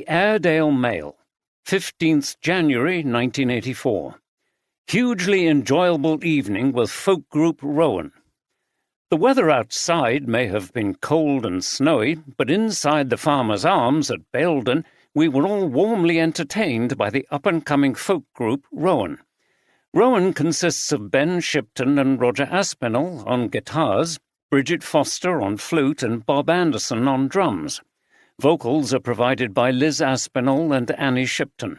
The Airedale Mail, 15th January 1984. Hugely enjoyable evening with folk group Rowan. The weather outside may have been cold and snowy, but inside the Farmer's Arms at Baildon we were all warmly entertained by the up-and-coming folk group Rowan. Rowan consists of Ben Shipton and Roger Aspinall on guitars, Bridget Foster on flute and Bob Anderson on drums. Vocals are provided by Liz Aspinall and Annie Shipton.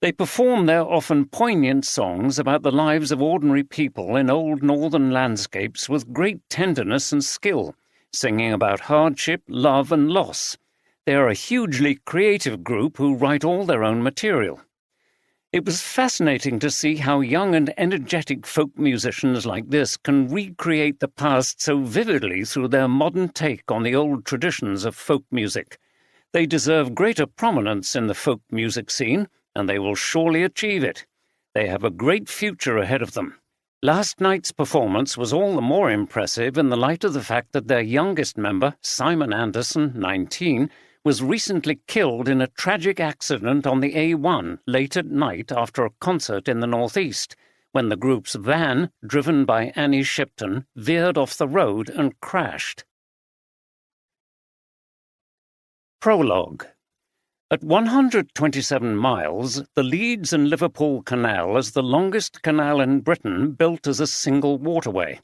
They perform their often poignant songs about the lives of ordinary people in old northern landscapes with great tenderness and skill, singing about hardship, love and loss. They are a hugely creative group who write all their own material. It was fascinating to see how young and energetic folk musicians like this can recreate the past so vividly through their modern take on the old traditions of folk music. They deserve greater prominence in the folk music scene, and they will surely achieve it. They have a great future ahead of them. Last night's performance was all the more impressive in the light of the fact that their youngest member, Simon Anderson, 19, was recently killed in a tragic accident on the A1 late at night after a concert in the northeast, when the group's van, driven by Annie Shipton, veered off the road and crashed. Prologue. At 127 miles, the Leeds and Liverpool Canal is the longest canal in Britain built as a single waterway.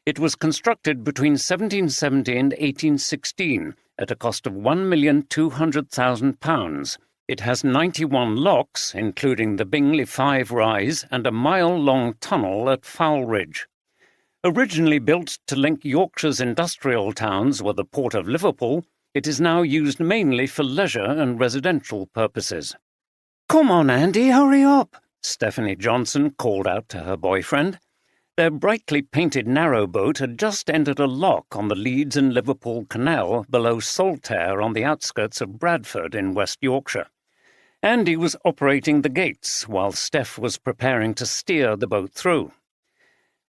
It was constructed between 1770 and 1816 at a cost of £1,200,000. It has 91 locks, including the Bingley Five Rise and a mile-long tunnel at Foulridge. Originally built to link Yorkshire's industrial towns with the port of Liverpool, it is now used mainly for leisure and residential purposes. "Come on, Andy, hurry up," Stephanie Johnson called out to her boyfriend. Their brightly painted narrowboat had just entered a lock on the Leeds and Liverpool Canal below Saltaire on the outskirts of Bradford in West Yorkshire. Andy was operating the gates while Steph was preparing to steer the boat through.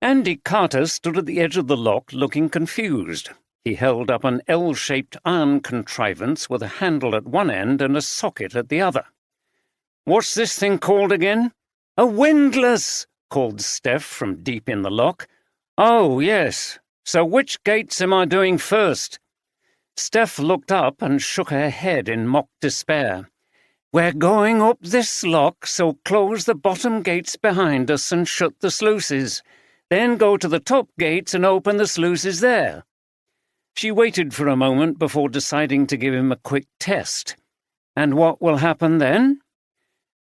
Andy Carter stood at the edge of the lock looking confused. He held up an L-shaped iron contrivance with a handle at one end and a socket at the other. "What's this thing called again?" "A windlass," called Steph from deep in the lock. "Oh, yes. So which gates am I doing first?" Steph looked up and shook her head in mock despair. "We're going up this lock, so close the bottom gates behind us and shut the sluices. Then go to the top gates and open the sluices there." She waited for a moment before deciding to give him a quick test. "And what will happen then?"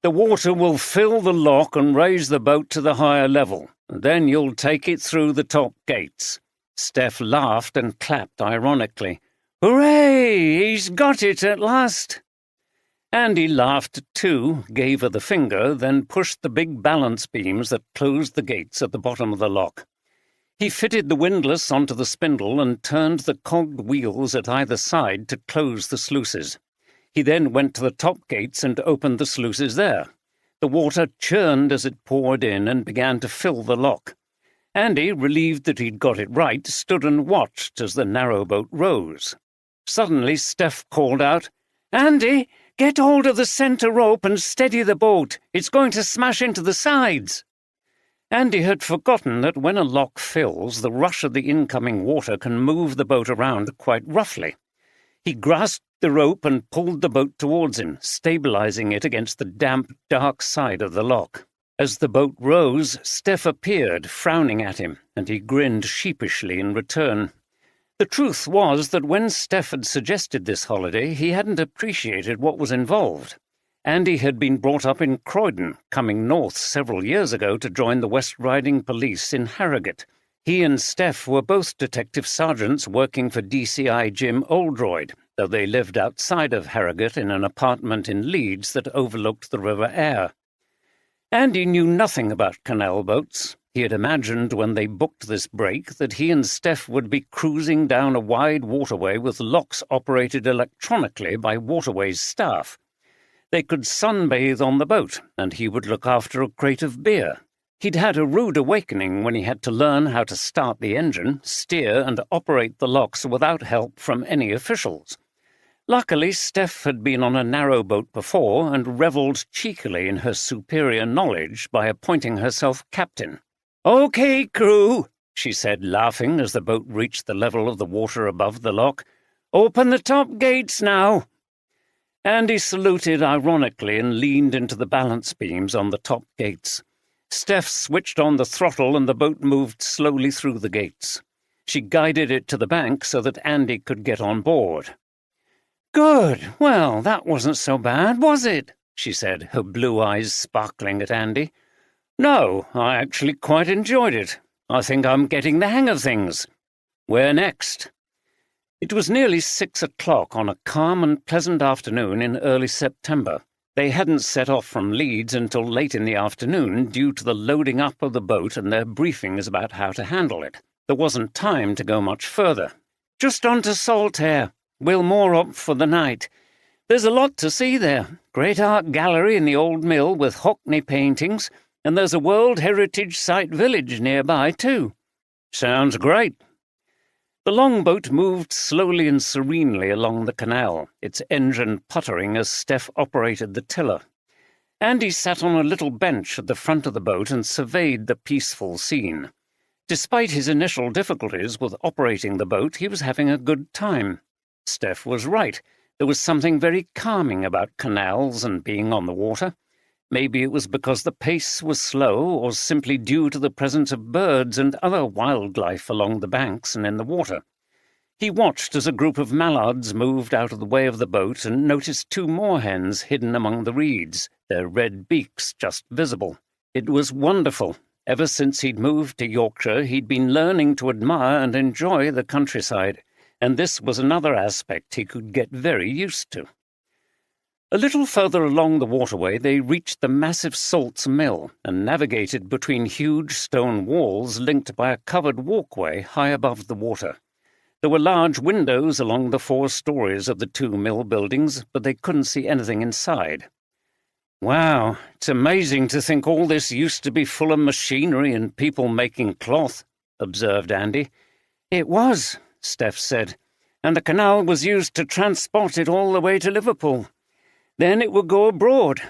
"The water will fill the lock and raise the boat to the higher level. Then you'll take it through the top gates." Steph laughed and clapped ironically. "Hooray! He's got it at last!" Andy laughed too, gave her the finger, then pushed the big balance beams that closed the gates at the bottom of the lock. He fitted the windlass onto the spindle and turned the cogged wheels at either side to close the sluices. He then went to the top gates and opened the sluices there. The water churned as it poured in and began to fill the lock. Andy, relieved that he'd got it right, stood and watched as the narrowboat rose. Suddenly Steph called out, "Andy, get hold of the centre rope and steady the boat. It's going to smash into the sides." Andy had forgotten that when a lock fills, the rush of the incoming water can move the boat around quite roughly. He grasped the rope and pulled the boat towards him, stabilizing it against the damp, dark side of the lock. As the boat rose, Steph appeared, frowning at him, and he grinned sheepishly in return. The truth was that when Steph had suggested this holiday, he hadn't appreciated what was involved. Andy had been brought up in Croydon, coming north several years ago to join the West Riding Police in Harrogate. He and Steph were both detective sergeants working for DCI Jim Oldroyd, though they lived outside of Harrogate in an apartment in Leeds that overlooked the River Aire. Andy knew nothing about canal boats. He had imagined when they booked this break that he and Steph would be cruising down a wide waterway with locks operated electronically by Waterways staff. They could sunbathe on the boat, and he would look after a crate of beer. He'd had a rude awakening when he had to learn how to start the engine, steer and operate the locks without help from any officials. Luckily, Steph had been on a narrowboat before and revelled cheekily in her superior knowledge by appointing herself captain. "OK, crew," she said, laughing as the boat reached the level of the water above the lock. "Open the top gates now." Andy saluted ironically and leaned into the balance beams on the top gates. Steph switched on the throttle and the boat moved slowly through the gates. She guided it to the bank so that Andy could get on board. "Good. Well, that wasn't so bad, was it?" she said, her blue eyes sparkling at Andy. "No, I actually quite enjoyed it. I think I'm getting the hang of things. Where next?" It was nearly 6 o'clock on a calm and pleasant afternoon in early September. They hadn't set off from Leeds until late in the afternoon due to the loading up of the boat and their briefings about how to handle it. There wasn't time to go much further. "Just on to Saltaire. We'll moor up for the night. There's a lot to see there. Great art gallery in the old mill with Hockney paintings, and there's a World Heritage Site village nearby too." "Sounds great." The longboat moved slowly and serenely along the canal, its engine puttering as Steph operated the tiller. Andy sat on a little bench at the front of the boat and surveyed the peaceful scene. Despite his initial difficulties with operating the boat, he was having a good time. Steph was right. There was something very calming about canals and being on the water. Maybe it was because the pace was slow, or simply due to the presence of birds and other wildlife along the banks and in the water. He watched as a group of mallards moved out of the way of the boat and noticed 2 moorhens hidden among the reeds, their red beaks just visible. It was wonderful. Ever since he'd moved to Yorkshire, he'd been learning to admire and enjoy the countryside, and this was another aspect he could get very used to. A little further along the waterway they reached the massive salts mill and navigated between huge stone walls linked by a covered walkway high above the water. There were large windows along the 4 stories of the 2 mill buildings, but they couldn't see anything inside. "Wow, it's amazing to think all this used to be full of machinery and people making cloth," observed Andy. "It was," Steph said, "and the canal was used to transport it all the way to Liverpool. Then it would go abroad.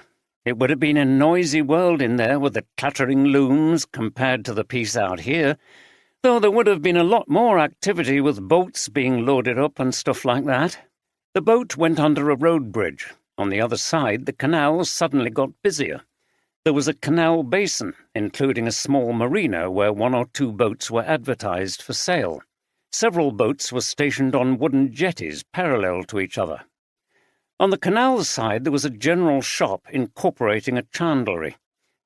It would have been a noisy world in there with the clattering looms compared to the peace out here, though there would have been a lot more activity with boats being loaded up and stuff like that." The boat went under a road bridge. On the other side, the canal suddenly got busier. There was a canal basin, including a small marina where 1 or 2 boats were advertised for sale. Several boats were stationed on wooden jetties parallel to each other. On the canal side there was a general shop incorporating a chandlery.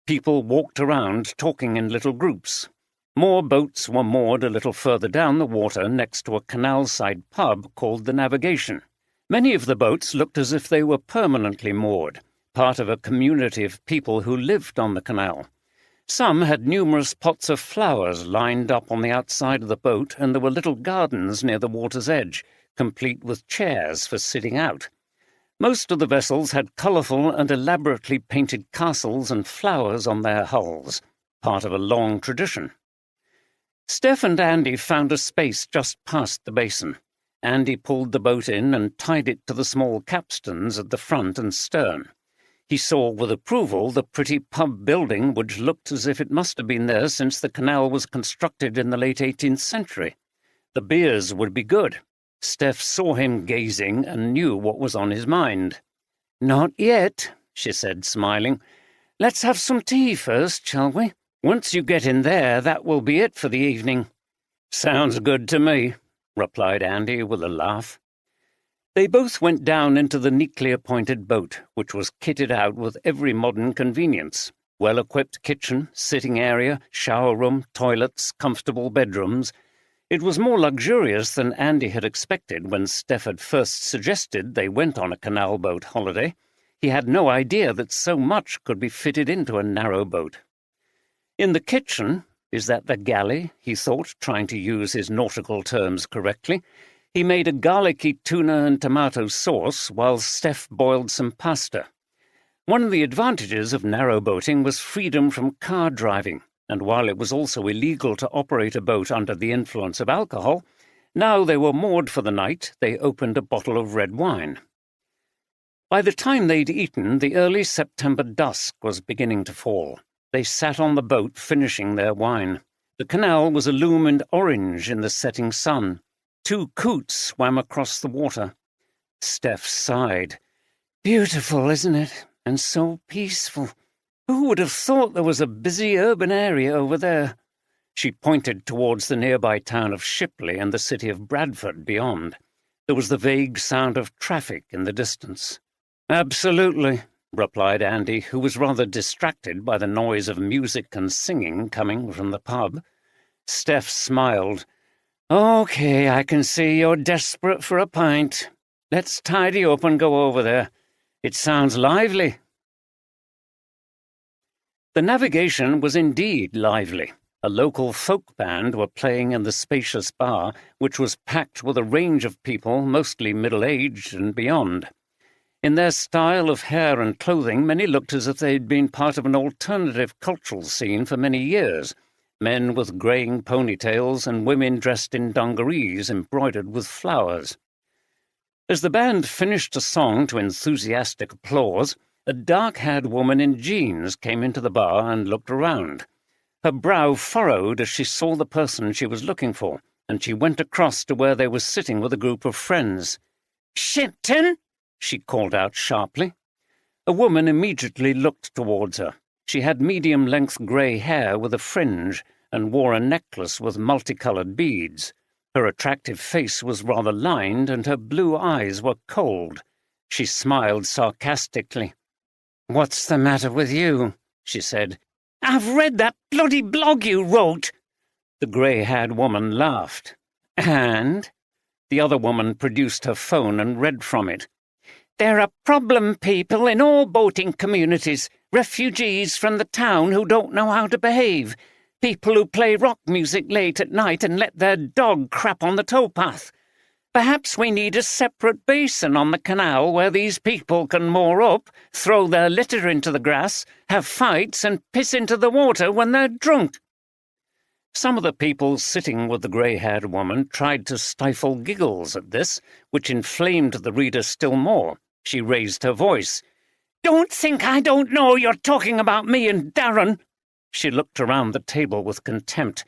People walked around talking in little groups. More boats were moored a little further down the water next to a canal-side pub called the Navigation. Many of the boats looked as if they were permanently moored, part of a community of people who lived on the canal. Some had numerous pots of flowers lined up on the outside of the boat, and there were little gardens near the water's edge, complete with chairs for sitting out. Most of the vessels had colourful and elaborately painted castles and flowers on their hulls, part of a long tradition. Steph and Andy found a space just past the basin. Andy pulled the boat in and tied it to the small capstans at the front and stern. He saw with approval the pretty pub building which looked as if it must have been there since the canal was constructed in the late 18th century. The beers would be good. Steph saw him gazing and knew what was on his mind. "Not yet," she said, smiling. "Let's have some tea first, shall we? Once you get in there, that will be it for the evening." "Sounds good to me," replied Andy with a laugh. They both went down into the neatly appointed boat, which was kitted out with every modern convenience. Well-equipped kitchen, sitting area, shower room, toilets, comfortable bedrooms. It was more luxurious than Andy had expected when Steph had first suggested they went on a canal boat holiday. He had no idea that so much could be fitted into a narrow boat. In the kitchen, is that the galley, he thought, trying to use his nautical terms correctly, he made a garlicky tuna and tomato sauce while Steph boiled some pasta. One of the advantages of narrow boating was freedom from car driving, and while it was also illegal to operate a boat under the influence of alcohol, Now they were moored for the night, they opened a bottle of red wine. By the time they'd eaten, the early September dusk was beginning to fall. They sat on the boat finishing their wine. The canal was illumined orange in the setting sun. 2 coots swam across the water. Steph sighed. "Beautiful, isn't it? And so peaceful. Who would have thought there was a busy urban area over there?" She pointed towards the nearby town of Shipley and the city of Bradford beyond. There was the vague sound of traffic in the distance. "Absolutely," replied Andy, who was rather distracted by the noise of music and singing coming from the pub. Steph smiled. "Okay, I can see you're desperate for a pint. Let's tidy up and go over there. It sounds lively." The navigation was indeed lively. A local folk band were playing in the spacious bar, which was packed with a range of people, mostly middle-aged and beyond. In their style of hair and clothing, many looked as if they'd been part of an alternative cultural scene for many years. Men with greying ponytails and women dressed in dungarees embroidered with flowers. As the band finished a song to enthusiastic applause, a dark-haired woman in jeans came into the bar and looked around. Her brow furrowed as she saw the person she was looking for, and she went across to where they were sitting with a group of friends. "Shipton!" she called out sharply. A woman immediately looked towards her. She had medium-length grey hair with a fringe and wore a necklace with multicoloured beads. Her attractive face was rather lined and her blue eyes were cold. She smiled sarcastically. "What's the matter with you?" she said. "I've read that bloody blog you wrote." The grey-haired woman laughed. "And?" The other woman produced her phone and read from it. "There are problem people in all boating communities, refugees from the town who don't know how to behave, people who play rock music late at night and let their dog crap on the towpath. Perhaps we need a separate basin on the canal where these people can moor up, throw their litter into the grass, have fights and piss into the water when they're drunk." Some of the people sitting with the grey-haired woman tried to stifle giggles at this, which inflamed the reader still more. She raised her voice. "Don't think I don't know you're talking about me and Darren." She looked around the table with contempt.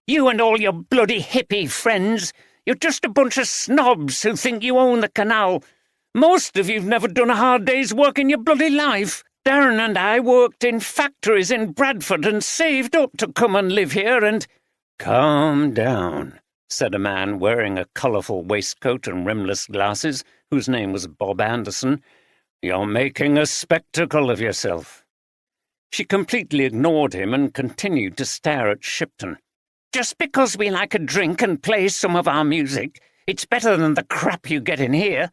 "You and all your bloody hippie friends. You're just a bunch of snobs who think you own the canal. Most of you've never done a hard day's work in your bloody life. Darren and I worked in factories in Bradford and saved up to come and live here and—" "Calm down," said a man wearing a colourful waistcoat and rimless glasses, whose name was Bob Anderson. "You're making a spectacle of yourself." She completely ignored him and continued to stare at Shipton. "Just because we like a drink and play some of our music, it's better than the crap you get in here."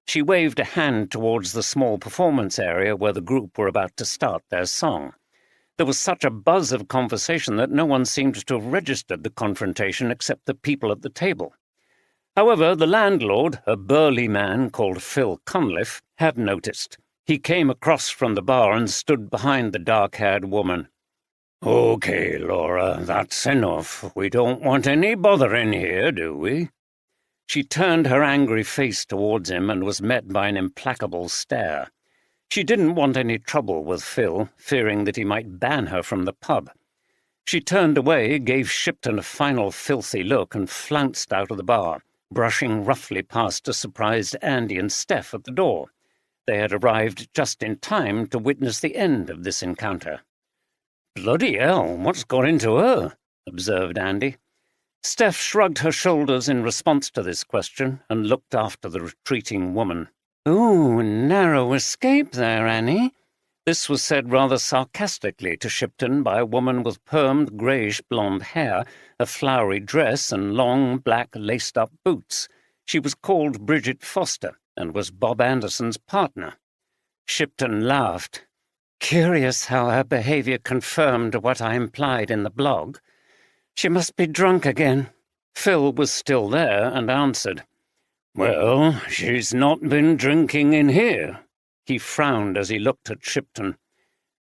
She waved a hand towards the small performance area where the group were about to start their song. There was such a buzz of conversation that no one seemed to have registered the confrontation except the people at the table. However, the landlord, a burly man called Phil Cunliffe, had noticed. He came across from the bar and stood behind the dark-haired woman. "Okay, Laura, that's enough. We don't want any bother in here, do we?" She turned her angry face towards him and was met by an implacable stare. She didn't want any trouble with Phil, fearing that he might ban her from the pub. She turned away, gave Shipton a final filthy look and flounced out of the bar, brushing roughly past a surprised Andy and Steph at the door. They had arrived just in time to witness the end of this encounter. "Bloody hell, what's got into her?" observed Andy. Steph shrugged her shoulders in response to this question and looked after the retreating woman. "Ooh, narrow escape there, Annie." This was said rather sarcastically to Shipton by a woman with permed greyish-blonde hair, a flowery dress and long, black, laced-up boots. She was called Bridget Foster and was Bob Anderson's partner. Shipton laughed. "Curious how her behaviour confirmed what I implied in the blog. She must be drunk again." Phil was still there and answered. "Well, she's not been drinking in here." He frowned as he looked at Shipton.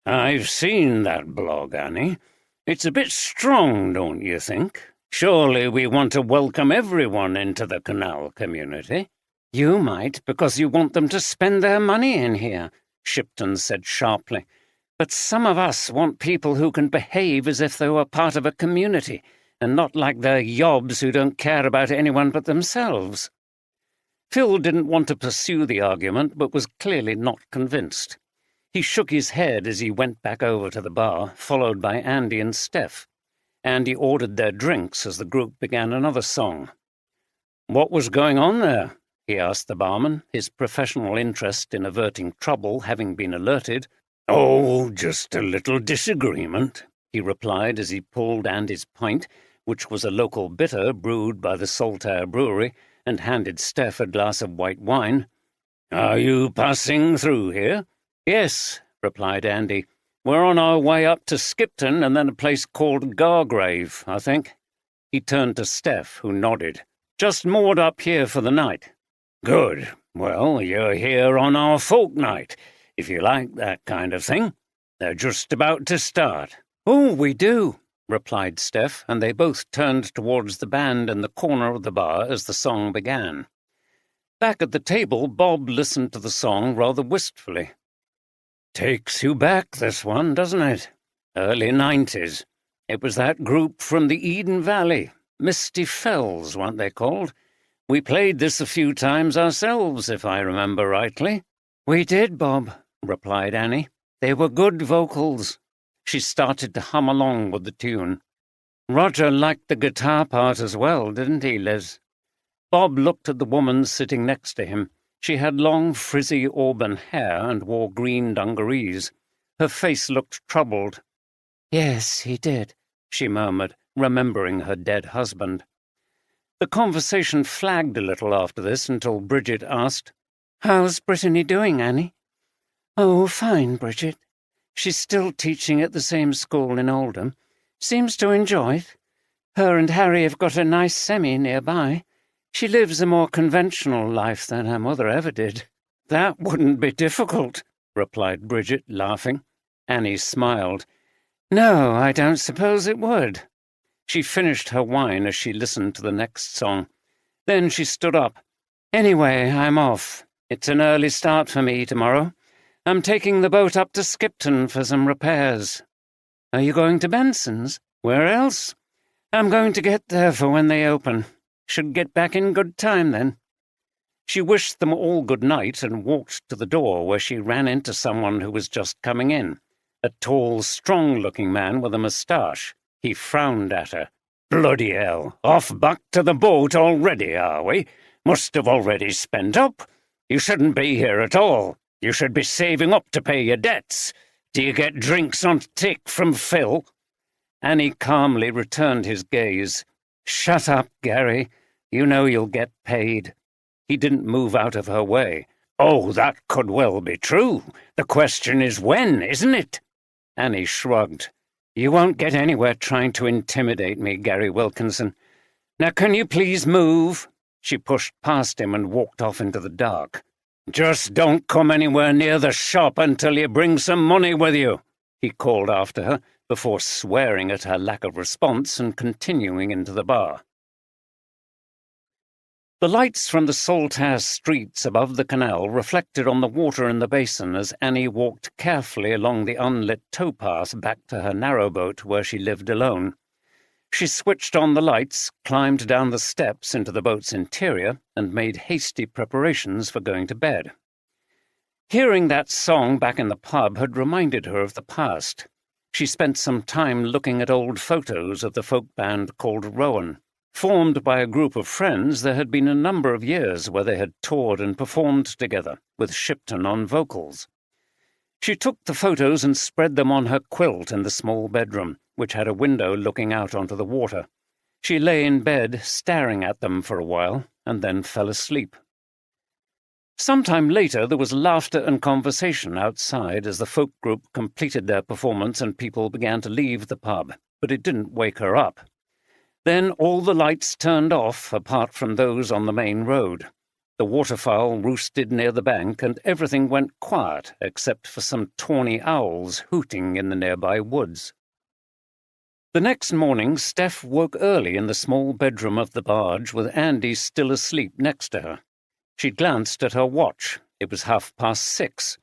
"I've seen that blog, Annie. It's a bit strong, don't you think? Surely we want to welcome everyone into the canal community. You might, because you want them to spend their money in here, Shipton said sharply. But some of us want people who can behave as if they were part of a community, and not like they're yobs who don't care about anyone but themselves. Phil didn't want to pursue the argument, but was clearly not convinced. He shook his head as he went back over to the bar, followed by Andy and Steph. Andy ordered their drinks as the group began another song. "What was going on there?" he asked the barman, his professional interest in averting trouble having been alerted. "Oh, just a little disagreement," he replied as he pulled Andy's pint, which was a local bitter brewed by the Saltaire Brewery, and handed Steph a glass of white wine. "Are you passing through here?" "Yes," replied Andy. "We're on our way up to Skipton and then a place called Galbraith, I think." He turned to Steph, who nodded. "Just moored up here for the night." "Good. Well, you're here on our folk night, if you like that kind of thing. They're just about to start." "Oh, we do," replied Steph, and they both turned towards the band in the corner of the bar as the song began. Back at the table, Bob listened to the song rather wistfully. "Takes you back, this one, doesn't it? Early 90s. It was that group from the Eden Valley. Misty Fells, weren't they called? We played this a few times ourselves, if I remember rightly." "We did, Bob," replied Annie. "They were good vocals." She started to hum along with the tune. "Roger liked the guitar part as well, didn't he, Liz?" Bob looked at the woman sitting next to him. She had long, frizzy auburn hair and wore green dungarees. Her face looked troubled. "Yes, he did," she murmured, remembering her dead husband. The conversation flagged a little after this until Bridget asked, "How's Brittany doing, Annie?" "Oh, fine, Bridget. She's still teaching at the same school in Oldham. Seems to enjoy it. Her and Harry have got a nice semi nearby. She lives a more conventional life than her mother ever did." "That wouldn't be difficult," replied Bridget, laughing. Annie smiled. "No, I don't suppose it would." She finished her wine as she listened to the next song. Then she stood up. "Anyway, I'm off. It's an early start for me tomorrow. I'm taking the boat up to Skipton for some repairs." "Are you going to Benson's?" "Where else? I'm going to get there for when they open. Should get back in good time then." She wished them all good night and walked to the door, where she ran into someone who was just coming in. A tall, strong-looking man with a moustache. He frowned at her. "Bloody hell, off back to the boat already, are we? Must have already spent up. You shouldn't be here at all. You should be saving up to pay your debts. Do you get drinks on tick from Phil?" Annie calmly returned his gaze. "Shut up, Gary. You know you'll get paid." He didn't move out of her way. "Oh, that could well be true. The question is when, isn't it?" Annie shrugged. "You won't get anywhere trying to intimidate me, Gary Wilkinson. Now can you please move?" She pushed past him and walked off into the dark. "Just don't come anywhere near the shop until you bring some money with you," he called after her, before swearing at her lack of response and continuing into the bar. The lights from the Saltaire streets above the canal reflected on the water in the basin as Annie walked carefully along the unlit towpath back to her narrowboat where she lived alone. She switched on the lights, climbed down the steps into the boat's interior, and made hasty preparations for going to bed. Hearing that song back in the pub had reminded her of the past. She spent some time looking at old photos of the folk band called Rowan. Formed by a group of friends, there had been a number of years where they had toured and performed together, with Shipton on vocals. She took the photos and spread them on her quilt in the small bedroom, which had a window looking out onto the water. She lay in bed, staring at them for a while, and then fell asleep. Sometime later there was laughter and conversation outside as the folk group completed their performance and people began to leave the pub, but it didn't wake her up. Then all the lights turned off, apart from those on the main road. The waterfowl roosted near the bank, and everything went quiet except for some tawny owls hooting in the nearby woods. The next morning, Steph woke early in the small bedroom of the barge with Andy still asleep next to her. She glanced at her watch. It was 6:30.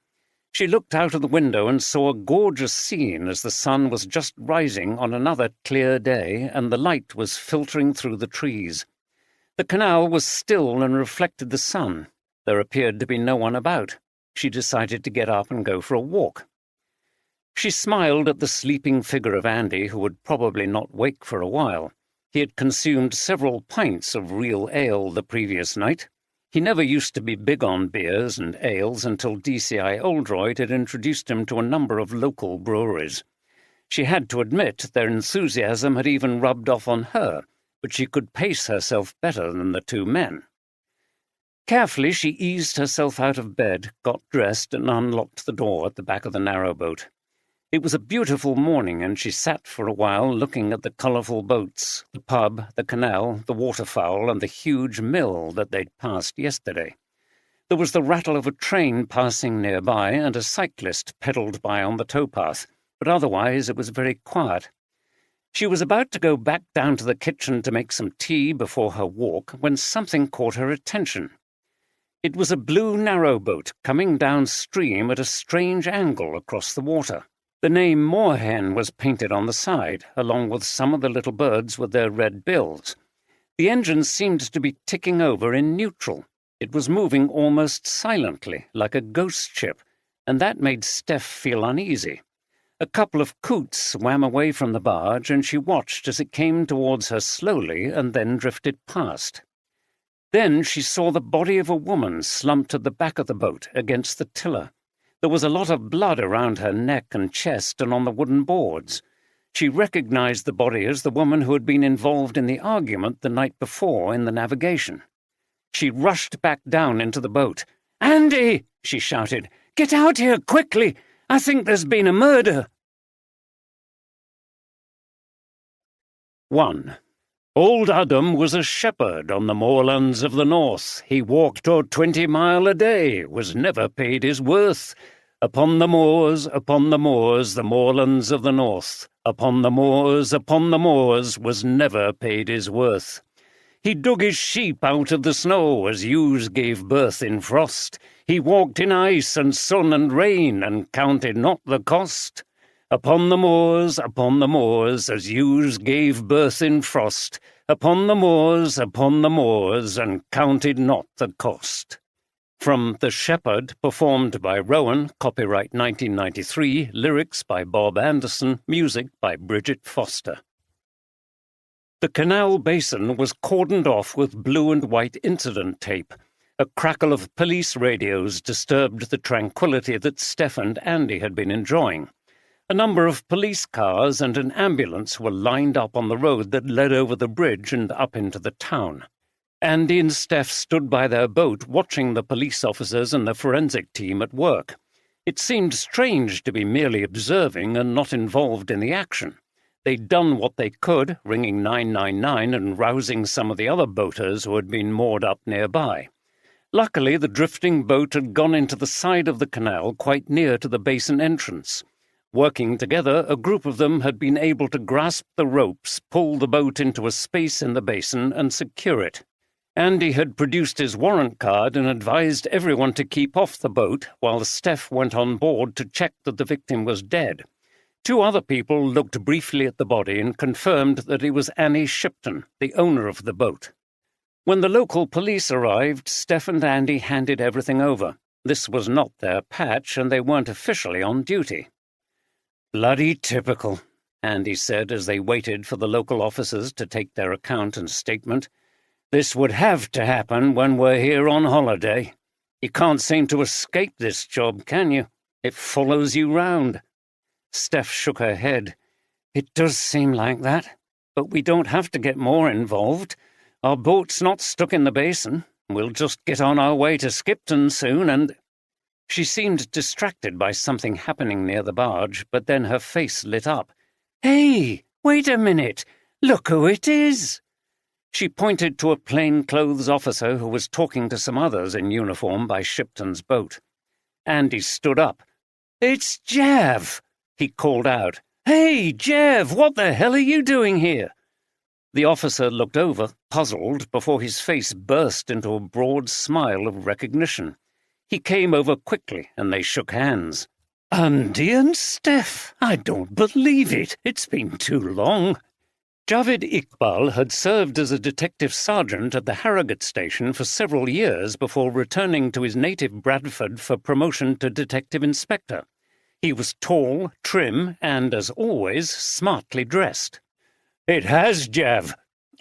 She looked out of the window and saw a gorgeous scene as the sun was just rising on another clear day and the light was filtering through the trees. The canal was still and reflected the sun. There appeared to be no one about. She decided to get up and go for a walk. She smiled at the sleeping figure of Andy, who would probably not wake for a while. He had consumed several pints of real ale the previous night. He never used to be big on beers and ales until DCI Oldroyd had introduced him to a number of local breweries. She had to admit their enthusiasm had even rubbed off on her, but she could pace herself better than the two men. Carefully she eased herself out of bed, got dressed, and unlocked the door at the back of the narrowboat. It was a beautiful morning, and she sat for a while looking at the colourful boats, the pub, the canal, the waterfowl, and the huge mill that they'd passed yesterday. There was the rattle of a train passing nearby, and a cyclist pedalled by on the towpath, but otherwise it was very quiet. She was about to go back down to the kitchen to make some tea before her walk when something caught her attention. It was a blue narrowboat coming downstream at a strange angle across the water. The name Moorhen was painted on the side, along with some of the little birds with their red bills. The engine seemed to be ticking over in neutral. It was moving almost silently, like a ghost ship, and that made Steph feel uneasy. A couple of coots swam away from the barge, and she watched as it came towards her slowly and then drifted past. Then she saw the body of a woman slumped at the back of the boat against the tiller. There was a lot of blood around her neck and chest and on the wooden boards. She recognized the body as the woman who had been involved in the argument the night before in the navigation. She rushed back down into the boat. "Andy!" she shouted. "Get out here quickly! I think there's been a murder!" 1. Old Adam was a shepherd on the moorlands of the north. He walked 20 mile a day, was never paid his worth. Upon the moors, the moorlands of the north. Upon the moors, was never paid his worth. He dug his sheep out of the snow as ewes gave birth in frost. He walked in ice and sun and rain and counted not the cost. Upon the moors, as ewes gave birth in frost. Upon the moors, and counted not the cost. From The Shepherd, performed by Rowan, copyright 1993, lyrics by Bob Anderson, music by Bridget Foster. The canal basin was cordoned off with blue and white incident tape. A crackle of police radios disturbed the tranquility that Steph and Andy had been enjoying. A number of police cars and an ambulance were lined up on the road that led over the bridge and up into the town. Andy and Steph stood by their boat watching the police officers and the forensic team at work. It seemed strange to be merely observing and not involved in the action. They'd done what they could, ringing 999 and rousing some of the other boaters who had been moored up nearby. Luckily, the drifting boat had gone into the side of the canal quite near to the basin entrance. Working together, a group of them had been able to grasp the ropes, pull the boat into a space in the basin, and secure it. Andy had produced his warrant card and advised everyone to keep off the boat while Steph went on board to check that the victim was dead. 2 other people looked briefly at the body and confirmed that it was Annie Shipton, the owner of the boat. When the local police arrived, Steph and Andy handed everything over. This was not their patch, and they weren't officially on duty. "Bloody typical," Andy said as they waited for the local officers to take their account and statement. "This would have to happen when we're here on holiday. You can't seem to escape this job, can you? It follows you round." Steph shook her head. "It does seem like that, but we don't have to get more involved. Our boat's not stuck in the basin. We'll just get on our way to Skipton soon and—" She seemed distracted by something happening near the barge, but then her face lit up. "Hey, wait a minute. Look who it is." She pointed to a plainclothes officer who was talking to some others in uniform by Shipton's boat. Andy stood up. "It's Jav," he called out. "Hey, Jev, what the hell are you doing here?" The officer looked over, puzzled, before his face burst into a broad smile of recognition. He came over quickly, and they shook hands. "Andy and Steph, I don't believe it. It's been too long." Javed Iqbal had served as a detective sergeant at the Harrogate station for several years before returning to his native Bradford for promotion to detective inspector. He was tall, trim, and, as always, smartly dressed. "It has, Jav.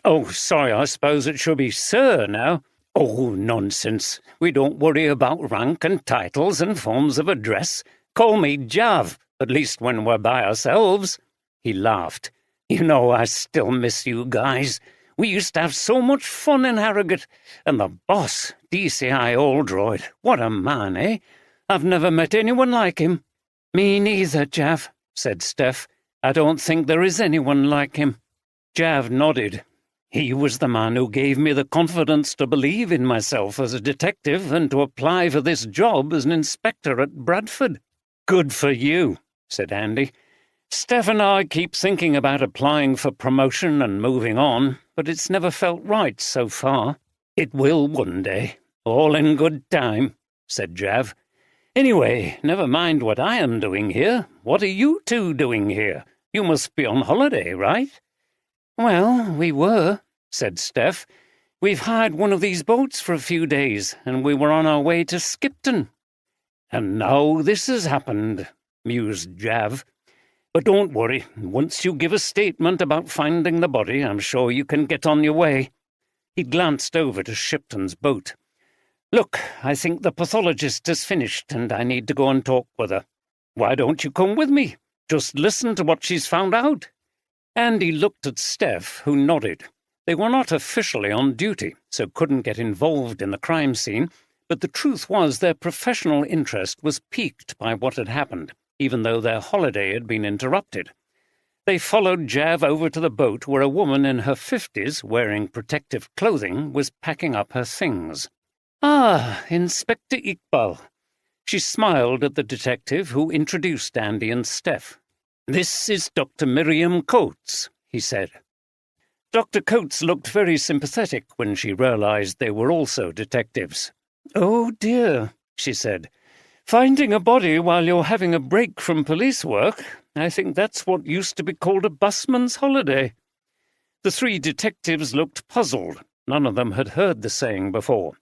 Oh, sorry, I suppose it should be sir now." "Oh, nonsense. We don't worry about rank and titles and forms of address. Call me Jav, at least when we're by ourselves." He laughed. "You know, I still miss you guys. We used to have so much fun in Harrogate. And the boss, DCI Oldroyd, what a man, eh? I've never met anyone like him." "Me neither, Jav," said Steph. "I don't think there is anyone like him." Jav nodded. "He was the man who gave me the confidence to believe in myself as a detective and to apply for this job as an inspector at Bradford." "Good for you," said Andy. "Steph and I keep thinking about applying for promotion and moving on, but it's never felt right so far." "It will one day, all in good time," said Jav. "Anyway, never mind what I am doing here. What are you two doing here? You must be on holiday, right?" "Well, we were," said Steph. "We've hired one of these boats for a few days, and we were on our way to Skipton." "And now this has happened," mused Jav. "But don't worry. Once you give a statement about finding the body, I'm sure you can get on your way." He glanced over to Shipton's boat. "Look, I think the pathologist has finished, and I need to go and talk with her. Why don't you come with me? Just listen to what she's found out." Andy looked at Steph, who nodded. They were not officially on duty, so couldn't get involved in the crime scene, but the truth was their professional interest was piqued by what had happened, even though their holiday had been interrupted. They followed Jav over to the boat where a woman in her 50s, wearing protective clothing, was packing up her things. "Ah, Inspector Iqbal." She smiled at the detective, who introduced Andy and Steph. "This is Dr. Miriam Coates," he said. Dr. Coates looked very sympathetic when she realized they were also detectives. "Oh dear," she said. "Finding a body while you're having a break from police work, I think that's what used to be called a busman's holiday." The three detectives looked puzzled. None of them had heard the saying before.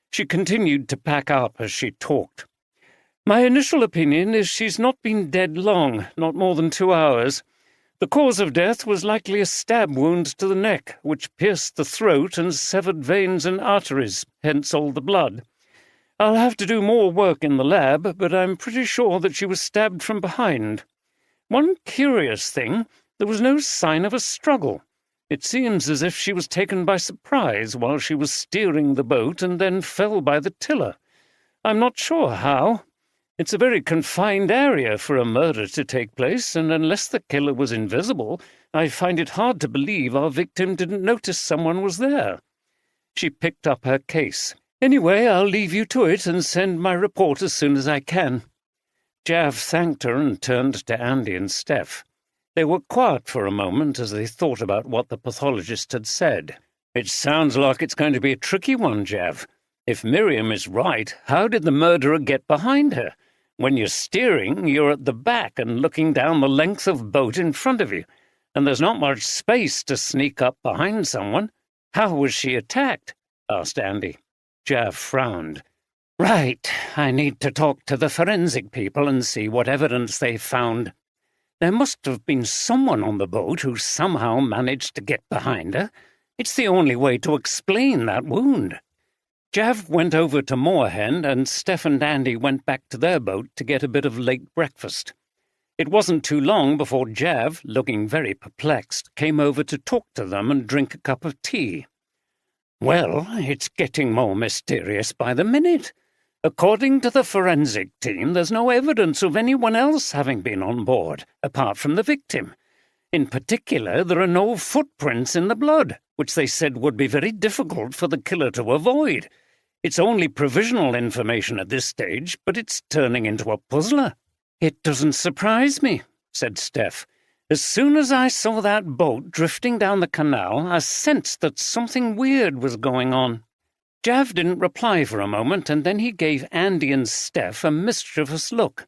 She continued to pack up as she talked. "My initial opinion is she's not been dead long, not more than 2 hours. The cause of death was likely a stab wound to the neck, which pierced the throat and severed veins and arteries, hence all the blood. I'll have to do more work in the lab, but I'm pretty sure that she was stabbed from behind. One curious thing, there was no sign of a struggle. It seems as if she was taken by surprise while she was steering the boat and then fell by the tiller. I'm not sure how. It's a very confined area for a murder to take place, and unless the killer was invisible, I find it hard to believe our victim didn't notice someone was there." She picked up her case. "Anyway, I'll leave you to it and send my report as soon as I can." Jav thanked her and turned to Andy and Steph. They were quiet for a moment as they thought about what the pathologist had said. "It sounds like it's going to be a tricky one, Jav. If Miriam is right, how did the murderer get behind her? When you're steering, you're at the back and looking down the length of boat in front of you, and there's not much space to sneak up behind someone. How was she attacked?" asked Andy. Jav frowned. "Right, I need to talk to the forensic people and see what evidence they've found. There must have been someone on the boat who somehow managed to get behind her. It's the only way to explain that wound." Jav went over to Moorhen, and Steph and Andy went back to their boat to get a bit of late breakfast. It wasn't too long before Jav, looking very perplexed, came over to talk to them and drink a cup of tea. "Well, it's getting more mysterious by the minute. According to the forensic team, there's no evidence of anyone else having been on board, apart from the victim. In particular, there are no footprints in the blood, which they said would be very difficult for the killer to avoid. It's only provisional information at this stage, but it's turning into a puzzler." "It doesn't surprise me," said Steph. As soon as I saw that boat drifting down the canal, I sensed that something weird was going on." Jav didn't reply for a moment, and then he gave Andy and Steph a mischievous look.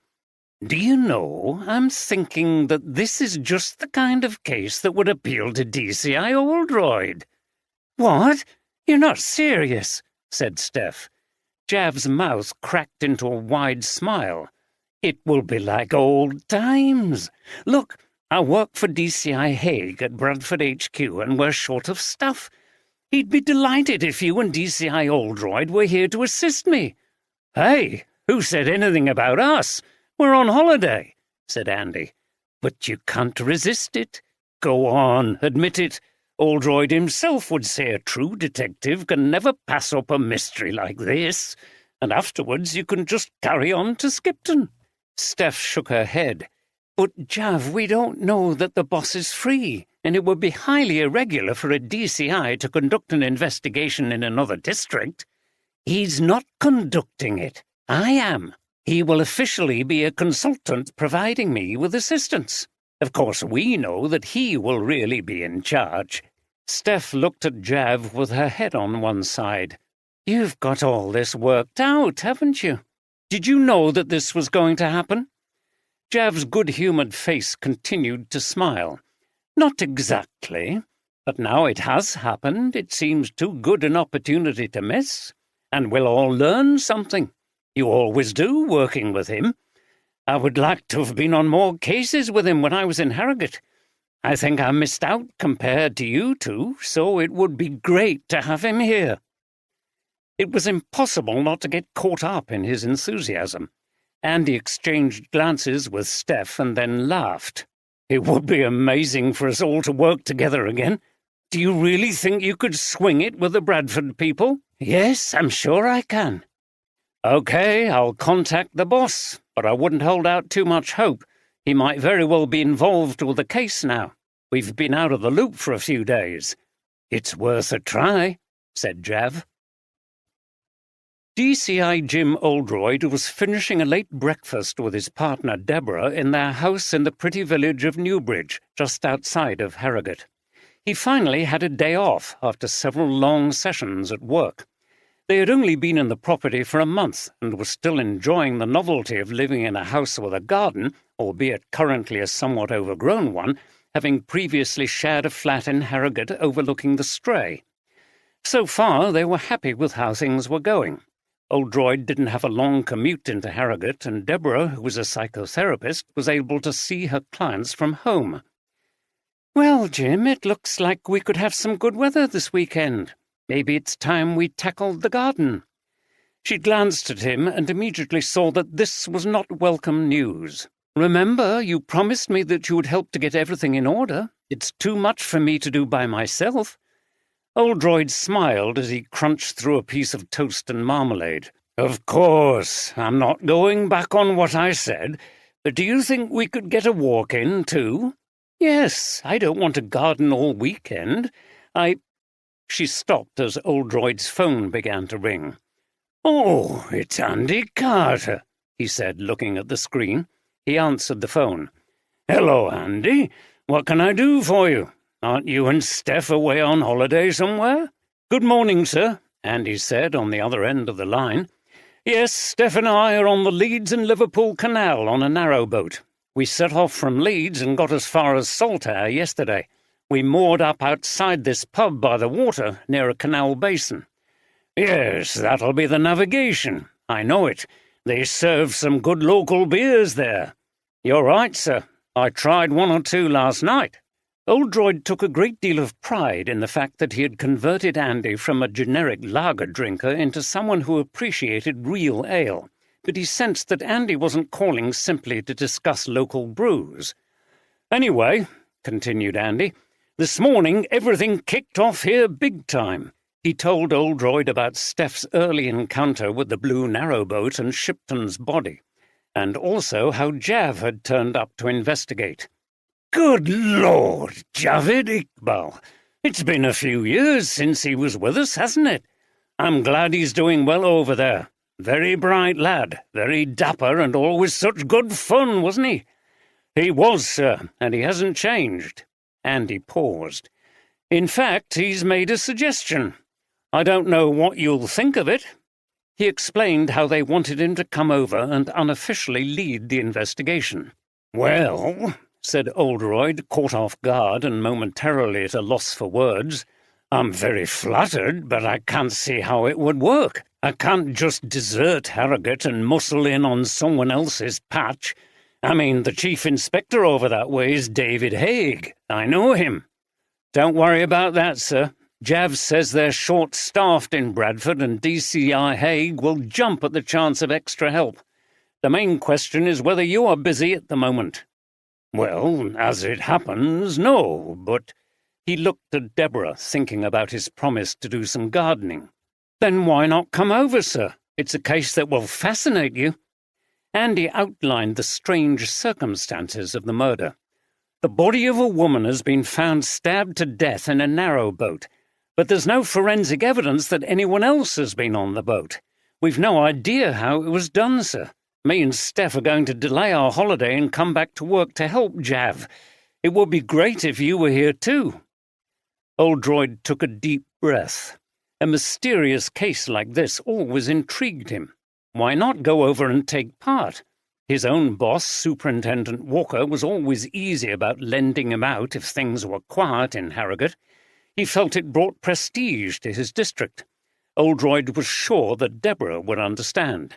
"Do you know, I'm thinking that this is just the kind of case that would appeal to DCI Oldroyd." "What? You're not serious," said Steph. Jav's mouth cracked into a wide smile. "It will be like old times. Look, I work for DCI Hague at Bradford HQ, and we're short of stuff. He'd be delighted if you and DCI Oldroyd were here to assist me." "Hey, who said anything about us? We're on holiday," said Andy. "But you can't resist it. Go on, admit it. Oldroyd himself would say a true detective can never pass up a mystery like this, and afterwards you can just carry on to Skipton." Steph shook her head. "But, Jav, we don't know that the boss is free, and it would be highly irregular for a DCI to conduct an investigation in another district." "He's not conducting it. I am. He will officially be a consultant providing me with assistance. Of course, we know that he will really be in charge." Steph looked at Jav with her head on one side. "You've got all this worked out, haven't you? Did you know that this was going to happen?" Jav's good-humoured face continued to smile. "Not exactly, but now it has happened, it seems too good an opportunity to miss, and we'll all learn something. You always do, working with him. I would like to have been on more cases with him when I was in Harrogate. I think I missed out compared to you two, so it would be great to have him here." It was impossible not to get caught up in his enthusiasm. Andy exchanged glances with Steph and then laughed. "It would be amazing for us all to work together again. Do you really think you could swing it with the Bradford people?" "Yes, I'm sure I can." "OK, I'll contact the boss, but I wouldn't hold out too much hope. He might very well be involved with the case now. We've been out of the loop for a few days." "It's worth a try," said Jav. DCI Jim Oldroyd was finishing a late breakfast with his partner Deborah in their house in the pretty village of Newbridge, just outside of Harrogate. He finally had a day off after several long sessions at work. They had only been in the property for a month and were still enjoying the novelty of living in a house with a garden, albeit currently a somewhat overgrown one, having previously shared a flat in Harrogate overlooking the Stray. So far, they were happy with how things were going. Oldroyd didn't have a long commute into Harrogate, and Deborah, who was a psychotherapist, was able to see her clients from home. "Well, Jim, it looks like we could have some good weather this weekend. Maybe it's time we tackled the garden." She glanced at him and immediately saw that this was not welcome news. "Remember, you promised me that you would help to get everything in order. It's too much for me to do by myself." Oldroyd smiled as he crunched through a piece of toast and marmalade. "Of course, I'm not going back on what I said, but do you think we could get a walk in, too?" "Yes, I don't want to garden all weekend. She stopped as Oldroyd's phone began to ring. "Oh, it's Andy Carter," he said, looking at the screen. He answered the phone. "Hello, Andy. What can I do for you? Aren't you and Steph away on holiday somewhere?" "Good morning, sir," Andy said on the other end of the line. "Yes, Steph and I are on the Leeds and Liverpool Canal on a narrowboat. We set off from Leeds and got as far as Saltaire yesterday. We moored up outside this pub by the water near a canal basin." "Yes, that'll be the navigation. I know it. They serve some good local beers there." "You're right, sir. I tried one or two last night." Oldroyd took a great deal of pride in the fact that he had converted Andy from a generic lager drinker into someone who appreciated real ale, but he sensed that Andy wasn't calling simply to discuss local brews. "Anyway," continued Andy, "this morning everything kicked off here big time." He told Oldroyd about Steph's early encounter with the blue narrowboat and Shipton's body, and also how Jav had turned up to investigate. "Good Lord, Javed Iqbal! It's been a few years since he was with us, hasn't it? I'm glad he's doing well over there. Very bright lad, very dapper, and always such good fun, wasn't he? "He was, sir, and he hasn't changed." Andy paused. "In fact, he's made a suggestion. I don't know what you'll think of it." He explained how they wanted him to come over and unofficially lead the investigation. "Well," said Oldroyd, caught off guard and momentarily at a loss for words, "I'm very flattered, but I can't see how it would work. I can't just desert Harrogate and muscle in on someone else's patch. I mean, the chief inspector over that way is David Haig. I know him." "Don't worry about that, sir. Jav says they're short-staffed in Bradford, and DCI Haig will jump at the chance of extra help. The main question is whether you are busy at the moment." "Well, as it happens, no, but—" He looked at Deborah, thinking about his promise to do some gardening. "Then why not come over, sir? It's a case that will fascinate you." Andy outlined the strange circumstances of the murder. The body of a woman has been found stabbed to death in a narrowboat, but there's no forensic evidence that anyone else has been on the boat. We've no idea how it was done, sir. Me and Steph are going to delay our holiday and come back to work to help Jav. It would be great if you were here too." Oldroyd took a deep breath. A mysterious case like this always intrigued him. Why not go over and take part? His own boss, Superintendent Walker, was always easy about lending him out if things were quiet in Harrogate. He felt it brought prestige to his district. Oldroyd was sure that Deborah would understand.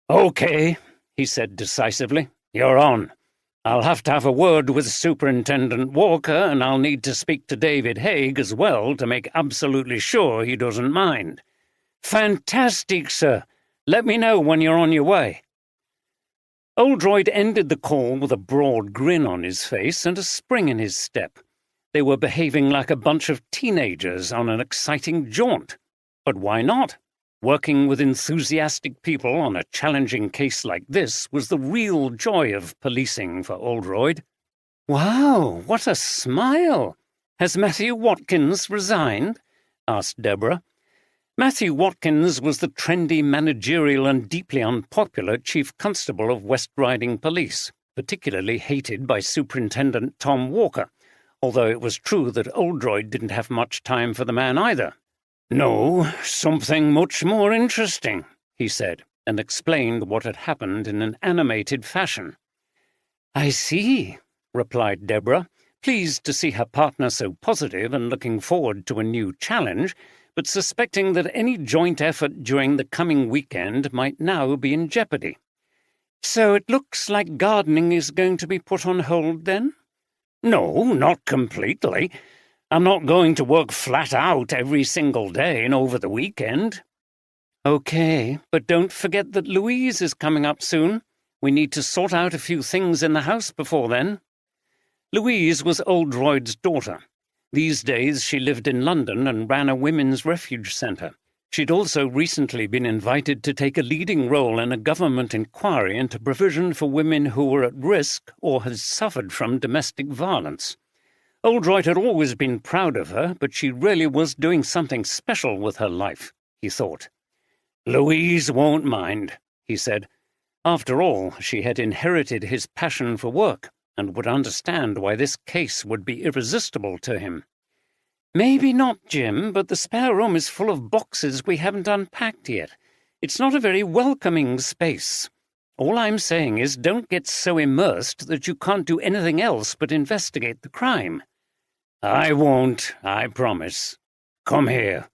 "OK," he said decisively. "You're on. I'll have to have a word with Superintendent Walker, and I'll need to speak to David Haig as well to make absolutely sure he doesn't mind." "Fantastic, sir. Let me know when you're on your way." Oldroyd ended the call with a broad grin on his face and a spring in his step. They were behaving like a bunch of teenagers on an exciting jaunt. But why not? Working with enthusiastic people on a challenging case like this was the real joy of policing for Oldroyd. "Wow, what a smile! Has Matthew Watkins resigned?" asked Deborah. Matthew Watkins was the trendy, managerial and deeply unpopular Chief Constable of West Riding Police, particularly hated by Superintendent Tom Walker, although it was true that Oldroyd didn't have much time for the man either. "No, something much more interesting," he said, and explained what had happened in an animated fashion. "I see," replied Deborah, pleased to see her partner so positive and looking forward to a new challenge, but suspecting that any joint effort during the coming weekend might now be in jeopardy. "So it looks like gardening is going to be put on hold, then?" "No, not completely. I'm not going to work flat out every single day and over the weekend." "OK, but don't forget that Louise is coming up soon. We need to sort out a few things in the house before then." Louise was Oldroyd's daughter. These days she lived in London and ran a women's refuge centre. She'd also recently been invited to take a leading role in a government inquiry into provision for women who were at risk or had suffered from domestic violence. Oldroyd had always been proud of her, but she really was doing something special with her life, he thought. "Louise won't mind," he said. After all, she had inherited his passion for work and would understand why this case would be irresistible to him. "Maybe not, Jim, but the spare room is full of boxes we haven't unpacked yet. It's not a very welcoming space. All I'm saying is don't get so immersed that you can't do anything else but investigate the crime." "I won't, I promise. Come here."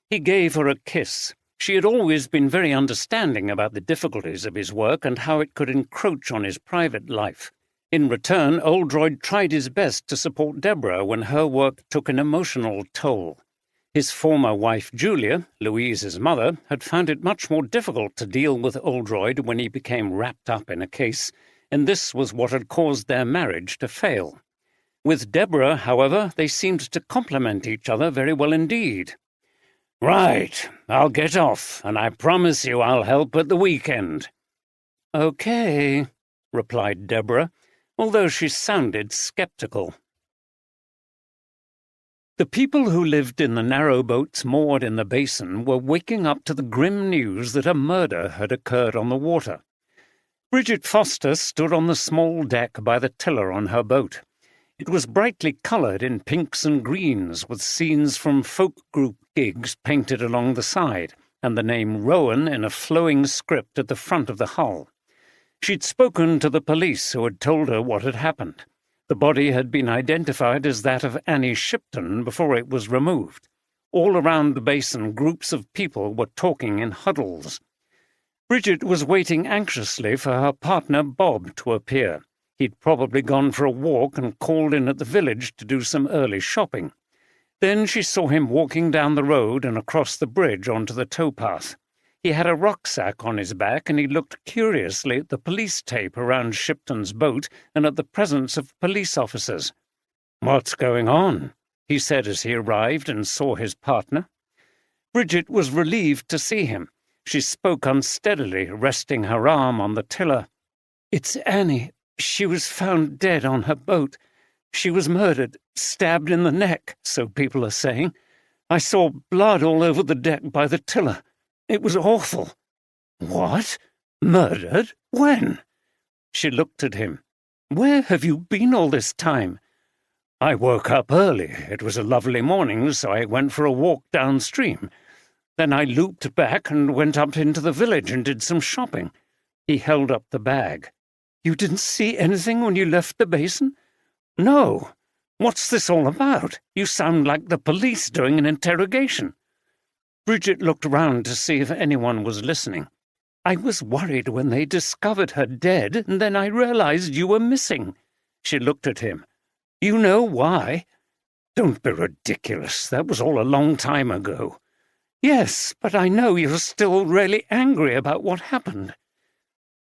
He gave her a kiss. She had always been very understanding about the difficulties of his work and how it could encroach on his private life. In return, Oldroyd tried his best to support Deborah when her work took an emotional toll. His former wife, Julia, Louise's mother, had found it much more difficult to deal with Oldroyd when he became wrapped up in a case, and this was what had caused their marriage to fail. With Deborah, however, they seemed to complement each other very well indeed. "Right, I'll get off, and I promise you I'll help at the weekend." "OK," replied Deborah, although she sounded sceptical. The people who lived in the narrowboats moored in the basin were waking up to the grim news that a murder had occurred on the water. Bridget Foster stood on the small deck by the tiller on her boat. It was brightly coloured in pinks and greens, with scenes from folk group gigs painted along the side, and the name Rowan in a flowing script at the front of the hull. She'd spoken to the police, who had told her what had happened. The body had been identified as that of Annie Shipton before it was removed. All around the basin, groups of people were talking in huddles. Bridget was waiting anxiously for her partner Bob to appear. He'd probably gone for a walk and called in at the village to do some early shopping. Then she saw him walking down the road and across the bridge onto the towpath. He had a rucksack on his back, and he looked curiously at the police tape around Shipton's boat and at the presence of police officers. "What's going on?" he said as he arrived and saw his partner. Bridget was relieved to see him. She spoke unsteadily, resting her arm on the tiller. "It's Annie. She was found dead on her boat. She was murdered, stabbed in the neck, so people are saying. I saw blood all over the deck by the tiller. It was awful." "What? Murdered? When?" She looked at him. "Where have you been all this time?" "I woke up early. It was a lovely morning, so I went for a walk downstream. Then I looped back and went up into the village and did some shopping." He held up the bag. "You didn't see anything when you left the basin?" "No. What's this all about? You sound like the police doing an interrogation." Bridget looked round to see if anyone was listening. "I was worried when they discovered her dead, and then I realized you were missing." She looked at him. "You know why?" "Don't be ridiculous. That was all a long time ago." "Yes, but I know you're still really angry about what happened."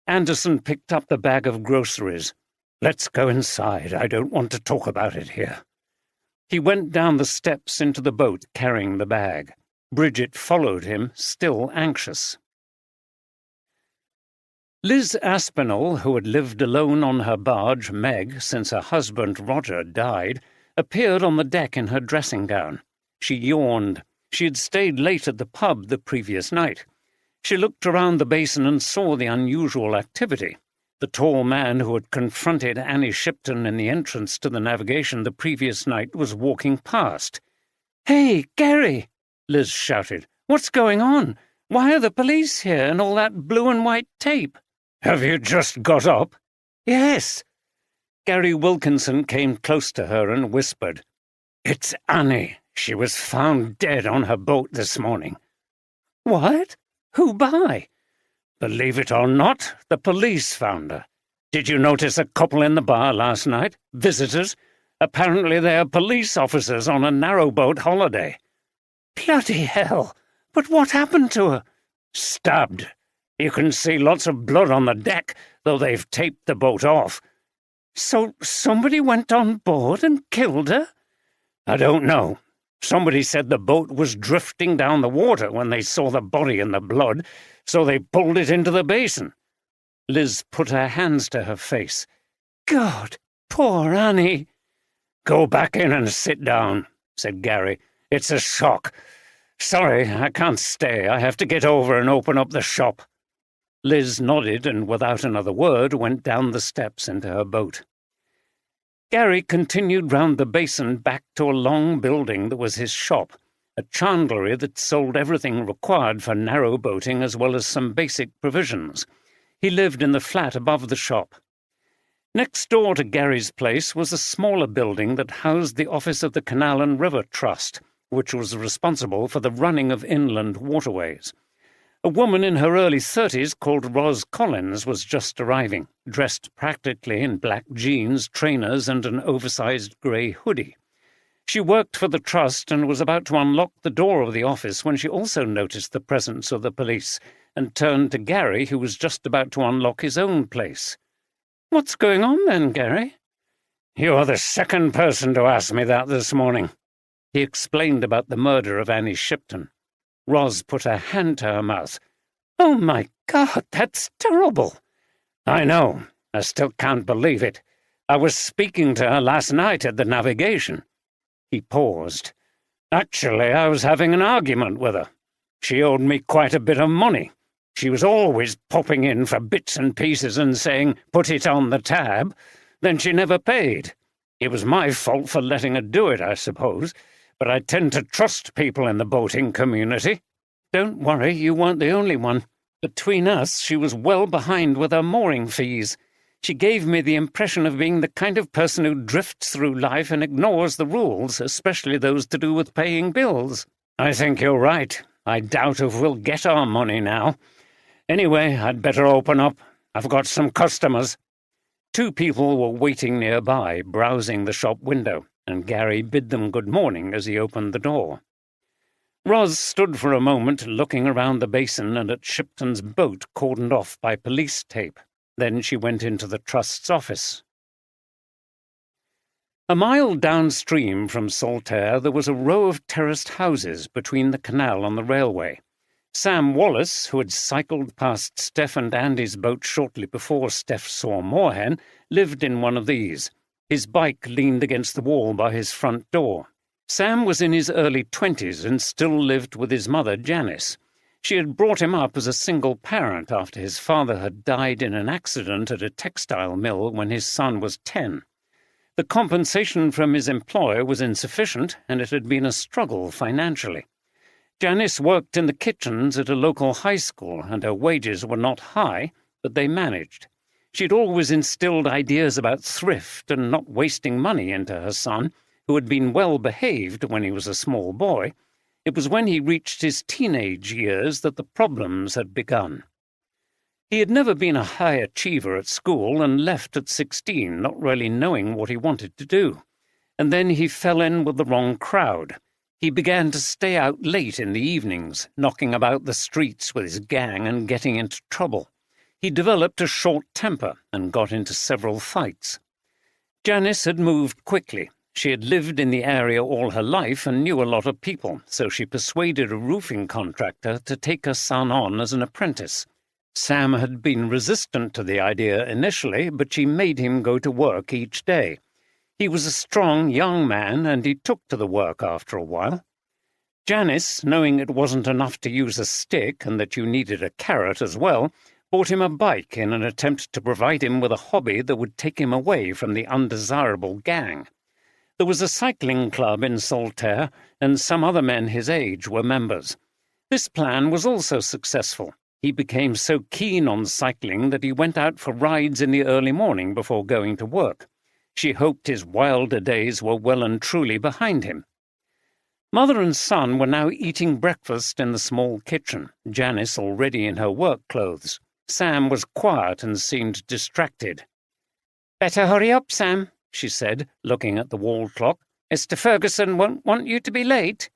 Anderson picked up the bag of groceries. "Let's go inside. I don't want to talk about it here." He went down the steps into the boat, carrying the bag. Bridget followed him, still anxious. Liz Aspinall, who had lived alone on her barge, Meg, since her husband Roger died, appeared on the deck in her dressing gown. She yawned. She had stayed late at the pub the previous night. She looked around the basin and saw the unusual activity. The tall man who had confronted Annie Shipton in the entrance to the navigation the previous night was walking past. "Hey, Gary!" Liz shouted. "What's going on? Why are the police here and all that blue and white tape?" "Have you just got up?" "Yes." Gary Wilkinson came close to her and whispered, "It's Annie. She was found dead on her boat this morning." "What? Who by?" "Believe it or not, the police found her. Did you notice a couple in the bar last night? Visitors? Apparently they are police officers on a narrowboat holiday." "Bloody hell! But what happened to her?" "Stabbed. You can see lots of blood on the deck, though they've taped the boat off." "So somebody went on board and killed her?" "I don't know. Somebody said the boat was drifting down the water when they saw the body and the blood, so they pulled it into the basin." Liz put her hands to her face. "God, poor Annie." "Go back in and sit down," said Gary. "It's a shock. Sorry, I can't stay. I have to get over and open up the shop." Liz nodded and, without another word, went down the steps into her boat. Gary continued round the basin back to a long building that was his shop, a chandlery that sold everything required for narrow boating as well as some basic provisions. He lived in the flat above the shop. Next door to Gary's place was a smaller building that housed the office of the Canal and River Trust, which was responsible for the running of inland waterways. A woman in her early 30s called Ros Collins was just arriving, dressed practically in black jeans, trainers, and an oversized grey hoodie. She worked for the trust and was about to unlock the door of the office when she also noticed the presence of the police and turned to Gary, who was just about to unlock his own place. "What's going on then, Gary?" "You are the second person to ask me that this morning." He explained about the murder of Annie Shipton. Ros put her hand to her mouth. "Oh, my God, that's terrible." "I know. I still can't believe it. I was speaking to her last night at the navigation." He paused. "Actually, I was having an argument with her. She owed me quite a bit of money. She was always popping in for bits and pieces and saying, 'Put it on the tab.' Then she never paid. It was my fault for letting her do it, I suppose, but I tend to trust people in the boating community." "Don't worry, you weren't the only one. Between us, she was well behind with her mooring fees. She gave me the impression of being the kind of person who drifts through life and ignores the rules, especially those to do with paying bills." "I think you're right. I doubt if we'll get our money now. Anyway, I'd better open up. I've got some customers." 2 people were waiting nearby, browsing the shop window, and Gary bid them good morning as he opened the door. Roz stood for a moment looking around the basin and at Shipton's boat cordoned off by police tape. Then she went into the Trust's office. A mile downstream from Saltaire there was a row of terraced houses between the canal and the railway. Sam Wallace, who had cycled past Steph and Andy's boat shortly before Steph saw Moorhen, lived in one of these. His bike leaned against the wall by his front door. Sam was in his early 20s and still lived with his mother, Janice. She had brought him up as a single parent after his father had died in an accident at a textile mill when his son was 10. The compensation from his employer was insufficient, and it had been a struggle financially. Janice worked in the kitchens at a local high school, and her wages were not high, but they managed. She'd always instilled ideas about thrift and not wasting money into her son, who had been well behaved when he was a small boy. It was when he reached his teenage years that the problems had begun. He had never been a high achiever at school and left at 16, not really knowing what he wanted to do. And then he fell in with the wrong crowd. He began to stay out late in the evenings, knocking about the streets with his gang and getting into trouble. He developed a short temper and got into several fights. Janice had moved quickly. She had lived in the area all her life and knew a lot of people, so she persuaded a roofing contractor to take her son on as an apprentice. Sam had been resistant to the idea initially, but she made him go to work each day. He was a strong young man, and he took to the work after a while. Janice, knowing it wasn't enough to use a stick and that you needed a carrot as well, bought him a bike in an attempt to provide him with a hobby that would take him away from the undesirable gang. There was a cycling club in Saltaire, and some other men his age were members. This plan was also successful. He became so keen on cycling that he went out for rides in the early morning before going to work. She hoped his wilder days were well and truly behind him. Mother and son were now eating breakfast in the small kitchen, Janice already in her work clothes. Sam was quiet and seemed distracted. "Better hurry up, Sam," she said, looking at the wall clock. "Mr. Ferguson won't want you to be late."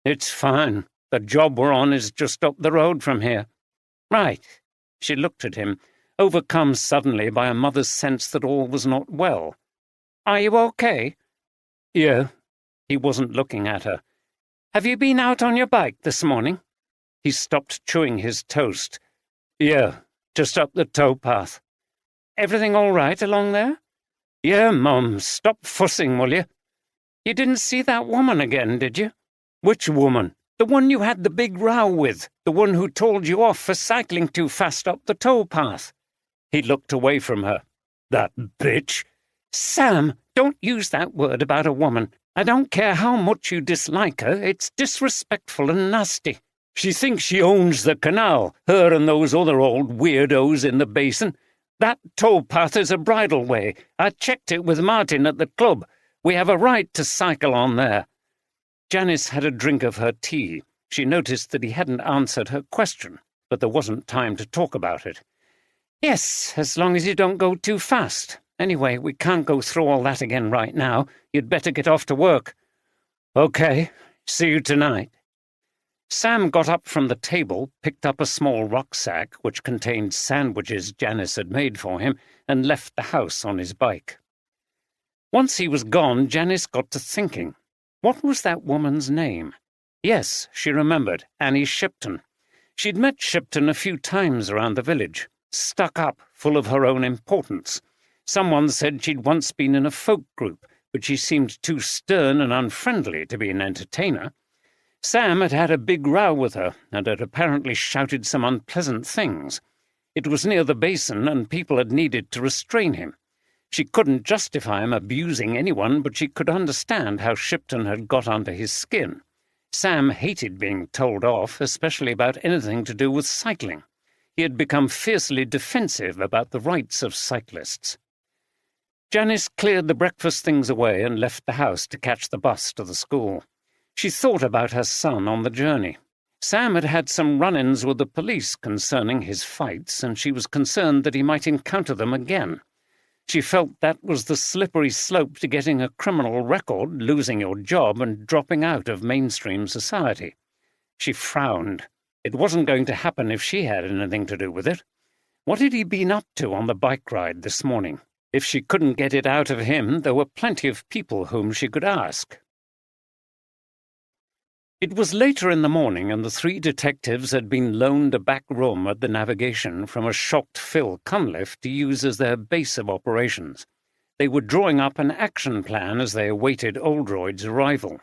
"It's fine. The job we're on is just up the road from here." "Right." She looked at him, overcome suddenly by a mother's sense that all was not well. "Are you okay?" "Yeah." He wasn't looking at her. "Have you been out on your bike this morning?" He stopped chewing his toast. "Yeah, just up the towpath." "Everything all right along there?" "Yeah, Mum. Stop fussing, will you?" "You didn't see that woman again, did you?" "Which woman?" "The one you had the big row with. The one who told you off for cycling too fast up the towpath." He looked away from her. "That bitch." "Sam, don't use that word about a woman. I don't care how much you dislike her, it's disrespectful and nasty. She thinks she owns the canal, her and those other old weirdos in the basin. That towpath is a bridleway. I checked it with Martin at the club. We have a right to cycle on there." Janice had a drink of her tea. She noticed that he hadn't answered her question, but there wasn't time to talk about it. "Yes, as long as you don't go too fast. Anyway, we can't go through all that again right now. You'd better get off to work." "Okay. See you tonight." Sam got up from the table, picked up a small rucksack which contained sandwiches Janice had made for him, and left the house on his bike. Once he was gone, Janice got to thinking. What was that woman's name? Yes, she remembered, Annie Shipton. She'd met Shipton a few times around the village, stuck up, full of her own importance. Someone said she'd once been in a folk group, but she seemed too stern and unfriendly to be an entertainer. Sam had had a big row with her and had apparently shouted some unpleasant things. It was near the basin and people had needed to restrain him. She couldn't justify him abusing anyone, but she could understand how Shipton had got under his skin. Sam hated being told off, especially about anything to do with cycling. He had become fiercely defensive about the rights of cyclists. Janice cleared the breakfast things away and left the house to catch the bus to the school. She thought about her son on the journey. Sam had had some run-ins with the police concerning his fights, and she was concerned that he might encounter them again. She felt that was the slippery slope to getting a criminal record, losing your job, and dropping out of mainstream society. She frowned. It wasn't going to happen if she had anything to do with it. What had he been up to on the bike ride this morning? If she couldn't get it out of him, there were plenty of people whom she could ask. It was later in the morning, and the three detectives had been loaned a back room at the Navigation from a shocked Phil Cunliffe to use as their base of operations. They were drawing up an action plan as they awaited Oldroyd's arrival.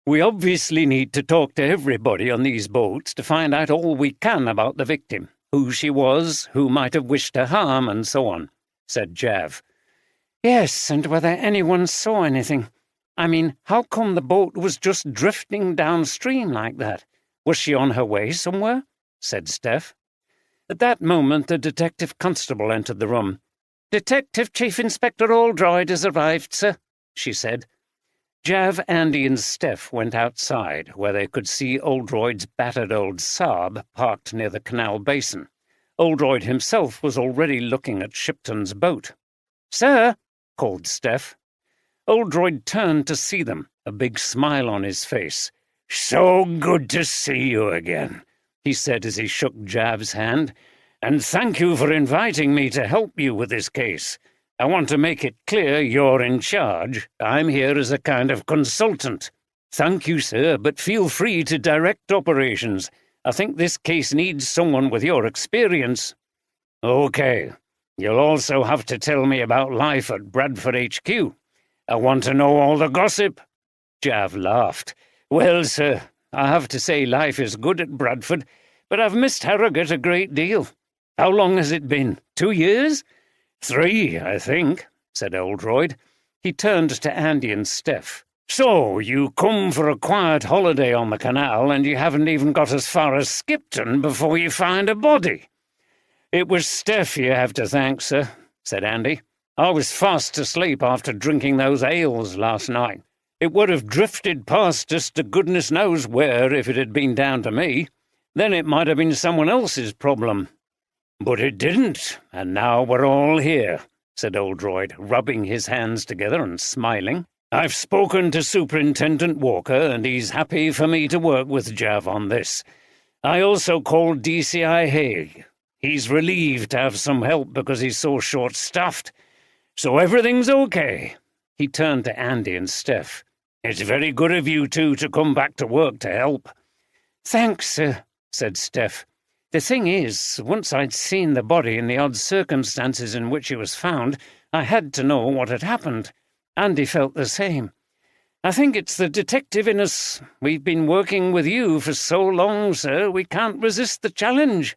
"We obviously need to talk to everybody on these boats to find out all we can about the victim, who she was, who might have wished her harm, and so on," said Jav. "Yes, and whether anyone saw anything. I mean, how come the boat was just drifting downstream like that? Was she on her way somewhere?" said Steph. At that moment the detective constable entered the room. "Detective Chief Inspector Oldroyd has arrived, sir," she said. Jav, Andy and Steph went outside, where they could see Oldroyd's battered old Saab parked near the canal basin. Oldroyd himself was already looking at Shipton's boat. "Sir," called Steph. Oldroyd turned to see them, a big smile on his face. "So good to see you again," he said as he shook Jav's hand. "And thank you for inviting me to help you with this case. I want to make it clear you're in charge. I'm here as a kind of consultant." "Thank you, sir, but feel free to direct operations. I think this case needs someone with your experience." "Okay. You'll also have to tell me about life at Bradford HQ. I want to know all the gossip." Jav laughed. "Well, sir, I have to say life is good at Bradford, but I've missed Harrogate a great deal. How long has it been? 2 years?" "3, I think," said Oldroyd. He turned to Andy and Steph. "So, you come for a quiet holiday on the canal, and you haven't even got as far as Skipton before you find a body." "It was Steph you have to thank, sir," said Andy. "I was fast asleep after drinking those ales last night. It would have drifted past us to goodness knows where if it had been down to me. Then it might have been someone else's problem. But it didn't, and now we're all here," said Oldroyd, rubbing his hands together and smiling. "I've spoken to Superintendent Walker, and he's happy for me to work with Jav on this. I also called DCI Haig. He's relieved to have some help because he's so short-staffed. So everything's okay." He turned to Andy and Steph. "It's very good of you two to come back to work to help." "Thanks, sir," said Steph. "The thing is, once I'd seen the body in the odd circumstances in which it was found, I had to know what had happened. Andy felt the same. I think it's the detective in us. We've been working with you for so long, sir, we can't resist the challenge."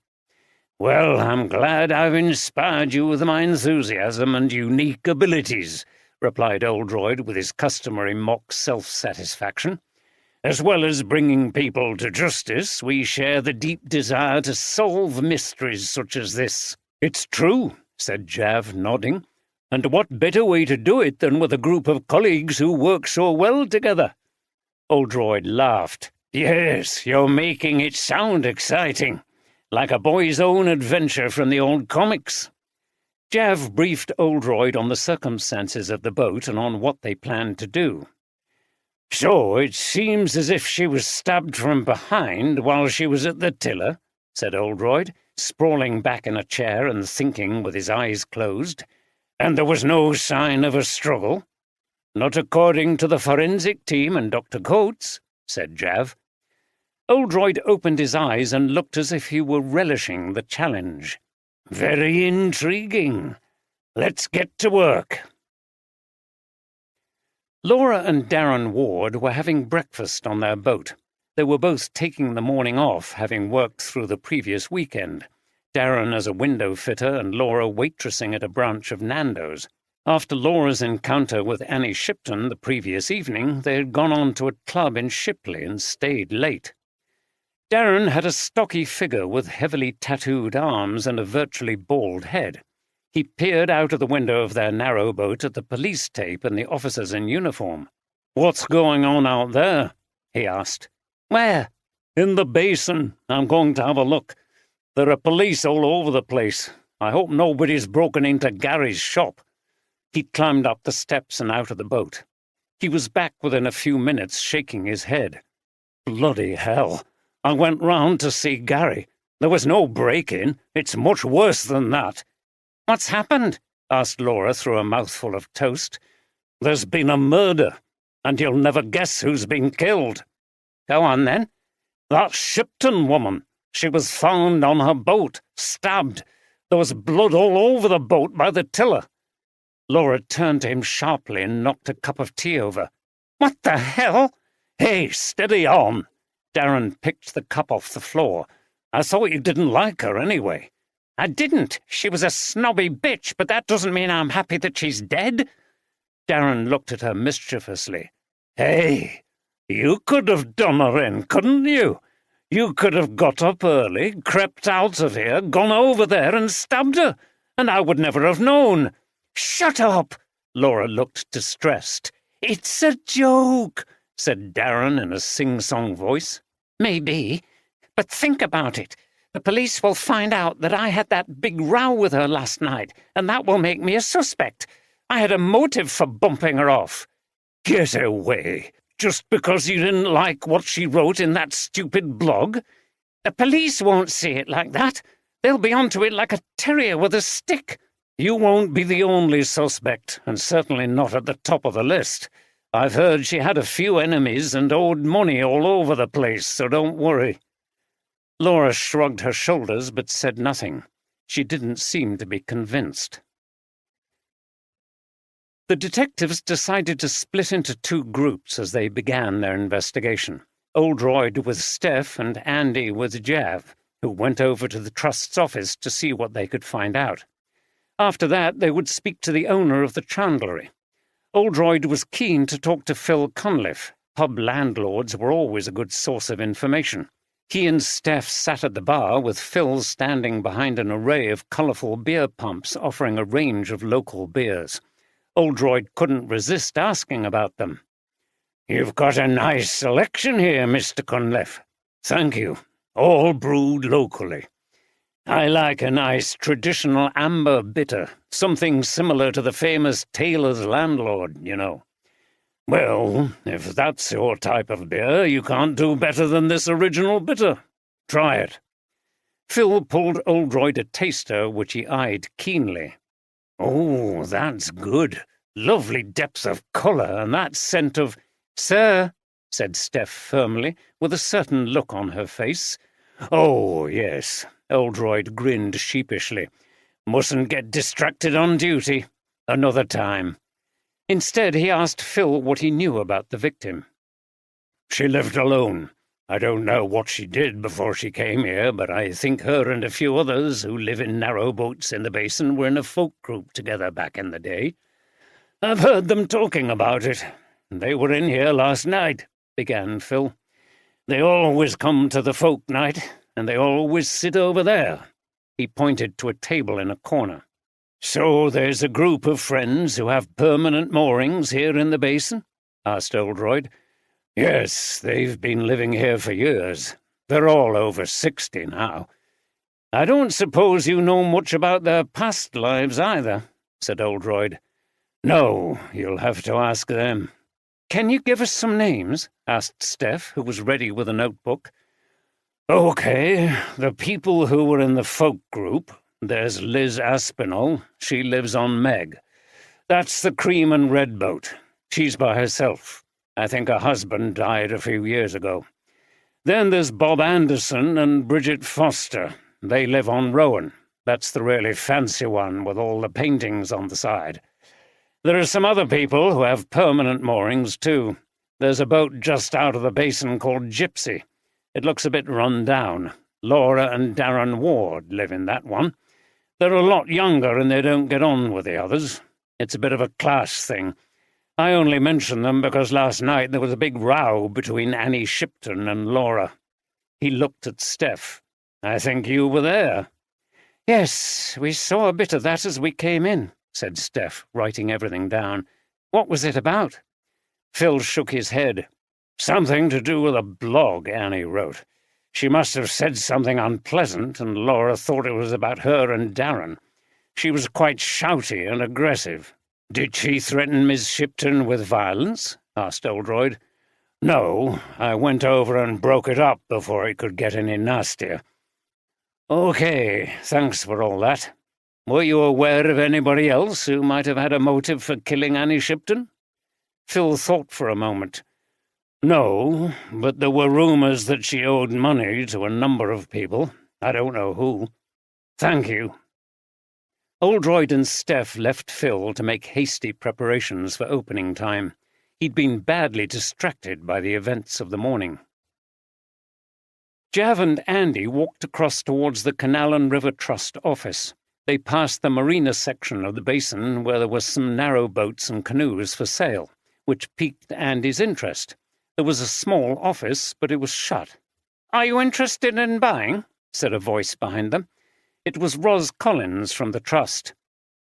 "Well, I'm glad I've inspired you with my enthusiasm and unique abilities," replied Oldroyd with his customary mock self-satisfaction. "As well as bringing people to justice, we share the deep desire to solve mysteries such as this." "It's true," said Jav, nodding. "And what better way to do it than with a group of colleagues who work so well together?" Oldroyd laughed. "Yes, you're making it sound exciting. Like a boy's own adventure from the old comics." Jav briefed Oldroyd on the circumstances of the boat and on what they planned to do. "So it seems as if she was stabbed from behind while she was at the tiller," said Oldroyd, sprawling back in a chair and thinking with his eyes closed. "And there was no sign of a struggle?" "Not according to the forensic team and Dr. Coates," said Jav. Oldroyd opened his eyes and looked as if he were relishing the challenge. "Very intriguing. Let's get to work." Laura and Darren Ward were having breakfast on their boat. They were both taking the morning off, having worked through the previous weekend. Darren as a window fitter and Laura waitressing at a branch of Nando's. After Laura's encounter with Annie Shipton the previous evening, they had gone on to a club in Shipley and stayed late. Darren had a stocky figure with heavily tattooed arms and a virtually bald head. He peered out of the window of their narrow boat at the police tape and the officers in uniform. "What's going on out there?" he asked. "Where?" "In the basin. I'm going to have a look. There are police all over the place. I hope nobody's broken into Gary's shop." He climbed up the steps and out of the boat. He was back within a few minutes, shaking his head. "Bloody hell. I went round to see Gary. There was no break-in. It's much worse than that." "What's happened?" asked Laura through a mouthful of toast. "There's been a murder, and you'll never guess who's been killed." "Go on, then." "That Shipton woman. She was found on her boat, stabbed. There was blood all over the boat by the tiller." Laura turned to him sharply and knocked a cup of tea over. "What the hell?" "Hey, steady on." Darren picked the cup off the floor. "I thought you didn't like her anyway." "I didn't. She was a snobby bitch, but that doesn't mean I'm happy that she's dead." Darren looked at her mischievously. "Hey, you could have done her in, couldn't you? You could have got up early, crept out of here, gone over there and stabbed her, and I would never have known." "Shut up!" Laura looked distressed. "It's a joke," said Darren in a sing-song voice. "Maybe, but think about it. The police will find out that I had that big row with her last night, and that will make me a suspect. I had a motive for bumping her off." "Get away. Just because you didn't like what she wrote in that stupid blog?" "The police won't see it like that. They'll be onto it like a terrier with a stick." "You won't be the only suspect, and certainly not at the top of the list. I've heard she had a few enemies and owed money all over the place, so don't worry." Laura shrugged her shoulders but said nothing. She didn't seem to be convinced. The detectives decided to split into two groups as they began their investigation. Oldroyd with Steph and Andy with Jav, who went over to the Trust's office to see what they could find out. After that, they would speak to the owner of the chandlery. Oldroyd was keen to talk to Phil Cunliffe. Pub landlords were always a good source of information. He and Steph sat at the bar, with Phil standing behind an array of colourful beer pumps offering a range of local beers. Oldroyd couldn't resist asking about them. "You've got a nice selection here, Mr. Cunliffe." "Thank you. All brewed locally. I like a nice traditional amber bitter, something similar to the famous Taylor's Landlord, you know." "Well, if that's your type of beer, you can't do better than this original bitter. Try it." Phil pulled Oldroyd a taster, which he eyed keenly. "Oh, that's good. Lovely depth of colour, and that scent of—" "Sir," said Steph firmly, with a certain look on her face. "Oh, yes." Oldroyd grinned sheepishly. "Mustn't get distracted on duty. Another time." Instead, he asked Phil what he knew about the victim. "She lived alone. I don't know what she did before she came here, but I think her and a few others who live in narrow boats in the basin were in a folk group together back in the day. I've heard them talking about it. They were in here last night," began Phil. "They always come to the folk night, and they always sit over there." He pointed to a table in a corner. "So there's a group of friends who have permanent moorings here in the basin?" asked Oldroyd. "Yes, they've been living here for years. They're all over 60 now." "I don't suppose you know much about their past lives either," said Oldroyd. "No, you'll have to ask them." "Can you give us some names?" asked Steph, who was ready with a notebook. "Okay, the people who were in the folk group. There's Liz Aspinall. She lives on Meg. That's the cream and red boat. She's by herself. I think her husband died a few years ago. Then there's Bob Anderson and Bridget Foster. They live on Rowan. That's the really fancy one with all the paintings on the side. There are some other people who have permanent moorings too. There's a boat just out of the basin called Gypsy. It looks a bit run down. Laura and Darren Ward live in that one. They're a lot younger and they don't get on with the others. It's a bit of a class thing. I only mention them because last night there was a big row between Annie Shipton and Laura. He looked at Steph. I think you were there. Yes, we saw a bit of that as we came in, said Steph, writing everything down. What was it about? Phil shook his head. Something to do with a blog Annie wrote. She must have said something unpleasant, and Laura thought it was about her and Darren. She was quite shouty and aggressive. Did she threaten Miss Shipton with violence? Asked Oldroyd. No, I went over and broke it up before it could get any nastier. Okay, thanks for all that. Were you aware of anybody else who might have had a motive for killing Annie Shipton? Phil thought for a moment. No, but there were rumours that she owed money to a number of people. I don't know who. Thank you. Oldroyd and Steph left Phil to make hasty preparations for opening time. He'd been badly distracted by the events of the morning. Jav and Andy walked across towards the Canal and River Trust office. They passed the marina section of the basin where there were some narrow boats and canoes for sale, which piqued Andy's interest. There was a small office, but it was shut. "Are you interested in buying?" said a voice behind them. It was Ros Collins from the Trust.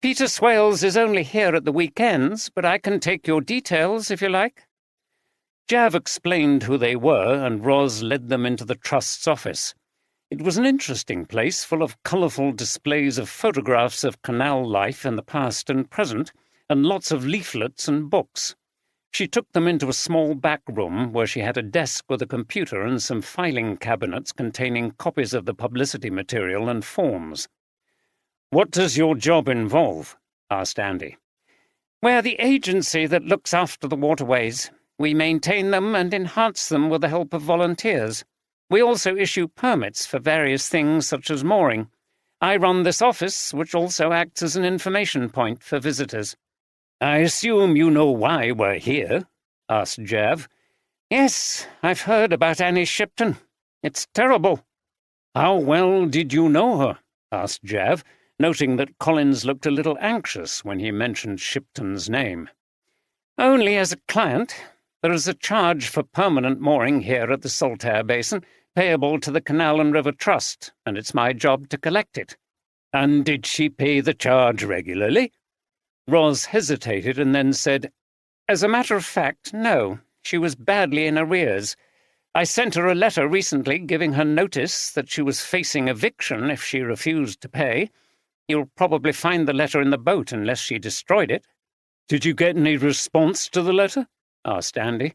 "Peter Swales is only here at the weekends, but I can take your details if you like." Jav explained who they were, and Ros led them into the Trust's office. It was an interesting place, full of colourful displays of photographs of canal life in the past and present, and lots of leaflets and books. She took them into a small back room where she had a desk with a computer and some filing cabinets containing copies of the publicity material and forms. "What does your job involve?" asked Andy. "We're the agency that looks after the waterways. We maintain them and enhance them with the help of volunteers. We also issue permits for various things such as mooring. I run this office, which also acts as an information point for visitors." "I assume you know why we're here?" asked Jav. "Yes, I've heard about Annie Shipton. It's terrible." "How well did you know her?" asked Jav, noting that Collins looked a little anxious when he mentioned Shipton's name. "Only as a client. There is a charge for permanent mooring here at the Saltaire Basin, payable to the Canal and River Trust, and it's my job to collect it." "And did she pay the charge regularly?" Ros hesitated and then said, "As a matter of fact, no. She was badly in arrears. I sent her a letter recently giving her notice that she was facing eviction if she refused to pay. You'll probably find the letter in the boat unless she destroyed it." "Did you get any response to the letter?" asked Andy.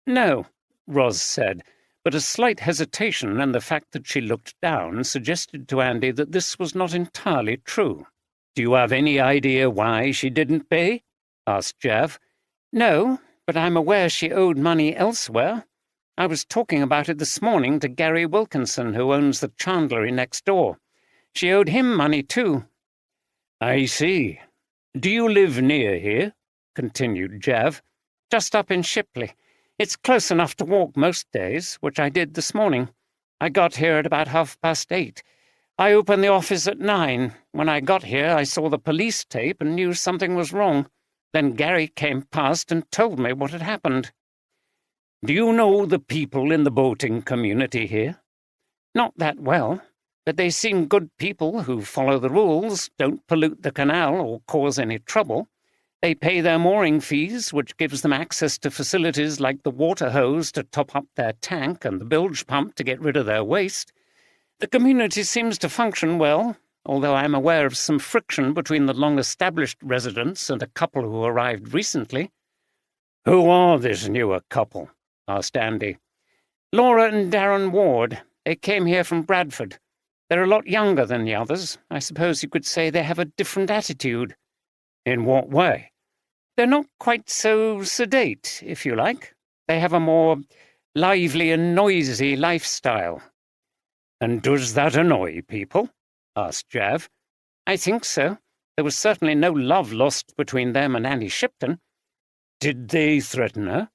"No," Ros said, but a slight hesitation and the fact that she looked down suggested to Andy that this was not entirely true. "Do you have any idea why she didn't pay?" asked Jav. "No, but I'm aware she owed money elsewhere. I was talking about it this morning to Gary Wilkinson, who owns the chandlery next door. She owed him money too." "I see. Do you live near here?" continued Jav. "Just up in Shipley. It's close enough to walk most days, which I did this morning. I got here at about 8:30. I opened the office at 9. When I got here, I saw the police tape and knew something was wrong. Then Gary came past and told me what had happened." "Do you know the people in the boating community here?" "Not that well, but they seem good people who follow the rules, don't pollute the canal or cause any trouble. They pay their mooring fees, which gives them access to facilities like the water hose to top up their tank and the bilge pump to get rid of their waste. The community seems to function well, although I'm aware of some friction between the long-established residents and a couple who arrived recently." "Who are this newer couple?" asked Andy. "Laura and Darren Ward. They came here from Bradford. They're a lot younger than the others. I suppose you could say they have a different attitude." "In what way?" "They're not quite so sedate, if you like. They have a more lively and noisy lifestyle." "And does that annoy people?" asked Jav. "I think so. There was certainly no love lost between them and Annie Shipton." "Did they threaten her?"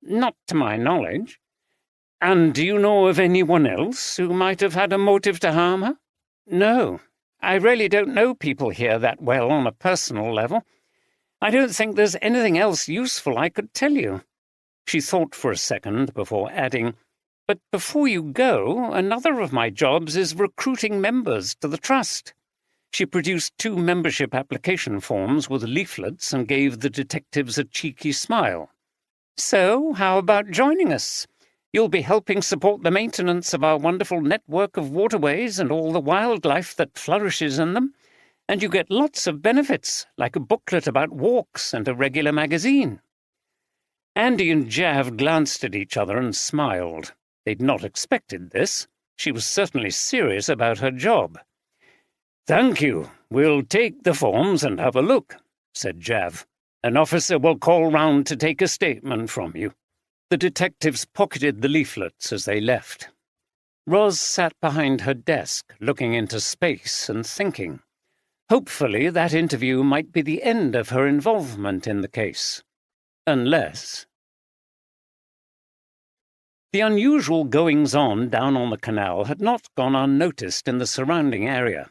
Not to my knowledge. And do you know of anyone else who might have had a motive to harm her? No. I really don't know people here that well on a personal level. I don't think there's anything else useful I could tell you. She thought for a second before adding, But before you go, another of my jobs is recruiting members to the trust. She produced 2 membership application forms with leaflets and gave the detectives a cheeky smile. So, how about joining us? You'll be helping support the maintenance of our wonderful network of waterways and all the wildlife that flourishes in them, and you get lots of benefits, like a booklet about walks and a regular magazine. Andy and Jav glanced at each other and smiled. They'd not expected this. She was certainly serious about her job. "Thank you. We'll take the forms and have a look," said Jav. "An officer will call round to take a statement from you." The detectives pocketed the leaflets as they left. Roz sat behind her desk, looking into space and thinking. Hopefully that interview might be the end of her involvement in the case. Unless... The unusual goings-on down on the canal had not gone unnoticed in the surrounding area.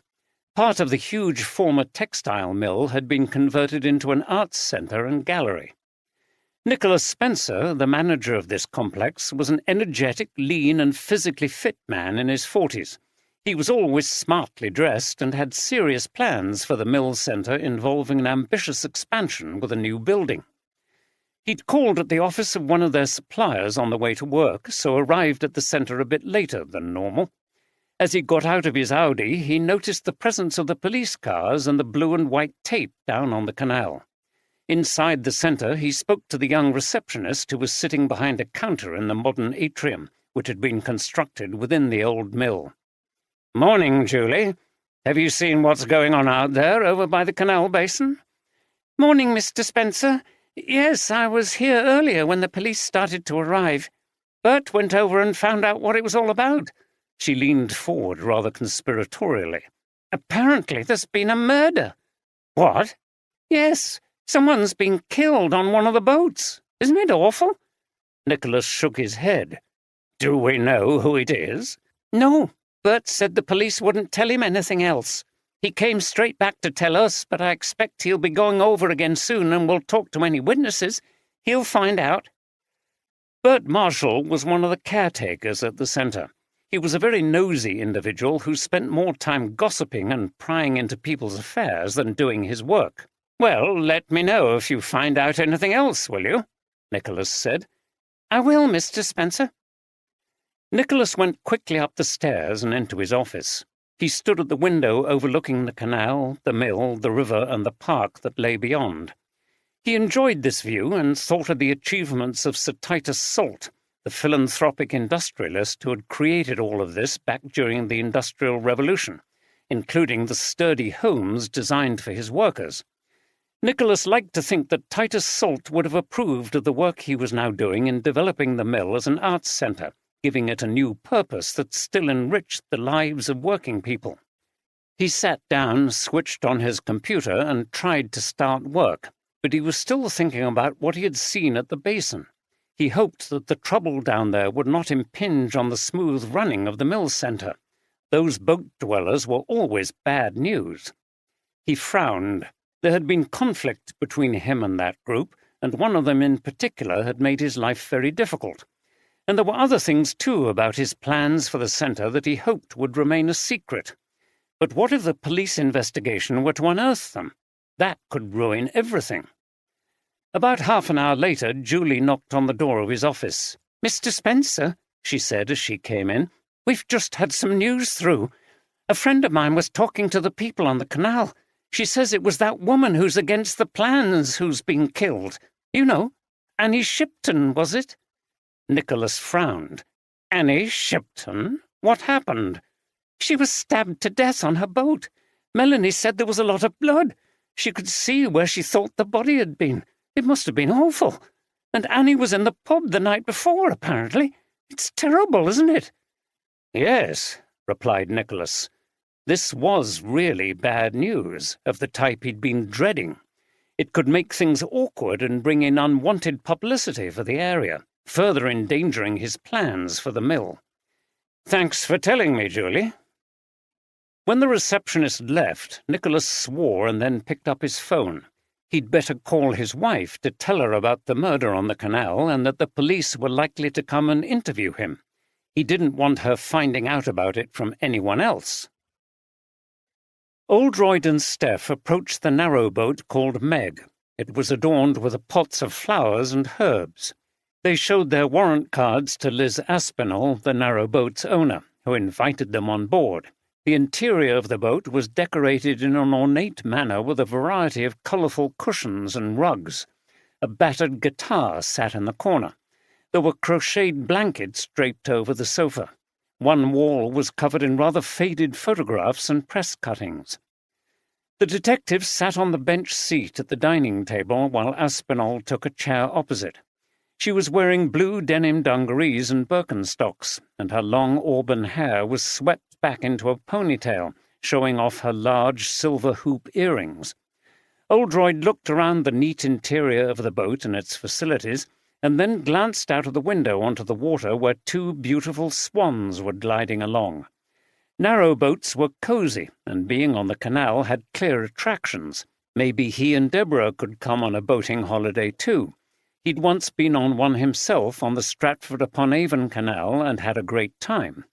Part of the huge former textile mill had been converted into an arts centre and gallery. Nicholas Spencer, the manager of this complex, was an energetic, lean and physically fit man in his 40s. He was always smartly dressed and had serious plans for the mill centre involving an ambitious expansion with a new building. He'd called at the office of one of their suppliers on the way to work, so arrived at the centre a bit later than normal. As he got out of his Audi, he noticed the presence of the police cars and the blue and white tape down on the canal. Inside the centre, he spoke to the young receptionist who was sitting behind a counter in the modern atrium, which had been constructed within the old mill. "Morning, Julie. Have you seen what's going on out there over by the canal basin?" "Morning, Mr. Spencer. Yes, I was here earlier when the police started to arrive. Bert went over and found out what it was all about." She leaned forward rather conspiratorially. "Apparently there's been a murder." "What?" "Yes, someone's been killed on one of the boats. Isn't it awful?" Nicholas shook his head. "Do we know who it is?" "No. Bert said the police wouldn't tell him anything else. He came straight back to tell us, but I expect he'll be going over again soon and will talk to any witnesses. He'll find out." Bert Marshall was one of the caretakers at the centre. He was a very nosy individual who spent more time gossiping and prying into people's affairs than doing his work. "Well, let me know if you find out anything else, will you?" Nicholas said. "I will, Mr. Spencer." Nicholas went quickly up the stairs and into his office. He stood at the window overlooking the canal, the mill, the river, and the park that lay beyond. He enjoyed this view and thought of the achievements of Sir Titus Salt, the philanthropic industrialist who had created all of this back during the Industrial Revolution, including the sturdy homes designed for his workers. Nicholas liked to think that Titus Salt would have approved of the work he was now doing in developing the mill as an arts centre, giving it a new purpose that still enriched the lives of working people. He sat down, switched on his computer, and tried to start work, but he was still thinking about what he had seen at the basin. He hoped that the trouble down there would not impinge on the smooth running of the mill centre. Those boat dwellers were always bad news. He frowned. There had been conflict between him and that group, and one of them in particular had made his life very difficult. And there were other things, too, about his plans for the centre that he hoped would remain a secret. But what if the police investigation were to unearth them? That could ruin everything. About half an hour later, Julie knocked on the door of his office. "Mr. Spencer," she said as she came in, "we've just had some news through. A friend of mine was talking to the people on the canal. She says it was that woman who's against the plans who's been killed. You know, Annie Shipton, was it?" Nicholas frowned. "Annie Shipton? What happened?" "She was stabbed to death on her boat. Melanie said there was a lot of blood. She could see where she thought the body had been. It must have been awful. And Annie was in the pub the night before, apparently. It's terrible, isn't it?" "Yes," replied Nicholas. This was really bad news, of the type he'd been dreading. It could make things awkward and bring in unwanted publicity for the area. further endangering his plans for the mill. "Thanks for telling me, Julie." When the receptionist left, Nicholas swore and then picked up his phone. He'd better call his wife to tell her about the murder on the canal and that the police were likely to come and interview him. He didn't want her finding out about it from anyone else. Oldroyd and Steph approached the narrow boat called Meg. It was adorned with pots of flowers and herbs. They showed their warrant cards to Liz Aspinall, the narrow boat's owner, who invited them on board. The interior of the boat was decorated in an ornate manner with a variety of colourful cushions and rugs. A battered guitar sat in the corner. There were crocheted blankets draped over the sofa. One wall was covered in rather faded photographs and press cuttings. The detective sat on the bench seat at the dining table while Aspinall took a chair opposite. She was wearing blue denim dungarees and Birkenstocks, and her long auburn hair was swept back into a ponytail, showing off her large silver hoop earrings. Oldroyd looked around the neat interior of the boat and its facilities, and then glanced out of the window onto the water where two beautiful swans were gliding along. Narrow boats were cosy, and being on the canal had clear attractions. Maybe he and Deborah could come on a boating holiday too. He'd once been on one himself on the Stratford-upon-Avon Canal and had a great time.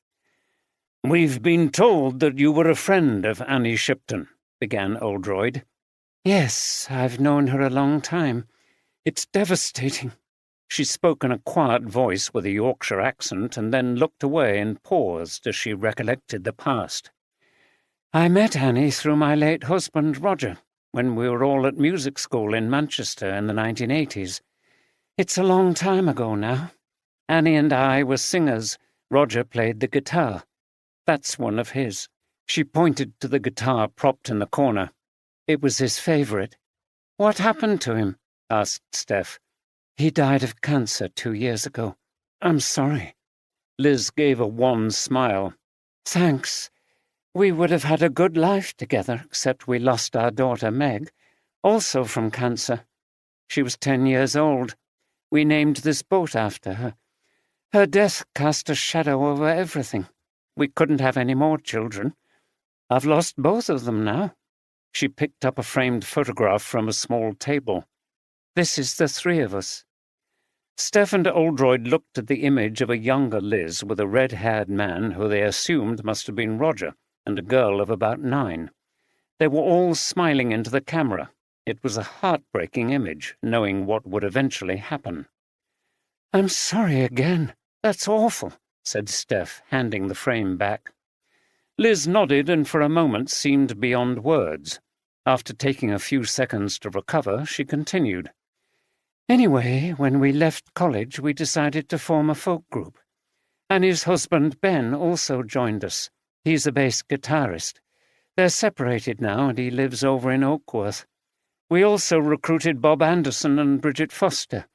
"We've been told that you were a friend of Annie Shipton," began Oldroyd. "Yes, I've known her a long time. It's devastating." She spoke in a quiet voice with a Yorkshire accent and then looked away and paused as she recollected the past. "I met Annie through my late husband, Roger, when we were all at music school in Manchester in the 1980s. It's a long time ago now. Annie and I were singers. Roger played the guitar. That's one of his." She pointed to the guitar propped in the corner. "It was his favourite." "What happened to him?" asked Steph. "He died of cancer 2 years ago." "I'm sorry." Liz gave a wan smile. "Thanks. We would have had a good life together, except we lost our daughter Meg, also from cancer. She was 10 years old. We named this boat after her. Her death cast a shadow over everything. We couldn't have any more children. I've lost both of them now." She picked up a framed photograph from a small table. "This is the 3 of us." Steph and Oldroyd looked at the image of a younger Liz with a red-haired man who they assumed must have been Roger, and a girl of about 9. They were all smiling into the camera. It was a heartbreaking image, knowing what would eventually happen. "I'm sorry again. That's awful," said Steph, handing the frame back. Liz nodded and for a moment seemed beyond words. After taking a few seconds to recover, she continued. "Anyway, when we left college, we decided to form a folk group. Annie's husband, Ben, also joined us. He's a bass guitarist. They're separated now, and he lives over in Oakworth. We also recruited Bob Anderson and Bridget Foster.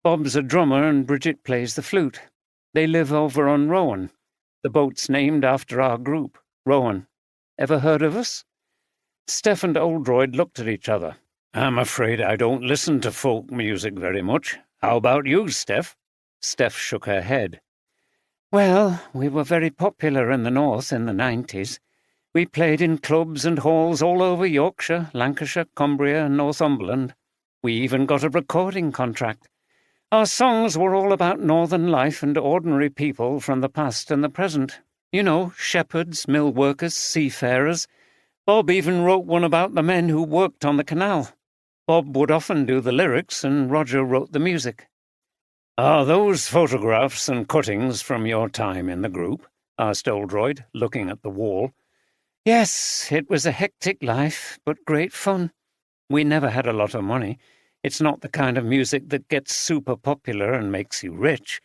Bob's a drummer and Bridget plays the flute. They live over on Rowan. The boat's named after our group, Rowan. Ever heard of us?" Steph and Oldroyd looked at each other. "I'm afraid I don't listen to folk music very much. How about you, Steph?" Steph shook her head. "Well, we were very popular in the north in the 90s. We played in clubs and halls all over Yorkshire, Lancashire, Cumbria, and Northumberland. We even got a recording contract. Our songs were all about northern life and ordinary people from the past and the present. You know, shepherds, mill workers, seafarers. Bob even wrote one about the men who worked on the canal. Bob would often do the lyrics, and Roger wrote the music." "Are those photographs and cuttings from your time in the group?" asked Oldroyd, looking at the wall. "Yes, it was a hectic life, but great fun. We never had a lot of money. It's not the kind of music that gets super popular and makes you rich.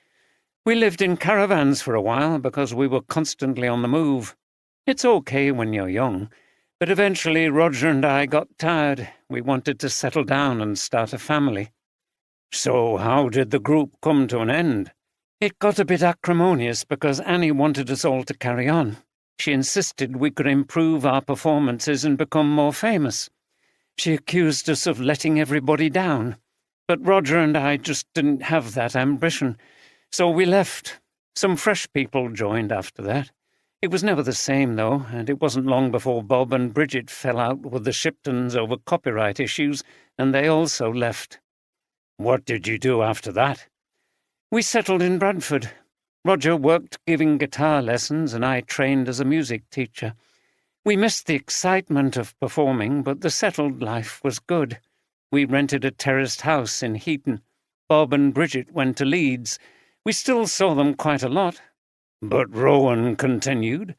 We lived in caravans for a while because we were constantly on the move. It's okay when you're young, but eventually Roger and I got tired. We wanted to settle down and start a family." "So how did the group come to an end?" "It got a bit acrimonious because Annie wanted us all to carry on. She insisted we could improve our performances and become more famous. She accused us of letting everybody down. But Roger and I just didn't have that ambition, so we left. Some fresh people joined after that. It was never the same, though, and it wasn't long before Bob and Bridget fell out with the Shiptons over copyright issues, and they also left. What did you do after that? We settled in Bradford. Roger worked giving guitar lessons, and I trained as a music teacher. We missed the excitement of performing, but the settled life was good. We rented a terraced house in Heaton. Bob and Bridget went to Leeds. We still saw them quite a lot. But Rowan continued.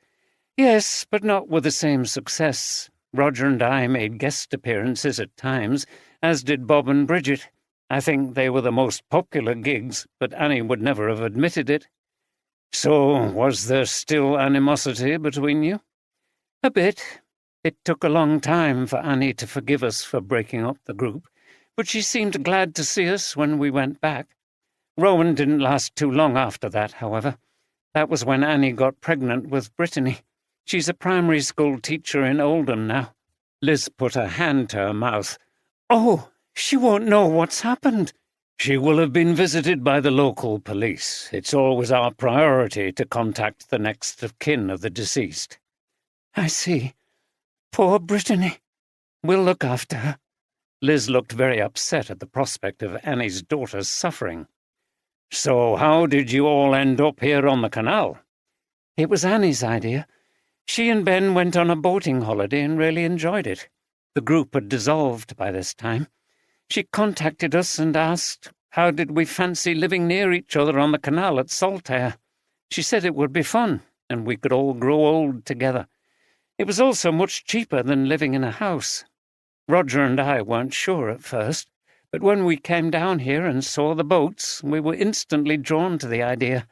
Yes, but not with the same success. Roger and I made guest appearances at times, as did Bob and Bridget. I think they were the most popular gigs, but Annie would never have admitted it. So, was there still animosity between you? A bit. It took a long time for Annie to forgive us for breaking up the group, but she seemed glad to see us when we went back. Rowan didn't last too long after that, however. That was when Annie got pregnant with Brittany. She's a primary school teacher in Oldham now. Liz put her hand to her mouth. Oh, she won't know what's happened. She will have been visited by the local police. It's always our priority to contact the next of kin of the deceased. I see. Poor Brittany. We'll look after her. Liz looked very upset at the prospect of Annie's daughter's suffering. So how did you all end up here on the canal? It was Annie's idea. She and Ben went on a boating holiday and really enjoyed it. The group had dissolved by this time. She contacted us and asked how did we fancy living near each other on the canal at Saltaire. She said it would be fun, and we could all grow old together. It was also much cheaper than living in a house. Roger and I weren't sure at first, but when we came down here and saw the boats, we were instantly drawn to the idea.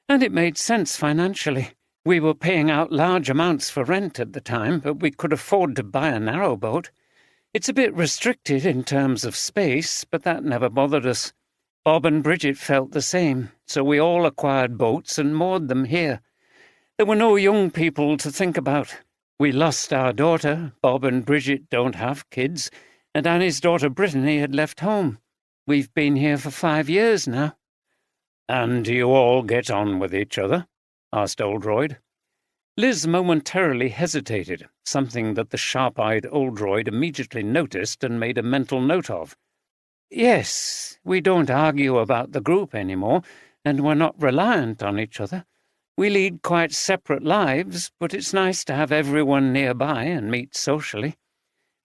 And it made sense financially. We were paying out large amounts for rent at the time, but we could afford to buy a narrowboat. It's a bit restricted in terms of space, but that never bothered us. Bob and Bridget felt the same, so we all acquired boats and moored them here. There were no young people to think about. We lost our daughter. Bob and Bridget don't have kids, and Annie's daughter Brittany had left home. We've been here for 5 years now. And do you all get on with each other? Asked Oldroyd. Liz momentarily hesitated, something that the sharp-eyed Oldroyd immediately noticed and made a mental note of. Yes, we don't argue about the group anymore, and we're not reliant on each other. We lead quite separate lives, but it's nice to have everyone nearby and meet socially.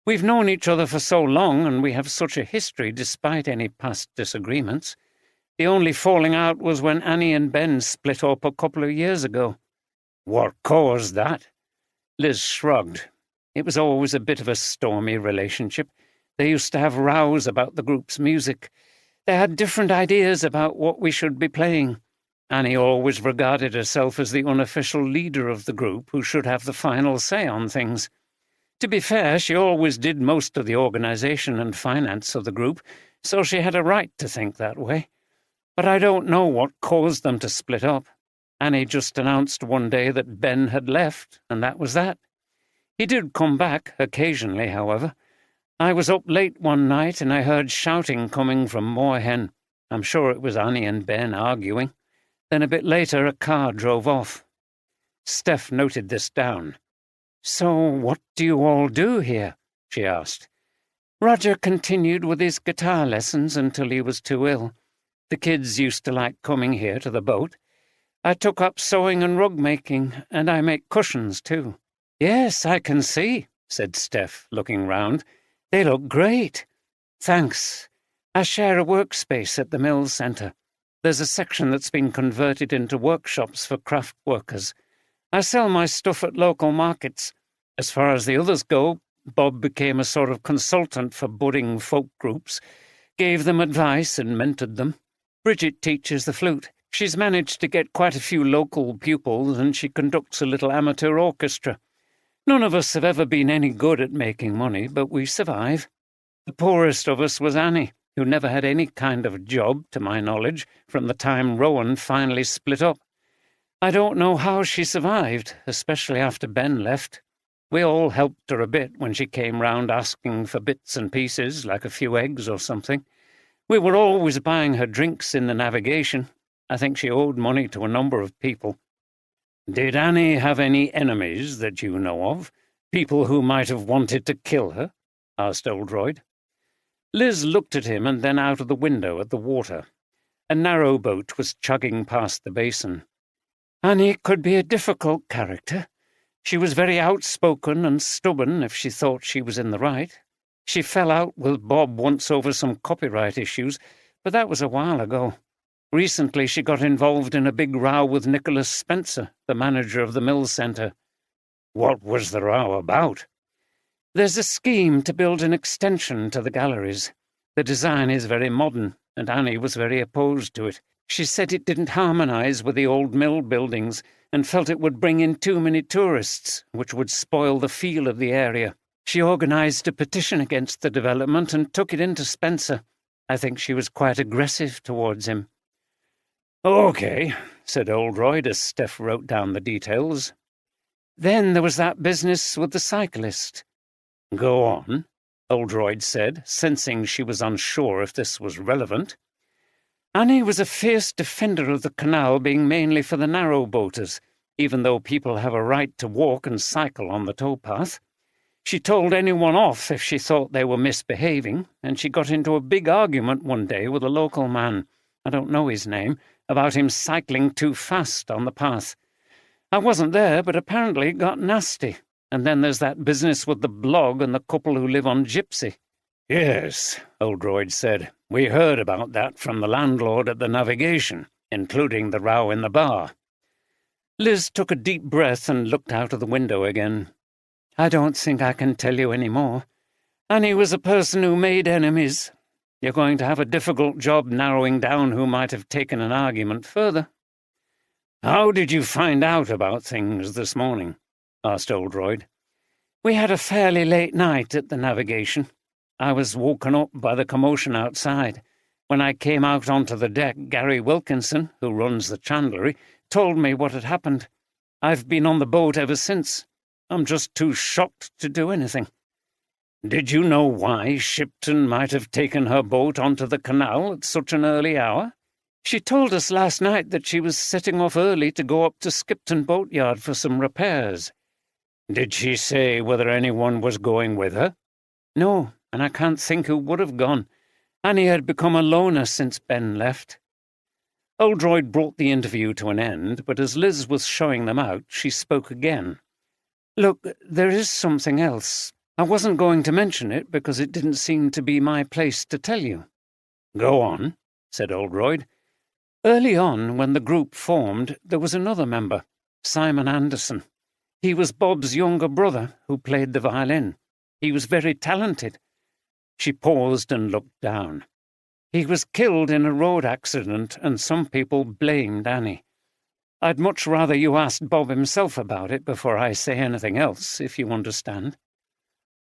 We've known each other for so long, and we have such a history despite any past disagreements. The only falling out was when Annie and Ben split up a couple of years ago. What caused that? Liz shrugged. It was always a bit of a stormy relationship. They used to have rows about the group's music. They had different ideas about what we should be playing. Annie always regarded herself as the unofficial leader of the group who should have the final say on things. To be fair, she always did most of the organisation and finance of the group, so she had a right to think that way. But I don't know what caused them to split up. Annie just announced one day that Ben had left, and that was that. He did come back, occasionally, however. I was up late one night and I heard shouting coming from Moorhen. I'm sure it was Annie and Ben arguing. Then a bit later a car drove off. Steph noted this down. So what do you all do here? She asked. Roger continued with his guitar lessons until he was too ill. The kids used to like coming here to the boat. I took up sewing and rug making, and I make cushions too. Yes, I can see, said Steph, looking round. They look great. Thanks. I share a workspace at the mill centre. There's a section that's been converted into workshops for craft workers. I sell my stuff at local markets. As far as the others go, Bob became a sort of consultant for budding folk groups, gave them advice and mentored them. Bridget teaches the flute. She's managed to get quite a few local pupils, and she conducts a little amateur orchestra. None of us have ever been any good at making money, but we survive. The poorest of us was Annie, who never had any kind of job, to my knowledge, from the time Rowan finally split up. I don't know how she survived, especially after Ben left. We all helped her a bit when she came round asking for bits and pieces, like a few eggs or something. We were always buying her drinks in the navigation. I think she owed money to a number of people." "Did Annie have any enemies that you know of? People who might have wanted to kill her?" asked Oldroyd. Liz looked at him and then out of the window at the water. A narrow boat was chugging past the basin. "Annie could be a difficult character. She was very outspoken and stubborn if she thought she was in the right. She fell out with Bob once over some copyright issues, but that was a while ago. Recently she got involved in a big row with Nicholas Spencer, the manager of the Mill Centre." "What was the row about?" "There's a scheme to build an extension to the galleries. The design is very modern, and Annie was very opposed to it. She said it didn't harmonise with the old mill buildings and felt it would bring in too many tourists, which would spoil the feel of the area. She organised a petition against the development and took it into Spencer. I think she was quite aggressive towards him." "OK," said Oldroyd as Steph wrote down the details. "Then there was that business with the cyclist." "Go on," Oldroyd said, sensing she was unsure if this was relevant. "Annie was a fierce defender of the canal being mainly for the narrow boaters, even though people have a right to walk and cycle on the towpath. She told anyone off if she thought they were misbehaving, and she got into a big argument one day with a local man, I don't know his name, about him cycling too fast on the path. I wasn't there, but apparently it got nasty. And then there's that business with the blog and the couple who live on Gypsy." "Yes," Oldroyd said. "We heard about that from the landlord at the navigation, including the row in the bar." Liz took a deep breath and looked out of the window again. "I don't think I can tell you any more. Annie was a person who made enemies. You're going to have a difficult job narrowing down who might have taken an argument further." "How did you find out about things this morning?" asked Oldroyd. "We had a fairly late night at the navigation. I was woken up by the commotion outside. When I came out onto the deck, Gary Wilkinson, who runs the chandlery, told me what had happened. I've been on the boat ever since. I'm just too shocked to do anything." "Did you know why Shipton might have taken her boat onto the canal at such an early hour?" "She told us last night that she was setting off early to go up to Skipton Boatyard for some repairs." "Did she say whether anyone was going with her?" "No, and I can't think who would have gone. Annie had become a loner since Ben left." Oldroyd brought the interview to an end, but as Liz was showing them out, she spoke again. "Look, there is something else. I wasn't going to mention it because it didn't seem to be my place to tell you." "Go on," said Oldroyd. "Early on, when the group formed, there was another member, Simon Anderson. He was Bob's younger brother who played the violin. He was very talented." She paused and looked down. "He was killed in a road accident, and some people blamed Annie. I'd much rather you asked Bob himself about it before I say anything else, if you understand."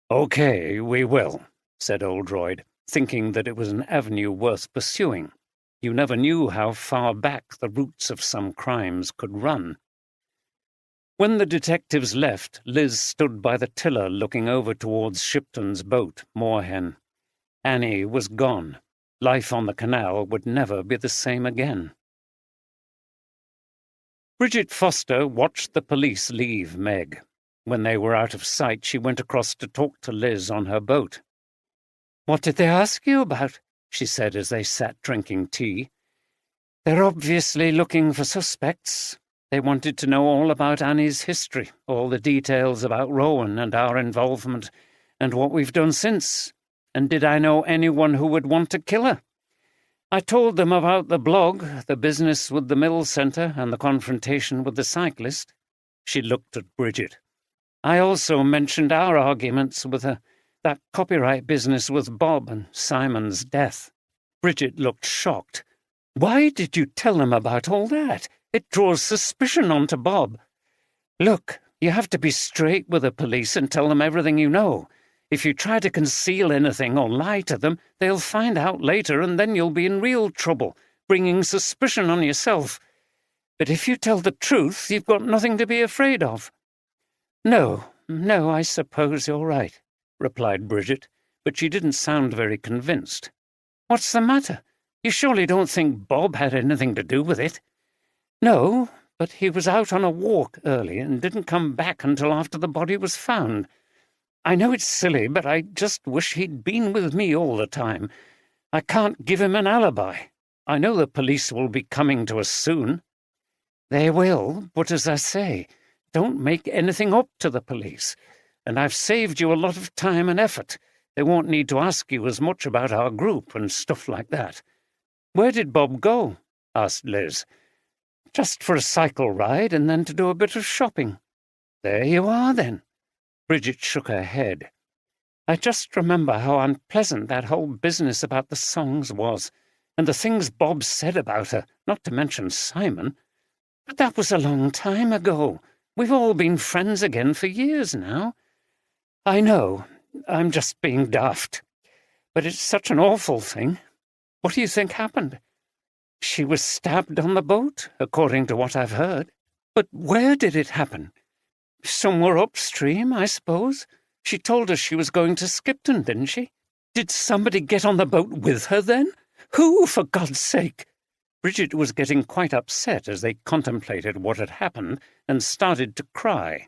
"OK, we will," said Oldroyd, thinking that it was an avenue worth pursuing. You never knew how far back the roots of some crimes could run. When the detectives left, Liz stood by the tiller looking over towards Shipton's boat, Moorhen. Annie was gone. Life on the canal would never be the same again. Bridget Foster watched the police leave Meg. When they were out of sight, she went across to talk to Liz on her boat. "What did they ask you about?" she said as they sat drinking tea. "They're obviously looking for suspects. They wanted to know all about Annie's history, all the details about Rowan and our involvement, and what we've done since. And did I know anyone who would want to kill her? I told them about the blog, the business with the Mill Centre, and the confrontation with the cyclist." She looked at Bridget. "I also mentioned our arguments with her, that copyright business with Bob and Simon's death." Bridget looked shocked. "Why did you tell them about all that? It draws suspicion onto Bob." "Look, you have to be straight with the police and tell them everything you know. If you try to conceal anything or lie to them, they'll find out later and then you'll be in real trouble, bringing suspicion on yourself. But if you tell the truth, you've got nothing to be afraid of." No, I suppose you're right," replied Bridget, but she didn't sound very convinced. What's the matter? You surely don't think Bob had anything to do with it? No, but he was out on a walk early and didn't come back until after the body was found. I know it's silly, but I just wish he'd been with me all the time. I can't give him an alibi. I know the police will be coming to us soon. They will, but as I say, don't make anything up to the police. And I've saved you a lot of time and effort. They won't need to ask you as much about our group and stuff like that. Where did Bob go? Asked Liz. Just for a cycle ride and then to do a bit of shopping. There you are, then. Bridget shook her head. I just remember how unpleasant that whole business about the songs was, and the things Bob said about her, not to mention Simon. But that was a long time ago. We've all been friends again for years now. I know, I'm just being daft. But it's such an awful thing. What do you think happened? She was stabbed on the boat, according to what I've heard. But where did it happen? Somewhere upstream, I suppose. She told us she was going to Skipton, didn't she? Did somebody get on the boat with her then? Who, for God's sake? Bridget was getting quite upset as they contemplated what had happened and started to cry.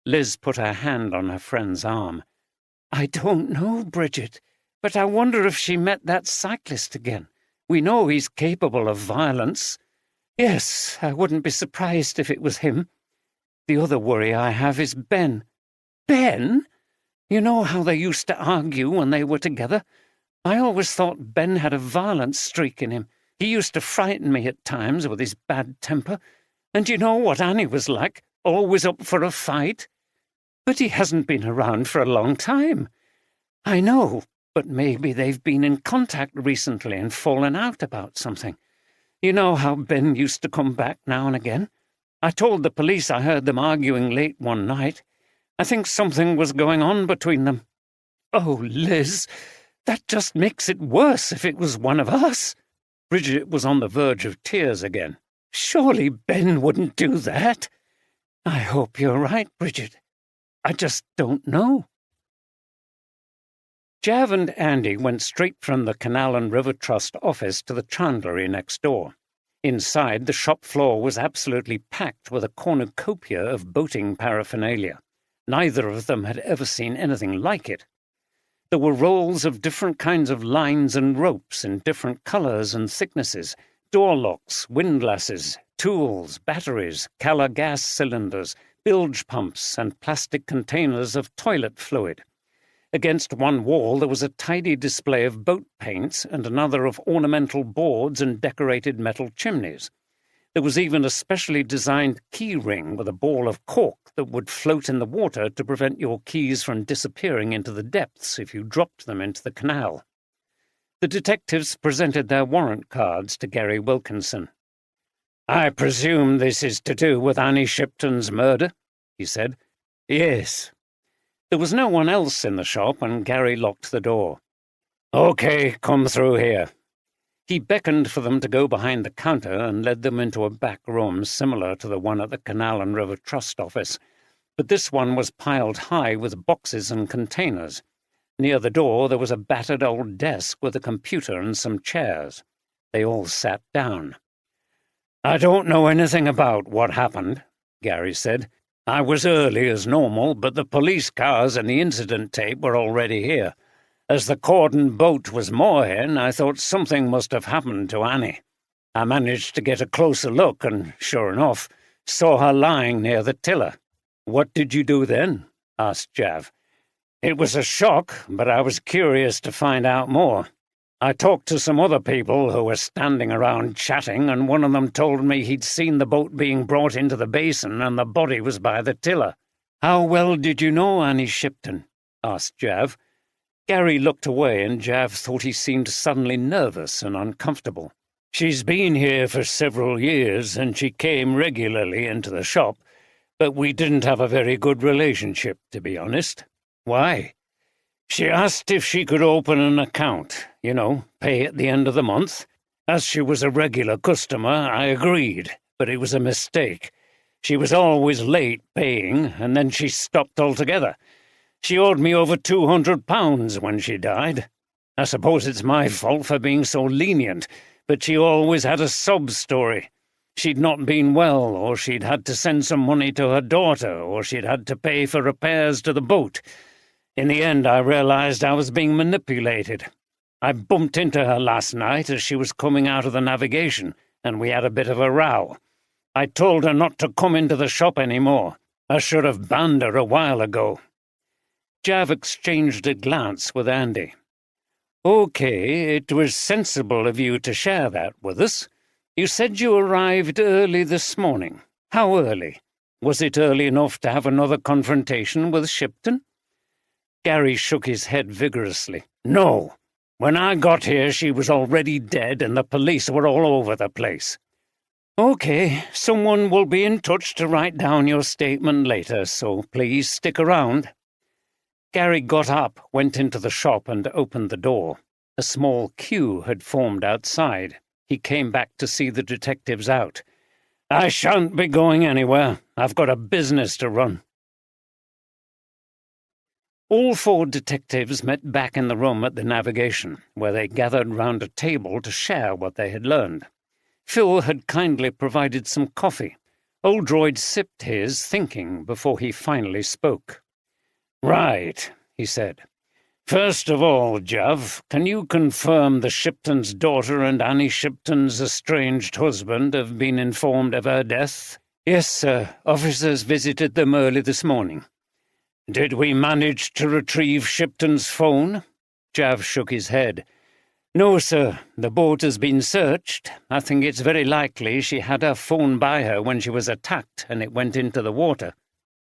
Liz put her hand on her friend's arm. I don't know, Bridget, but I wonder if she met that cyclist again. We know he's capable of violence. Yes, I wouldn't be surprised if it was him. The other worry I have is Ben. Ben? You know how they used to argue when they were together? I always thought Ben had a violent streak in him. He used to frighten me at times with his bad temper. And you know what Annie was like, always up for a fight? But he hasn't been around for a long time. I know, but maybe they've been in contact recently and fallen out about something. You know how Ben used to come back now and again? I told the police I heard them arguing late one night. I think something was going on between them. Oh, Liz, that just makes it worse if it was one of us. Bridget was on the verge of tears again. Surely Ben wouldn't do that. I hope you're right, Bridget. I just don't know. Jav and Andy went straight from the Canal and River Trust office to the chandlery next door. Inside, the shop floor was absolutely packed with a cornucopia of boating paraphernalia. Neither of them had ever seen anything like it. There were rolls of different kinds of lines and ropes in different colours and thicknesses, door locks, windlasses, tools, batteries, Cala gas cylinders, bilge pumps, and plastic containers of toilet fluid. Against one wall there was a tidy display of boat paints and another of ornamental boards and decorated metal chimneys. There was even a specially designed key ring with a ball of cork that would float in the water to prevent your keys from disappearing into the depths if you dropped them into the canal. The detectives presented their warrant cards to Gary Wilkinson. "I presume this is to do with Annie Shipton's murder?" he said. "Yes." There was no one else in the shop, and Gary locked the door. "Okay, come through here." He beckoned for them to go behind the counter and led them into a back room similar to the one at the Canal and River Trust office, but this one was piled high with boxes and containers. Near the door there was a battered old desk with a computer and some chairs. They all sat down. "I don't know anything about what happened," Gary said. "I was early as normal, but the police cars and the incident tape were already here. As the cordon boat was moorhen, I thought something must have happened to Annie. I managed to get a closer look and, sure enough, saw her lying near the tiller." "What did you do then?" asked Jav. "It was a shock, but I was curious to find out more. I talked to some other people who were standing around chatting, and one of them told me he'd seen the boat being brought into the basin and the body was by the tiller." "How well did you know Annie Shipton?" asked Jav. Gary looked away, and Jav thought he seemed suddenly nervous and uncomfortable. "She's been here for several years, and she came regularly into the shop, but we didn't have a very good relationship, to be honest." "Why?" "She asked if she could open an account, pay at the end of the month. As she was a regular customer, I agreed, but it was a mistake. She was always late paying, and then she stopped altogether. She owed me over £200 when she died. I suppose it's my fault for being so lenient, but she always had a sob story. She'd not been well, or she'd had to send some money to her daughter, or she'd had to pay for repairs to the boat. In the end, I realized I was being manipulated. I bumped into her last night as she was coming out of the navigation, and we had a bit of a row. I told her not to come into the shop any more. I should have banned her a while ago." Jav exchanged a glance with Andy. "Okay, it was sensible of you to share that with us. You said you arrived early this morning. How early? Was it early enough to have another confrontation with Shipton?" Gary shook his head vigorously. "No. When I got here, she was already dead and the police were all over the place." "Okay, someone will be in touch to write down your statement later, so please stick around." Gary got up, went into the shop and opened the door. A small queue had formed outside. He came back to see the detectives out. "I shan't be going anywhere. I've got a business to run." All four detectives met back in the room at the navigation, where they gathered round a table to share what they had learned. Phil had kindly provided some coffee. Oldroyd sipped his, thinking, before he finally spoke. "Right," he said. "First of all, Jav, can you confirm the Shipton's daughter and Annie Shipton's estranged husband have been informed of her death?" "Yes, sir. Officers visited them early this morning." "Did we manage to retrieve Shipton's phone?" Jav shook his head. "No, sir. The boat has been searched. I think it's very likely she had her phone by her when she was attacked and it went into the water."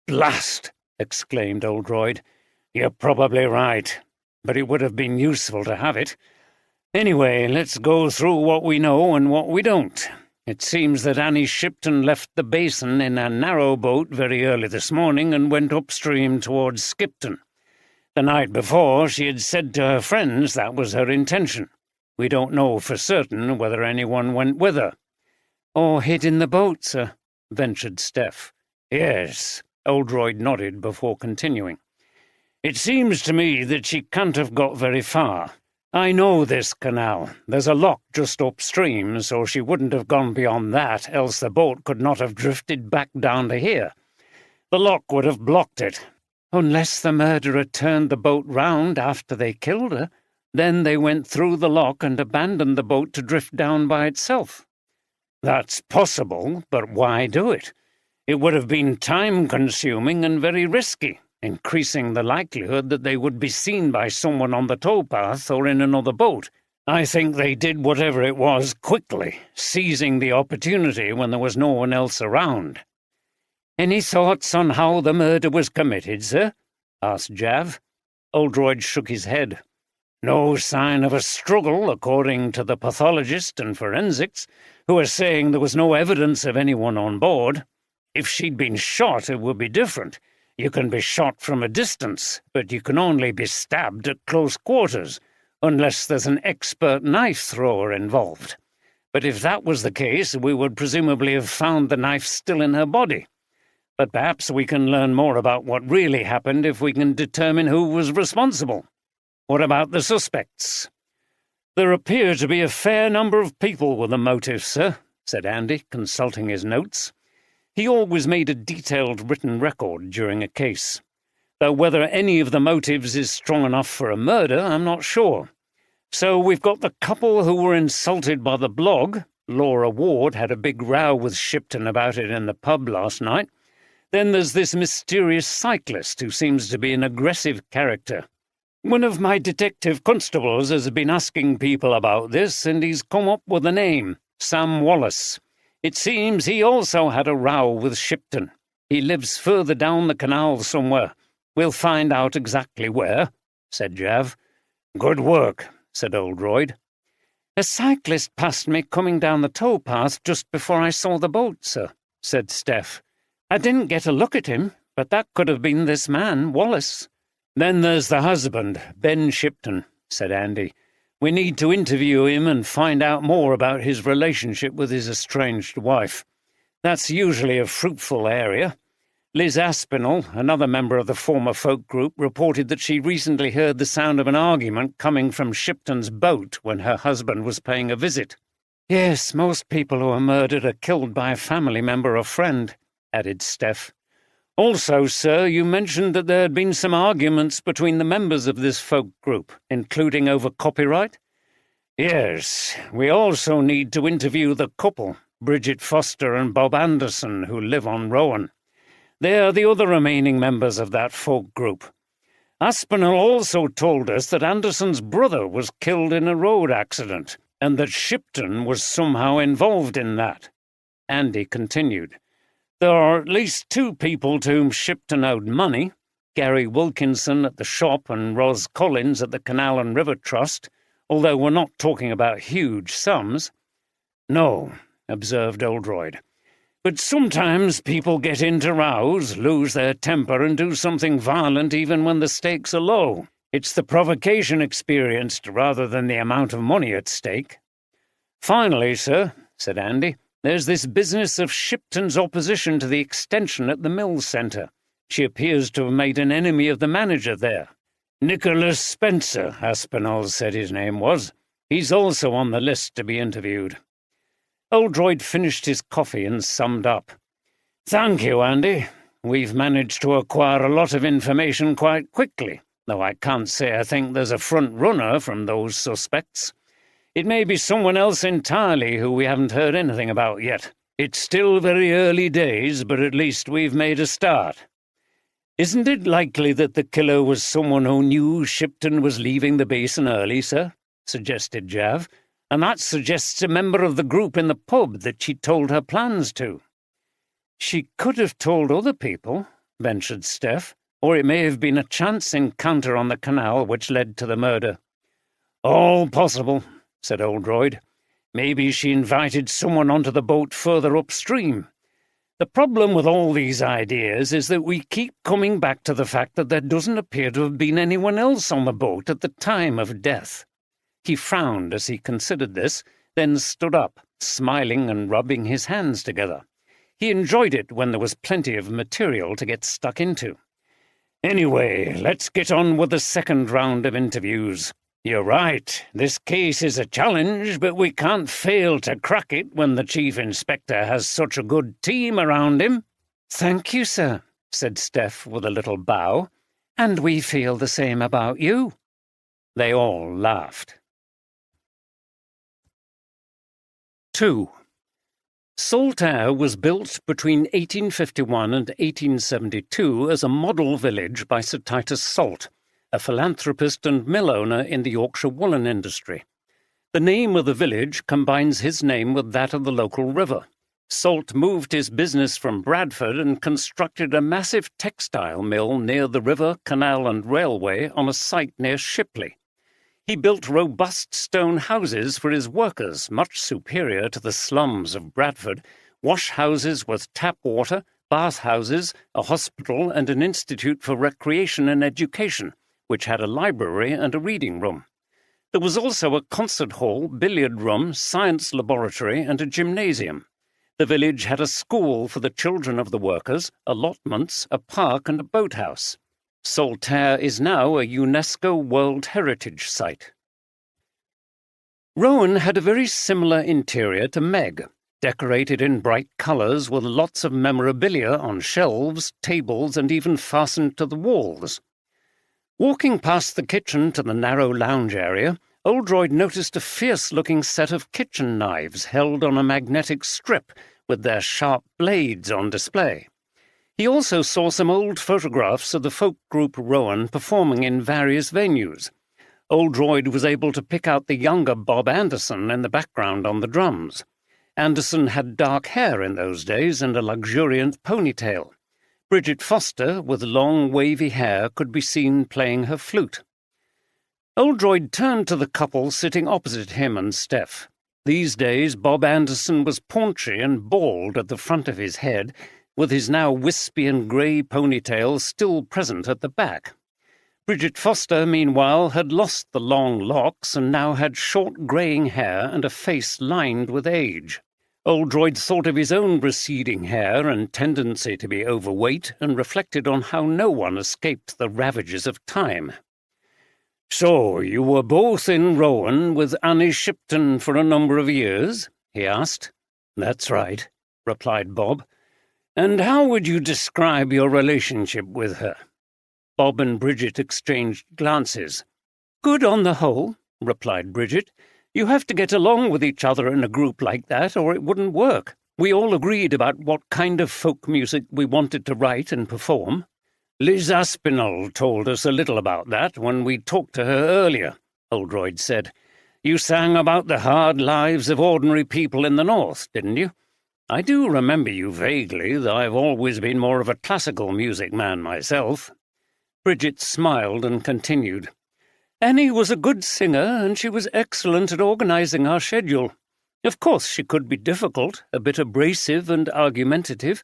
"Blast!" exclaimed Oldroyd. "You're probably right, but it would have been useful to have it. Anyway, let's go through what we know and what we don't. It seems that Annie Shipton left the basin in a narrow boat very early this morning and went upstream towards Skipton. The night before, she had said to her friends that was her intention. We don't know for certain whether anyone went with her." "Or hid in the boat, sir," ventured Steph. "Yes," Oldroyd nodded before continuing. "It seems to me that she can't have got very far. I know this canal. There's a lock just upstream, so she wouldn't have gone beyond that, else the boat could not have drifted back down to here. The lock would have blocked it." "Unless the murderer turned the boat round after they killed her. Then they went through the lock and abandoned the boat to drift down by itself." "That's possible, but why do it? It would have been time-consuming and very risky, increasing the likelihood that they would be seen by someone on the towpath or in another boat. I think they did whatever it was quickly, seizing the opportunity when there was no one else around." "Any thoughts on how the murder was committed, sir?" asked Jav. Oldroyd shook his head. "No sign of a struggle, according to the pathologist and forensics, who are saying there was no evidence of anyone on board. If she'd been shot, it would be different. You can be shot from a distance, but you can only be stabbed at close quarters, unless there's an expert knife thrower involved. But if that was the case, we would presumably have found the knife still in her body. But perhaps we can learn more about what really happened if we can determine who was responsible. What about the suspects?" "There appear to be a fair number of people with a motive, sir," said Andy, consulting his notes. He always made a detailed written record during a case. Though whether any of the motives is strong enough for a murder, I'm not sure. So we've got the couple who were insulted by the blog. Laura Ward had a big row with Shipton about it in the pub last night. Then there's this mysterious cyclist who seems to be an aggressive character. One of my detective constables has been asking people about this, and he's come up with a name, Sam Wallace. It seems he also had a row with Shipton. He lives further down the canal somewhere. We'll find out exactly where," said Jav. "Good work," said Oldroyd. "A cyclist passed me coming down the towpath just before I saw the boat, sir," said Steph. "I didn't get a look at him, but that could have been this man, Wallace." "Then there's the husband, Ben Shipton," said Andy. "We need to interview him and find out more about his relationship with his estranged wife. That's usually a fruitful area. Liz Aspinall, another member of the former folk group, reported that she recently heard the sound of an argument coming from Shipton's boat when her husband was paying a visit. Yes, most people who are murdered are killed by a family member or friend, added Steph. Also, sir, you mentioned that there had been some arguments between the members of this folk group, including over copyright? Yes, we also need to interview the couple, Bridget Foster and Bob Anderson, who live on Rowan. They are the other remaining members of that folk group. Aspinall also told us that Anderson's brother was killed in a road accident, and that Shipton was somehow involved in that. Andy continued. There are at least 2 people to whom Shipton owed money, Gary Wilkinson at the shop and Ros Collins at the Canal and River Trust, although we're not talking about huge sums. No, observed Oldroyd. But sometimes people get into rows, lose their temper and do something violent even when the stakes are low. It's the provocation experienced rather than the amount of money at stake. Finally, sir, said Andy, there's this business of Shipton's opposition to the extension at the Mill Centre. She appears to have made an enemy of the manager there. Nicholas Spencer, Aspinall said his name was. He's also on the list to be interviewed. Oldroyd finished his coffee and summed up. Thank you, Andy. We've managed to acquire a lot of information quite quickly, though I can't say I think there's a front runner from those suspects. It may be someone else entirely who we haven't heard anything about yet. It's still very early days, but at least we've made a start. Isn't it likely that the killer was someone who knew Shipton was leaving the basin early, sir? Suggested Jav. And that suggests a member of the group in the pub that she told her plans to. She could have told other people, ventured Steph, or it may have been a chance encounter on the canal which led to the murder. All possible, said Oldroyd. Maybe she invited someone onto the boat further upstream. The problem with all these ideas is that we keep coming back to the fact that there doesn't appear to have been anyone else on the boat at the time of death. He frowned as he considered this, then stood up, smiling and rubbing his hands together. He enjoyed it when there was plenty of material to get stuck into. Anyway, let's get on with the second round of interviews. You're right, this case is a challenge, but we can't fail to crack it when the Chief Inspector has such a good team around him. Thank you, sir, said Steph with a little bow. And we feel the same about you. They all laughed. 2. Saltaire was built between 1851 and 1872 as a model village by Sir Titus Salt, a philanthropist and mill owner in the Yorkshire woolen industry. The name of the village combines his name with that of the local river. Salt moved his business from Bradford and constructed a massive textile mill near the river, canal and railway on a site near Shipley. He built robust stone houses for his workers, much superior to the slums of Bradford, wash houses with tap water, bath houses, a hospital and an institute for recreation and education, which had a library and a reading room. There was also a concert hall, billiard room, science laboratory and a gymnasium. The village had a school for the children of the workers, allotments, a park and a boathouse. Saltaire is now a UNESCO World Heritage Site. Rowan had a very similar interior to Meg, decorated in bright colours with lots of memorabilia on shelves, tables and even fastened to the walls. Walking past the kitchen to the narrow lounge area, Oldroyd noticed a fierce-looking set of kitchen knives held on a magnetic strip with their sharp blades on display. He also saw some old photographs of the folk group Rowan performing in various venues. Oldroyd was able to pick out the younger Bob Anderson in the background on the drums. Anderson had dark hair in those days and a luxuriant ponytail. Bridget Foster, with long wavy hair, could be seen playing her flute. Oldroyd turned to the couple sitting opposite him and Steph. These days Bob Anderson was paunchy and bald at the front of his head, with his now wispy and grey ponytail still present at the back. Bridget Foster, meanwhile, had lost the long locks and now had short greying hair and a face lined with age. Oldroyd thought of his own receding hair and tendency to be overweight and reflected on how no one escaped the ravages of time. "So, you were both in Rowan with Annie Shipton for a number of years?" he asked. "That's right," replied Bob. "And how would you describe your relationship with her?" Bob and Bridget exchanged glances. "Good on the whole," replied Bridget. "You have to get along with each other in a group like that, or it wouldn't work. We all agreed about what kind of folk music we wanted to write and perform. Liz Aspinall told us a little about that when we talked to her earlier," Oldroyd said. "You sang about the hard lives of ordinary people in the north, didn't you? I do remember you vaguely, though I've always been more of a classical music man myself." Bridget smiled and continued. "Annie was a good singer, and she was excellent at organising our schedule. Of course she could be difficult, a bit abrasive and argumentative.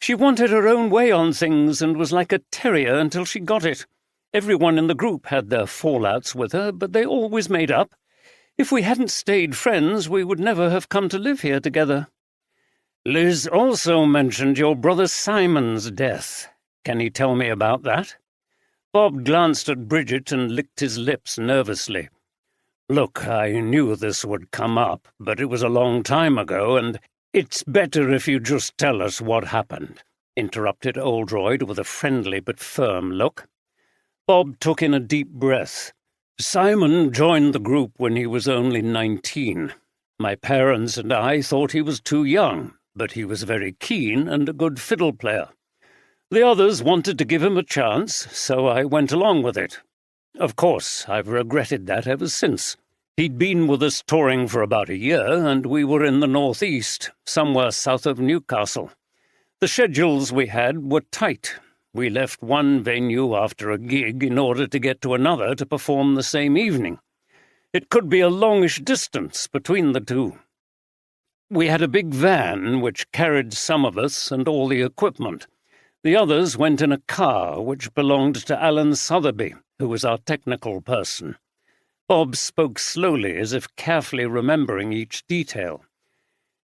She wanted her own way on things and was like a terrier until she got it. Everyone in the group had their fallouts with her, but they always made up. If we hadn't stayed friends, we would never have come to live here together." "Liz also mentioned your brother Simon's death. Can you tell me about that?" Bob glanced at Bridget and licked his lips nervously. "Look, I knew this would come up, but it was a long time ago, and—" "It's better if you just tell us what happened," interrupted Oldroyd with a friendly but firm look. Bob took in a deep breath. "Simon joined the group when he was only 19. My parents and I thought he was too young, but he was very keen and a good fiddle player. The others wanted to give him a chance, so I went along with it. Of course, I've regretted that ever since. He'd been with us touring for about a year, and we were in the northeast, somewhere south of Newcastle. The schedules we had were tight. We left one venue after a gig in order to get to another to perform the same evening. It could be a longish distance between the two. We had a big van which carried some of us and all the equipment. The others went in a car which belonged to Alan Sotheby, who was our technical person. Bob spoke slowly, as if carefully remembering each detail.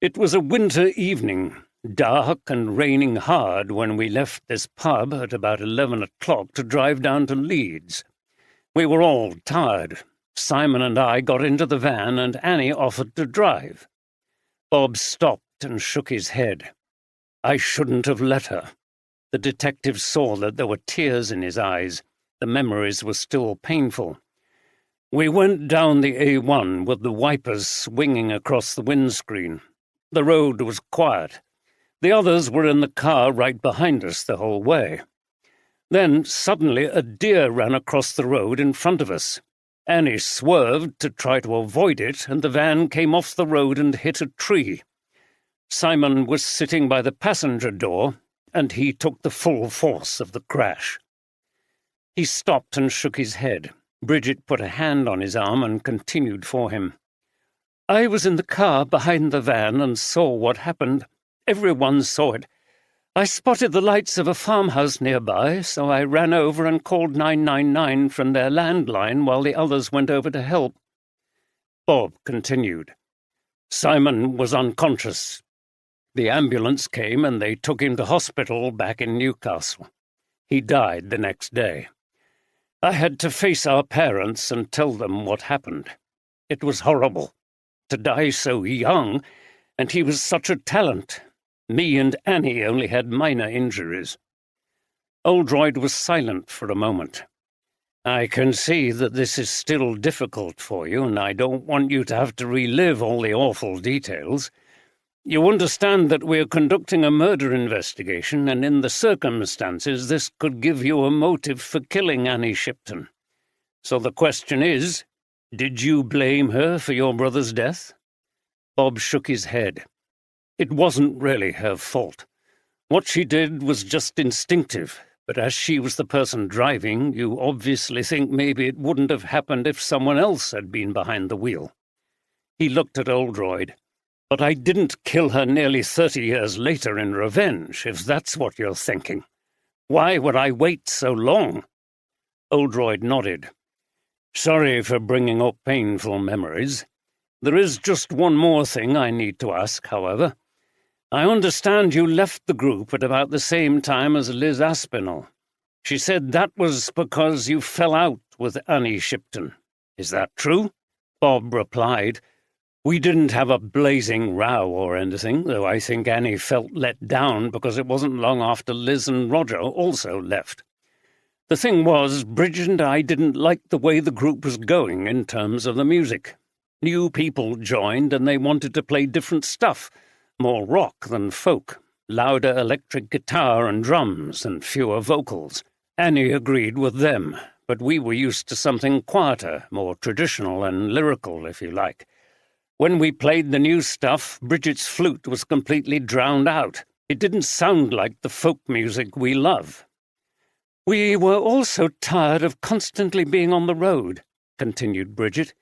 It was a winter evening, dark and raining hard when we left this pub at about 11 o'clock to drive down to Leeds. We were all tired. Simon and I got into the van and Annie offered to drive. Bob stopped and shook his head. I shouldn't have let her. The detective saw that there were tears in his eyes. The memories were still painful. We went down the A1 with the wipers swinging across the windscreen. The road was quiet. The others were in the car right behind us the whole way. Then, suddenly, a deer ran across the road in front of us. Annie swerved to try to avoid it, and the van came off the road and hit a tree. Simon was sitting by the passenger door, and he took the full force of the crash. He stopped and shook his head. Bridget put a hand on his arm and continued for him. I was in the car behind the van and saw what happened. Everyone saw it. I spotted the lights of a farmhouse nearby, so I ran over and called 999 from their landline while the others went over to help. Bob continued. Simon was unconscious. The ambulance came and they took him to hospital back in Newcastle. He died the next day. I had to face our parents and tell them what happened. It was horrible. To die so young, and he was such a talent. Me and Annie only had minor injuries. Oldroyd was silent for a moment. I can see that this is still difficult for you, and I don't want you to have to relive all the awful details. You understand that we're conducting a murder investigation, and in the circumstances this could give you a motive for killing Annie Shipton. So the question is, did you blame her for your brother's death? Bob shook his head. It wasn't really her fault. What she did was just instinctive, but as she was the person driving, you obviously think maybe it wouldn't have happened if someone else had been behind the wheel. He looked at Oldroyd. But I didn't kill her nearly 30 years later in revenge, if that's what you're thinking. Why would I wait so long? Oldroyd nodded. Sorry for bringing up painful memories. There is just one more thing I need to ask, however. I understand you left the group at about the same time as Liz Aspinall. She said that was because you fell out with Annie Shipton. Is that true? Bob replied, We didn't have a blazing row or anything, though I think Annie felt let down because it wasn't long after Liz and Roger also left. The thing was, Bridget and I didn't like the way the group was going in terms of the music. New people joined and they wanted to play different stuff, more rock than folk, louder electric guitar and drums and fewer vocals. Annie agreed with them, but we were used to something quieter, more traditional and lyrical, if you like. When we played the new stuff, Bridget's flute was completely drowned out. It didn't sound like the folk music we love. We were also tired of constantly being on the road, continued Bridget.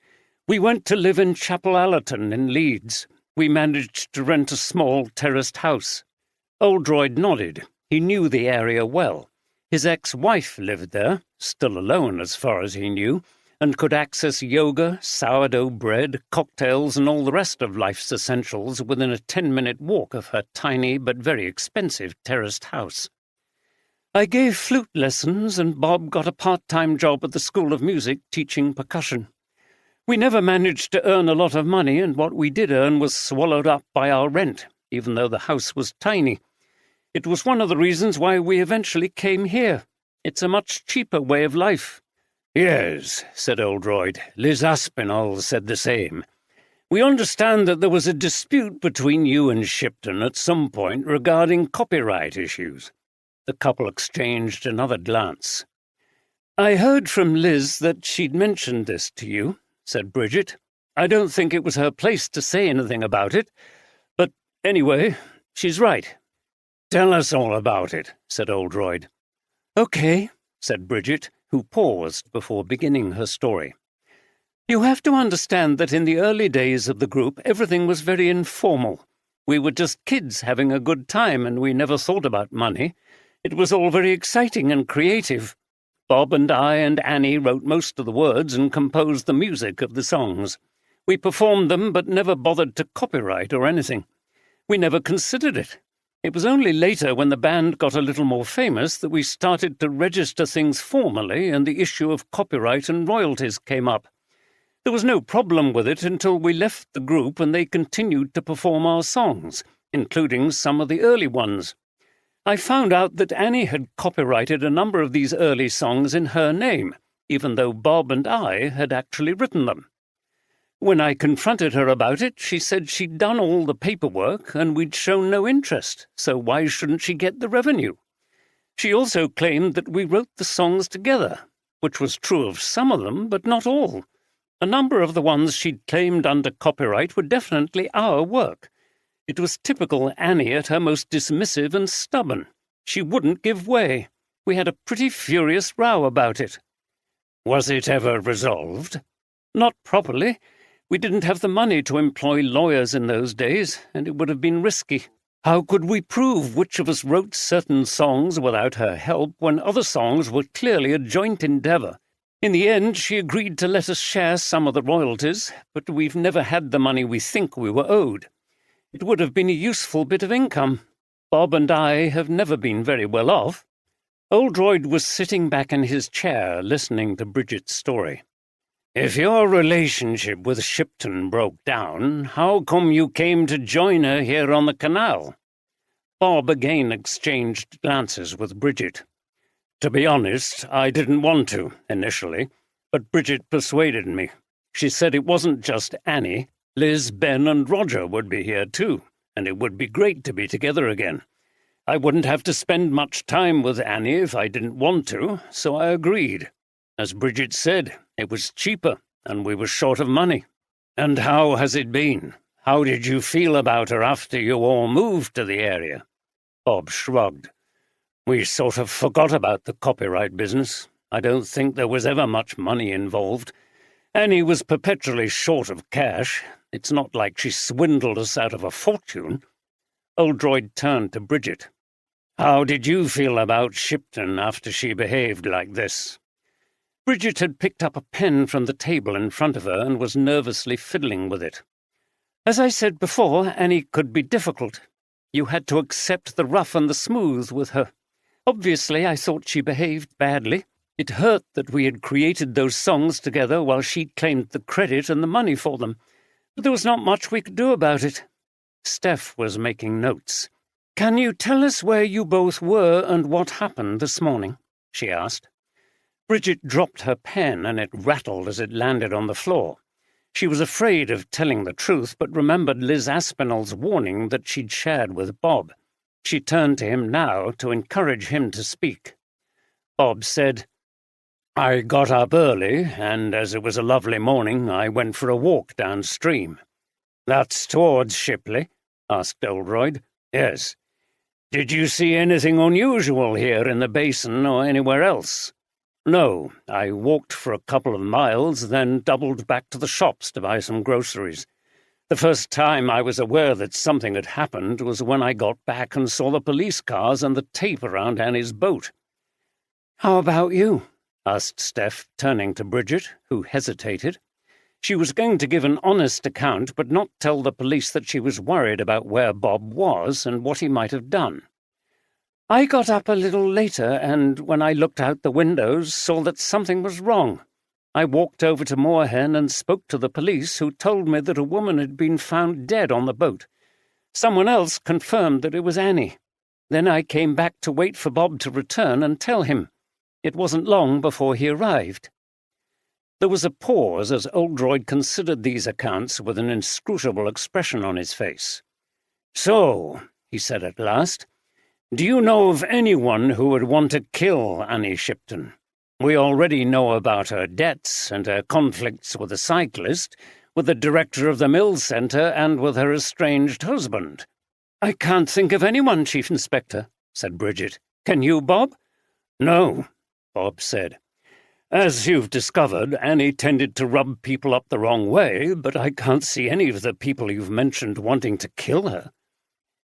We went to live in Chapel Allerton in Leeds. We managed to rent a small terraced house. Oldroyd nodded. He knew the area well. His ex-wife lived there, still alone as far as he knew, and could access yoga, sourdough bread, cocktails, and all the rest of life's essentials within a 10-minute walk of her tiny but very expensive terraced house. I gave flute lessons, and Bob got a part-time job at the School of Music teaching percussion. We never managed to earn a lot of money, and what we did earn was swallowed up by our rent, even though the house was tiny. It was one of the reasons why we eventually came here. It's a much cheaper way of life. Yes, said Oldroyd. Liz Aspinall said the same. We understand that there was a dispute between you and Shipton at some point regarding copyright issues. The couple exchanged another glance. I heard from Liz that she'd mentioned this to you, said Bridget. I don't think it was her place to say anything about it, but anyway, she's right. Tell us all about it, said Oldroyd. Okay, said Bridget, who paused before beginning her story. You have to understand that in the early days of the group, everything was very informal. We were just kids having a good time, and we never thought about money. It was all very exciting and creative. Bob and I and Annie wrote most of the words and composed the music of the songs. We performed them but never bothered to copyright or anything. We never considered it. It was only later, when the band got a little more famous, that we started to register things formally and the issue of copyright and royalties came up. There was no problem with it until we left the group and they continued to perform our songs, including some of the early ones. I found out that Annie had copyrighted a number of these early songs in her name, even though Bob and I had actually written them. When I confronted her about it, she said she'd done all the paperwork and we'd shown no interest, so why shouldn't she get the revenue? She also claimed that we wrote the songs together, which was true of some of them, but not all. A number of the ones she'd claimed under copyright were definitely our work. It was typical Annie at her most dismissive and stubborn. She wouldn't give way. We had a pretty furious row about it. Was it ever resolved? Not properly. We didn't have the money to employ lawyers in those days, and it would have been risky. How could we prove which of us wrote certain songs without her help when other songs were clearly a joint endeavour? In the end, she agreed to let us share some of the royalties, but we've never had the money we think we were owed. It would have been a useful bit of income. Bob and I have never been very well off. Oldroyd was sitting back in his chair, listening to Bridget's story. If your relationship with Shipton broke down, how come you came to join her here on the canal? Bob again exchanged glances with Bridget. To be honest, I didn't want to, initially, but Bridget persuaded me. She said it wasn't just Annie. Liz, Ben, and Roger would be here too, and it would be great to be together again. I wouldn't have to spend much time with Annie if I didn't want to, so I agreed. As Bridget said, it was cheaper, and we were short of money. And how has it been? How did you feel about her after you all moved to the area? Bob shrugged. We sort of forgot about the copyright business. I don't think there was ever much money involved. Annie was perpetually short of cash. It's not like she swindled us out of a fortune. Oldroyd turned to Bridget. How did you feel about Shipton after she behaved like this? Bridget had picked up a pen from the table in front of her and was nervously fiddling with it. "As I said before, Annie could be difficult. You had to accept the rough and the smooth with her. Obviously, I thought she behaved badly. It hurt that we had created those songs together while she claimed the credit and the money for them. But there was not much we could do about it." Steph was making notes. "Can you tell us where you both were and what happened this morning?" she asked. Bridget dropped her pen and it rattled as it landed on the floor. She was afraid of telling the truth, but remembered Liz Aspinall's warning that she'd shared with Bob. She turned to him now to encourage him to speak. Bob said, "I got up early, and as it was a lovely morning, I went for a walk downstream." "That's towards Shipley?" asked Oldroyd. "Yes. Did you see anything unusual here in the basin or anywhere else?" "No. I walked for a couple of miles, then doubled back to the shops to buy some groceries. The first time I was aware that something had happened was when I got back and saw the police cars and the tape around Annie's boat." "How about you?" asked Steph, turning to Bridget, who hesitated. She was going to give an honest account, but not tell the police that she was worried about where Bob was and what he might have done. "I got up a little later and, when I looked out the windows, saw that something was wrong. I walked over to Moorhen and spoke to the police, who told me that a woman had been found dead on the boat. Someone else confirmed that it was Annie. Then I came back to wait for Bob to return and tell him. It wasn't long before he arrived." There was a pause as Oldroyd considered these accounts with an inscrutable expression on his face. "So," he said at last, "do you know of anyone who would want to kill Annie Shipton? We already know about her debts and her conflicts with the cyclist, with the director of the mill centre, and with her estranged husband." "I can't think of anyone, Chief Inspector," said Bridget. "Can you, Bob?" "No," Bob said. "As you've discovered, Annie tended to rub people up the wrong way, but I can't see any of the people you've mentioned wanting to kill her."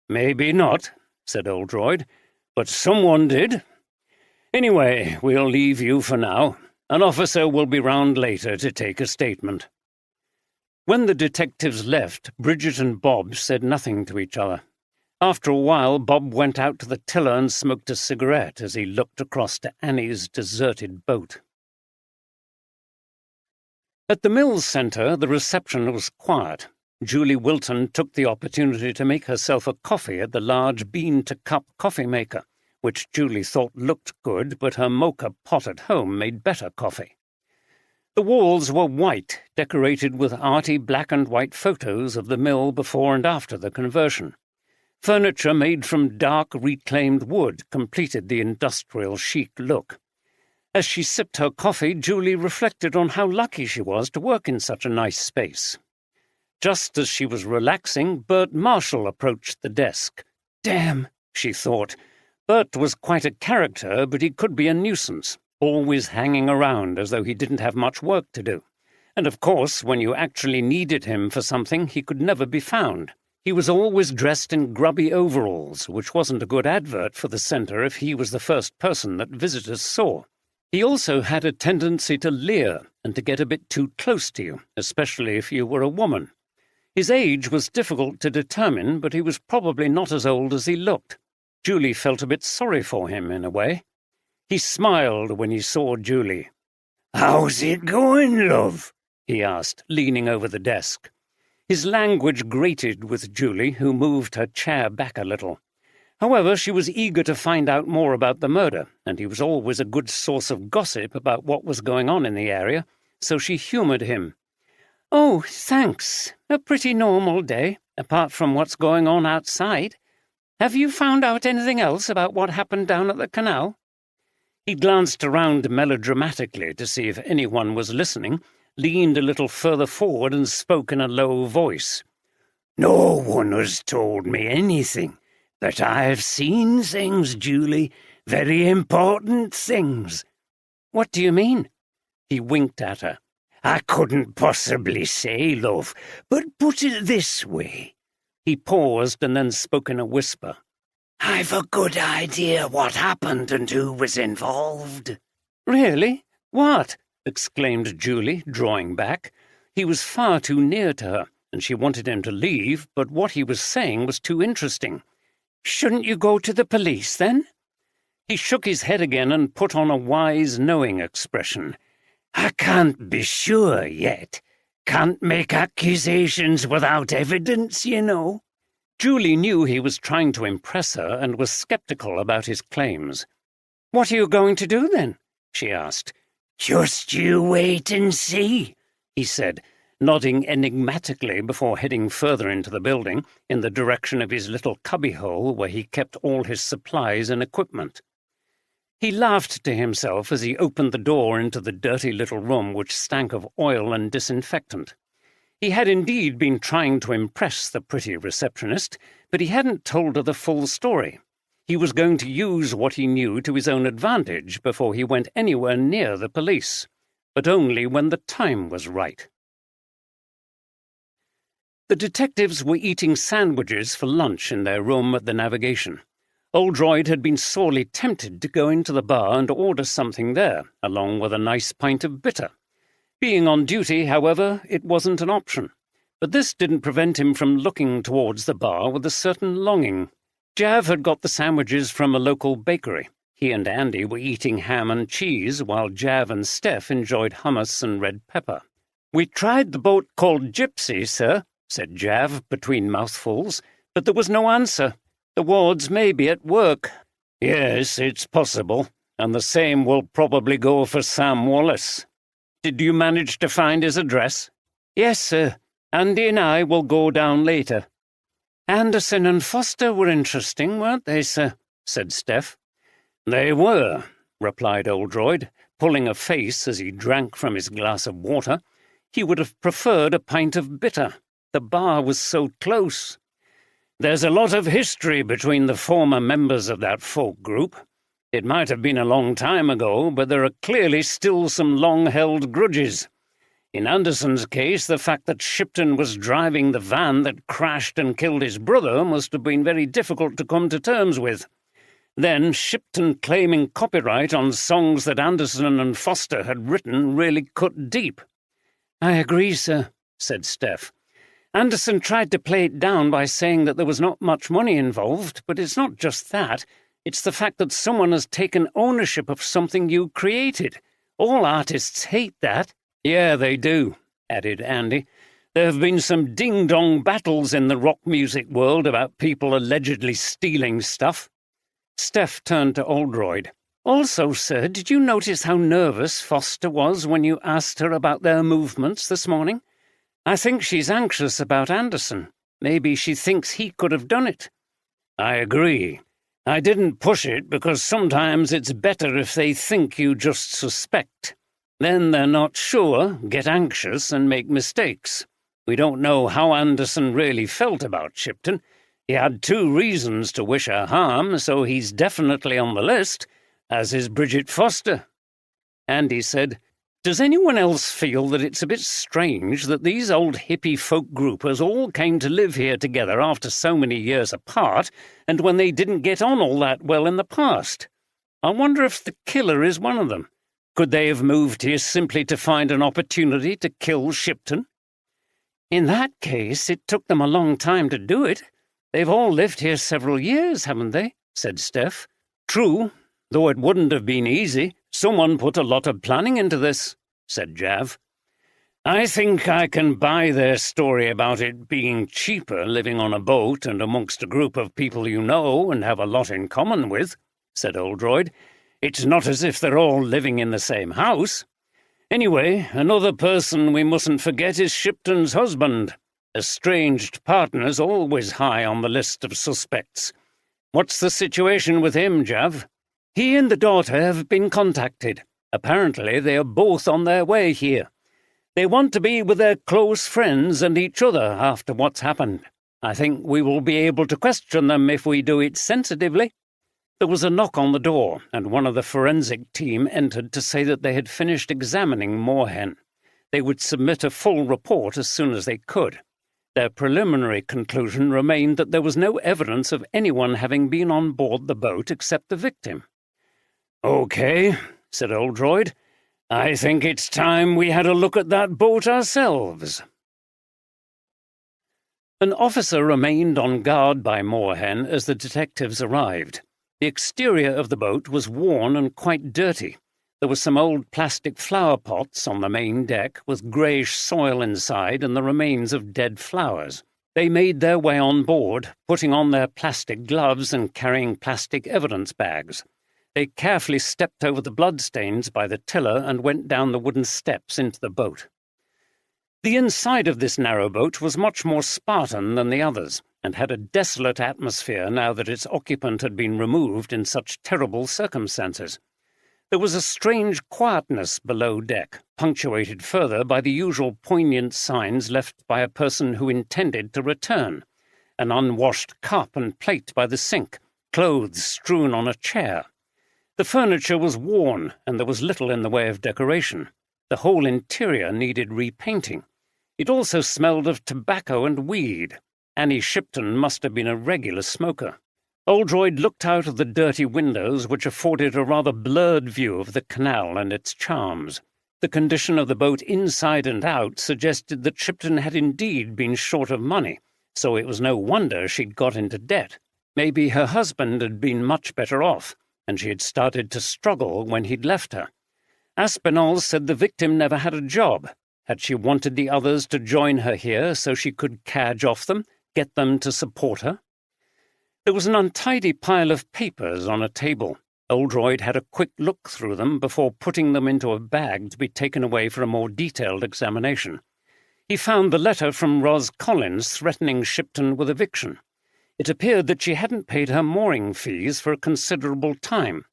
"Maybe not," said Oldroyd, "but someone did. Anyway, we'll leave you for now. An officer will be round later to take a statement." When the detectives left, Bridget and Bob said nothing to each other. After a while, Bob went out to the tiller and smoked a cigarette as he looked across to Annie's deserted boat. At the mill centre, the reception was quiet. Julie Wilton took the opportunity to make herself a coffee at the large bean-to-cup coffee maker, which Julie thought looked good, but her mocha pot at home made better coffee. The walls were white, decorated with arty black and white photos of the mill before and after the conversion. Furniture made from dark reclaimed wood completed the industrial chic look. As she sipped her coffee, Julie reflected on how lucky she was to work in such a nice space. Just as she was relaxing, Bert Marshall approached the desk. "Damn," she thought. Bert was quite a character, but he could be a nuisance, always hanging around as though he didn't have much work to do. And of course, when you actually needed him for something, he could never be found. He was always dressed in grubby overalls, which wasn't a good advert for the centre if he was the first person that visitors saw. He also had a tendency to leer and to get a bit too close to you, especially if you were a woman. His age was difficult to determine, but he was probably not as old as he looked. Julie felt a bit sorry for him, in a way. He smiled when he saw Julie. "How's it going, love?" he asked, leaning over the desk. His language grated with Julie, who moved her chair back a little. However, she was eager to find out more about the murder, and he was always a good source of gossip about what was going on in the area, so she humoured him. "Oh, thanks. A pretty normal day, apart from what's going on outside. Have you found out anything else about what happened down at the canal?" He glanced around melodramatically to see if anyone was listening, leaned a little further forward and spoke in a low voice. "No one has told me anything. But I've seen things, Julie, very important things." "What do you mean?" He winked at her. "I couldn't possibly say, love, but put it this way." He paused and then spoke in a whisper. "I've a good idea what happened and who was involved." "Really? What?" exclaimed Julie, drawing back. He was far too near to her, and she wanted him to leave, but what he was saying was too interesting. "Shouldn't you go to the police, then?" He shook his head again and put on a wise, knowing expression. "I can't be sure yet. Can't make accusations without evidence, you know." Julie knew he was trying to impress her and was sceptical about his claims. "What are you going to do, then?" she asked. "Just you wait and see," he said, nodding enigmatically before heading further into the building, in the direction of his little cubbyhole where he kept all his supplies and equipment. He laughed to himself as he opened the door into the dirty little room which stank of oil and disinfectant. He had indeed been trying to impress the pretty receptionist, but he hadn't told her the full story. He was going to use what he knew to his own advantage before he went anywhere near the police, but only when the time was right. The detectives were eating sandwiches for lunch in their room at the Navigation. Oldroyd had been sorely tempted to go into the bar and order something there, along with a nice pint of bitter. Being on duty, however, it wasn't an option, but this didn't prevent him from looking towards the bar with a certain longing. Jav had got the sandwiches from a local bakery. He and Andy were eating ham and cheese, while Jav and Steph enjoyed hummus and red pepper. "We tried the boat called Gypsy, sir," said Jav between mouthfuls, "but there was no answer. The wards may be at work." "Yes, it's possible, and the same will probably go for Sam Wallace. Did you manage to find his address?" "Yes, sir. Andy and I will go down later." "Anderson and Foster were interesting, weren't they, sir?" said Steph. "They were," replied Oldroyd, pulling a face as he drank from his glass of water. He would have preferred a pint of bitter. The bar was so close. "There's a lot of history between the former members of that folk group. It might have been a long time ago, but there are clearly still some long-held grudges. In Anderson's case, the fact that Shipton was driving the van that crashed and killed his brother must have been very difficult to come to terms with. Then Shipton claiming copyright on songs that Anderson and Foster had written really cut deep." "I agree, sir," said Steph. "Anderson tried to play it down by saying that there was not much money involved, but it's not just that. It's the fact that someone has taken ownership of something you created. All artists hate that." "Yeah, they do," added Andy. "There have been some ding-dong battles in the rock music world about people allegedly stealing stuff." Steph turned to Oldroyd. "Also, sir, did you notice how nervous Foster was when you asked her about their movements this morning? I think she's anxious about Anderson. Maybe she thinks he could have done it." "I agree. I didn't push it because sometimes it's better if they think you just suspect. Then they're not sure, get anxious, and make mistakes. We don't know how Anderson really felt about Shipton. He had 2 reasons to wish her harm, so he's definitely on the list, as is Bridget Foster." Andy said, "Does anyone else feel that it's a bit strange that these old hippie folk groupers all came to live here together after so many years apart, and when they didn't get on all that well in the past? I wonder if the killer is one of them. Could they have moved here simply to find an opportunity to kill Shipton?" "In that case, it took them a long time to do it. They've all lived here several years, haven't they?" said Steph. "True, though it wouldn't have been easy. Someone put a lot of planning into this," said Jav. "I think I can buy their story about it being cheaper living on a boat and amongst a group of people you know and have a lot in common with," said Oldroyd. "It's not as if they're all living in the same house. Anyway, another person we mustn't forget is Shipton's husband. Estranged partners always high on the list of suspects. What's the situation with him, Jav?" "He and the daughter have been contacted. Apparently they are both on their way here. They want to be with their close friends and each other after what's happened. I think we will be able to question them if we do it sensitively." There was a knock on the door, and one of the forensic team entered to say that they had finished examining Moorhen. They would submit a full report as soon as they could. Their preliminary conclusion remained that there was no evidence of anyone having been on board the boat except the victim. "Okay," said Oldroyd. I think it's time we had a look at that boat ourselves." An officer remained on guard by Moorhen as the detectives arrived. The exterior of the boat was worn and quite dirty. There were some old plastic flower pots on the main deck, with greyish soil inside and the remains of dead flowers. They made their way on board, putting on their plastic gloves and carrying plastic evidence bags. They carefully stepped over the bloodstains by the tiller and went down the wooden steps into the boat. The inside of this narrow boat was much more Spartan than the others, and had a desolate atmosphere now that its occupant had been removed in such terrible circumstances. There was a strange quietness below deck, punctuated further by the usual poignant signs left by a person who intended to return: an unwashed cup and plate by the sink, clothes strewn on a chair. The furniture was worn, and there was little in the way of decoration. The whole interior needed repainting. It also smelled of tobacco and weed. Annie Shipton must have been a regular smoker. Oldroyd looked out of the dirty windows, which afforded a rather blurred view of the canal and its charms. The condition of the boat inside and out suggested that Shipton had indeed been short of money, so it was no wonder she'd got into debt. Maybe her husband had been much better off, and she had started to struggle when he'd left her. Aspinall said the victim never had a job. Had she wanted the others to join her here so she could cadge off them, get them to support her? There was an untidy pile of papers on a table. Oldroyd had a quick look through them before putting them into a bag to be taken away for a more detailed examination. He found the letter from Ros Collins threatening Shipton with eviction. It appeared that she hadn't paid her mooring fees for a considerable time.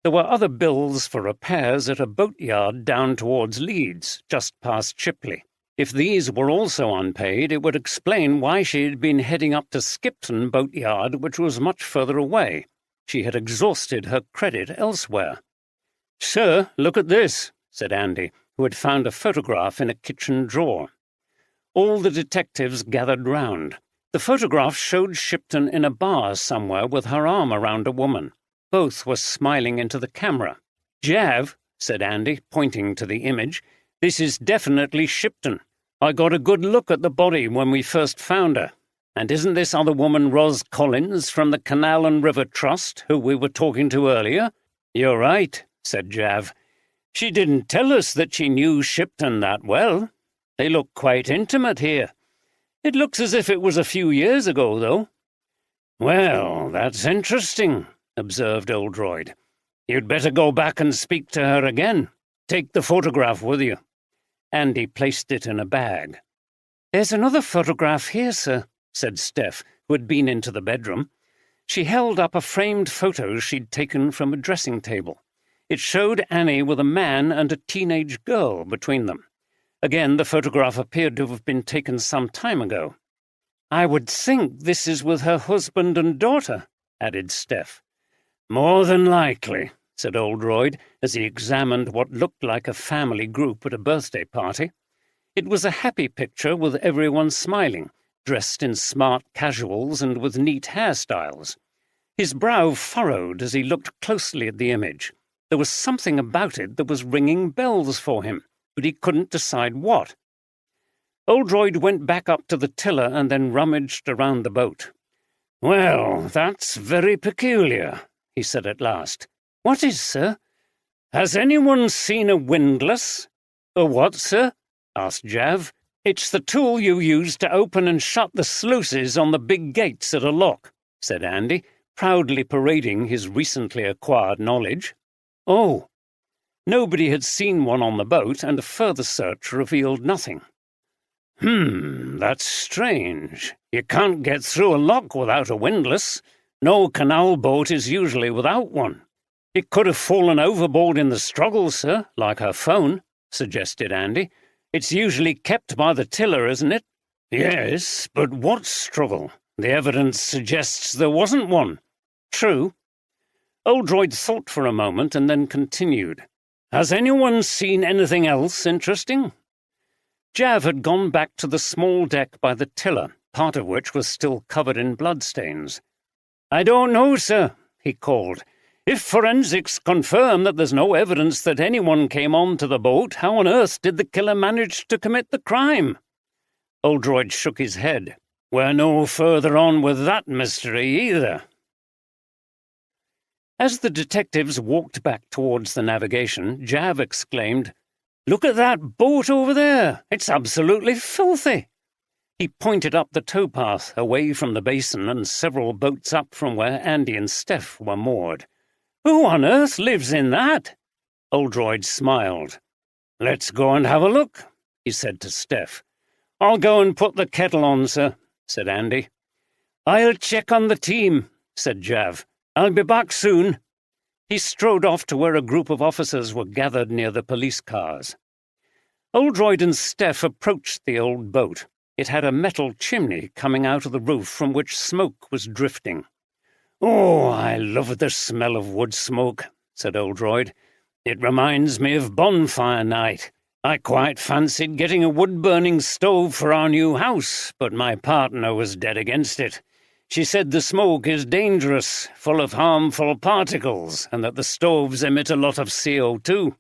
There were other bills for repairs at a boatyard down towards Leeds, just past Chipley. If these were also unpaid, it would explain why she had been heading up to Skipton boatyard, which was much further away. She had exhausted her credit elsewhere. "Sir, look at this," said Andy, who had found a photograph in a kitchen drawer. All the detectives gathered round. The photograph showed Shipton in a bar somewhere with her arm around a woman. Both were smiling into the camera. "Jav," said Andy, pointing to the image, "this is definitely Shipton. I got a good look at the body when we first found her. And isn't this other woman Ros Collins from the Canal and River Trust, who we were talking to earlier?" "You're right," said Jav. "She didn't tell us that she knew Shipton that well. They look quite intimate here. It looks as if it was a few years ago, though." "Well, that's interesting," observed Oldroyd. "You'd better go back and speak to her again. Take the photograph with you." Andy placed it in a bag. "There's another photograph here, sir," said Steph, who had been into the bedroom. She held up a framed photo she'd taken from a dressing table. It showed Annie with a man and a teenage girl between them. Again, the photograph appeared to have been taken some time ago. "I would think this is with her husband and daughter," added Steph. "More than likely," said Oldroyd, as he examined what looked like a family group at a birthday party. It was a happy picture with everyone smiling, dressed in smart casuals and with neat hairstyles. His brow furrowed as he looked closely at the image. There was something about it that was ringing bells for him, but he couldn't decide what. Oldroyd went back up to the tiller and then rummaged around the boat. "Well, that's very peculiar," he said at last. "What is, sir?" "Has anyone seen a windlass?" "A what, sir?" asked Jav. "It's the tool you use to open and shut the sluices on the big gates at a lock," said Andy, proudly parading his recently acquired knowledge. "Oh." Nobody had seen one on the boat, and a further search revealed nothing. That's strange. You can't get through a lock without a windlass. No canal boat is usually without one." "It could have fallen overboard in the struggle, sir, like her phone," suggested Andy. "It's usually kept by the tiller, isn't it?" "Yes, but what struggle? The evidence suggests there wasn't one." "True." Oldroyd thought for a moment and then continued. "Has anyone seen anything else interesting?" Jav had gone back to the small deck by the tiller, part of which was still covered in bloodstains. "I don't know, sir," he called. If forensics confirm that there's no evidence that anyone came onto the boat, how on earth did the killer manage to commit the crime? Oldroyd shook his head. We're no further on with that mystery either. As the detectives walked back towards the navigation, Jav exclaimed, "Look at that boat over there! It's absolutely filthy!" He pointed up the towpath, away from the basin and several boats up from where Andy and Steph were moored. "Who on earth lives in that?" Oldroyd smiled. "Let's go and have a look," he said to Steph. "I'll go and put the kettle on, sir," said Andy. "I'll check on the team," said Jav. "I'll be back soon." He strode off to where a group of officers were gathered near the police cars. Oldroyd and Steph approached the old boat. It had a metal chimney coming out of the roof from which smoke was drifting. "Oh, I love the smell of wood smoke," said Oldroyd. "It reminds me of bonfire night. I quite fancied getting a wood-burning stove for our new house, but my partner was dead against it. She said the smoke is dangerous, full of harmful particles, and that the stoves emit a lot of CO2.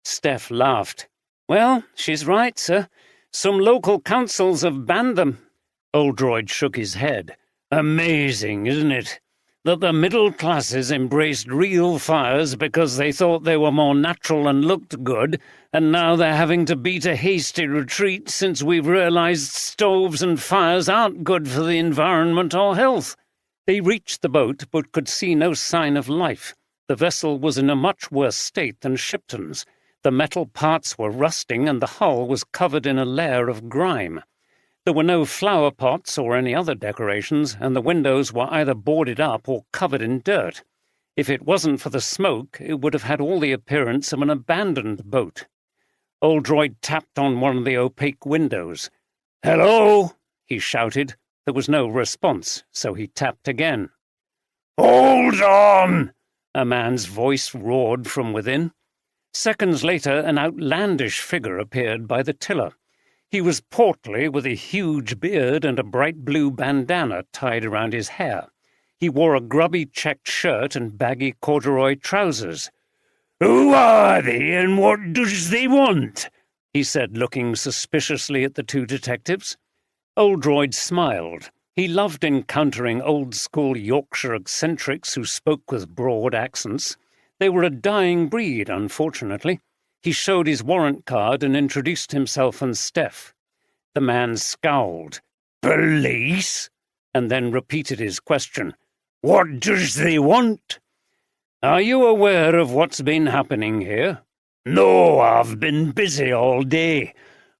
Steph laughed. "Well, she's right, sir. Some local councils have banned them." Oldroyd shook his head. "Amazing, isn't it? That the middle classes embraced real fires because they thought they were more natural and looked good, and now they're having to beat a hasty retreat since we've realized stoves and fires aren't good for the environment or health." They reached the boat but could see no sign of life. The vessel was in a much worse state than Shipton's. The metal parts were rusting and the hull was covered in a layer of grime. There were no flower pots or any other decorations, and the windows were either boarded up or covered in dirt. If it wasn't for the smoke, it would have had all the appearance of an abandoned boat. Oldroyd tapped on one of the opaque windows. "Hello!" he shouted. There was no response, so he tapped again. "Hold on!" a man's voice roared from within. Seconds later, an outlandish figure appeared by the tiller. He was portly, with a huge beard and a bright blue bandana tied around his hair. He wore a grubby checked shirt and baggy corduroy trousers. "Who are they, and what does they want?" he said, looking suspiciously at the two detectives. Oldroyd smiled. He loved encountering old-school Yorkshire eccentrics who spoke with broad accents. They were a dying breed, unfortunately. He showed his warrant card and introduced himself and Steph. The man scowled. "Police?" and then repeated his question. "What does they want?" "Are you aware of what's been happening here?" "No, I've been busy all day.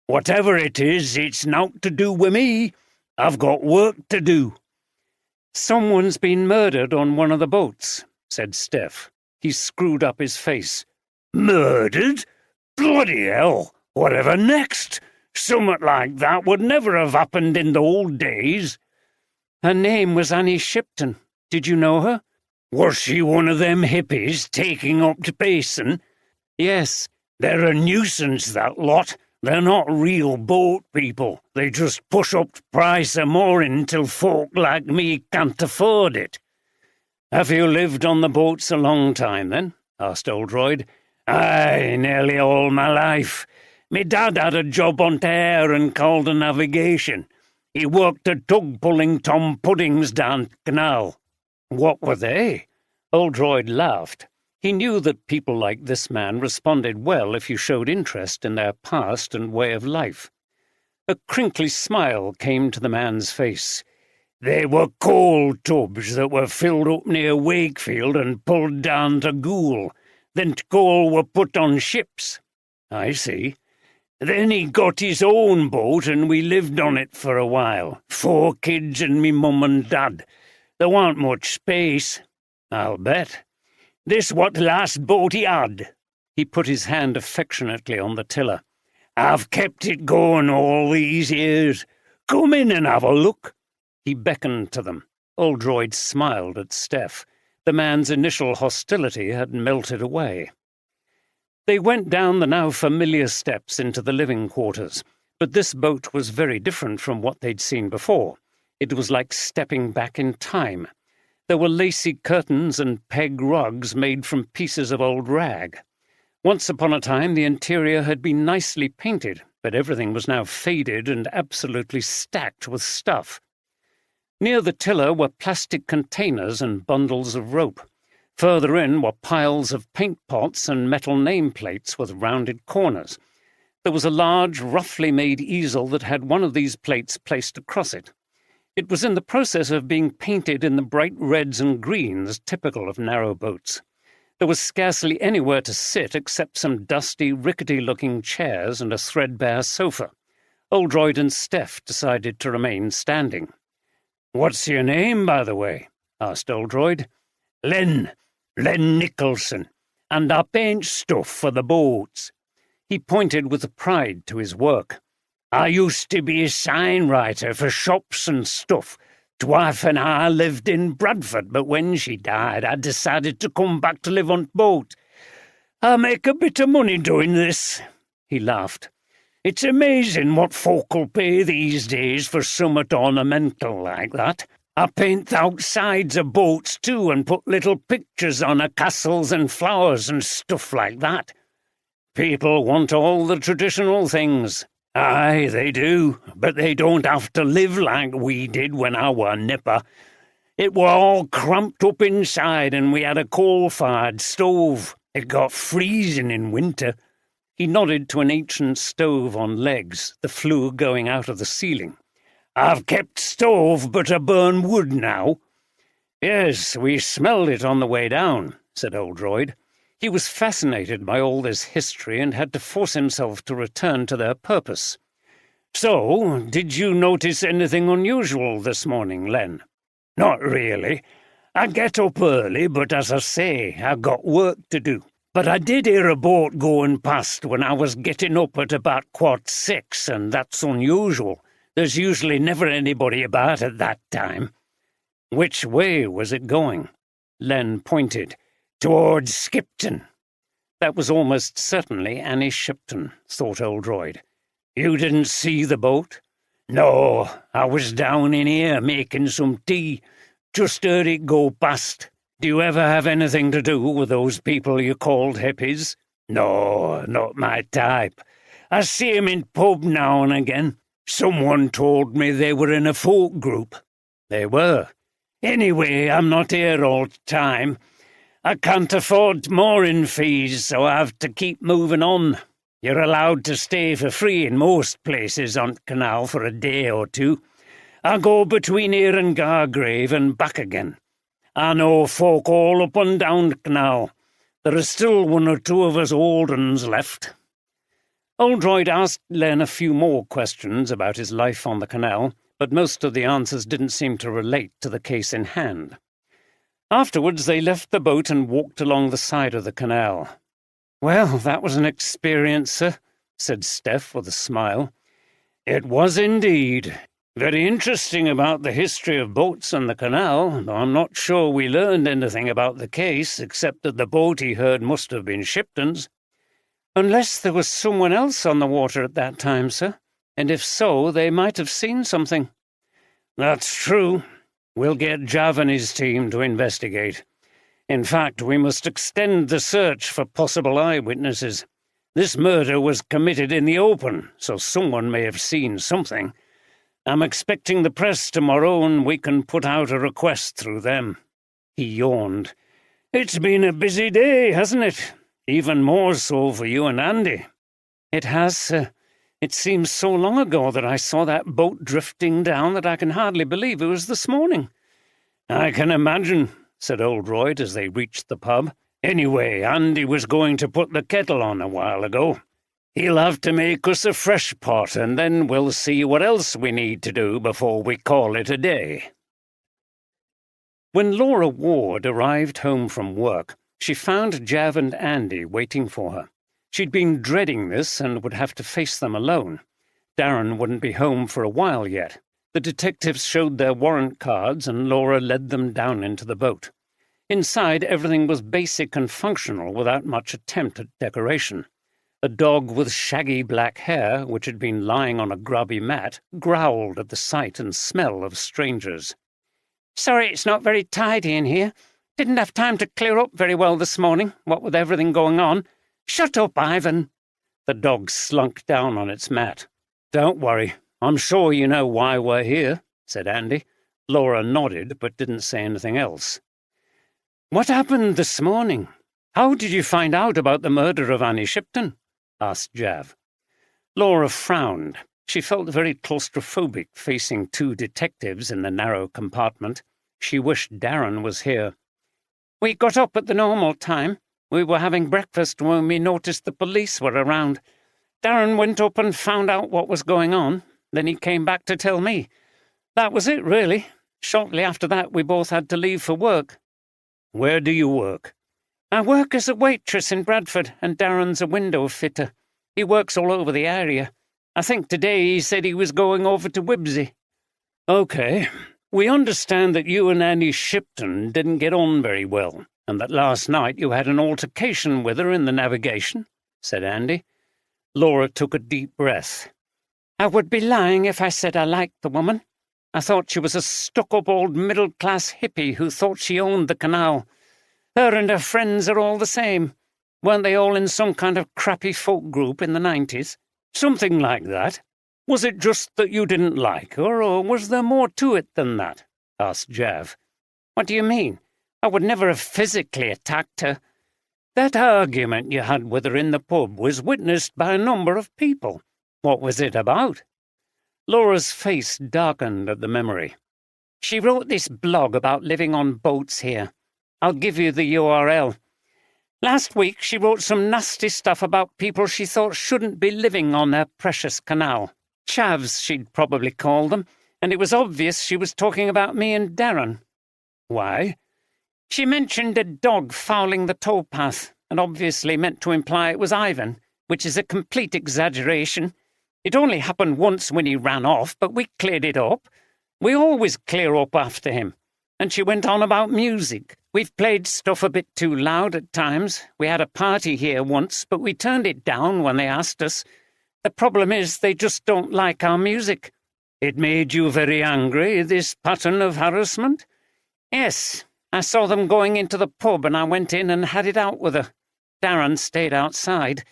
Whatever it is, it's naught to do with me. I've got work to do." "Someone's been murdered on one of the boats," said Steph. He screwed up his face. "Murdered? Bloody hell! Whatever next? Summat like that would never have happened in the old days." "Her name was Annie Shipton. Did you know her?" "Was she one of them hippies taking up the basin?" "Yes." "They're a nuisance, that lot. They're not real boat people. They just push up the price of mooring till folk like me can't afford it." "Have you lived on the boats a long time, then?" asked Oldroyd. "Aye, nearly all my life. Me dad had a job on the Ayr and Calder Navigation. He worked at tug pulling Tom Puddings down the canal." "What were they?" Oldroyd laughed. He knew that people like this man responded well if you showed interest in their past and way of life. A crinkly smile came to the man's face. "They were coal tubs that were filled up near Wakefield and pulled down to Goole. Then the coal were put on ships." "I see." "Then he got his own boat and we lived on it for a while. 4 kids and me mum and dad. There warn't much space." "I'll bet." "This what the last boat he had." He put his hand affectionately on the tiller. "I've kept it going all these years. Come in and have a look." He beckoned to them. Oldroyd smiled at Steph. The man's initial hostility had melted away. They went down the now familiar steps into the living quarters, but this boat was very different from what they'd seen before. It was like stepping back in time. There were lacy curtains and peg rugs made from pieces of old rag. Once upon a time the interior had been nicely painted, but everything was now faded and absolutely stacked with stuff. Near the tiller were plastic containers and bundles of rope. Further in were piles of paint pots and metal nameplates with rounded corners. There was a large, roughly made easel that had one of these plates placed across it. It was in the process of being painted in the bright reds and greens typical of narrow boats. There was scarcely anywhere to sit except some dusty, rickety-looking chairs and a threadbare sofa. Oldroyd and Steph decided to remain standing. "What's your name, by the way?" asked Oldroyd. "Len Nicholson, and I paint stuff for the boats." He pointed with pride to his work. "I used to be a sign writer for shops and stuff. Wife and I lived in Bradford, but when she died, I decided to come back to live on boat. I make a bit of money doing this." He laughed. "It's amazing what folk'll pay these days for summat ornamental like that. I paint the outsides of boats too and put little pictures on of castles and flowers and stuff like that. People want all the traditional things. Aye, they do, but they don't have to live like we did when I were nipper. It were all cramped up inside and we had a coal-fired stove. It got freezing in winter." He nodded to an ancient stove on legs, the flue going out of the ceiling. "I've kept stove, but I burn wood now." "Yes, we smelled it on the way down," said Oldroyd. He was fascinated by all this history and had to force himself to return to their purpose. "So, did you notice anything unusual this morning, Len?" "Not really. I get up early, but as I say, I got work to do. But I did hear a boat going past when I was getting up at about 6:15, and that's unusual. There's usually never anybody about at that time." "Which way was it going?" Len pointed. "Towards Skipton." That was almost certainly Annie Shipton, thought Oldroyd. "You didn't see the boat?" "No, I was down in here making some tea. Just heard it go past. Do you ever have anything to do with those people you called hippies?" "No, not my type. I see 'em in pub now and again. Someone told me they were in a folk group." "They were." "Anyway, I'm not here all the time. I can't afford mooring fees, so I have to keep moving on. You're allowed to stay for free in most places on the canal for a day or two. I go between here and Galbraith and back again. I know folk all up and down the canal. There are still one or two of us old uns left." Oldroyd asked Len a few more questions about his life on the canal, but most of the answers didn't seem to relate to the case in hand. Afterwards they left the boat and walked along the side of the canal. "Well, that was an experience, sir," said Steph with a smile. "It was indeed. Very interesting about the history of boats on the canal, though I'm not sure we learned anything about the case, except that the boat he heard must have been Shipton's." "Unless there was someone else on the water at that time, sir, and if so, they might have seen something." "That's true. We'll get Jav and his team to investigate. In fact, we must extend the search for possible eyewitnesses. This murder was committed in the open, so someone may have seen something. I'm expecting the press tomorrow, and we can put out a request through them." He yawned. "It's been a busy day, hasn't it? Even more so for you and Andy." "It has, sir. It seems so long ago that I saw that boat drifting down that I can hardly believe it was this morning." "I can imagine," said Oldroyd as they reached the pub. "Anyway, Andy was going to put the kettle on a while ago. He'll have to make us a fresh pot, and then we'll see what else we need to do before we call it a day." When Laura Ward arrived home from work, she found Jav and Andy waiting for her. She'd been dreading this and would have to face them alone. Darren wouldn't be home for a while yet. The detectives showed their warrant cards and Laura led them down into the boat. Inside, everything was basic and functional without much attempt at decoration. A dog with shaggy black hair, which had been lying on a grubby mat, growled at the sight and smell of strangers. Sorry it's not very tidy in here. Didn't have time to clear up very well this morning, what with everything going on. Shut up, Ivan. The dog slunk down on its mat. Don't worry, I'm sure you know why we're here, said Andy. Laura nodded, but didn't say anything else. What happened this morning? How did you find out about the murder of Annie Shipton? Asked Jav. Laura frowned. She felt very claustrophobic facing two detectives in the narrow compartment. She wished Darren was here. We got up at the normal time. We were having breakfast when we noticed the police were around. Darren went up and found out what was going on. Then he came back to tell me. That was it, really. Shortly after that, we both had to leave for work. Where do you work? I work as a waitress in Bradford, and Darren's a window fitter. He works all over the area. I think today he said he was going over to Wibsey. OK. We understand that you and Annie Shipton didn't get on very well, and that last night you had an altercation with her in the navigation, said Andy. Laura took a deep breath. I would be lying if I said I liked the woman. I thought she was a stuck-up old middle-class hippie who thought she owned the canal. Her and her friends are all the same. Weren't they all in some kind of crappy folk group in the 90s? Something like that. Was it just that you didn't like her, or was there more to it than that? Asked Jav. What do you mean? I would never have physically attacked her. That argument you had with her in the pub was witnessed by a number of people. What was it about? Laura's face darkened at the memory. She wrote this blog about living on boats here. I'll give you the URL. Last week she wrote some nasty stuff about people she thought shouldn't be living on their precious canal. Chavs, she'd probably call them, and it was obvious she was talking about me and Darren. Why? She mentioned a dog fouling the towpath, and obviously meant to imply it was Ivan, which is a complete exaggeration. It only happened once when he ran off, but we cleared it up. We always clear up after him. And she went on about music. We've played stuff a bit too loud at times. We had a party here once, but we turned it down when they asked us. The problem is they just don't like our music. It made you very angry, this pattern of harassment? Yes. I saw them going into the pub and I went in and had it out with her. Darren stayed outside.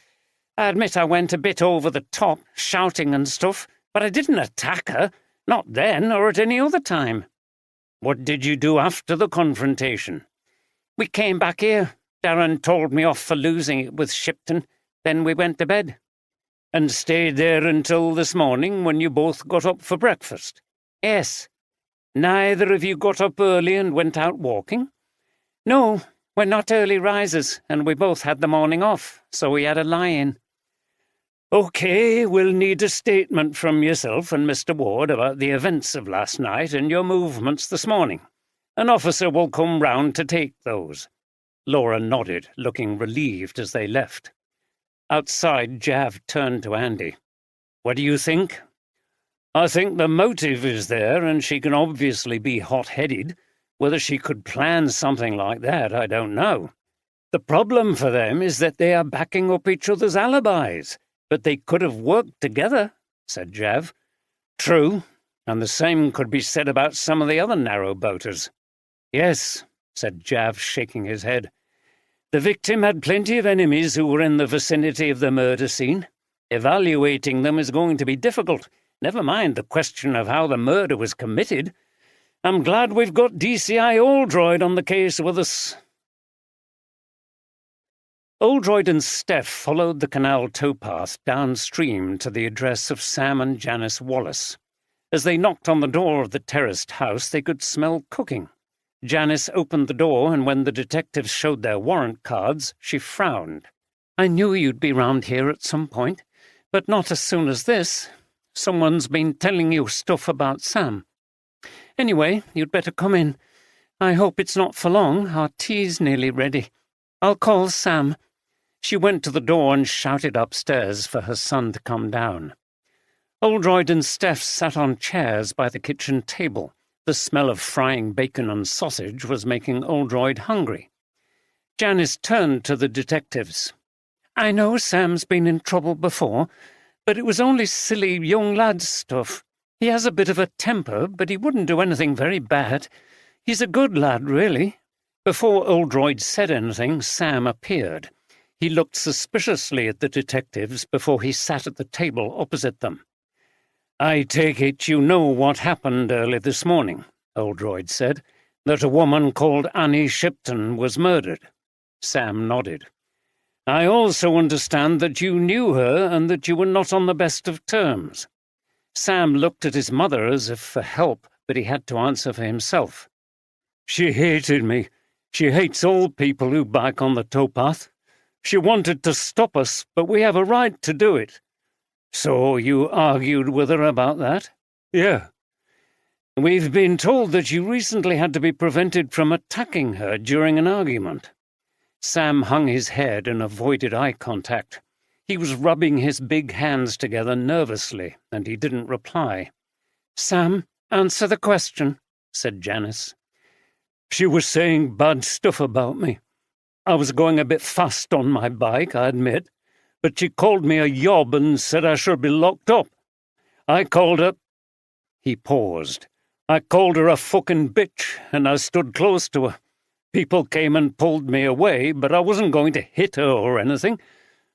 I admit I went a bit over the top, shouting and stuff, but I didn't attack her, not then or at any other time. What did you do after the confrontation? We came back here. Darren told me off for losing it with Shipton. Then we went to bed. And stayed there until this morning when you both got up for breakfast? Yes. Neither of you got up early and went out walking? No, we're not early risers, and we both had the morning off, so we had a lie-in. OK, we'll need a statement from yourself and Mr. Ward about the events of last night and your movements this morning. An officer will come round to take those. Laura nodded, looking relieved as they left. Outside, Jav turned to Andy. What do you think? I think the motive is there, and she can obviously be hot-headed. Whether she could plan something like that, I don't know. The problem for them is that they are backing up each other's alibis. But they could have worked together, said Jav. True, and the same could be said about some of the other narrow-boaters. Yes, said Jav, shaking his head. The victim had plenty of enemies who were in the vicinity of the murder scene. Evaluating them is going to be difficult, never mind the question of how the murder was committed. I'm glad we've got DCI Oldroyd on the case with us. Oldroyd and Steph followed the canal towpath downstream to the address of Sam and Janice Wallace. As they knocked on the door of the terraced house, they could smell cooking. Janice opened the door, and when the detectives showed their warrant cards, she frowned. I knew you'd be round here at some point, but not as soon as this. Someone's been telling you stuff about Sam. Anyway, you'd better come in. I hope it's not for long. Our tea's nearly ready. I'll call Sam. She went to the door and shouted upstairs for her son to come down. Oldroyd and Steph sat on chairs by the kitchen table. The smell of frying bacon and sausage was making Oldroyd hungry. Janice turned to the detectives. I know Sam's been in trouble before, but it was only silly young lad stuff. He has a bit of a temper, but he wouldn't do anything very bad. He's a good lad, really." Before Oldroyd said anything, Sam appeared. He looked suspiciously at the detectives before he sat at the table opposite them. "I take it you know what happened early this morning," Oldroyd said, "that a woman called Annie Shipton was murdered." Sam nodded. "I also understand that you knew her and that you were not on the best of terms." Sam looked at his mother as if for help, but he had to answer for himself. "She hated me. She hates all people who bike on the towpath. She wanted to stop us, but we have a right to do it." "So you argued with her about that?" "Yeah." "We've been told that you recently had to be prevented from attacking her during an argument." Sam hung his head and avoided eye contact. He was rubbing his big hands together nervously, and he didn't reply. "Sam, answer the question," said Janice. "She was saying bad stuff about me. I was going a bit fast on my bike, I admit, but she called me a yob and said I should be locked up. I called her—" He paused. "I called her a fucking bitch, and I stood close to her. People came and pulled me away, but I wasn't going to hit her or anything.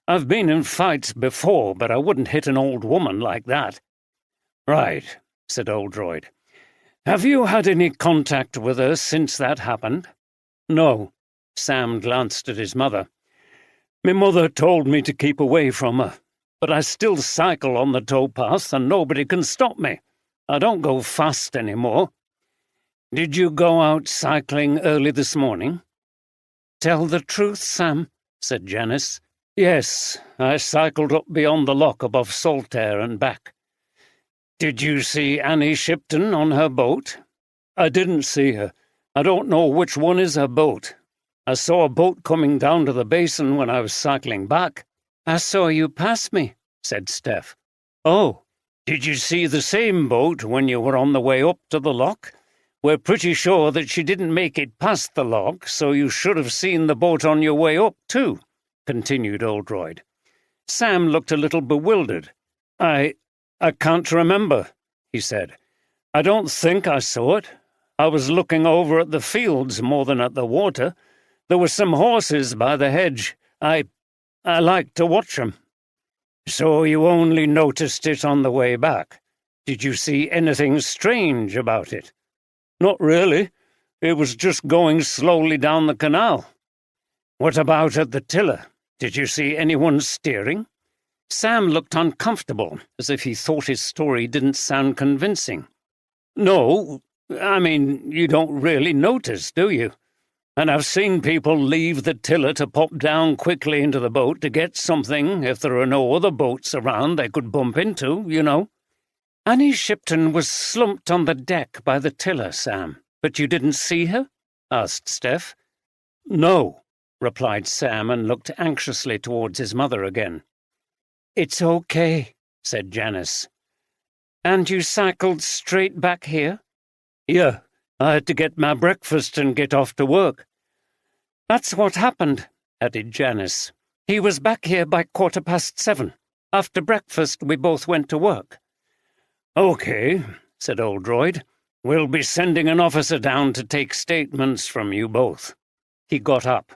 I've been in fights before, but I wouldn't hit an old woman like that." "Right," said Oldroyd. "Have you had any contact with her since that happened?" "No." Sam glanced at his mother. "My mother told me to keep away from her, but I still cycle on the towpath and nobody can stop me. I don't go fast anymore." "Did you go out cycling early this morning?" "Tell the truth, Sam," said Janice. "Yes, I cycled up beyond the lock above Saltaire and back." "Did you see Annie Shipton on her boat?" "I didn't see her. I don't know which one is her boat. I saw a boat coming down to the basin when I was cycling back." "I saw you pass me," said Steph. "Oh, did you see the same boat when you were on the way up to the lock? We're pretty sure that she didn't make it past the lock, so you should have seen the boat on your way up too," continued Oldroyd. Sam looked a little bewildered. I can't remember," he said. "I don't think I saw it. I was looking over at the fields more than at the water. There were some horses by the hedge. I like to watch them." "So you only noticed it on the way back. Did you see anything strange about it?" "Not really. It was just going slowly down the canal." "What about at the tiller? Did you see anyone steering?" Sam looked uncomfortable, as if he thought his story didn't sound convincing. "No, I mean, you don't really notice, do you? And I've seen people leave the tiller to pop down quickly into the boat to get something if there are no other boats around they could bump into, you know." "Annie Shipton was slumped on the deck by the tiller, Sam, but you didn't see her?" asked Steph. "No," replied Sam and looked anxiously towards his mother again. "It's okay," said Janice. "And you cycled straight back here?" "Yeah, I had to get my breakfast and get off to work." "That's what happened," added Janice. "He was back here by 7:15. After breakfast, we both went to work." "Okay," said Oldroyd. "We'll be sending an officer down to take statements from you both." He got up.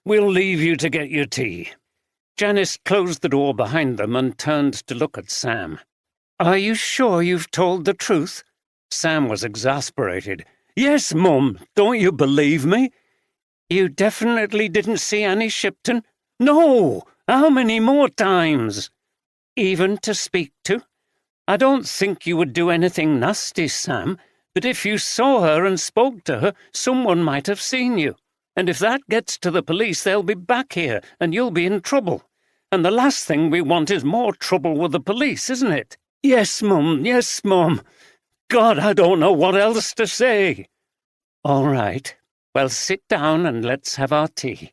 "We'll leave you to get your tea." Janice closed the door behind them and turned to look at Sam. "Are you sure you've told the truth?" Sam was exasperated. "Yes, Mum. Don't you believe me?" "You definitely didn't see Annie Shipton?" "No! How many more times?" "Even to speak to? I don't think you would do anything nasty, Sam, but if you saw her and spoke to her, someone might have seen you. And if that gets to the police, they'll be back here, and you'll be in trouble. And the last thing we want is more trouble with the police, isn't it?" "Yes, Mum, yes, Mum. God, I don't know what else to say." "All right. Well, sit down and let's have our tea."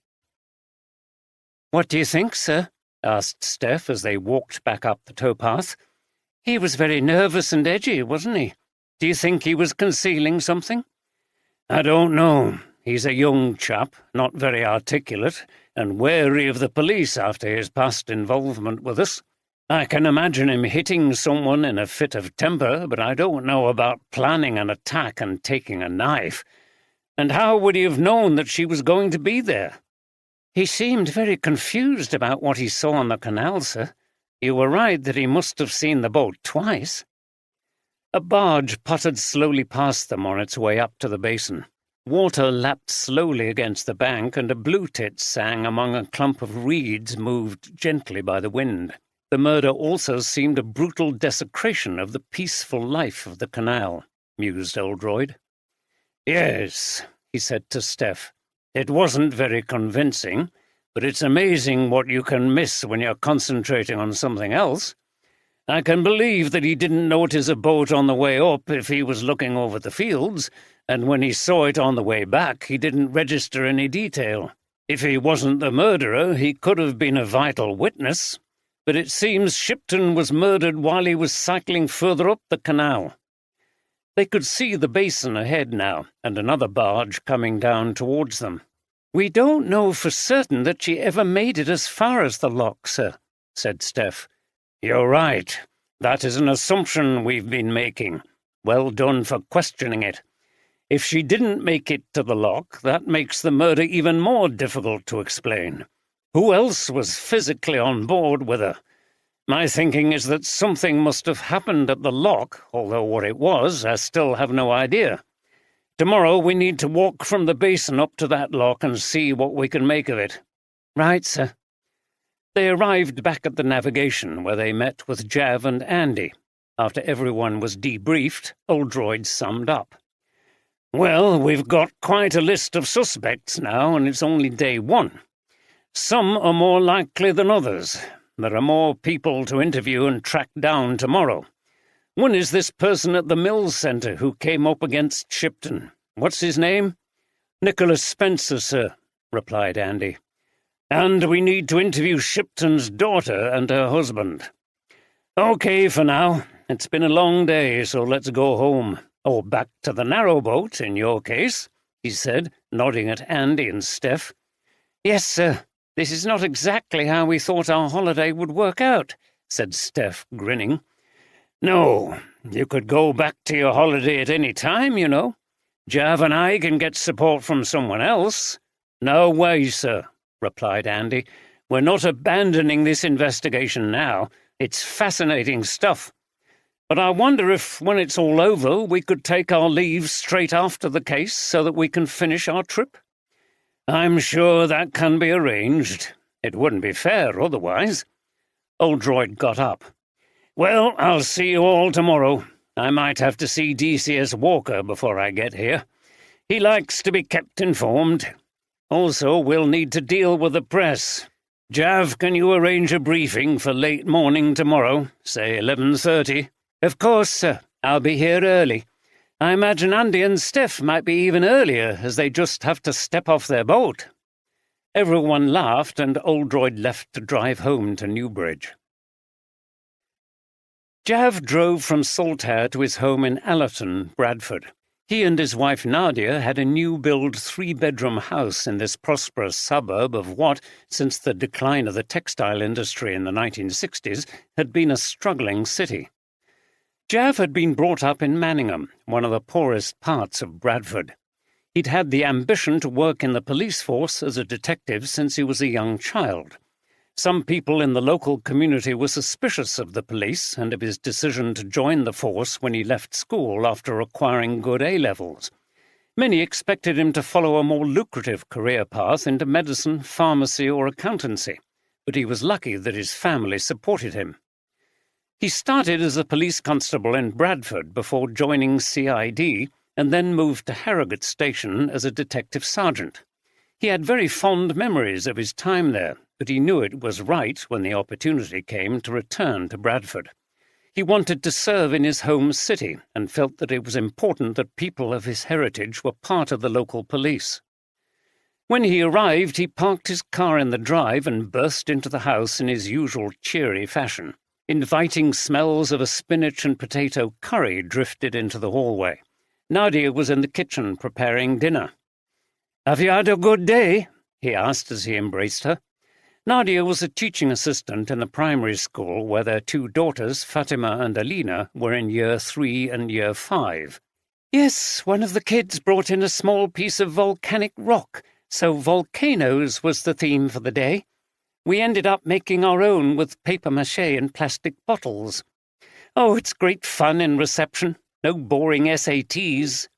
"What do you think, sir?" asked Steph as they walked back up the towpath. "He was very nervous and edgy, wasn't he? Do you think he was concealing something?" "I don't know. He's a young chap, not very articulate, and wary of the police after his past involvement with us. I can imagine him hitting someone in a fit of temper, but I don't know about planning an attack and taking a knife. And how would he have known that she was going to be there? He seemed very confused about what he saw on the canal, sir. You were right that he must have seen the boat twice. A barge puttered slowly past them on its way up to the basin. Water lapped slowly against the bank, and a blue tit sang among a clump of reeds moved gently by the wind. The murder also seemed a brutal desecration of the peaceful life of the canal, mused Oldroyd. Yes, he said to Steph. It wasn't very convincing, but it's amazing what you can miss when you're concentrating on something else. I can believe that he didn't notice a boat on the way up if he was looking over the fields, and when he saw it on the way back, he didn't register any detail. If he wasn't the murderer, he could have been a vital witness, but it seems Shipton was murdered while he was cycling further up the canal. They could see the basin ahead now, and another barge coming down towards them. We don't know for certain that she ever made it as far as the lock, sir, said Steph. You're right. That is an assumption we've been making. Well done for questioning it. If she didn't make it to the lock, that makes the murder even more difficult to explain. Who else was physically on board with her? My thinking is that something must have happened at the lock, although what it was, I still have no idea. Tomorrow we need to walk from the basin up to that lock and see what we can make of it. Right, sir. They arrived back at the navigation, where they met with Jav and Andy. After everyone was debriefed, Oldroyd summed up. Well, we've got quite a list of suspects now, and it's only day one. Some are more likely than others. There are more people to interview and track down tomorrow. One is this person at the Mills Centre who came up against Shipton. What's his name? Nicholas Spencer, sir, replied Andy. And we need to interview Shipton's daughter and her husband. OK for now. It's been a long day, so let's go home. Or back to the narrowboat, in your case, he said, nodding at Andy and Steph. Yes, sir. This is not exactly how we thought our holiday would work out, said Steph, grinning. No, you could go back to your holiday at any time, you know. Jav and I can get support from someone else. No way, sir, replied Andy. We're not abandoning this investigation now. It's fascinating stuff. But I wonder if, when it's all over, we could take our leave straight after the case so that we can finish our trip. I'm sure that can be arranged. It wouldn't be fair otherwise. Oldroyd got up. Well, I'll see you all tomorrow. I might have to see DCS Walker before I get here. He likes to be kept informed. Also, we'll need to deal with the press. Jav, can you arrange a briefing for late morning tomorrow, say 11:30? Of course, sir. I'll be here early. I imagine Andy and Steph might be even earlier, as they just have to step off their boat. Everyone laughed, and Oldroyd left to drive home to Newbridge. Jav drove from Saltaire to his home in Allerton, Bradford. He and his wife Nadia had a new-build three-bedroom house in this prosperous suburb of what, since the decline of the textile industry in the 1960s, had been a struggling city. Jav had been brought up in Manningham, one of the poorest parts of Bradford. He'd had the ambition to work in the police force as a detective since he was a young child. Some people in the local community were suspicious of the police and of his decision to join the force when he left school after acquiring good A-levels. Many expected him to follow a more lucrative career path into medicine, pharmacy, or accountancy, but he was lucky that his family supported him. He started as a police constable in Bradford before joining CID and then moved to Harrogate Station as a detective sergeant. He had very fond memories of his time there, but he knew it was right when the opportunity came to return to Bradford. He wanted to serve in his home city and felt that it was important that people of his heritage were part of the local police. When he arrived, he parked his car in the drive and burst into the house in his usual cheery fashion. Inviting smells of a spinach and potato curry drifted into the hallway. Nadia was in the kitchen preparing dinner. "Have you had a good day?" he asked as he embraced her. Nadia was a teaching assistant in the primary school where their two daughters, Fatima and Alina, were in Year 3 and Year 5. Yes, one of the kids brought in a small piece of volcanic rock, so volcanoes was the theme for the day. We ended up making our own with papier-mâché and plastic bottles. Oh, it's great fun in reception. No boring SATs.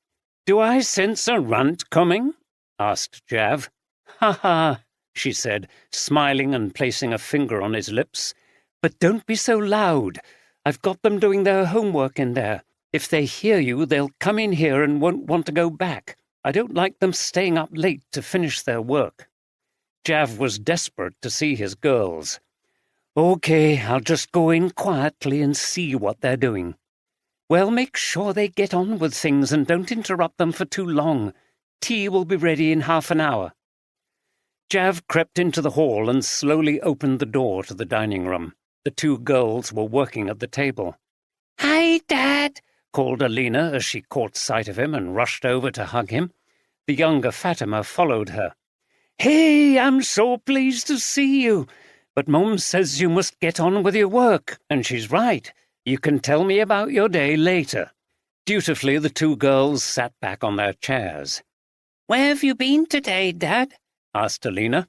Do I sense a runt coming? Asked Jav. Ha ha, she said, smiling and placing a finger on his lips. But don't be so loud. I've got them doing their homework in there. If they hear you, they'll come in here and won't want to go back. I don't like them staying up late to finish their work. Jav was desperate to see his girls. Okay, I'll just go in quietly and see what they're doing. Well, make sure they get on with things and don't interrupt them for too long. Tea will be ready in half an hour. Jav crept into the hall and slowly opened the door to the dining room. The two girls were working at the table. "Hi, Dad," called Alina as she caught sight of him and rushed over to hug him. The younger Fatima followed her. "Hey, I'm so pleased to see you. But Mum says you must get on with your work, and she's right. You can tell me about your day later." Dutifully, the two girls sat back on their chairs. "Where have you been today, Dad?" asked Alina.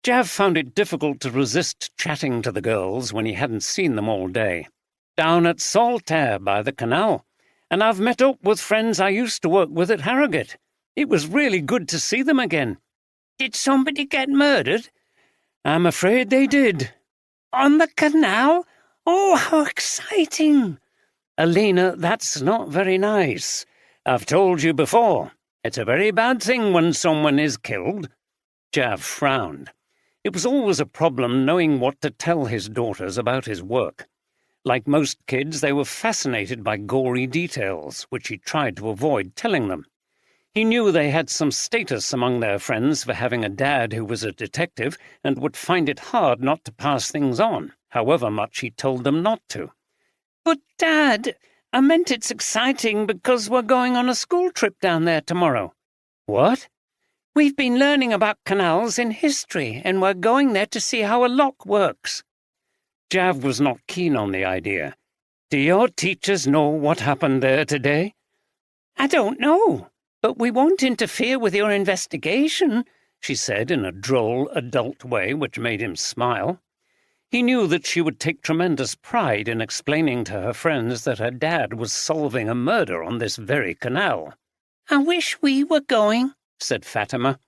Jav found it difficult to resist chatting to the girls when he hadn't seen them all day. "Down at Saltaire by the canal, and I've met up with friends I used to work with at Harrogate. It was really good to see them again." "Did somebody get murdered?" "I'm afraid they did." "On the canal? Oh, how exciting!" "Alina, that's not very nice. I've told you before. It's a very bad thing when someone is killed." Jav frowned. It was always a problem knowing what to tell his daughters about his work. Like most kids, they were fascinated by gory details, which he tried to avoid telling them. He knew they had some status among their friends for having a dad who was a detective and would find it hard not to pass things on, however much he told them not to. "But, Dad, I meant it's exciting because we're going on a school trip down there tomorrow." "What?" "We've been learning about canals in history, and we're going there to see how a lock works." Jav was not keen on the idea. "Do your teachers know what happened there today?" "I don't know. But we won't interfere with your investigation," she said in a droll, adult way which made him smile. He knew that she would take tremendous pride in explaining to her friends that her dad was solving a murder on this very canal. "I wish we were going," said Fatima.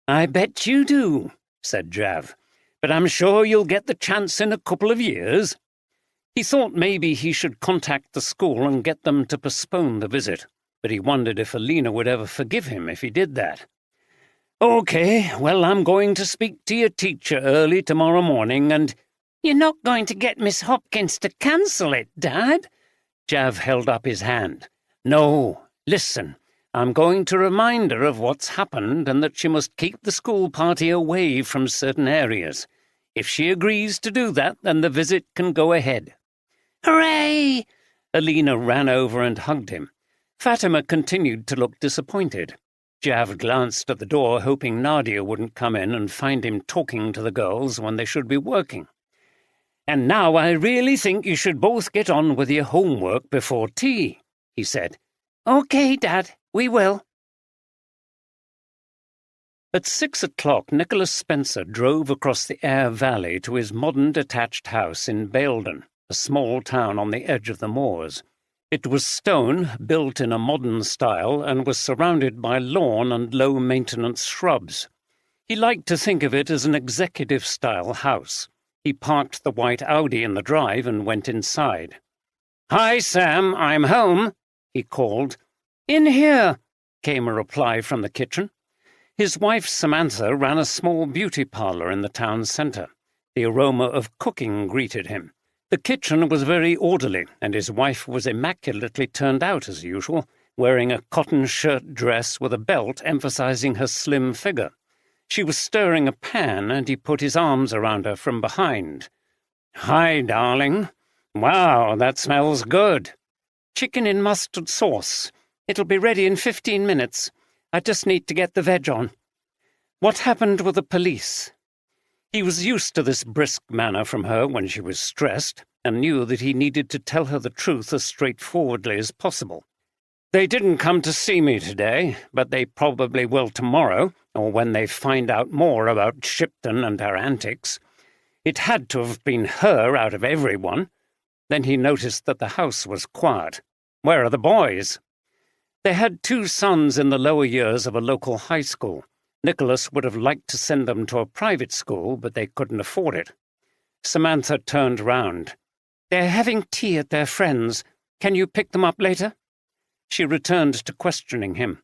"I bet you do," said Jav. "But I'm sure you'll get the chance in a couple of years." He thought maybe he should contact the school and get them to postpone the visit, but he wondered if Alina would ever forgive him if he did that. "Okay, well, I'm going to speak to your teacher early tomorrow morning and—" "You're not going to get Miss Hopkins to cancel it, Dad?" Jav held up his hand. "No, listen, I'm going to remind her of what's happened and that she must keep the school party away from certain areas. If she agrees to do that, then the visit can go ahead." "Hooray!" Alina ran over and hugged him. Fatima continued to look disappointed. Jav glanced at the door, hoping Nadia wouldn't come in and find him talking to the girls when they should be working. "And now I really think you should both get on with your homework before tea," he said. "Okay, Dad, we will." At 6 o'clock, Nicholas Spencer drove across the Aire Valley to his modern detached house in Baildon, a small town on the edge of the moors. It was stone, built in a modern style, and was surrounded by lawn and low-maintenance shrubs. He liked to think of it as an executive-style house. He parked the white Audi in the drive and went inside. "Hi, Sam, I'm home," he called. "In here," came a reply from the kitchen. His wife, Samantha, ran a small beauty parlour in the town centre. The aroma of cooking greeted him. The kitchen was very orderly, and his wife was immaculately turned out as usual, wearing a cotton shirt dress with a belt emphasizing her slim figure. She was stirring a pan, and he put his arms around her from behind. "Hi, darling. Wow, that smells good." "Chicken in mustard sauce. It'll be ready in 15 minutes. I just need to get the veg on." "What happened with the police?" He was used to this brisk manner from her when she was stressed, and knew that he needed to tell her the truth as straightforwardly as possible. They didn't come to see me today, but they probably will tomorrow, or when they find out more about Shipton and her antics. It had to have been her out of everyone. Then he noticed that the house was quiet. Where are the boys? They had 2 sons in the lower years of a local high school. Nicholas would have liked to send them to a private school, but they couldn't afford it. Samantha turned round. They're having tea at their friend's. Can you pick them up later? She returned to questioning him.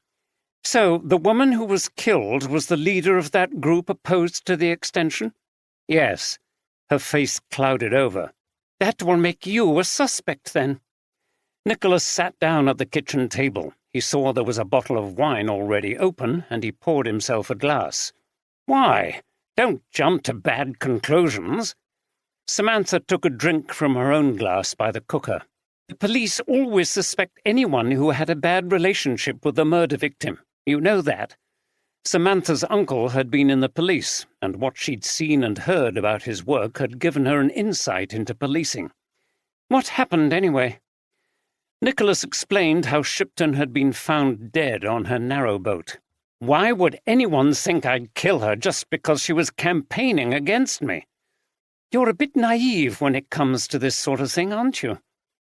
So, the woman who was killed was the leader of that group opposed to the extension? Yes. Her face clouded over. That will make you a suspect, then. Nicholas sat down at the kitchen table. He saw there was a bottle of wine already open, and he poured himself a glass. Why? Don't jump to bad conclusions. Samantha took a drink from her own glass by the cooker. The police always suspect anyone who had a bad relationship with the murder victim. You know that. Samantha's uncle had been in the police, and what she'd seen and heard about his work had given her an insight into policing. What happened, anyway? Nicholas explained how Shipton had been found dead on her narrowboat. Why would anyone think I'd kill her just because she was campaigning against me? You're a bit naive when it comes to this sort of thing, aren't you?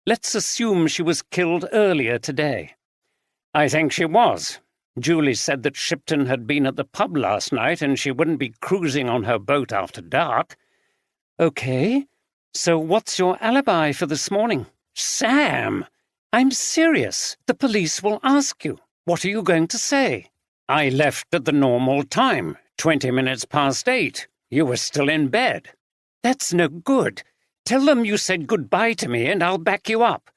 Let's assume she was killed earlier today. I think she was. Julie said that Shipton had been at the pub last night and she wouldn't be cruising on her boat after dark. Okay, so what's your alibi for this morning? Sam! I'm serious. The police will ask you. What are you going to say? I left at the normal time, 20 minutes past 8. You were still in bed. That's no good. Tell them you said goodbye to me and I'll back you up.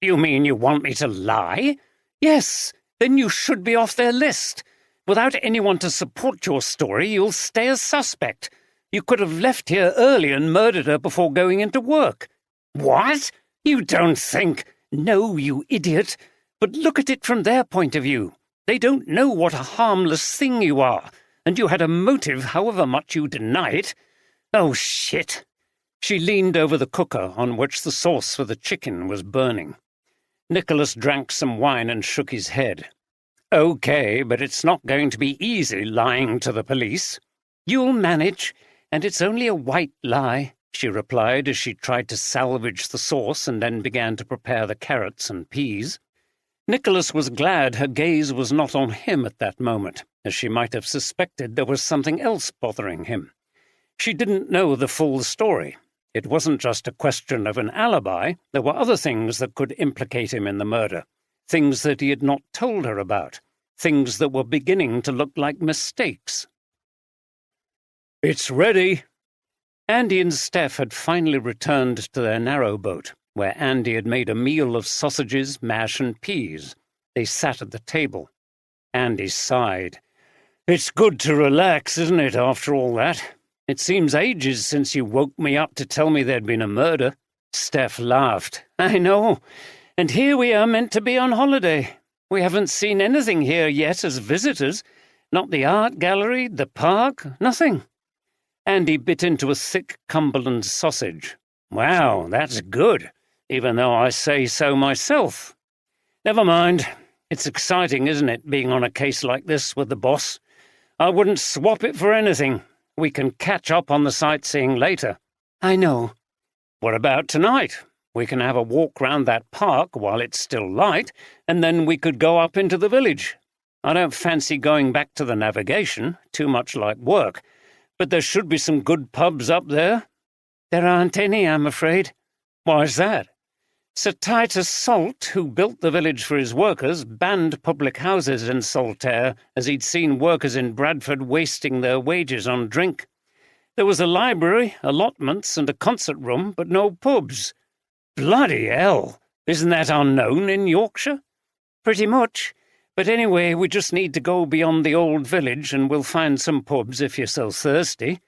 You mean you want me to lie? Yes, then you should be off their list. Without anyone to support your story, you'll stay a suspect. You could have left here early and murdered her before going into work. What? You don't think... No, you idiot. But look at it from their point of view. They don't know what a harmless thing you are, and you had a motive however much you deny it. Oh, shit. She leaned over the cooker on which the sauce for the chicken was burning. Nicholas drank some wine and shook his head. Okay, but it's not going to be easy lying to the police. You'll manage, and it's only a white lie, she replied as she tried to salvage the sauce and then began to prepare the carrots and peas. Nicholas was glad her gaze was not on him at that moment, as she might have suspected there was something else bothering him. She didn't know the full story. It wasn't just a question of an alibi. There were other things that could implicate him in the murder, things that he had not told her about, things that were beginning to look like mistakes. It's ready. Andy and Steph had finally returned to their narrowboat, where Andy had made a meal of sausages, mash, and peas. They sat at the table. Andy sighed. It's good to relax, isn't it, after all that? It seems ages since you woke me up to tell me there'd been a murder. Steph laughed. I know. And here we are meant to be on holiday. We haven't seen anything here yet as visitors. Not the art gallery, the park, nothing. Andy bit into a thick Cumberland sausage. Wow, that's good, even though I say so myself. Never mind. It's exciting, isn't it, being on a case like this with the boss? I wouldn't swap it for anything. We can catch up on the sightseeing later. I know. What about tonight? We can have a walk round that park while it's still light, and then we could go up into the village. I don't fancy going back to the navigation, too much like work, but there should be some good pubs up there. There aren't any, I'm afraid. Why's that? Sir Titus Salt, who built the village for his workers, banned public houses in Saltaire as he'd seen workers in Bradford wasting their wages on drink. There was a library, allotments, and a concert room, but no pubs. Bloody hell! Isn't that unknown in Yorkshire? Pretty much. But anyway, we just need to go beyond the old village and we'll find some pubs if you're so thirsty.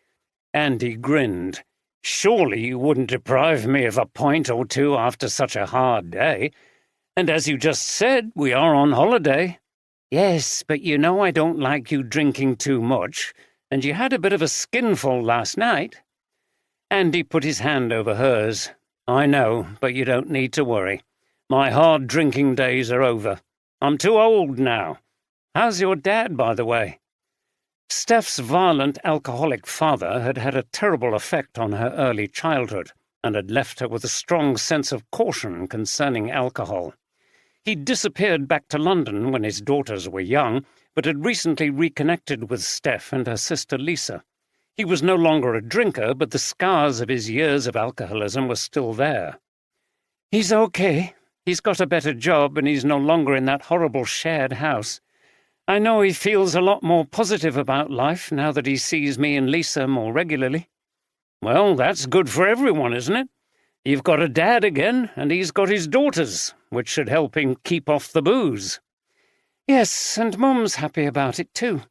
Andy grinned. Surely you wouldn't deprive me of a pint or two after such a hard day. And as you just said, we are on holiday. Yes, but you know I don't like you drinking too much, and you had a bit of a skinful last night. Andy put his hand over hers. I know, but you don't need to worry. My hard drinking days are over. I'm too old now. How's your dad, by the way?" Steph's violent alcoholic father had had a terrible effect on her early childhood and had left her with a strong sense of caution concerning alcohol. He'd disappeared back to London when his daughters were young, but had recently reconnected with Steph and her sister Lisa. He was no longer a drinker, but the scars of his years of alcoholism were still there. "He's okay. He's got a better job and he's no longer in that horrible shared house. I know he feels a lot more positive about life now that he sees me and Lisa more regularly." "Well, that's good for everyone, isn't it? You've got a dad again, and he's got his daughters, which should help him keep off the booze." "Yes, and Mum's happy about it too.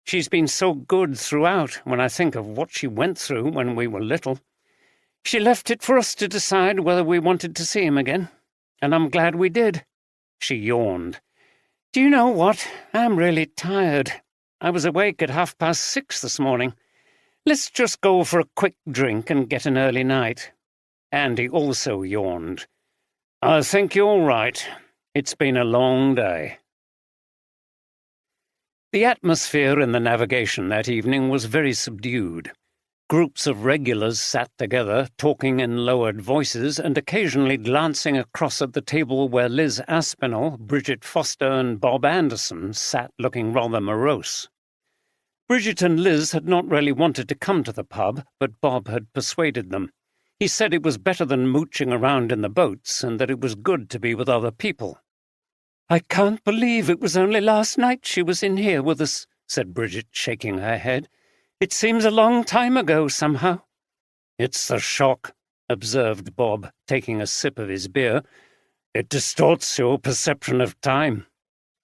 She's been so good throughout when I think of what she went through when we were little. She left it for us to decide whether we wanted to see him again, and I'm glad we did." She yawned. "Do you know what? I'm really tired. I was awake at 6:30 this morning. Let's just go for a quick drink and get an early night." Andy also yawned. "I think you're right. It's been a long day." The atmosphere in the navigation that evening was very subdued. Groups of regulars sat together, talking in lowered voices and occasionally glancing across at the table where Liz Aspinall, Bridget Foster and Bob Anderson sat looking rather morose. Bridget and Liz had not really wanted to come to the pub, but Bob had persuaded them. He said it was better than mooching around in the boats and that it was good to be with other people. "I can't believe it was only last night she was in here with us," said Bridget, shaking her head. "It seems a long time ago, somehow." "It's the shock," observed Bob, taking a sip of his beer. "It distorts your perception of time,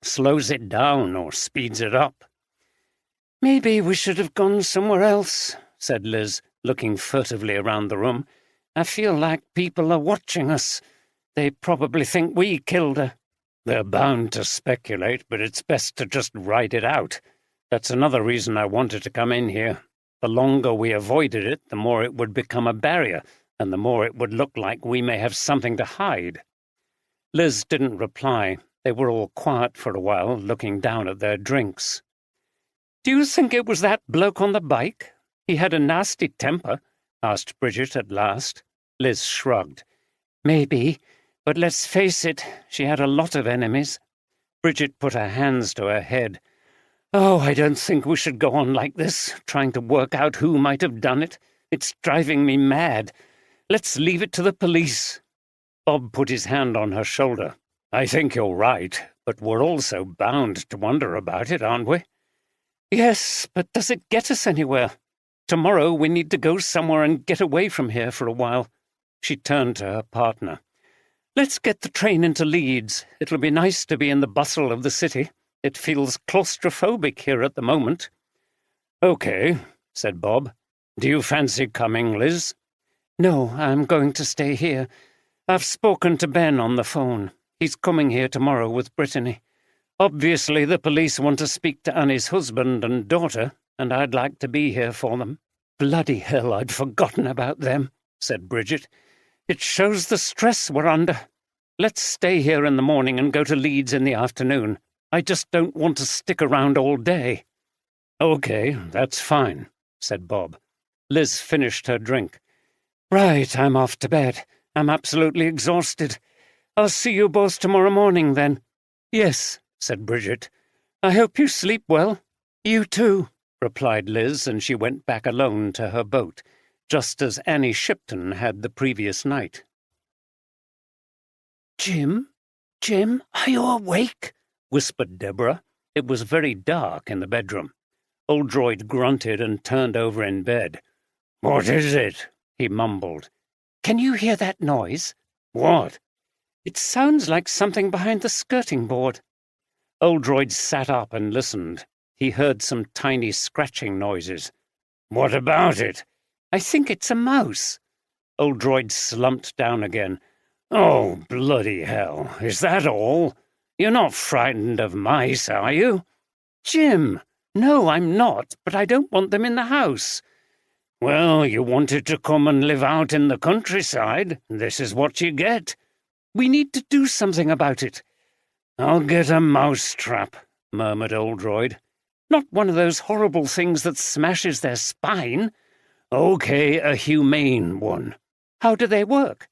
slows it down or speeds it up." "Maybe we should have gone somewhere else," said Liz, looking furtively around the room. "I feel like people are watching us. They probably think we killed her." "They're bound to speculate, but it's best to just ride it out. That's another reason I wanted to come in here. The longer we avoided it, the more it would become a barrier, and the more it would look like we may have something to hide." Liz didn't reply. They were all quiet for a while, looking down at their drinks. "Do you think it was that bloke on the bike? He had a nasty temper," asked Bridget at last. Liz shrugged. "Maybe, but let's face it, she had a lot of enemies." Bridget put her hands to her head. "Oh, I don't think we should go on like this, trying to work out who might have done it. It's driving me mad. Let's leave it to the police." Bob put his hand on her shoulder. "I think you're right, but we're also bound to wonder about it, aren't we?" "Yes, but does it get us anywhere? Tomorrow we need to go somewhere and get away from here for a while." She turned to her partner. "Let's get the train into Leeds. It'll be nice to be in the bustle of the city. It feels claustrophobic here at the moment." "Okay," said Bob. "Do you fancy coming, Liz?" "No, I'm going to stay here. I've spoken to Ben on the phone. He's coming here tomorrow with Brittany. Obviously the police want to speak to Annie's husband and daughter, and I'd like to be here for them." "Bloody hell, I'd forgotten about them," said Bridget. "It shows the stress we're under. Let's stay here in the morning and go to Leeds in the afternoon. I just don't want to stick around all day." "Okay, that's fine," said Bob. Liz finished her drink. "Right, I'm off to bed. I'm absolutely exhausted. I'll see you both tomorrow morning, then." "Yes," said Bridget. "I hope you sleep well." "You too," replied Liz, and she went back alone to her boat, just as Annie Shipton had the previous night. "Jim? Jim, are you awake?" whispered Deborah. It was very dark in the bedroom. Oldroyd grunted and turned over in bed. "What is it?" he mumbled. "Can you hear that noise?" "What?" "It sounds like something behind the skirting board." Oldroyd sat up and listened. He heard some tiny scratching noises. "What about it?" "I think it's a mouse." Oldroyd slumped down again. "Oh, bloody hell, is that all? You're not frightened of mice, are you?" "Jim, no, I'm not, but I don't want them in the house." "Well, you wanted to come and live out in the countryside. This is what you get." "We need to do something about it." "I'll get a mouse trap," murmured Oldroyd. "Not one of those horrible things that smashes their spine." "Okay, a humane one." "How do they work?"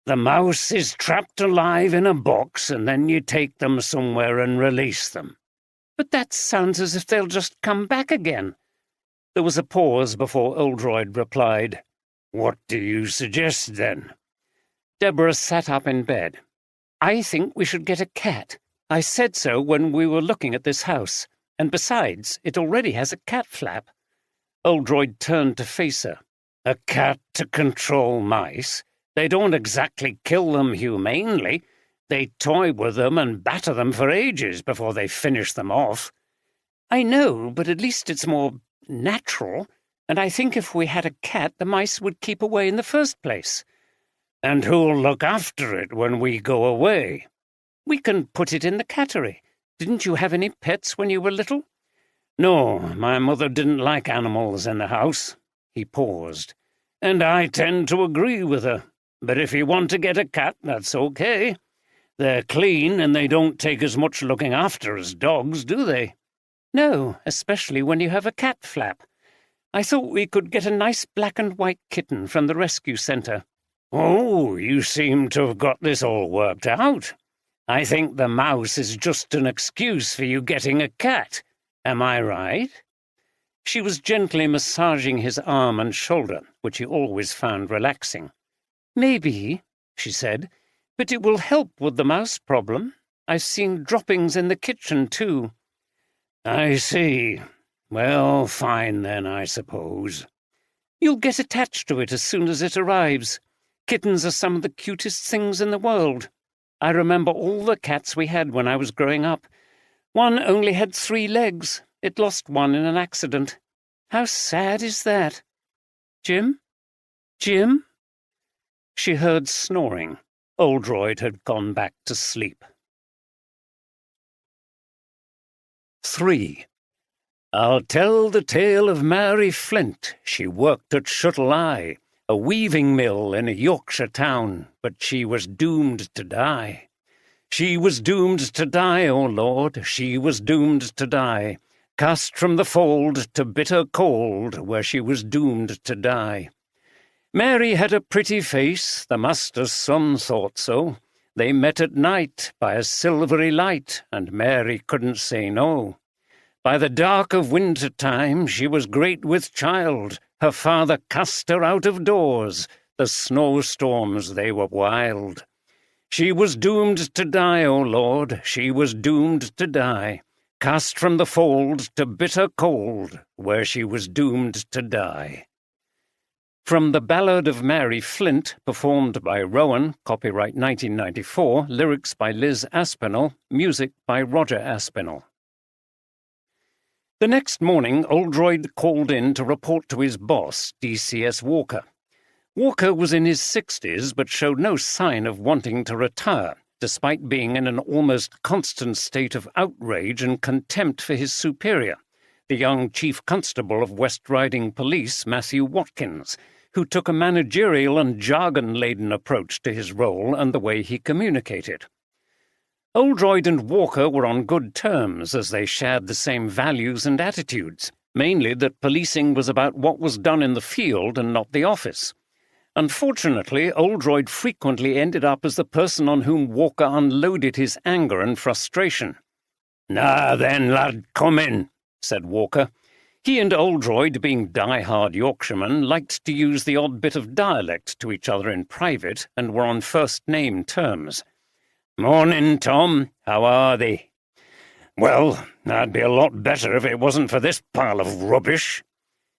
"The mouse is trapped alive in a box, and then you take them somewhere and release them." "But that sounds as if they'll just come back again." There was a pause before Oldroyd replied. "What do you suggest, then?" Deborah sat up in bed. "I think we should get a cat. I said so when we were looking at this house, and besides, it already has a cat flap." Oldroyd turned to face her. "A cat to control mice? They don't exactly kill them humanely. They toy with them and batter them for ages before they finish them off." "I know, but at least it's more natural, and I think if we had a cat, the mice would keep away in the first place." "And who'll look after it when we go away?" "We can put it in the cattery. Didn't you have any pets when you were little?" "No, my mother didn't like animals in the house." He paused. "And I tend to agree with her. But if you want to get a cat, that's okay. They're clean, and they don't take as much looking after as dogs, do they?" "No, especially when you have a cat flap. I thought we could get a nice black and white kitten from the rescue centre." "Oh, you seem to have got this all worked out. I think the mouse is just an excuse for you getting a cat. Am I right?" She was gently massaging his arm and shoulder, which he always found relaxing. "Maybe," she said, "but it will help with the mouse problem. I've seen droppings in the kitchen, too." "I see. Well, fine then, I suppose." "You'll get attached to it as soon as it arrives. Kittens are some of the cutest things in the world. I remember all the cats we had when I was growing up. One only had 3 legs. It lost one in an accident. How sad is that? Jim? Jim?" She heard snoring. Oldroyd had gone back to sleep. 3. I'll tell the tale of Mary Flint. She worked at Shuttle Eye, a weaving mill in a Yorkshire town, but she was doomed to die. She was doomed to die, O Lord, she was doomed to die, cast from the fold to bitter cold, where she was doomed to die. Mary had a pretty face, the master's son thought so. They met at night by a silvery light, and Mary couldn't say no. By the dark of winter time she was great with child. Her father cast her out of doors. The snowstorms, they were wild. She was doomed to die, O Lord, she was doomed to die, cast from the fold to bitter cold, where she was doomed to die. From the Ballad of Mary Flint, performed by Rowan, copyright 1994, lyrics by Liz Aspinall, music by Roger Aspinall. The next morning, Oldroyd called in to report to his boss, DCS Walker. Walker was in his 60s, but showed no sign of wanting to retire, despite being in an almost constant state of outrage and contempt for his superior, the young Chief Constable of West Riding Police, Matthew Watkins, who took a managerial and jargon-laden approach to his role and the way he communicated. Oldroyd and Walker were on good terms, as they shared the same values and attitudes, mainly that policing was about what was done in the field and not the office. Unfortunately, Oldroyd frequently ended up as the person on whom Walker unloaded his anger and frustration. "Now then, lad, come in," said Walker. He and Oldroyd, being die-hard Yorkshiremen, liked to use the odd bit of dialect to each other in private and were on first-name terms. "Morning, Tom. How are they?" "Well, I'd be a lot better if it wasn't for this pile of rubbish."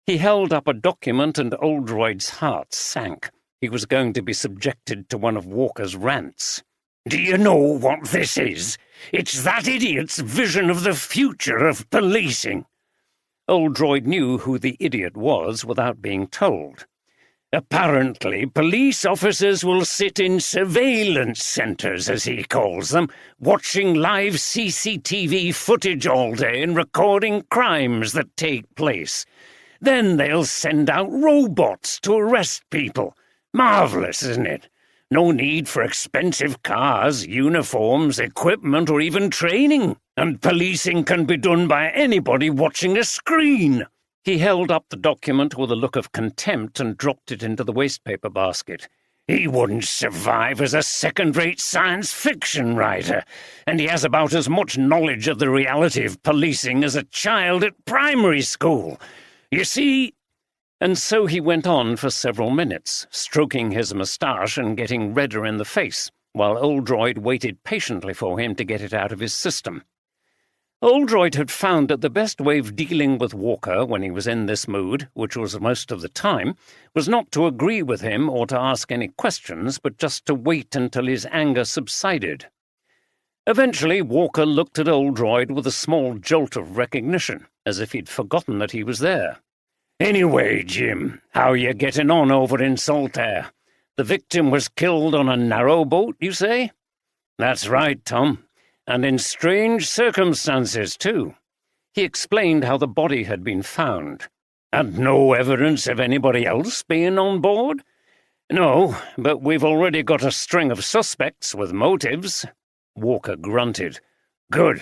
He held up a document and Oldroyd's heart sank. He was going to be subjected to one of Walker's rants. "Do you know what this is? It's that idiot's vision of the future of policing." Oldroyd knew who the idiot was without being told. "Apparently, police officers will sit in surveillance centres, as he calls them, watching live CCTV footage all day and recording crimes that take place. Then they'll send out robots to arrest people. Marvellous, isn't it? No need for expensive cars, uniforms, equipment, or even training. And policing can be done by anybody watching a screen." He held up the document with a look of contempt and dropped it into the wastepaper basket. "He wouldn't survive as a second-rate science fiction writer, and he has about as much knowledge of the reality of policing as a child at primary school. You see—" And so he went on for several minutes, stroking his moustache and getting redder in the face, while Oldroyd waited patiently for him to get it out of his system. Oldroyd had found that the best way of dealing with Walker when he was in this mood, which was most of the time, was not to agree with him or to ask any questions, but just to wait until his anger subsided. Eventually, Walker looked at Oldroyd with a small jolt of recognition, as if he'd forgotten that he was there. "Anyway, Jim, how are you getting on over in Saltaire? The victim was killed on a narrowboat, you say?" "That's right, Tom. And in strange circumstances, too." He explained how the body had been found. "And no evidence of anybody else being on board?" "No, but we've already got a string of suspects with motives." Walker grunted. "Good.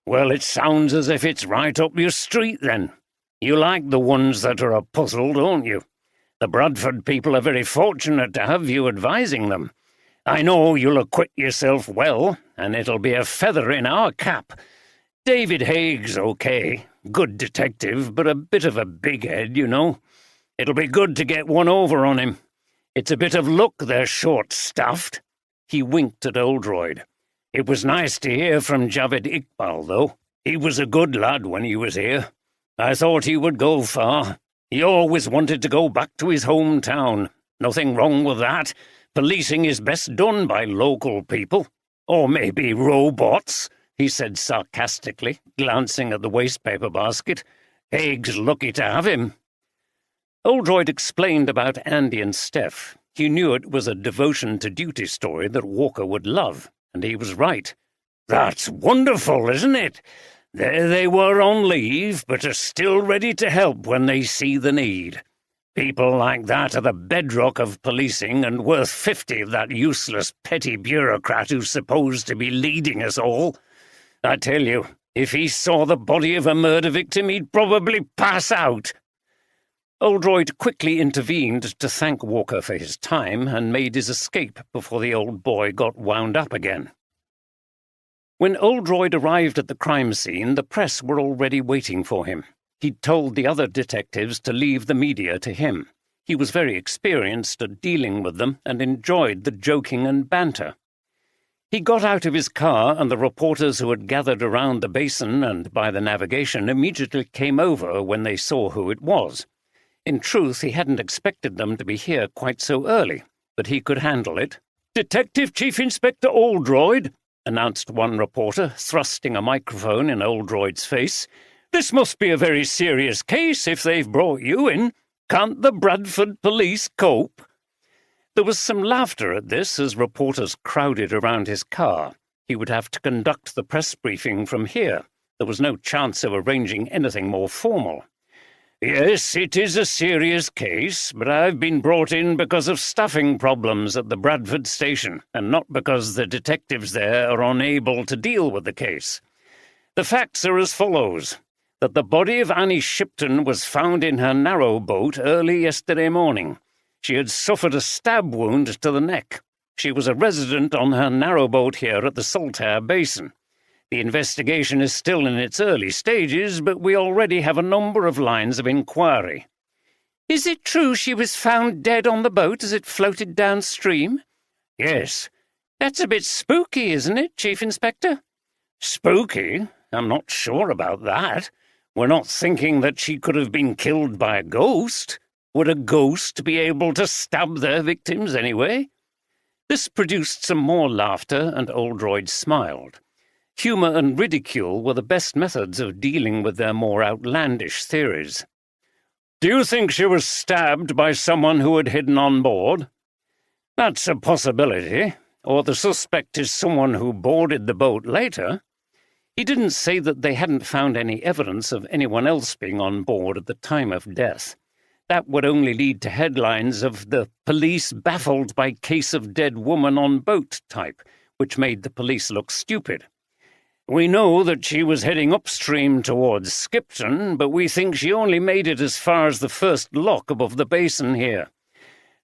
Well, it sounds as if it's right up your street, then. You like the ones that are a puzzle, don't you? The Bradford people are very fortunate to have you advising them. I know you'll acquit yourself well, and it'll be a feather in our cap. David Haig's okay. Good detective, but a bit of a big head, you know. It'll be good to get one over on him. It's a bit of luck they're short-staffed." He winked at Oldroyd. "It was nice to hear from Javed Iqbal, though. He was a good lad when he was here. I thought he would go far. He always wanted to go back to his hometown. Nothing wrong with that. Policing is best done by local people. Or maybe robots," he said sarcastically, glancing at the wastepaper basket. "Haig's lucky to have him." Oldroyd explained about Andy and Steph. He knew it was a devotion-to-duty story that Walker would love, and he was right. "That's wonderful, isn't it? There they were on leave, but are still ready to help when they see the need. People like that are the bedrock of policing and worth 50 of that useless petty bureaucrat who's supposed to be leading us all. I tell you, if he saw the body of a murder victim, he'd probably pass out." Oldroyd quickly intervened to thank Walker for his time and made his escape before the old boy got wound up again. When Oldroyd arrived at the crime scene, the press were already waiting for him. He'd told the other detectives to leave the media to him. He was very experienced at dealing with them and enjoyed the joking and banter. He got out of his car, and the reporters who had gathered around the basin and by the navigation immediately came over when they saw who it was. In truth, he hadn't expected them to be here quite so early, but he could handle it. "Detective Chief Inspector Oldroyd," announced one reporter, thrusting a microphone in Oldroyd's face. "This must be a very serious case if they've brought you in. Can't the Bradford police cope?" There was some laughter at this as reporters crowded around his car. He would have to conduct the press briefing from here. There was no chance of arranging anything more formal. "Yes, it is a serious case, but I've been brought in because of staffing problems at the Bradford station, and not because the detectives there are unable to deal with the case. The facts are as follows: that the body of Annie Shipton was found in her narrowboat early yesterday morning. She had suffered a stab wound to the neck. She was a resident on her narrowboat here at the Saltaire Basin. The investigation is still in its early stages, but we already have a number of lines of inquiry." "Is it true she was found dead on the boat as it floated downstream?" "Yes." "That's a bit spooky, isn't it, Chief Inspector?" "Spooky? I'm not sure about that. We're not thinking that she could have been killed by a ghost. Would a ghost be able to stab their victims anyway?" This produced some more laughter, and Oldroyd smiled. Humour and ridicule were the best methods of dealing with their more outlandish theories. "Do you think she was stabbed by someone who had hidden on board?" "That's a possibility. Or the suspect is someone who boarded the boat later." He didn't say that they hadn't found any evidence of anyone else being on board at the time of death. That would only lead to headlines of the police baffled by case of dead woman on boat type, which made the police look stupid. We know that she was heading upstream towards Skipton, but we think she only made it as far as the first lock above the basin here.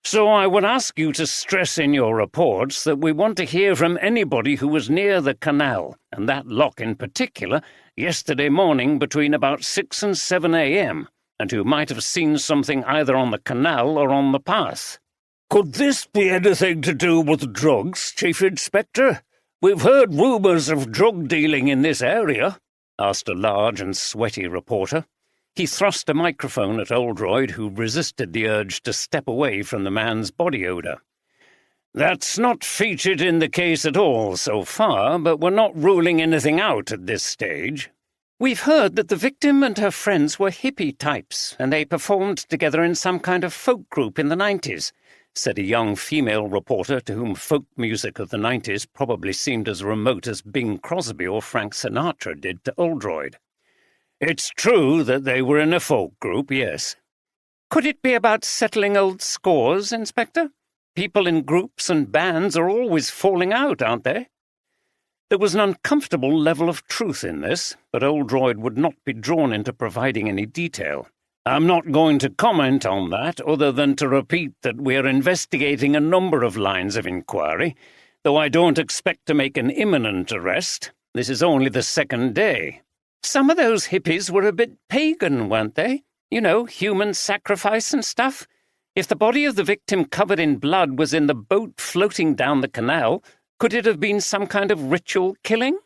So I would ask you to stress in your reports that we want to hear from anybody who was near the canal, and that lock in particular, yesterday morning between about 6 and 7 a.m., and who might have seen something either on the canal or on the path. Could this be anything to do with drugs, Chief Inspector? We've heard rumours of drug dealing in this area, asked a large and sweaty reporter. He thrust a microphone at Oldroyd, who resisted the urge to step away from the man's body odour. That's not featured in the case at all so far, but we're not ruling anything out at this stage. We've heard that the victim and her friends were hippie types, and they performed together in some kind of folk group in the 90s, said a young female reporter to whom folk music of the 90s probably seemed as remote as Bing Crosby or Frank Sinatra did to Oldroyd. It's true that they were in a folk group, yes. Could it be about settling old scores, Inspector? People in groups and bands are always falling out, aren't they? There was an uncomfortable level of truth in this, but Oldroyd would not be drawn into providing any detail. I'm not going to comment on that, other than to repeat that we are investigating a number of lines of inquiry, though I don't expect to make an imminent arrest. This is only the second day. Some of those hippies were a bit pagan, weren't they? You know, human sacrifice and stuff. If the body of the victim covered in blood was in the boat floating down the canal, could it have been some kind of ritual killing?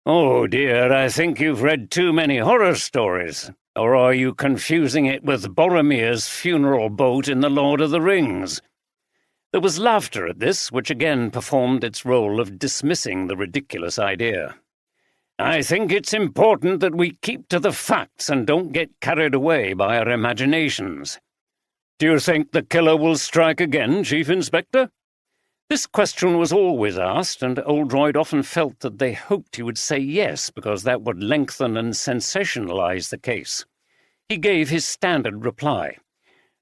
Oh dear, I think you've read too many horror stories. Or are you confusing it with Boromir's funeral boat in The Lord of the Rings? There was laughter at this, which again performed its role of dismissing the ridiculous idea. I think it's important that we keep to the facts and don't get carried away by our imaginations. Do you think the killer will strike again, Chief Inspector? This question was always asked, and Oldroyd often felt that they hoped he would say yes, because that would lengthen and sensationalize the case. He gave his standard reply.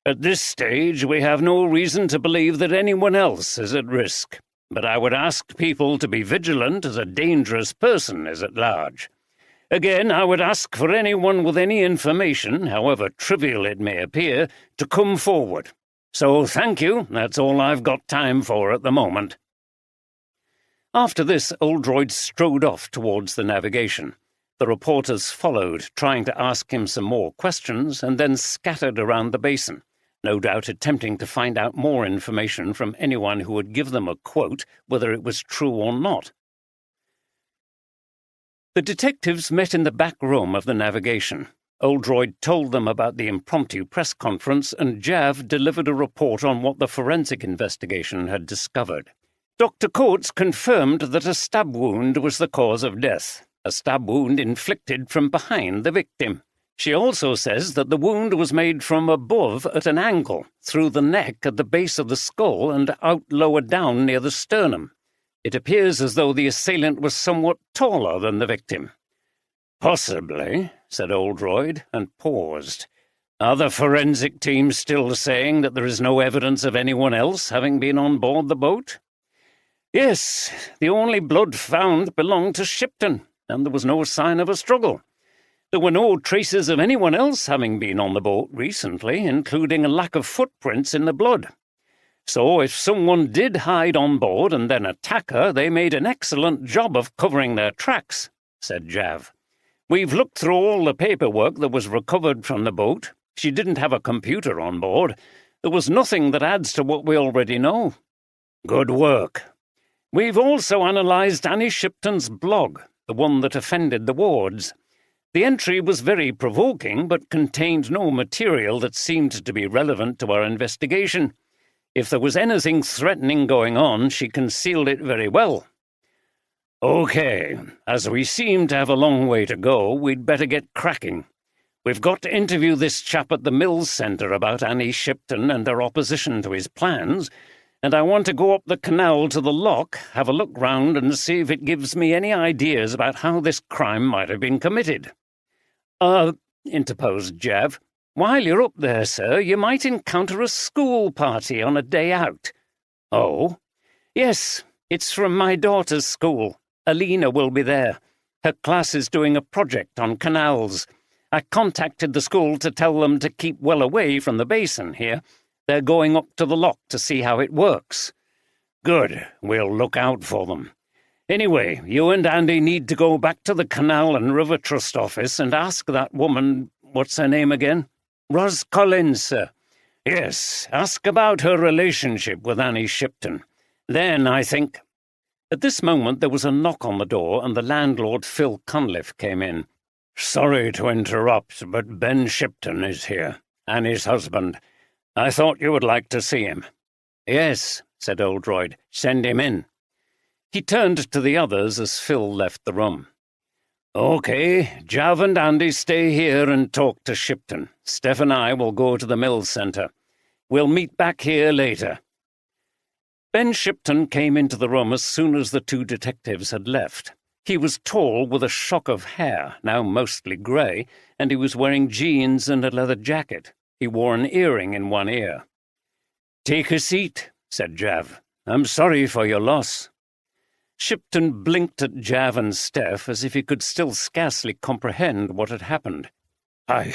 At this stage, we have no reason to believe that anyone else is at risk, but I would ask people to be vigilant as a dangerous person is at large. Again, I would ask for anyone with any information, however trivial it may appear, to come forward. So thank you, that's all I've got time for at the moment. After this, Oldroyd strode off towards the navigation. The reporters followed, trying to ask him some more questions, and then scattered around the basin, no doubt attempting to find out more information from anyone who would give them a quote, whether it was true or not. The detectives met in the back room of the navigation. Oldroyd told them about the impromptu press conference, and Jav delivered a report on what the forensic investigation had discovered. Dr. Coates confirmed that a stab wound was the cause of death, a stab wound inflicted from behind the victim. She also says that the wound was made from above at an angle, through the neck at the base of the skull and out lower down near the sternum. It appears as though the assailant was somewhat taller than the victim. Possibly, said Oldroyd, and paused. Are the forensic team still saying that there is no evidence of anyone else having been on board the boat? Yes, the only blood found belonged to Shipton, and there was no sign of a struggle. There were no traces of anyone else having been on the boat recently, including a lack of footprints in the blood. So if someone did hide on board and then attack her, they made an excellent job of covering their tracks, said Jav. We've looked through all the paperwork that was recovered from the boat. She didn't have a computer on board. There was nothing that adds to what we already know. Good work. We've also analysed Annie Shipton's blog, the one that offended the wards. The entry was very provoking, but contained no material that seemed to be relevant to our investigation. If there was anything threatening going on, she concealed it very well. Okay, as we seem to have a long way to go, we'd better get cracking. We've got to interview this chap at the Mills Centre about Annie Shipton and her opposition to his plans, and I want to go up the canal to the lock, have a look round and see if it gives me any ideas about how this crime might have been committed. Interposed Jav, While you're up there, sir, you might encounter a school party on a day out. Oh? Yes, it's from my daughter's school. Alina will be there. Her class is doing a project on canals. I contacted the school to tell them to keep well away from the basin here. They're going up to the lock to see how it works. Good, we'll look out for them. Anyway, you and Andy need to go back to the Canal and River Trust office and ask that woman, what's her name again? Ros Collins, sir. Yes, ask about her relationship with Annie Shipton. Then, I think... At this moment there was a knock on the door and the landlord, Phil Cunliffe, came in. Sorry to interrupt, but Ben Shipton is here, Annie's husband. I thought you would like to see him. Yes, said Oldroyd. Send him in. He turned to the others as Phil left the room. OK, Jav and Andy stay here and talk to Shipton. Steph and I will go to the Mills Centre. We'll meet back here later. Ben Shipton came into the room as soon as the two detectives had left. He was tall, with a shock of hair, now mostly grey, and he was wearing jeans and a leather jacket. He wore an earring in one ear. Take a seat, said Jav. I'm sorry for your loss. Shipton blinked at Jav and Steph as if he could still scarcely comprehend what had happened. I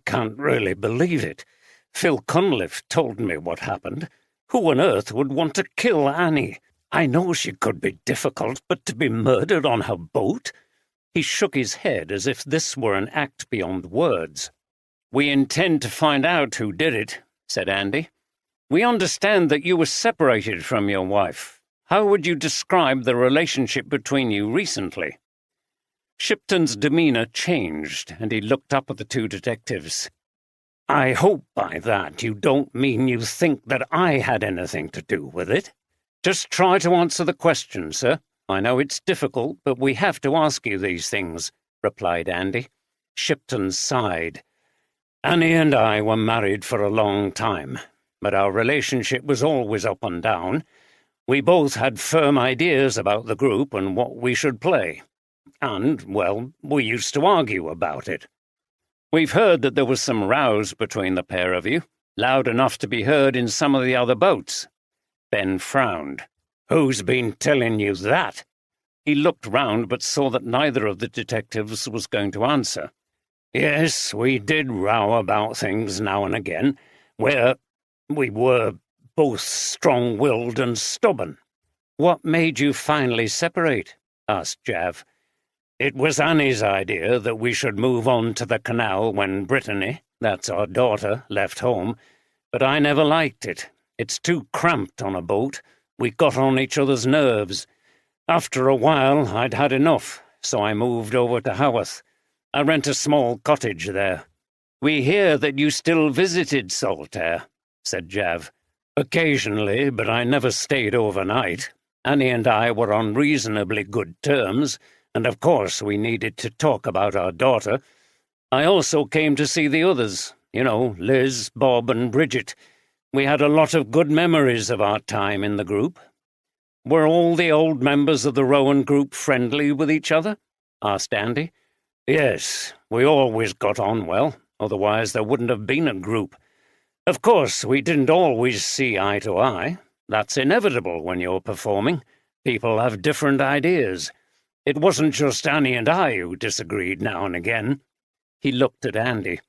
can't really believe it. Phil Cunliffe told me what happened. Who on earth would want to kill Annie? I know she could be difficult, but to be murdered on her boat? He shook his head as if this were an act beyond words. We intend to find out who did it, said Andy. We understand that you were separated from your wife. How would you describe the relationship between you recently? Shipton's demeanour changed, and he looked up at the two detectives. I hope by that you don't mean you think that I had anything to do with it. Just try to answer the question, sir. I know it's difficult, but we have to ask you these things, replied Andy. Shipton sighed. Annie and I were married for a long time, but our relationship was always up and down. We both had firm ideas about the group and what we should play. And, well, we used to argue about it. We've heard that there was some rows between the pair of you, loud enough to be heard in some of the other boats. Ben frowned. Who's been telling you that? He looked round but saw that neither of the detectives was going to answer. Yes, we did row about things now and again, where we were both strong-willed and stubborn. What made you finally separate? Asked Jav. It was Annie's idea that we should move on to the canal when Brittany, that's our daughter, left home, but I never liked it. It's too cramped on a boat. We got on each other's nerves. After a while, I'd had enough, so I moved over to Haworth. I rent a small cottage there. We hear that you still visited Saltaire, said Jav. Occasionally, but I never stayed overnight. Annie and I were on reasonably good terms, and of course we needed to talk about our daughter. I also came to see the others, Liz, Bob and Bridget. We had a lot of good memories of our time in the group. Were all the old members of the Rowan group friendly with each other? Asked Andy. Yes, we always got on well, otherwise there wouldn't have been a group. Of course, we didn't always see eye to eye. That's inevitable when you're performing. People have different ideas. It wasn't just Annie and I who disagreed now and again. He looked at Andy.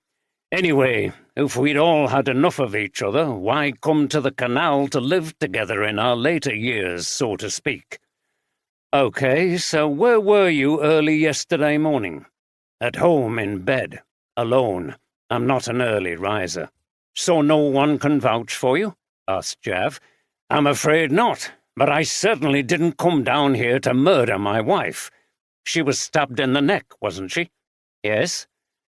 Anyway, if we'd all had enough of each other, why come to the canal to live together in our later years, so to speak? OK, so where were you early yesterday morning? At home in bed, alone. I'm not an early riser. So no one can vouch for you? Asked Jav. I'm afraid not. But I certainly didn't come down here to murder my wife. She was stabbed in the neck, wasn't she? Yes.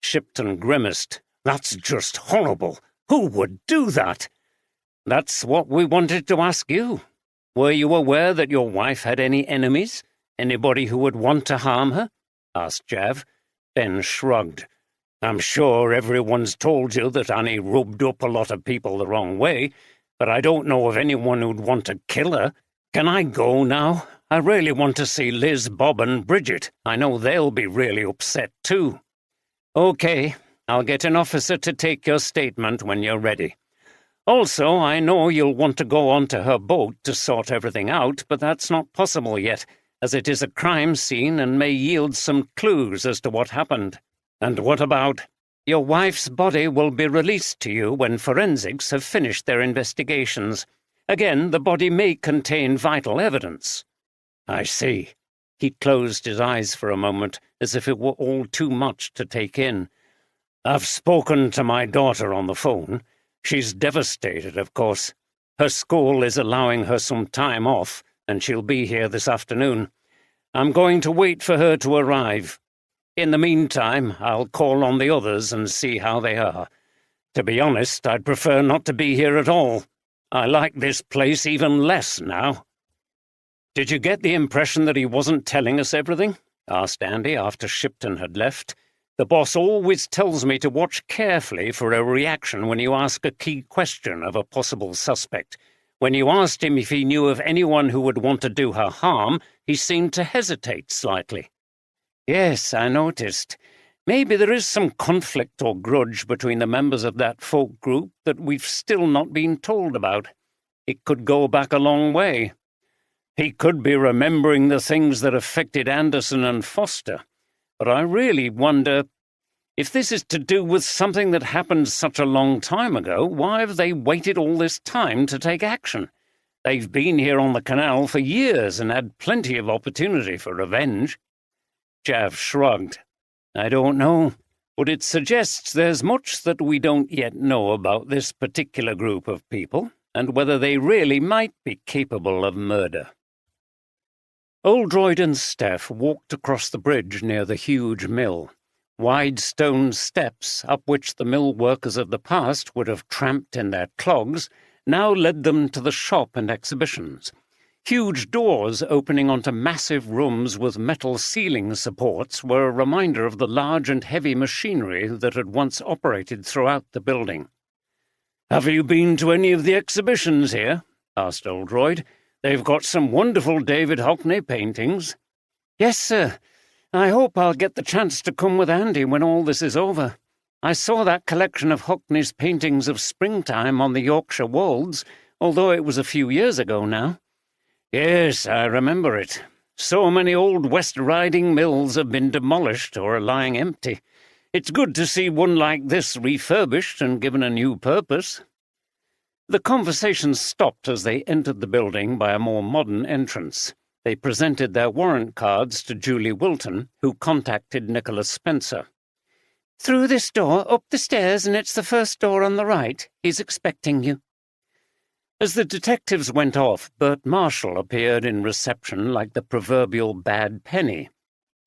Shipton grimaced. That's just horrible. Who would do that? That's what we wanted to ask you. Were you aware that your wife had any enemies? Anybody who would want to harm her? Asked Jav. Ben shrugged. I'm sure everyone's told you that Annie rubbed up a lot of people the wrong way, but I don't know of anyone who'd want to kill her. Can I go now? I really want to see Liz, Bob and Bridget. I know they'll be really upset too. OK, I'll get an officer to take your statement when you're ready. Also, I know you'll want to go onto her boat to sort everything out, but that's not possible yet, as it is a crime scene and may yield some clues as to what happened. And what about? Your wife's body will be released to you when forensics have finished their investigations. Again, the body may contain vital evidence. I see. He closed his eyes for a moment, as if it were all too much to take in. I've spoken to my daughter on the phone. She's devastated, of course. Her school is allowing her some time off, and she'll be here this afternoon. I'm going to wait for her to arrive. In the meantime, I'll call on the others and see how they are. To be honest, I'd prefer not to be here at all. I like this place even less now. Did you get the impression that he wasn't telling us everything? Asked Andy after Shipton had left. The boss always tells me to watch carefully for a reaction when you ask a key question of a possible suspect. When you asked him if he knew of anyone who would want to do her harm, he seemed to hesitate slightly. Yes, I noticed. Maybe there is some conflict or grudge between the members of that folk group that we've still not been told about. It could go back a long way. He could be remembering the things that affected Anderson and Foster. But I really wonder, if this is to do with something that happened such a long time ago, why have they waited all this time to take action? They've been here on the canal for years and had plenty of opportunity for revenge. Jav shrugged. I don't know, but it suggests there's much that we don't yet know about this particular group of people, and whether they really might be capable of murder. Oldroyd and Steph walked across the bridge near the huge mill. Wide stone steps, up which the mill workers of the past would have tramped in their clogs, now led them to the shop and exhibitions. Huge doors opening onto massive rooms with metal ceiling supports were a reminder of the large and heavy machinery that had once operated throughout the building. "Have you been to any of the exhibitions here?" asked Oldroyd. "They've got some wonderful David Hockney paintings." "Yes, sir. I hope I'll get the chance to come with Andy when all this is over. I saw that collection of Hockney's paintings of springtime on the Yorkshire wolds, although it was a few years ago now." "Yes, I remember it. So many old West Riding mills have been demolished or are lying empty. It's good to see one like this refurbished and given a new purpose." The conversation stopped as they entered the building by a more modern entrance. They presented their warrant cards to Julie Wilton, who contacted Nicholas Spencer. "Through this door, up the stairs, and it's the first door on the right. He's expecting you." As the detectives went off, Bert Marshall appeared in reception like the proverbial bad penny.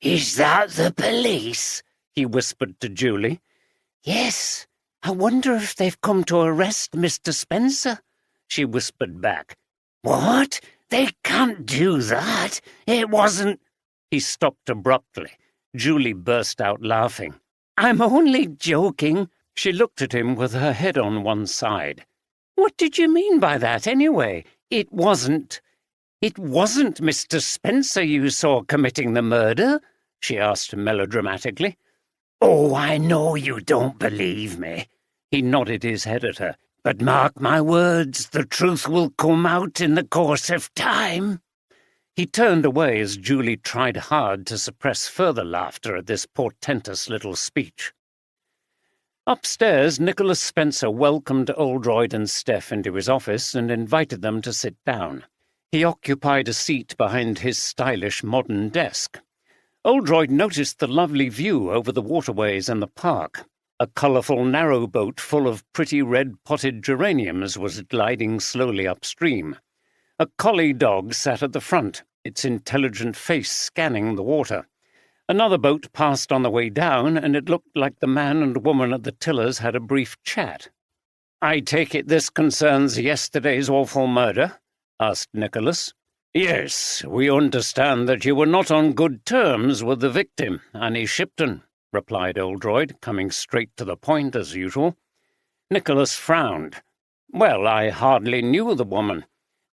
"Is that the police?" he whispered to Julie. "Yes. I wonder if they've come to arrest Mr. Spencer," she whispered back. "What? They can't do that. It wasn't—" He stopped abruptly. Julie burst out laughing. "I'm only joking." She looked at him with her head on one side. "What did you mean by that, anyway? It wasn't Mr. Spencer you saw committing the murder?" she asked melodramatically. "Oh, I know you don't believe me." He nodded his head at her. "But mark my words, the truth will come out in the course of time." He turned away as Julie tried hard to suppress further laughter at this portentous little speech. Upstairs, Nicholas Spencer welcomed Oldroyd and Steph into his office and invited them to sit down. He occupied a seat behind his stylish modern desk. Oldroyd noticed the lovely view over the waterways and the park. A colourful narrowboat full of pretty red potted geraniums was gliding slowly upstream. A collie dog sat at the front, its intelligent face scanning the water. Another boat passed on the way down, and it looked like the man and woman at the tillers had a brief chat. "I take it this concerns yesterday's awful murder?" asked Nicholas. "Yes, we understand that you were not on good terms with the victim, Annie Shipton," replied Oldroyd, coming straight to the point as usual. Nicholas frowned. "Well, I hardly knew the woman.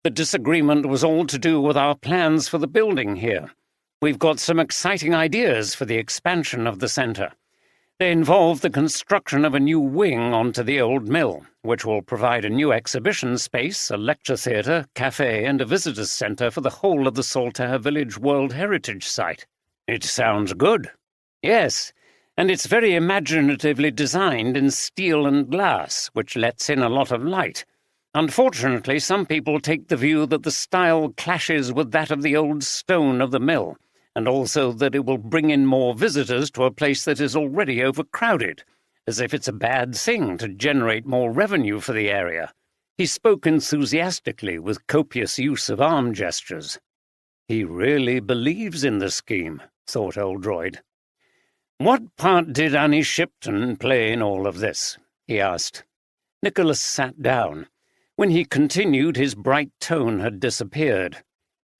The disagreement was all to do with our plans for the building here. We've got some exciting ideas for the expansion of the centre. They involve the construction of a new wing onto the old mill, which will provide a new exhibition space, a lecture theatre, cafe, and a visitors' centre for the whole of the Saltaire Village World Heritage Site. It sounds good. Yes, and it's very imaginatively designed in steel and glass, which lets in a lot of light. Unfortunately, some people take the view that the style clashes with that of the old stone of the mill, and also that it will bring in more visitors to a place that is already overcrowded, as if it's a bad thing to generate more revenue for the area. He spoke enthusiastically with copious use of arm gestures. He really believes in the scheme, thought Oldroyd. What part did Annie Shipton play in all of this? He asked. Nicholas sat down. When he continued, his bright tone had disappeared.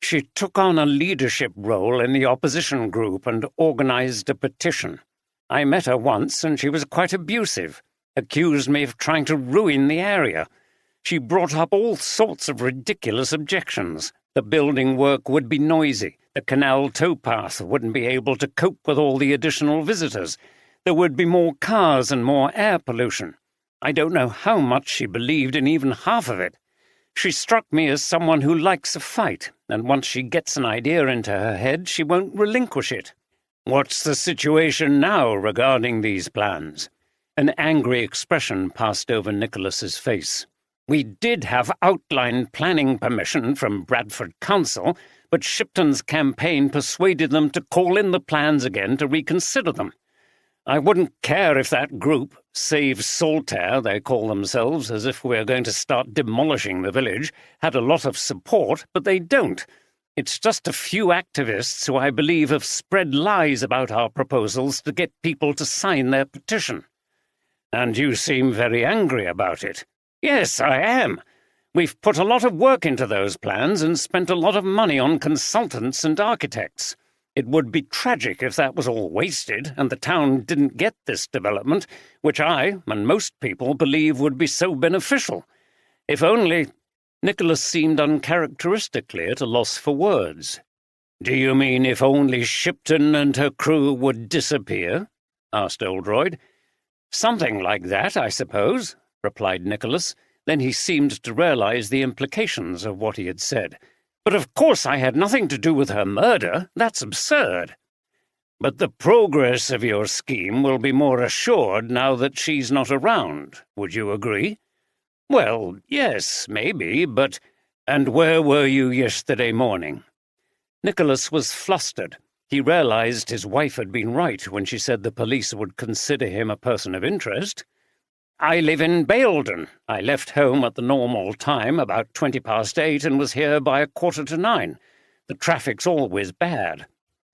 She took on a leadership role in the opposition group and organized a petition. I met her once, and she was quite abusive, accused me of trying to ruin the area. She brought up all sorts of ridiculous objections. The building work would be noisy. The canal towpath wouldn't be able to cope with all the additional visitors. There would be more cars and more air pollution. I don't know how much she believed in even half of it. She struck me as someone who likes a fight, and once she gets an idea into her head, she won't relinquish it. What's the situation now regarding these plans? An angry expression passed over Nicholas's face. We did have outline planning permission from Bradford Council, but Shipton's campaign persuaded them to call in the plans again to reconsider them. I wouldn't care if that group, Save Saltaire, they call themselves, as if we're going to start demolishing the village, had a lot of support, but they don't. It's just a few activists who I believe have spread lies about our proposals to get people to sign their petition. And you seem very angry about it. Yes, I am. We've put a lot of work into those plans and spent a lot of money on consultants and architects. It would be tragic if that was all wasted and the town didn't get this development, which I, and most people, believe would be so beneficial. If only— Nicholas seemed uncharacteristically at a loss for words. Do you mean if only Shipton and her crew would disappear? Asked Oldroyd. Something like that, I suppose, replied Nicholas. Then he seemed to realize the implications of what he had said. But of course I had nothing to do with her murder. That's absurd. But the progress of your scheme will be more assured now that she's not around. Would you agree? Well, yes, maybe, but— And where were you yesterday morning? Nicholas was flustered. He realized his wife had been right when she said the police would consider him a person of interest. I live in Baildon. I left home at the normal time, about 8:20, and was here by 8:45. The traffic's always bad.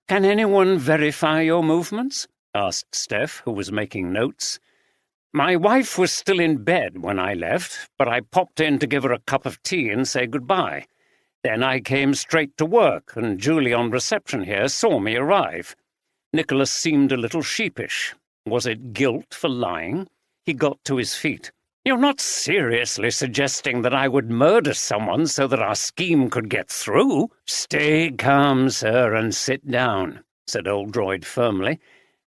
Can anyone verify your movements? Asked Steph, who was making notes. My wife was still in bed when I left, but I popped in to give her a cup of tea and say goodbye. Then I came straight to work, and Julie on reception here saw me arrive. Nicholas seemed a little sheepish. Was it guilt for lying? He got to his feet. You're not seriously suggesting that I would murder someone so that our scheme could get through? Stay calm, sir, and sit down, said Oldroyd firmly.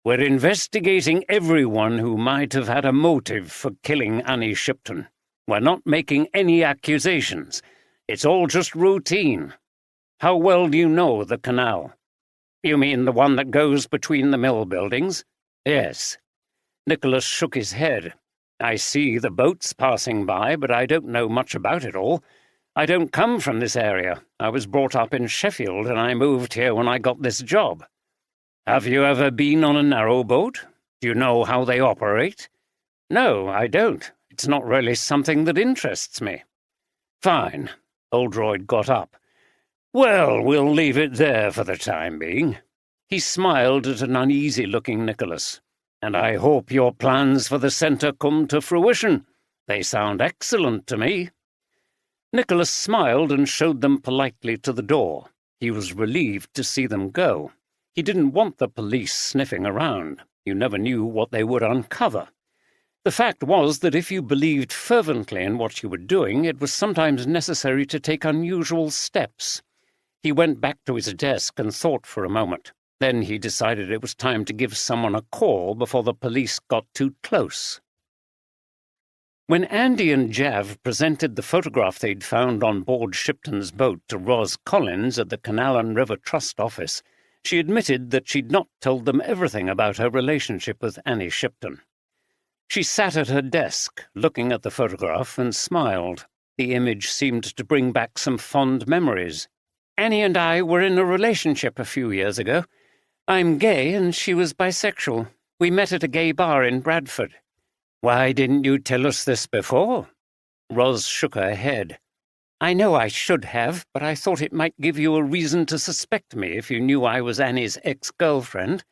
We're investigating everyone who might have had a motive for killing Annie Shipton. We're not making any accusations. It's all just routine. How well do you know the canal? You mean the one that goes between the mill buildings? Yes. Nicholas shook his head. I see the boats passing by, but I don't know much about it all. I don't come from this area. I was brought up in Sheffield, and I moved here when I got this job. Have you ever been on a narrowboat? Do you know how they operate? No, I don't. It's not really something that interests me. Fine. Oldroyd got up. Well, we'll leave it there for the time being. He smiled at an uneasy-looking Nicholas. And I hope your plans for the centre come to fruition. They sound excellent to me. Nicholas smiled and showed them politely to the door. He was relieved to see them go. He didn't want the police sniffing around. You never knew what they would uncover. The fact was that if you believed fervently in what you were doing, it was sometimes necessary to take unusual steps. He went back to his desk and thought for a moment. Then he decided it was time to give someone a call before the police got too close. When Andy and Jav presented the photograph they'd found on board Shipton's boat to Ros Collins at the Canal and River Trust office, she admitted that she'd not told them everything about her relationship with Annie Shipton. She sat at her desk, looking at the photograph, and smiled. The image seemed to bring back some fond memories. "Annie and I were in a relationship a few years ago. I'm gay and she was bisexual. We met at a gay bar in Bradford." "Why didn't you tell us this before?" Ros shook her head. "I know I should have, but I thought it might give you a reason to suspect me if you knew I was Annie's ex-girlfriend.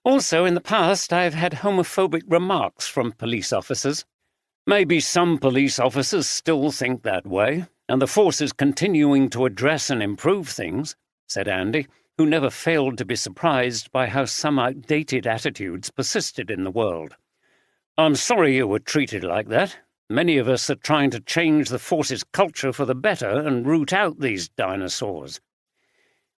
Also, in the past, I've had homophobic remarks from police officers." "Maybe some police officers still think that way, and the force is continuing to address and improve things," said Andy, who never failed to be surprised by how some outdated attitudes persisted in the world. "I'm sorry you were treated like that. Many of us are trying to change the force's culture for the better and root out these dinosaurs."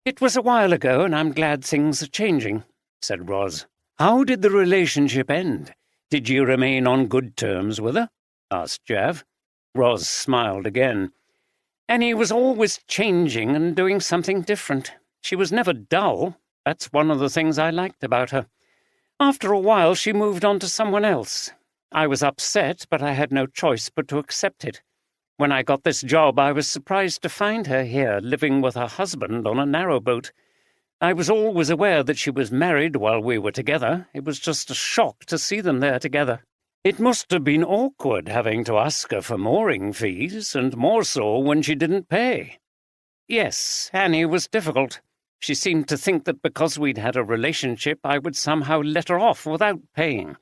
"It was a while ago, and I'm glad things are changing," said Ros. "How did the relationship end? Did you remain on good terms with her?" asked Jav. Ros smiled again. "Annie was always changing and doing something different. She was never dull. That's one of the things I liked about her. After a while, she moved on to someone else. I was upset, but I had no choice but to accept it. When I got this job, I was surprised to find her here, living with her husband on a narrowboat. I was always aware that she was married while we were together. It was just a shock to see them there together. It must have been awkward having to ask her for mooring fees, and more so when she didn't pay." "Yes, Annie was difficult. She seemed to think that because we'd had a relationship, I would somehow let her off without paying.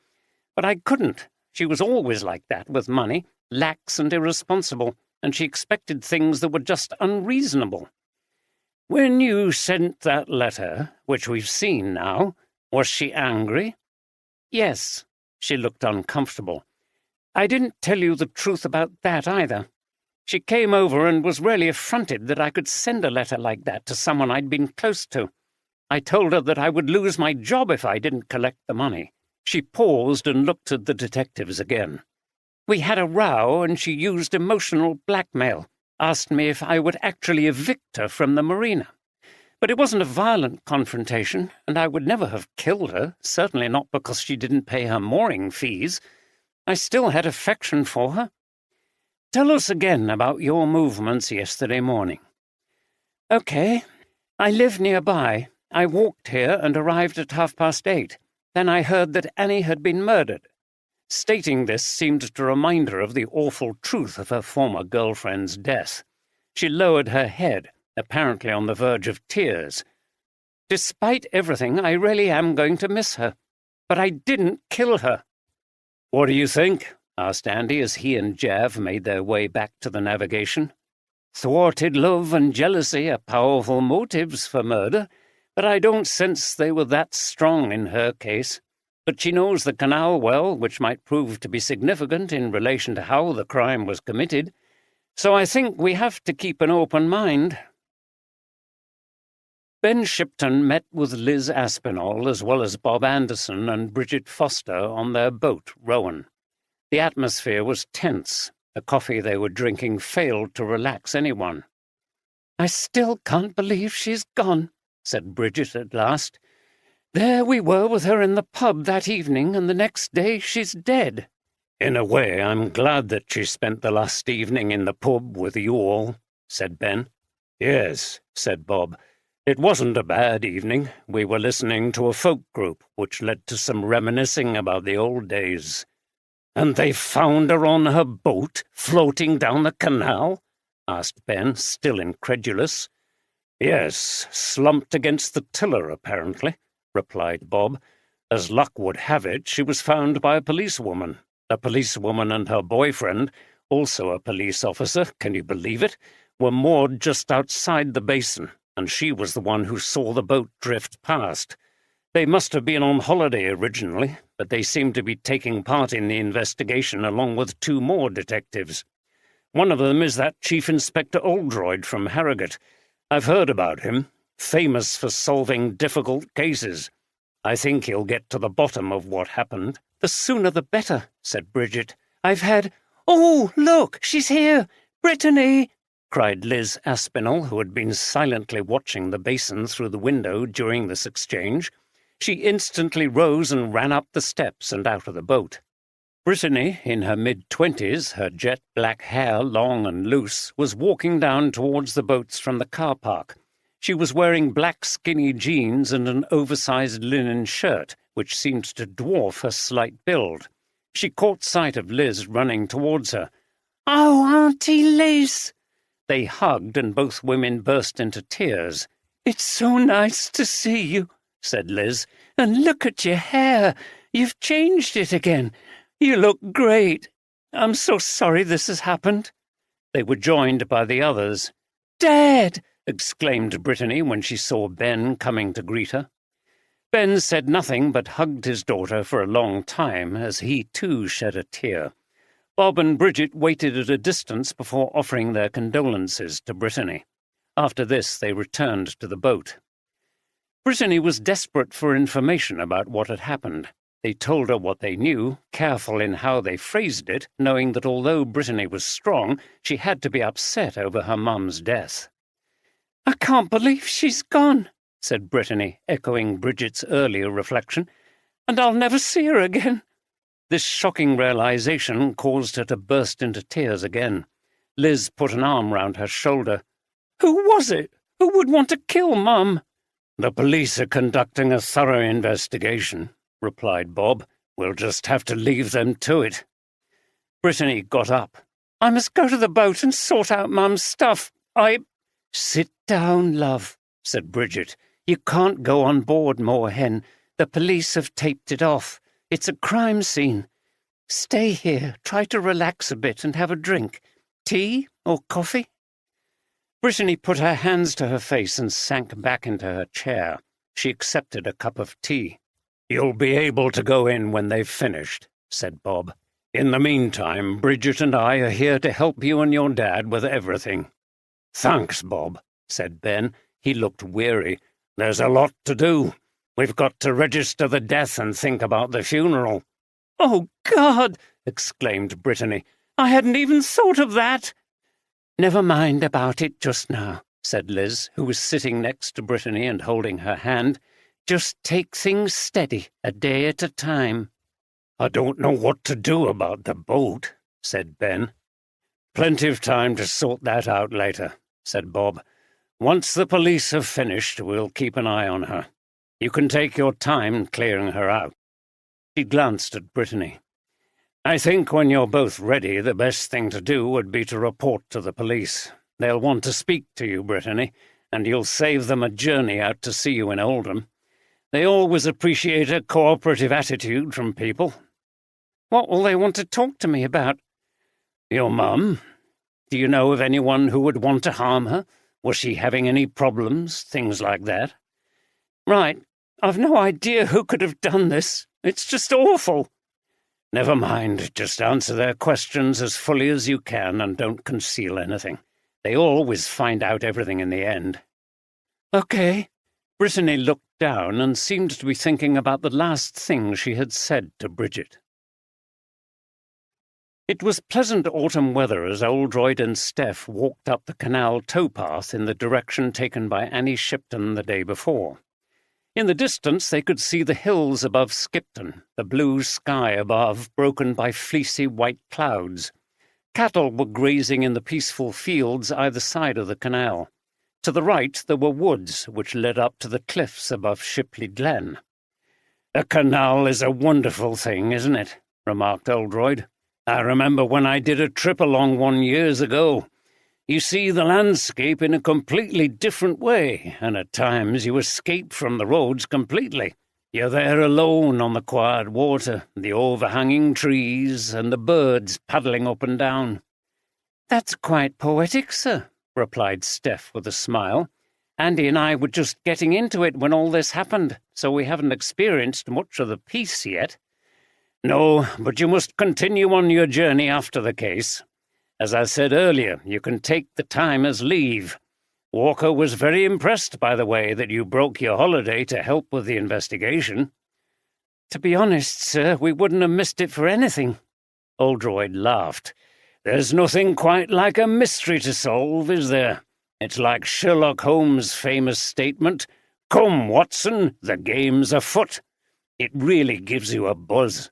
But I couldn't. She was always like that with money, lax and irresponsible, and she expected things that were just unreasonable." "When you sent that letter, which we've seen now, was she angry?" "Yes." She looked uncomfortable. "I didn't tell you the truth about that either. She came over and was really affronted that I could send a letter like that to someone I'd been close to. I told her that I would lose my job if I didn't collect the money." She paused and looked at the detectives again. "We had a row and she used emotional blackmail, asked me if I would actually evict her from the marina. But it wasn't a violent confrontation, and I would never have killed her, certainly not because she didn't pay her mooring fees. I still had affection for her." "Tell us again about your movements yesterday morning." "Okay. I live nearby. I walked here and arrived at 8:30. Then I heard that Annie had been murdered." Stating this seemed to remind her of the awful truth of her former girlfriend's death. She lowered her head, apparently on the verge of tears. "Despite everything, I really am going to miss her. But I didn't kill her." "What do you think?" asked Andy as he and Jav made their way back to the navigation. "Thwarted love and jealousy are powerful motives for murder, but I don't sense they were that strong in her case. But she knows the canal well, which might prove to be significant in relation to how the crime was committed. So I think we have to keep an open mind." Ben Shipton met with Liz Aspinall as well as Bob Anderson and Bridget Foster on their boat, Rowan. The atmosphere was tense. The coffee they were drinking failed to relax anyone. "I still can't believe she's gone," said Bridget at last. "There we were with her in the pub that evening, and the next day she's dead." "In a way, I'm glad that she spent the last evening in the pub with you all," said Ben. "Yes," said Bob. "It wasn't a bad evening. We were listening to a folk group, which led to some reminiscing about the old days." "And they found her on her boat, floating down the canal?" asked Ben, still incredulous. "Yes, slumped against the tiller, apparently," replied Bob. "As luck would have it, she was found by a policewoman. A policewoman and her boyfriend, also a police officer, can you believe it, were moored just outside the basin, and she was the one who saw the boat drift past. They must have been on holiday originally, but they seem to be taking part in the investigation along with 2 more detectives. One of them is that Chief Inspector Oldroyd from Harrogate. I've heard about him. famous for solving difficult cases. I think he'll get to the bottom of what happened." "The sooner the better," said Bridget. "I've had—" "Oh, look, she's here! Brittany!" cried Liz Aspinall, who had been silently watching the basin through the window during this exchange. She instantly rose and ran up the steps and out of the boat. Brittany, in her mid-20s, her jet-black hair long and loose, was walking down towards the boats from the car park. She was wearing black skinny jeans and an oversized linen shirt, which seemed to dwarf her slight build. She caught sight of Liz running towards her. "Oh, Auntie Liz!" They hugged, and both women burst into tears. "It's so nice to see you," said Liz. "And look at your hair. You've changed it again. You look great. I'm so sorry this has happened." They were joined by the others. "Dad!" exclaimed Brittany when she saw Ben coming to greet her. Ben said nothing but hugged his daughter for a long time as he too shed a tear. Bob and Bridget waited at a distance before offering their condolences to Brittany. After this, they returned to the boat. Brittany was desperate for information about what had happened. They told her what they knew, careful in how they phrased it, knowing that although Brittany was strong, she had to be upset over her mum's death. "I can't believe she's gone," said Brittany, echoing Bridget's earlier reflection. "And I'll never see her again." This shocking realization caused her to burst into tears again. Liz put an arm round her shoulder. "Who was it? Who would want to kill Mum?" "The police are conducting a thorough investigation," replied Bob. "We'll just have to leave them to it." Brittany got up. "I must go to the boat and sort out Mum's stuff. "Sit down, love," said Bridget. "You can't go on board, Moorhen. The police have taped it off. It's a crime scene. Stay here, try to relax a bit and have a drink. Tea or coffee?" Brittany put her hands to her face and sank back into her chair. She accepted a cup of tea. "You'll be able to go in when they've finished," said Bob. "In the meantime, Bridget and I are here to help you and your dad with everything." "Thanks, Bob," said Ben. He looked weary. "There's a lot to do. We've got to register the death and think about the funeral." "Oh, God!" exclaimed Brittany. "I hadn't even thought of that." "Never mind about it just now," said Liz, who was sitting next to Brittany and holding her hand. "Just take things steady, a day at a time." "I don't know what to do about the boat," said Ben. "Plenty of time to sort that out later," said Bob. "Once the police have finished, we'll keep an eye on her. You can take your time clearing her out." She glanced at Brittany. "I think when you're both ready, the best thing to do would be to report to the police. They'll want to speak to you, Brittany, and you'll save them a journey out to see you in Oldham. They always appreciate a cooperative attitude from people." "What will they want to talk to me about?" "Your mum. Do you know of anyone who would want to harm her? Was she having any problems, things like that?" "Right. I've no idea who could have done this. It's just awful." "Never mind. Just answer their questions as fully as you can and don't conceal anything. They always find out everything in the end." "Okay." Brittany looked down and seemed to be thinking about the last thing she had said to Bridget. It was pleasant autumn weather as Oldroyd and Steph walked up the canal towpath in the direction taken by Annie Shipton the day before. In the distance they could see the hills above Skipton, the blue sky above broken by fleecy white clouds. Cattle were grazing in the peaceful fields either side of the canal. To the right there were woods which led up to the cliffs above Shipley Glen. "A canal is a wonderful thing, isn't it?" remarked Oldroyd. "I remember when I did a trip along one years ago. You see the landscape in a completely different way, and at times you escape from the roads completely. You're there alone on the quiet water, the overhanging trees, and the birds paddling up and down." "That's quite poetic, sir," replied Steph with a smile. "Andy and I were just getting into it when all this happened, so we haven't experienced much of the peace yet." "No, but you must continue on your journey after the case. As I said earlier, you can take the time as leave. Walker was very impressed by the way that you broke your holiday to help with the investigation. To be honest, sir, we wouldn't have missed it for anything. Oldroyd laughed. There's nothing quite like a mystery to solve, is there? It's like Sherlock Holmes' famous statement, "Come, Watson, the game's afoot." It really gives you a buzz.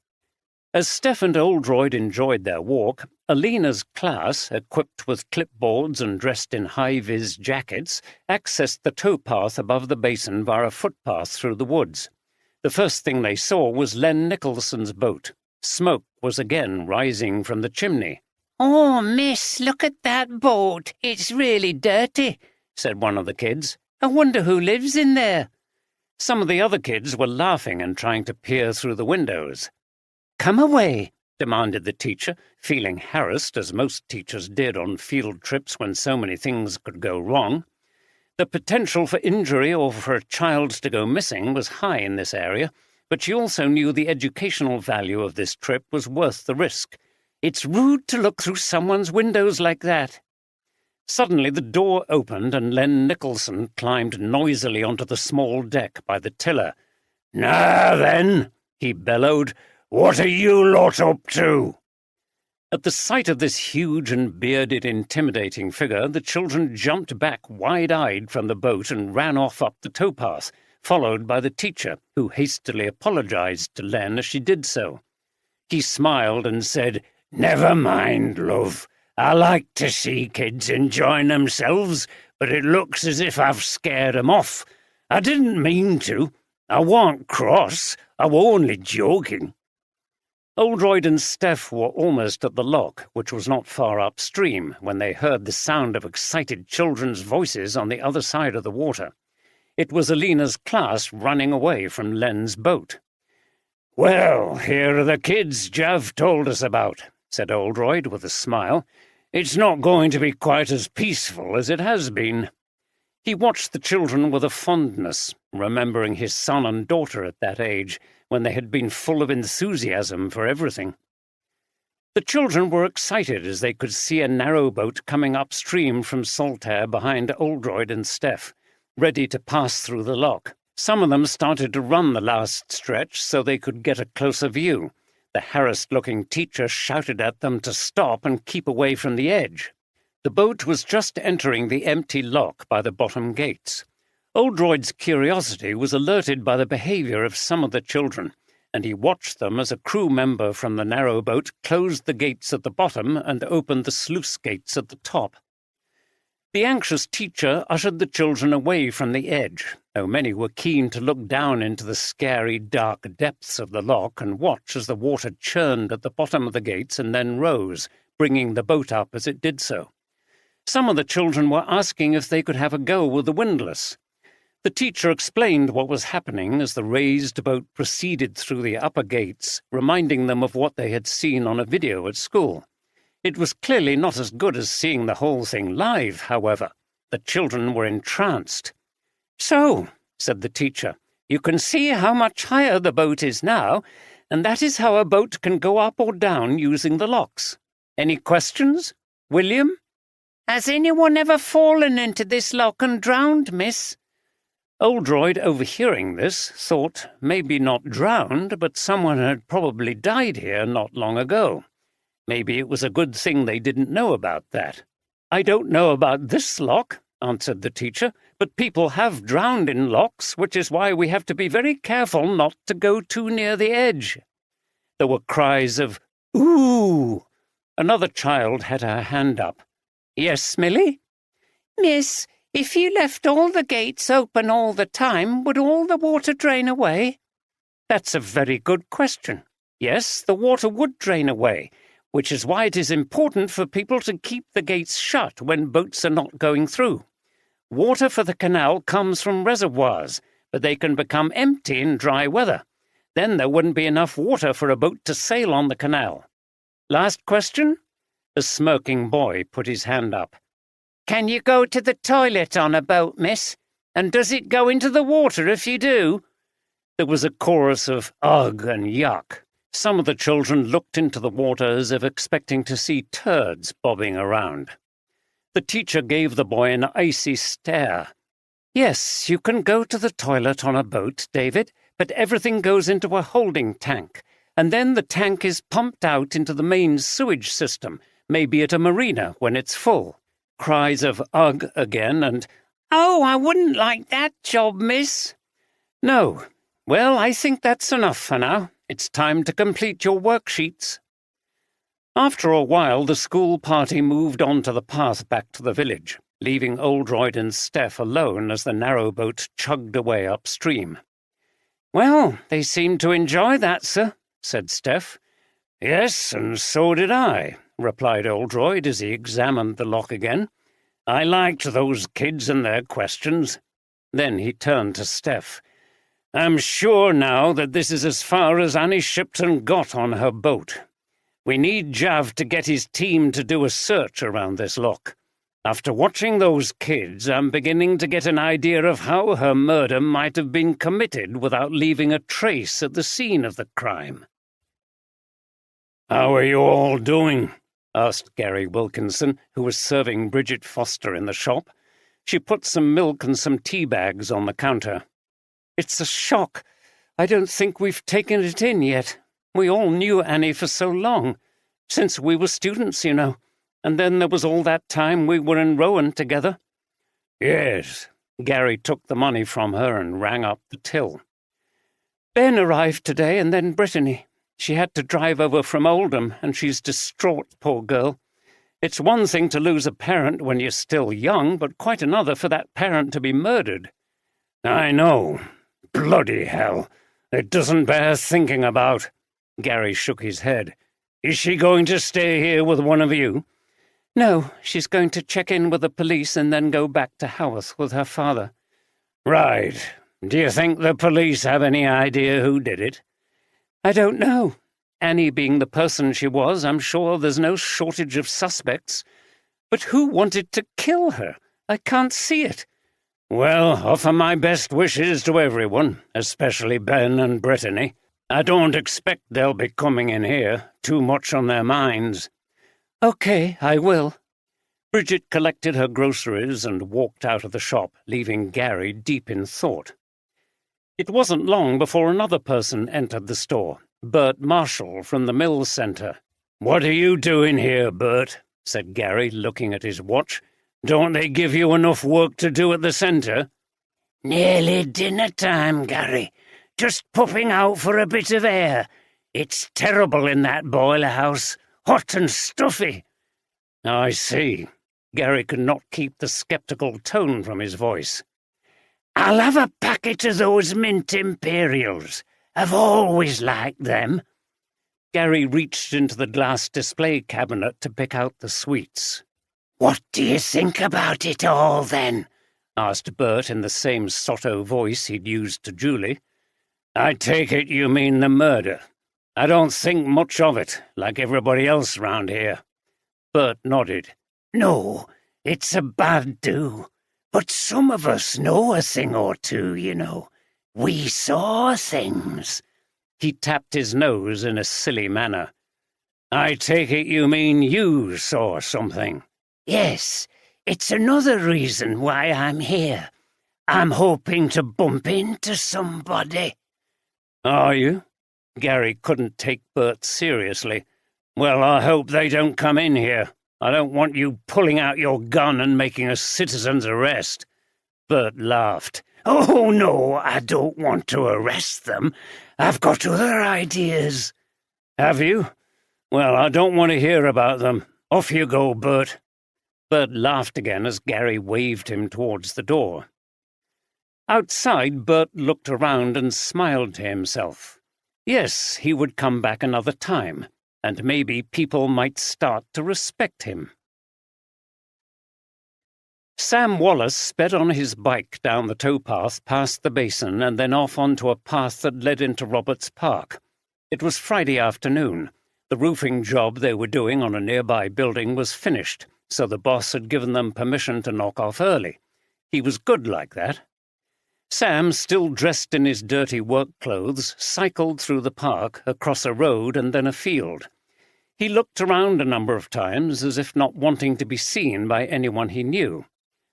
As Steph and Oldroyd enjoyed their walk, Alina's class, equipped with clipboards and dressed in high-vis jackets, accessed the towpath above the basin via a footpath through the woods. The first thing they saw was Len Nicholson's boat. Smoke was again rising from the chimney. "Oh, miss, look at that boat. It's really dirty," said one of the kids. "I wonder who lives in there." Some of the other kids were laughing and trying to peer through the windows. "Come away," demanded the teacher, feeling harassed as most teachers did on field trips when so many things could go wrong. The potential for injury or for a child to go missing was high in this area, but she also knew the educational value of this trip was worth the risk. "It's rude to look through someone's windows like that." Suddenly the door opened and Len Nicholson climbed noisily onto the small deck by the tiller. "Now then," he bellowed, "what are you lot up to?" At the sight of this huge and bearded, intimidating figure, the children jumped back wide-eyed from the boat and ran off up the towpath, followed by the teacher, who hastily apologized to Len as she did so. He smiled and said, "Never mind, love. I like to see kids enjoying themselves, but it looks as if I've scared 'em off. I didn't mean to. I warn't cross. I were only joking." Oldroyd and Steph were almost at the lock, which was not far upstream, when they heard the sound of excited children's voices on the other side of the water. It was Alina's class running away from Len's boat. "Well, here are the kids Jav told us about," said Oldroyd with a smile. "It's not going to be quite as peaceful as it has been." He watched the children with a fondness, remembering his son and daughter at that age, when they had been full of enthusiasm for everything. The children were excited as they could see a narrow boat coming upstream from Saltaire behind Oldroyd and Steph, ready to pass through the lock. Some of them started to run the last stretch so they could get a closer view. The harassed-looking teacher shouted at them to stop and keep away from the edge. The boat was just entering the empty lock by the bottom gates. Oldroyd's curiosity was alerted by the behavior of some of the children, and he watched them as a crew member from the narrow boat closed the gates at the bottom and opened the sluice gates at the top. The anxious teacher ushered the children away from the edge, though many were keen to look down into the scary, dark depths of the lock and watch as the water churned at the bottom of the gates and then rose, bringing the boat up as it did so. Some of the children were asking if they could have a go with the windlass. The teacher explained what was happening as the raised boat proceeded through the upper gates, reminding them of what they had seen on a video at school. It was clearly not as good as seeing the whole thing live, however. The children were entranced. "So," said the teacher, "you can see how much higher the boat is now, and that is how a boat can go up or down using the locks. Any questions? William?" "Has anyone ever fallen into this lock and drowned, miss?" Oldroyd, overhearing this, thought maybe not drowned, but someone had probably died here not long ago. Maybe it was a good thing they didn't know about that. "I don't know about this lock," answered the teacher, "but people have drowned in locks, which is why we have to be very careful not to go too near the edge." There were cries of, "Ooh!" Another child had her hand up. "Yes, Millie?" "Miss, if you left all the gates open all the time, would all the water drain away?" "That's a very good question. Yes, the water would drain away, which is why it is important for people to keep the gates shut when boats are not going through. Water for the canal comes from reservoirs, but they can become empty in dry weather. Then there wouldn't be enough water for a boat to sail on the canal." "Last question?" The smirking boy put his hand up. "Can you go to the toilet on a boat, miss? And does it go into the water if you do?" There was a chorus of ugh and yuck. Some of the children looked into the water as if expecting to see turds bobbing around. The teacher gave the boy an icy stare. Yes, you can go to the toilet on a boat, David, but everything goes into a holding tank, and then the tank is pumped out into the main sewage system, maybe at a marina when it's full. Cries of ugh again and, "Oh, I wouldn't like that job, miss." No. Well, I think that's enough for now. It's time to complete your worksheets. After a while, the school party moved on to the path back to the village, leaving Oldroyd and Steph alone as the narrowboat chugged away upstream. "Well, they seemed to enjoy that, sir," said Steph. "Yes, and so did I," replied Oldroyd as he examined the lock again. "I liked those kids and their questions." Then he turned to Steph. "I'm sure now that this is as far as Annie Shipton got on her boat. We need Jav to get his team to do a search around this lock. After watching those kids, I'm beginning to get an idea of how her murder might have been committed without leaving a trace at the scene of the crime." "How are you all doing?" asked Gary Wilkinson, who was serving Bridget Foster in the shop. She put some milk and some tea bags on the counter. "It's a shock. I don't think we've taken it in yet. We all knew Annie for so long, since we were students, you know. And then there was all that time we were in Rowan together." "Yes." Gary took the money from her and rang up the till. "Ben arrived today, and then Brittany. She had to drive over from Oldham, and she's distraught, poor girl. It's one thing to lose a parent when you're still young, but quite another for that parent to be murdered." "I know. Bloody hell. It doesn't bear thinking about." Gary shook his head. "Is she going to stay here with one of you?" "No, she's going to check in with the police and then go back to Haworth with her father." "Right. Do you think the police have any idea who did it?" "I don't know. Annie being the person she was, I'm sure there's no shortage of suspects. But who wanted to kill her? I can't see it." "Well, offer my best wishes to everyone, especially Ben and Brittany. I don't expect they'll be coming in here, too much on their minds." "Okay, I will." Bridget collected her groceries and walked out of the shop, leaving Gary deep in thought. It wasn't long before another person entered the store, Bert Marshall from the Mill Centre. "What are you doing here, Bert?" said Gary, looking at his watch. "Don't they give you enough work to do at the centre?" "Nearly dinner time, Gary. Just popping out for a bit of air. It's terrible in that boiler house. Hot and stuffy." "I see." Gary could not keep the sceptical tone from his voice. "I'll have a packet of those mint imperials. I've always liked them." Gary reached into the glass display cabinet to pick out the sweets. "What do you think about it all, then?" asked Bert in the same sotto voice he'd used to Julie. "I take it you mean the murder. I don't think much of it, like everybody else round here." Bert nodded. "No, it's a bad do. But some of us know a thing or two, you know. We saw things." He tapped his nose in a silly manner. "I take it you mean you saw something." "Yes, it's another reason why I'm here. I'm hoping to bump into somebody." "Are you?" Gary couldn't take Bert seriously. "Well, I hope they don't come in here. I don't want you pulling out your gun and making a citizen's arrest." Bert laughed. "Oh, no, I don't want to arrest them. I've got other ideas." "Have you? Well, I don't want to hear about them. Off you go, Bert." Bert laughed again as Gary waved him towards the door. Outside, Bert looked around and smiled to himself. Yes, he would come back another time, and maybe people might start to respect him. Sam Wallace sped on his bike down the towpath past the basin and then off onto a path that led into Roberts Park. It was Friday afternoon. The roofing job they were doing on a nearby building was finished, so the boss had given them permission to knock off early. He was good like that. Sam, still dressed in his dirty work clothes, cycled through the park, across a road and then a field. He looked around a number of times, as if not wanting to be seen by anyone he knew.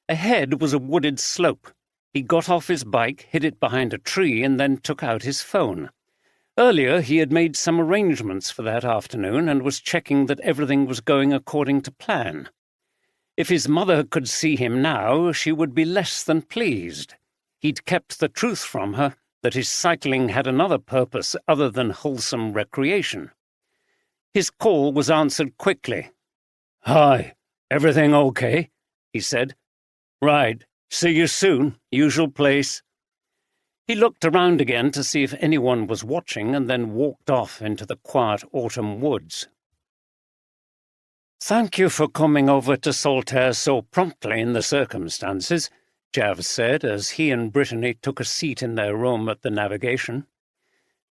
Ahead was a wooded slope. He got off his bike, hid it behind a tree, and then took out his phone. Earlier, he had made some arrangements for that afternoon and was checking that everything was going according to plan. If his mother could see him now, she would be less than pleased. He'd kept the truth from her, that his cycling had another purpose other than wholesome recreation. His call was answered quickly. "Hi, everything okay?" he said. "Right, see you soon, usual place." He looked around again to see if anyone was watching and then walked off into the quiet autumn woods. "Thank you for coming over to Saltaire so promptly in the circumstances," Jav said as he and Brittany took a seat in their room at the navigation.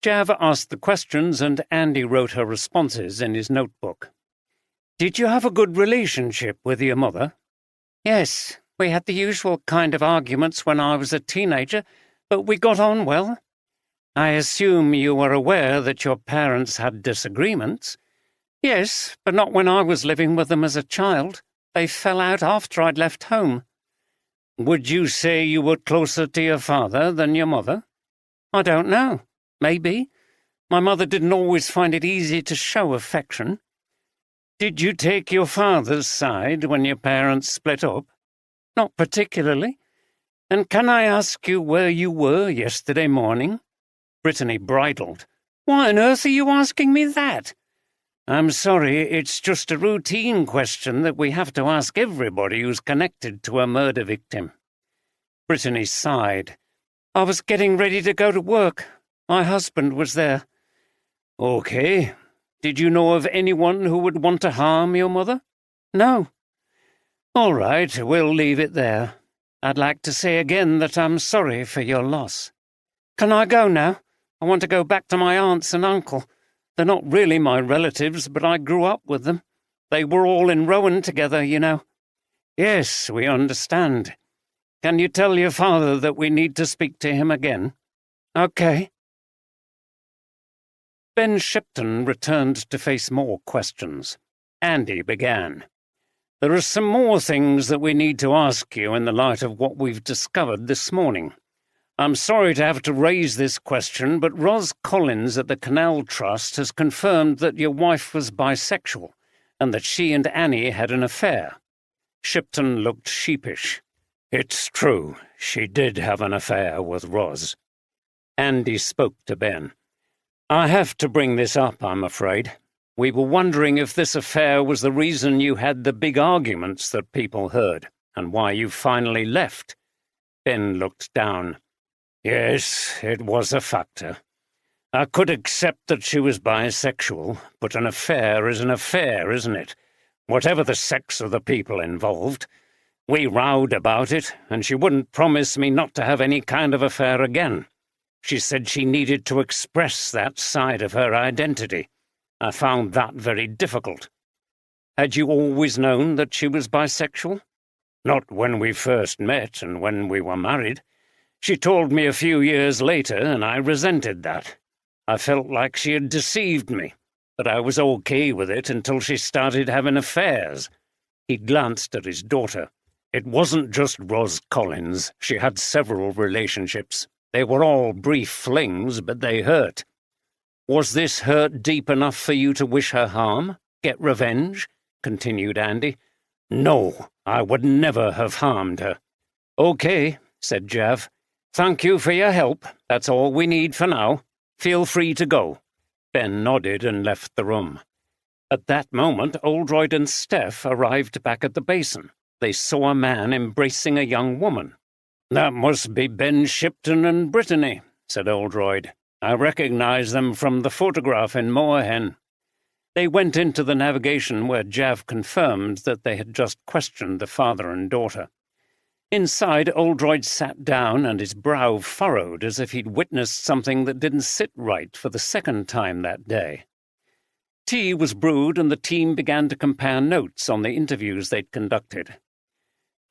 Jav asked the questions and Andy wrote her responses in his notebook. "Did you have a good relationship with your mother?" "Yes, we had the usual kind of arguments when I was a teenager, but we got on well. I assume you were aware that your parents had disagreements?" "Yes, but not when I was living with them as a child. They fell out after I'd left home." "Would you say you were closer to your father than your mother?" "I don't know. Maybe. My mother didn't always find it easy to show affection." "Did you take your father's side when your parents split up?" "Not particularly. And can I ask you where you were yesterday morning?" Brittany bridled. "Why on earth are you asking me that?" "I'm sorry, it's just a routine question that we have to ask everybody who's connected to a murder victim." Brittany sighed. "I was getting ready to go to work. My husband was there." "Okay. Did you know of anyone who would want to harm your mother?" "No." "All right, we'll leave it there. I'd like to say again that I'm sorry for your loss." "Can I go now? I want to go back to my aunts and uncle. They're not really my relatives, but I grew up with them. They were all in Rowan together, you know." "Yes, we understand. Can you tell your father that we need to speak to him again?" "Okay." Ben Shipton returned to face more questions. Andy began. "There are some more things that we need to ask you in the light of what we've discovered this morning. I'm sorry to have to raise this question, but Ros Collins at the Canal Trust has confirmed that your wife was bisexual and that she and Annie had an affair." Shipton looked sheepish. "It's true. She did have an affair with Ros." Andy spoke to Ben. "I have to bring this up, I'm afraid. We were wondering if this affair was the reason you had the big arguments that people heard, and why you finally left." Ben looked down. "Yes, it was a factor. I could accept that she was bisexual, but an affair is an affair, isn't it? Whatever the sex of the people involved. We rowed about it, and she wouldn't promise me not to have any kind of affair again. She said she needed to express that side of her identity. I found that very difficult." "Had you always known that she was bisexual?" "Not when we first met and when we were married. She told me a few years later, and I resented that. I felt like she had deceived me, but I was okay with it until she started having affairs." He glanced at his daughter. "It wasn't just Ros Collins. She had several relationships. They were all brief flings, but they hurt." "Was this hurt deep enough for you to wish her harm? Get revenge?" continued Andy. "No, I would never have harmed her." "Okay," said Jav. "Thank you for your help. That's all we need for now. Feel free to go." Ben nodded and left the room. At that moment, Oldroyd and Steph arrived back at the basin. They saw a man embracing a young woman. "That must be Ben Shipton and Brittany," said Oldroyd. "I recognize them from the photograph in Moorhen." They went into the navigation where Jav confirmed that they had just questioned the father and daughter. Inside, Oldroyd sat down and his brow furrowed as if he'd witnessed something that didn't sit right for the second time that day. Tea was brewed and the team began to compare notes on the interviews they'd conducted.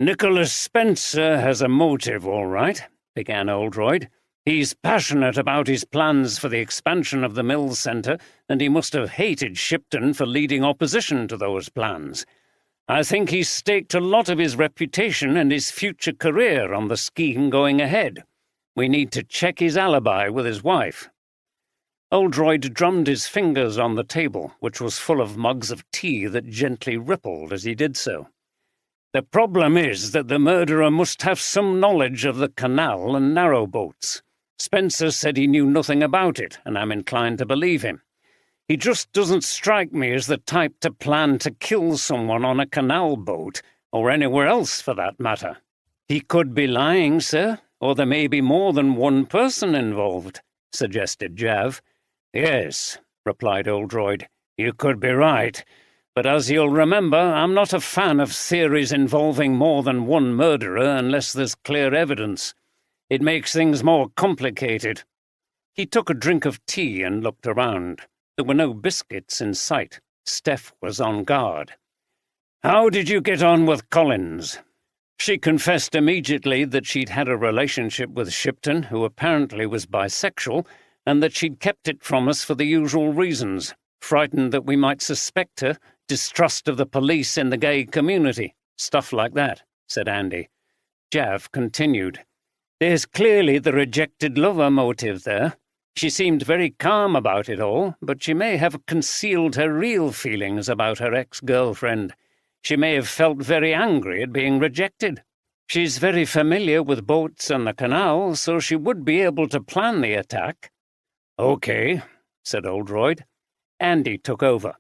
"Nicholas Spencer has a motive, all right," began Oldroyd. He's passionate about his plans for the expansion of the Mills Centre, and he must have hated Shipton for leading opposition to those plans. I think he's staked a lot of his reputation and his future career on the scheme going ahead. We need to check his alibi with his wife." Oldroyd drummed his fingers on the table, which was full of mugs of tea that gently rippled as he did so. "The problem is that the murderer must have some knowledge of the canal and narrowboats. Spencer said he knew nothing about it, and I'm inclined to believe him. He just doesn't strike me as the type to plan to kill someone on a canal boat, or anywhere else for that matter." "He could be lying, sir, or there may be more than one person involved," suggested Jav. "Yes," replied Oldroyd, "you could be right. But as you'll remember, I'm not a fan of theories involving more than one murderer unless there's clear evidence. It makes things more complicated." He took a drink of tea and looked around. There were no biscuits in sight. Steph was on guard. "How did you get on with Collins?" She confessed immediately that she'd had a relationship with Shipton, who apparently was bisexual, and that she'd kept it from us for the usual reasons, frightened that we might suspect her, distrust of the police in the gay community, stuff like that, said Andy. Jav continued. "There's clearly the rejected lover motive there. She seemed very calm about it all, but she may have concealed her real feelings about her ex-girlfriend. She may have felt very angry at being rejected. She's very familiar with boats and the canal, so she would be able to plan the attack." "Okay," said Oldroyd. Andy took over.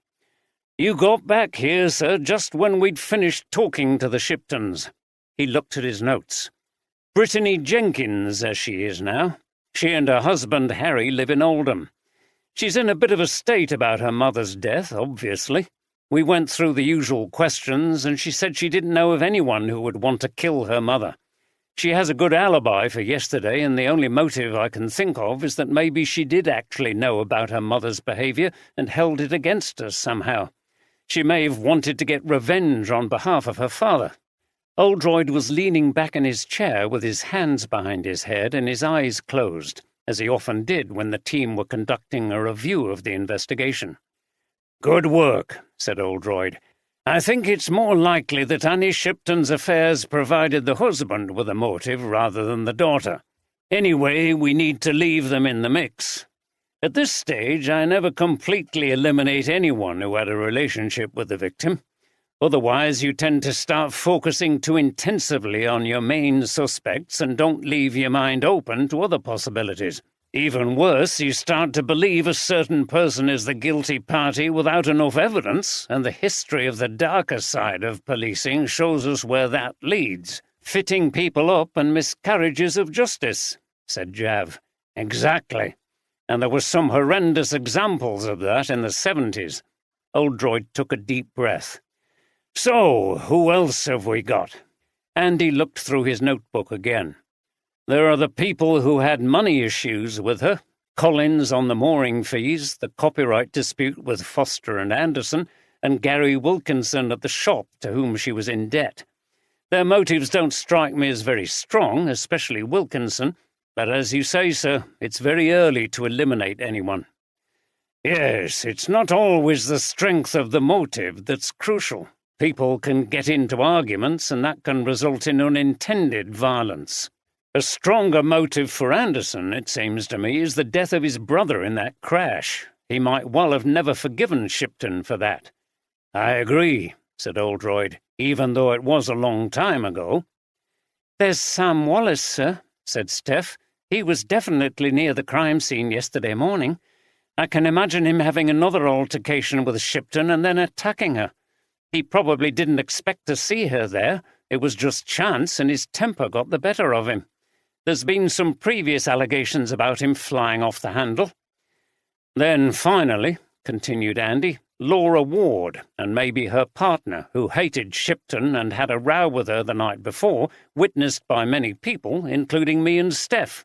"You got back here, sir, just when we'd finished talking to the Shiptons." He looked at his notes. "Brittany Jenkins, as she is now. She and her husband, Harry, live in Oldham. She's in a bit of a state about her mother's death, obviously. We went through the usual questions, and she said she didn't know of anyone who would want to kill her mother. She has a good alibi for yesterday, and the only motive I can think of is that maybe she did actually know about her mother's behaviour and held it against her somehow. She may have wanted to get revenge on behalf of her father." Oldroyd was leaning back in his chair with his hands behind his head and his eyes closed, as he often did when the team were conducting a review of the investigation. "Good work," said Oldroyd. "I think it's more likely that Annie Shipton's affairs provided the husband with a motive rather than the daughter. Anyway, we need to leave them in the mix. At this stage, I never completely eliminate anyone who had a relationship with the victim. Otherwise, you tend to start focusing too intensively on your main suspects and don't leave your mind open to other possibilities. Even worse, you start to believe a certain person is the guilty party without enough evidence, and the history of the darker side of policing shows us where that leads. Fitting people up and miscarriages of justice," said Jav. "Exactly. And there were some horrendous examples of that in the 70s. Oldroyd took a deep breath. "So, who else have we got?" Andy looked through his notebook again. "There are the people who had money issues with her, Collins on the mooring fees, the copyright dispute with Foster and Anderson, and Gary Wilkinson at the shop to whom she was in debt. Their motives don't strike me as very strong, especially Wilkinson, but as you say, sir, it's very early to eliminate anyone." "Yes, it's not always the strength of the motive that's crucial. People can get into arguments, and that can result in unintended violence. A stronger motive for Anderson, it seems to me, is the death of his brother in that crash. He might well have never forgiven Shipton for that." "I agree," said Oldroyd, "even though it was a long time ago." "There's Sam Wallace, sir," said Steph. "He was definitely near the crime scene yesterday morning. I can imagine him having another altercation with Shipton and then attacking her. He probably didn't expect to see her there. It was just chance, and his temper got the better of him. There's been some previous allegations about him flying off the handle." "Then, finally," continued Andy, "Laura Ward, and maybe her partner, who hated Shipton and had a row with her the night before, witnessed by many people, including me and Steph."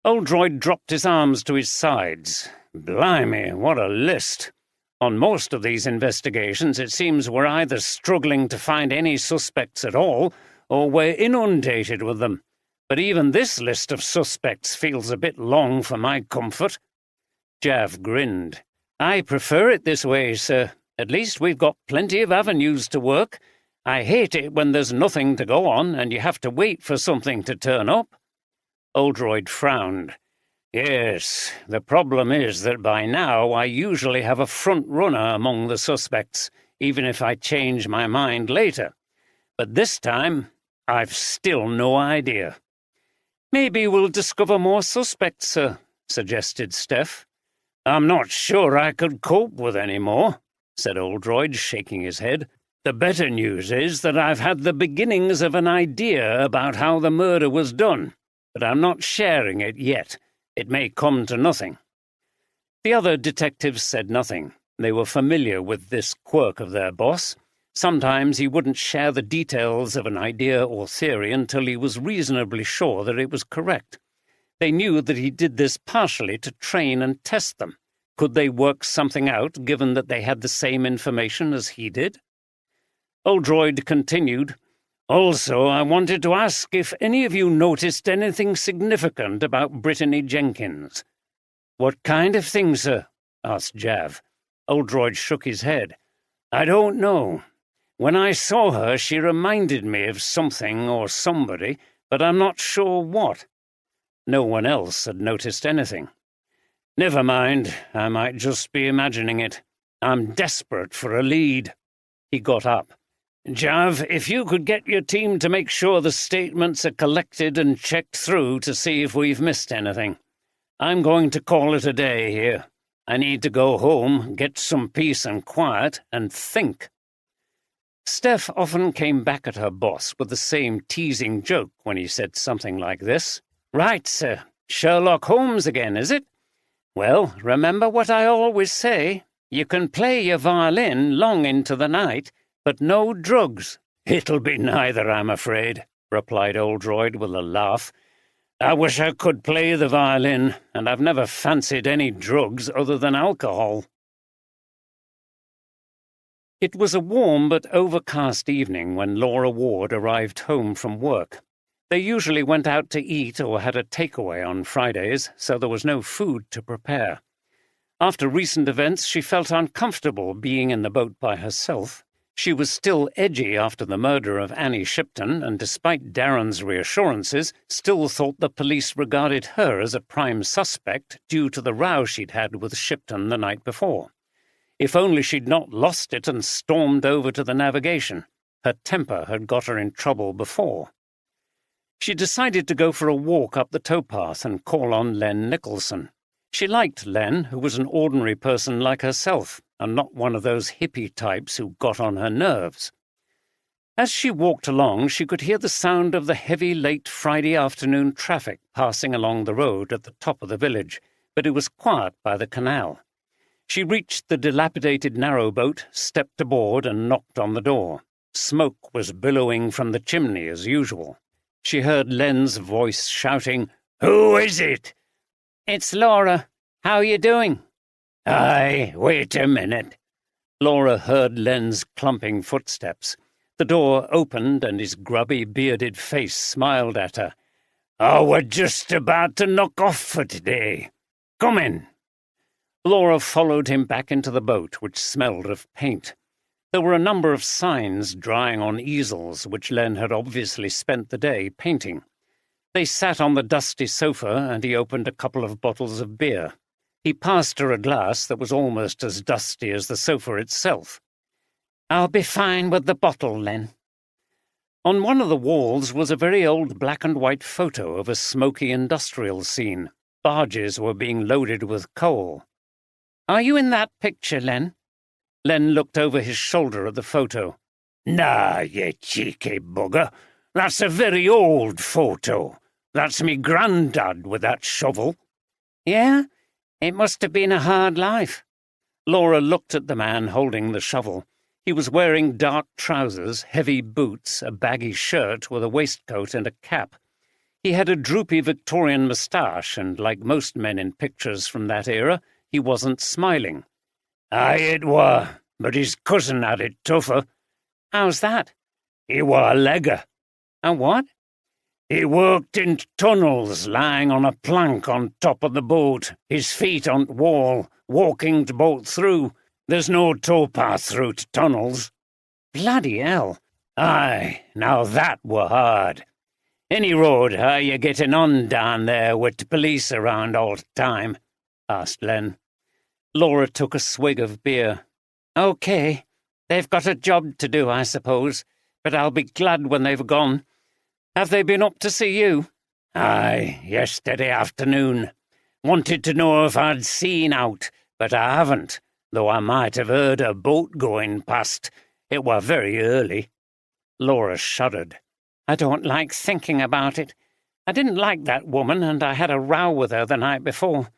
Oldroyd dropped his arms to his sides. "Blimey, what a list! On most of these investigations, it seems we're either struggling to find any suspects at all, or we're inundated with them. But even this list of suspects feels a bit long for my comfort." Jav grinned. "I prefer it this way, sir. At least we've got plenty of avenues to work. I hate it when there's nothing to go on and you have to wait for something to turn up." Oldroyd frowned. "Yes, the problem is that by now I usually have a front runner among the suspects, even if I change my mind later. But this time, I've still no idea." "Maybe we'll discover more suspects, sir," suggested Steph. "I'm not sure I could cope with any more," said Oldroyd, shaking his head. "The better news is that I've had the beginnings of an idea about how the murder was done, but I'm not sharing it yet. It may come to nothing." The other detectives said nothing. They were familiar with this quirk of their boss. Sometimes he wouldn't share the details of an idea or theory until he was reasonably sure that it was correct. They knew that he did this partially to train and test them. Could they work something out, given that they had the same information as he did? Oldroyd continued, "Also, I wanted to ask if any of you noticed anything significant about Brittany Jenkins." "What kind of thing, sir?" asked Jav. Oldroyd shook his head. "I don't know. When I saw her, she reminded me of something or somebody, but I'm not sure what." No one else had noticed anything. "Never mind, I might just be imagining it. I'm desperate for a lead." He got up. "Jav, if you could get your team to make sure the statements are collected and checked through to see if we've missed anything. I'm going to call it a day here. I need to go home, get some peace and quiet, and think." Steph often came back at her boss with the same teasing joke when he said something like this. "Right, sir. Sherlock Holmes again, is it? Well, remember what I always say. You can play your violin long into the night, but no drugs." "It'll be neither, I'm afraid," replied Oldroyd with a laugh. "I wish I could play the violin, and I've never fancied any drugs other than alcohol." It was a warm but overcast evening when Laura Ward arrived home from work. They usually went out to eat or had a takeaway on Fridays, so there was no food to prepare. After recent events, she felt uncomfortable being in the boat by herself. She was still edgy after the murder of Annie Shipton, and despite Darren's reassurances, still thought the police regarded her as a prime suspect due to the row she'd had with Shipton the night before. If only she'd not lost it and stormed over to the navigation. Her temper had got her in trouble before. She decided to go for a walk up the towpath and call on Len Nicholson. She liked Len, who was an ordinary person like herself, and not one of those hippie types who got on her nerves. As she walked along, she could hear the sound of the heavy late Friday afternoon traffic passing along the road at the top of the village, but it was quiet by the canal. She reached the dilapidated narrowboat, stepped aboard, and knocked on the door. Smoke was billowing from the chimney as usual. She heard Len's voice shouting, "Who is it?" "It's Laura. How are you doing?" "Aye, wait a minute." Laura heard Len's clumping footsteps. The door opened and his grubby, bearded face smiled at her. "Oh, we're just about to knock off for today. Come in." Laura followed him back into the boat, which smelled of paint. There were a number of signs drying on easels, which Len had obviously spent the day painting. They sat on the dusty sofa, and he opened a couple of bottles of beer. He passed her a glass that was almost as dusty as the sofa itself. "I'll be fine with the bottle, Len." On one of the walls was a very old black-and-white photo of a smoky industrial scene. Barges were being loaded with coal. "Are you in that picture, Len?" Len looked over his shoulder at the photo. "Nah, you cheeky bugger. That's a very old photo. That's me grandad with that shovel." "Yeah? It must have been a hard life." Laura looked at the man holding the shovel. He was wearing dark trousers, heavy boots, a baggy shirt with a waistcoat and a cap. He had a droopy Victorian moustache, and like most men in pictures from that era, he wasn't smiling. "Aye, it were, but his cousin had it tougher." "How's that?" "He were a legger." "A what?" He worked in tunnels, lying on a plank on top of the boat, his feet on the wall, walking the boat through. There's no towpath through to tunnels." "Bloody hell." "Aye, now that were hard. Any road, how you getting on down there with the police around all the time?" asked Len. Laura took a swig of beer. "Okay. They've got a job to do, I suppose, but I'll be glad when they've gone. Have they been up to see you?" "Aye, yesterday afternoon. Wanted to know if I'd seen out, but I haven't, though I might have heard a boat going past. It were very early." Laura shuddered. "I don't like thinking about it. I didn't like that woman, and I had a row with her the night before.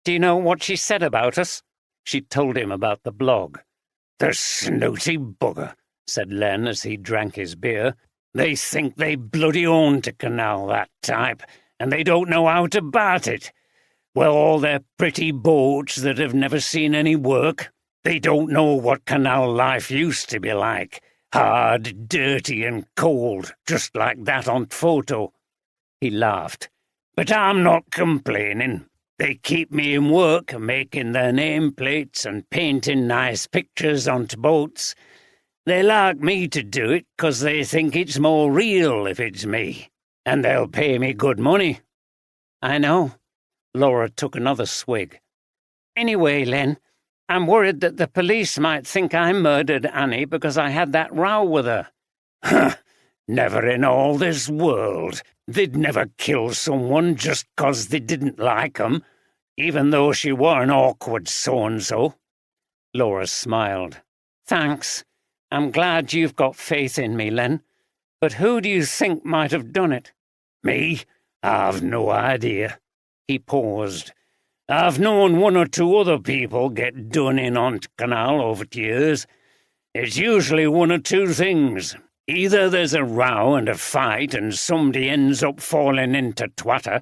Do you know what she said about us?" She told him about the blog. "The snooty bugger," said Len as he drank his beer. "They think they bloody own the canal, that type, and they don't know how to bat it. Well, all their pretty boats that have never seen any work, they don't know what canal life used to be like. Hard, dirty, and cold, just like that on photo." He laughed. "But I'm not complaining. They keep me in work, making their nameplates and painting nice pictures onto boats. They like me to do it 'cause they think it's more real if it's me, and they'll pay me good money." "I know." Laura took another swig. "Anyway, Len, I'm worried that the police might think I murdered Annie because I had that row with her." "Huh, never in all this world. They'd never kill someone just 'cause they didn't like 'em, even though she were an awkward so-and-so." Laura smiled. "Thanks. I'm glad you've got faith in me, Len. But who do you think might have done it?" "Me? I've no idea." He paused. "I've known one or two other people get done in on the canal over the years. It's usually one or two things. Either there's a row and a fight and somebody ends up falling into twatter,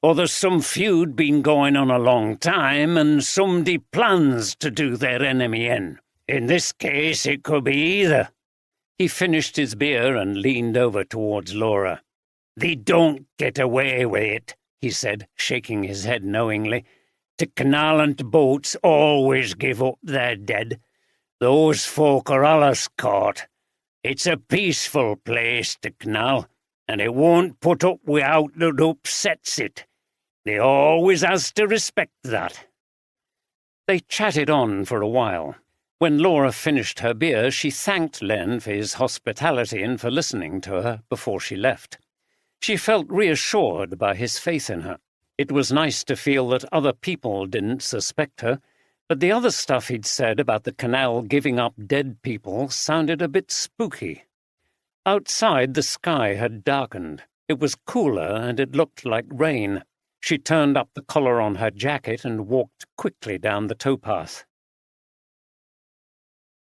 or there's some feud been going on a long time and somebody plans to do their enemy in. In this case, it could be either." He finished his beer and leaned over towards Laura. "They don't get away with it," he said, shaking his head knowingly. "The canal and the boats always give up their dead. Those folk are allus caught. It's a peaceful place, the canal, and it won't put up with aught that upsets it. They always has to respect that." They chatted on for a while. When Laura finished her beer, she thanked Len for his hospitality and for listening to her before she left. She felt reassured by his faith in her. It was nice to feel that other people didn't suspect her, but the other stuff he'd said about the canal giving up dead people sounded a bit spooky. Outside, the sky had darkened. It was cooler and it looked like rain. She turned up the collar on her jacket and walked quickly down the towpath.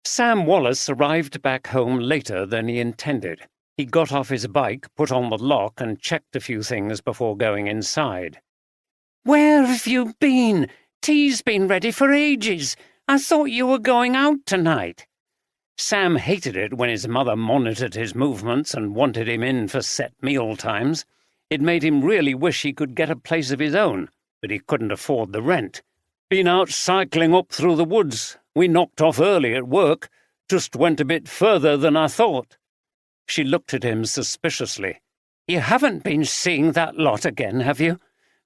Sam Wallace arrived back home later than he intended. He got off his bike, put on the lock, and checked a few things before going inside. "Where have you been? Tea's been ready for ages. I thought you were going out tonight." Sam hated it when his mother monitored his movements and wanted him in for set meal times. It made him really wish he could get a place of his own, but he couldn't afford the rent. "Been out cycling up through the woods. We knocked off early at work. Just went a bit further than I thought." She looked at him suspiciously. "You haven't been seeing that lot again, have you?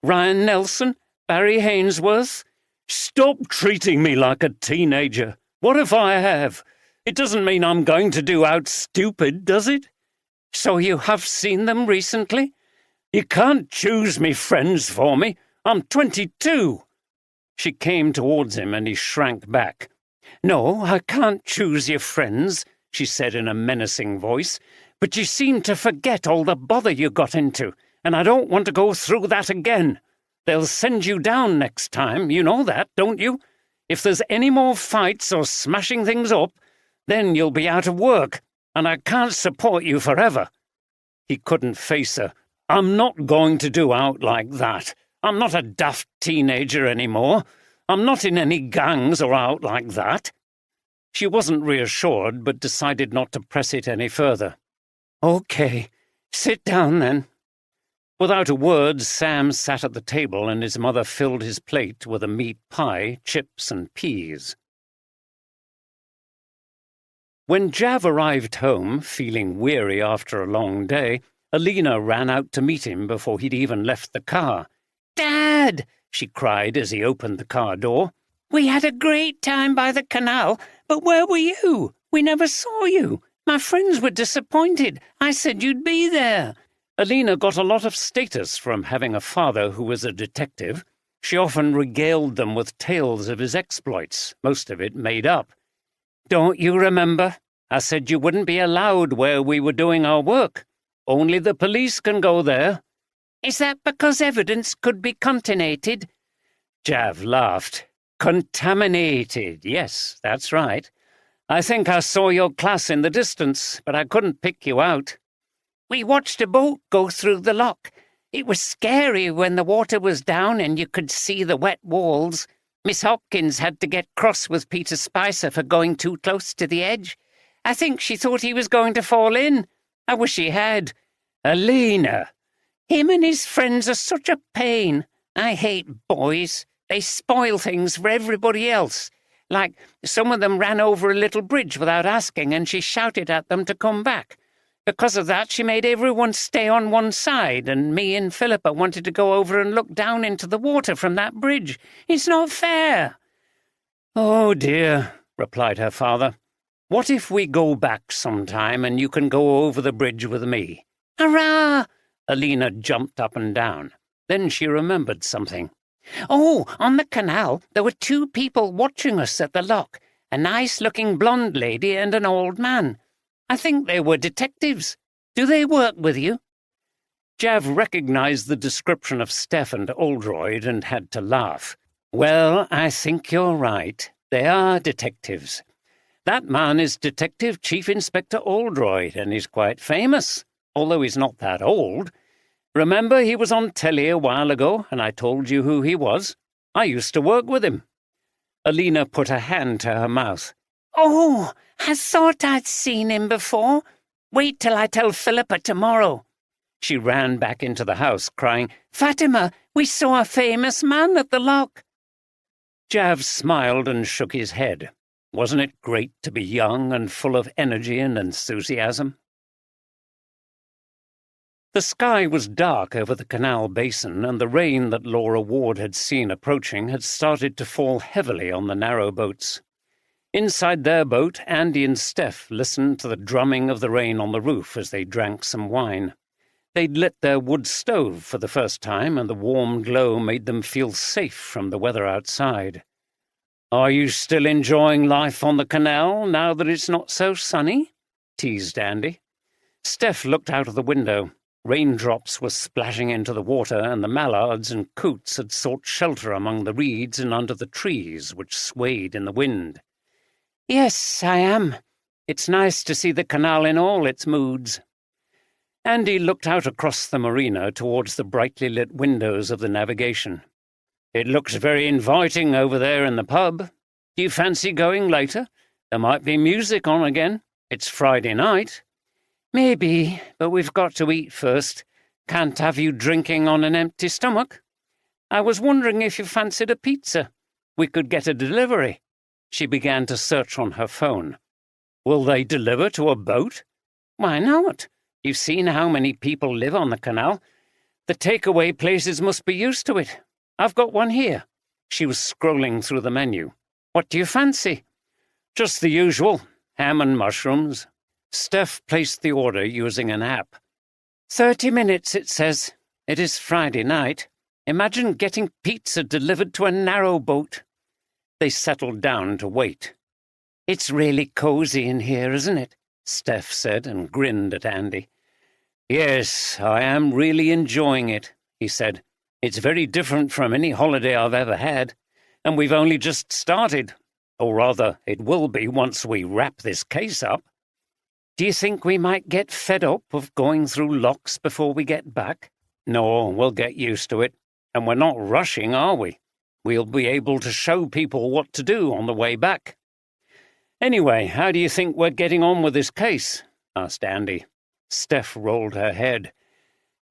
Ryan Nelson? Barry Hainsworth?" "Stop treating me like a teenager. What if I have? It doesn't mean I'm going to do out stupid, does it?" "So you have seen them recently?" "You can't choose me friends for me. I'm 22. She came towards him and he shrank back. "No, I can't choose your friends," she said in a menacing voice, "but you seem to forget all the bother you got into, and I don't want to go through that again. They'll send you down next time, you know that, don't you? If there's any more fights or smashing things up, then you'll be out of work, and I can't support you forever." He couldn't face her. "I'm not going to do out like that. I'm not a daft teenager anymore. I'm not in any gangs or out like that." She wasn't reassured, but decided not to press it any further. "Okay, sit down then." Without a word, Sam sat at the table and his mother filled his plate with a meat pie, chips and peas. When Jav arrived home, feeling weary after a long day, Alina ran out to meet him before he'd even left the car. "Dad!" she cried as he opened the car door. "We had a great time by the canal, but where were you? We never saw you. My friends were disappointed. I said you'd be there." Alina got a lot of status from having a father who was a detective. She often regaled them with tales of his exploits, most of it made up. "Don't you remember? I said you wouldn't be allowed where we were doing our work. Only the police can go there." "Is that because evidence could be contaminated?" Jav laughed. "Contaminated, yes, that's right. I think I saw your class in the distance, but I couldn't pick you out." "We watched a boat go through the lock. It was scary when the water was down and you could see the wet walls. Miss Hopkins had to get cross with Peter Spicer for going too close to the edge. I think she thought he was going to fall in. I wish he had." "Alina!" "Him and his friends are such a pain. I hate boys. They spoil things for everybody else. Like, some of them ran over a little bridge without asking and she shouted at them to come back. Because of that, she made everyone stay on one side, and me and Philippa wanted to go over and look down into the water from that bridge. It's not fair." "Oh, dear," replied her father. "What if we go back sometime and you can go over the bridge with me?" "Hurrah!" Alina jumped up and down. Then she remembered something. "Oh, on the canal, there were 2 people watching us at the lock, a nice-looking blonde lady and an old man. I think they were detectives. Do they work with you?" Jav recognized the description of Steph and Oldroyd and had to laugh. "Well, I think you're right. They are detectives. That man is Detective Chief Inspector Oldroyd, and he's quite famous, although he's not that old. Remember he was on telly a while ago, and I told you who he was? I used to work with him." Alina put a hand to her mouth. "Oh, I thought I'd seen him before. Wait till I tell Philippa tomorrow." She ran back into the house, crying, "Fatima, we saw a famous man at the lock." Jav smiled and shook his head. Wasn't it great to be young and full of energy and enthusiasm? The sky was dark over the canal basin, and the rain that Laura Ward had seen approaching had started to fall heavily on the narrow boats. Inside their boat, Andy and Steph listened to the drumming of the rain on the roof as they drank some wine. They'd lit their wood stove for the first time, and the warm glow made them feel safe from the weather outside. "Are you still enjoying life on the canal now that it's not so sunny?" teased Andy. Steph looked out of the window. Raindrops were splashing into the water, and the mallards and coots had sought shelter among the reeds and under the trees, which swayed in the wind. "Yes, I am. It's nice to see the canal in all its moods." Andy looked out across the marina towards the brightly lit windows of the navigation. "It looks very inviting over there in the pub. Do you fancy going later? There might be music on again. It's Friday night." "Maybe, but we've got to eat first. Can't have you drinking on an empty stomach." "I was wondering if you fancied a pizza. We could get a delivery." She began to search on her phone. "Will they deliver to a boat?" "Why not? You've seen how many people live on the canal. The takeaway places must be used to it. I've got one here." She was scrolling through the menu. "What do you fancy?" "Just the usual. Ham and mushrooms." Steph placed the order using an app. 30 minutes, it says. It is Friday night. Imagine getting pizza delivered to a narrow boat." They settled down to wait. "It's really cozy in here, isn't it?" Steph said and grinned at Andy. "Yes, I am really enjoying it," he said. "It's very different from any holiday I've ever had, and we've only just started. Or rather, it will be once we wrap this case up." "Do you think we might get fed up of going through locks before we get back?" "No, we'll get used to it. And we're not rushing, are we? We'll be able to show people what to do on the way back." "Anyway, how do you think we're getting on with this case?" asked Andy. Steph rolled her head.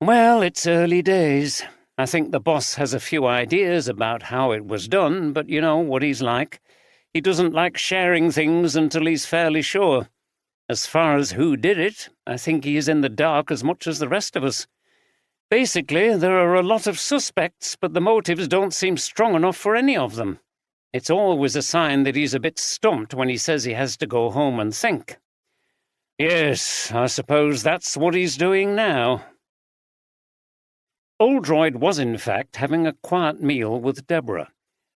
Well, it's early days. I think the boss has a few ideas about how it was done, but you know what he's like. He doesn't like sharing things until he's fairly sure. As far as who did it, I think he is in the dark as much as the rest of us. Basically, there are a lot of suspects, but the motives don't seem strong enough for any of them. It's always a sign that he's a bit stumped when he says he has to go home and think. Yes, I suppose that's what he's doing now. Oldroyd was, in fact, having a quiet meal with Deborah.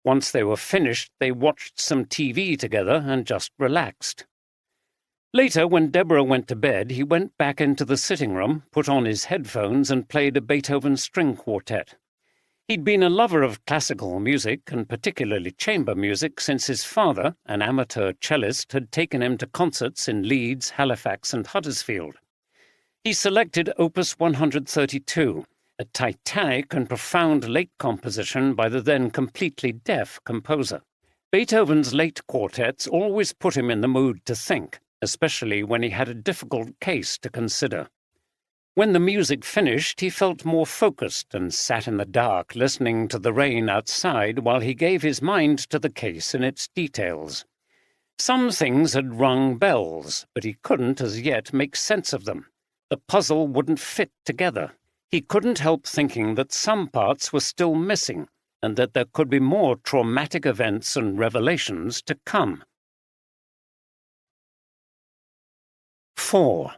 Once they were finished, they watched some TV together and just relaxed. Later, when Deborah went to bed, he went back into the sitting room, put on his headphones, and played a Beethoven string quartet. He'd been a lover of classical music, and particularly chamber music, since his father, an amateur cellist, had taken him to concerts in Leeds, Halifax, and Huddersfield. He selected Opus 132, a titanic and profound late composition by the then completely deaf composer. Beethoven's late quartets always put him in the mood to think, especially when he had a difficult case to consider. When the music finished, he felt more focused and sat in the dark listening to the rain outside while he gave his mind to the case and its details. Some things had rung bells, but he couldn't as yet make sense of them. The puzzle wouldn't fit together. He couldn't help thinking that some parts were still missing and that there could be more traumatic events and revelations to come. 4.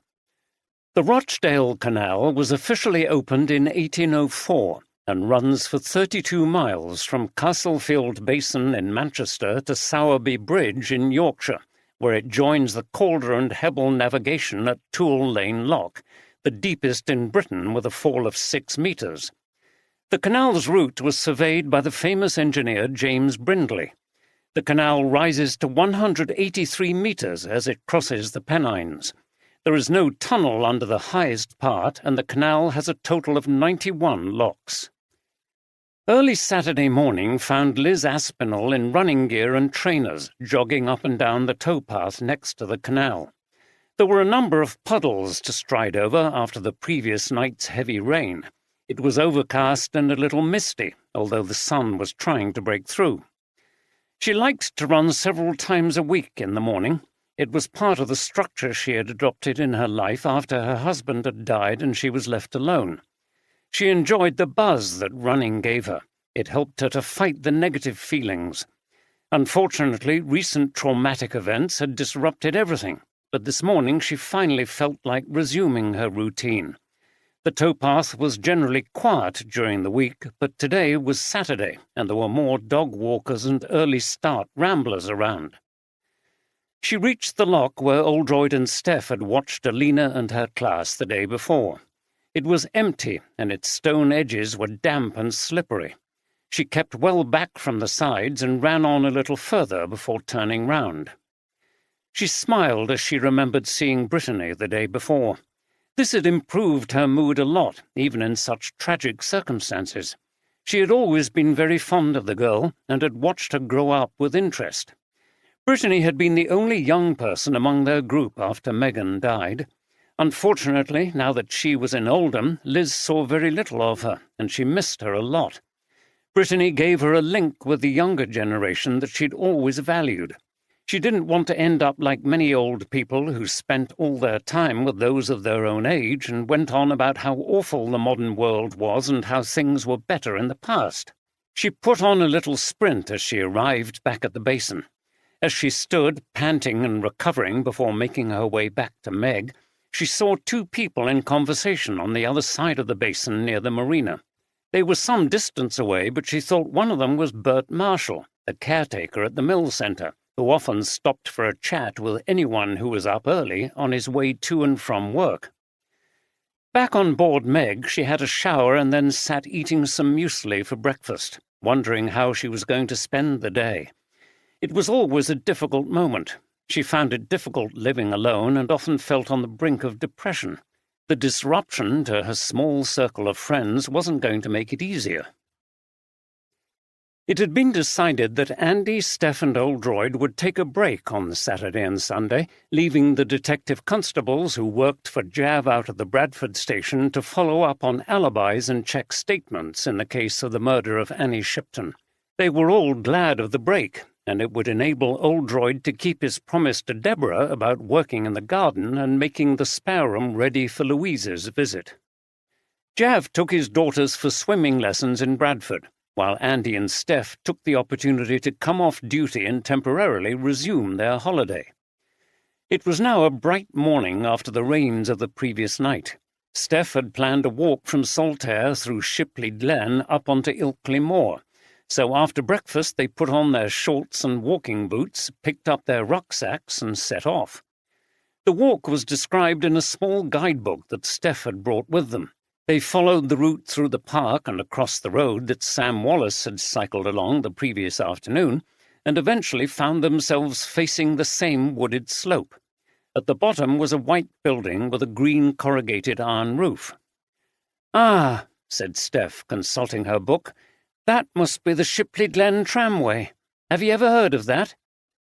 The Rochdale Canal was officially opened in 1804 and runs for 32 miles from Castlefield Basin in Manchester to Sowerby Bridge in Yorkshire, where it joins the Calder and Hebble navigation at Toole Lane Lock, the deepest in Britain with a fall of 6 metres. The canal's route was surveyed by the famous engineer James Brindley. The canal rises to 183 metres as it crosses the Pennines. There is no tunnel under the highest part, and the canal has a total of 91 locks. Early Saturday morning found Liz Aspinall in running gear and trainers, jogging up and down the towpath next to the canal. There were a number of puddles to stride over after the previous night's heavy rain. It was overcast and a little misty, although the sun was trying to break through. She liked to run several times a week in the morning. It was part of the structure she had adopted in her life after her husband had died and she was left alone. She enjoyed the buzz that running gave her. It helped her to fight the negative feelings. Unfortunately, recent traumatic events had disrupted everything, but this morning she finally felt like resuming her routine. The towpath was generally quiet during the week, but today was Saturday, and there were more dog walkers and early start ramblers around. She reached the lock where Oldroyd and Steph had watched Alina and her class the day before. It was empty, and its stone edges were damp and slippery. She kept well back from the sides and ran on a little further before turning round. She smiled as she remembered seeing Brittany the day before. This had improved her mood a lot, even in such tragic circumstances. She had always been very fond of the girl and had watched her grow up with interest. Brittany had been the only young person among their group after Megan died. Unfortunately, now that she was in Oldham, Liz saw very little of her, and she missed her a lot. Brittany gave her a link with the younger generation that she'd always valued. She didn't want to end up like many old people who spent all their time with those of their own age and went on about how awful the modern world was and how things were better in the past. She put on a little sprint as she arrived back at the basin. As she stood, panting and recovering before making her way back to Meg, she saw two people in conversation on the other side of the basin near the marina. They were some distance away, but she thought one of them was Bert Marshall, the caretaker at the mill centre, who often stopped for a chat with anyone who was up early on his way to and from work. Back on board Meg, she had a shower and then sat eating some muesli for breakfast, wondering how she was going to spend the day. It was always a difficult moment. She found it difficult living alone and often felt on the brink of depression. The disruption to her small circle of friends wasn't going to make it easier. It had been decided that Andy, Steph and Oldroyd would take a break on Saturday and Sunday, leaving the detective constables who worked for Jav out of the Bradford station to follow up on alibis and check statements in the case of the murder of Annie Shipton. They were all glad of the break, and it would enable Oldroyd to keep his promise to Deborah about working in the garden and making the spare room ready for Louise's visit. Jav took his daughters for swimming lessons in Bradford, while Andy and Steph took the opportunity to come off duty and temporarily resume their holiday. It was now a bright morning after the rains of the previous night. Steph had planned a walk from Saltaire through Shipley Glen up onto Ilkley Moor, so after breakfast they put on their shorts and walking boots, picked up their rucksacks and set off. The walk was described in a small guidebook that Steph had brought with them. They followed the route through the park and across the road that Sam Wallace had cycled along the previous afternoon, and eventually found themselves facing the same wooded slope. At the bottom was a white building with a green corrugated iron roof. "Ah," said Steph, consulting her book, "that must be the Shipley Glen tramway. Have you ever heard of that?"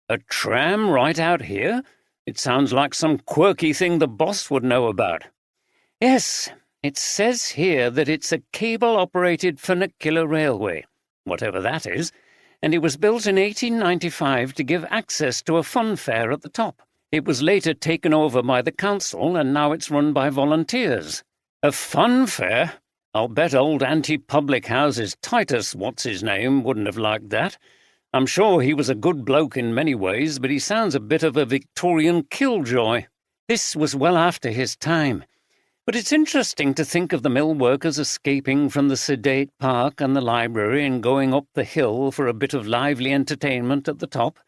"A tram right out here? It sounds like some quirky thing the boss would know about." "Yes. It says here that it's a cable-operated funicular railway, whatever that is, and it was built in 1895 to give access to a fun fair at the top. It was later taken over by the council, and now it's run by volunteers." "A fun fair? I'll bet old anti-public houses Titus what's-his-name wouldn't have liked that. I'm sure he was a good bloke in many ways, but he sounds a bit of a Victorian killjoy." "This was well after his time. But it's interesting to think of the mill workers escaping from the sedate park and the library and going up the hill for a bit of lively entertainment at the top.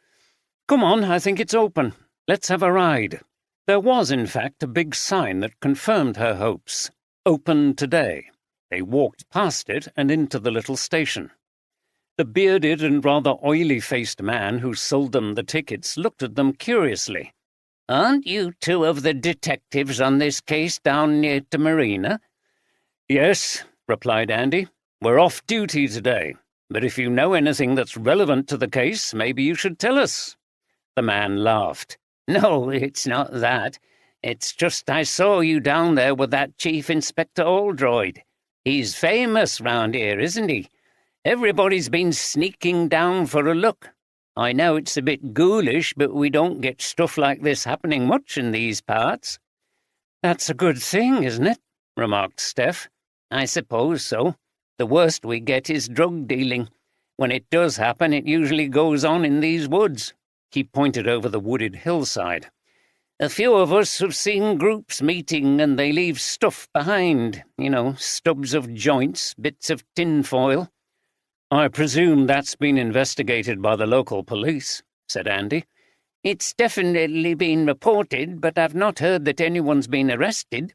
Come on, I think it's open. Let's have a ride." There was, in fact, a big sign that confirmed her hopes. "Open today." They walked past it and into the little station. The bearded and rather oily-faced man who sold them the tickets looked at them curiously. "Aren't you two of the detectives on this case down near to Marina?" "Yes," replied Andy. "We're off duty today, but if you know anything that's relevant to the case, maybe you should tell us." The man laughed. "No, it's not that. It's just I saw you down there with that Chief Inspector Oldroyd. He's famous round here, isn't he? Everybody's been sneaking down for a look. I know it's a bit ghoulish, but we don't get stuff like this happening much in these parts." "That's a good thing, isn't it?" remarked Steph. "I suppose so. The worst we get is drug dealing. When it does happen, it usually goes on in these woods." He pointed over the wooded hillside. "A few of us have seen groups meeting and they leave stuff behind. Stubs of joints, bits of tinfoil." "I presume that's been investigated by the local police," said Andy. "It's definitely been reported, but I've not heard that anyone's been arrested.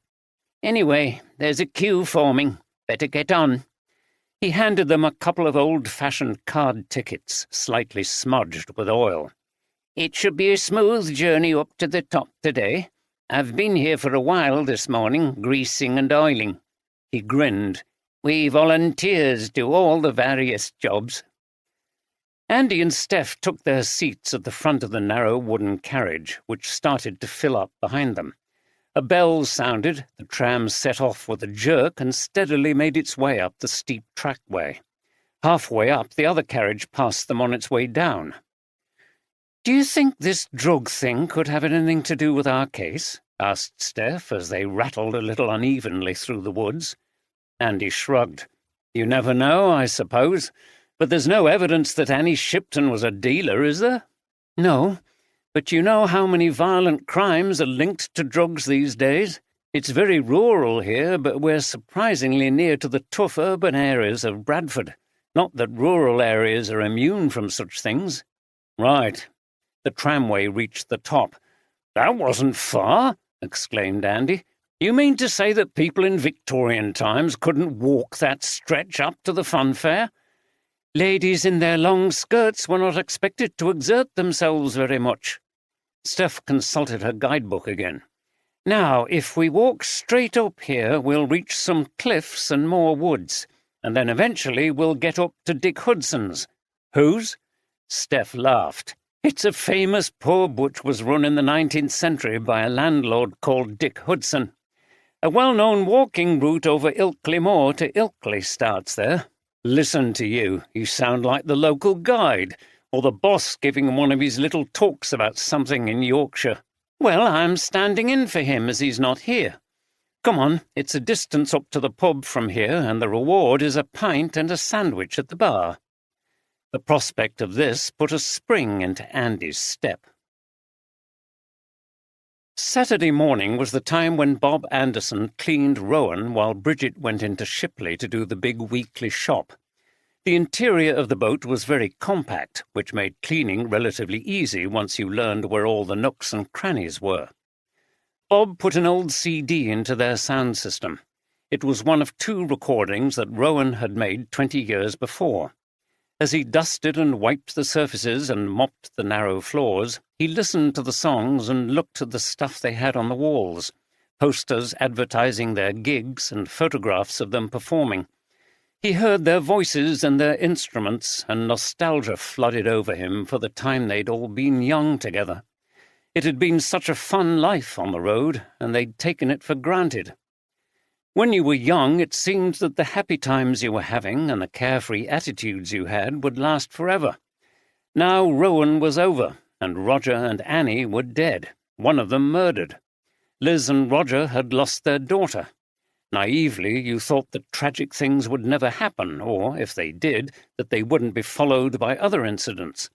Anyway, there's a queue forming. Better get on." He handed them a couple of old-fashioned card tickets, slightly smudged with oil. "It should be a smooth journey up to the top today. I've been here for a while this morning, greasing and oiling." He grinned. "We volunteers do all the various jobs." Andy and Steph took their seats at the front of the narrow wooden carriage, which started to fill up behind them. A bell sounded, the tram set off with a jerk and steadily made its way up the steep trackway. Halfway up, the other carriage passed them on its way down. "Do you think this drug thing could have anything to do with our case?" asked Steph as they rattled a little unevenly through the woods. Andy shrugged. "You never know, I suppose. But there's no evidence that Annie Shipton was a dealer, is there?" "No, but you know how many violent crimes are linked to drugs these days. It's very rural here, but we're surprisingly near to the tough urban areas of Bradford. Not that rural areas are immune from such things." "Right." The tramway reached the top. "That wasn't far," exclaimed Andy. "You mean to say that people in Victorian times couldn't walk that stretch up to the fun fair?" "Ladies in their long skirts were not expected to exert themselves very much." Steph consulted her guidebook again. "Now, if we walk straight up here, we'll reach some cliffs and more woods, and then eventually we'll get up to Dick Hudson's. Whose? Steph laughed. It's a famous pub which was run in the 19th century by a landlord called Dick Hudson. A well-known walking route over Ilkley Moor to Ilkley starts there. Listen to you. You sound like the local guide, or the boss giving one of his little talks about something in Yorkshire. Well, I'm standing in for him as he's not here. Come on, it's a distance up to the pub from here, and the reward is a pint and a sandwich at the bar. The prospect of this put a spring into Andy's step. Saturday morning was the time when Bob Anderson cleaned Rowan while Bridget went into Shipley to do the big weekly shop. The interior of the boat was very compact, which made cleaning relatively easy once you learned where all the nooks and crannies were. Bob put an old CD into their sound system. It was one of 2 recordings that Rowan had made 20 years before. As he dusted and wiped the surfaces and mopped the narrow floors, he listened to the songs and looked at the stuff they had on the walls, posters advertising their gigs and photographs of them performing. He heard their voices and their instruments, and nostalgia flooded over him for the time they'd all been young together. It had been such a fun life on the road, and they'd taken it for granted. When you were young, it seemed that the happy times you were having and the carefree attitudes you had would last forever. Now Rowan was over, and Roger and Annie were dead, one of them murdered. Liz and Roger had lost their daughter. Naively, you thought that tragic things would never happen, or, if they did, that they wouldn't be followed by other incidents.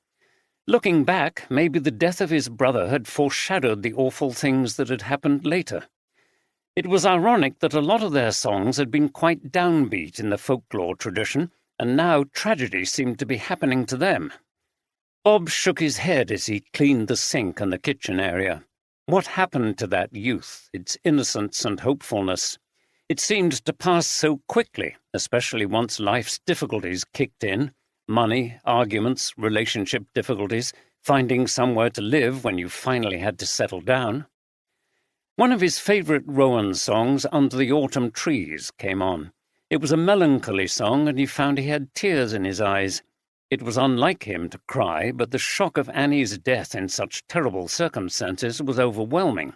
Looking back, maybe the death of his brother had foreshadowed the awful things that had happened later. It was ironic that a lot of their songs had been quite downbeat in the folklore tradition, and now tragedy seemed to be happening to them. Bob shook his head as he cleaned the sink and the kitchen area. What happened to that youth, its innocence and hopefulness? It seemed to pass so quickly, especially once life's difficulties kicked in. Money, arguments, relationship difficulties, finding somewhere to live when you finally had to settle down. One of his favourite Rowan songs, Under the Autumn Trees, came on. It was a melancholy song, and he found he had tears in his eyes. It was unlike him to cry, but the shock of Annie's death in such terrible circumstances was overwhelming.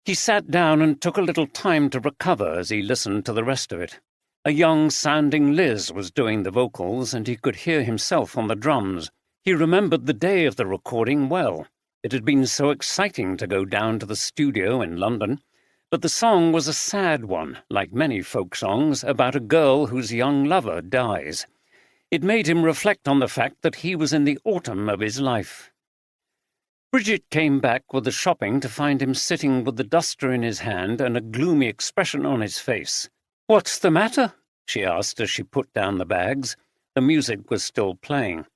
He sat down and took a little time to recover as he listened to the rest of it. A young-sounding Liz was doing the vocals, and he could hear himself on the drums. He remembered the day of the recording well. It had been so exciting to go down to the studio in London, but the song was a sad one, like many folk songs, about a girl whose young lover dies. It made him reflect on the fact that he was in the autumn of his life. Bridget came back with the shopping to find him sitting with the duster in his hand and a gloomy expression on his face. "What's the matter?" she asked as she put down the bags. The music was still playing.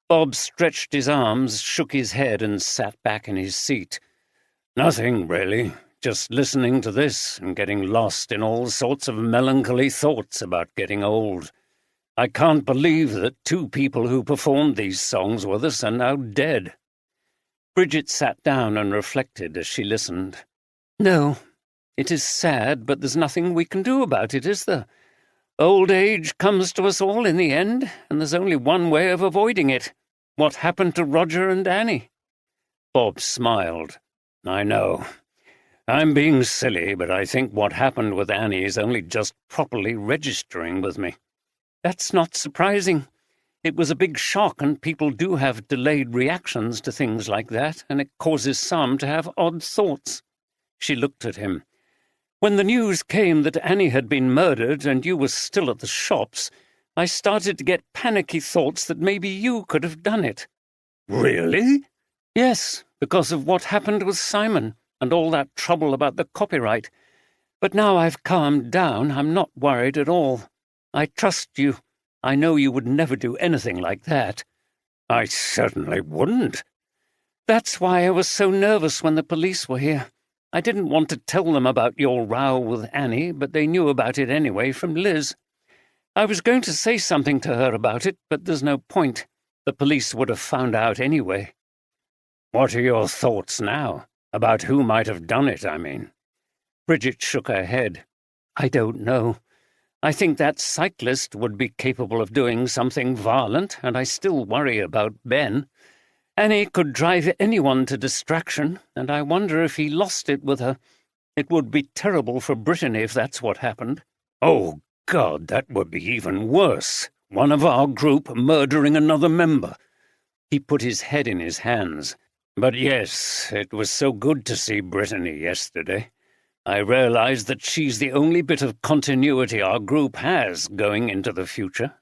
Bob stretched his arms, shook his head, and sat back in his seat. "Nothing, really. Just listening to this and getting lost in all sorts of melancholy thoughts about getting old. I can't believe that 2 people who performed these songs with us are now dead." Bridget sat down and reflected as she listened. "No, it is sad, but there's nothing we can do about it, is there? Old age comes to us all in the end, and there's only one way of avoiding it. What happened to Roger and Annie?" Bob smiled. "I know. I'm being silly, but I think what happened with Annie is only just properly registering with me." "That's not surprising. It was a big shock, and people do have delayed reactions to things like that, and it causes some to have odd thoughts." She looked at him. "When the news came that Annie had been murdered and you were still at the shops, I started to get panicky thoughts that maybe you could have done it." "Really?" "Yes, because of what happened with Simon and all that trouble about the copyright. But now I've calmed down, I'm not worried at all. I trust you. I know you would never do anything like that." "I certainly wouldn't." "That's why I was so nervous when the police were here. I didn't want to tell them about your row with Annie, but they knew about it anyway from Liz. I was going to say something to her about it, but there's no point. The police would have found out anyway." "What are your thoughts now? About who might have done it, I mean?" Bridget shook her head. "I don't know. I think that cyclist would be capable of doing something violent, and I still worry about Ben. Annie could drive anyone to distraction, and I wonder if he lost it with her. It would be terrible for Brittany if that's what happened. Oh, God, that would be even worse. One of our group murdering another member. He put his head in his hands. But yes, it was so good to see Brittany yesterday. I realized that she's the only bit of continuity our group has going into the future.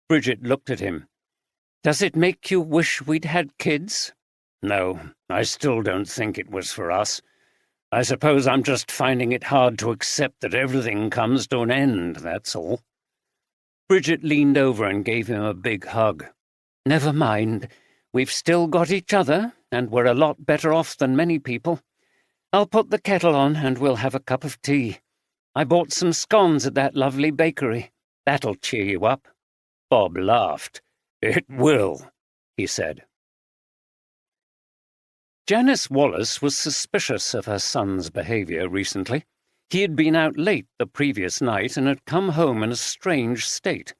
Bridget looked at him. Does it make you wish we'd had kids? No, I still don't think it was for us. I suppose I'm just finding it hard to accept that everything comes to an end, that's all. Bridget leaned over and gave him a big hug. Never mind. We've still got each other, and we're a lot better off than many people. I'll put the kettle on and we'll have a cup of tea. I bought some scones at that lovely bakery. That'll cheer you up. Bob laughed. It will, he said. Janice Wallace was suspicious of her son's behaviour recently. He had been out late the previous night and had come home in a strange state.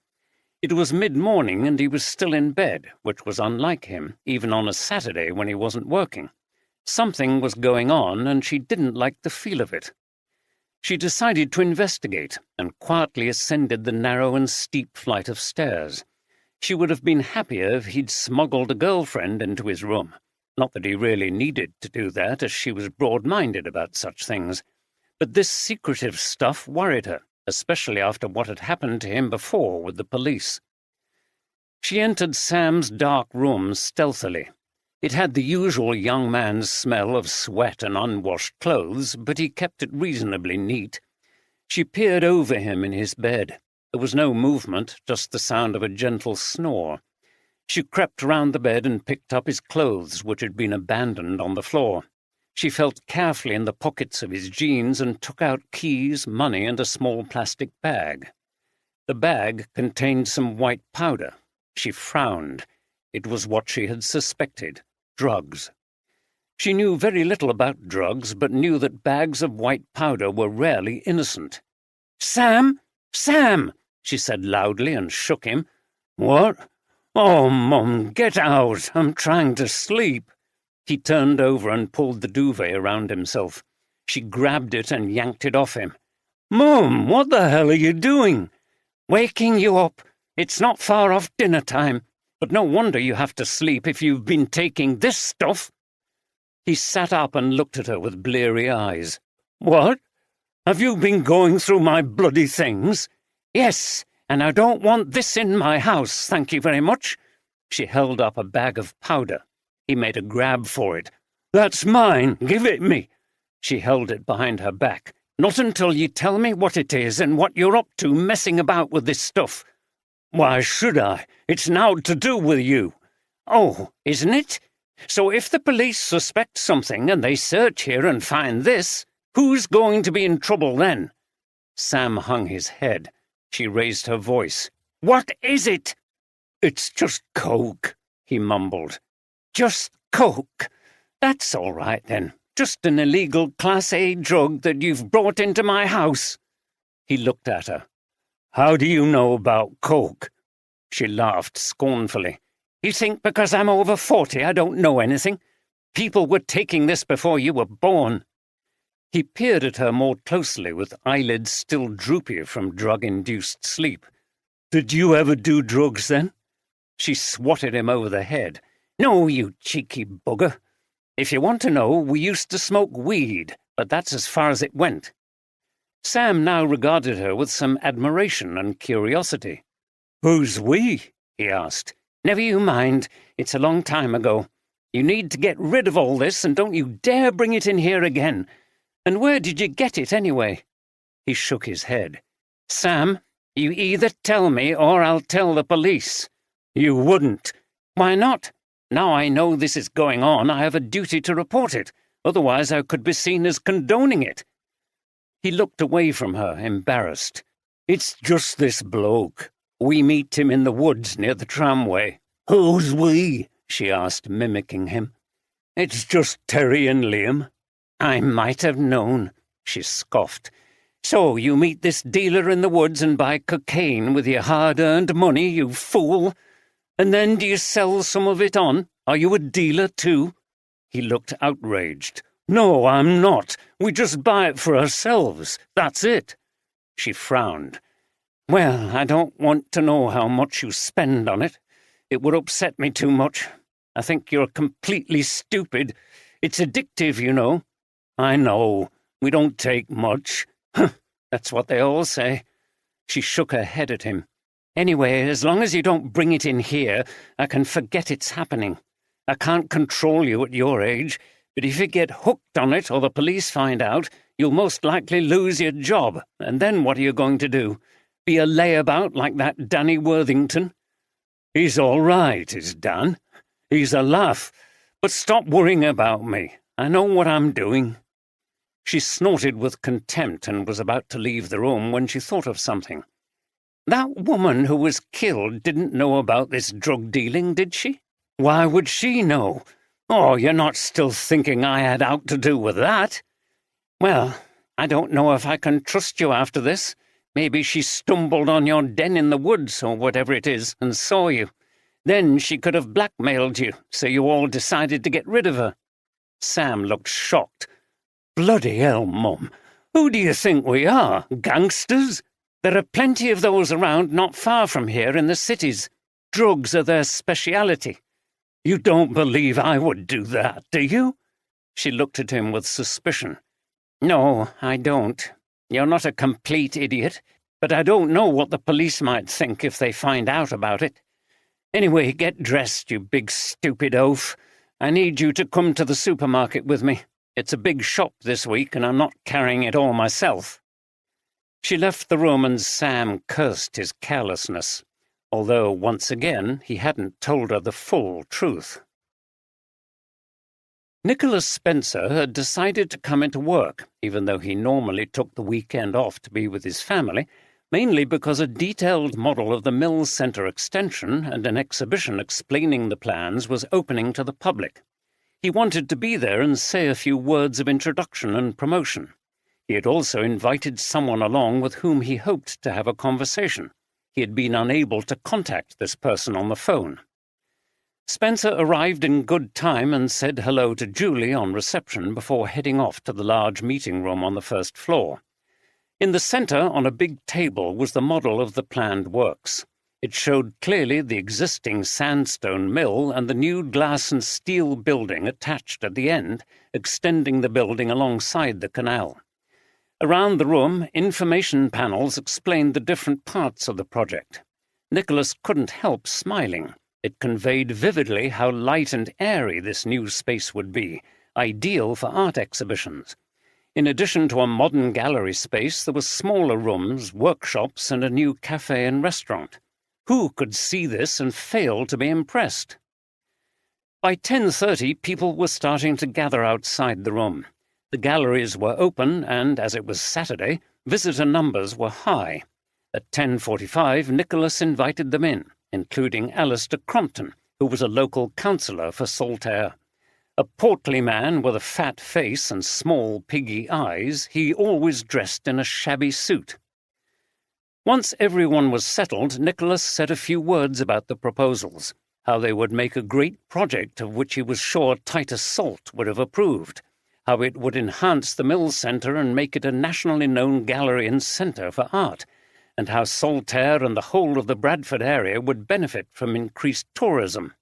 It was mid-morning and he was still in bed, which was unlike him, even on a Saturday when he wasn't working. Something was going on, and she didn't like the feel of it. She decided to investigate, and quietly ascended the narrow and steep flight of stairs. She would have been happier if he'd smuggled a girlfriend into his room. Not that he really needed to do that, as she was broad-minded about such things. But this secretive stuff worried her, especially after what had happened to him before with the police. She entered Sam's dark room stealthily. It had the usual young man's smell of sweat and unwashed clothes, but he kept it reasonably neat. She peered over him in his bed. There was no movement, just the sound of a gentle snore. She crept round the bed and picked up his clothes, which had been abandoned on the floor. She felt carefully in the pockets of his jeans and took out keys, money, and a small plastic bag. The bag contained some white powder. She frowned. It was what she had suspected. Drugs. She knew very little about drugs, but knew that bags of white powder were rarely innocent. "Sam! Sam!" she said loudly and shook him. "What? Oh, Mum, get out! I'm trying to sleep." He turned over and pulled the duvet around himself. She grabbed it and yanked it off him. "Mum, what the hell are you doing?" "Waking you up. It's not far off dinner time. But no wonder you have to sleep if you've been taking this stuff." He sat up and looked at her with bleary eyes. "What? Have you been going through my bloody things?" "Yes, and I don't want this in my house, thank you very much." She held up a bag of powder. He made a grab for it. "That's mine. Give it me." She held it behind her back. "Not until you tell me what it is and what you're up to messing about with this stuff." "Why should I? It's now to do with you." "Oh, isn't it? So if the police suspect something and they search here and find this, who's going to be in trouble then?" Sam hung his head. She raised her voice. "What is it?" "It's just coke," he mumbled. "Just coke? That's all right then. Just an illegal Class A drug that you've brought into my house." He looked at her. "How do you know about coke?" She laughed scornfully. "You think because I'm over 40 I don't know anything? People were taking this before you were born." He peered at her more closely with eyelids still droopy from drug-induced sleep. "Did you ever do drugs then?" She swatted him over the head. "No, you cheeky bugger. If you want to know, we used to smoke weed, but that's as far as it went." Sam now regarded her with some admiration and curiosity. "Who's we?" he asked. "Never you mind. It's a long time ago. You need to get rid of all this, and don't you dare bring it in here again. And where did you get it, anyway?" He shook his head. "Sam, you either tell me or I'll tell the police." "You wouldn't." "Why not? Now I know this is going on, I have a duty to report it. Otherwise I could be seen as condoning it." He looked away from her, embarrassed. "It's just this bloke. We meet him in the woods near the tramway." "Who's we?" she asked, mimicking him. "It's just Terry and Liam." "I might have known," she scoffed. So you meet this dealer in the woods and buy cocaine with your hard-earned money, you fool. And then do you sell some of it on? Are you a dealer too? He looked outraged. No, I'm not. We just buy it for ourselves. That's it. She frowned. Well, I don't want to know how much you spend on it. It would upset me too much. I think you're completely stupid. It's addictive, you know. I know. We don't take much. That's what they all say. She shook her head at him. Anyway, as long as you don't bring it in here, I can forget it's happening. I can't control you at your age, but if you get hooked on it or the police find out, you'll most likely lose your job. And then what are you going to do? Be a layabout like that Danny Worthington? He's all right, is Dan. He's a laugh. But stop worrying about me. I know what I'm doing. She snorted with contempt and was about to leave the room when she thought of something. That woman who was killed didn't know about this drug dealing, did she? Why would she know? Oh, you're not still thinking I had out to do with that? Well, I don't know if I can trust you after this. Maybe she stumbled on your den in the woods or whatever it is and saw you. Then she could have blackmailed you, so you all decided to get rid of her. Sam looked shocked. Bloody hell, Mum. Who do you think we are? Gangsters? There are plenty of those around not far from here in the cities. Drugs are their speciality. You don't believe I would do that, do you? She looked at him with suspicion. No, I don't. You're not a complete idiot, but I don't know what the police might think if they find out about it. Anyway, get dressed, you big stupid oaf. I need you to come to the supermarket with me. It's a big shop this week, and I'm not carrying it all myself. She left the room, and Sam cursed his carelessness, although, once again, he hadn't told her the full truth. Nicholas Spencer had decided to come into work, even though he normally took the weekend off to be with his family, mainly because a detailed model of the Mill Centre extension and an exhibition explaining the plans was opening to the public. He wanted to be there and say a few words of introduction and promotion. He had also invited someone along with whom he hoped to have a conversation. He had been unable to contact this person on the phone. Spencer arrived in good time and said hello to Julie on reception before heading off to the large meeting room on the first floor. In the centre, on a big table, was the model of the planned works. It showed clearly the existing sandstone mill and the new glass and steel building attached at the end, extending the building alongside the canal. Around the room, information panels explained the different parts of the project. Nicholas couldn't help smiling. It conveyed vividly how light and airy this new space would be, ideal for art exhibitions. In addition to a modern gallery space, there were smaller rooms, workshops, and a new cafe and restaurant. Who could see this and fail to be impressed? By 10:30, people were starting to gather outside the room. The galleries were open and, as it was Saturday, visitor numbers were high. At 10:45, Nicholas invited them in, including Alistair Crompton, who was a local councillor for Saltaire. A portly man with a fat face and small piggy eyes, he always dressed in a shabby suit. Once everyone was settled, Nicholas said a few words about the proposals, how they would make a great project of which he was sure Titus Salt would have approved, how it would enhance the Mill Centre and make it a nationally known gallery and centre for art, and how Saltaire and the whole of the Bradford area would benefit from increased tourism.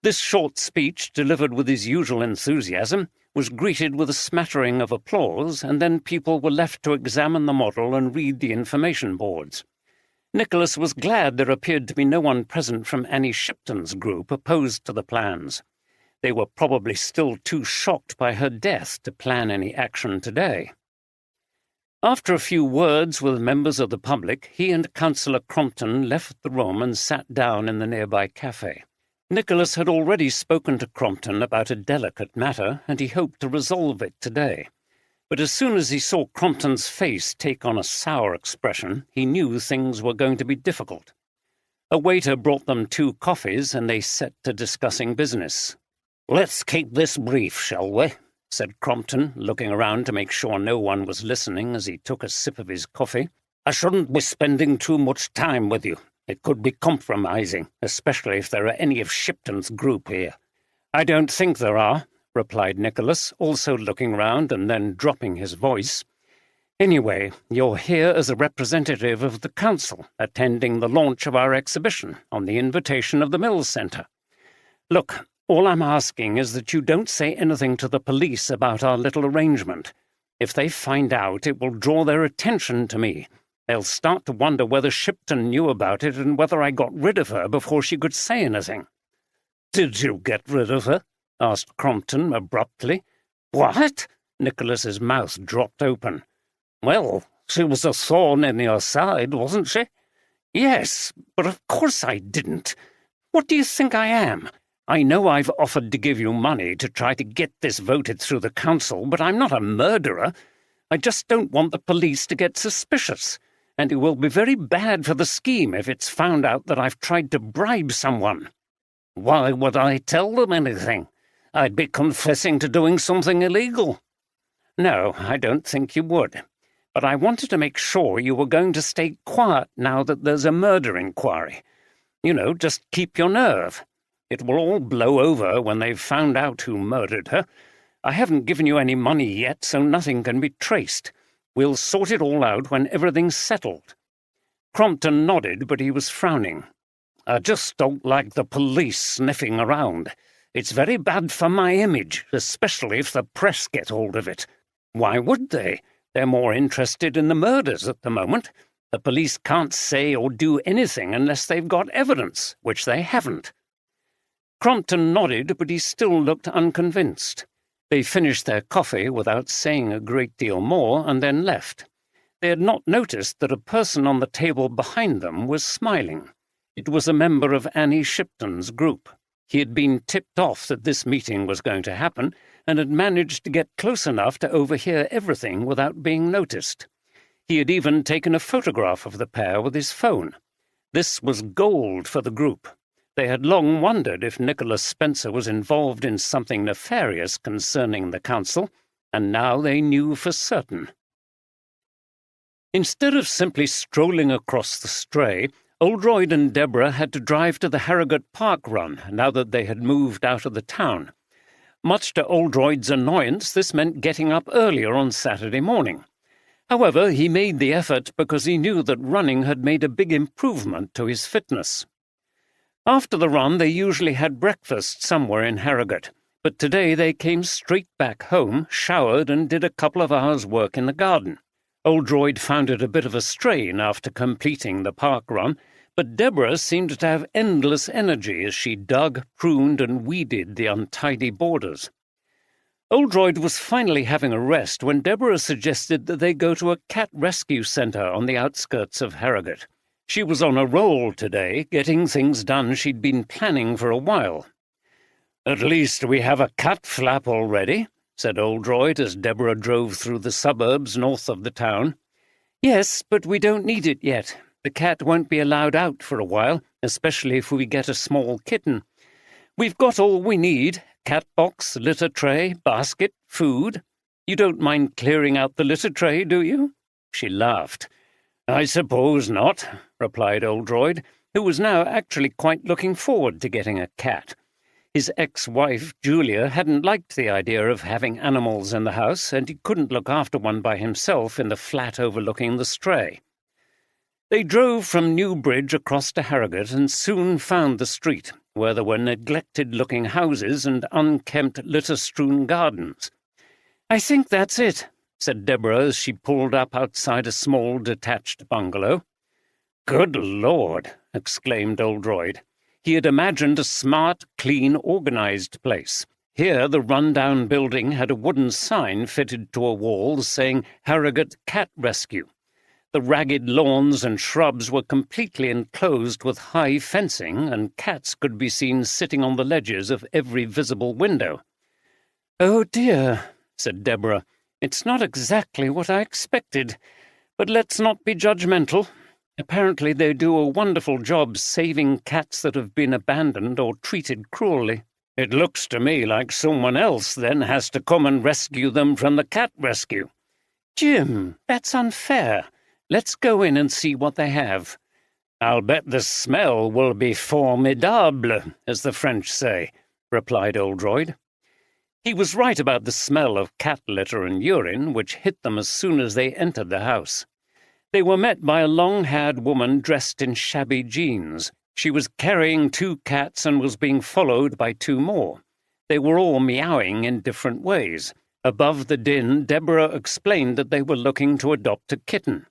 This short speech, delivered with his usual enthusiasm, was greeted with a smattering of applause, and then people were left to examine the model and read the information boards. Nicholas was glad there appeared to be no one present from Annie Shipton's group opposed to the plans. They were probably still too shocked by her death to plan any action today. After a few words with members of the public, he and Councillor Crompton left the room and sat down in the nearby cafe. Nicholas had already spoken to Crompton about a delicate matter, and he hoped to resolve it today. But as soon as he saw Crompton's face take on a sour expression, he knew things were going to be difficult. A waiter brought them 2 coffees, and they set to discussing business. "Let's keep this brief, shall we?" said Crompton, looking around to make sure no one was listening as he took a sip of his coffee. "I shouldn't be spending too much time with you. It could be compromising, especially if there are any of Shipton's group here." "I don't think there are," replied Nicholas, also looking round and then dropping his voice. "Anyway, you're here as a representative of the council, attending the launch of our exhibition on the invitation of the Mills Centre. Look, all I'm asking is that you don't say anything to the police about our little arrangement. If they find out, it will draw their attention to me. They'll start to wonder whether Shipton knew about it and whether I got rid of her before she could say anything." "Did you get rid of her?" asked Crompton abruptly. "What?" Nicholas's mouth dropped open. "Well, she was a thorn in your side, wasn't she?" "Yes, but of course I didn't. What do you think I am? I know I've offered to give you money to try to get this voted through the council, but I'm not a murderer. I just don't want the police to get suspicious, and it will be very bad for the scheme if it's found out that I've tried to bribe someone." "Why would I tell them anything? I'd be confessing to doing something illegal." "No, I don't think you would. But I wanted to make sure you were going to stay quiet now that there's a murder inquiry. You know, just keep your nerve. It will all blow over when they've found out who murdered her. I haven't given you any money yet, so nothing can be traced. We'll sort it all out when everything's settled." Crompton nodded, but he was frowning. "I just don't like the police sniffing around. It's very bad for my image, especially if the press get hold of it." "Why would they? They're more interested in the murders at the moment. The police can't say or do anything unless they've got evidence, which they haven't." Crompton nodded, but he still looked unconvinced. They finished their coffee without saying a great deal more and then left. They had not noticed that a person on the table behind them was smiling. It was a member of Annie Shipton's group. He had been tipped off that this meeting was going to happen and had managed to get close enough to overhear everything without being noticed. He had even taken a photograph of the pair with his phone. This was gold for the group. They had long wondered if Nicholas Spencer was involved in something nefarious concerning the council, and now they knew for certain. Instead of simply strolling across the Stray, Oldroyd and Deborah had to drive to the Harrogate Park run now that they had moved out of the town. Much to Oldroyd's annoyance, this meant getting up earlier on Saturday morning. However, he made the effort because he knew that running had made a big improvement to his fitness. After the run, they usually had breakfast somewhere in Harrogate, but today they came straight back home, showered, and did a couple of hours' work in the garden. Oldroyd found it a bit of a strain after completing the park run, but Deborah seemed to have endless energy as she dug, pruned, and weeded the untidy borders. Oldroyd was finally having a rest when Deborah suggested that they go to a cat rescue centre on the outskirts of Harrogate. She was on a roll today, getting things done she'd been planning for a while. "At least we have a cat flap already," said Oldroyd as Deborah drove through the suburbs north of the town. "Yes, but we don't need it yet. The cat won't be allowed out for a while, especially if we get a small kitten. We've got all we need: cat box, litter tray, basket, food. You don't mind clearing out the litter tray, do you?" She laughed. "I suppose not," replied Oldroyd, who was now actually quite looking forward to getting a cat. His ex-wife, Julia, hadn't liked the idea of having animals in the house, and he couldn't look after one by himself in the flat overlooking the Stray. They drove from Newbridge across to Harrogate and soon found the street, where there were neglected-looking houses and unkempt, litter-strewn gardens. "I think that's it," said Deborah as she pulled up outside a small, detached bungalow. "Good Lord!" exclaimed Oldroyd. He had imagined a smart, clean, organised place. Here the run-down building had a wooden sign fitted to a wall saying Harrogate Cat Rescue. The ragged lawns and shrubs were completely enclosed with high fencing, and cats could be seen sitting on the ledges of every visible window. "Oh dear," said Deborah. "It's not exactly what I expected, but let's not be judgmental. Apparently they do a wonderful job saving cats that have been abandoned or treated cruelly." It looks to me like someone else then has to come and rescue them from the cat rescue. Jim, that's unfair. Let's go in and see what they have. I'll bet the smell will be formidable, as the French say, replied Oldroyd. He was right about the smell of cat litter and urine, which hit them as soon as they entered the house. They were met by a long-haired woman dressed in shabby jeans. She was carrying 2 cats and was being followed by 2 more. They were all meowing in different ways. Above the din, Deborah explained that they were looking to adopt a kitten.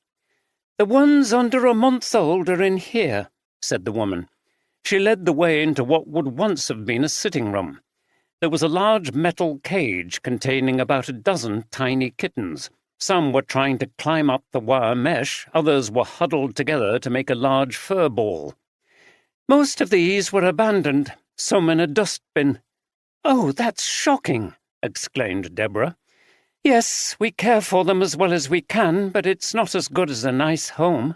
"The ones under a month old are in here," said the woman. She led the way into what would once have been a sitting room. There was a large metal cage containing about a dozen tiny kittens. Some were trying to climb up the wire mesh, others were huddled together to make a large fur ball. "Most of these were abandoned, some in a dustbin." "Oh, that's shocking," exclaimed Deborah. "Yes, we care for them as well as we can, but it's not as good as a nice home."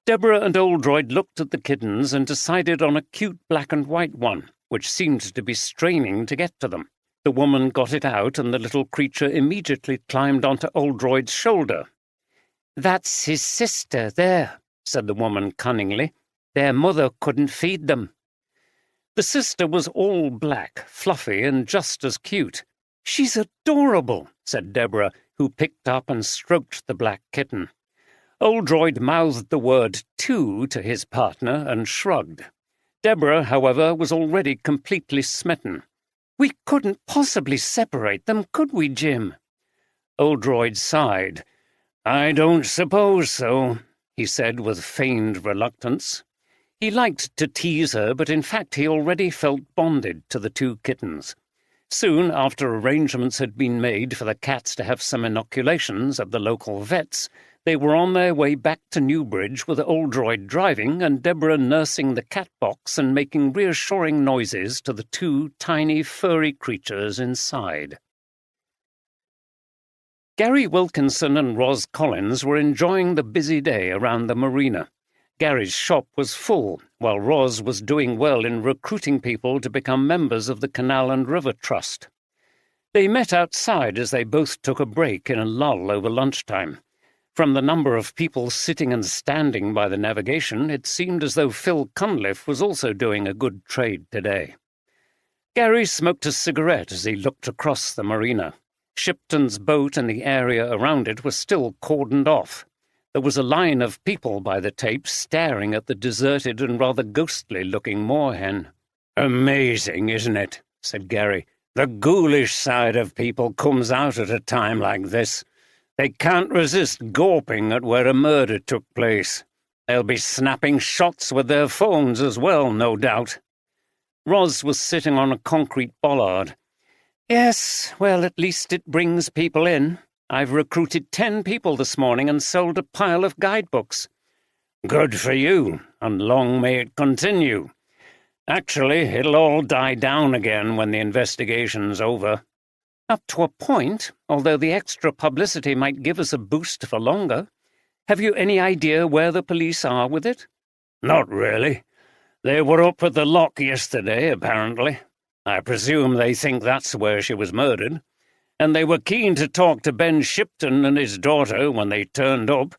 Deborah and Oldroyd looked at the kittens and decided on a cute black and white one, which seemed to be straining to get to them. The woman got it out, and the little creature immediately climbed onto Oldroyd's shoulder. "That's his sister, there," said the woman cunningly. "Their mother couldn't feed them." The sister was all black, fluffy, and just as cute. "She's adorable," said Deborah, who picked up and stroked the black kitten. Oldroyd mouthed the word two to his partner and shrugged. Deborah, however, was already completely smitten. "We couldn't possibly separate them, could we, Jim?" Oldroyd sighed. "I don't suppose so," he said with feigned reluctance. He liked to tease her, but in fact he already felt bonded to the 2 kittens. Soon after arrangements had been made for the cats to have some inoculations at the local vets, they were on their way back to Newbridge with Oldroyd driving and Deborah nursing the cat box and making reassuring noises to the 2 tiny furry creatures inside. Gary Wilkinson and Ros Collins were enjoying the busy day around the marina. Gary's shop was full, while Ros was doing well in recruiting people to become members of the Canal and River Trust. They met outside as they both took a break in a lull over lunchtime. From the number of people sitting and standing by the navigation, it seemed as though Phil Cunliffe was also doing a good trade today. Gary smoked a cigarette as he looked across the marina. Shipton's boat and the area around it were still cordoned off. There was a line of people by the tape staring at the deserted and rather ghostly-looking moorhen. "Amazing, isn't it?" said Gary. "The ghoulish side of people comes out at a time like this. They can't resist gawping at where a murder took place. They'll be snapping shots with their phones as well, no doubt." Ros was sitting on a concrete bollard. "Yes, well, at least it brings people in. I've recruited 10 people this morning and sold a pile of guidebooks." "Good for you, and long may it continue. Actually, it'll all die down again when the investigation's over." "Up to a point, although the extra publicity might give us a boost for longer. Have you any idea where the police are with it?" "Not really. They were up at the lock yesterday, apparently. I presume they think that's where she was murdered. And they were keen to talk to Ben Shipton and his daughter when they turned up.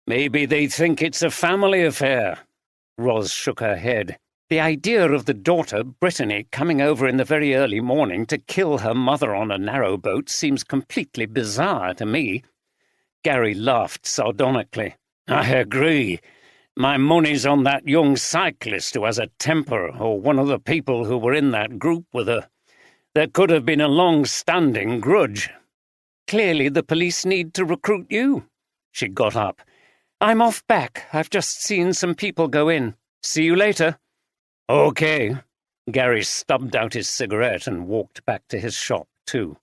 Maybe they think it's a family affair." Ros shook her head. "The idea of the daughter, Brittany, coming over in the very early morning to kill her mother on a narrowboat seems completely bizarre to me." Gary laughed sardonically. "I agree. My money's on that young cyclist who has a temper, or one of the people who were in that group with her. There could have been a long-standing grudge." "Clearly the police need to recruit you." She got up. "I'm off back. I've just seen some people go in. See you later." "Okay." Gary stubbed out his cigarette and walked back to his shop, too.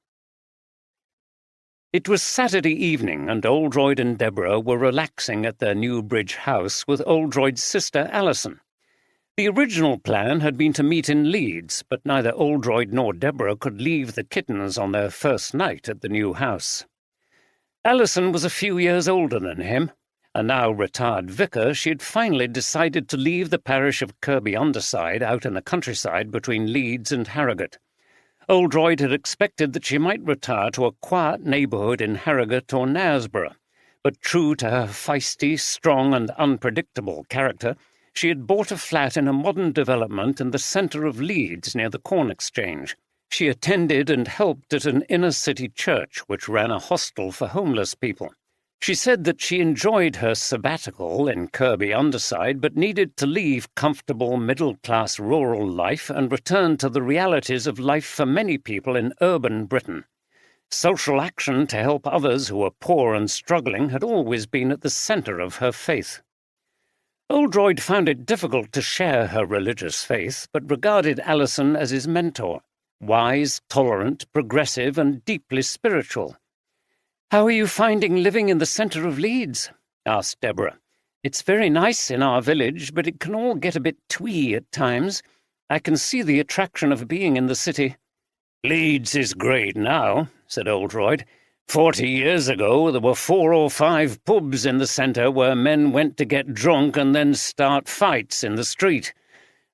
It was Saturday evening, and Oldroyd and Deborah were relaxing at their Newbridge house with Oldroyd's sister Alison. The original plan had been to meet in Leeds, but neither Oldroyd nor Deborah could leave the kittens on their first night at the new house. Alison was a few years older than him, A now retired vicar, she had finally decided to leave the parish of Kirby-under-Side out in the countryside between Leeds and Harrogate. Oldroyd had expected that she might retire to a quiet neighbourhood in Harrogate or Knaresborough, but true to her feisty, strong and unpredictable character, she had bought a flat in a modern development in the centre of Leeds near the Corn Exchange. She attended and helped at an inner-city church which ran a hostel for homeless people. She said that she enjoyed her sabbatical in Kirby-under-Side but needed to leave comfortable middle-class rural life and return to the realities of life for many people in urban Britain. Social action to help others who were poor and struggling had always been at the centre of her faith. Oldroyd found it difficult to share her religious faith, but regarded Alison as his mentor, wise, tolerant, progressive and deeply spiritual. "How are you finding living in the centre of Leeds?" asked Deborah. "It's very nice in our village, but it can all get a bit twee at times. I can see the attraction of being in the city." "Leeds is great now," said Oldroyd. 40 years ago there were 4 or 5 pubs in the centre where men went to get drunk and then start fights in the street.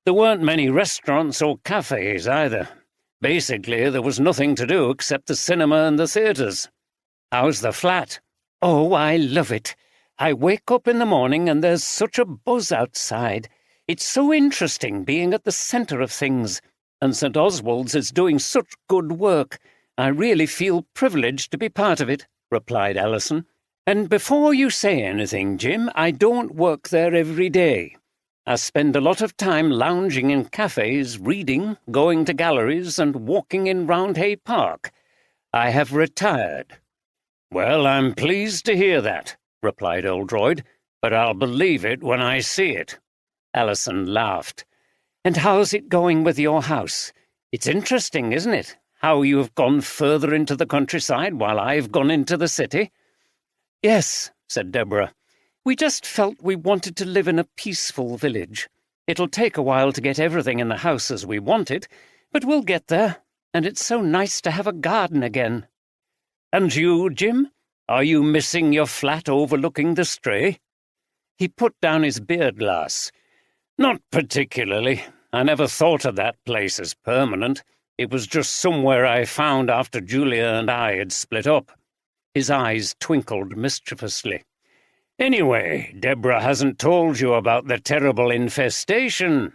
There weren't many restaurants or cafes either. Basically, there was nothing to do except the cinema and the theatres. How's the flat?" "Oh, I love it. I wake up in the morning and there's such a buzz outside. It's so interesting being at the centre of things. And St. Oswald's is doing such good work. I really feel privileged to be part of it," replied Alison. "And before you say anything, Jim, I don't work there every day. I spend a lot of time lounging in cafes, reading, going to galleries and walking in Roundhay Park. I have retired." "Well, I'm pleased to hear that," replied Oldroyd, "but I'll believe it when I see it." Alison laughed. "And how's it going with your house? It's interesting, isn't it, how you have gone further into the countryside while I've gone into the city?" "Yes," said Deborah. "We just felt we wanted to live in a peaceful village. It'll take a while to get everything in the house as we want it, but we'll get there, and it's so nice to have a garden again." "And you, Jim? Are you missing your flat overlooking the Stray?" He put down his beer glass. "Not particularly. I never thought of that place as permanent. It was just somewhere I found after Julia and I had split up." His eyes twinkled mischievously. "Anyway, Deborah hasn't told you about the terrible infestation."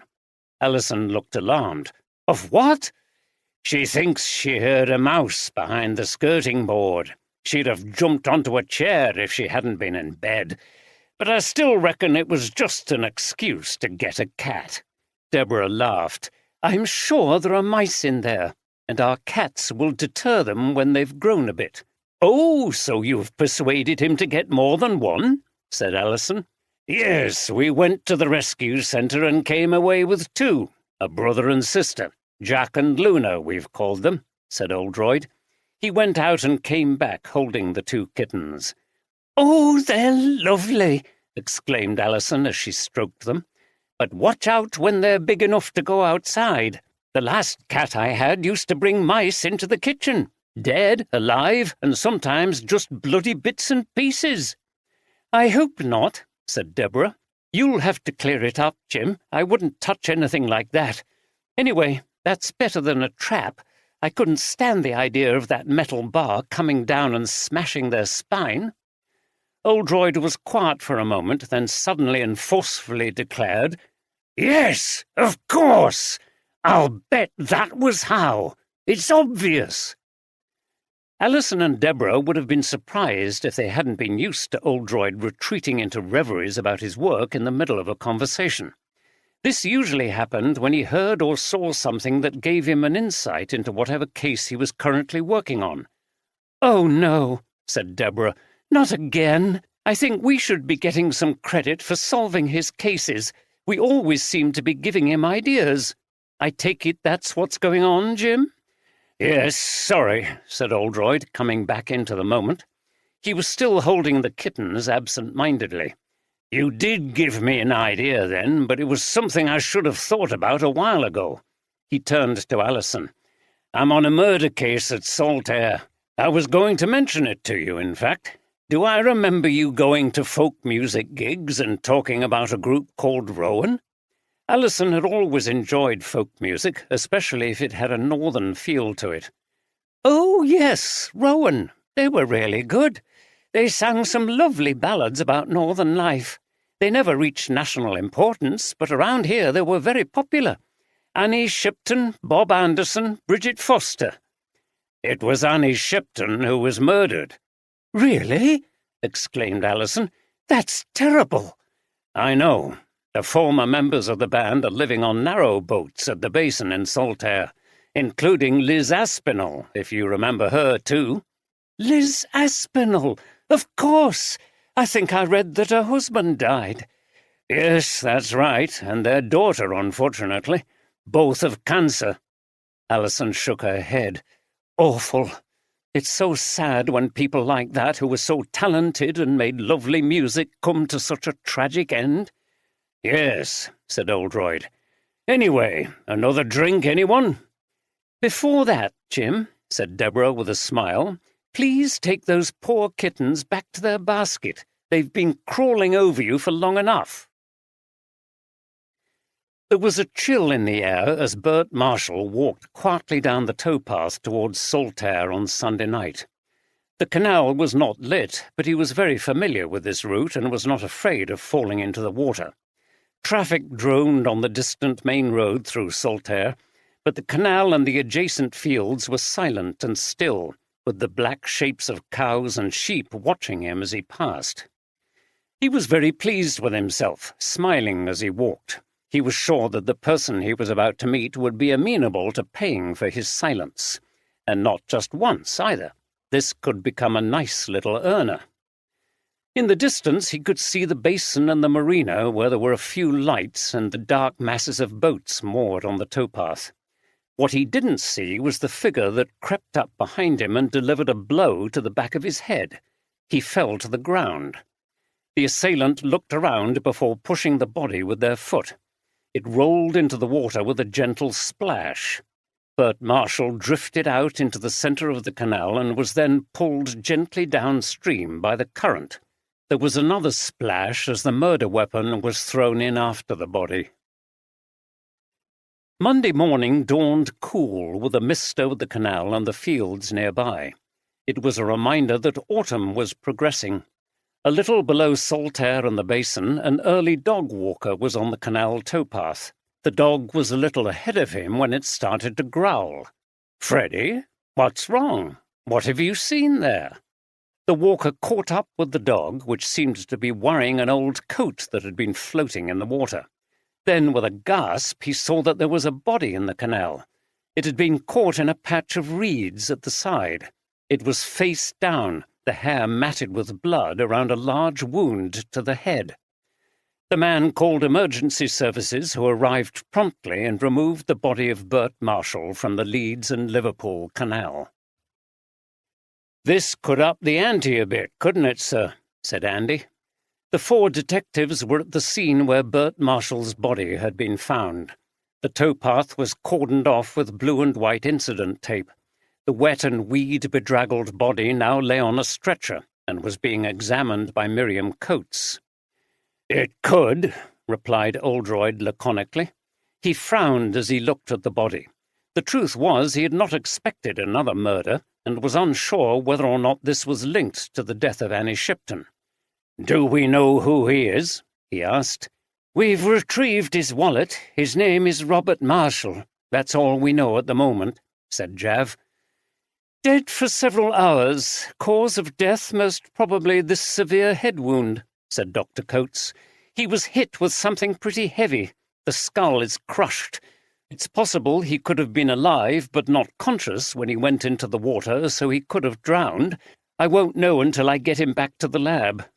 Alison looked alarmed. "Of what?" "She thinks she heard a mouse behind the skirting board. She'd have jumped onto a chair if she hadn't been in bed. But I still reckon it was just an excuse to get a cat." Deborah laughed. "I'm sure there are mice in there, and our cats will deter them when they've grown a bit." "Oh, so you've persuaded him to get more than one?" said Alison. "Yes, we went to the rescue centre and came away with 2, a brother and sister. Jack and Luna, we've called them," said Oldroyd. He went out and came back holding the 2 kittens. "Oh, they're lovely," exclaimed Alison as she stroked them. "But watch out when they're big enough to go outside. The last cat I had used to bring mice into the kitchen, dead, alive, and sometimes just bloody bits and pieces." "I hope not," said Deborah. "You'll have to clear it up, Jim. I wouldn't touch anything like that. Anyway, that's better than a trap. I couldn't stand the idea of that metal bar coming down and smashing their spine." Oldroyd was quiet for a moment, then suddenly and forcefully declared, "Yes, of course! I'll bet that was how. It's obvious." Alison and Deborah would have been surprised if they hadn't been used to Oldroyd retreating into reveries about his work in the middle of a conversation. This usually happened when he heard or saw something that gave him an insight into whatever case he was currently working on. "Oh, no," said Deborah. "Not again. I think we should be getting some credit for solving his cases. We always seem to be giving him ideas. I take it that's what's going on, Jim?" "Yes, sorry," said Oldroyd, coming back into the moment. He was still holding the kittens absent-mindedly. "You did give me an idea then, but it was something I should have thought about a while ago." He turned to Alison. "I'm on a murder case at Saltaire. I was going to mention it to you, in fact. do I remember you going to folk music gigs and talking about a group called Rowan? Alison had always enjoyed folk music, especially if it had a northern feel to it. Oh, yes, Rowan. They were really good. They sang some lovely ballads about northern life. They never reached national importance, but around here they were very popular. Annie Shipton, Bob Anderson, Bridget Foster. It was Annie Shipton who was murdered. Really? Exclaimed Alison. That's terrible. I know. The former members of the band are living on narrow boats at the basin in Saltaire, including Liz Aspinall, if you remember her too. Liz Aspinall, of course. I think I read that her husband died. Yes, that's right, and their daughter, unfortunately. Both of cancer. Alison shook her head. Awful. It's so sad when people like that, who were so talented and made lovely music, come to such a tragic end. Yes, said Oldroyd. Anyway, another drink, anyone? Before that, Jim, said Deborah with a smile, please take those poor kittens back to their basket. They've been crawling over you for long enough. There was a chill in the air as Bert Marshall walked quietly down the towpath towards Saltaire on Sunday night. The canal was not lit, but he was very familiar with this route and was not afraid of falling into the water. Traffic droned on the distant main road through Saltaire, but the canal and the adjacent fields were silent and still, with the black shapes of cows and sheep watching him as he passed. He was very pleased with himself, smiling as he walked. He was sure that the person he was about to meet would be amenable to paying for his silence. And not just once, either. This could become a nice little earner. In the distance he could see the basin and the marina, where there were a few lights and the dark masses of boats moored on the towpath. What he didn't see was the figure that crept up behind him and delivered a blow to the back of his head. He fell to the ground. The assailant looked around before pushing the body with their foot. It rolled into the water with a gentle splash. Bert Marshall drifted out into the centre of the canal and was then pulled gently downstream by the current. There was another splash as the murder weapon was thrown in after the body. Monday morning dawned cool, with a mist over the canal and the fields nearby. It was a reminder that autumn was progressing. A little below Saltaire and the basin, an early dog walker was on the canal towpath. The dog was a little ahead of him when it started to growl. "Freddie, what's wrong? What have you seen there?" The walker caught up with the dog, which seemed to be worrying an old coat that had been floating in the water. Then, with a gasp, he saw that there was a body in the canal. It had been caught in a patch of reeds at the side. It was face down, the hair matted with blood around a large wound to the head. The man called emergency services, who arrived promptly and removed the body of Bert Marshall from the Leeds and Liverpool Canal. "This could up the ante a bit, couldn't it, sir?" said Andy. The 4 detectives were at the scene where Bert Marshall's body had been found. The towpath was cordoned off with blue and white incident tape. The wet and weed-bedraggled body now lay on a stretcher and was being examined by Miriam Coates. "It could," replied Oldroyd laconically. He frowned as he looked at the body. The truth was he had not expected another murder, and was unsure whether or not this was linked to the death of Annie Shipton. "Do we know who he is?" he asked. "We've retrieved his wallet. His name is Robert Marshall. That's all we know at the moment," said Jav. "Dead for several hours. Cause of death most probably this severe head wound," said Dr. Coates. "He was hit with something pretty heavy. The skull is crushed. It's possible he could have been alive but not conscious when he went into the water, so he could have drowned. I won't know until I get him back to the lab."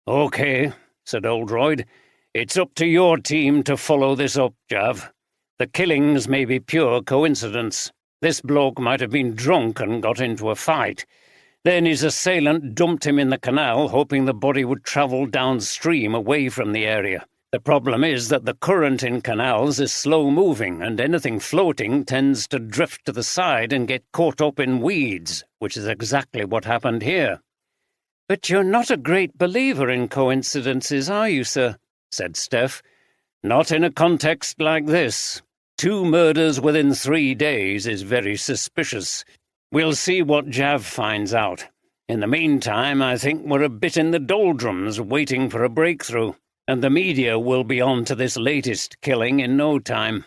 "Okay," said Oldroyd. "It's up to your team to follow this up, Jav. The killings may be pure coincidence. This bloke might have been drunk and got into a fight. Then his assailant dumped him in the canal, hoping the body would travel downstream away from the area. The problem is that the current in canals is slow-moving, and anything floating tends to drift to the side and get caught up in weeds, which is exactly what happened here." "But you're not a great believer in coincidences, are you, sir?" said Steph. "Not in a context like this. 2 murders within 3 days is very suspicious. We'll see what Jav finds out. In the meantime, I think we're a bit in the doldrums waiting for a breakthrough, and the media will be on to this latest killing in no time."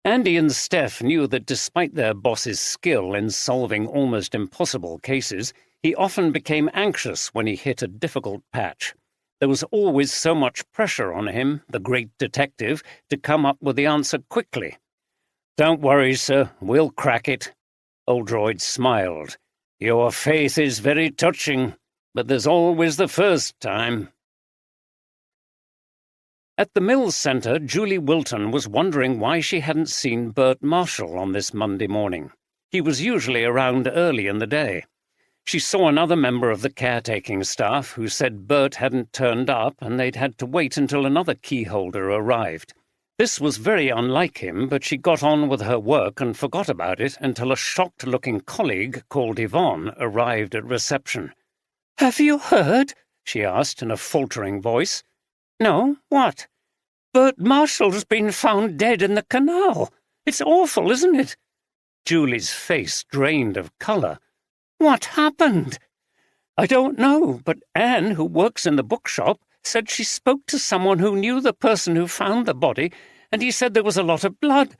Andy and Steph knew that despite their boss's skill in solving almost impossible cases, he often became anxious when he hit a difficult patch. There was always so much pressure on him, the great detective, to come up with the answer quickly. "Don't worry, sir, we'll crack it." Oldroyd smiled. "Your faith is very touching, but there's always the first time." At the Mills Centre, Julie Wilton was wondering why she hadn't seen Bert Marshall on this Monday morning. He was usually around early in the day. She saw another member of the caretaking staff who said Bert hadn't turned up and they'd had to wait until another keyholder arrived. This was very unlike him, but she got on with her work and forgot about it until a shocked-looking colleague called Yvonne arrived at reception. "Have you heard?" she asked in a faltering voice. "No, what?" "Bert Marshall's been found dead in the canal. It's awful, isn't it?" Julie's face drained of colour. "What happened?" "I don't know, but Anne, who works in the bookshop, said she spoke to someone who knew the person who found the body, and he said there was a lot of blood.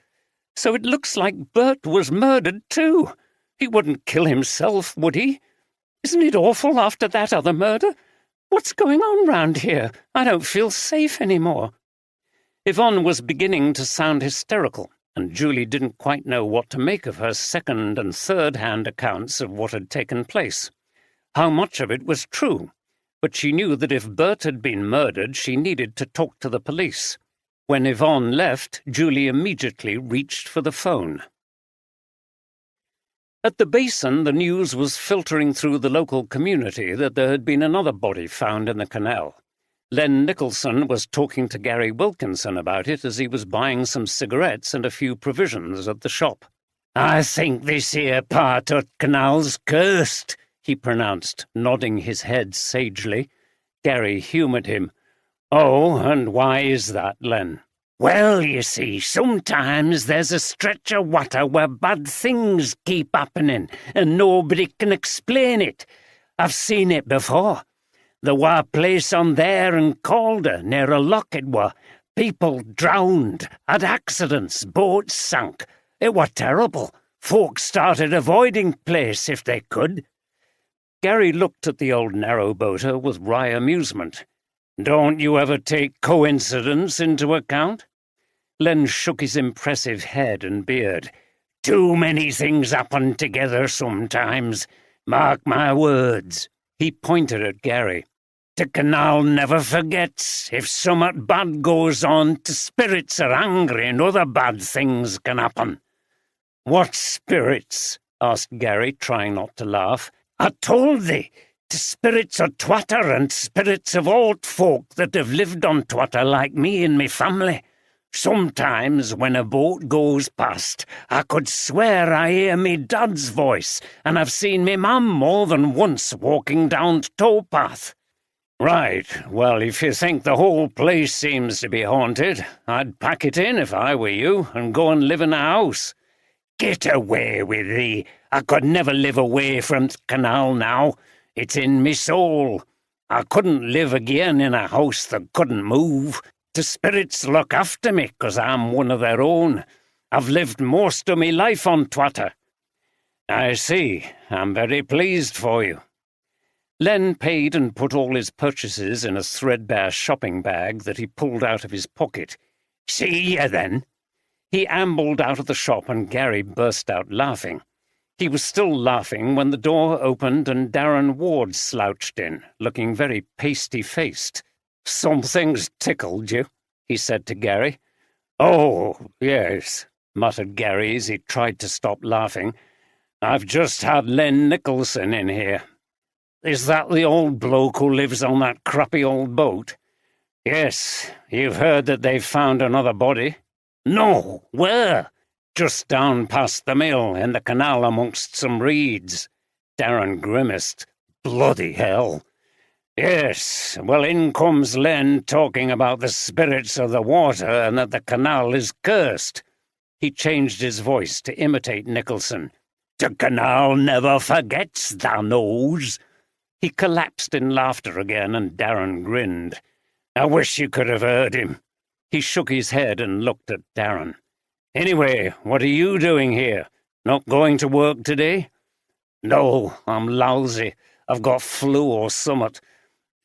So it looks like Bert was murdered too. He wouldn't kill himself, would he? Isn't it awful after that other murder? What's going on round here? I don't feel safe anymore." Yvonne was beginning to sound hysterical, and Julie didn't quite know what to make of her second- and third-hand accounts of what had taken place. How much of it was true? But she knew that if Bert had been murdered, she needed to talk to the police. When Yvonne left, Julie immediately reached for the phone. At the basin, the news was filtering through the local community that there had been another body found in the canal. Len Nicholson was talking to Gary Wilkinson about it as he was buying some cigarettes and a few provisions at the shop. "I think this here part o' canal's cursed," he pronounced, nodding his head sagely. Gary humoured him. "Oh, and why is that, Len?" "Well, you see, sometimes there's a stretch of water where bad things keep happening, and nobody can explain it. I've seen it before. There were a place on there in Calder, near a lock it were. People drowned, had accidents, boats sank. It were terrible. Folks started avoiding place if they could." Gary looked at the old narrowboater with wry amusement. "Don't you ever take coincidence into account?" Len shook his impressive head and beard. "Too many things happen together sometimes. Mark my words." He pointed at Gary. "The canal never forgets. If summat bad goes on, t' spirits are angry and other bad things can happen." "What spirits?" asked Gary, trying not to laugh. "I told thee, t' spirits of Twatter and spirits of old folk that have lived on Twatter like me and me family. Sometimes when a boat goes past, I could swear I hear me dad's voice, and I've seen me mum more than once walking down t' towpath." "Right. Well, if you think the whole place seems to be haunted, I'd pack it in if I were you and go and live in a house." "Get away with thee. I could never live away from th' canal now. It's in me soul. I couldn't live again in a house that couldn't move. The spirits look after me 'cause I'm one of their own. I've lived most of me life on Twatter." "I see. I'm very pleased for you." Len paid and put all his purchases in a threadbare shopping bag that he pulled out of his pocket. "See ya then." He ambled out of the shop and Gary burst out laughing. He was still laughing when the door opened and Darren Ward slouched in, looking very pasty-faced. "Something's tickled you," he said to Gary. "Oh, yes," muttered Gary as he tried to stop laughing. "I've just had Len Nicholson in here." "Is that the old bloke who lives on that crappy old boat?" "Yes. You've heard that they've found another body?" "No, where?" "Just down past the mill, in the canal amongst some reeds." Darren grimaced. Bloody hell. Yes, well, in comes Len talking about the spirits of the water and that the canal is cursed. He changed his voice to imitate Nicholson. The canal never forgets, thou knows. He collapsed in laughter again, and Darren grinned. I wish you could have heard him. He shook his head and looked at Darren. Anyway, what are you doing here? Not going to work today? No, I'm lousy. I've got flu or summat.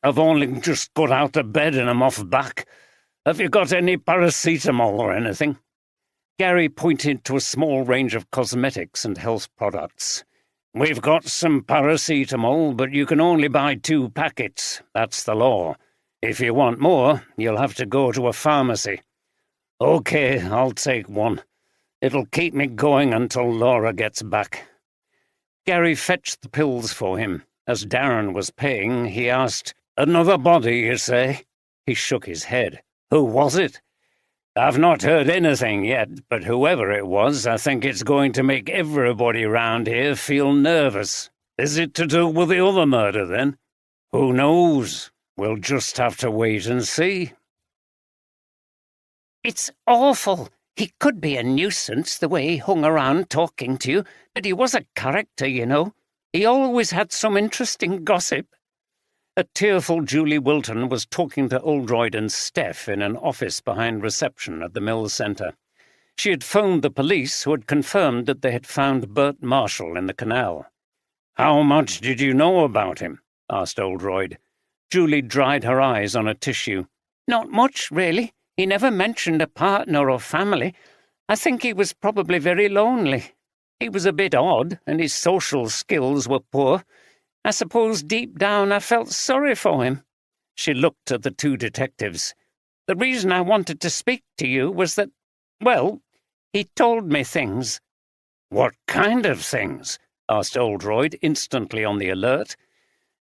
I've only just got out of bed and I'm off back. Have you got any paracetamol or anything? Gary pointed to a small range of cosmetics and health products. We've got some paracetamol, but you can only buy 2 packets. That's the law. If you want more, you'll have to go to a pharmacy. Okay, I'll take 1. It'll keep me going until Laura gets back. Gary fetched the pills for him. As Darren was paying, he asked, Another body, you say? He shook his head. Who was it? I've not heard anything yet, but whoever it was, I think it's going to make everybody round here feel nervous. Is it to do with the other murder, then? Who knows? We'll just have to wait and see. It's awful. He could be a nuisance, the way he hung around talking to you, but he was a character, you know. He always had some interesting gossip. A tearful Julie Wilton was talking to Oldroyd and Steph in an office behind reception at the mill centre. She had phoned the police, who had confirmed that they had found Bert Marshall in the canal. How much did you know about him? Asked Oldroyd. Julie dried her eyes on a tissue. Not much, really. He never mentioned a partner or family. I think he was probably very lonely. He was a bit odd, and his social skills were poor. I suppose deep down I felt sorry for him. She looked at the 2 detectives. The reason I wanted to speak to you was that, well, he told me things. What kind of things? Asked Oldroyd, instantly on the alert.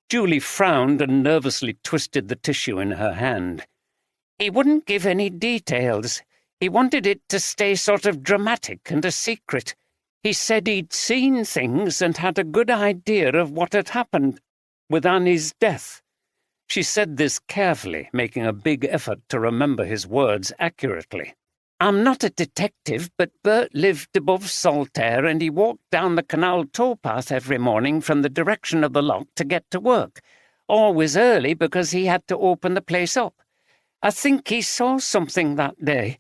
Julie frowned and nervously twisted the tissue in her hand. He wouldn't give any details. He wanted it to stay sort of dramatic and a secret. He said he'd seen things and had a good idea of what had happened with Annie's death. She said this carefully, making a big effort to remember his words accurately. I'm not a detective, but Bert lived above Saltaire and he walked down the canal towpath every morning from the direction of the lock to get to work, always early because he had to open the place up. I think he saw something that day.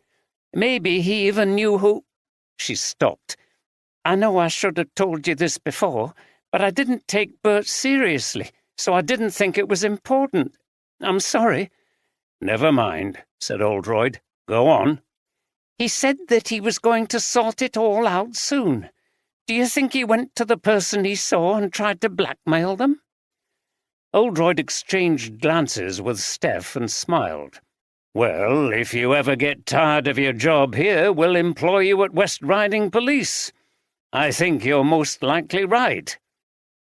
Maybe he even knew who— She stopped. I know I should have told you this before, but I didn't take Bert seriously, so I didn't think it was important. I'm sorry. Never mind, said Oldroyd. Go on. He said that he was going to sort it all out soon. Do you think he went to the person he saw and tried to blackmail them? Oldroyd exchanged glances with Steph and smiled. Well, if you ever get tired of your job here, we'll employ you at West Riding Police. I think you're most likely right.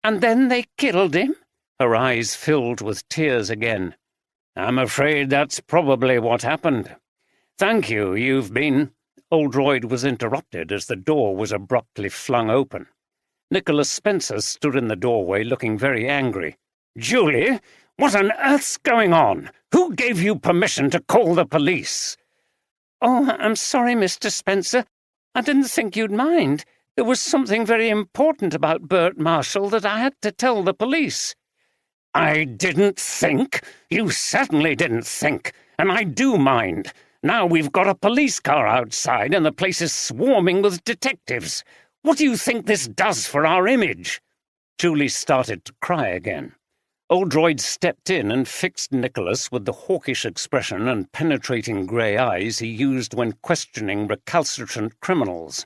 And then they killed him? Her eyes filled with tears again. I'm afraid that's probably what happened. Thank you, you've been— Oldroyd was interrupted as the door was abruptly flung open. Nicholas Spencer stood in the doorway looking very angry. Julie, what on earth's going on? Who gave you permission to call the police? Oh, I'm sorry, Mr. Spencer. I didn't think you'd mind. There was something very important about Bert Marshall that I had to tell the police. I didn't think? You certainly didn't think. And I do mind. Now we've got a police car outside and the place is swarming with detectives. What do you think this does for our image? Julie started to cry again. Oldroyd stepped in and fixed Nicholas with the hawkish expression and penetrating grey eyes he used when questioning recalcitrant criminals.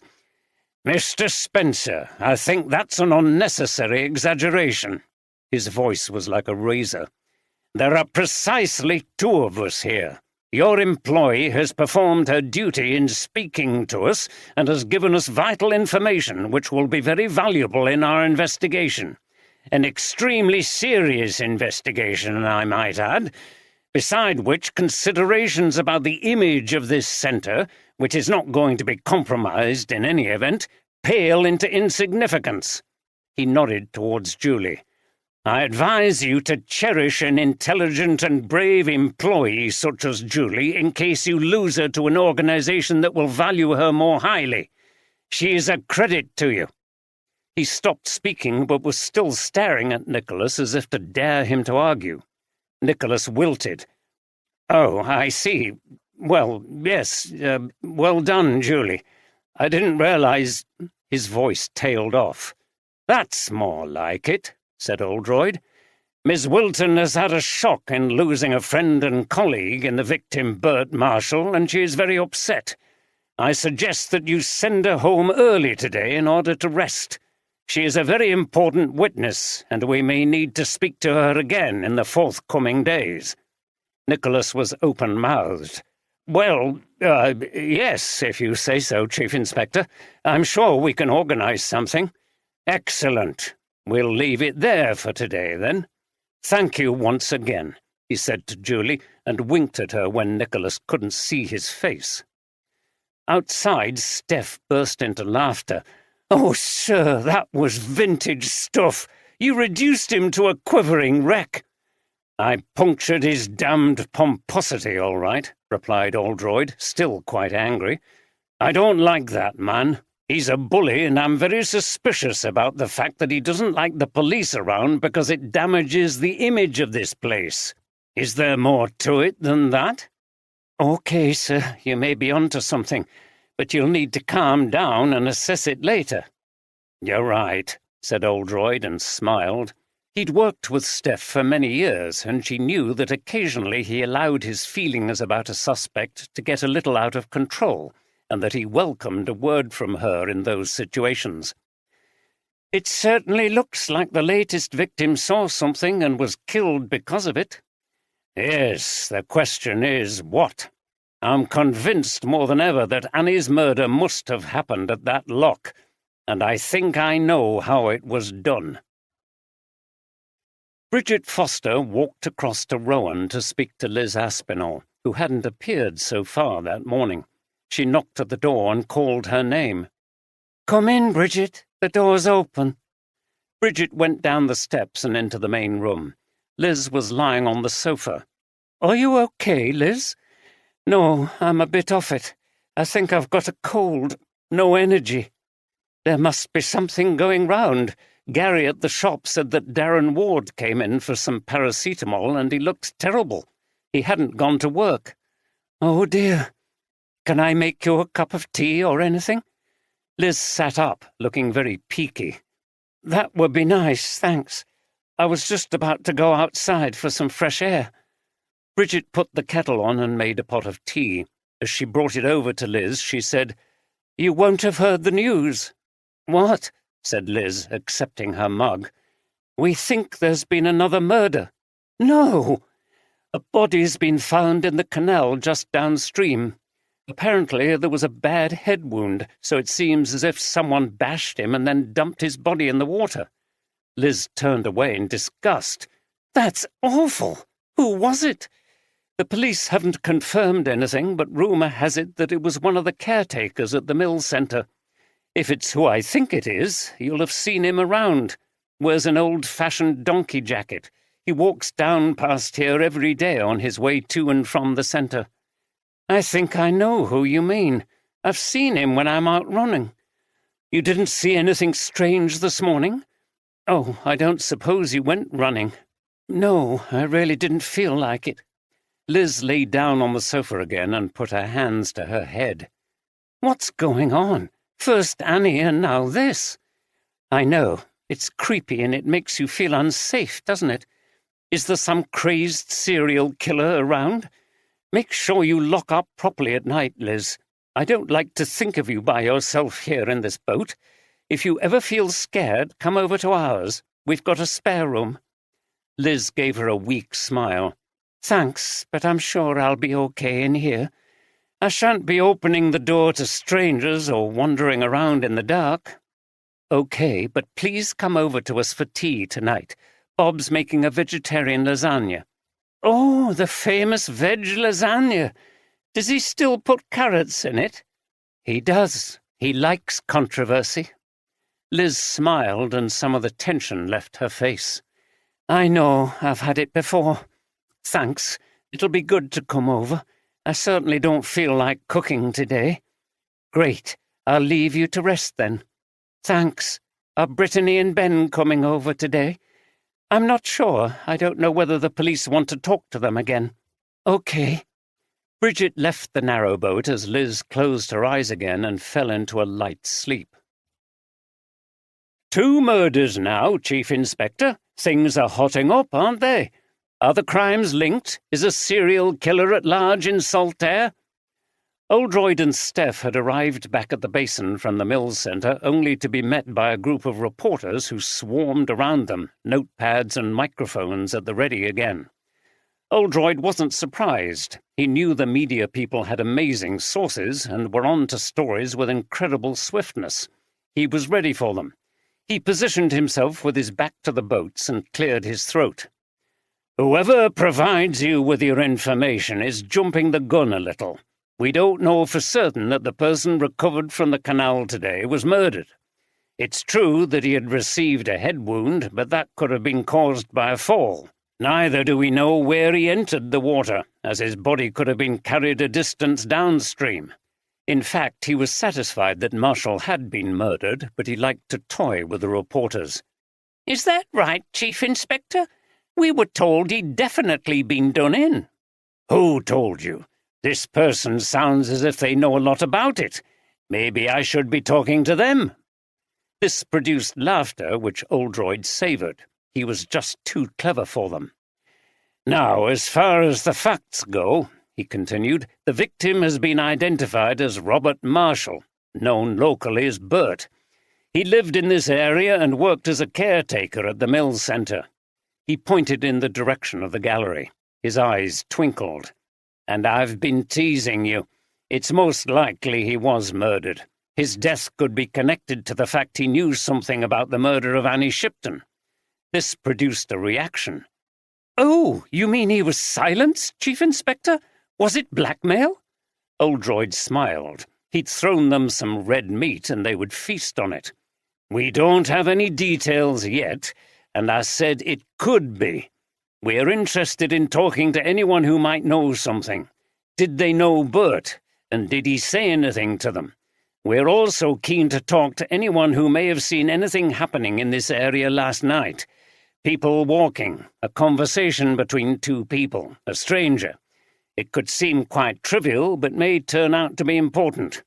Mr. Spencer, I think that's an unnecessary exaggeration. His voice was like a razor. There are precisely 2 of us here. Your employee has performed her duty in speaking to us and has given us vital information which will be very valuable in our investigation. An extremely serious investigation, I might add, beside which considerations about the image of this centre, which is not going to be compromised in any event, pale into insignificance. He nodded towards Julie. I advise you to cherish an intelligent and brave employee such as Julie in case you lose her to an organization that will value her more highly. She is a credit to you." He stopped speaking but was still staring at Nicholas as if to dare him to argue. Nicholas wilted. "Oh, I see. Well, yes, well done, Julie. I didn't realize—" His voice tailed off. "That's more like it," said Oldroyd. "Miss Wilton has had a shock in losing a friend and colleague in the victim Bert Marshall, and she is very upset. I suggest that you send her home early today in order to rest. She is a very important witness, and we may need to speak to her again in the forthcoming days." Nicholas was open-mouthed. "Well, yes, if you say so, Chief Inspector. I'm sure we can organize something." "Excellent. We'll leave it there for today, then. Thank you once again," he said to Julie, and winked at her when Nicholas couldn't see his face. Outside, Steph burst into laughter. "Oh, sir, that was vintage stuff. You reduced him to a quivering wreck." "I punctured his damned pomposity, all right," replied Oldroyd, still quite angry. "I don't like that man. He's a bully, and I'm very suspicious about the fact that he doesn't like the police around because it damages the image of this place. Is there more to it than that?" "Okay, sir, you may be onto something, but you'll need to calm down and assess it later." "You're right," said Oldroyd and smiled. He'd worked with Steph for many years, and she knew that occasionally he allowed his feelings about a suspect to get a little out of control, and that he welcomed a word from her in those situations. "It certainly looks like the latest victim saw something and was killed because of it." "Yes, the question is what? I'm convinced more than ever that Annie's murder must have happened at that lock, and I think I know how it was done." Bridget Foster walked across to Rowan to speak to Liz Aspinall, who hadn't appeared so far that morning. She knocked at the door and called her name. "Come in, Bridget. The door's open." Bridget went down the steps and into the main room. Liz was lying on the sofa. "Are you okay, Liz?" "No, I'm a bit off it. I think I've got a cold. No energy." "There must be something going round. Gary at the shop said that Darren Ward came in for some paracetamol and he looked terrible. He hadn't gone to work." "Oh, dear. Can I make you a cup of tea or anything?" Liz sat up, looking very peaky. "That would be nice, thanks. I was just about to go outside for some fresh air." Bridget put the kettle on and made a pot of tea. As she brought it over to Liz, she said, "You won't have heard the news." "What?" said Liz, accepting her mug. "We think there's been another murder." "No!" "A body's been found in the canal just downstream. Apparently there was a bad head wound, so it seems as if someone bashed him and then dumped his body in the water." Liz turned away in disgust. "That's awful! Who was it?" "The police haven't confirmed anything, but rumour has it that it was one of the caretakers at the mill centre. If it's who I think it is, you'll have seen him around. Wears an old-fashioned donkey jacket. He walks down past here every day on his way to and from the centre." "I think I know who you mean. I've seen him when I'm out running." "You didn't see anything strange this morning?" "Oh, I don't suppose you went running." "No, I really didn't feel like it." Liz lay down on the sofa again and put her hands to her head. "What's going on? First Annie and now this." "I know. It's creepy and it makes you feel unsafe, doesn't it? Is there some crazed serial killer around? Make sure you lock up properly at night, Liz. I don't like to think of you by yourself here in this boat. If you ever feel scared, come over to ours. We've got a spare room." Liz gave her a weak smile. "Thanks, but I'm sure I'll be okay in here. I shan't be opening the door to strangers or wandering around in the dark." "Okay, but please come over to us for tea tonight. Bob's making a vegetarian lasagna." "Oh, the famous veg lasagna. Does he still put carrots in it?" "He does. He likes controversy." Liz smiled and some of the tension left her face. I know, I've had it before. Thanks. It'll be good to come over. I certainly don't feel like cooking today. Great. I'll leave you to rest then. Thanks. Are Brittany and Ben coming over today? I'm not sure. I don't know whether the police want to talk to them again. Okay. Bridget left the narrowboat as Liz closed her eyes again and fell into a light sleep. 2 murders now, Chief Inspector. Things are hotting up, aren't they? Are the crimes linked? Is a serial killer at large in Saltaire? Oldroyd and Steph had arrived back at the basin from the Mills Centre only to be met by a group of reporters who swarmed around them, notepads and microphones at the ready again. Oldroyd wasn't surprised. He knew the media people had amazing sources and were on to stories with incredible swiftness. He was ready for them. He positioned himself with his back to the boats and cleared his throat. Whoever provides you with your information is jumping the gun a little. We don't know for certain that the person recovered from the canal today was murdered. It's true that he had received a head wound, but that could have been caused by a fall. Neither do we know where he entered the water, as his body could have been carried a distance downstream. In fact, he was satisfied that Marshall had been murdered, but he liked to toy with the reporters. Is that right, Chief Inspector? We were told he'd definitely been done in. Who told you? This person sounds as if they know a lot about it. Maybe I should be talking to them. This produced laughter which Oldroyd savoured. He was just too clever for them. Now, as far as the facts go, he continued, the victim has been identified as Robert Marshall, known locally as Bert. He lived in this area and worked as a caretaker at the Mills Centre. He pointed in the direction of the gallery. His eyes twinkled. And I've been teasing you. It's most likely he was murdered. His death could be connected to the fact he knew something about the murder of Annie Shipton. This produced a reaction. Oh, you mean he was silenced, Chief Inspector? Was it blackmail? Oldroyd smiled. He'd thrown them some red meat and they would feast on it. We don't have any details yet, and I said it could be. We're interested in talking to anyone who might know something. Did they know Bert, and did he say anything to them? We're also keen to talk to anyone who may have seen anything happening in this area last night. People walking, a conversation between 2 people, a stranger. It could seem quite trivial, but may turn out to be important.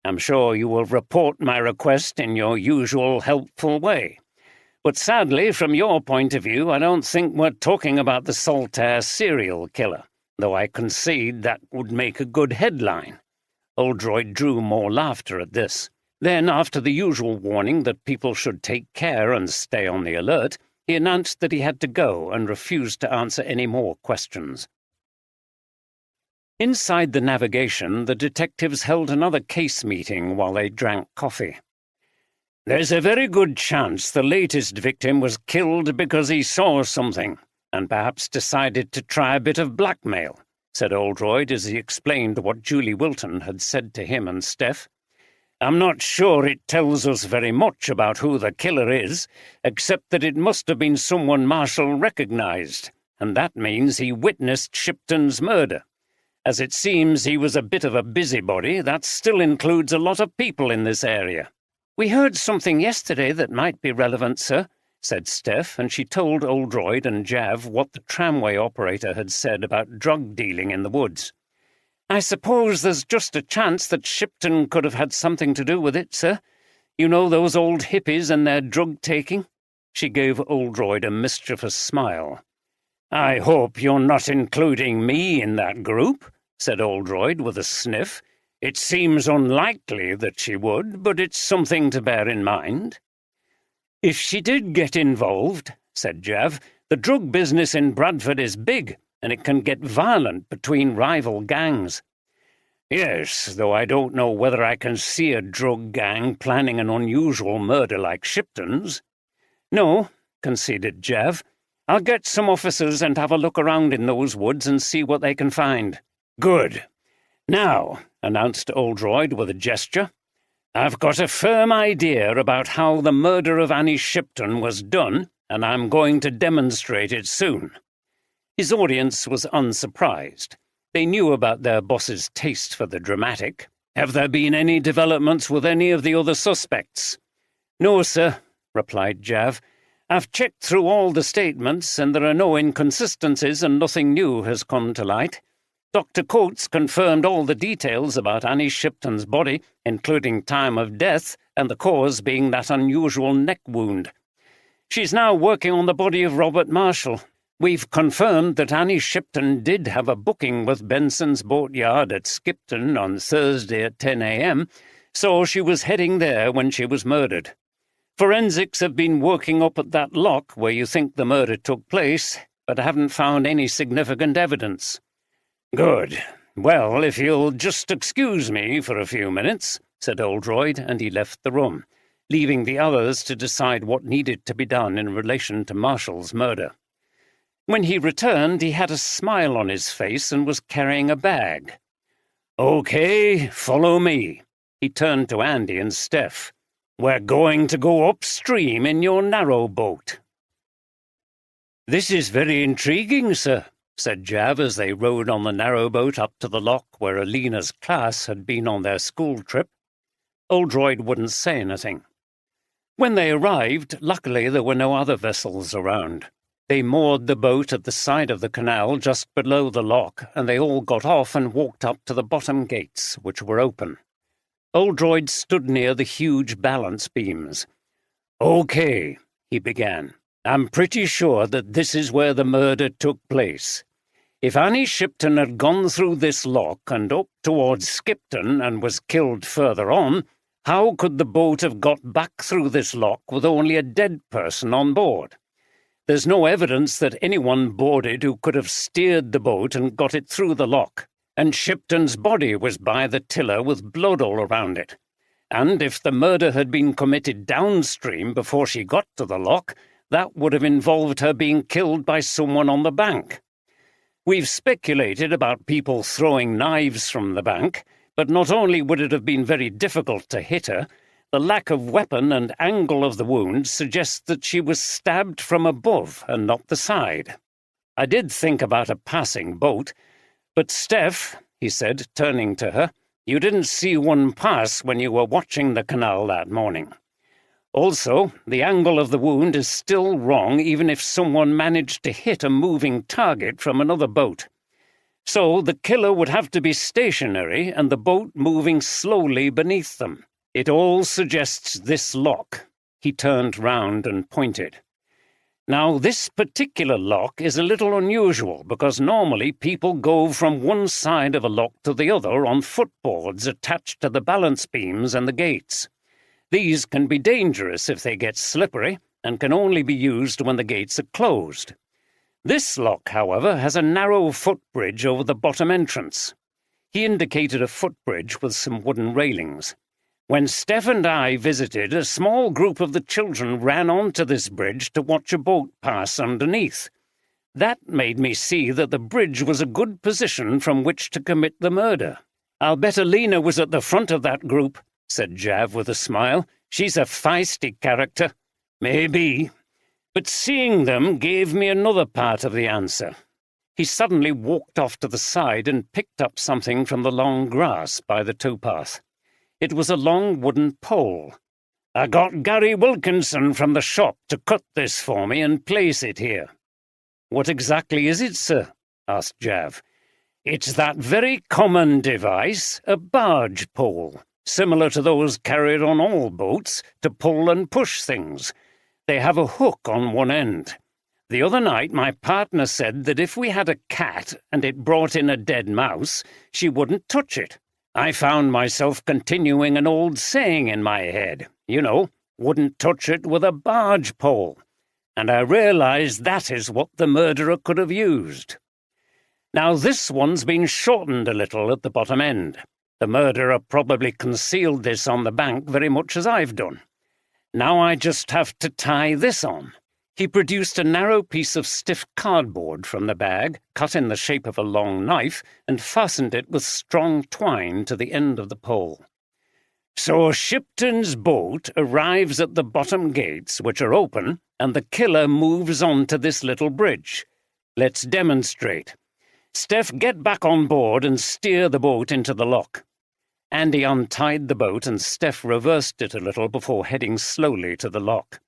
I'm sure you will report my request in your usual helpful way. But sadly, from your point of view, I don't think we're talking about the Saltaire serial killer, though I concede that would make a good headline. Oldroyd drew more laughter at this. Then, after the usual warning that people should take care and stay on the alert, he announced that he had to go and refused to answer any more questions. Inside the navigation, the detectives held another case meeting while they drank coffee. There's a very good chance the latest victim was killed because he saw something, and perhaps decided to try a bit of blackmail, said Oldroyd as he explained what Julie Wilton had said to him and Steph. I'm not sure it tells us very much about who the killer is, except that it must have been someone Marshall recognized, and that means he witnessed Shipton's murder. As it seems he was a bit of a busybody, that still includes a lot of people in this area. We heard something yesterday that might be relevant, sir, said Steph, and she told Oldroyd and Jav what the tramway operator had said about drug dealing in the woods. I suppose there's just a chance that Shipton could have had something to do with it, sir. You know those old hippies and their drug-taking? She gave Oldroyd a mischievous smile. I hope you're not including me in that group, said Oldroyd with a sniff. It seems unlikely that she would, but it's something to bear in mind. If she did get involved, said Jav, the drug business in Bradford is big, and it can get violent between rival gangs. Yes, though I don't know whether I can see a drug gang planning an unusual murder like Shipton's. No, conceded Jav. I'll get some officers and have a look around in those woods and see what they can find. Good. Now, announced Oldroyd with a gesture, I've got a firm idea about how the murder of Annie Shipton was done, and I'm going to demonstrate it soon." His audience was unsurprised. They knew about their boss's taste for the dramatic. "Have there been any developments with any of the other suspects?" "No, sir," replied Jav. "I've checked through all the statements, and there are no inconsistencies, and nothing new has come to light. Dr. Coates confirmed all the details about Annie Shipton's body, including time of death, and the cause being that unusual neck wound. She's now working on the body of Robert Marshall. We've confirmed that Annie Shipton did have a booking with Benson's Boatyard at Skipton on Thursday at 10 a.m., so she was heading there when she was murdered. Forensics have been working up at that lock where you think the murder took place, but haven't found any significant evidence." "Good. Well, if you'll just excuse me for a few minutes," said Oldroyd, and he left the room, leaving the others to decide what needed to be done in relation to Marshall's murder. When he returned, he had a smile on his face and was carrying a bag. "Okay, follow me." He turned to Andy and Steph. "We're going to go upstream in your narrow boat." "This is very intriguing, sir," said Jav as they rowed on the narrow boat up to the lock where Alina's class had been on their school trip. Oldroyd wouldn't say anything. When they arrived, luckily there were no other vessels around. They moored the boat at the side of the canal just below the lock, and they all got off and walked up to the bottom gates, which were open. Oldroyd stood near the huge balance beams. "Okay," he began. "I'm pretty sure that this is where the murder took place. If Annie Shipton had gone through this lock and up towards Skipton and was killed further on, how could the boat have got back through this lock with only a dead person on board? There's no evidence that anyone boarded who could have steered the boat and got it through the lock, and Shipton's body was by the tiller with blood all around it. And if the murder had been committed downstream before she got to the lock, that would have involved her being killed by someone on the bank. We've speculated about people throwing knives from the bank, but not only would it have been very difficult to hit her, the lack of weapon and angle of the wound suggests that she was stabbed from above and not the side. I did think about a passing boat, but Steph," he said, turning to her, "you didn't see one pass when you were watching the canal that morning. Also, the angle of the wound is still wrong even if someone managed to hit a moving target from another boat. So the killer would have to be stationary and the boat moving slowly beneath them. It all suggests this lock." He turned round and pointed. "Now, this particular lock is a little unusual because normally people go from one side of a lock to the other on footboards attached to the balance beams and the gates. These can be dangerous if they get slippery and can only be used when the gates are closed. This lock, however, has a narrow footbridge over the bottom entrance." He indicated a footbridge with some wooden railings. "When Steph and I visited, a small group of the children ran onto this bridge to watch a boat pass underneath. That made me see that the bridge was a good position from which to commit the murder. I'll bet Alina was at the front of that group," said Jav with a smile. "She's a feisty character." "Maybe. But seeing them gave me another part of the answer." He suddenly walked off to the side and picked up something from the long grass by the towpath. It was a long wooden pole. "I got Gary Wilkinson from the shop to cut this for me and place it here." "What exactly is it, sir?" asked Jav. "It's that very common device, a barge pole, similar to those carried on all boats, to pull and push things. They have a hook on one end. The other night my partner said that if we had a cat and it brought in a dead mouse, she wouldn't touch it. I found myself continuing an old saying in my head, you know, wouldn't touch it with a barge pole. And I realized that is what the murderer could have used. Now this one's been shortened a little at the bottom end. The murderer probably concealed this on the bank very much as I've done. Now I just have to tie this on." He produced a narrow piece of stiff cardboard from the bag, cut in the shape of a long knife, and fastened it with strong twine to the end of the pole. "So Shipton's boat arrives at the bottom gates, which are open, and the killer moves on to this little bridge. Let's demonstrate. Steph, get back on board and steer the boat into the lock." Andy untied the boat and Steph reversed it a little before heading slowly to the lock.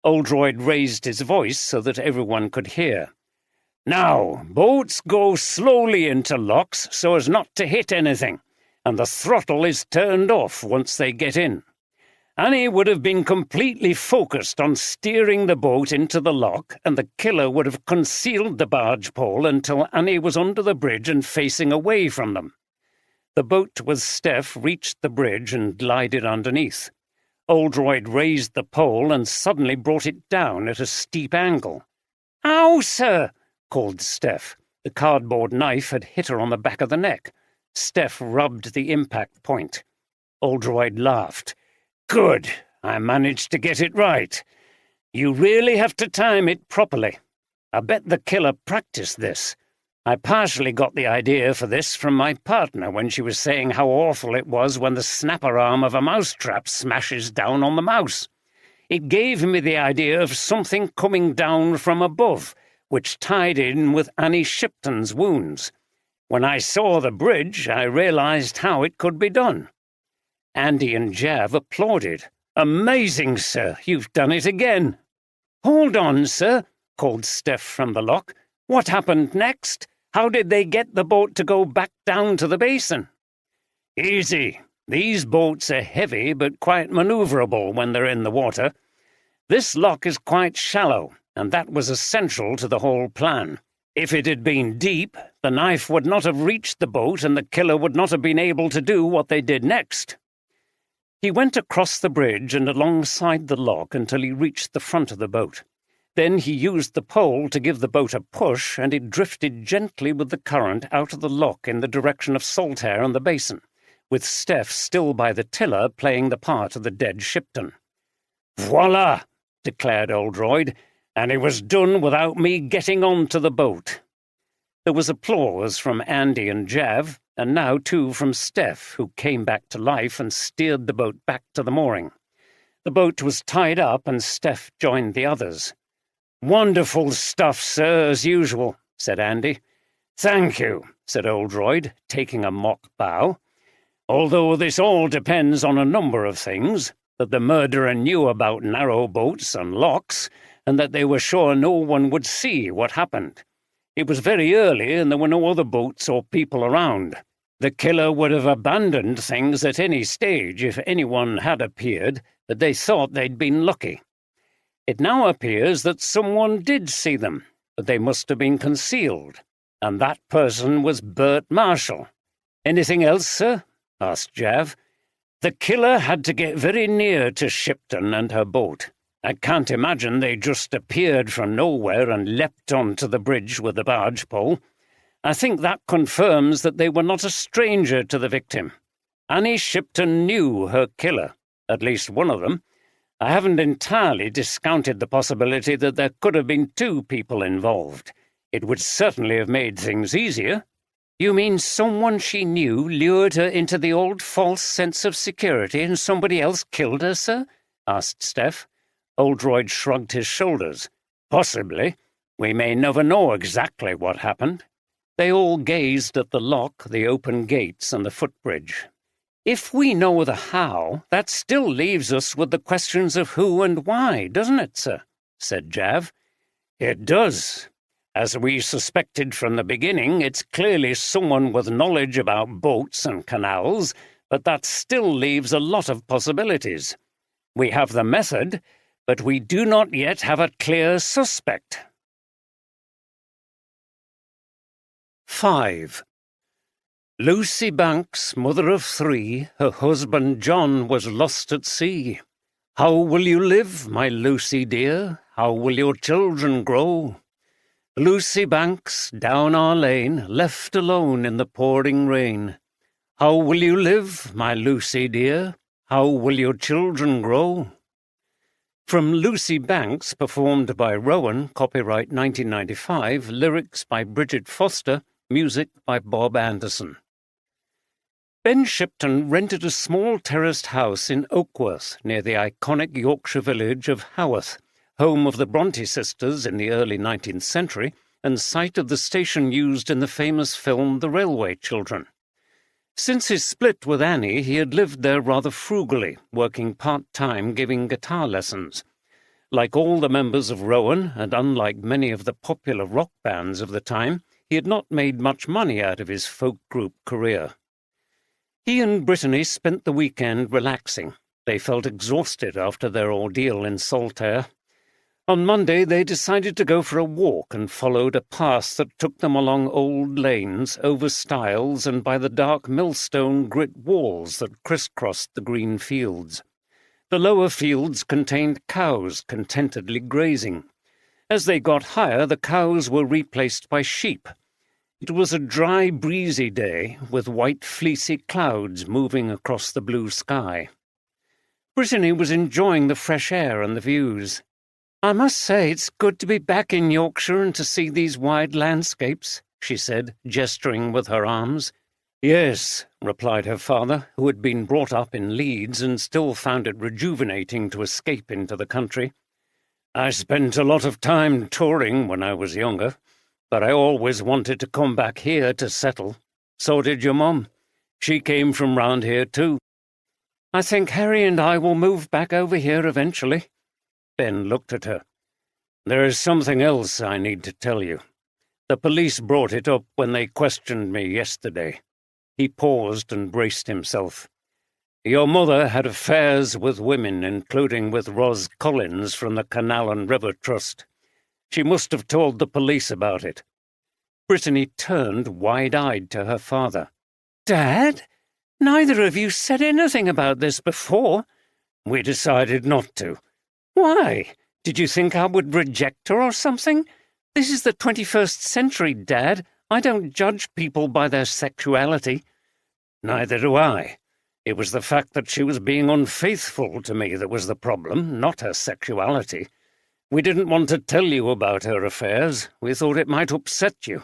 Oldroyd raised his voice so that everyone could hear. "Now, boats go slowly into locks so as not to hit anything, and the throttle is turned off once they get in." Annie would have been completely focused on steering the boat into the lock, and the killer would have concealed the barge pole until Annie was under the bridge and facing away from them. The boat with Steph reached the bridge and glided underneath. Oldroyd raised the pole and suddenly brought it down at a steep angle. "Ow, sir!" called Steph. The cardboard knife had hit her on the back of the neck. Steph rubbed the impact point. Oldroyd laughed. "Good, I managed to get it right. You really have to time it properly. I bet the killer practiced this. I partially got the idea for this from my partner when she was saying how awful it was when the snapper arm of a mousetrap smashes down on the mouse. It gave me the idea of something coming down from above, which tied in with Annie Shipton's wounds. When I saw the bridge, I realized how it could be done." Andy and Jav applauded. "Amazing, sir! You've done it again!" "Hold on, sir," called Steph from the lock. "What happened next? How did they get the boat to go back down to the basin?" "Easy. These boats are heavy but quite maneuverable when they're in the water. This lock is quite shallow, and that was essential to the whole plan. If it had been deep, the knife would not have reached the boat and the killer would not have been able to do what they did next." He went across the bridge and alongside the lock until he reached the front of the boat. Then he used the pole to give the boat a push, and it drifted gently with the current out of the lock in the direction of Saltaire and the basin, with Steph still by the tiller playing the part of the dead Shipton. "Voila!" declared Oldroyd, "and it was done without me getting on to the boat." There was applause from Andy and Jav, and now too from Steph, who came back to life and steered the boat back to the mooring. The boat was tied up and Steph joined the others. "Wonderful stuff, sir, as usual," said Andy. "Thank you," said Oldroyd, taking a mock bow. "Although this all depends on a number of things, that the murderer knew about narrow boats and locks, and that they were sure no one would see what happened. It was very early and there were no other boats or people around. The killer would have abandoned things at any stage if anyone had appeared, but they thought they'd been lucky. It now appears that someone did see them, but they must have been concealed, and that person was Bert Marshall." "Anything else, sir?" asked Jav. "The killer had to get very near to Shipton and her boat. I can't imagine they just appeared from nowhere and leapt onto the bridge with the barge pole. I think that confirms that they were not a stranger to the victim. Annie Shipton knew her killer, at least one of them. I haven't entirely discounted the possibility that there could have been two people involved. It would certainly have made things easier." "You mean someone she knew lured her into the old false sense of security and somebody else killed her, sir?" asked Steph. Oldroyd shrugged his shoulders. "Possibly. We may never know exactly what happened." They all gazed at the lock, the open gates, and the footbridge. "If we know the how, that still leaves us with the questions of who and why, doesn't it, sir?" said Jav. "It does. As we suspected from the beginning, it's clearly someone with knowledge about boats and canals, but that still leaves a lot of possibilities. We have the method, but we do not yet have a clear suspect." 5. Lucy Banks, mother of 3, her husband John was lost at sea. How will you live, my Lucy dear? How will your children grow? Lucy Banks, down our lane, left alone in the pouring rain. How will you live, my Lucy dear? How will your children grow? From Lucy Banks, performed by Rowan, copyright 1995, lyrics by Bridget Foster, music by Bob Anderson. Ben Shipton rented a small terraced house in Oakworth, near the iconic Yorkshire village of Haworth, home of the Bronte sisters in the early 19th century and site of the station used in the famous film The Railway Children. Since his split with Annie, he had lived there rather frugally, working part-time giving guitar lessons. Like all the members of Rowan, and unlike many of the popular rock bands of the time, he had not made much money out of his folk group career. He and Brittany spent the weekend relaxing. They felt exhausted after their ordeal in Saltaire. On Monday they decided to go for a walk and followed a path that took them along old lanes, over stiles and by the dark millstone grit walls that crisscrossed the green fields. The lower fields contained cows contentedly grazing. As they got higher, the cows were replaced by sheep. It was a dry, breezy day, with white, fleecy clouds moving across the blue sky. Brittany was enjoying the fresh air and the views. "I must say it's good to be back in Yorkshire and to see these wide landscapes," she said, gesturing with her arms. "Yes," replied her father, who had been brought up in Leeds and still found it rejuvenating to escape into the country. "I spent a lot of time touring when I was younger, but I always wanted to come back here to settle. So did your mum. She came from round here too." "I think Harry and I will move back over here eventually." Ben looked at her. "There is something else I need to tell you. The police brought it up when they questioned me yesterday." He paused and braced himself. "Your mother had affairs with women, including with Ros Collins from the Canal and River Trust. She must have told the police about it." Brittany turned wide-eyed to her father. "Dad, neither of you said anything about this before." "We decided not to." "Why? Did you think I would reject her or something? This is the 21st century, Dad. I don't judge people by their sexuality." "Neither do I. It was the fact that she was being unfaithful to me that was the problem, not her sexuality. We didn't want to tell you about her affairs. We thought it might upset you."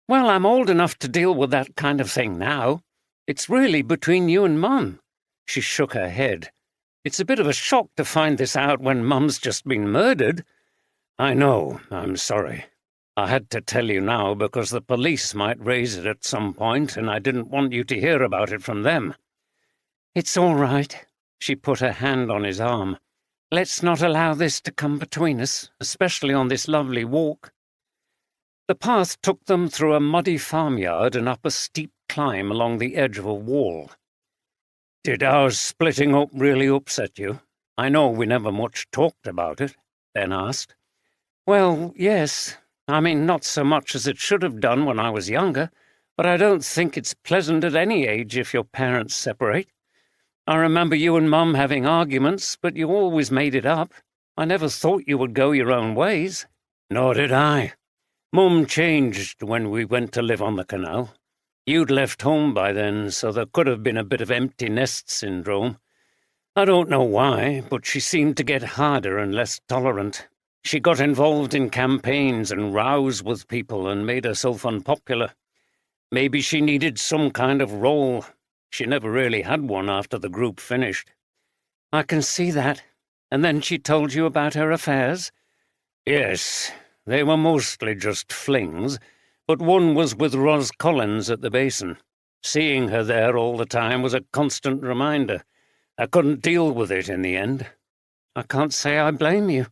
"Well, I'm old enough to deal with that kind of thing now. It's really between you and Mum." She shook her head. "It's a bit of a shock to find this out when Mum's just been murdered." "I know. I'm sorry. I had to tell you now because the police might raise it at some point, and I didn't want you to hear about it from them." "It's all right." She put her hand on his arm. "Let's not allow this to come between us, especially on this lovely walk." The path took them through a muddy farmyard and up a steep climb along the edge of a wall. "Did our splitting up really upset you? I know we never much talked about it," Ben asked. "Well, yes. I mean, not so much as it should have done when I was younger, but I don't think it's pleasant at any age if your parents separate. I remember you and Mum having arguments, but you always made it up. I never thought you would go your own ways." "Nor did I. Mum changed when we went to live on the canal. You'd left home by then, so there could have been a bit of empty nest syndrome. I don't know why, but she seemed to get harder and less tolerant. She got involved in campaigns and rows with people and made herself unpopular. Maybe she needed some kind of role. She never really had one after the group finished." "I can see that. And then she told you about her affairs?" "Yes, they were mostly just flings, but one was with Ros Collins at the basin. Seeing her there all the time was a constant reminder. I couldn't deal with it in the end." "I can't say I blame you."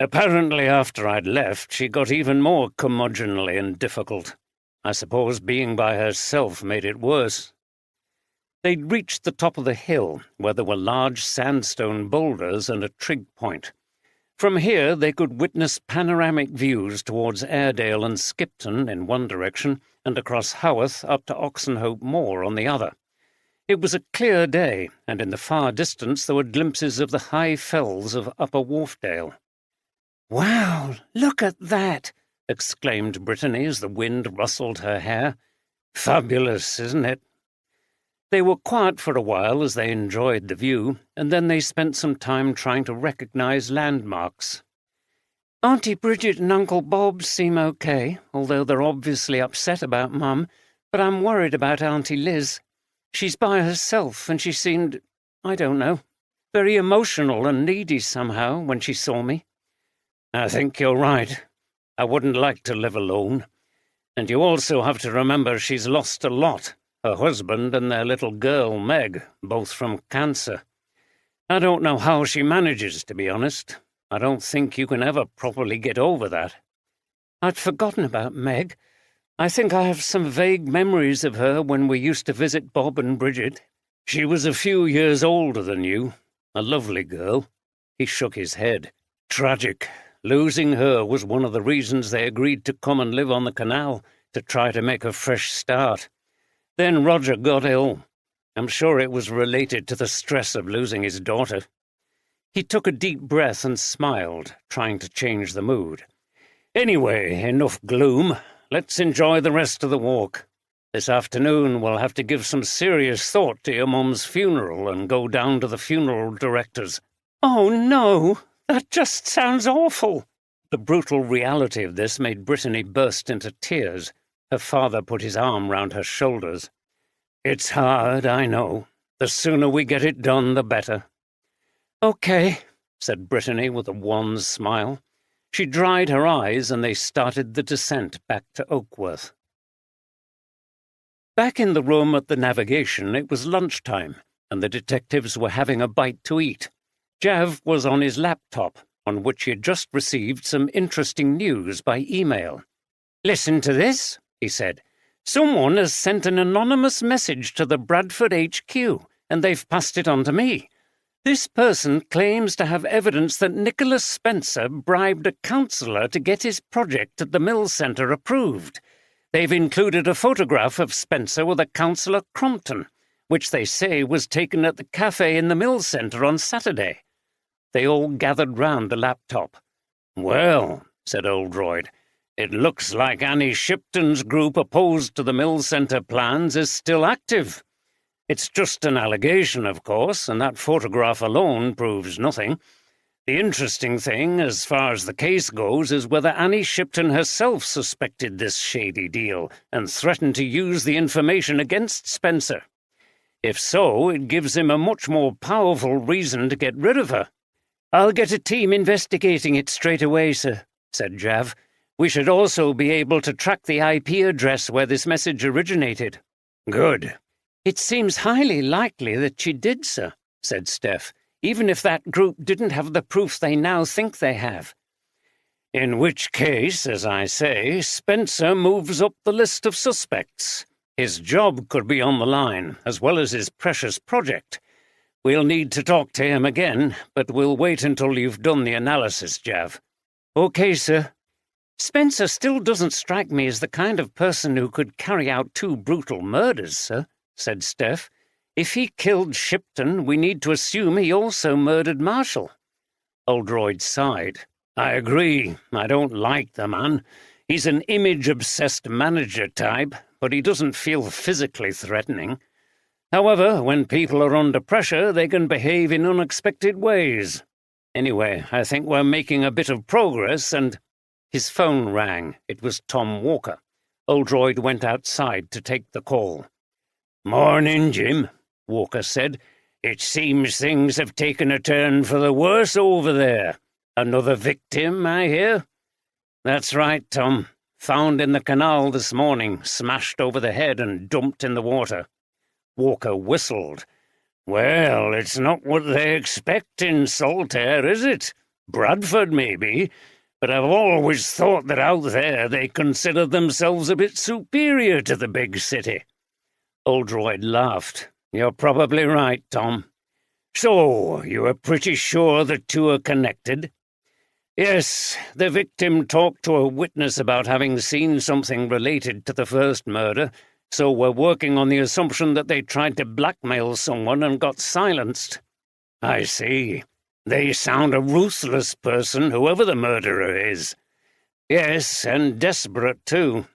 "Apparently after I'd left, she got even more curmudgeonly and difficult. I suppose being by herself made it worse." They'd reached the top of the hill, where there were large sandstone boulders and a trig point. From here they could witness panoramic views towards Airedale and Skipton in one direction, and across Haworth up to Oxenhope Moor on the other. It was a clear day, and in the far distance there were glimpses of the high fells of Upper Wharfdale. "Wow, look at that!" exclaimed Brittany as the wind rustled her hair. "Fabulous, isn't it?" They were quiet for a while as they enjoyed the view, and then they spent some time trying to recognize landmarks. "Auntie Bridget and Uncle Bob seem okay, although they're obviously upset about Mum, but I'm worried about Auntie Liz. She's by herself, and she seemed, I don't know, very emotional and needy somehow when she saw me." I think you're right. I wouldn't like to live alone. And you also have to remember she's lost a lot. Her husband and their little girl, Meg, both from cancer. I don't know how she manages, to be honest. I don't think you can ever properly get over that. I'd forgotten about Meg. I think I have some vague memories of her when we used to visit Bob and Bridget. She was a few years older than you. A lovely girl. He shook his head. Tragic. Losing her was one of the reasons they agreed to come and live on the canal, to try to make a fresh start. Then Roger got ill. I'm sure it was related to the stress of losing his daughter. He took a deep breath and smiled, trying to change the mood. Anyway, enough gloom. Let's enjoy the rest of the walk. This afternoon we'll have to give some serious thought to your mum's funeral and go down to the funeral director's. Oh, no! That just sounds awful. The brutal reality of this made Brittany burst into tears. Her father put his arm round her shoulders. It's hard, I know. The sooner we get it done, the better. Okay, said Brittany with a wan smile. She dried her eyes and they started the descent back to Oakworth. Back in the room at the navigation, it was lunchtime, and the detectives were having a bite to eat. Jav was on his laptop, on which he had just received some interesting news by email. Listen to this, he said. Someone has sent an anonymous message to the Bradford HQ, and they've passed it on to me. This person claims to have evidence that Nicholas Spencer bribed a councillor to get his project at the Mill Centre approved. They've included a photograph of Spencer with a Councillor Crompton, which they say was taken at the cafe in the Mill Centre on Saturday. They all gathered round the laptop. Well, said Oldroyd, it looks like Annie Shipton's group opposed to the Mill Centre plans is still active. It's just an allegation, of course, and that photograph alone proves nothing. The interesting thing, as far as the case goes, is whether Annie Shipton herself suspected this shady deal and threatened to use the information against Spencer. If so, it gives him a much more powerful reason to get rid of her. I'll get a team investigating it straight away, sir, said Jav. We should also be able to track the IP address where this message originated. Good. It seems highly likely that she did, sir, said Steph, even if that group didn't have the proof they now think they have. In which case, as I say, Spencer moves up the list of suspects. His job could be on the line, as well as his precious project. We'll need to talk to him again, but we'll wait until you've done the analysis, Jav. Okay, sir. Spencer still doesn't strike me as the kind of person who could carry out 2 brutal murders, sir, said Steph. If he killed Shipton, we need to assume he also murdered Marshall. Oldroyd sighed. I agree. I don't like the man. He's an image-obsessed manager type, but he doesn't feel physically threatening. However, when people are under pressure, they can behave in unexpected ways. Anyway, I think we're making a bit of progress, and... His phone rang. It was Tom Walker. Oldroyd went outside to take the call. "Morning, Jim," Walker said. "It seems things have taken a turn for the worse over there. Another victim, I hear?" "That's right, Tom. Found in the canal this morning, smashed over the head and dumped in the water." Walker whistled. "Well, it's not what they expect in Saltaire, is it? Bradford, maybe. But I've always thought that out there they consider themselves a bit superior to the big city." Oldroyd laughed. "You're probably right, Tom." "So, you are pretty sure the 2 are connected?" "Yes, the victim talked to a witness about having seen something related to the first murder, so we're working on the assumption that they tried to blackmail someone and got silenced." "I see. They sound a ruthless person, whoever the murderer is." "Yes, and desperate, too.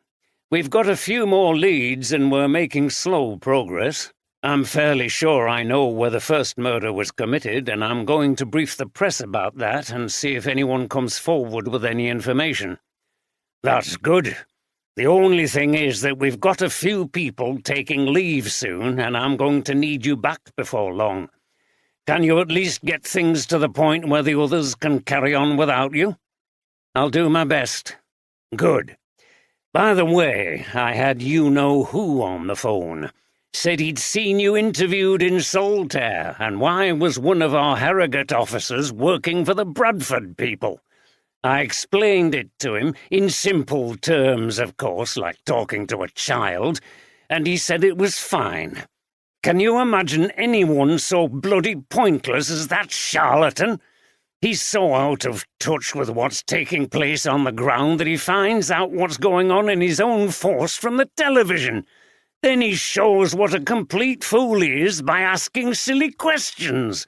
We've got a few more leads and we're making slow progress. I'm fairly sure I know where the first murder was committed, and I'm going to brief the press about that and see if anyone comes forward with any information." "That's good. The only thing is that we've got a few people taking leave soon, and I'm going to need you back before long. Can you at least get things to the point where the others can carry on without you?" I'll do my best. Good. By the way, I had you-know-who on the phone. Said he'd seen you interviewed in Saltaire, and why was one of our Harrogate officers working for the Bradford people? I explained it to him, in simple terms, of course, like talking to a child, and he said it was fine. Can you imagine anyone so bloody pointless as that charlatan? He's so out of touch with what's taking place on the ground that he finds out what's going on in his own force from the television. Then he shows what a complete fool he is by asking silly questions.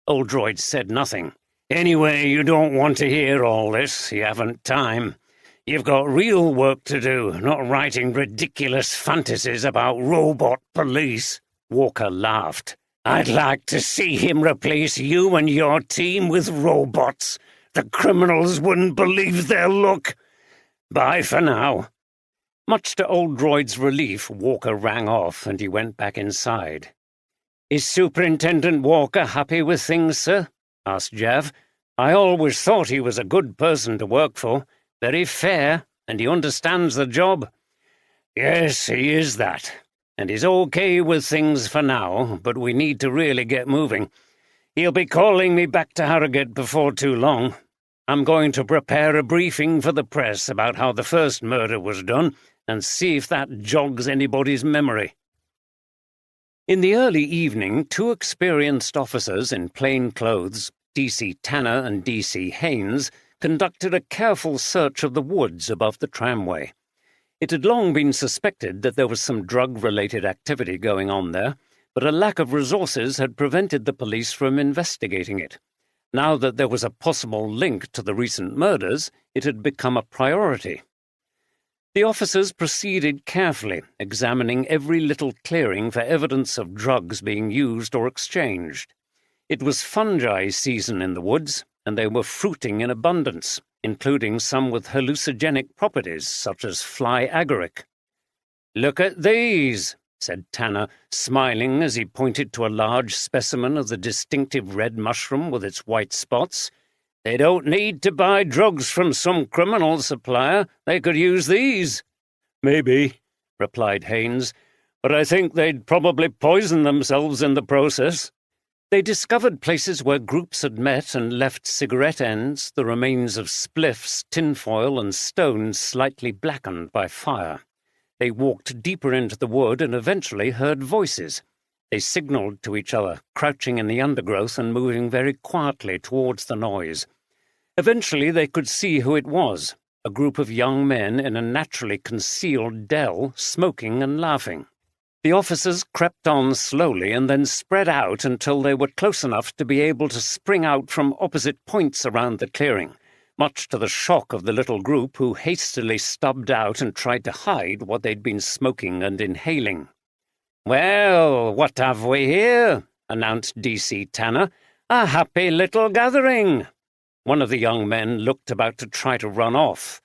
Oldroyd said nothing. Anyway, you don't want to hear all this. You haven't time. You've got real work to do, not writing ridiculous fantasies about robot police. Walker laughed. I'd like to see him replace you and your team with robots. The criminals wouldn't believe their luck. Bye for now. Much to Oldroyd's relief, Walker rang off and he went back inside. Is Superintendent Walker happy with things, sir? Asked Jav. I always thought he was a good person to work for. Very fair, and he understands the job. Yes, he is that. And he's okay with things for now, but we need to really get moving. He'll be calling me back to Harrogate before too long. I'm going to prepare a briefing for the press about how the first murder was done and see if that jogs anybody's memory. In the early evening, two experienced officers in plain clothes, D.C. Tanner and D.C. Haynes, conducted a careful search of the woods above the tramway. It had long been suspected that there was some drug-related activity going on there, but a lack of resources had prevented the police from investigating it. Now that there was a possible link to the recent murders, it had become a priority. The officers proceeded carefully, examining every little clearing for evidence of drugs being used or exchanged. It was fungi season in the woods, and they were fruiting in abundance, including some with hallucinogenic properties, such as fly agaric. "Look at these," said Tanner, smiling as he pointed to a large specimen of the distinctive red mushroom with its white spots. "They don't need to buy drugs from some criminal supplier. They could use these." "Maybe," replied Haynes, "but I think they'd probably poison themselves in the process." They discovered places where groups had met and left cigarette ends, the remains of spliffs, tinfoil, and stones slightly blackened by fire. They walked deeper into the wood and eventually heard voices. They signalled to each other, crouching in the undergrowth and moving very quietly towards the noise. Eventually they could see who it was, a group of young men in a naturally concealed dell, smoking and laughing. The officers crept on slowly and then spread out until they were close enough to be able to spring out from opposite points around the clearing, much to the shock of the little group who hastily stubbed out and tried to hide what they'd been smoking and inhaling. "Well, what have we here?" announced D.C. Tanner. "A happy little gathering." One of the young men looked about to try to run off.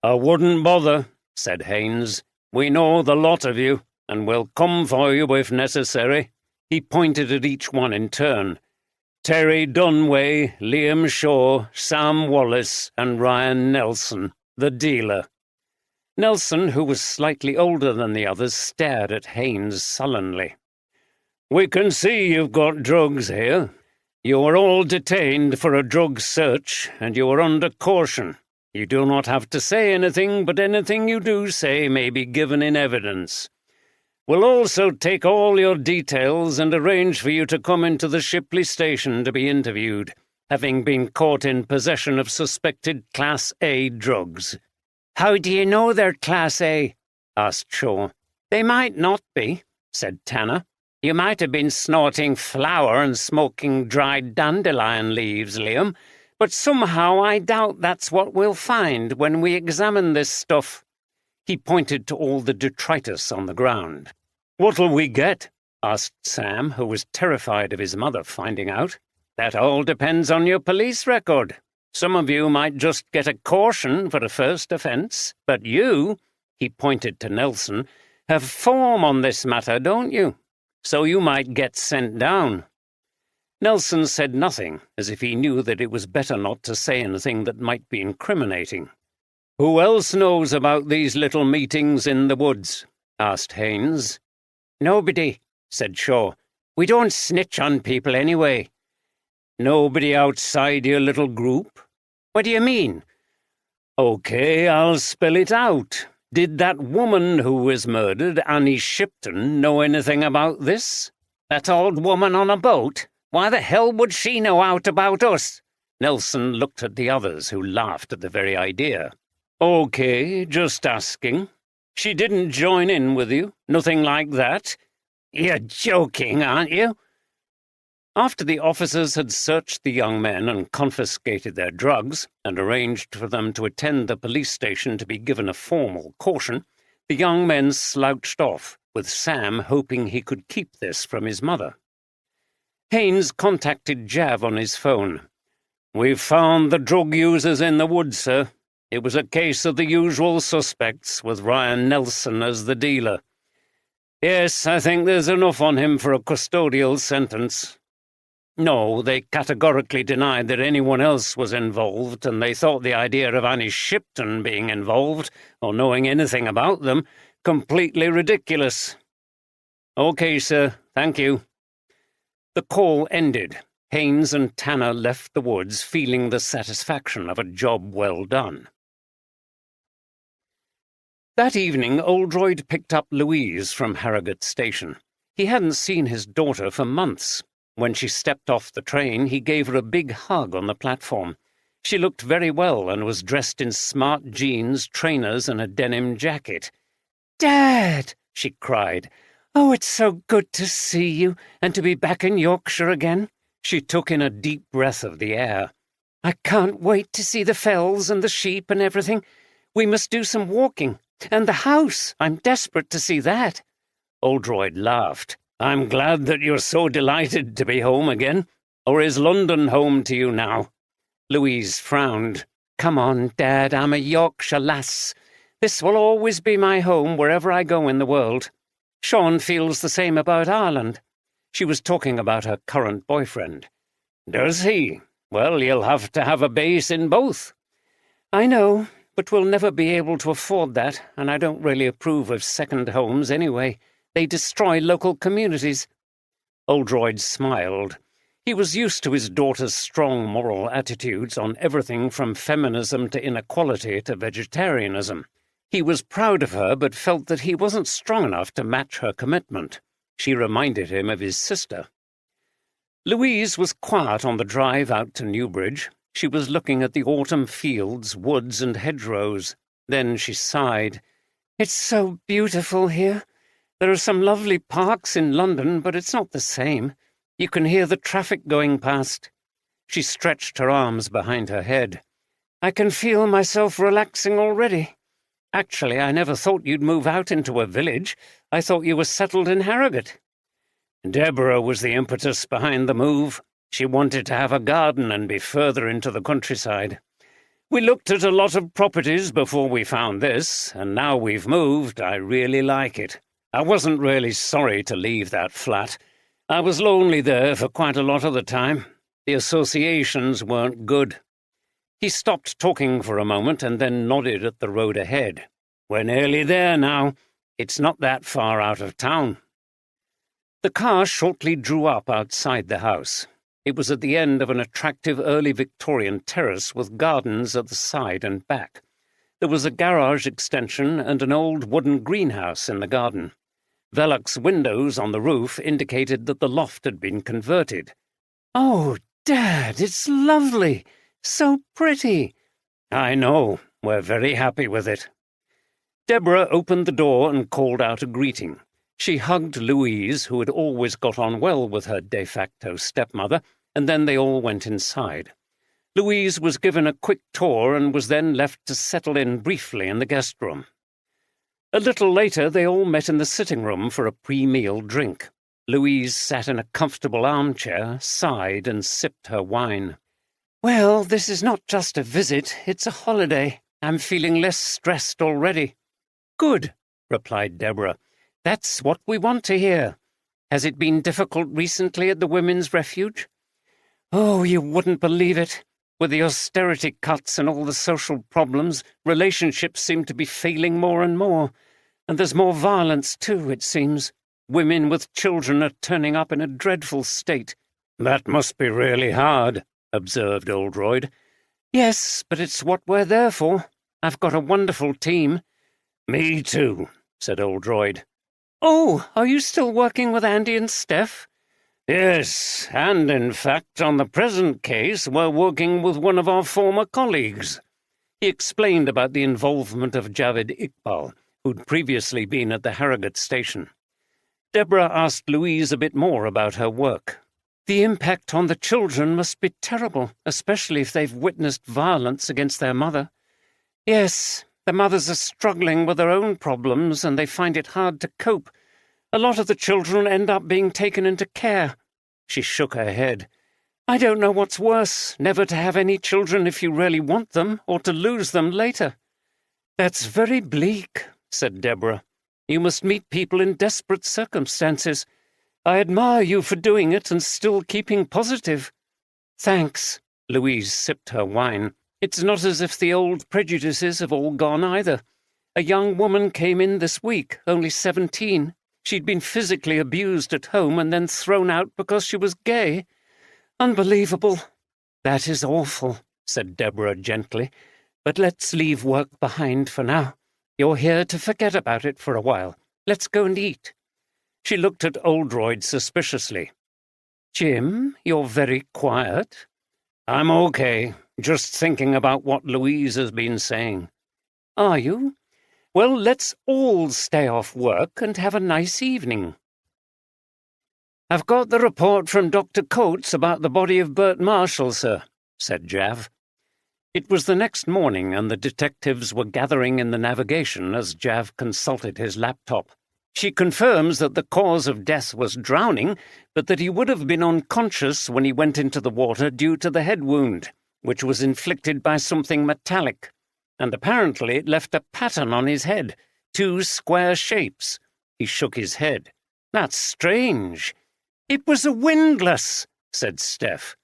"I wouldn't bother," said Haynes. "We know the lot of you, and we'll come for you if necessary." He pointed at each one in turn. "Terry Dunway, Liam Shaw, Sam Wallace, and Ryan Nelson, the dealer." Nelson, who was slightly older than the others, stared at Haynes sullenly. "We can see you've got drugs here. You are all detained for a drug search, and you are under caution. You do not have to say anything, but anything you do say may be given in evidence. We'll also take all your details and arrange for you to come into the Shipley station to be interviewed, having been caught in possession of suspected Class A drugs." "How do you know they're Class A?" asked Shaw. "They might not be," said Tanner. "You might have been snorting flour and smoking dried dandelion leaves, Liam, but somehow I doubt that's what we'll find when we examine this stuff." He pointed to all the detritus on the ground. "What'll we get?" asked Sam, who was terrified of his mother finding out. "That all depends on your police record. Some of you might just get a caution for a first offence, but you," he pointed to Nelson, "have form on this matter, don't you? So you might get sent down." Nelson said nothing, as if he knew that it was better not to say anything that might be incriminating. "Who else knows about these little meetings in the woods?" asked Haynes. "Nobody," said Shaw. "We don't snitch on people anyway." "Nobody outside your little group?" "What do you mean?" "OK, I'll spell it out. Did that woman who was murdered, Annie Shipton, know anything about this?" "That old woman on a boat? Why the hell would she know out about us?" Nelson looked at the others, who laughed at the very idea. "OK, just asking. She didn't join in with you? Nothing like that?" "You're joking, aren't you?" After the officers had searched the young men and confiscated their drugs, and arranged for them to attend the police station to be given a formal caution, the young men slouched off, with Sam hoping he could keep this from his mother. Haynes contacted Jav on his phone. "We've found the drug users in the woods, sir. It was a case of the usual suspects, with Ryan Nelson as the dealer. Yes, I think there's enough on him for a custodial sentence. No, they categorically denied that anyone else was involved, and they thought the idea of Annie Shipton being involved, or knowing anything about them, completely ridiculous." "OK, sir. Thank you." The call ended. Haynes and Tanner left the woods feeling the satisfaction of a job well done. That evening, Oldroyd picked up Louise from Harrogate Station. He hadn't seen his daughter for months. When she stepped off the train, he gave her a big hug on the platform. She looked very well and was dressed in smart jeans, trainers, and a denim jacket. "Dad!" she cried. "Oh, it's so good to see you, and to be back in Yorkshire again." She took in a deep breath of the air. "I can't wait to see the fells and the sheep and everything. We must do some walking. And the house! I'm desperate to see that." Oldroyd laughed. "I'm glad that you're so delighted to be home again. Or is London home to you now?" Louise frowned. "Come on, Dad, I'm a Yorkshire lass. This will always be my home wherever I go in the world. Sean feels the same about Ireland." She was talking about her current boyfriend. "Does he? Well, you'll have to have a base in both." "I know, but we'll never be able to afford that, and I don't really approve of second homes anyway. They destroy local communities." Oldroyd smiled. He was used to his daughter's strong moral attitudes on everything from feminism to inequality to vegetarianism. He was proud of her, but felt that he wasn't strong enough to match her commitment. She reminded him of his sister. Louise was quiet on the drive out to Newbridge. She was looking at the autumn fields, woods, and hedgerows. Then she sighed. "It's so beautiful here. There are some lovely parks in London, but it's not the same. You can hear the traffic going past." She stretched her arms behind her head. "I can feel myself relaxing already. Actually, I never thought you'd move out into a village. I thought you were settled in Harrogate." "Deborah was the impetus behind the move. She wanted to have a garden and be further into the countryside. We looked at a lot of properties before we found this, and now we've moved, I really like it. I wasn't really sorry to leave that flat. I was lonely there for quite a lot of the time. The associations weren't good." He stopped talking for a moment and then nodded at the road ahead. "We're nearly there now. It's not that far out of town." The car shortly drew up outside the house. It was at the end of an attractive early Victorian terrace with gardens at the side and back. There was a garage extension and an old wooden greenhouse in the garden. Velock's windows on the roof indicated that the loft had been converted. "Oh, Dad, it's lovely! So pretty!" "I know. We're very happy with it." Deborah opened the door and called out a greeting. She hugged Louise, who had always got on well with her de facto stepmother, and then they all went inside. Louise was given a quick tour and was then left to settle in briefly in the guest room. A little later, they all met in the sitting room for a pre-meal drink. Louise sat in a comfortable armchair, sighed, and sipped her wine. "Well, this is not just a visit, it's a holiday. I'm feeling less stressed already." "Good," replied Deborah. "That's what we want to hear. Has it been difficult recently at the Women's Refuge?" Oh, you wouldn't believe it. With the austerity cuts and all the social problems, relationships seem to be failing more and more. And there's more violence, too, it seems. Women with children are turning up in a dreadful state. That must be really hard, observed Oldroyd. Yes, but it's what we're there for. I've got a wonderful team. Me too, said Oldroyd. Oh, are you still working with Andy and Steph? Yes, and in fact, on the present case, we're working with one of our former colleagues. He explained about the involvement of Javed Iqbal, who'd previously been at the Harrogate station. Deborah asked Louise a bit more about her work. The impact on the children must be terrible, especially if they've witnessed violence against their mother. Yes, the mothers are struggling with their own problems and they find it hard to cope. A lot of the children end up being taken into care. She shook her head. I don't know what's worse, never to have any children if you really want them, or to lose them later. That's very bleak, said Deborah. You must meet people in desperate circumstances. I admire you for doing it and still keeping positive. Thanks. Louise sipped her wine. It's not as if the old prejudices have all gone either. A young woman came in this week, only 17. She'd been physically abused at home and then thrown out because she was gay. Unbelievable. That is awful, said Deborah gently. But let's leave work behind for now. You're here to forget about it for a while. Let's go and eat. She looked at Oldroyd suspiciously. Jim, you're very quiet. I'm okay, just thinking about what Louise has been saying. Are you? Well, let's all stay off work and have a nice evening. I've got the report from Dr. Coates about the body of Bert Marshall, sir, said Jav. It was the next morning and the detectives were gathering in the navigation as Jav consulted his laptop. She confirms that the cause of death was drowning, but that he would have been unconscious when he went into the water due to the head wound, which was inflicted by something metallic. And apparently it left a pattern on his head, 2 square shapes. He shook his head. That's strange. It was a windlass, said Steph.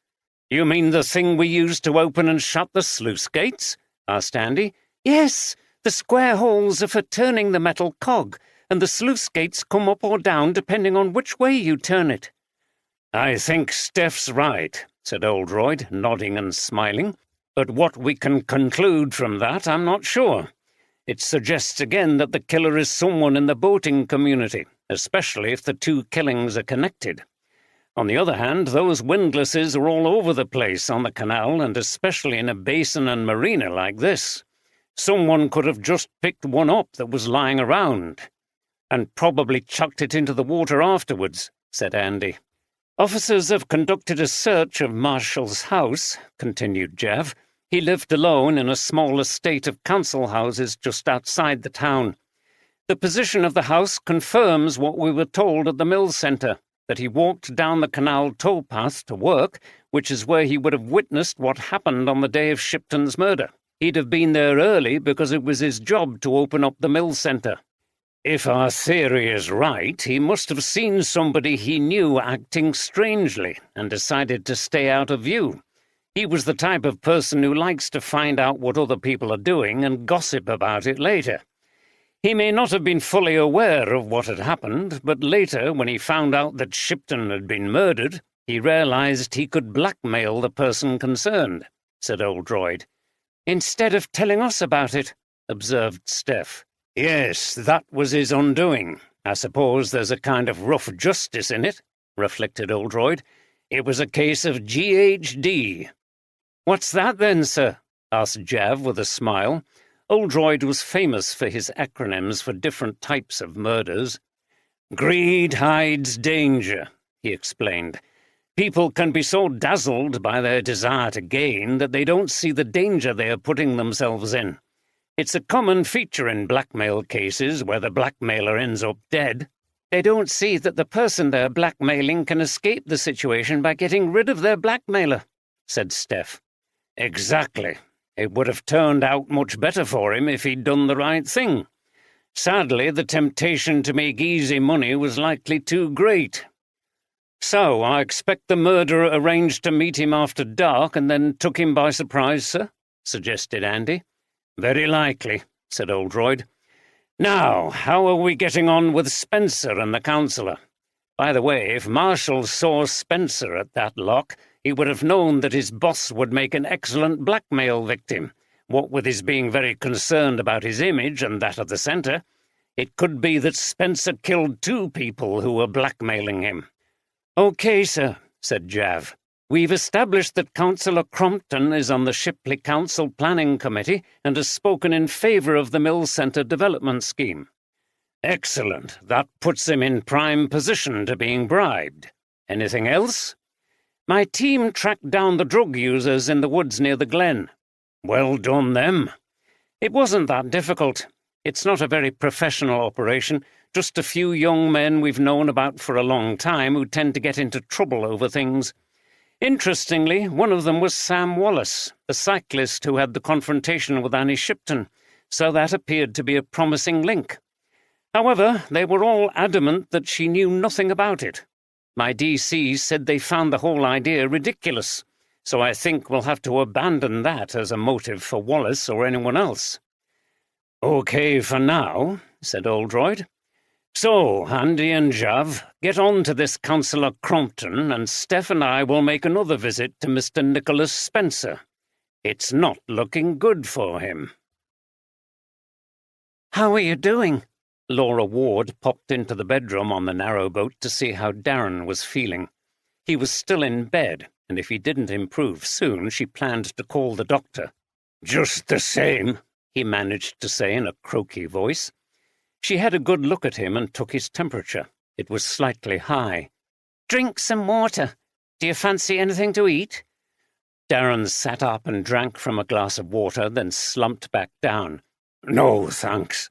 You mean the thing we used to open and shut the sluice gates? Asked Andy. Yes, the square holes are for turning the metal cog, and the sluice gates come up or down depending on which way you turn it. I think Steph's right, said Oldroyd, nodding and smiling. But what we can conclude from that, I'm not sure. It suggests again that the killer is someone in the boating community, especially if the 2 killings are connected. On the other hand, those windlasses are all over the place on the canal, and especially in a basin and marina like this. Someone could have just picked one up that was lying around, and probably chucked it into the water afterwards, said Andy. Officers have conducted a search of Marshall's house, continued Jav. He lived alone in a small estate of council houses just outside the town. The position of the house confirms what we were told at the mill centre, that he walked down the canal towpath to work, which is where he would have witnessed what happened on the day of Shipton's murder. He'd have been there early because it was his job to open up the mill centre. If our theory is right, he must have seen somebody he knew acting strangely and decided to stay out of view. He was the type of person who likes to find out what other people are doing and gossip about it later. He may not have been fully aware of what had happened, but later, when he found out that Shipton had been murdered, he realized he could blackmail the person concerned, said Oldroyd. Instead of telling us about it, observed Steph. Yes, that was his undoing. I suppose there's a kind of rough justice in it, reflected Oldroyd. It was a case of GHD. What's that then, sir? Asked Jav with a smile. Oldroyd was famous for his acronyms for different types of murders. Greed hides danger, he explained. People can be so dazzled by their desire to gain that they don't see the danger they are putting themselves in. It's a common feature in blackmail cases where the blackmailer ends up dead. They don't see that the person they're blackmailing can escape the situation by getting rid of their blackmailer, said Steph. Exactly. It would have turned out much better for him if he'd done the right thing. Sadly, the temptation to make easy money was likely too great. So, I expect the murderer arranged to meet him after dark and then took him by surprise, sir? Suggested Andy. Very likely, said Oldroyd. Now, how are we getting on with Spencer and the counsellor? By the way, if Marshall saw Spencer at that lock, he would have known that his boss would make an excellent blackmail victim. What with his being very concerned about his image and that of the centre, it could be that Spencer killed 2 people who were blackmailing him. OK, sir, said Jav. We've established that Councillor Crompton is on the Shipley Council Planning Committee and has spoken in favour of the Mill Centre development scheme. Excellent. That puts him in prime position to being bribed. Anything else? My team tracked down the drug users in the woods near the glen. Well done, them. It wasn't that difficult. It's not a very professional operation, just a few young men we've known about for a long time who tend to get into trouble over things. Interestingly, one of them was Sam Wallace, the cyclist who had the confrontation with Annie Shipton, so that appeared to be a promising link. However, they were all adamant that she knew nothing about it. My DC said they found the whole idea ridiculous, so I think we'll have to abandon that as a motive for Wallace or anyone else. OK for now, said Oldroyd. So, Andy and Jav, get on to this Councillor Crompton, and Steph and I will make another visit to Mr. Nicholas Spencer. It's not looking good for him. How are you doing? Laura Ward popped into the bedroom on the narrowboat to see how Darren was feeling. He was still in bed, and if he didn't improve soon, she planned to call the doctor. Just the same, he managed to say in a croaky voice. She had a good look at him and took his temperature. It was slightly high. Drink some water. Do you fancy anything to eat? Darren sat up and drank from a glass of water, then slumped back down. No, thanks.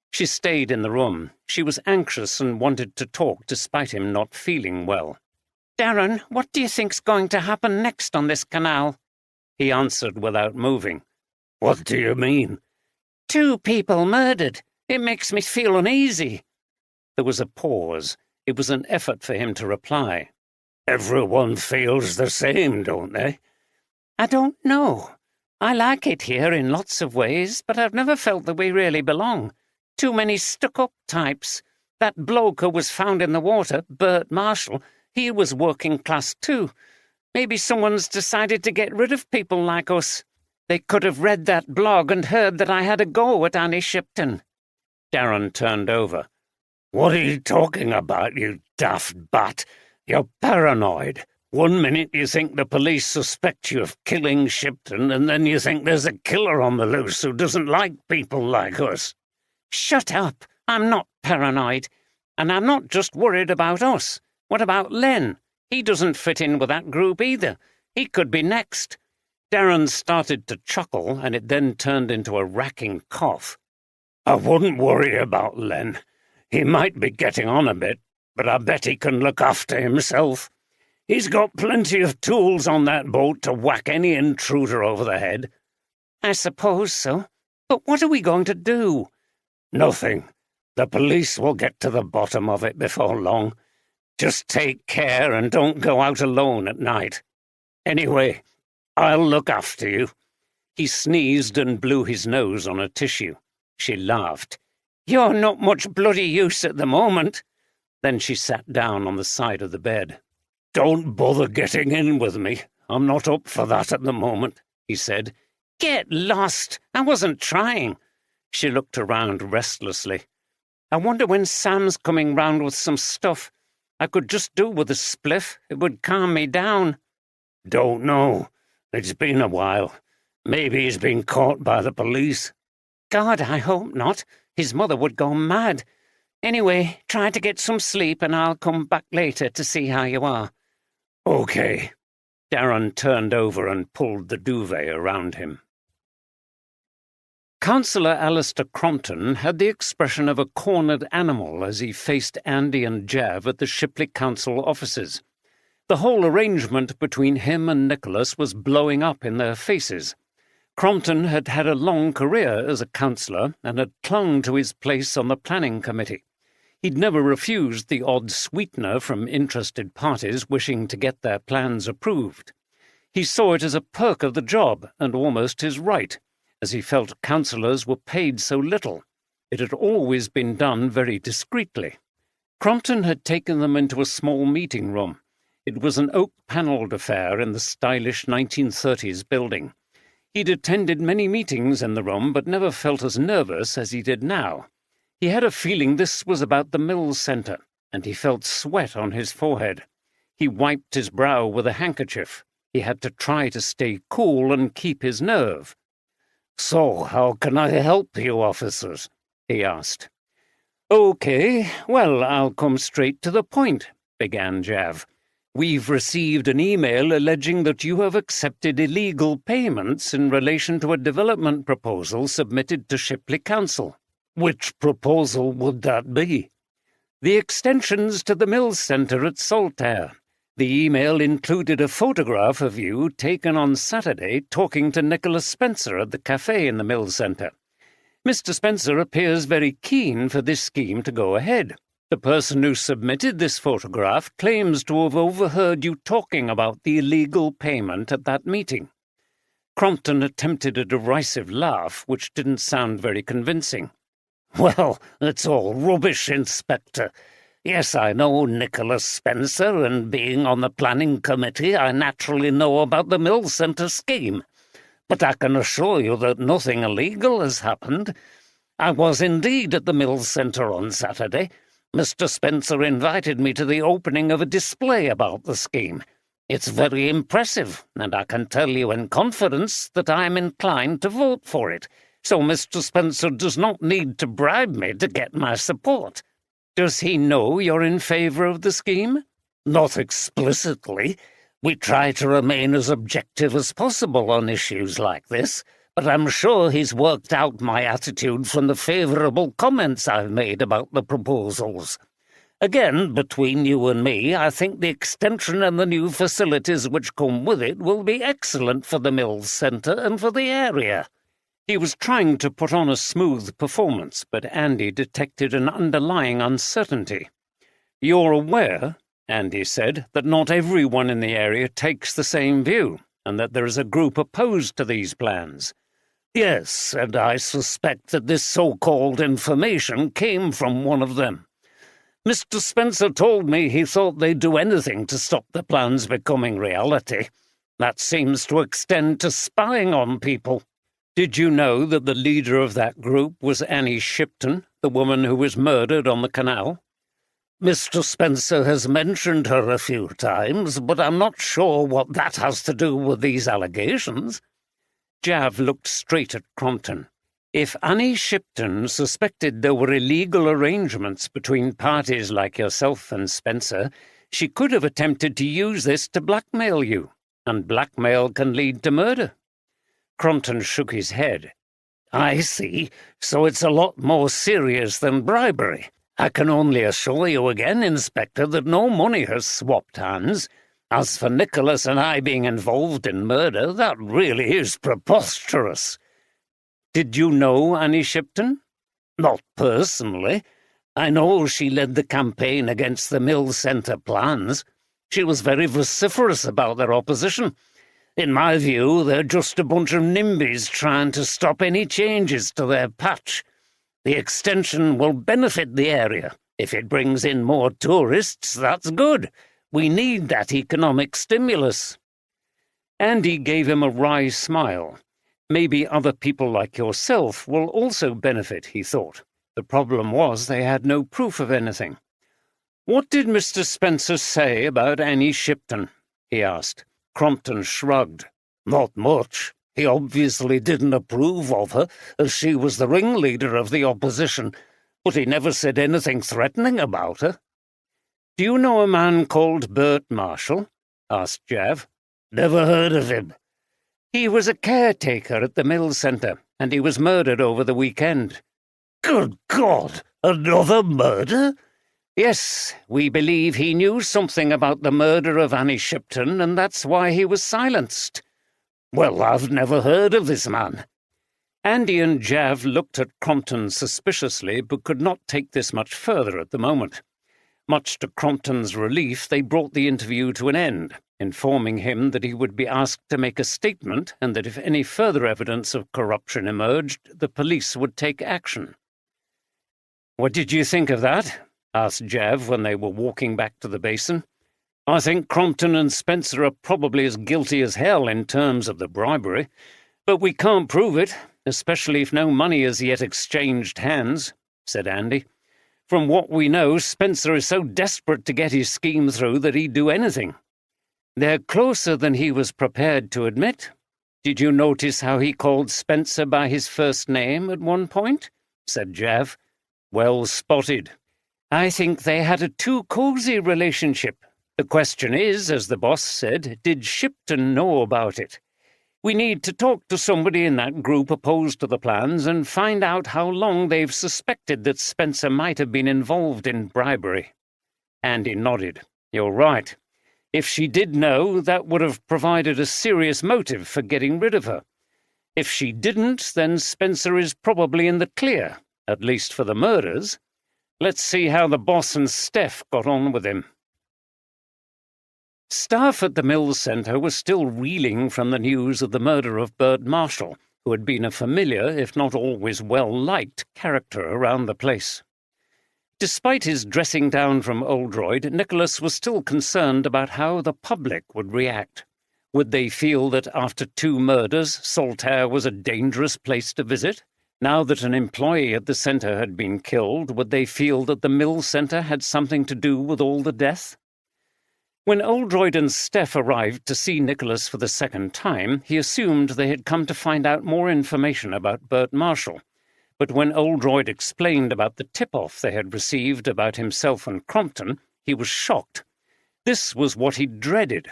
She stayed in the room. She was anxious and wanted to talk despite him not feeling well. Darren, what do you think's going to happen next on this canal? He answered without moving. What do you mean? 2 people murdered. It makes me feel uneasy. There was a pause. It was an effort for him to reply. Everyone feels the same, don't they? I don't know. I like it here in lots of ways, but I've never felt that we really belong. Too many stuck-up types. That bloke who was found in the water, Bert Marshall, he was working class too. Maybe someone's decided to get rid of people like us. They could have read that blog and heard that I had a go at Annie Shipton. Darren turned over. What are you talking about, you daft bat? You're paranoid. 1 minute you think the police suspect you of killing Shipton, and then you think there's a killer on the loose who doesn't like people like us. Shut up. I'm not paranoid. And I'm not just worried about us. What about Len? He doesn't fit in with that group either. He could be next. Darren started to chuckle, and it then turned into a racking cough. I wouldn't worry about Len. He might be getting on a bit, but I bet he can look after himself. He's got plenty of tools on that boat to whack any intruder over the head. I suppose so. But what are we going to do? Nothing. The police will get to the bottom of it before long. Just take care and don't go out alone at night. Anyway, I'll look after you. He sneezed and blew his nose on a tissue. She laughed. You're not much bloody use at the moment. Then she sat down on the side of the bed. Don't bother getting in with me. I'm not up for that at the moment, he said. Get lost. I wasn't trying. She looked around restlessly. I wonder when Sam's coming round with some stuff. I could just do with a spliff. It would calm me down. Don't know. It's been a while. Maybe he's been caught by the police. God, I hope not. His mother would go mad. Anyway, try to get some sleep and I'll come back later to see how you are. OK. Darren turned over and pulled the duvet around him. Councillor Alistair Crompton had the expression of a cornered animal as he faced Andy and Jav at the Shipley Council offices. The whole arrangement between him and Nicholas was blowing up in their faces. Crompton had had a long career as a councillor and had clung to his place on the planning committee. He'd never refused the odd sweetener from interested parties wishing to get their plans approved. He saw it as a perk of the job, and almost his right, as he felt councillors were paid so little. It had always been done very discreetly. Crompton had taken them into a small meeting room. It was an oak-panelled affair in the stylish 1930s building. He'd attended many meetings in the room, but never felt as nervous as he did now. He had a feeling this was about the Mills Centre, and he felt sweat on his forehead. He wiped his brow with a handkerchief. He had to try to stay cool and keep his nerve. "So, how can I help you, officers?" he asked. "OK, well, I'll come straight to the point," began Jav. "We've received an email alleging that you have accepted illegal payments in relation to a development proposal submitted to Shipley Council." "Which proposal would that be?" "The extensions to the Mills Centre at Saltaire. The email included a photograph of you taken on Saturday talking to Nicholas Spencer at the cafe in the Mills Centre. Mr. Spencer appears very keen for this scheme to go ahead. The person who submitted this photograph claims to have overheard you talking about the illegal payment at that meeting." Crompton attempted a derisive laugh, which didn't sound very convincing. "Well, it's all rubbish, Inspector. Yes, I know Nicholas Spencer, and being on the planning committee, I naturally know about the Mills Centre scheme. But I can assure you that nothing illegal has happened. I was indeed at the Mills Centre on Saturday. Mr. Spencer invited me to the opening of a display about the scheme. It's very impressive, and I can tell you in confidence that I am inclined to vote for it. So Mr. Spencer does not need to bribe me to get my support." "Does he know you're in favour of the scheme?" "Not explicitly. We try to remain as objective as possible on issues like this, but I'm sure he's worked out my attitude from the favourable comments I've made about the proposals. Again, between you and me, I think the extension and the new facilities which come with it will be excellent for the Mills Centre and for the area." He was trying to put on a smooth performance, but Andy detected an underlying uncertainty. "You're aware," Andy said, "that not everyone in the area takes the same view, and that there is a group opposed to these plans." "Yes, and I suspect that this so-called information came from one of them. Mr. Spencer told me he thought they'd do anything to stop the plans becoming reality. That seems to extend to spying on people." "Did you know that the leader of that group was Annie Shipton, the woman who was murdered on the canal?" "Mr. Spencer has mentioned her a few times, but I'm not sure what that has to do with these allegations." Jav looked straight at Crompton. "If Annie Shipton suspected there were illegal arrangements between parties like yourself and Spencer, she could have attempted to use this to blackmail you, and blackmail can lead to murder." Crompton shook his head. "I see. So it's a lot more serious than bribery. I can only assure you again, Inspector, that no money has swapped hands. As for Nicholas and I being involved in murder, that really is preposterous." "Did you know Annie Shipton?" "Not personally. I know she led the campaign against the Mills Centre plans. She was very vociferous about their opposition. In my view, they're just a bunch of NIMBYs trying to stop any changes to their patch. The extension will benefit the area. If it brings in more tourists, that's good. We need that economic stimulus." Andy gave him a wry smile. Maybe other people like yourself will also benefit, he thought. The problem was they had no proof of anything. "What did Mr. Spencer say about Annie Shipton?" he asked. Crompton shrugged. "Not much. He obviously didn't approve of her, as she was the ringleader of the opposition, but he never said anything threatening about her." "Do you know a man called Bert Marshall?" asked Jav. "Never heard of him." "He was a caretaker at the Mills Centre, and he was murdered over the weekend." "Good God! Another murder?" "Yes, we believe he knew something about the murder of Annie Shipton, and that's why he was silenced." "Well, I've never heard of this man." Andy and Jav looked at Crompton suspiciously, but could not take this much further at the moment. Much to Crompton's relief, they brought the interview to an end, informing him that he would be asked to make a statement and that if any further evidence of corruption emerged, the police would take action. "What did you think of that?" asked Jav when they were walking back to the basin. "I think Crompton and Spencer are probably as guilty as hell in terms of the bribery, but we can't prove it, especially if no money has yet exchanged hands," said Andy. "From what we know, Spencer is so desperate to get his scheme through that he'd do anything." "They're closer than he was prepared to admit. Did you notice how he called Spencer by his first name at one point?" said Jav. "Well spotted. I think they had a too cosy relationship. The question is, as the boss said, did Shipton know about it? We need to talk to somebody in that group opposed to the plans and find out how long they've suspected that Spencer might have been involved in bribery." Andy nodded. "You're right. If she did know, that would have provided a serious motive for getting rid of her. If she didn't, then Spencer is probably in the clear, at least for the murders. Let's see how the boss and Steph got on with him." Staff at the Mills Centre were still reeling from the news of the murder of Bert Marshall, who had been a familiar, if not always well-liked, character around the place. Despite his dressing down from Oldroyd, Nicholas was still concerned about how the public would react. Would they feel that after 2 murders, Saltaire was a dangerous place to visit? Now that an employee at the centre had been killed, would they feel that the Mills Centre had something to do with all the death? When Oldroyd and Steph arrived to see Nicholas for the second time, he assumed they had come to find out more information about Bert Marshall. But when Oldroyd explained about the tip-off they had received about himself and Crompton, he was shocked. This was what he dreaded.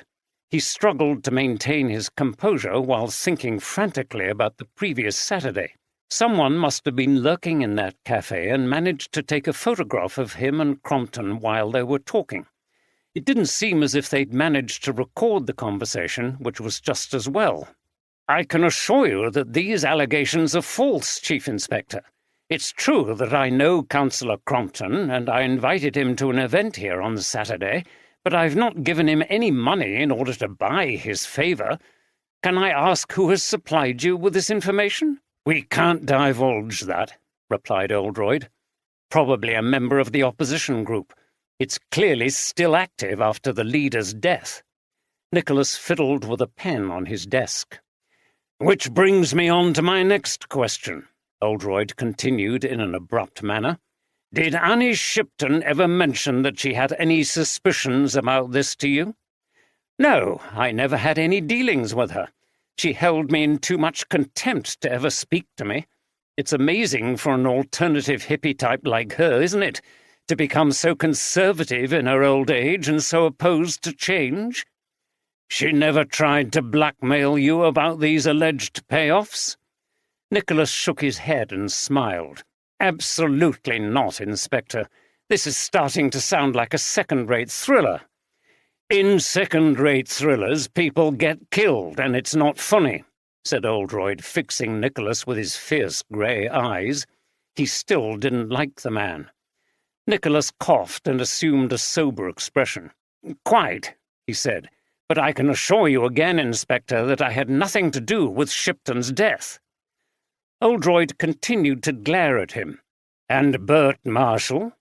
He struggled to maintain his composure while thinking frantically about the previous Saturday. Someone must have been lurking in that cafe and managed to take a photograph of him and Crompton while they were talking. It didn't seem as if they'd managed to record the conversation, which was just as well. "I can assure you that these allegations are false, Chief Inspector. It's true that I know Councillor Crompton, and I invited him to an event here on Saturday, but I've not given him any money in order to buy his favour. Can I ask who has supplied you with this information?" "We can't divulge that," replied Oldroyd. "Probably a member of the opposition group. It's clearly still active after the leader's death." Nicholas fiddled with a pen on his desk. "Which brings me on to my next question," Oldroyd continued in an abrupt manner. "Did Annie Shipton ever mention that she had any suspicions about this to you?" "No, I never had any dealings with her. She held me in too much contempt to ever speak to me. It's amazing for an alternative hippie type like her, isn't it? To become so conservative in her old age and so opposed to change." "She never tried to blackmail you about these alleged payoffs?" Nicholas shook his head and smiled. "Absolutely not, Inspector. This is starting to sound like a second-rate thriller." "In second-rate thrillers, people get killed, and it's not funny," said Oldroyd, fixing Nicholas with his fierce grey eyes. He still didn't like the man. Nicholas coughed and assumed a sober expression. "Quite," he said, "but I can assure you again, Inspector, that I had nothing to do with Shipton's death." Oldroyd continued to glare at him. "And Bert Marshall?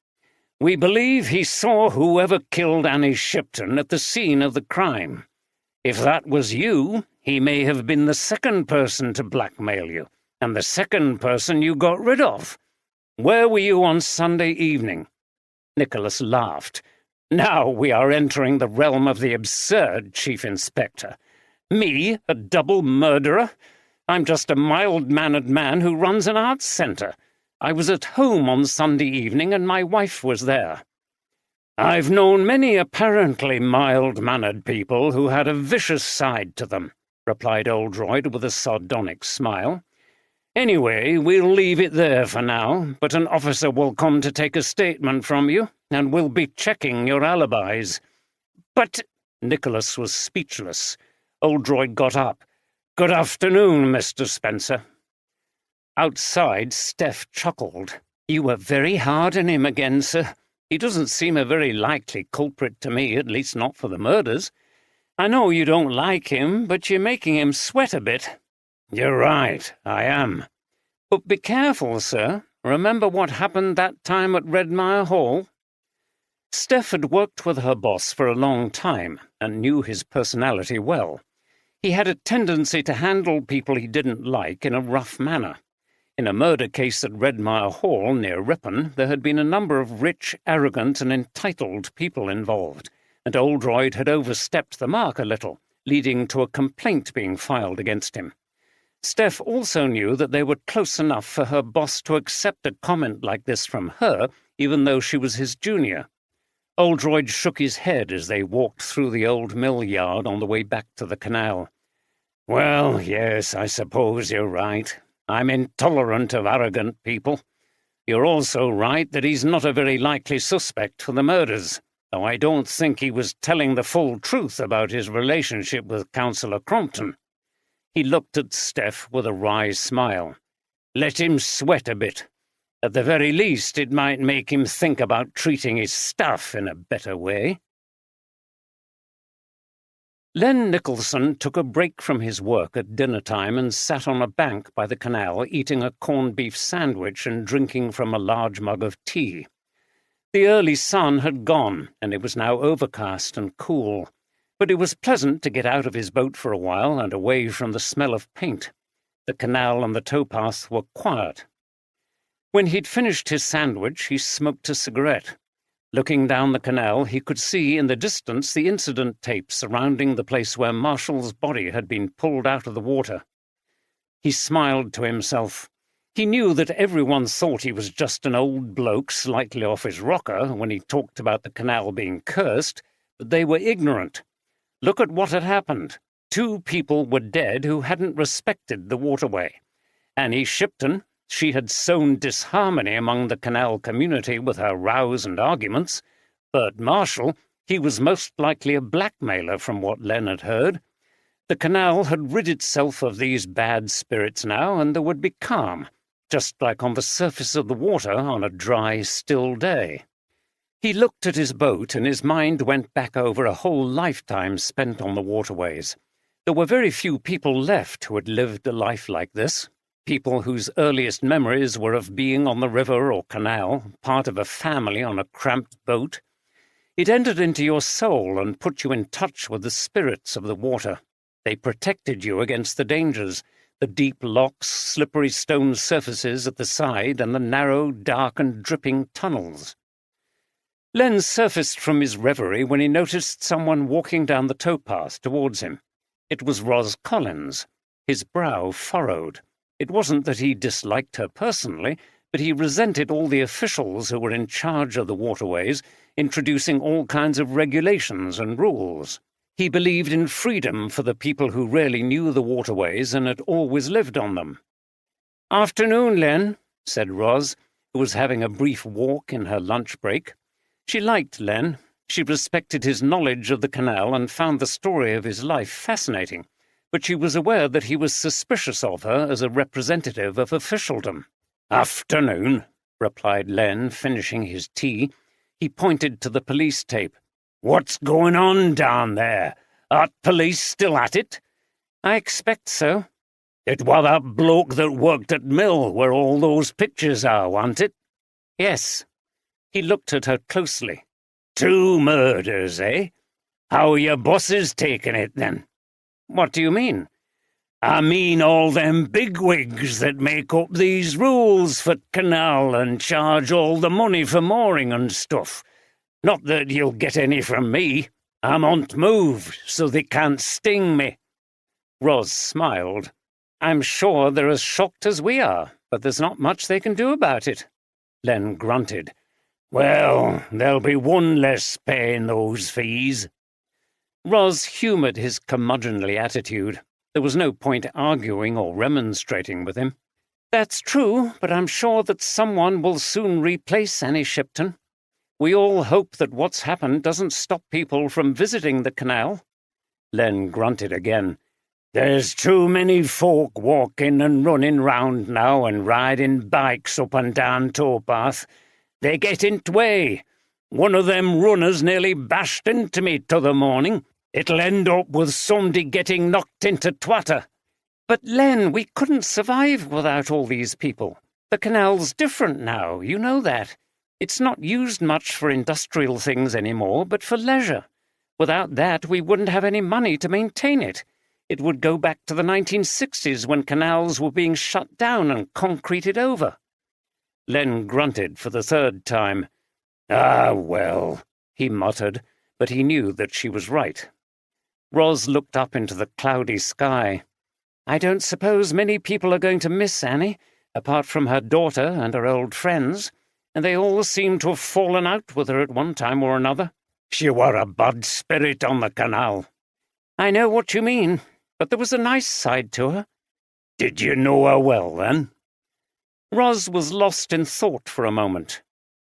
We believe he saw whoever killed Annie Shipton at the scene of the crime. If that was you, he may have been the second person to blackmail you, and the second person you got rid of. Where were you on Sunday evening?" Nicholas laughed. "Now we are entering the realm of the absurd, Chief Inspector. Me, a double murderer? I'm just a mild-mannered man who runs an arts centre. I was at home on Sunday evening and my wife was there." "I've known many apparently mild-mannered people who had a vicious side to them," replied Oldroyd with a sardonic smile. "Anyway, we'll leave it there for now, but an officer will come to take a statement from you, and we'll be checking your alibis." "But—" Nicholas was speechless. Oldroyd got up. "Good afternoon, Mr. Spencer." Outside, Steph chuckled. "You were very hard on him again, sir. He doesn't seem a very likely culprit to me, at least not for the murders. I know you don't like him, but you're making him sweat a bit." "You're right, I am." "But be careful, sir. Remember what happened that time at Redmire Hall?" Steph had worked with her boss for a long time and knew his personality well. He had a tendency to handle people he didn't like in a rough manner. In a murder case at Redmire Hall near Ripon, there had been a number of rich, arrogant and entitled people involved, and Oldroyd had overstepped the mark a little, leading to a complaint being filed against him. Steph also knew that they were close enough for her boss to accept a comment like this from her, even though she was his junior. Oldroyd shook his head as they walked through the old mill yard on the way back to the canal. "Well, yes, I suppose you're right. I'm intolerant of arrogant people. You're also right that he's not a very likely suspect for the murders, though I don't think he was telling the full truth about his relationship with Councillor Crompton." He looked at Steph with a wry smile. "Let him sweat a bit. At the very least, it might make him think about treating his staff in a better way." Len Nicholson took a break from his work at dinner-time and sat on a bank by the canal eating a corned beef sandwich and drinking from a large mug of tea. The early sun had gone, and it was now overcast and cool, but it was pleasant to get out of his boat for a while and away from the smell of paint. The canal and the towpath were quiet. When he'd finished his sandwich, he smoked a cigarette. Looking down the canal, he could see in the distance the incident tape surrounding the place where Marshall's body had been pulled out of the water. He smiled to himself. He knew that everyone thought he was just an old bloke slightly off his rocker when he talked about the canal being cursed, but they were ignorant. Look at what had happened. 2 people were dead who hadn't respected the waterway. Annie Shipton, she had sown disharmony among the canal community with her rows and arguments. Bert Marshall, he was most likely a blackmailer from what Len had heard. The canal had rid itself of these bad spirits now, and there would be calm, just like on the surface of the water on a dry, still day. He looked at his boat, and his mind went back over a whole lifetime spent on the waterways. There were very few people left who had lived a life like this. People whose earliest memories were of being on the river or canal, part of a family on a cramped boat. It entered into your soul and put you in touch with the spirits of the water. They protected you against the dangers, the deep locks, slippery stone surfaces at the side, and the narrow, dark and dripping tunnels. Len surfaced from his reverie when he noticed someone walking down the towpath towards him. It was Ros Collins. His brow furrowed. It wasn't that he disliked her personally, but he resented all the officials who were in charge of the waterways, introducing all kinds of regulations and rules. He believed in freedom for the people who really knew the waterways and had always lived on them. "Afternoon, Len," said Ros, who was having a brief walk in her lunch break. She liked Len. She respected his knowledge of the canal and found the story of his life fascinating, but she was aware that he was suspicious of her as a representative of officialdom. "Afternoon," replied Len, finishing his tea. He pointed to the police tape. "What's going on down there? Are police still at it?" "I expect so." "It was that bloke that worked at mill where all those pictures are, wasn't it?" "Yes." He looked at her closely. 2 murders, eh? How are your bosses taking it, then?" "What do you mean?" "I mean all them bigwigs that make up these rules for canal and charge all the money for mooring and stuff. Not that you'll get any from me. I'm on t' move, so they can't sting me." Ros smiled. "I'm sure they're as shocked as we are, but there's not much they can do about it." Len grunted. "Well, there'll be one less paying those fees." Ros humoured his curmudgeonly attitude. There was no point arguing or remonstrating with him. "That's true, but I'm sure that someone will soon replace Annie Shipton. We all hope that what's happened doesn't stop people from visiting the canal." Len grunted again. There's too many folk walking and running round now and riding bikes up and down towpath. They get into way. One of them runners nearly bashed into me t'other morning. It'll end up with somebody getting knocked into twatter. But, Len, we couldn't survive without all these people. The canal's different now, you know that. It's not used much for industrial things anymore, but for leisure. Without that, we wouldn't have any money to maintain it. It would go back to the 1960s when canals were being shut down and concreted over. Len grunted for the third time. Ah, well, he muttered, but he knew that she was right. Ros looked up into the cloudy sky. I don't suppose many people are going to miss Annie, apart from her daughter and her old friends, and they all seem to have fallen out with her at one time or another. She were a bad spirit on the canal. I know what you mean, but there was a nice side to her. Did you know her well, then? Ros was lost in thought for a moment.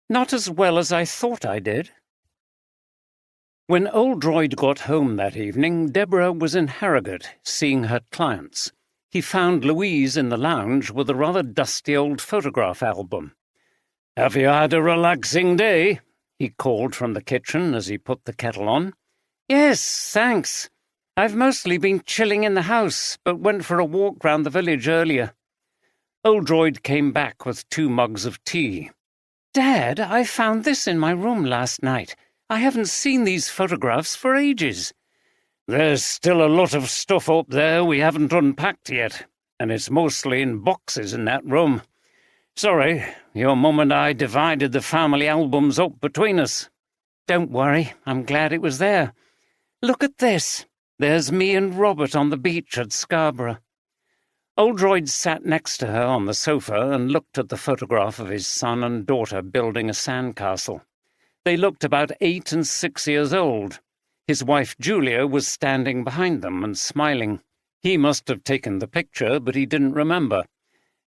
Not as well as I thought I did. When Oldroyd got home that evening, Deborah was in Harrogate, seeing her clients. He found Louise in the lounge with a rather dusty old photograph album. "Have you had a relaxing day?" he called from the kitchen as he put the kettle on. Yes, thanks. I've mostly been chilling in the house, but went for a walk round the village earlier. Oldroyd came back with 2 mugs of tea. Dad, I found this in my room last night. I haven't seen these photographs for ages. There's still a lot of stuff up there we haven't unpacked yet, and it's mostly in boxes in that room. Sorry, your mum and I divided the family albums up between us. Don't worry, I'm glad it was there. Look at this. There's me and Robert on the beach at Scarborough. Oldroyd sat next to her on the sofa and looked at the photograph of his son and daughter building a sandcastle. They looked about 8 and 6 years old. His wife Julia was standing behind them and smiling. He must have taken the picture, but he didn't remember.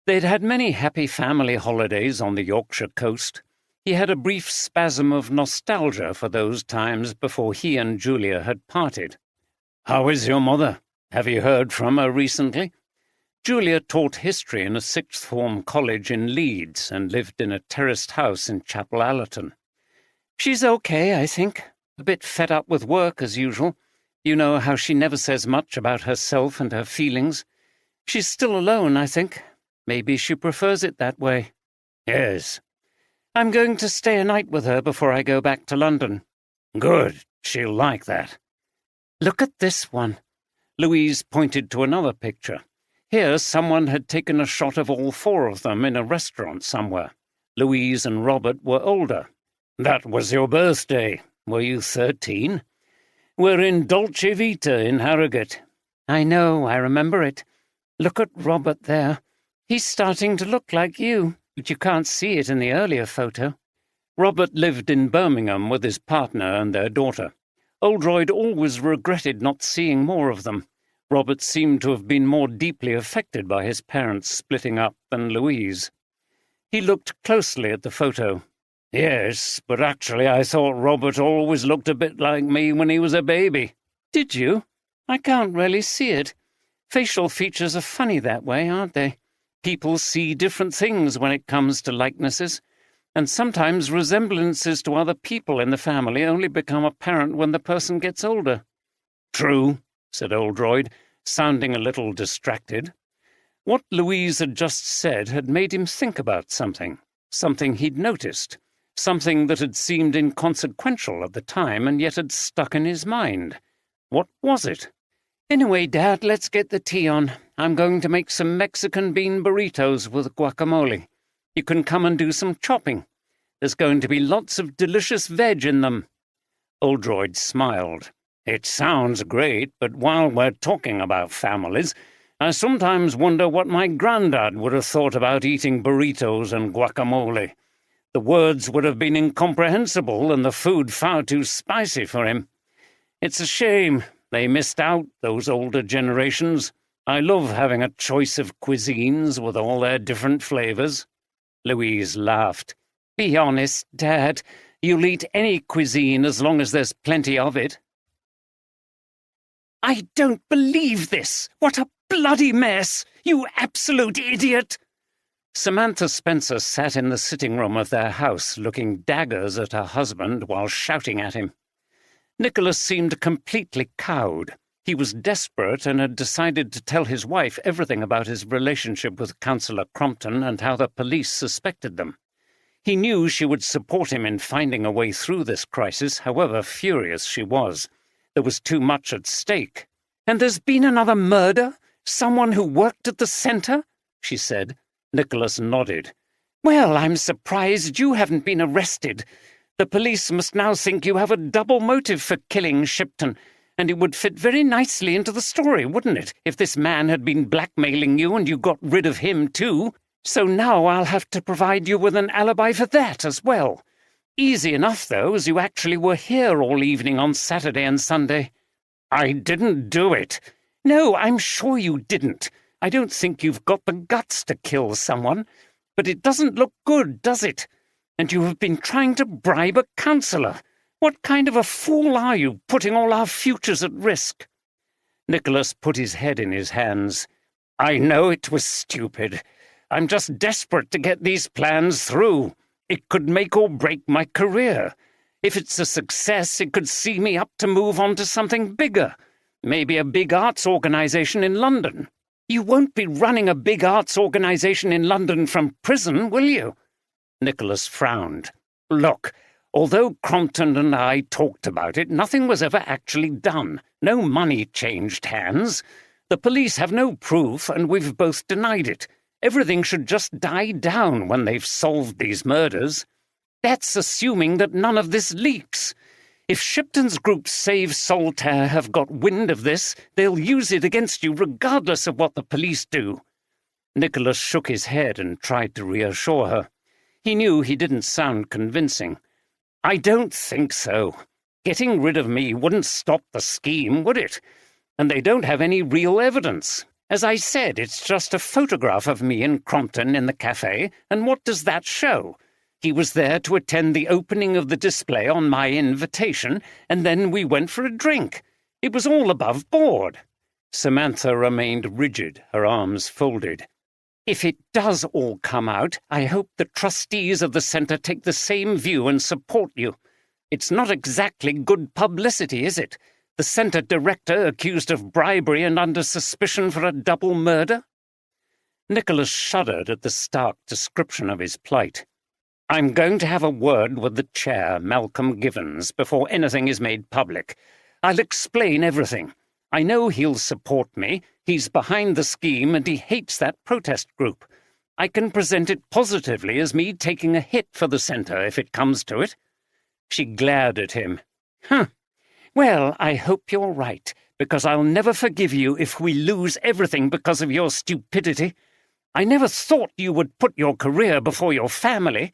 They'd had many happy family holidays on the Yorkshire coast. He had a brief spasm of nostalgia for those times before he and Julia had parted. "How is your mother? Have you heard from her recently?" Julia taught history in a 6th form college in Leeds and lived in a terraced house in Chapel Allerton. She's okay, I think. A bit fed up with work as usual. You know how she never says much about herself and her feelings. She's still alone, I think. Maybe she prefers it that way. Yes. I'm going to stay a night with her before I go back to London. Good. She'll like that. Look at this one. Louise pointed to another picture. Here someone had taken a shot of all 4 of them in a restaurant somewhere. Louise and Robert were older. That was your birthday. Were you 13? We're in Dolce Vita in Harrogate. I know, I remember it. Look at Robert there. He's starting to look like you, but you can't see it in the earlier photo. Robert lived in Birmingham with his partner and their daughter. Oldroyd always regretted not seeing more of them. Robert seemed to have been more deeply affected by his parents splitting up than Louise. He looked closely at the photo. Yes, but actually I thought Robert always looked a bit like me when he was a baby. Did you? I can't really see it. Facial features are funny that way, aren't they? People see different things when it comes to likenesses, and sometimes resemblances to other people in the family only become apparent when the person gets older. True, said Oldroyd, sounding a little distracted. What Louise had just said had made him think about something he'd noticed. Something that had seemed inconsequential at the time and yet had stuck in his mind. What was it? Anyway, Dad, let's get the tea on. I'm going to make some Mexican bean burritos with guacamole. You can come and do some chopping. There's going to be lots of delicious veg in them. Oldroyd smiled. It sounds great, but while we're talking about families, I sometimes wonder what my granddad would have thought about eating burritos and guacamole. The words would have been incomprehensible and the food far too spicy for him. It's a shame. They missed out, those older generations. I love having a choice of cuisines with all their different flavors. Louise laughed. Be honest, Dad. You'll eat any cuisine as long as there's plenty of it. I don't believe this! What a bloody mess! You absolute idiot! Samantha Spencer sat in the sitting room of their house, looking daggers at her husband while shouting at him. Nicholas seemed completely cowed. He was desperate and had decided to tell his wife everything about his relationship with Councillor Crompton and how the police suspected them. He knew she would support him in finding a way through this crisis, however furious she was. There was too much at stake. "And there's been another murder? Someone who worked at the centre?" she said. Nicholas nodded. "Well, I'm surprised you haven't been arrested. The police must now think you have a double motive for killing Shipton, and it would fit very nicely into the story, wouldn't it, if this man had been blackmailing you and you got rid of him too? So now I'll have to provide you with an alibi for that as well. Easy enough, though, as you actually were here all evening on Saturday and Sunday." "I didn't do it." "No, I'm sure you didn't. I don't think you've got the guts to kill someone. But it doesn't look good, does it? And you have been trying to bribe a councillor. What kind of a fool are you, putting all our futures at risk?" Nicholas put his head in his hands. "I know it was stupid. I'm just desperate to get these plans through. It could make or break my career. If it's a success, it could see me up to move on to something bigger. Maybe a big arts organisation in London." "You won't be running a big arts organisation in London from prison, will you?" Nicholas frowned. "Look, although Crompton and I talked about it, nothing was ever actually done. No money changed hands. The police have no proof, and we've both denied it. Everything should just die down when they've solved these murders." "That's assuming that none of this leaks. If Shipton's group Save Solitaire have got wind of this, they'll use it against you regardless of what the police do." Nicholas shook his head and tried to reassure her. He knew he didn't sound convincing. "I don't think so. Getting rid of me wouldn't stop the scheme, would it? And they don't have any real evidence. As I said, it's just a photograph of me and Crompton in the cafe, and what does that show? He was there to attend the opening of the display on my invitation, and then we went for a drink. It was all above board." Samantha remained rigid, her arms folded. "If it does all come out, I hope the trustees of the centre take the same view and support you. It's not exactly good publicity, is it? The centre director accused of bribery and under suspicion for a double murder?" Nicholas shuddered at the stark description of his plight. "I'm going to have a word with the chair, Malcolm Givens, before anything is made public. I'll explain everything. I know he'll support me. He's behind the scheme and he hates that protest group. I can present it positively as me taking a hit for the centre if it comes to it." She glared at him. "Well, I hope you're right, because I'll never forgive you if we lose everything because of your stupidity. I never thought you would put your career before your family.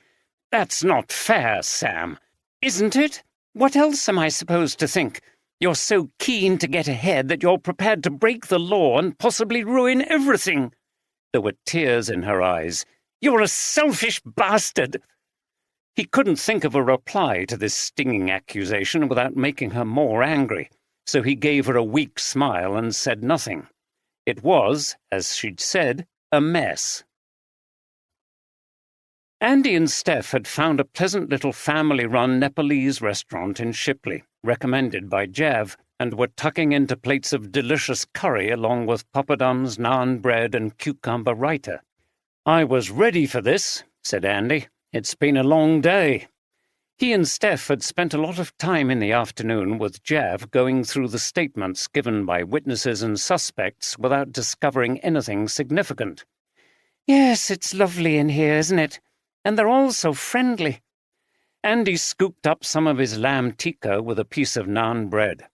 That's not fair, Sam." "Isn't it? What else am I supposed to think? You're so keen to get ahead that you're prepared to break the law and possibly ruin everything." There were tears in her eyes. "You're a selfish bastard." He couldn't think of a reply to this stinging accusation without making her more angry, so he gave her a weak smile and said nothing. It was, as she'd said, a mess. Andy and Steph had found a pleasant little family-run Nepalese restaurant in Shipley, recommended by Jav, and were tucking into plates of delicious curry along with poppadoms, naan bread, and cucumber raita. "I was ready for this," said Andy. "It's been a long day." He and Steph had spent a lot of time in the afternoon with Jav going through the statements given by witnesses and suspects without discovering anything significant. "Yes, it's lovely in here, isn't it? And they're all so friendly." Andy scooped up some of his lamb tikka with a piece of naan bread.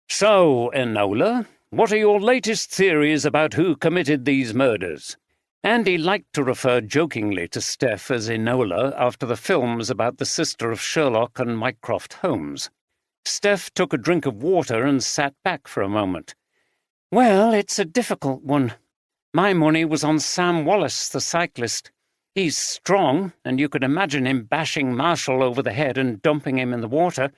"So, Enola, what are your latest theories about who committed these murders?" Andy liked to refer jokingly to Steph as Enola after the films about the sister of Sherlock and Mycroft Holmes. Steph took a drink of water and sat back for a moment. "Well, it's a difficult one. My money was on Sam Wallace, the cyclist. He's strong, and you could imagine him bashing Marshall over the head and dumping him in the water.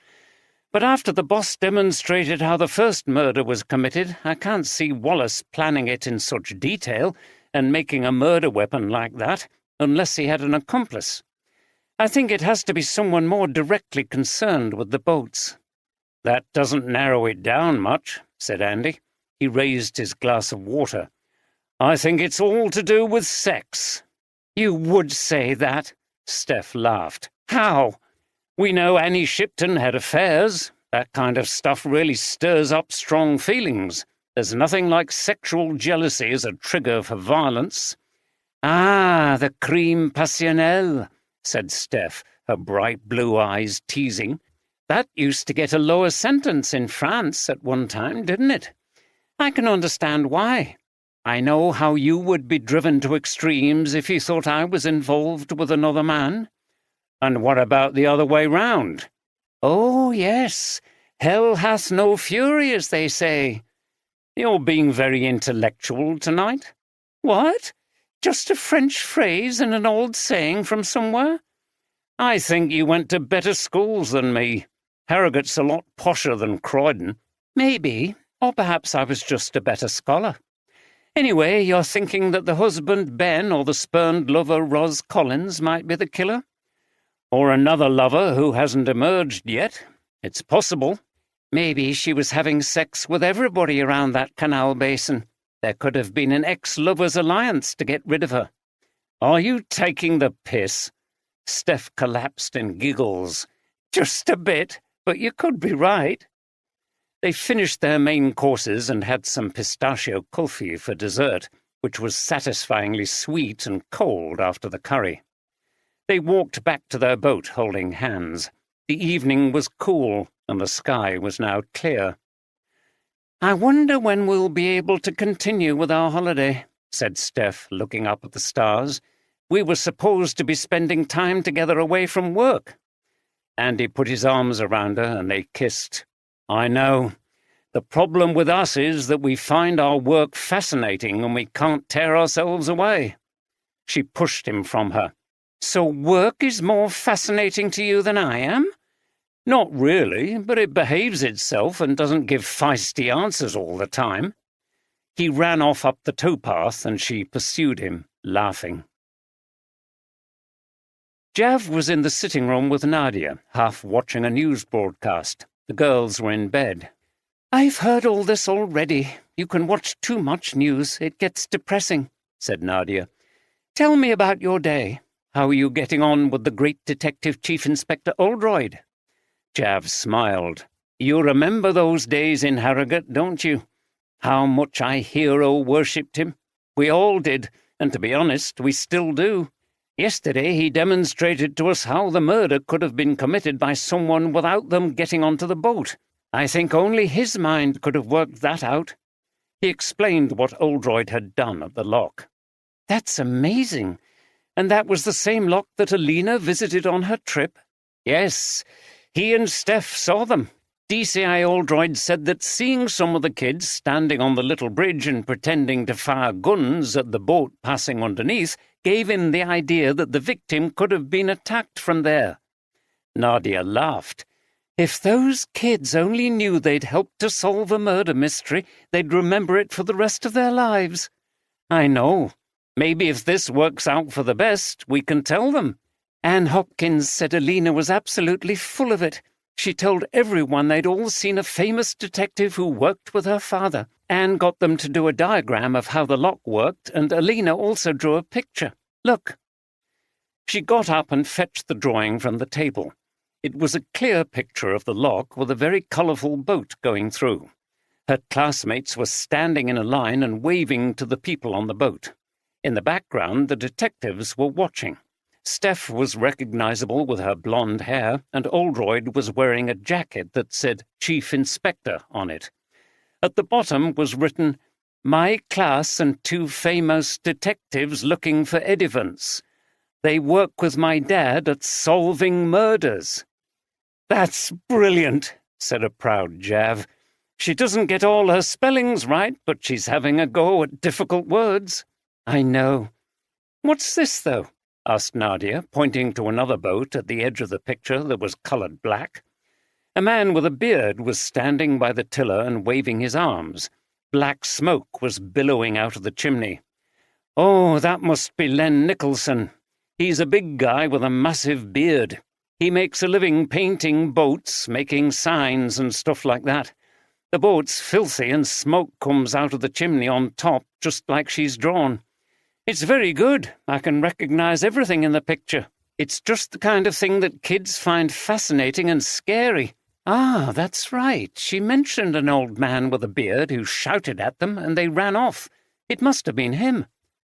But after the boss demonstrated how the first murder was committed, I can't see Wallace planning it in such detail and making a murder weapon like that, unless he had an accomplice. I think it has to be someone more directly concerned with the boats." "That doesn't narrow it down much," said Andy. He raised his glass of water. "I think it's all to do with sex." "You would say that?" Steph laughed. "How?" "We know Annie Shipton had affairs. That kind of stuff really stirs up strong feelings. There's nothing like sexual jealousy as a trigger for violence." "Ah, the crime passionnel," said Steph, her bright blue eyes teasing. "That used to get a lower sentence in France at one time, didn't it? I can understand why. I know how you would be driven to extremes if you thought I was involved with another man." "And what about the other way round?" "Oh, yes. Hell hath no fury, as they say." "You're being very intellectual tonight." "What? Just a French phrase and an old saying from somewhere?" "I think you went to better schools than me. Harrogate's a lot posher than Croydon." "Maybe, or perhaps I was just a better scholar. Anyway, you're thinking that the husband Ben or the spurned lover Ros Collins might be the killer?" "Or another lover who hasn't emerged yet. It's possible." "Maybe she was having sex with everybody around that canal basin. There could have been an ex-lovers alliance to get rid of her." "Are you taking the piss?" Steph collapsed in giggles. "Just a bit, but you could be right." They finished their main courses and had some pistachio kulfi for dessert, which was satisfyingly sweet and cold after the curry. They walked back to their boat holding hands. The evening was cool, and the sky was now clear. "I wonder when we'll be able to continue with our holiday," said Steph, looking up at the stars. "We were supposed to be spending time together away from work." Andy put his arms around her and they kissed. "I know. The problem with us is that we find our work fascinating and we can't tear ourselves away." She pushed him from her. "So work is more fascinating to you than I am?" "Not really, but it behaves itself and doesn't give feisty answers all the time." He ran off up the towpath and she pursued him, laughing. Jav was in the sitting room with Nadia, half watching a news broadcast. The girls were in bed. "I've heard all this already. You can watch too much news. It gets depressing," said Nadia. "Tell me about your day. How are you getting on with the great Detective Chief Inspector Oldroyd?" Jav smiled. "You remember those days in Harrogate, don't you? How much I hero-worshipped him. We all did, and to be honest, we still do. Yesterday he demonstrated to us how the murder could have been committed by someone without them getting onto the boat. I think only his mind could have worked that out." He explained what Oldroyd had done at the lock. "That's amazing. And that was the same lock that Alina visited on her trip?" "Yes. He and Steph saw them. DCI Oldroyd said that seeing some of the kids standing on the little bridge and pretending to fire guns at the boat passing underneath gave him the idea that the victim could have been attacked from there." Nadia laughed. "If those kids only knew they'd helped to solve a murder mystery, they'd remember it for the rest of their lives." "I know. Maybe if this works out for the best, we can tell them." Anne Hopkins said Alina was absolutely full of it. She told everyone they'd all seen a famous detective who worked with her father. Anne got them to do a diagram of how the lock worked, and Alina also drew a picture. Look." She got up and fetched the drawing from the table. It was a clear picture of the lock with a very colourful boat going through. Her classmates were standing in a line and waving to the people on the boat. In the background, the detectives were watching. Steph was recognizable with her blonde hair, and Oldroyd was wearing a jacket that said Chief Inspector on it. At the bottom was written, "My class and two famous detectives looking for evidence. They work with my dad at solving murders." "That's brilliant," said a proud Jav. "She doesn't get all her spellings right, but she's having a go at difficult words." "I know. What's this, though?" asked Nadia, pointing to another boat at the edge of the picture that was coloured black. A man with a beard was standing by the tiller and waving his arms. Black smoke was billowing out of the chimney. "Oh, that must be Len Nicholson. He's a big guy with a massive beard. He makes a living painting boats, making signs and stuff like that. The boat's filthy and smoke comes out of the chimney on top, just like she's drawn. It's very good. I can recognize everything in the picture. It's just the kind of thing that kids find fascinating and scary." "Ah, that's right. She mentioned an old man with a beard who shouted at them and they ran off. It must have been him."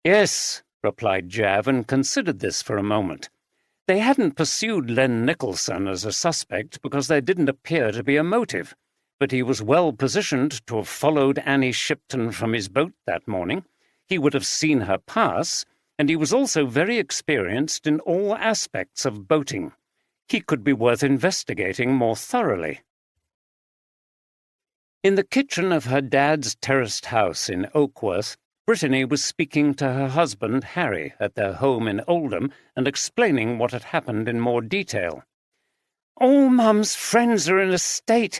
"Yes," replied Jav, and considered this for a moment. They hadn't pursued Len Nicholson as a suspect because there didn't appear to be a motive, but he was well positioned to have followed Annie Shipton from his boat that morning. He would have seen her pass, and he was also very experienced in all aspects of boating. He could be worth investigating more thoroughly. In the kitchen of her dad's terraced house in Oakworth, Brittany was speaking to her husband, Harry, at their home in Oldham and explaining what had happened in more detail. "All Mum's friends are in a state.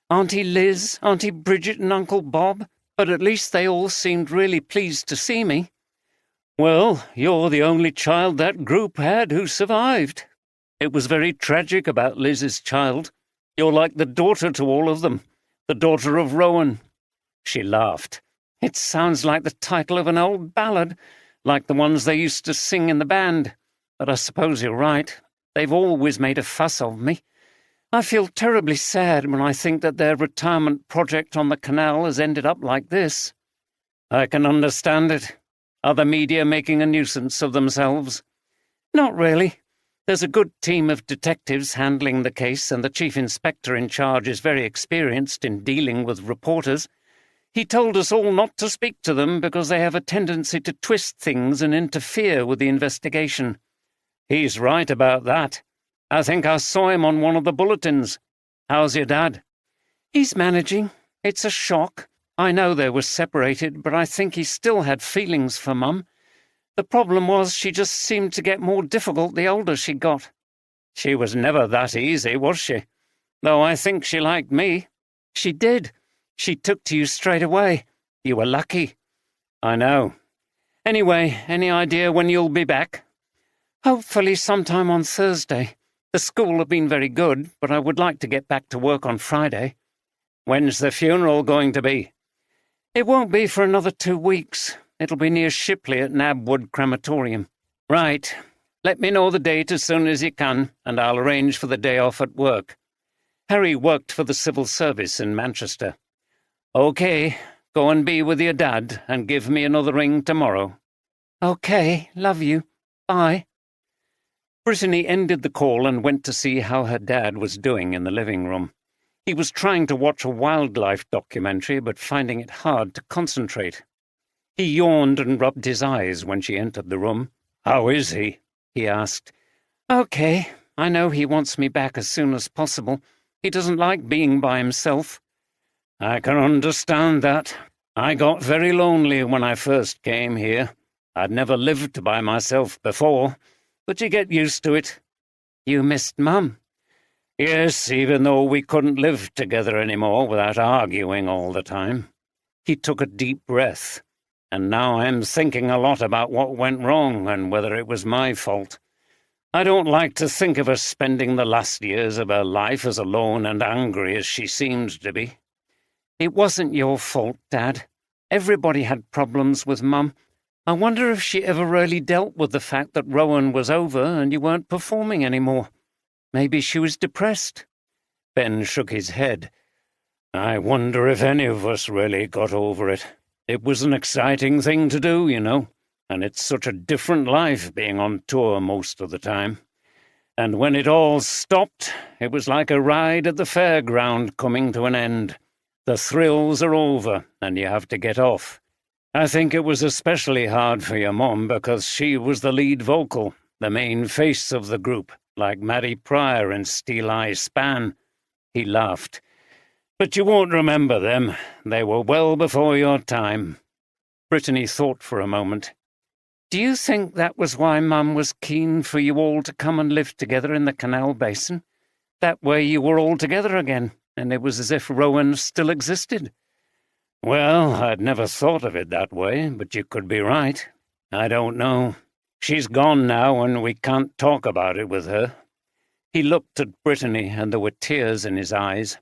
Auntie Liz, Auntie Bridget and Uncle Bob, but at least they all seemed really pleased to see me." "Well, you're the only child that group had who survived. It was very tragic about Liz's child. You're like the daughter to all of them, the daughter of Rowan." She laughed. "It sounds like the title of an old ballad, like the ones they used to sing in the band. But I suppose you're right. They've always made a fuss of me. I feel terribly sad when I think that their retirement project on the canal has ended up like this." "I can understand it. Are the media making a nuisance of themselves?" "Not really. There's a good team of detectives handling the case, and the chief inspector in charge is very experienced in dealing with reporters. He told us all not to speak to them because they have a tendency to twist things and interfere with the investigation." "He's right about that. I think I saw him on one of the bulletins. How's your dad?" "He's managing. It's a shock. I know they were separated, but I think he still had feelings for Mum. The problem was she just seemed to get more difficult the older she got." "She was never that easy, was she? Though I think she liked me." "She did. She took to you straight away. You were lucky." "I know. Anyway, any idea when you'll be back?" "Hopefully sometime on Thursday. The school have been very good, but I would like to get back to work on Friday." "When's the funeral going to be?" "It won't be for another 2 weeks. It'll be near Shipley at Nabwood Crematorium." "Right. Let me know the date as soon as you can, and I'll arrange for the day off at work." Harry worked for the civil service in Manchester. "OK, go and be with your dad, and give me another ring tomorrow." "OK, love you. Bye." Brittany ended the call and went to see how her dad was doing in the living room. He was trying to watch a wildlife documentary, but finding it hard to concentrate. He yawned and rubbed his eyes when she entered the room. "How is he?" he asked. "OK. I know he wants me back as soon as possible. He doesn't like being by himself." "I can understand that. I got very lonely when I first came here. I'd never lived by myself before, but you get used to it." "You missed Mum?" "Yes, even though we couldn't live together anymore without arguing all the time." He took a deep breath. "And now I'm thinking a lot about what went wrong and whether it was my fault. I don't like to think of her spending the last years of her life as alone and angry as she seemed to be." "It wasn't your fault, Dad. Everybody had problems with Mum. I wonder if she ever really dealt with the fact that Rowan was over and you weren't performing anymore. Maybe she was depressed." Ben shook his head. "I wonder if any of us really got over it. It was an exciting thing to do, you know, and it's such a different life being on tour most of the time. And when it all stopped, it was like a ride at the fairground coming to an end. The thrills are over, and you have to get off. I think it was especially hard for your mum because she was the lead vocal, the main face of the group, like Maddie Pryor and Steel Eye Span." He laughed. "But you won't remember them. They were well before your time." Brittany thought for a moment. "Do you think that was why Mum was keen for you all to come and live together in the canal basin? That way you were all together again, and it was as if Rowan still existed. Well, I'd never thought of it that way, but you could be right. I don't know. She's gone now, and we can't talk about it with her." He looked at Brittany, and there were tears in his eyes.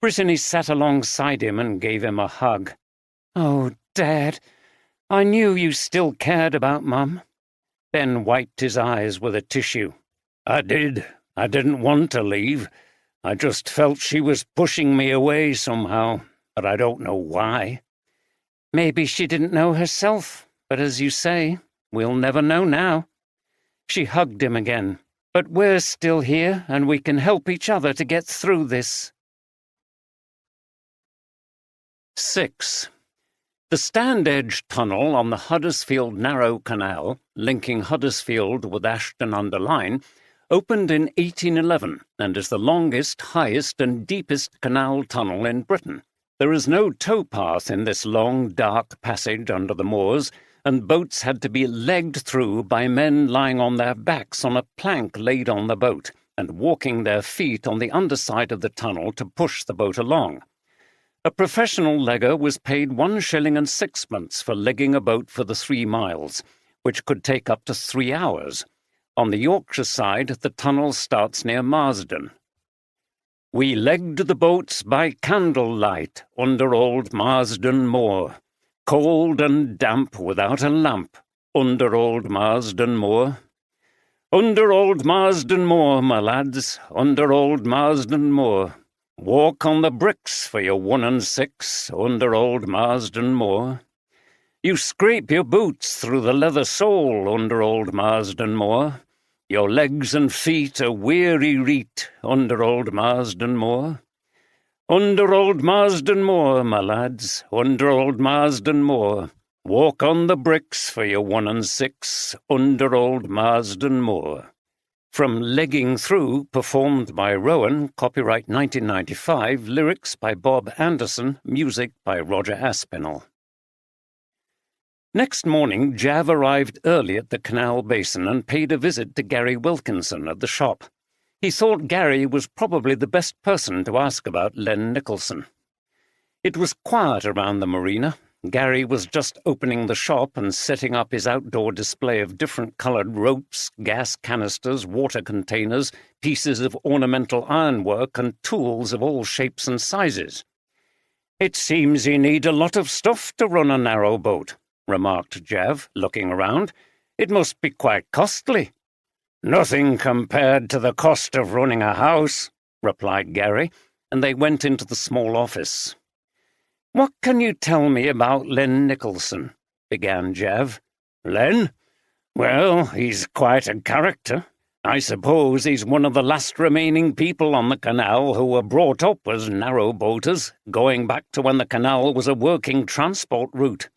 Brittany sat alongside him and gave him a hug. "Oh, Dad, I knew you still cared about Mum." Ben wiped his eyes with a tissue. "I did. I didn't want to leave. I just felt she was pushing me away somehow, but I don't know why." "Maybe she didn't know herself, but as you say, we'll never know now." She hugged him again. "But we're still here, and we can help each other to get through this." 6. The Stand-Edge Tunnel on the Huddersfield Narrow Canal, linking Huddersfield with Ashton-under-Lyne, opened in 1811 and is the longest, highest and deepest canal tunnel in Britain. There is no towpath in this long, dark passage under the moors, and boats had to be legged through by men lying on their backs on a plank laid on the boat, and walking their feet on the underside of the tunnel to push the boat along. A professional legger was paid 1 shilling and 6pence for legging a boat for the 3 miles, which could take up to 3 hours. On the Yorkshire side, the tunnel starts near Marsden. "We legged the boats by candlelight under old Marsden Moor, cold and damp without a lamp, under old Marsden Moor. Under old Marsden Moor, my lads, under old Marsden Moor. Walk on the bricks for your 1 and 6, under old Marsden Moor. You scrape your boots through the leather sole under old Marsden Moor. Your legs and feet a weary reet under old Marsden Moor. Under old Marsden Moor, my lads, under old Marsden Moor. Walk on the bricks for your 1 and 6, under old Marsden Moor." From Legging Through, performed by Rowan, copyright 1995, lyrics by Bob Anderson, music by Roger Aspinall. Next morning, Jav arrived early at the canal basin and paid a visit to Gary Wilkinson at the shop. He thought Gary was probably the best person to ask about Len Nicholson. It was quiet around the marina. Gary was just opening the shop and setting up his outdoor display of different-coloured ropes, gas canisters, water containers, pieces of ornamental ironwork, and tools of all shapes and sizes. "It seems you need a lot of stuff to run a narrow boat," remarked Jav, looking around. "It must be quite costly." "Nothing compared to the cost of running a house," replied Gary, and they went into the small office. "What can you tell me about Len Nicholson?" began Jav. "Len? Well, he's quite a character. I suppose he's one of the last remaining people on the canal who were brought up as narrow-boaters, going back to when the canal was a working transport route.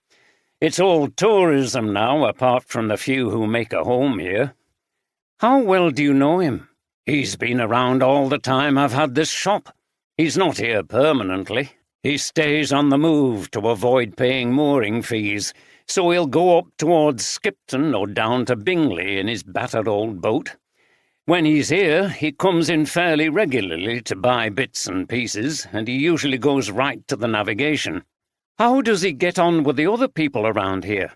It's all tourism now, apart from the few who make a home here." "How well do you know him?" "He's been around all the time I've had this shop. He's not here permanently. He stays on the move to avoid paying mooring fees, so he'll go up towards Skipton or down to Bingley in his battered old boat. When he's here, he comes in fairly regularly to buy bits and pieces, and he usually goes right to the navigation." "How does he get on with the other people around here?"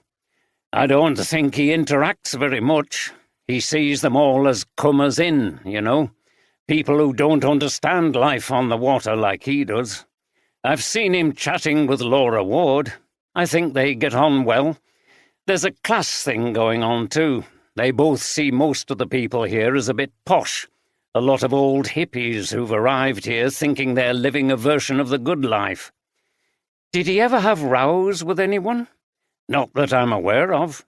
"I don't think he interacts very much. He sees them all as comers in, you know. People who don't understand life on the water like he does. I've seen him chatting with Laura Ward. I think they get on well. There's a class thing going on, too. They both see most of the people here as a bit posh. A lot of old hippies who've arrived here thinking they're living a version of the good life." "Did he ever have rows with anyone?" "Not that I'm aware of."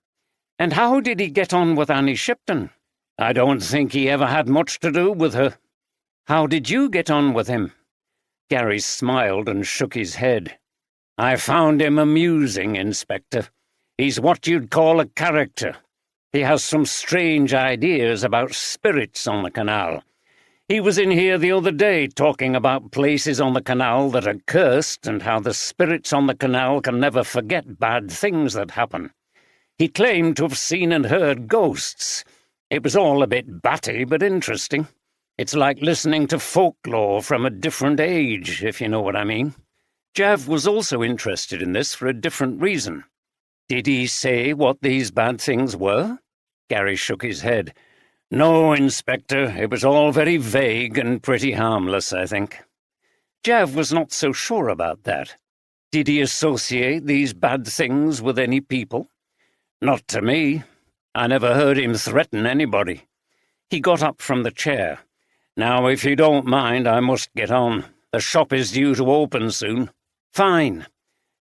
"And how did he get on with Annie Shipton?" "I don't think he ever had much to do with her." "How did you get on with him?" Gary smiled and shook his head. "I found him amusing, Inspector. He's what you'd call a character. He has some strange ideas about spirits on the canal. He was in here the other day talking about places on the canal that are cursed and how the spirits on the canal can never forget bad things that happen. He claimed to have seen and heard ghosts. It was all a bit batty but interesting. It's like listening to folklore from a different age, if you know what I mean. Jav was also interested in this for a different reason. Did he say what these bad things were? Gary shook his head. No, Inspector, it was all very vague and pretty harmless, I think. Jav was not so sure about that. Did he associate these bad things with any people? Not to me. I never heard him threaten anybody. He got up from the chair. Now, if you don't mind, I must get on. The shop is due to open soon. Fine.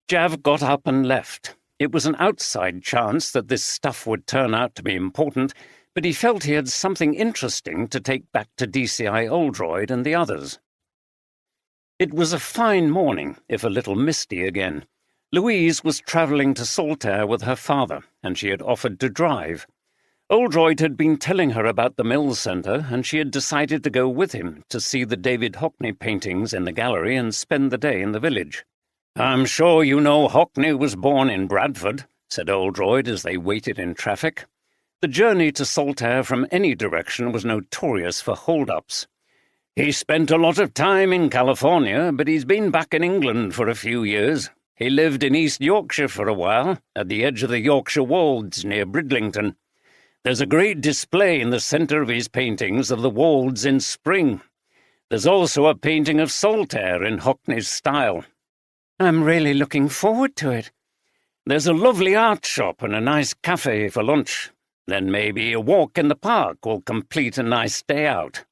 Jav got up and left. It was an outside chance that this stuff would turn out to be important, but he felt he had something interesting to take back to DCI Oldroyd and the others. It was a fine morning, if a little misty again. Louise was travelling to Saltaire with her father, and she had offered to drive. Oldroyd had been telling her about the mill centre, and she had decided to go with him to see the David Hockney paintings in the gallery and spend the day in the village. I'm sure you know Hockney was born in Bradford, said Oldroyd as they waited in traffic. The journey to Saltaire from any direction was notorious for hold-ups. He spent a lot of time in California, but he's been back in England for a few years. He lived in East Yorkshire for a while, at the edge of the Yorkshire Wolds near Bridlington. There's a great display in the centre of his paintings of the Wolds in spring. There's also a painting of Saltaire in Hockney's style. I'm really looking forward to it. There's a lovely art shop and a nice cafe for lunch. Then maybe a walk in the park will complete a nice day out.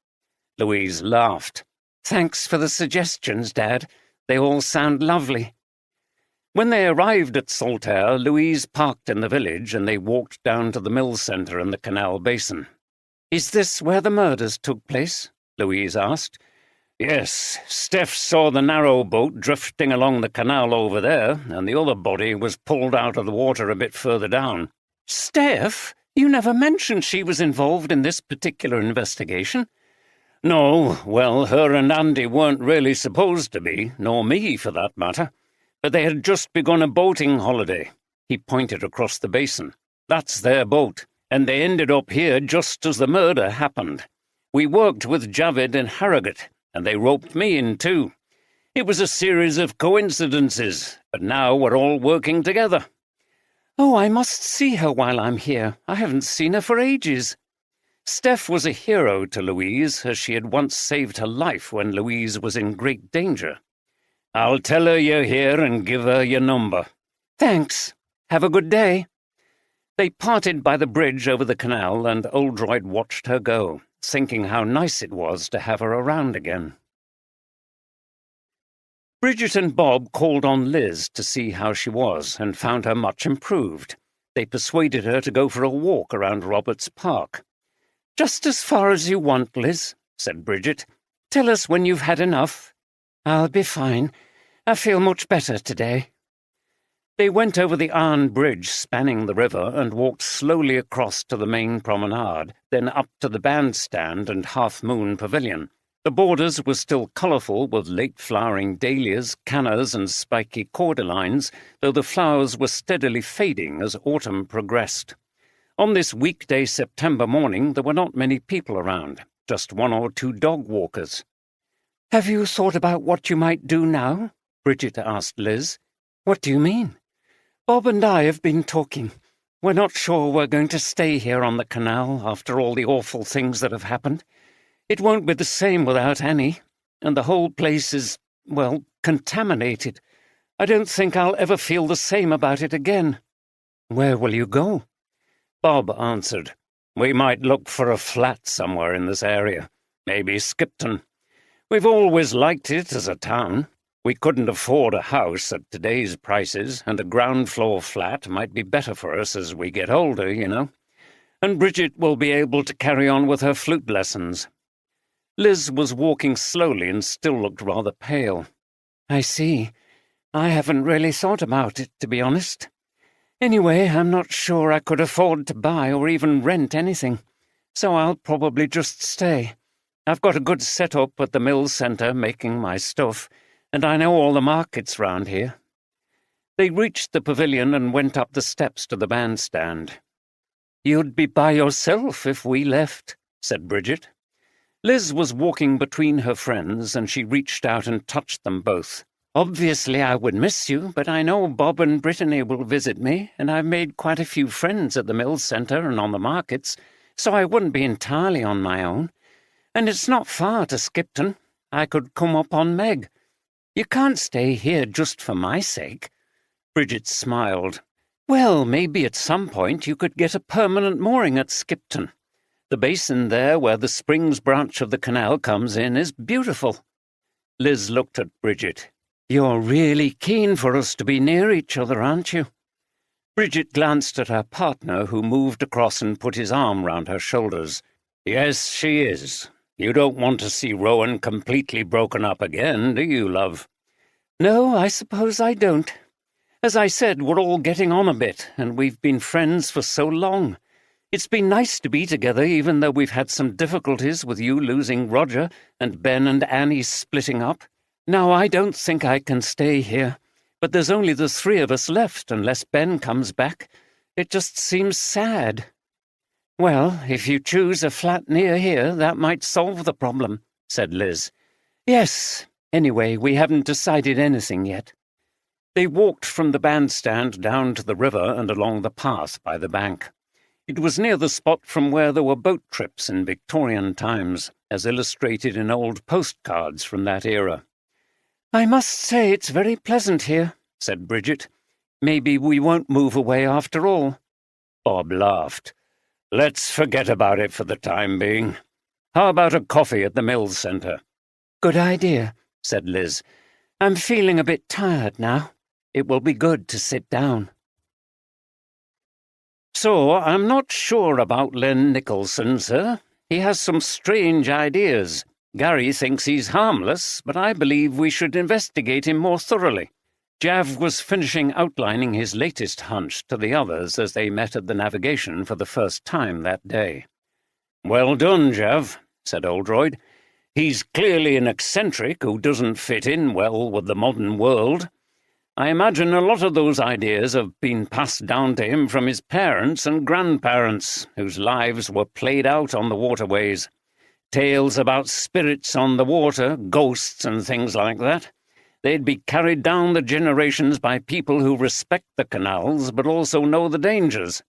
Louise laughed. Thanks for the suggestions, Dad. They all sound lovely. When they arrived at Saltaire, Louise parked in the village and they walked down to the mill centre and the canal basin. Is this where the murders took place? Louise asked. Yes, Steph saw the narrow boat drifting along the canal over there, and the other body was pulled out of the water a bit further down. Steph? You never mentioned she was involved in this particular investigation. No, well, her and Andy weren't really supposed to be, nor me for that matter. But they had just begun a boating holiday. He pointed across the basin. That's their boat, and they ended up here just as the murder happened. We worked with Javid and Harrogate, and they roped me in too. It was a series of coincidences, but now we're all working together. Oh, I must see her while I'm here. I haven't seen her for ages. Steph was a hero to Louise, as she had once saved her life when Louise was in great danger. I'll tell her you're here and give her your number. Thanks. Have a good day. They parted by the bridge over the canal, and Oldroyd watched her go, thinking how nice it was to have her around again. Bridget and Bob called on Liz to see how she was, and found her much improved. They persuaded her to go for a walk around Roberts Park. Just as far as you want, Liz, said Bridget. Tell us when you've had enough. I'll be fine. I feel much better today. They went over the iron bridge spanning the river and walked slowly across to the main promenade, then up to the bandstand and half-moon pavilion. The borders were still colourful with late-flowering dahlias, cannas and spiky cordylines, though the flowers were steadily fading as autumn progressed. On this weekday September morning there were not many people around, just one or two dog walkers. Have you thought about what you might do now? Bridget asked Liz. What do you mean? Bob and I have been talking. We're not sure we're going to stay here on the canal after all the awful things that have happened. It won't be the same without Annie, and the whole place is, well, contaminated. I don't think I'll ever feel the same about it again. Where will you go? Bob answered. We might look for a flat somewhere in this area, maybe Skipton. We've always liked it as a town. We couldn't afford a house at today's prices, and a ground-floor flat might be better for us as we get older, you know. And Bridget will be able to carry on with her flute lessons. Liz was walking slowly and still looked rather pale. I see. I haven't really thought about it, to be honest. Anyway, I'm not sure I could afford to buy or even rent anything, so I'll probably just stay. I've got a good set-up at the mill centre making my stuff, and I know all the markets round here. They reached the pavilion and went up the steps to the bandstand. You'd be by yourself if we left, said Bridget. Liz was walking between her friends, and she reached out and touched them both. Obviously I would miss you, but I know Bob and Brittany will visit me, and I've made quite a few friends at the Mill Centre and on the markets, so I wouldn't be entirely on my own. And it's not far to Skipton. I could come up on Meg. You can't stay here just for my sake." Bridget smiled. "Well, maybe at some point you could get a permanent mooring at Skipton. The basin there where the Springs branch of the canal comes in is beautiful." Liz looked at Bridget. "You're really keen for us to be near each other, aren't you?" Bridget glanced at her partner, who moved across and put his arm round her shoulders. "Yes, she is. You don't want to see Rowan completely broken up again, do you, love?" "No, I suppose I don't. As I said, we're all getting on a bit, and we've been friends for so long. It's been nice to be together, even though we've had some difficulties with you losing Roger and Ben and Annie splitting up. Now, I don't think I can stay here, but there's only the three of us left unless Ben comes back. It just seems sad." "Well, if you choose a flat near here, that might solve the problem," said Liz. "Yes. Anyway, we haven't decided anything yet." They walked from the bandstand down to the river and along the path by the bank. It was near the spot from where there were boat trips in Victorian times, as illustrated in old postcards from that era. "I must say it's very pleasant here," said Bridget. "Maybe we won't move away after all." Bob laughed. "Let's forget about it for the time being. How about a coffee at the Mill Centre?" "Good idea," said Liz. "I'm feeling a bit tired now. It will be good to sit down." "So, I'm not sure about Len Nicholson, sir. He has some strange ideas. Gary thinks he's harmless, but I believe we should investigate him more thoroughly." Jav was finishing outlining his latest hunch to the others as they met at the navigation for the first time that day. "Well done, Jav," said Oldroyd. "He's clearly an eccentric who doesn't fit in well with the modern world. I imagine a lot of those ideas have been passed down to him from his parents and grandparents, whose lives were played out on the waterways. Tales about spirits on the water, ghosts and things like that. They'd be carried down the generations by people who respect the canals but also know the dangers."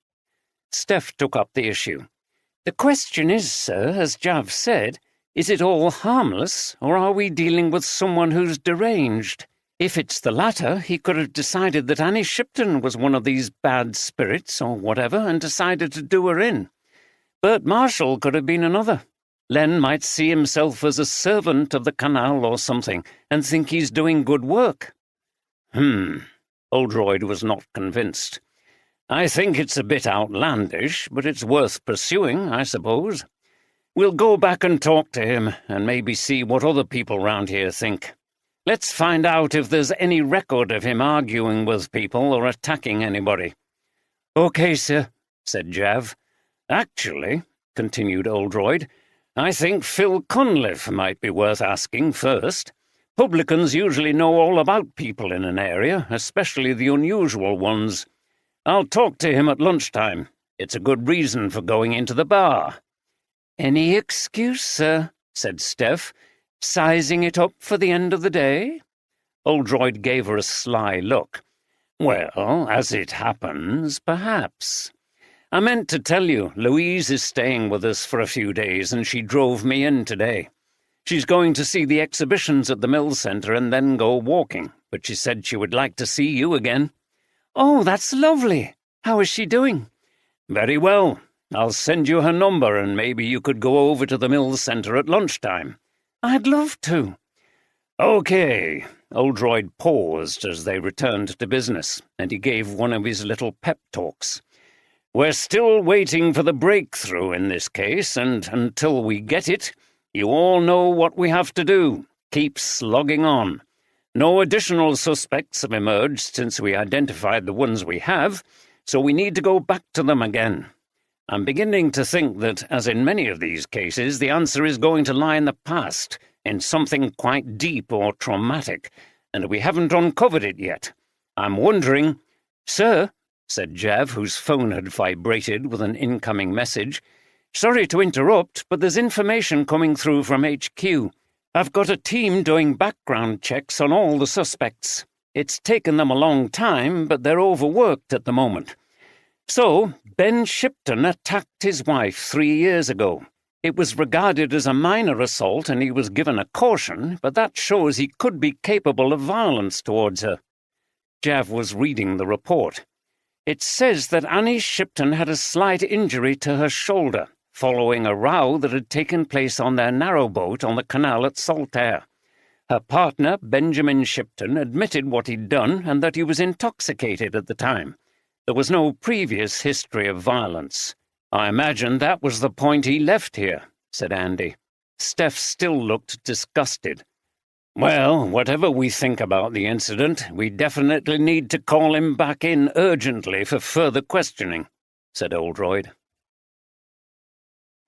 Steph took up the issue. "The question is, sir, as Jav said, is it all harmless, or are we dealing with someone who's deranged? If it's the latter, he could have decided that Annie Shipton was one of these bad spirits or whatever and decided to do her in. Bert Marshall could have been another. Len might see himself as a servant of the canal or something and think he's doing good work." Oldroyd was not convinced. "I think it's a bit outlandish, but it's worth pursuing, I suppose. We'll go back and talk to him and maybe see what other people round here think. Let's find out if there's any record of him arguing with people or attacking anybody." "OK, sir," said Jav. "Actually," continued Oldroyd, "I think Phil Cunliffe might be worth asking first. Publicans usually know all about people in an area, especially the unusual ones. I'll talk to him at lunchtime. It's a good reason for going into the bar." "Any excuse, sir," said Steph. "Sizing it up for the end of the day?" Oldroyd gave her a sly look. "Well, as it happens, perhaps. I meant to tell you, Louise is staying with us for a few days, and she drove me in today. She's going to see the exhibitions at the Mill Centre and then go walking, but she said she would like to see you again." "Oh, that's lovely. How is she doing?" "Very well. I'll send you her number, and maybe you could go over to the Mill Centre at lunchtime." "I'd love to." "OK." Oldroyd paused as they returned to business, and he gave one of his little pep talks. "We're still waiting for the breakthrough in this case, and until we get it, you all know what we have to do. Keep slogging on. No additional suspects have emerged since we identified the ones we have, so we need to go back to them again. I'm beginning to think that, as in many of these cases, the answer is going to lie in the past, in something quite deep or traumatic, and we haven't uncovered it yet. I'm wondering—" "Sir," said Jav, whose phone had vibrated with an incoming message, Sorry to interrupt, but there's information coming through from HQ. I've got a team doing background checks on all the suspects. It's taken them a long time, but they're overworked at the moment. So, Ben Shipton attacked his wife 3 years ago. It was regarded as a minor assault and he was given a caution, but that shows he could be capable of violence towards her. Jav was reading the report. It says that Annie Shipton had a slight injury to her shoulder, following a row that had taken place on their narrowboat on the canal at Saltaire. Her partner, Benjamin Shipton, admitted what he'd done and that he was intoxicated at the time. There was no previous history of violence. I imagine that was the point he left here, said Andy. Steph still looked disgusted. Well, whatever we think about the incident, we definitely need to call him back in urgently for further questioning, said Oldroyd.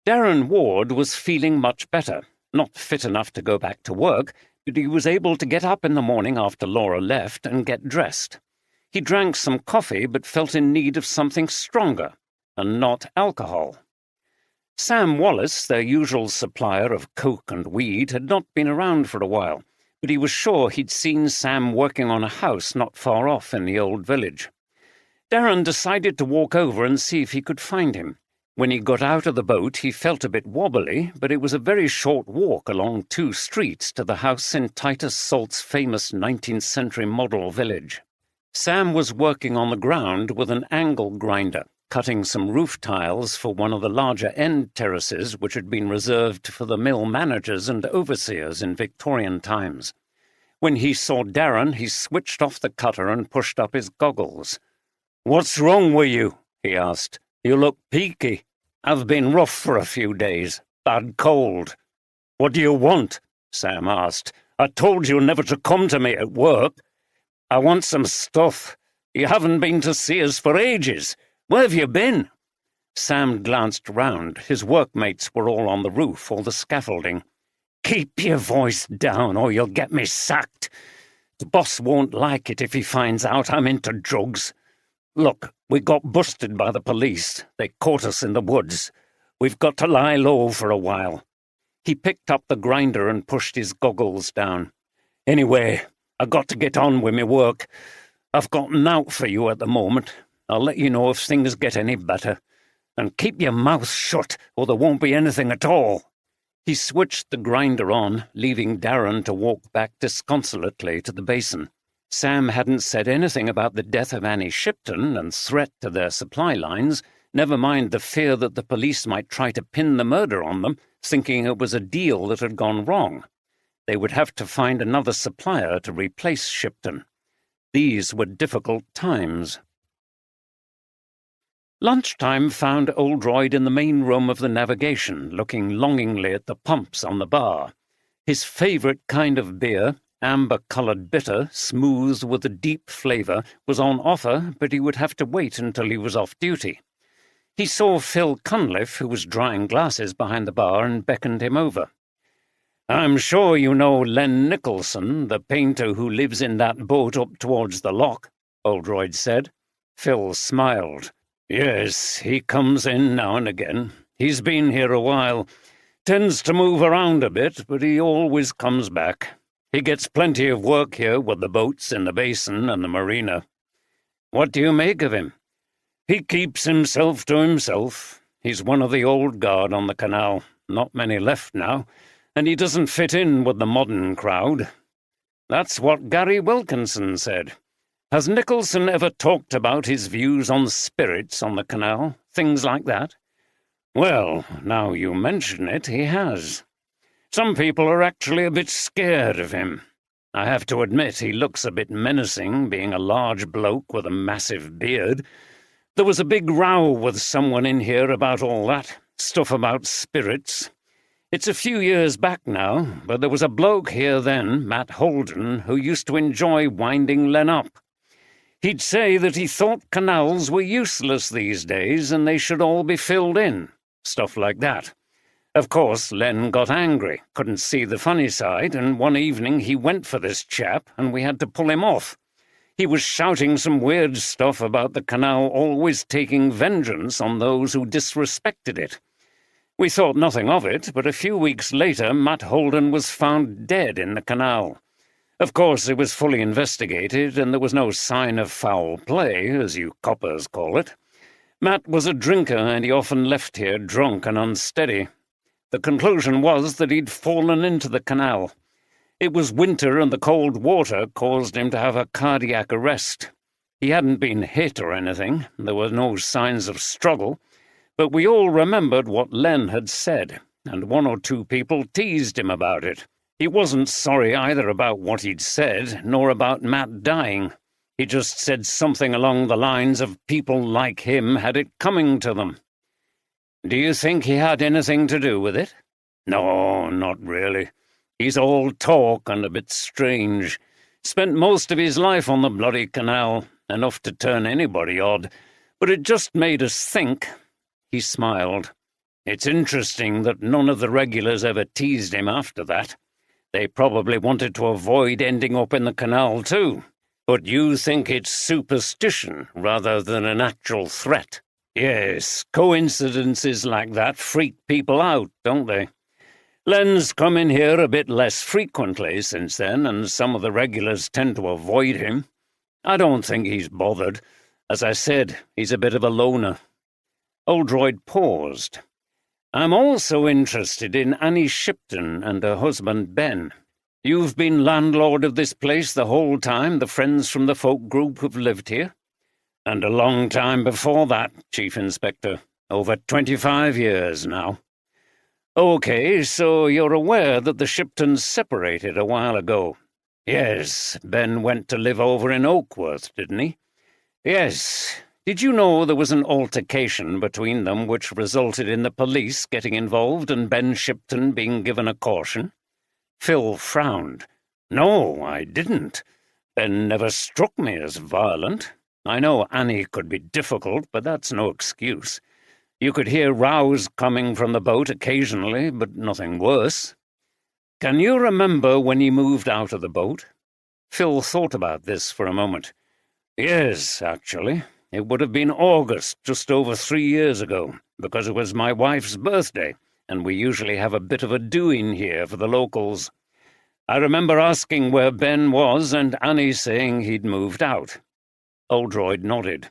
Darren Ward was feeling much better, not fit enough to go back to work, but he was able to get up in the morning after Laura left and get dressed. He drank some coffee but felt in need of something stronger, and not alcohol. Sam Wallace, their usual supplier of coke and weed, had not been around for a while, but he was sure he'd seen Sam working on a house not far off in the old village. Darren decided to walk over and see if he could find him. When he got out of the boat, he felt a bit wobbly, but it was a very short walk along 2 streets to the house in Titus Salt's famous 19th-century model village. Sam was working on the ground with an angle grinder, cutting some roof tiles for one of the larger end terraces which had been reserved for the mill managers and overseers in Victorian times. When he saw Darren, he switched off the cutter and pushed up his goggles. "What's wrong with you?" he asked. "You look peaky." "I've been rough for a few days. Bad cold." "What do you want?" Sam asked. "I told you never to come to me at work." "I want some stuff. You haven't been to see us for ages. Where have you been?" Sam glanced round. His workmates were all on the roof or the scaffolding. "Keep your voice down or you'll get me sacked. The boss won't like it if he finds out I'm into drugs. Look, we got busted by the police. They caught us in the woods. We've got to lie low for a while." He picked up the grinder and pushed his goggles down. "Anyway, I got to get on with my work. I've got nought for you at the moment. I'll let you know if things get any better. And keep your mouth shut, or there won't be anything at all." He switched the grinder on, leaving Darren to walk back disconsolately to the basin. Sam hadn't said anything about the death of Annie Shipton and threat to their supply lines, never mind the fear that the police might try to pin the murder on them, thinking it was a deal that had gone wrong. They would have to find another supplier to replace Shipton. These were difficult times. Lunchtime found Oldroyd in the main room of the navigation, looking longingly at the pumps on the bar. His favourite kind of beer, amber-coloured bitter, smooth with a deep flavour, was on offer, but he would have to wait until he was off duty. He saw Phil Cunliffe, who was drying glasses behind the bar, and beckoned him over. "I'm sure you know Len Nicholson, the painter who lives in that boat up towards the loch," Oldroyd said. Phil smiled. "Yes, he comes in now and again. He's been here a while. Tends to move around a bit, but he always comes back. He gets plenty of work here with the boats in the basin and the marina." "What do you make of him?" "He keeps himself to himself. He's one of the old guard on the canal. Not many left now. And he doesn't fit in with the modern crowd." "That's what Gary Wilkinson said. Has Nicholson ever talked about his views on spirits on the canal? Things like that?" "Well, now you mention it, he has. Some people are actually a bit scared of him. I have to admit he looks a bit menacing, being a large bloke with a massive beard. There was a big row with someone in here about all that, stuff about spirits. It's a few years back now, but there was a bloke here then, Matt Holden, who used to enjoy winding Len up. He'd say that he thought canals were useless these days and they should all be filled in, stuff like that. Of course, Len got angry, couldn't see the funny side, and one evening he went for this chap and we had to pull him off. He was shouting some weird stuff about the canal always taking vengeance on those who disrespected it. We thought nothing of it, but a few weeks later Matt Holden was found dead in the canal. Of course, it was fully investigated, and there was no sign of foul play, as you coppers call it. Matt was a drinker, and he often left here drunk and unsteady. The conclusion was that he'd fallen into the canal. It was winter, and the cold water caused him to have a cardiac arrest. He hadn't been hit or anything. There were no signs of struggle. But we all remembered what Len had said, and one or two people teased him about it. He wasn't sorry either about what he'd said, nor about Matt dying. He just said something along the lines of people like him had it coming to them. Do you think he had anything to do with it? No, not really. He's all talk and a bit strange. Spent most of his life on the bloody canal, enough to turn anybody odd. But it just made us think. He smiled. It's interesting that none of the regulars ever teased him after that. They probably wanted to avoid ending up in the canal too. But you think it's superstition rather than an actual threat? Yes, coincidences like that freak people out, don't they? Len's come in here a bit less frequently since then, and some of the regulars tend to avoid him. I don't think he's bothered. As I said, he's a bit of a loner. Oldroyd paused. I'm also interested in Annie Shipton and her husband Ben. You've been landlord of this place the whole time the friends from the folk group have lived here? And a long time before that, Chief Inspector. Over 25 years now. OK, so you're aware that the Shiptons separated a while ago? Yes, Ben went to live over in Oakworth, didn't he? Yes. Did you know there was an altercation between them which resulted in the police getting involved and Ben Shipton being given a caution? Phil frowned. No, I didn't. Ben never struck me as violent. I know Annie could be difficult, but that's no excuse. You could hear rows coming from the boat occasionally, but nothing worse. Can you remember when he moved out of the boat? Phil thought about this for a moment. Yes, actually. It would have been August, just over 3 years ago, because it was my wife's birthday, and we usually have a bit of a doing here for the locals. I remember asking where Ben was, and Annie saying he'd moved out. Oldroyd nodded.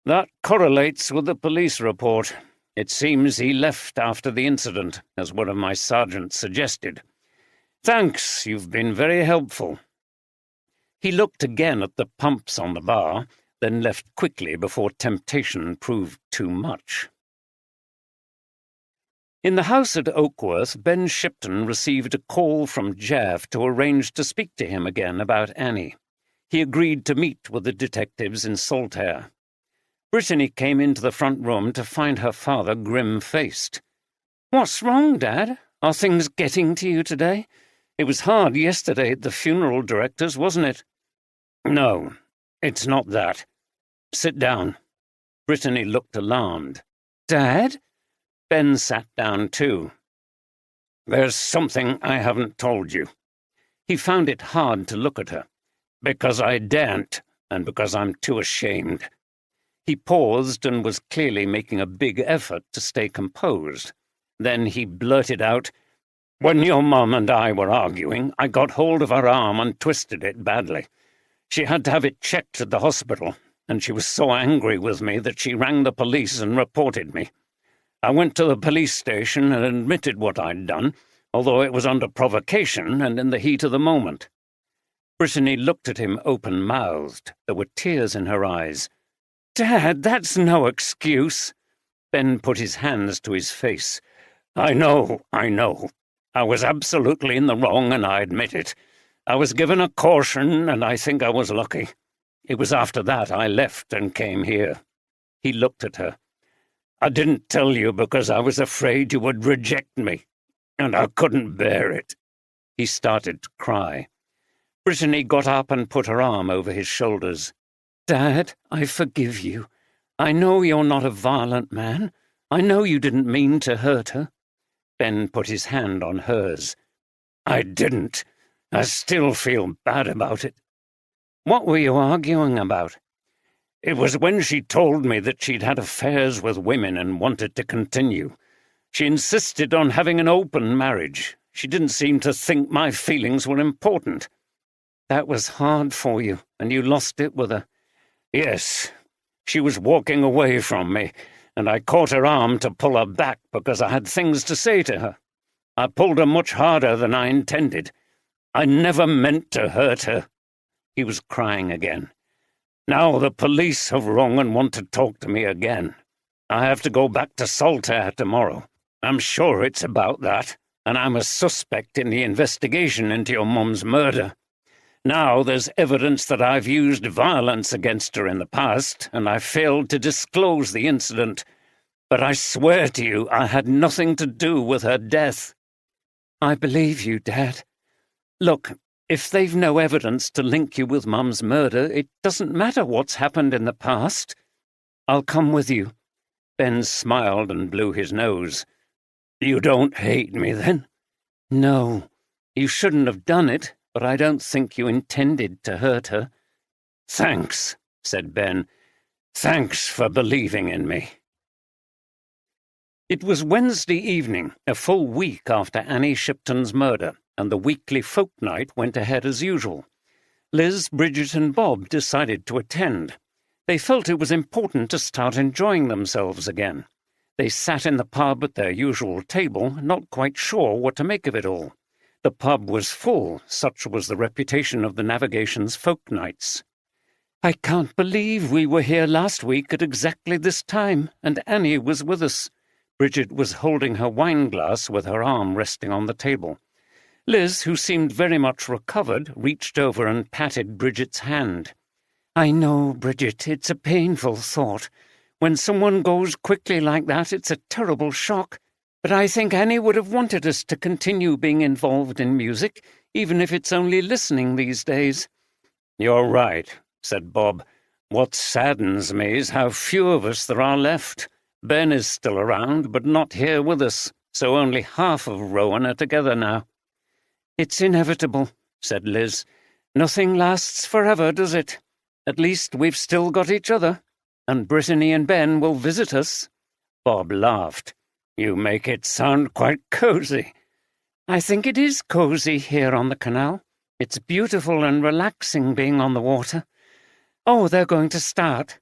That correlates with the police report. It seems he left after the incident, as one of my sergeants suggested. Thanks, you've been very helpful. He looked again at the pumps on the bar, then left quickly before temptation proved too much. In the house at Oakworth, Ben Shipton received a call from Jav to arrange to speak to him again about Annie. He agreed to meet with the detectives in Saltaire. Brittany came into the front room to find her father grim-faced. "What's wrong, Dad? Are things getting to you today? It was hard yesterday at the funeral director's, wasn't it?" "No. It's not that. Sit down." Brittany looked alarmed. "Dad?" Ben sat down too. "There's something I haven't told you." He found it hard to look at her. "Because I daren't, and because I'm too ashamed." He paused and was clearly making a big effort to stay composed. Then he blurted out, "When your mum and I were arguing, I got hold of her arm and twisted it badly. She had to have it checked at the hospital, and she was so angry with me that she rang the police and reported me. I went to the police station and admitted what I'd done, although it was under provocation and in the heat of the moment." Brittany looked at him open-mouthed. There were tears in her eyes. "Dad, that's no excuse." Ben put his hands to his face. I know. I was absolutely in the wrong, and I admit it. I was given a caution, and I think I was lucky. It was after that I left and came here." He looked at her. "I didn't tell you because I was afraid you would reject me, and I couldn't bear it." He started to cry. Brittany got up and put her arm over his shoulders. "Dad, I forgive you. I know you're not a violent man. I know you didn't mean to hurt her." Ben put his hand on hers. "I didn't. I still feel bad about it." "What were you arguing about?" "It was when she told me that she'd had affairs with women and wanted to continue. She insisted on having an open marriage. She didn't seem to think my feelings were important. That was hard for you, and you lost it with her. Yes. She was walking away from me, and I caught her arm to pull her back because I had things to say to her. I pulled her much harder than I intended. I never meant to hurt her." He was crying again. "Now the police have rung and want to talk to me again. I have to go back to Saltaire tomorrow. I'm sure it's about that, and I'm a suspect in the investigation into your mum's murder. Now there's evidence that I've used violence against her in the past, and I failed to disclose the incident. But I swear to you I had nothing to do with her death." "I believe you, Dad. Look, if they've no evidence to link you with Mum's murder, it doesn't matter what's happened in the past. I'll come with you." Ben smiled and blew his nose. "You don't hate me, then?" "No. You shouldn't have done it, but I don't think you intended to hurt her." "Thanks," said Ben. "Thanks for believing in me." It was Wednesday evening, a full week after Annie Shipton's murder, and the weekly folk night went ahead as usual. Liz, Bridget, and Bob decided to attend. They felt it was important to start enjoying themselves again. They sat in the pub at their usual table, not quite sure what to make of it all. The pub was full, such was the reputation of the Navigation's folk nights. "I can't believe we were here last week at exactly this time, and Annie was with us." Bridget was holding her wine glass with her arm resting on the table. Liz, who seemed very much recovered, reached over and patted Bridget's hand. "I know, Bridget, it's a painful thought. When someone goes quickly like that, it's a terrible shock. But I think Annie would have wanted us to continue being involved in music, even if it's only listening these days." "You're right," said Bob. "What saddens me is how few of us there are left. Ben is still around, but not here with us, so only half of Rowan are together now." "It's inevitable," said Liz. "Nothing lasts forever, does it? At least we've still got each other, and Brittany and Ben will visit us." Bob laughed. "You make it sound quite cosy." "I think it is cosy here on the canal. It's beautiful and relaxing being on the water. Oh, they're going to start."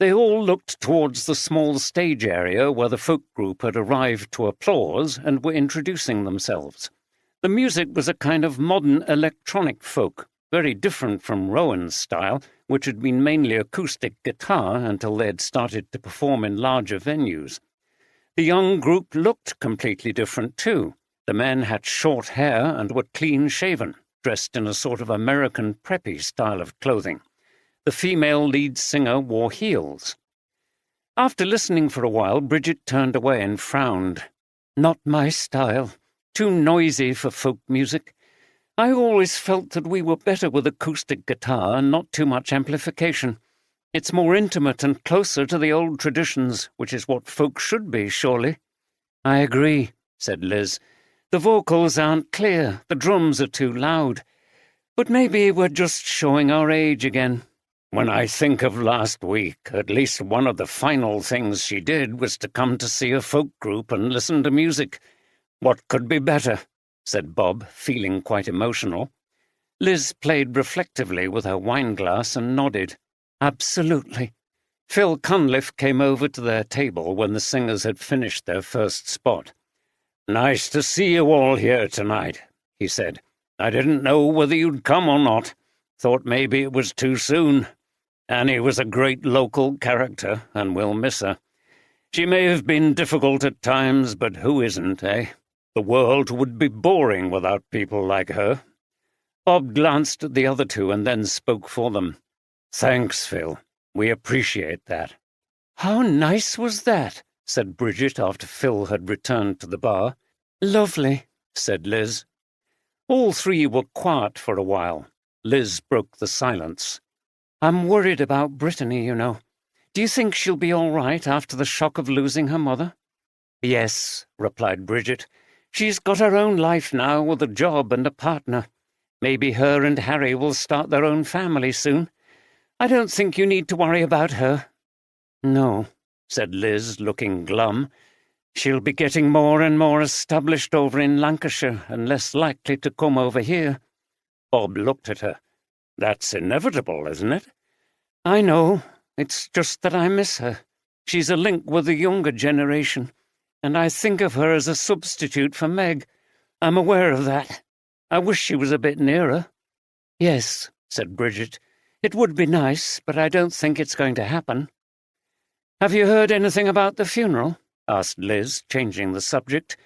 They all looked towards the small stage area where the folk group had arrived to applause and were introducing themselves. The music was a kind of modern electronic folk, very different from Rowan's style, which had been mainly acoustic guitar until they had started to perform in larger venues. The young group looked completely different too. The men had short hair and were clean-shaven, dressed in a sort of American preppy style of clothing. The female lead singer wore heels. After listening for a while, Bridget turned away and frowned. "Not my style. Too noisy for folk music. I always felt that we were better with acoustic guitar and not too much amplification. It's more intimate and closer to the old traditions, which is what folk should be, surely." "I agree," said Liz. "The vocals aren't clear, the drums are too loud. But maybe we're just showing our age again." "When I think of last week, at least one of the final things she did was to come to see a folk group and listen to music. What could be better?" said Bob, feeling quite emotional. Liz played reflectively with her wineglass and nodded. "Absolutely." Phil Cunliffe came over to their table when the singers had finished their first spot. "Nice to see you all here tonight," he said. "I didn't know whether you'd come or not. Thought maybe it was too soon. Annie was a great local character, and we'll miss her. She may have been difficult at times, but who isn't, eh? The world would be boring without people like her." Bob glanced at the other two and then spoke for them. "Thanks, Phil. We appreciate that." "How nice was that?" said Bridget after Phil had returned to the bar. "Lovely," said Liz. All three were quiet for a while. Liz broke the silence. "I'm worried about Brittany, you know. Do you think she'll be all right after the shock of losing her mother?" "Yes," replied Bridget. "She's got her own life now with a job and a partner. Maybe her and Harry will start their own family soon. I don't think you need to worry about her." "No," said Liz, looking glum. She'll be getting more and more established over in Lancashire and less likely to come over here. Bob looked at her. That's inevitable, isn't it? I know. It's just that I miss her. She's a link with the younger generation, and I think of her as a substitute for Meg. I'm aware of that. I wish she was a bit nearer. Yes, said Bridget. It would be nice, but I don't think it's going to happen. Have you heard anything about the funeral? Asked Liz, changing the subject.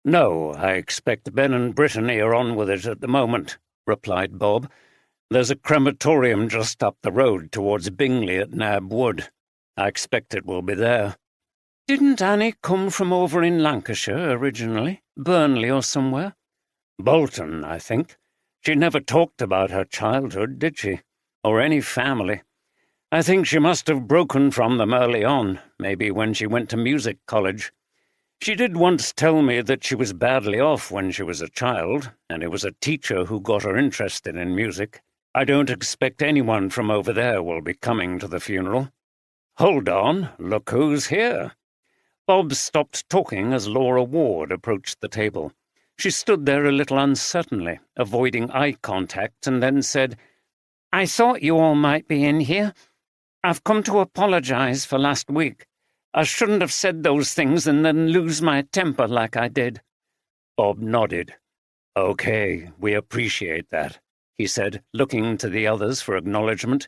No, I expect Ben and Brittany are on with it at the moment, replied Bob. There's a crematorium just up the road towards Bingley at Nab Wood. I expect it will be there. Didn't Annie come from over in Lancashire originally? Burnley or somewhere? Bolton, I think. She never talked about her childhood, did she? Or any family. I think she must have broken from them early on, maybe when she went to music college. She did once tell me that she was badly off when she was a child, and it was a teacher who got her interested in music. I don't expect anyone from over there will be coming to the funeral. Hold on, look who's here. Bob stopped talking as Laura Ward approached the table. She stood there a little uncertainly, avoiding eye contact, and then said, I thought you all might be in here. I've come to apologize for last week. I shouldn't have said those things and then lose my temper like I did. Bob nodded. Okay, we appreciate that, he said, looking to the others for acknowledgement.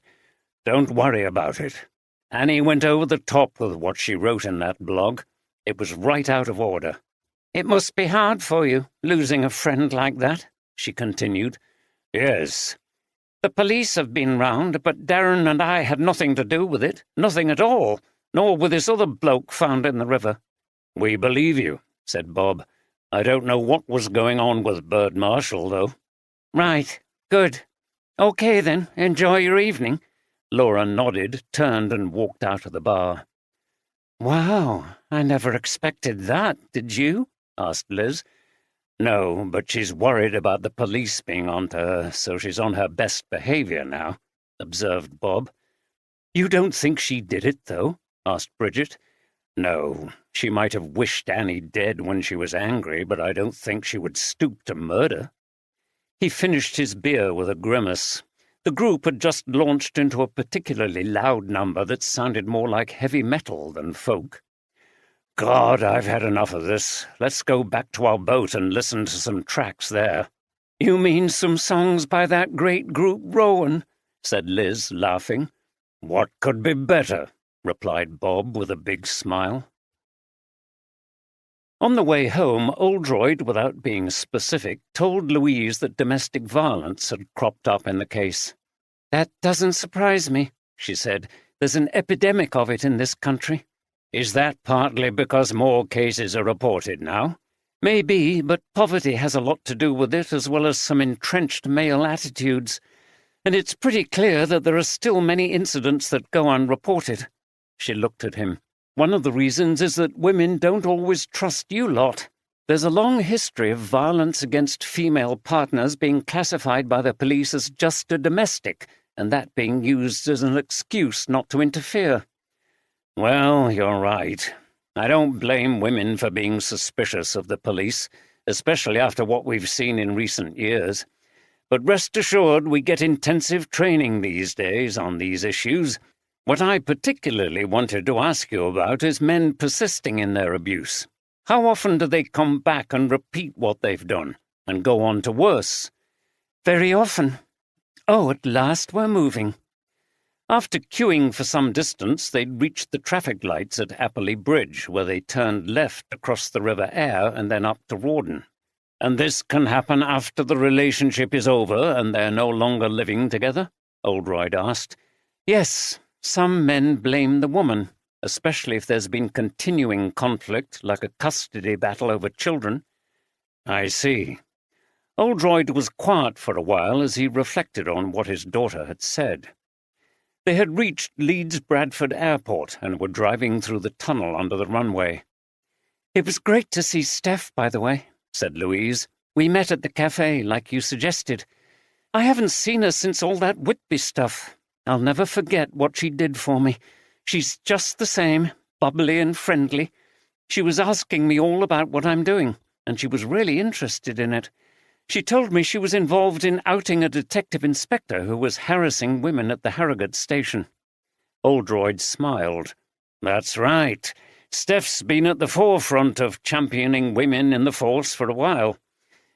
Don't worry about it. Annie went over the top with what she wrote in that blog. It was right out of order. It must be hard for you, losing a friend like that, she continued. Yes. The police have been round, but Darren and I had nothing to do with it, nothing at all, nor with this other bloke found in the river. We believe you, said Bob. I don't know what was going on with Bird Marshall, though. Right, good. Okay then, enjoy your evening. Laura nodded, turned and walked out of the bar. Wow, I never expected that, did you? Asked Liz. No, but she's worried about the police being onto her, so she's on her best behaviour now, observed Bob. You don't think she did it, though? Asked Bridget. No, she might have wished Annie dead when she was angry, but I don't think she would stoop to murder. He finished his beer with a grimace. The group had just launched into a particularly loud number that sounded more like heavy metal than folk. God, I've had enough of this. Let's go back to our boat and listen to some tracks there. You mean some songs by that great group Rowan? Said Liz, laughing. What could be better? Replied Bob with a big smile. On the way home, Oldroyd, without being specific, told Louise that domestic violence had cropped up in the case. That doesn't surprise me, she said. There's an epidemic of it in this country. Is that partly because more cases are reported now? Maybe, but poverty has a lot to do with it, as well as some entrenched male attitudes. And it's pretty clear that there are still many incidents that go unreported. She looked at him. One of the reasons is that women don't always trust you lot. There's a long history of violence against female partners being classified by the police as just a domestic, and that being used as an excuse not to interfere. Well, you're right. I don't blame women for being suspicious of the police, especially after what we've seen in recent years. But rest assured we get intensive training these days on these issues. What I particularly wanted to ask you about is men persisting in their abuse. How often do they come back and repeat what they've done, and go on to worse? Very often. Oh, at last we're moving. After queuing for some distance, they'd reached the traffic lights at Apperley Bridge, where they turned left across the River Aire and then up to Rawdon. And this can happen after the relationship is over and they're no longer living together? Oldroyd asked. Yes, some men blame the woman, especially if there's been continuing conflict, like a custody battle over children. I see. Oldroyd was quiet for a while as he reflected on what his daughter had said. They had reached Leeds Bradford Airport and were driving through the tunnel under the runway. It was great to see Steph, by the way, said Louise. We met at the cafe, like you suggested. I haven't seen her since all that Whitby stuff. I'll never forget what she did for me. She's just the same, bubbly and friendly. She was asking me all about what I'm doing, and she was really interested in it. She told me she was involved in outing a detective inspector who was harassing women at the Harrogate station. Oldroyd smiled. That's right. Steph's been at the forefront of championing women in the force for a while.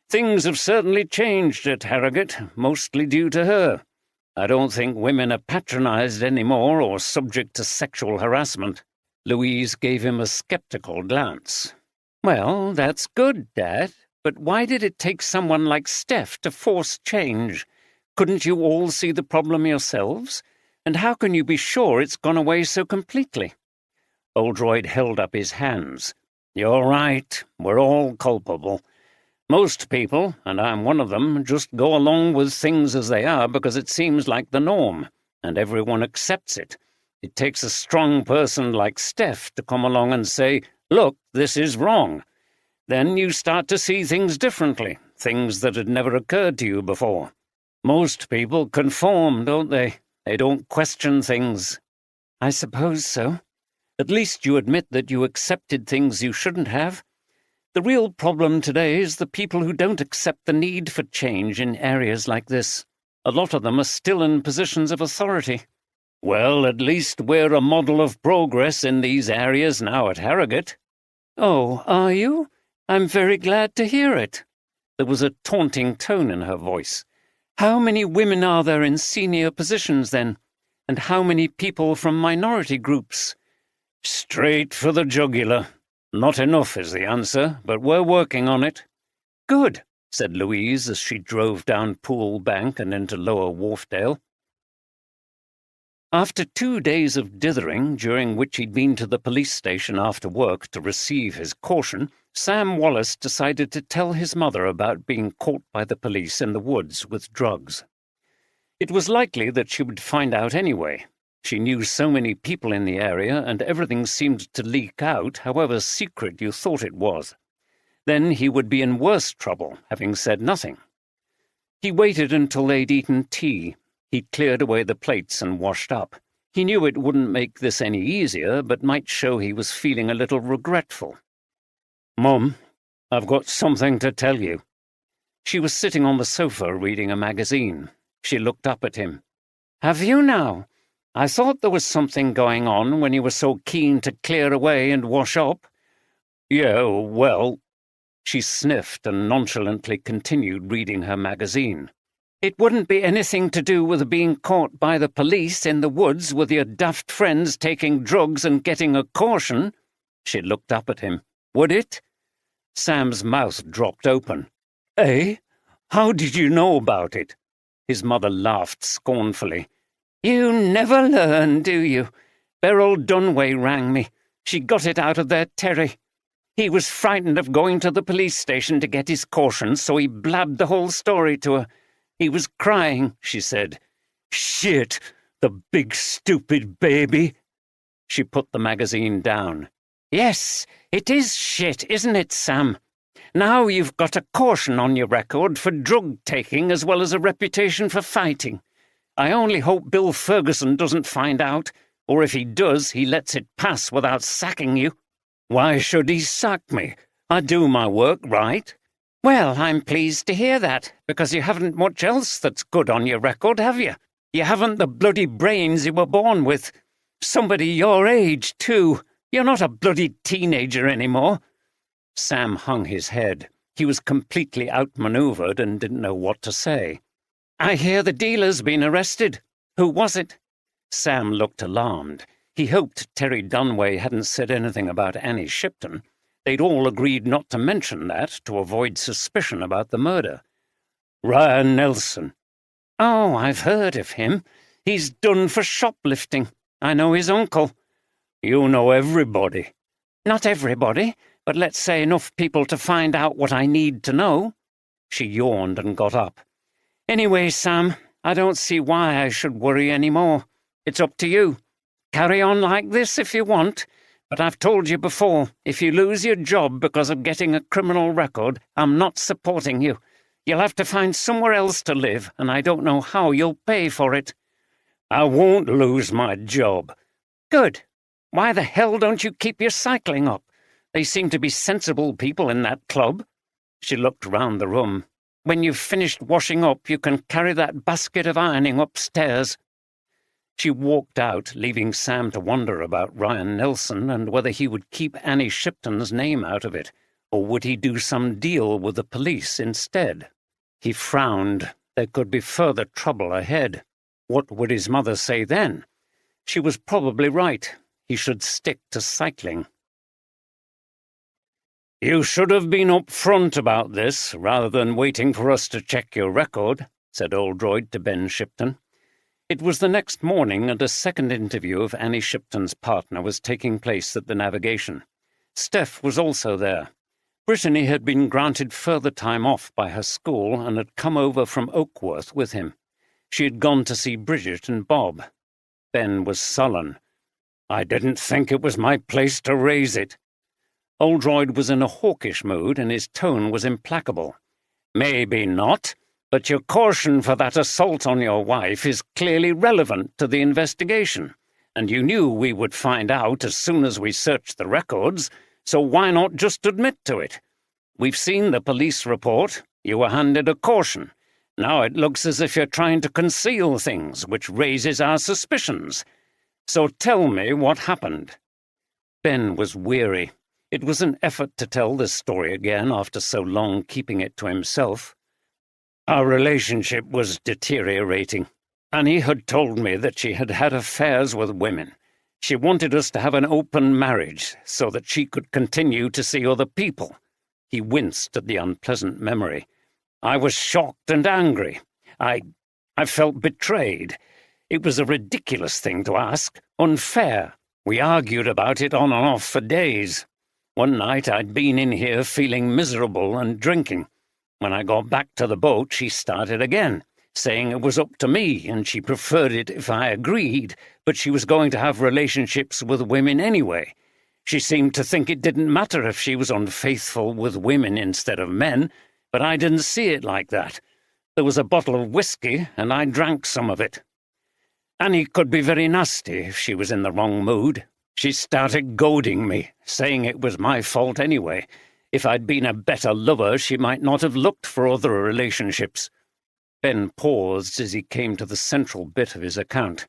Things have certainly changed at Harrogate, mostly due to her. I don't think women are patronised anymore or subject to sexual harassment. Louise gave him a sceptical glance. Well, that's good, Dad. But why did it take someone like Steph to force change? Couldn't you all see the problem yourselves? And how can you be sure it's gone away so completely? Oldroyd held up his hands. You're right. We're all culpable. Most people, and I'm one of them, just go along with things as they are because it seems like the norm, and everyone accepts it. It takes a strong person like Steph to come along and say, look, this is wrong. Then you start to see things differently, things that had never occurred to you before. Most people conform, don't they? They don't question things. I suppose so. At least you admit that you accepted things you shouldn't have. The real problem today is the people who don't accept the need for change in areas like this. A lot of them are still in positions of authority. Well, at least we're a model of progress in these areas now at Harrogate. Oh, are you? I'm very glad to hear it. There was a taunting tone in her voice. How many women are there in senior positions, then? And how many people from minority groups? Straight for the jugular. Not enough is the answer, but we're working on it. Good, said Louise as she drove down Poole Bank and into Lower Wharfdale. After 2 days of dithering, during which he'd been to the police station after work to receive his caution, Sam Wallace decided to tell his mother about being caught by the police in the woods with drugs. It was likely that she would find out anyway. She knew so many people in the area, and everything seemed to leak out, however secret you thought it was. Then he would be in worse trouble, having said nothing. He waited until they'd eaten tea. He cleared away the plates and washed up. He knew it wouldn't make this any easier, but might show he was feeling a little regretful. Mum, I've got something to tell you. She was sitting on the sofa reading a magazine. She looked up at him. Have you now? I thought there was something going on when you were so keen to clear away and wash up. Yeah, well... She sniffed and nonchalantly continued reading her magazine. It wouldn't be anything to do with being caught by the police in the woods with your daft friends taking drugs and getting a caution? She looked up at him. Would it? Sam's mouth dropped open. Eh? How did you know about it? His mother laughed scornfully. You never learn, do you? Beryl Dunway rang me. She got it out of their Terry. He was frightened of going to the police station to get his caution, so he blabbed the whole story to her. He was crying, she said. Shit, the big stupid baby. She put the magazine down. Yes, it is shit, isn't it, Sam? Now you've got a caution on your record for drug-taking as well as a reputation for fighting. I only hope Bill Ferguson doesn't find out, or if he does, he lets it pass without sacking you. Why should he sack me? I do my work right. Well, I'm pleased to hear that, because you haven't much else that's good on your record, have you? You haven't the bloody brains you were born with. Somebody your age, too. You're not a bloody teenager anymore. Sam hung his head. He was completely outmanoeuvred and didn't know what to say. I hear the dealer's been arrested. Who was it? Sam looked alarmed. He hoped Terry Dunway hadn't said anything about Annie Shipton. They'd all agreed not to mention that to avoid suspicion about the murder. Ryan Nelson. Oh, I've heard of him. He's done for shoplifting. I know his uncle. You know everybody. Not everybody, but let's say enough people to find out what I need to know. She yawned and got up. Anyway, Sam, I don't see why I should worry any more. It's up to you. Carry on like this if you want, but I've told you before, if you lose your job because of getting a criminal record, I'm not supporting you. You'll have to find somewhere else to live, and I don't know how you'll pay for it. I won't lose my job. Good. Why the hell don't you keep your cycling up? They seem to be sensible people in that club." She looked round the room. "When you've finished washing up, you can carry that basket of ironing upstairs." She walked out, leaving Sam to wonder about Ryan Nelson and whether he would keep Annie Shipton's name out of it, or would he do some deal with the police instead? He frowned. There could be further trouble ahead. What would his mother say then? She was probably right. He should stick to cycling. "You should have been up front about this, rather than waiting for us to check your record," said Oldroyd to Ben Shipton. It was the next morning, and a second interview of Annie Shipton's partner was taking place at the Navigation. Steph was also there. Brittany had been granted further time off by her school and had come over from Oakworth with him. She had gone to see Bridget and Bob. Ben was sullen. "I didn't think it was my place to raise it." Oldroyd was in a hawkish mood, and his tone was implacable. "Maybe not, but your caution for that assault on your wife is clearly relevant to the investigation, and you knew we would find out as soon as we searched the records, so why not just admit to it? We've seen the police report. You were handed a caution. Now it looks as if you're trying to conceal things, which raises our suspicions. So tell me what happened." Ben was weary. It was an effort to tell this story again after so long keeping it to himself. "Our relationship was deteriorating. Annie had told me that she had had affairs with women. She wanted us to have an open marriage so that she could continue to see other people." He winced at the unpleasant memory. "I was shocked and angry. I felt betrayed. It was a ridiculous thing to ask, unfair. We argued about it on and off for days. One night I'd been in here feeling miserable and drinking. When I got back to the boat, she started again, saying it was up to me and she preferred it if I agreed, but she was going to have relationships with women anyway. She seemed to think it didn't matter if she was unfaithful with women instead of men, but I didn't see it like that. There was a bottle of whiskey, and I drank some of it. Annie could be very nasty if she was in the wrong mood. She started goading me, saying it was my fault anyway. If I'd been a better lover, she might not have looked for other relationships." Ben paused as he came to the central bit of his account.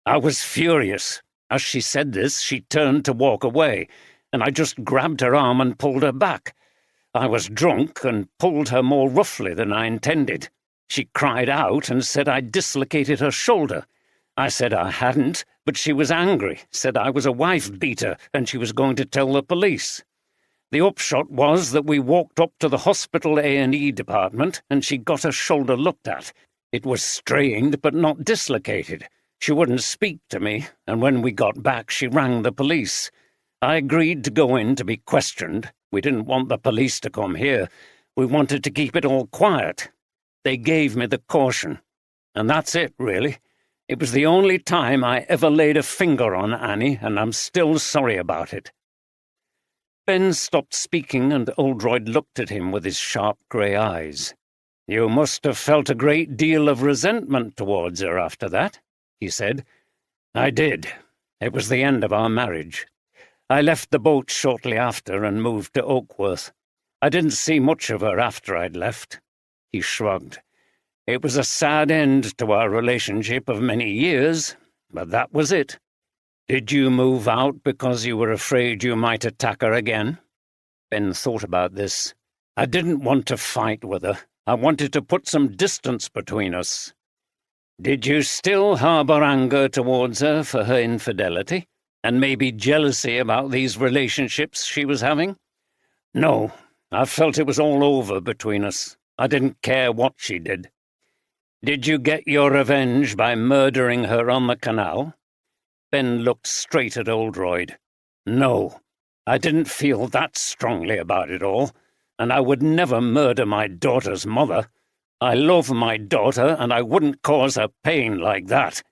"I was furious. As she said this, she turned to walk away, and I just grabbed her arm and pulled her back. I was drunk and pulled her more roughly than I intended. She cried out and said I dislocated her shoulder. I said I hadn't, but she was angry, said I was a wife-beater and she was going to tell the police. The upshot was that we walked up to the hospital A&E department and she got her shoulder looked at. It was strained but not dislocated. She wouldn't speak to me, and when we got back she rang the police. I agreed to go in to be questioned. We didn't want the police to come here. We wanted to keep it all quiet. They gave me the caution. And that's it, really. It was the only time I ever laid a finger on Annie, and I'm still sorry about it." Ben stopped speaking, and Oldroyd looked at him with his sharp grey eyes. "You must have felt a great deal of resentment towards her after that," he said. "I did. It was the end of our marriage. I left the boat shortly after and moved to Oakworth. I didn't see much of her after I'd left." He shrugged. "It was a sad end to our relationship of many years, but that was it." "Did you move out because you were afraid you might attack her again?" Ben thought about this. "I didn't want to fight with her. I wanted to put some distance between us." "Did you still harbour anger towards her for her infidelity, and maybe jealousy about these relationships she was having?" "No, I felt it was all over between us. I didn't care what she did." "Did you get your revenge by murdering her on the canal?" Ben looked straight at Oldroyd. "No, I didn't feel that strongly about it all, and I would never murder my daughter's mother. I love my daughter, and I wouldn't cause her pain like that."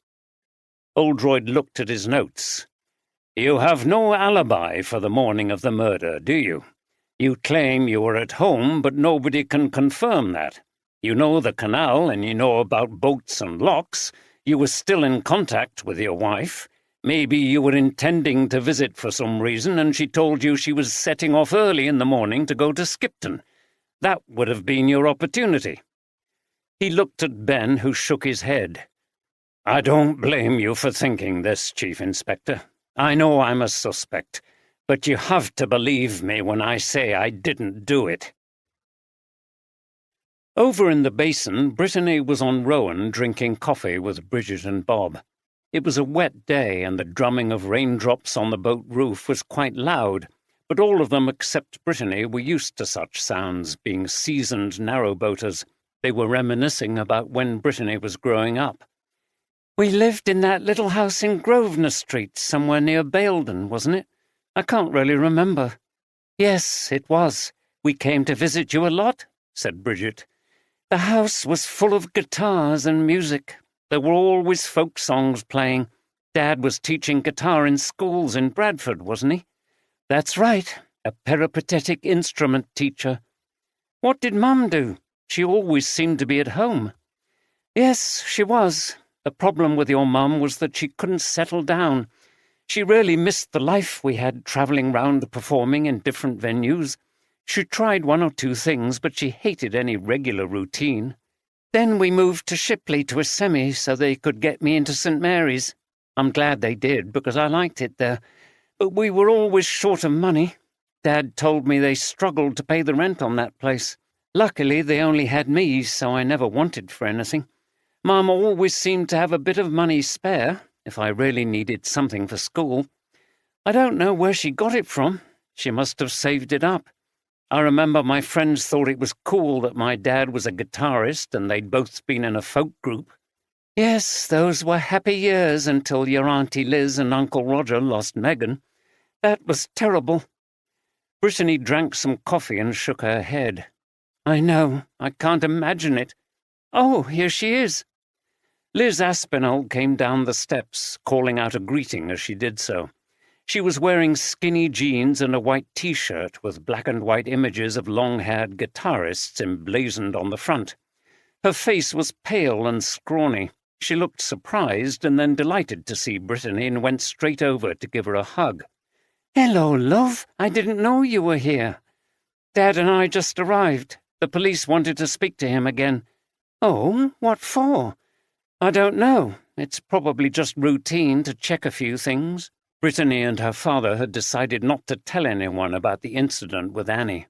Oldroyd looked at his notes. "You have no alibi for the morning of the murder, do you? You claim you were at home, but nobody can confirm that. You know the canal, and you know about boats and locks. You were still in contact with your wife. Maybe you were intending to visit for some reason and she told you she was setting off early in the morning to go to Skipton. That would have been your opportunity." He looked at Ben, who shook his head. "I don't blame you for thinking this, Chief Inspector. I know I'm a suspect, but you have to believe me when I say I didn't do it." Over in the basin, Brittany was on Rowan drinking coffee with Bridget and Bob. It was a wet day, and the drumming of raindrops on the boat roof was quite loud, but all of them except Brittany were used to such sounds, being seasoned narrowboaters. They were reminiscing about when Brittany was growing up. "We lived in that little house in Grosvenor Street, somewhere near Baildon, wasn't it? I can't really remember." "Yes, it was. We came to visit you a lot," said Bridget. "The house was full of guitars and music. There were always folk songs playing. Dad was teaching guitar in schools in Bradford, wasn't he?" "That's right, a peripatetic instrument teacher." "What did Mum do? She always seemed to be at home." "Yes, she was. The problem with your mum was that she couldn't settle down. She really missed the life we had travelling round performing in different venues. She tried one or two things, but she hated any regular routine. Then we moved to Shipley to a semi so they could get me into St. Mary's. I'm glad they did, because I liked it there. But we were always short of money. Dad told me they struggled to pay the rent on that place. Luckily, they only had me, so I never wanted for anything. Mum always seemed to have a bit of money spare, if I really needed something for school. I don't know where she got it from. She must have saved it up. I remember my friends thought it was cool that my dad was a guitarist and they'd both been in a folk group. Yes, those were happy years until your Auntie Liz and Uncle Roger lost Megan. That was terrible." Brittany drank some coffee and shook her head. "I know. I can't imagine it. Oh, here she is." Liz Aspinall came down the steps, calling out a greeting as she did so. She was wearing skinny jeans and a white T-shirt with black and white images of long-haired guitarists emblazoned on the front. Her face was pale and scrawny. She looked surprised and then delighted to see Brittany and went straight over to give her a hug. "Hello, love. I didn't know you were here. Dad and I just arrived. The police wanted to speak to him again." "Oh, what for?" "I don't know. It's probably just routine to check a few things." Brittany and her father had decided not to tell anyone about the incident with Annie.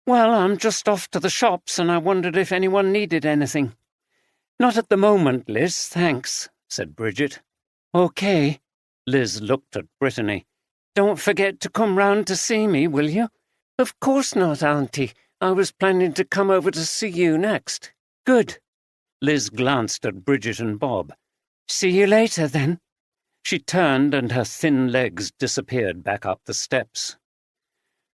"Well, I'm just off to the shops and I wondered if anyone needed anything." "Not at the moment, Liz, thanks," said Bridget. "Okay." Liz looked at Brittany. "Don't forget to come round to see me, will you?" "Of course not, Auntie. I was planning to come over to see you next." "Good." Liz glanced at Bridget and Bob. "See you later, then." She turned and her thin legs disappeared back up the steps.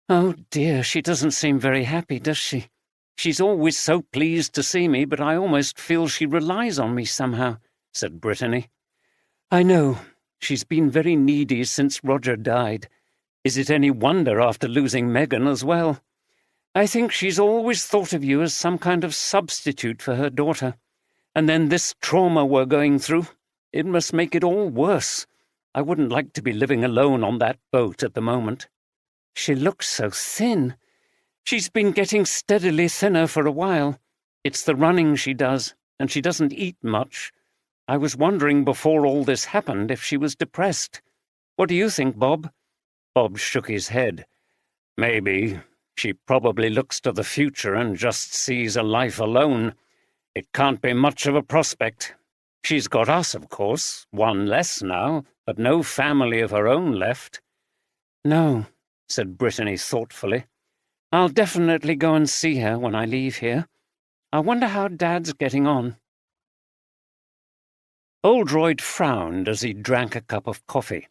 "Oh dear, she doesn't seem very happy, does she? She's always so pleased to see me, but I almost feel she relies on me somehow," said Brittany. "I know. She's been very needy since Roger died. Is it any wonder after losing Megan as well? I think she's always thought of you as some kind of substitute for her daughter. And then this trauma we're going through. It must make it all worse. I wouldn't like to be living alone on that boat at the moment." "She looks so thin." "She's been getting steadily thinner for a while. It's the running she does, and she doesn't eat much. I was wondering before all this happened if she was depressed. What do you think, Bob?" Bob shook his head. "Maybe. She probably looks to the future and just sees a life alone. It can't be much of a prospect. She's got us, of course, one less now, but no family of her own left." "No," said Brittany thoughtfully. "I'll definitely go and see her when I leave here. I wonder how Dad's getting on." Oldroyd frowned as he drank a cup of coffee.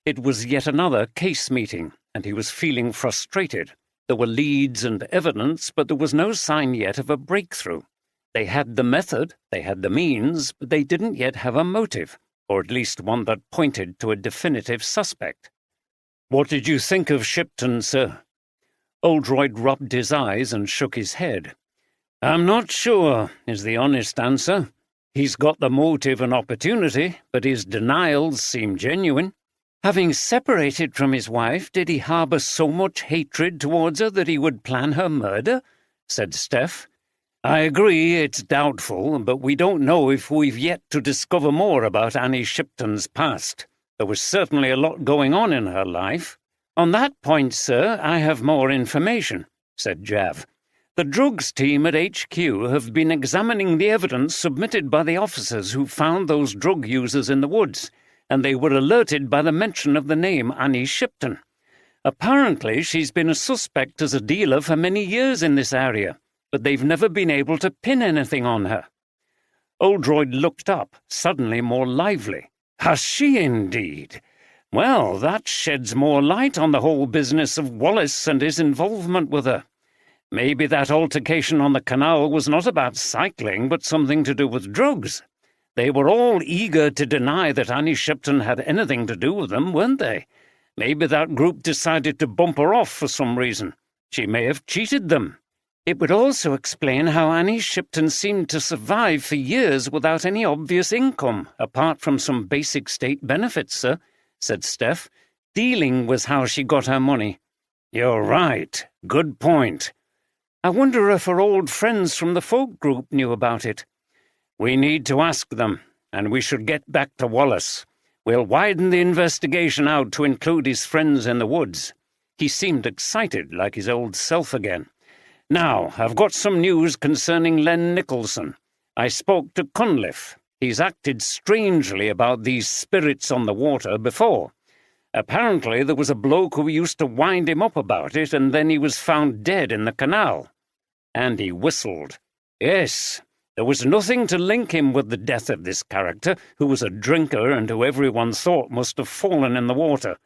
It was yet another case meeting, and he was feeling frustrated. There were leads and evidence, but there was no sign yet of a breakthrough. They had the method, they had the means, but they didn't yet have a motive, or at least one that pointed to a definitive suspect. "What did you think of Shipton, sir?" Oldroyd rubbed his eyes and shook his head. "I'm not sure," is the honest answer. "He's got the motive and opportunity, but his denials seem genuine. Having separated from his wife, did he harbour so much hatred towards her that he would plan her murder? Said Steph. I agree it's doubtful, but we don't know if we've yet to discover more about Annie Shipton's past. There was certainly a lot going on in her life. On that point, sir, I have more information, said Jav. The drugs team at HQ have been examining the evidence submitted by the officers who found those drug users in the woods, and they were alerted by the mention of the name Annie Shipton. Apparently, she's been a suspect as a dealer for many years in this area, but they've never been able to pin anything on her. Oldroyd looked up, suddenly more lively. Has she indeed? Well, that sheds more light on the whole business of Wallace and his involvement with her. Maybe that altercation on the canal was not about cycling, but something to do with drugs. They were all eager to deny that Annie Shipton had anything to do with them, weren't they? Maybe that group decided to bump her off for some reason. She may have cheated them. It would also explain how Annie Shipton seemed to survive for years without any obvious income, apart from some basic state benefits, sir, said Steph. Dealing was how she got her money. You're right. Good point. I wonder if her old friends from the folk group knew about it. We need to ask them, and we should get back to Wallace. We'll widen the investigation out to include his friends in the woods. He seemed excited, like his old self again. Now, I've got some news concerning Len Nicholson. I spoke to Cunliffe. He's acted strangely about these spirits on the water before. Apparently there was a bloke who used to wind him up about it, and then he was found dead in the canal. And he whistled. Yes, there was nothing to link him with the death of this character, who was a drinker and who everyone thought must have fallen in the water.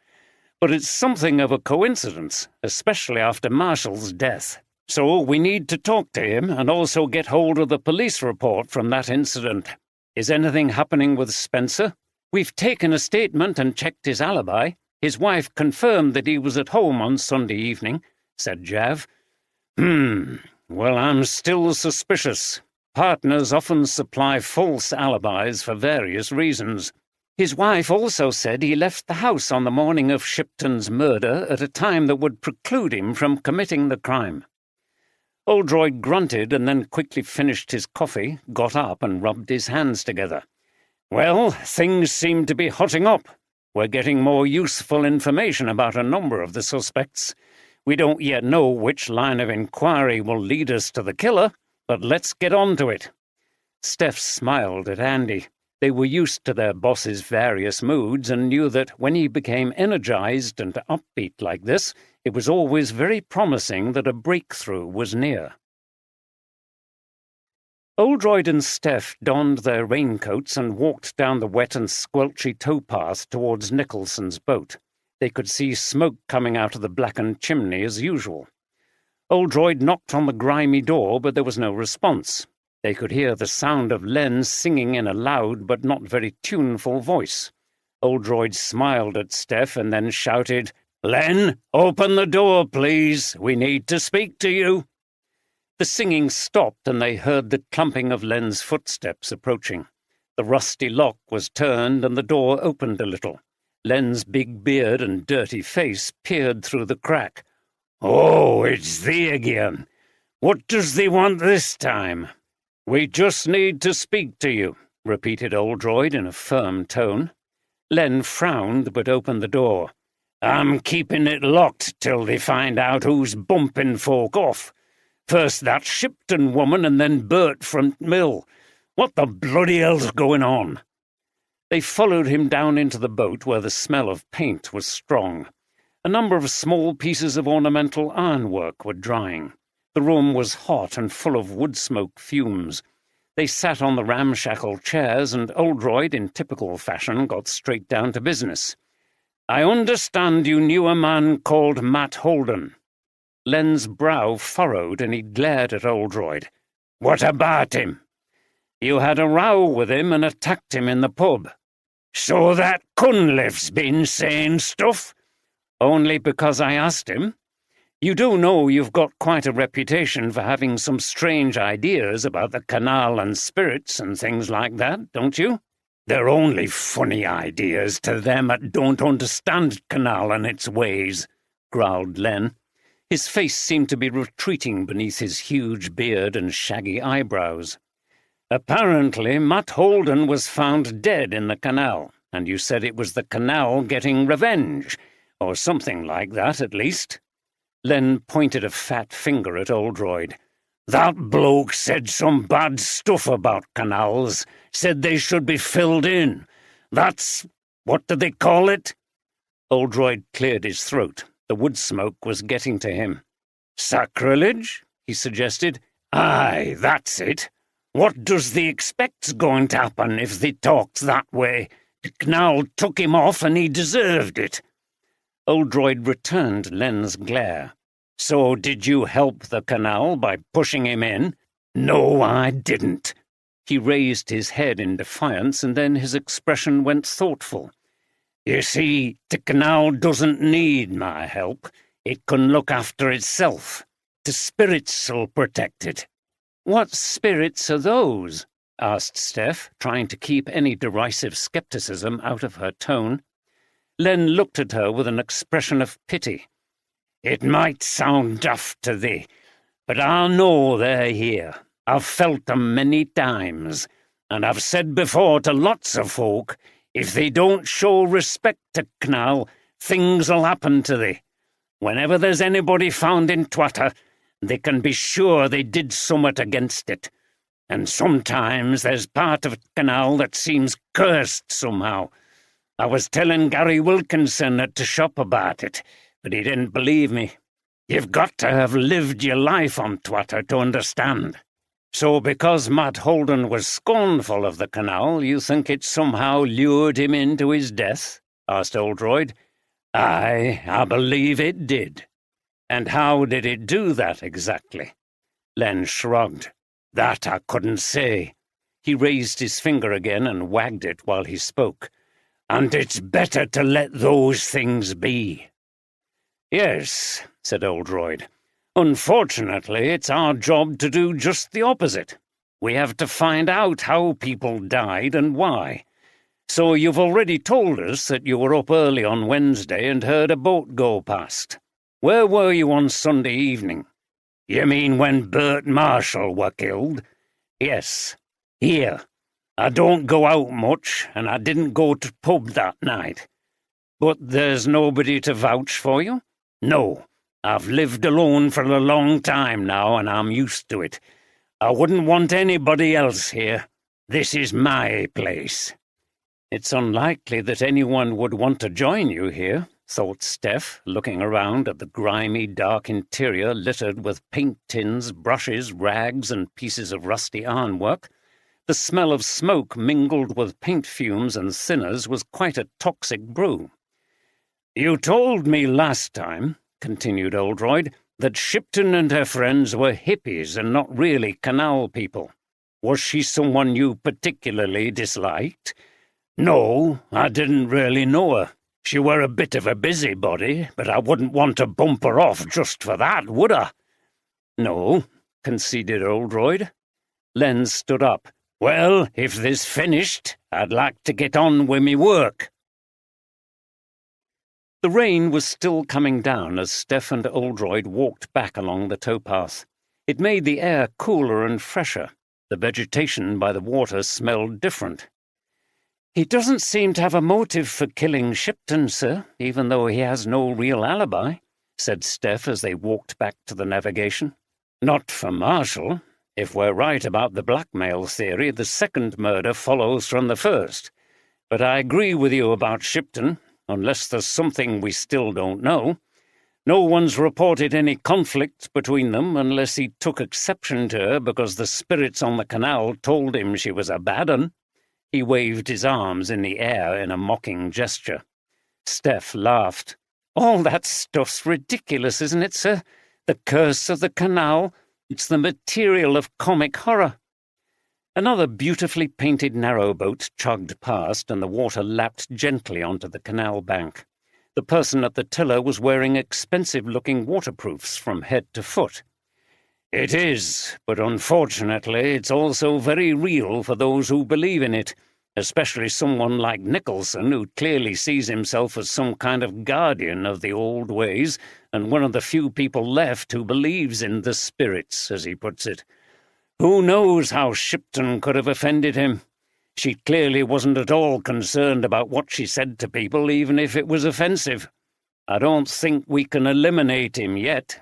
But it's something of a coincidence, especially after Marshall's death. So we need to talk to him and also get hold of the police report from that incident. Is anything happening with Spencer? We've taken a statement and checked his alibi. His wife confirmed that he was at home on Sunday evening, said Jav. Well, I'm still suspicious. Partners often supply false alibis for various reasons. His wife also said he left the house on the morning of Shipton's murder at a time that would preclude him from committing the crime. Oldroyd grunted and then quickly finished his coffee, got up and rubbed his hands together. Well, things seem to be hotting up. We're getting more useful information about a number of the suspects. We don't yet know which line of inquiry will lead us to the killer, but let's get on to it. Steph smiled at Andy. They were used to their boss's various moods and knew that when he became energized and upbeat like this, it was always very promising that a breakthrough was near. Oldroyd and Steph donned their raincoats and walked down the wet and squelchy towpath towards Nicholson's boat. They could see smoke coming out of the blackened chimney as usual. Oldroyd knocked on the grimy door, but there was no response. They could hear the sound of Len singing in a loud but not very tuneful voice. Oldroyd smiled at Steph and then shouted, "Len, open the door, please. We need to speak to you." The singing stopped and they heard the clumping of Len's footsteps approaching. The rusty lock was turned and the door opened a little. Len's big beard and dirty face peered through the crack. "Oh, it's thee again. What does thee want this time?" "We just need to speak to you," repeated Oldroyd in a firm tone. Len frowned but opened the door. "I'm keeping it locked till they find out who's bumping folk off. First that Shipton woman and then Bert from Mill. What the bloody hell's going on?" They followed him down into the boat where the smell of paint was strong. A number of small pieces of ornamental ironwork were drying. The room was hot and full of wood smoke fumes. They sat on the ramshackle chairs and Oldroyd, in typical fashion, got straight down to business. "I understand you knew a man called Matt Holden." Len's brow furrowed and he glared at Oldroyd. "What about him?" "You had a row with him and attacked him in the pub." "So that Cunliffe's been saying stuff?" "Only because I asked him. You do know you've got quite a reputation for having some strange ideas about the canal and spirits and things like that, don't you?" They're only funny ideas to them that don't understand Canal and its ways, growled Len. His face seemed to be retreating beneath his huge beard and shaggy eyebrows. Apparently, Matt Holden was found dead in the canal, and you said it was the canal getting revenge, or something like that, at least. Len pointed a fat finger at Oldroyd. That bloke said some bad stuff about canals, said they should be filled in. That's... what do they call it? Oldroyd cleared his throat. The wood smoke was getting to him. Sacrilege? He suggested. Aye, that's it. What does thee expect's going to happen if thee talks that way? The canal took him off and he deserved it. Oldroyd returned Len's glare. So did you help the canal by pushing him in? No, I didn't. He raised his head in defiance, and then his expression went thoughtful. You see, the canal doesn't need my help. It can look after itself. The spirits'll protect it. What spirits are those? Asked Steph, trying to keep any derisive skepticism out of her tone. Len looked at her with an expression of pity. It might sound daft to thee, but I know they're here. I've felt them many times, and I've said before to lots of folk, if they don't show respect to Canal, things'll happen to thee. Whenever there's anybody found in twatter, they can be sure they did summat against it. And sometimes there's part of Canal that seems cursed somehow. I was telling Gary Wilkinson at the shop about it, but he didn't believe me. You've got to have lived your life on twatter to understand. So because Matt Holden was scornful of the canal, you think it somehow lured him into his death? Asked Oldroyd. Aye, I believe it did. And how did it do that exactly? Len shrugged. That I couldn't say. He raised his finger again and wagged it while he spoke. And it's better to let those things be. Yes, said Oldroyd. Unfortunately, it's our job to do just the opposite. We have to find out how people died and why. So you've already told us that you were up early on Wednesday and heard a boat go past. Where were you on Sunday evening? You mean when Bert Marshall were killed? Yes. Here. I don't go out much, and I didn't go to pub that night. But there's nobody to vouch for you? No. I've lived alone for a long time now, and I'm used to it. I wouldn't want anybody else here. This is my place. It's unlikely that anyone would want to join you here, thought Steph, looking around at the grimy, dark interior littered with paint tins, brushes, rags, and pieces of rusty ironwork. The smell of smoke mingled with paint fumes and thinners was quite a toxic brew. You told me last time, continued Oldroyd, that Shipton and her friends were hippies and not really canal people. Was she someone you particularly disliked? No, I didn't really know her. She were a bit of a busybody, but I wouldn't want to bump her off just for that, would I? No, conceded Oldroyd. Len stood up. Well, if this finished, I'd like to get on with me work. The rain was still coming down as Steph and Oldroyd walked back along the towpath. It made the air cooler and fresher. The vegetation by the water smelled different. He doesn't seem to have a motive for killing Shipton, sir, even though he has no real alibi, said Steph as they walked back to the navigation. Not for Marshall. If we're right about the blackmail theory, the second murder follows from the first. But I agree with you about Shipton. Unless there's something we still don't know. No one's reported any conflict between them unless he took exception to her because the spirits on the canal told him she was a bad 'un. He waved his arms in the air in a mocking gesture. Steph laughed. All that stuff's ridiculous, isn't it, sir? The curse of the canal. It's the material of comic horror. Another beautifully painted narrowboat chugged past, and the water lapped gently onto the canal bank. The person at the tiller was wearing expensive-looking waterproofs from head to foot. It is, but unfortunately it's also very real for those who believe in it, especially someone like Nicholson, who clearly sees himself as some kind of guardian of the old ways and one of the few people left who believes in the spirits, as he puts it. Who knows how Shipton could have offended him? She clearly wasn't at all concerned about what she said to people, even if it was offensive. I don't think we can eliminate him yet."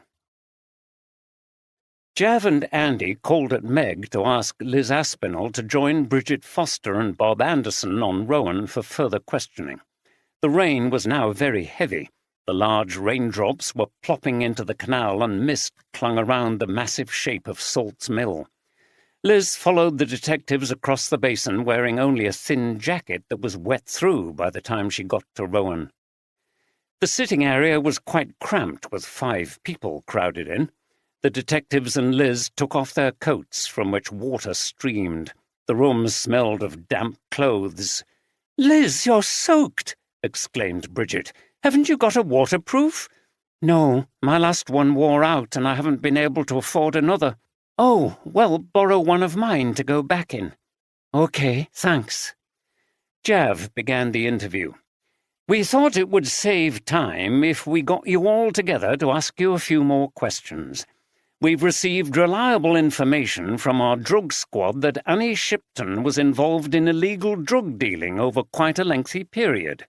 Jav and Andy called at Meg to ask Liz Aspinall to join Bridget Foster and Bob Anderson on Rowan for further questioning. The rain was now very heavy. The large raindrops were plopping into the canal and mist clung around the massive shape of Salt's Mill. Liz followed the detectives across the basin wearing only a thin jacket that was wet through by the time she got to Rowan. The sitting area was quite cramped with 5 people crowded in. The detectives and Liz took off their coats, from which water streamed. The room smelled of damp clothes. "Liz, you're soaked!" exclaimed Bridget. "Haven't you got a waterproof?" "No, my last one wore out and I haven't been able to afford another." "Oh, well, borrow one of mine to go back in." "Okay, thanks." Jav began the interview. "We thought it would save time if we got you all together to ask you a few more questions. We've received reliable information from our drug squad that Annie Shipton was involved in illegal drug dealing over quite a lengthy period."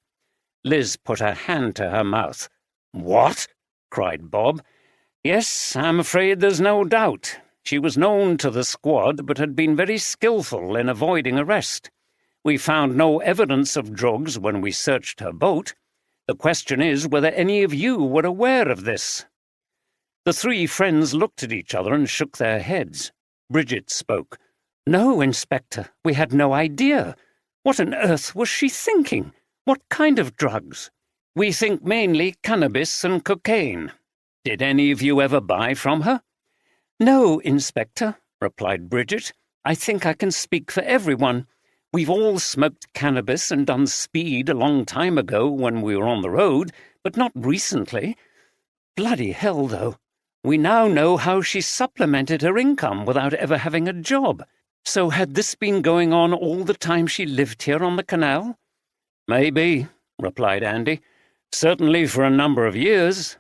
Liz put her hand to her mouth. "What?" cried Bob. "Yes, I'm afraid there's no doubt. She was known to the squad, but had been very skillful in avoiding arrest. We found no evidence of drugs when we searched her boat. The question is whether any of you were aware of this." The 3 friends looked at each other and shook their heads. Bridget spoke. "No, Inspector, we had no idea. What on earth was she thinking? What kind of drugs?" "We think mainly cannabis and cocaine. Did any of you ever buy from her?" "No, Inspector," replied Bridget. "I think I can speak for everyone. We've all smoked cannabis and done speed a long time ago when we were on the road, but not recently. Bloody hell, though. We now know how she supplemented her income without ever having a job. So had this been going on all the time she lived here on the canal?" "Maybe," replied Andy. "Certainly for a number of years."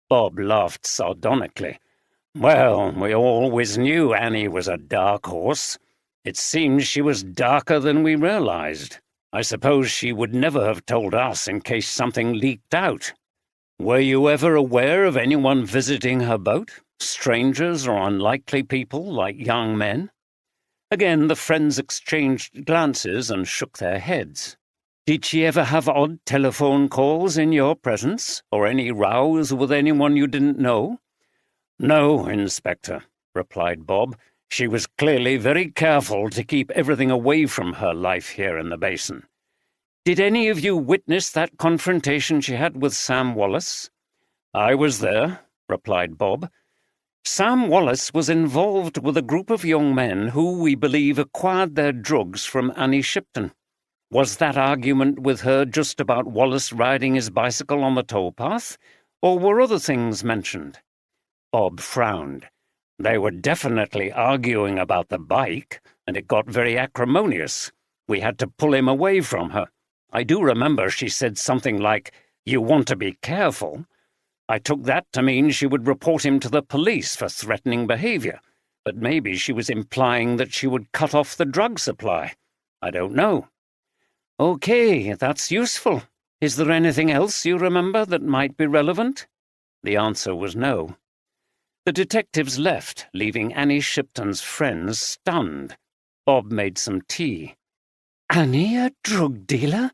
Bob laughed sardonically. "Well, we always knew Annie was a dark horse. It seems she was darker than we realized. I suppose she would never have told us in case something leaked out. Were you ever aware of anyone visiting her boat? Strangers or unlikely people like young men?" Again the friends exchanged glances and shook their heads. "Did she ever have odd telephone calls in your presence, or any rows with anyone you didn't know?" "No, Inspector," replied Bob. "She was clearly very careful to keep everything away from her life here in the basin." "Did any of you witness that confrontation she had with Sam Wallace?" "I was there," replied Bob. "Sam Wallace was involved with a group of young men who, we believe, acquired their drugs from Annie Shipton. Was that argument with her just about Wallace riding his bicycle on the towpath, or were other things mentioned?" Bob frowned. "They were definitely arguing about the bike, and it got very acrimonious. We had to pull him away from her. I do remember she said something like, 'You want to be careful.' I took that to mean she would report him to the police for threatening behavior, but maybe she was implying that she would cut off the drug supply. I don't know." "Okay, that's useful. Is there anything else you remember that might be relevant?" The answer was no. The detectives left, leaving Annie Shipton's friends stunned. Bob made some tea. "Annie, a drug dealer?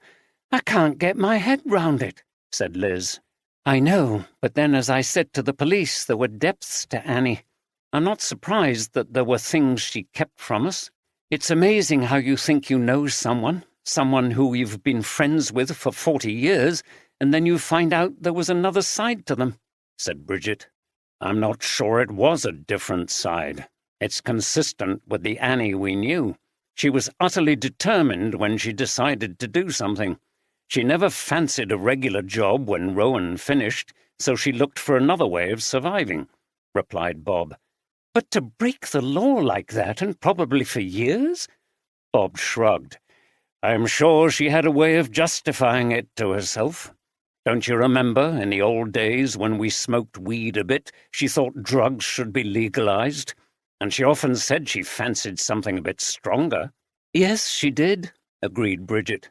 I can't get my head round it," said Liz. "I know, but then as I said to the police, there were depths to Annie. I'm not surprised that there were things she kept from us. It's amazing how you think you know someone who you've been friends with for 40 years, and then you find out there was another side to them," said Bridget. "I'm not sure it was a different side. It's consistent with the Annie we knew. She was utterly determined when she decided to do something. She never fancied a regular job when Rowan finished, so she looked for another way of surviving," replied Bob. "But to break the law like that, and probably for years?" Bob shrugged. I'm sure she had a way of justifying it to herself. Don't you remember, in the old days when we smoked weed a bit, she thought drugs should be legalized? And she often said she fancied something a bit stronger. Yes, she did, agreed Bridget.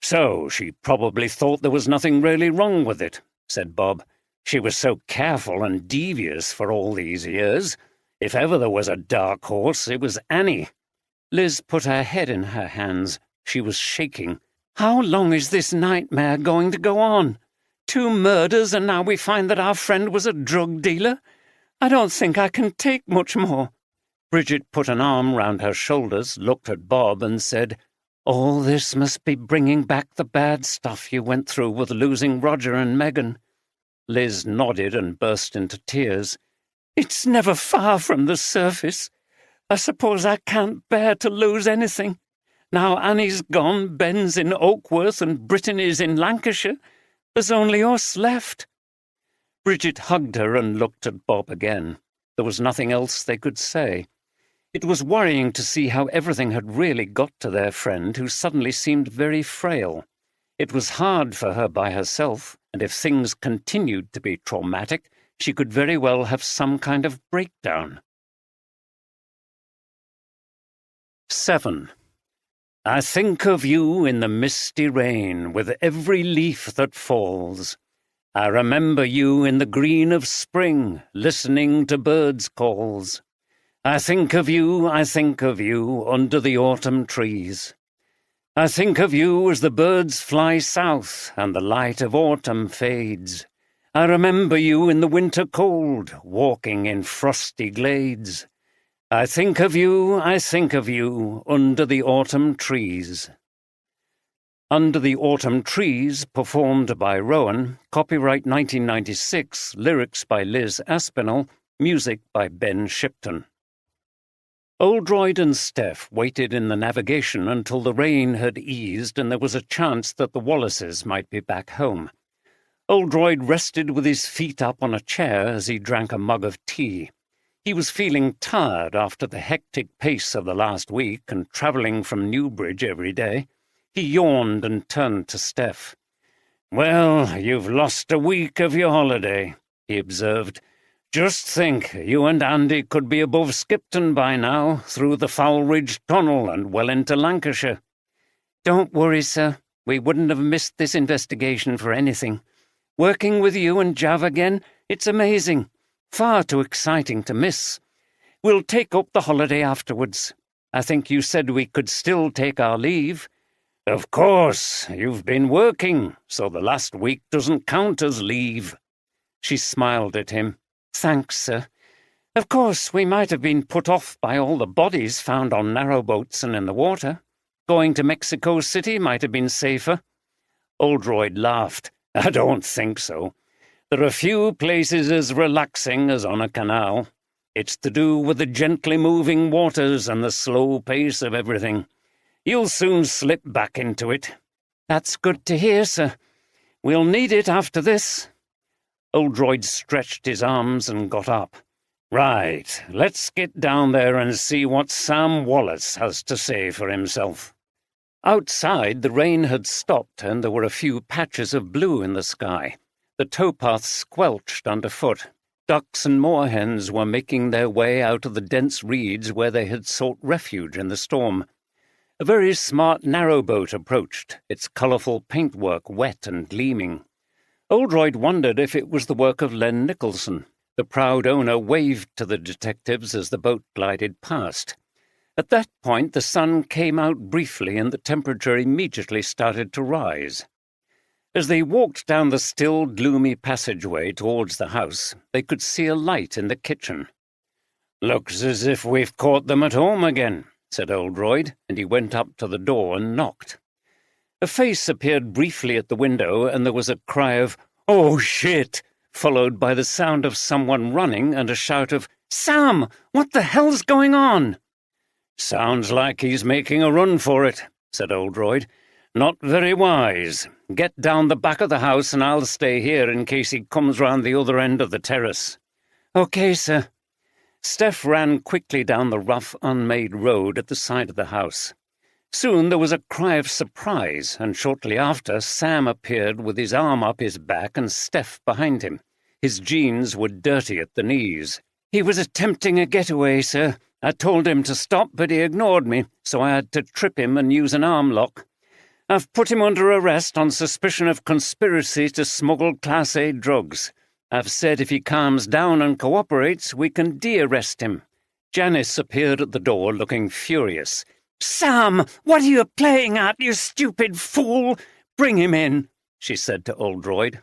So she probably thought there was nothing really wrong with it, said Bob. She was so careful and devious for all these years. If ever there was a dark horse, it was Annie. Liz put her head in her hands. She was shaking. How long is this nightmare going to go on? 2 murders, and now we find that our friend was a drug dealer? I don't think I can take much more. Bridget put an arm round her shoulders, looked at Bob, and said, All this must be bringing back the bad stuff you went through with losing Roger and Megan. Liz nodded and burst into tears. It's never far from the surface. I suppose I can't bear to lose anything. Now Annie's gone, Ben's in Oakworth, and Brittany's in Lancashire. There's only us left. Bridget hugged her and looked at Bob again. There was nothing else they could say. It was worrying to see how everything had really got to their friend, who suddenly seemed very frail. It was hard for her by herself, and if things continued to be traumatic, she could very well have some kind of breakdown. 7. I think of you in the misty rain, with every leaf that falls. I remember you in the green of spring, listening to birds' calls. I think of you, under the autumn trees. I think of you as the birds fly south, and the light of autumn fades. I remember you in the winter cold, walking in frosty glades. I think of you, under the autumn trees. Under the Autumn Trees, performed by Rowan, copyright 1996, lyrics by Liz Aspinall, music by Ben Shipton. Oldroyd and Steph waited in the navigation until the rain had eased and there was a chance that the Wallaces might be back home. Oldroyd rested with his feet up on a chair as he drank a mug of tea. He was feeling tired after the hectic pace of the last week and travelling from Newbridge every day. He yawned and turned to Steph. "Well, you've lost a week of your holiday," he observed. "Just think, you and Andy could be above Skipton by now, through the Foulridge Tunnel and well into Lancashire." "Don't worry, sir. We wouldn't have missed this investigation for anything. Working with you and Jav again, it's amazing. Far too exciting to miss. We'll take up the holiday afterwards. I think you said we could still take our leave." "Of course, you've been working, so the last week doesn't count as leave." She smiled at him. "Thanks, sir. Of course, we might have been put off by all the bodies found on narrowboats and in the water. Going to Mexico City might have been safer." Oldroyd laughed. "I don't think so. There are few places as relaxing as on a canal. It's to do with the gently moving waters and the slow pace of everything. You'll soon slip back into it." "That's good to hear, sir. We'll need it after this." Oldroyd stretched his arms and got up. "Right, let's get down there and see what Sam Wallace has to say for himself." Outside, the rain had stopped and there were a few patches of blue in the sky. The towpath squelched underfoot. Ducks and moorhens were making their way out of the dense reeds where they had sought refuge in the storm. A very smart narrowboat approached, its colourful paintwork wet and gleaming. Oldroyd wondered if it was the work of Len Nicholson. The proud owner waved to the detectives as the boat glided past. At that point the sun came out briefly and the temperature immediately started to rise. As they walked down the still, gloomy passageway towards the house, they could see a light in the kitchen. "Looks as if we've caught them at home again," said Oldroyd, and he went up to the door and knocked. A face appeared briefly at the window, and there was a cry of, "Oh, shit!" followed by the sound of someone running and a shout of, "Sam, what the hell's going on?" "Sounds like he's making a run for it," said Oldroyd. "Not very wise. Get down the back of the house and I'll stay here in case he comes round the other end of the terrace." "Okay, sir." Steph ran quickly down the rough, unmade road at the side of the house. Soon there was a cry of surprise, and shortly after Sam appeared with his arm up his back and Steph behind him. His jeans were dirty at the knees. "He was attempting a getaway, sir. I told him to stop, but he ignored me, so I had to trip him and use an arm lock. I've put him under arrest on suspicion of conspiracy to smuggle Class A drugs. I've said if he calms down and cooperates, we can de-arrest him." Janice appeared at the door looking furious. "Sam, what are you playing at, you stupid fool? Bring him in," she said to Oldroyd.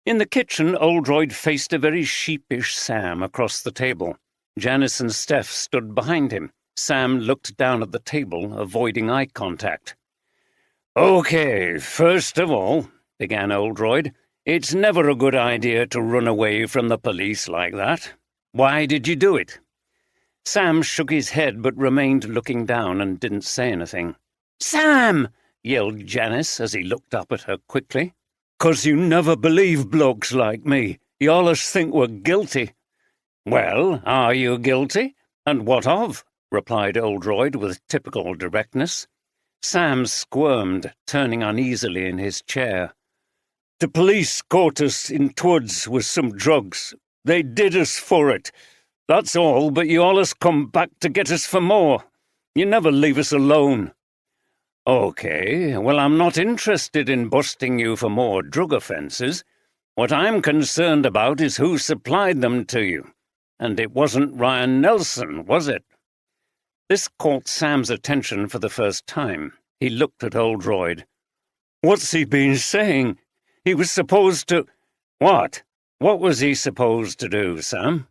In the kitchen, Oldroyd faced a very sheepish Sam across the table. Janice and Steph stood behind him. Sam looked down at the table, avoiding eye contact. "Okay, first of all," began Oldroyd, "it's never a good idea to run away from the police like that. Why did you do it?" Sam shook his head but remained looking down and didn't say anything. "Sam!" yelled Janice as he looked up at her quickly. "'Cause you never believe blokes like me. You allus think we're guilty." "Well, are you guilty? And what of?" replied Oldroyd with typical directness. Sam squirmed, turning uneasily in his chair. "The police caught us in Twoods with some drugs. They did us for it. That's all, but you allus come back to get us for more. You never leave us alone." "Okay, well, I'm not interested in busting you for more drug offences. What I'm concerned about is who supplied them to you. And it wasn't Ryan Nelson, was it?" This caught Sam's attention for the first time. He looked at Oldroyd. "What's he been saying? He was supposed to—" "What? What was he supposed to do, Sam?"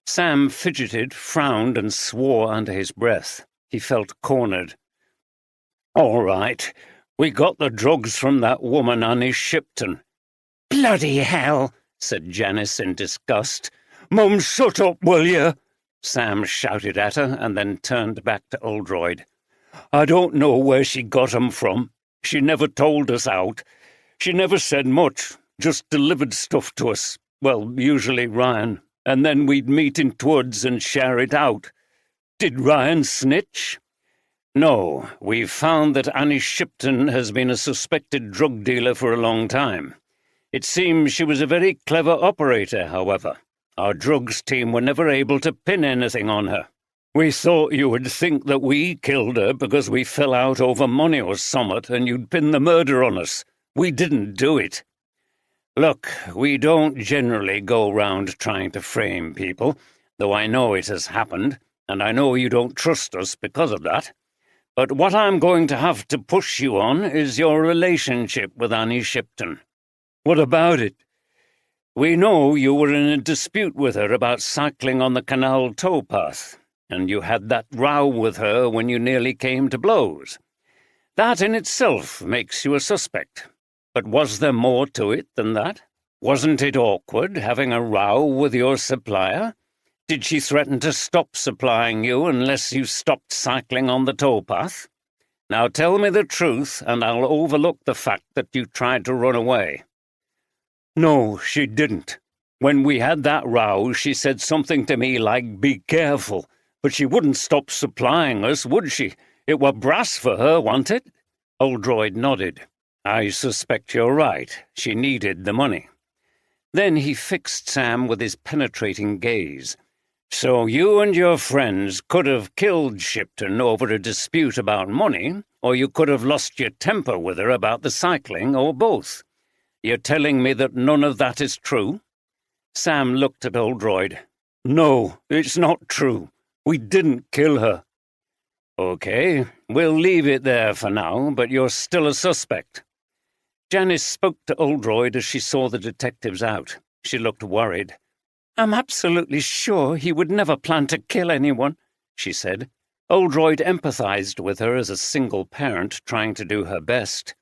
Sam fidgeted, frowned, and swore under his breath. He felt cornered. "All right, we got the drugs from that woman, Annie Shipton." "Bloody hell," said Janice in disgust. "Mum, shut up, will you?" Sam shouted at her and then turned back to Oldroyd. "I don't know where she got 'em from. She never told us out. She never said much, just delivered stuff to us. Well, usually Ryan. And then we'd meet in Twoods and share it out. Did Ryan snitch?" "No, we've found that Annie Shipton has been a suspected drug dealer for a long time. It seems she was a very clever operator, however. Our drugs team were never able to pin anything on her. We thought you would think that we killed her because we fell out over money or summat and you'd pin the murder on us. We didn't do it." "Look, we don't generally go round trying to frame people, though I know it has happened, and I know you don't trust us because of that. But what I'm going to have to push you on is your relationship with Annie Shipton." "What about it?" "We know you were in a dispute with her about cycling on the canal towpath, and you had that row with her when you nearly came to blows. That in itself makes you a suspect. But was there more to it than that? Wasn't it awkward having a row with your supplier? Did she threaten to stop supplying you unless you stopped cycling on the towpath? Now tell me the truth, and I'll overlook the fact that you tried to run away." "No, she didn't. When we had that row, she said something to me like, 'Be careful,' but she wouldn't stop supplying us, would she? It were brass for her, wasn't it?" Oldroyd nodded. "I suspect you're right. She needed the money." Then he fixed Sam with his penetrating gaze. "So you and your friends could have killed Shipton over a dispute about money, or you could have lost your temper with her about the cycling, or both. You're telling me that none of that is true?" Sam looked at Oldroyd. "No, it's not true. We didn't kill her." "Okay, we'll leave it there for now, but you're still a suspect." Janice spoke to Oldroyd as she saw the detectives out. She looked worried. "I'm absolutely sure he would never plan to kill anyone," she said. Oldroyd empathized with her as a single parent trying to do her best.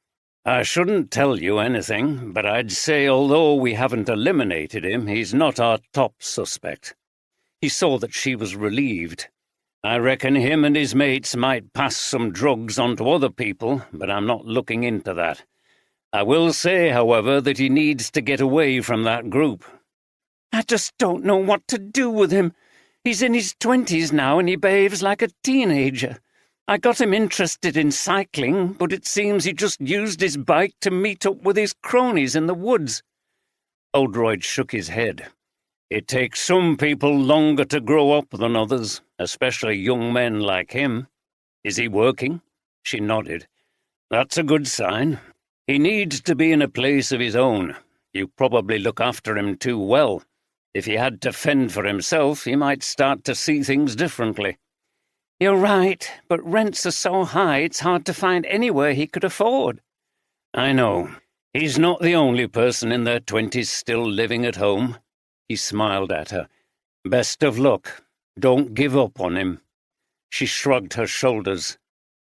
"I shouldn't tell you anything, but I'd say although we haven't eliminated him, he's not our top suspect." He saw that she was relieved. "I reckon him and his mates might pass some drugs on to other people, but I'm not looking into that. I will say, however, that he needs to get away from that group." I just don't know what to do with him. He's in his 20s now and he behaves like a teenager. I got him interested in cycling, but it seems he just used his bike to meet up with his cronies in the woods." Oldroyd shook his head. "It takes some people longer to grow up than others, especially young men like him. Is he working?" She nodded. "That's a good sign. He needs to be in a place of his own. You probably look after him too well. If he had to fend for himself, he might start to see things differently." "You're right, but rents are so high it's hard to find anywhere he could afford." "I know. He's not the only person in their 20s still living at home." He smiled at her. "Best of luck. Don't give up on him." She shrugged her shoulders.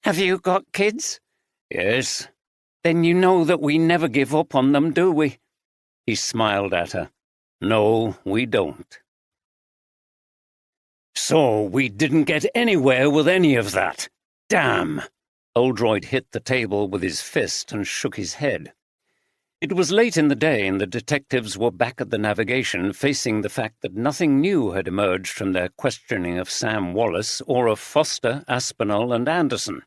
"Have you got kids?" "Yes." "Then you know that we never give up on them, do we?" He smiled at her. "No, we don't." "So we didn't get anywhere with any of that. Damn!" Oldroyd hit the table with his fist and shook his head. It was late in the day, and the detectives were back at the navigation, facing the fact that nothing new had emerged from their questioning of Sam Wallace or of Foster, Aspinall, and Anderson.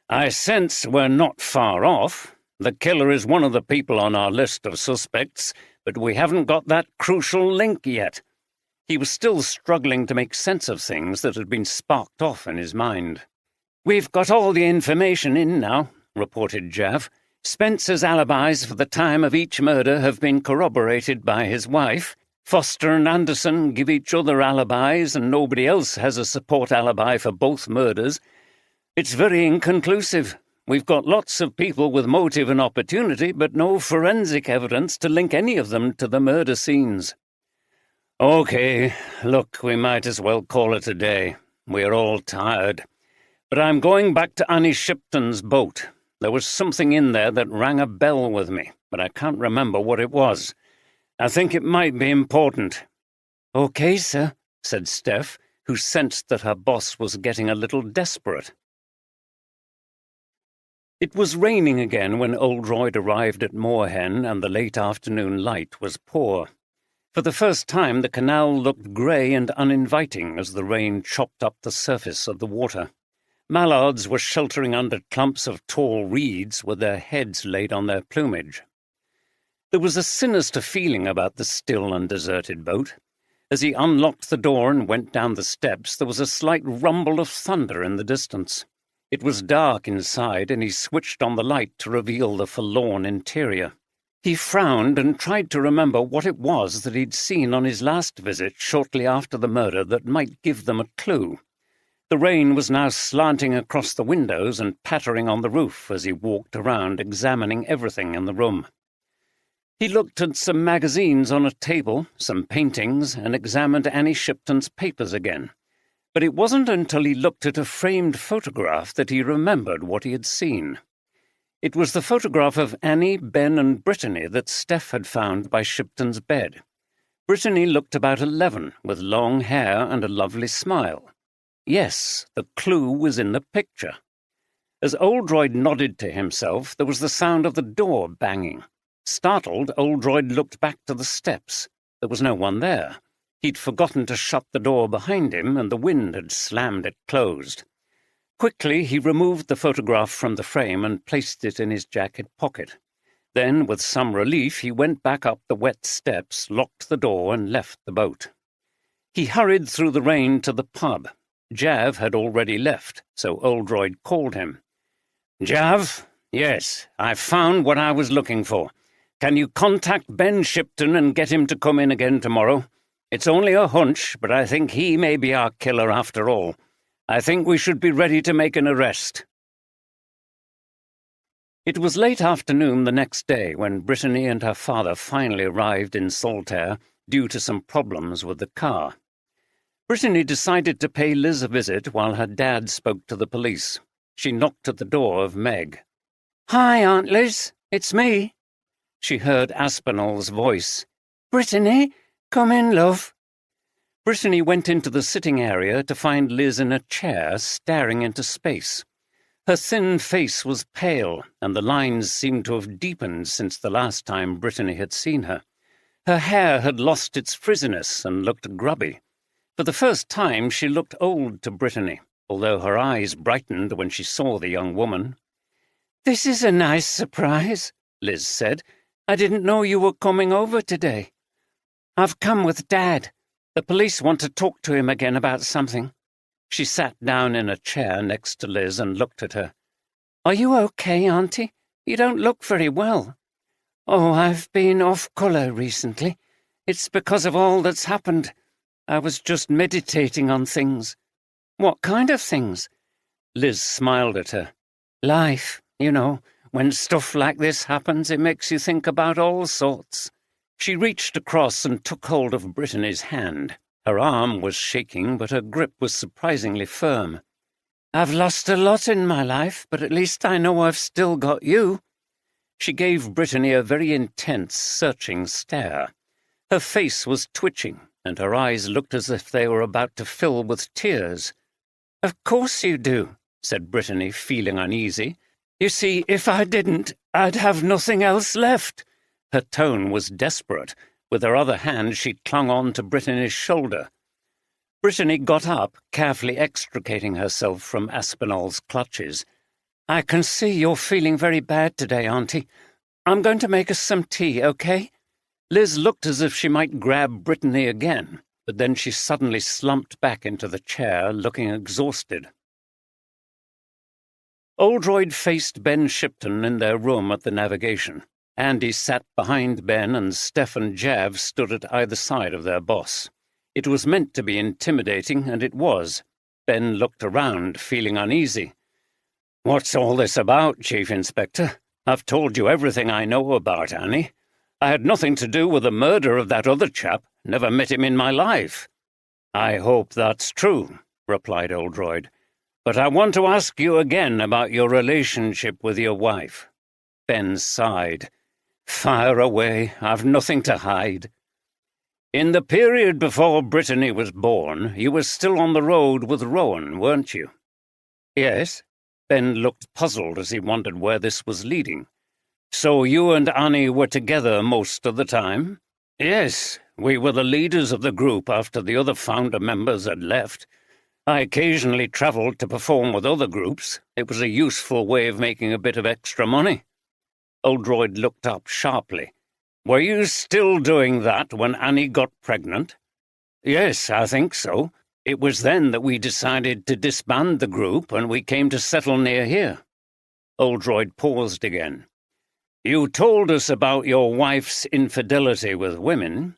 "I sense we're not far off. The killer is one of the people on our list of suspects, but we haven't got that crucial link yet." He was still struggling to make sense of things that had been sparked off in his mind. "We've got all the information in now," reported Jav. "Spencer's alibis for the time of each murder have been corroborated by his wife. Foster and Anderson give each other alibis, and nobody else has a support alibi for both murders. It's very inconclusive. We've got lots of people with motive and opportunity, but no forensic evidence to link any of them to the murder scenes." "Okay, look, we might as well call it a day. We're all tired. But I'm going back to Annie Shipton's boat. There was something in there that rang a bell with me, but I can't remember what it was. I think it might be important." "Okay, sir," said Steph, who sensed that her boss was getting a little desperate. It was raining again when Oldroyd arrived at Moorhen, and the late afternoon light was poor. For the first time the canal looked grey and uninviting as the rain chopped up the surface of the water. Mallards were sheltering under clumps of tall reeds with their heads laid on their plumage. There was a sinister feeling about the still and deserted boat. As he unlocked the door and went down the steps, there was a slight rumble of thunder in the distance. It was dark inside, and he switched on the light to reveal the forlorn interior. He frowned and tried to remember what it was that he'd seen on his last visit shortly after the murder that might give them a clue. The rain was now slanting across the windows and pattering on the roof as he walked around examining everything in the room. He looked at some magazines on a table, some paintings, and examined Annie Shipton's papers again. But it wasn't until he looked at a framed photograph that he remembered what he had seen. It was the photograph of Annie, Ben, and Brittany that Steph had found by Shipton's bed. Brittany looked about 11, with long hair and a lovely smile. Yes, the clue was in the picture. As Oldroyd nodded to himself, there was the sound of the door banging. Startled, Oldroyd looked back to the steps. There was no one there. He'd forgotten to shut the door behind him, and the wind had slammed it closed. Quickly, he removed the photograph from the frame and placed it in his jacket pocket. Then, with some relief, he went back up the wet steps, locked the door, and left the boat. He hurried through the rain to the pub. Jav had already left, so Oldroyd called him. "Jav? Yes, I've found what I was looking for. Can you contact Ben Shipton and get him to come in again tomorrow? It's only a hunch, but I think he may be our killer after all. I think we should be ready to make an arrest." It was late afternoon the next day when Brittany and her father finally arrived in Saltaire due to some problems with the car. Brittany decided to pay Liz a visit while her dad spoke to the police. She knocked at the door of Meg. "Hi, Aunt Liz. It's me." She heard Aspinall's voice. "Brittany, come in, love." Brittany went into the sitting area to find Liz in a chair, staring into space. Her thin face was pale, and the lines seemed to have deepened since the last time Brittany had seen her. Her hair had lost its frizziness and looked grubby. For the first time, she looked old to Brittany, although her eyes brightened when she saw the young woman. "This is a nice surprise," Liz said. "I didn't know you were coming over today. I've come with Dad. The police want to talk to him again about something." She sat down in a chair next to Liz and looked at her. "Are you okay, Auntie? You don't look very well." "Oh, I've been off colour recently. It's because of all that's happened. I was just meditating on things." "What kind of things?" Liz smiled at her. "Life, you know. When stuff like this happens, it makes you think about all sorts." She reached across and took hold of Brittany's hand. Her arm was shaking, but her grip was surprisingly firm. "I've lost a lot in my life, but at least I know I've still got you." She gave Brittany a very intense, searching stare. Her face was twitching, and her eyes looked as if they were about to fill with tears. "Of course you do," said Brittany, feeling uneasy. "You see, if I didn't, I'd have nothing else left." Her tone was desperate. With her other hand, she clung on to Brittany's shoulder. Brittany got up, carefully extricating herself from Aspinall's clutches. "I can see you're feeling very bad today, Auntie. I'm going to make us some tea, okay?" Liz looked as if she might grab Brittany again, but then she suddenly slumped back into the chair, looking exhausted. Oldroyd faced Ben Shipton in their room at the navigation. Andy sat behind Ben and Steph and Jav stood at either side of their boss. It was meant to be intimidating, and it was. Ben looked around, feeling uneasy. "What's all this about, Chief Inspector? I've told you everything I know about Annie. I had nothing to do with the murder of that other chap. Never met him in my life." "I hope that's true," replied Oldroyd. "But I want to ask you again about your relationship with your wife." Ben sighed. "Fire away. I've nothing to hide." "In the period before Brittany was born, you were still on the road with Rowan, weren't you?" "Yes." Ben looked puzzled as he wondered where this was leading. "So you and Annie were together most of the time?" "Yes. We were the leaders of the group after the other founder members had left. I occasionally travelled to perform with other groups. It was a useful way of making a bit of extra money." Oldroyd looked up sharply. "Were you still doing that when Annie got pregnant?" "Yes, I think so. It was then that we decided to disband the group and we came to settle near here." Oldroyd paused again. "You told us about your wife's infidelity with women.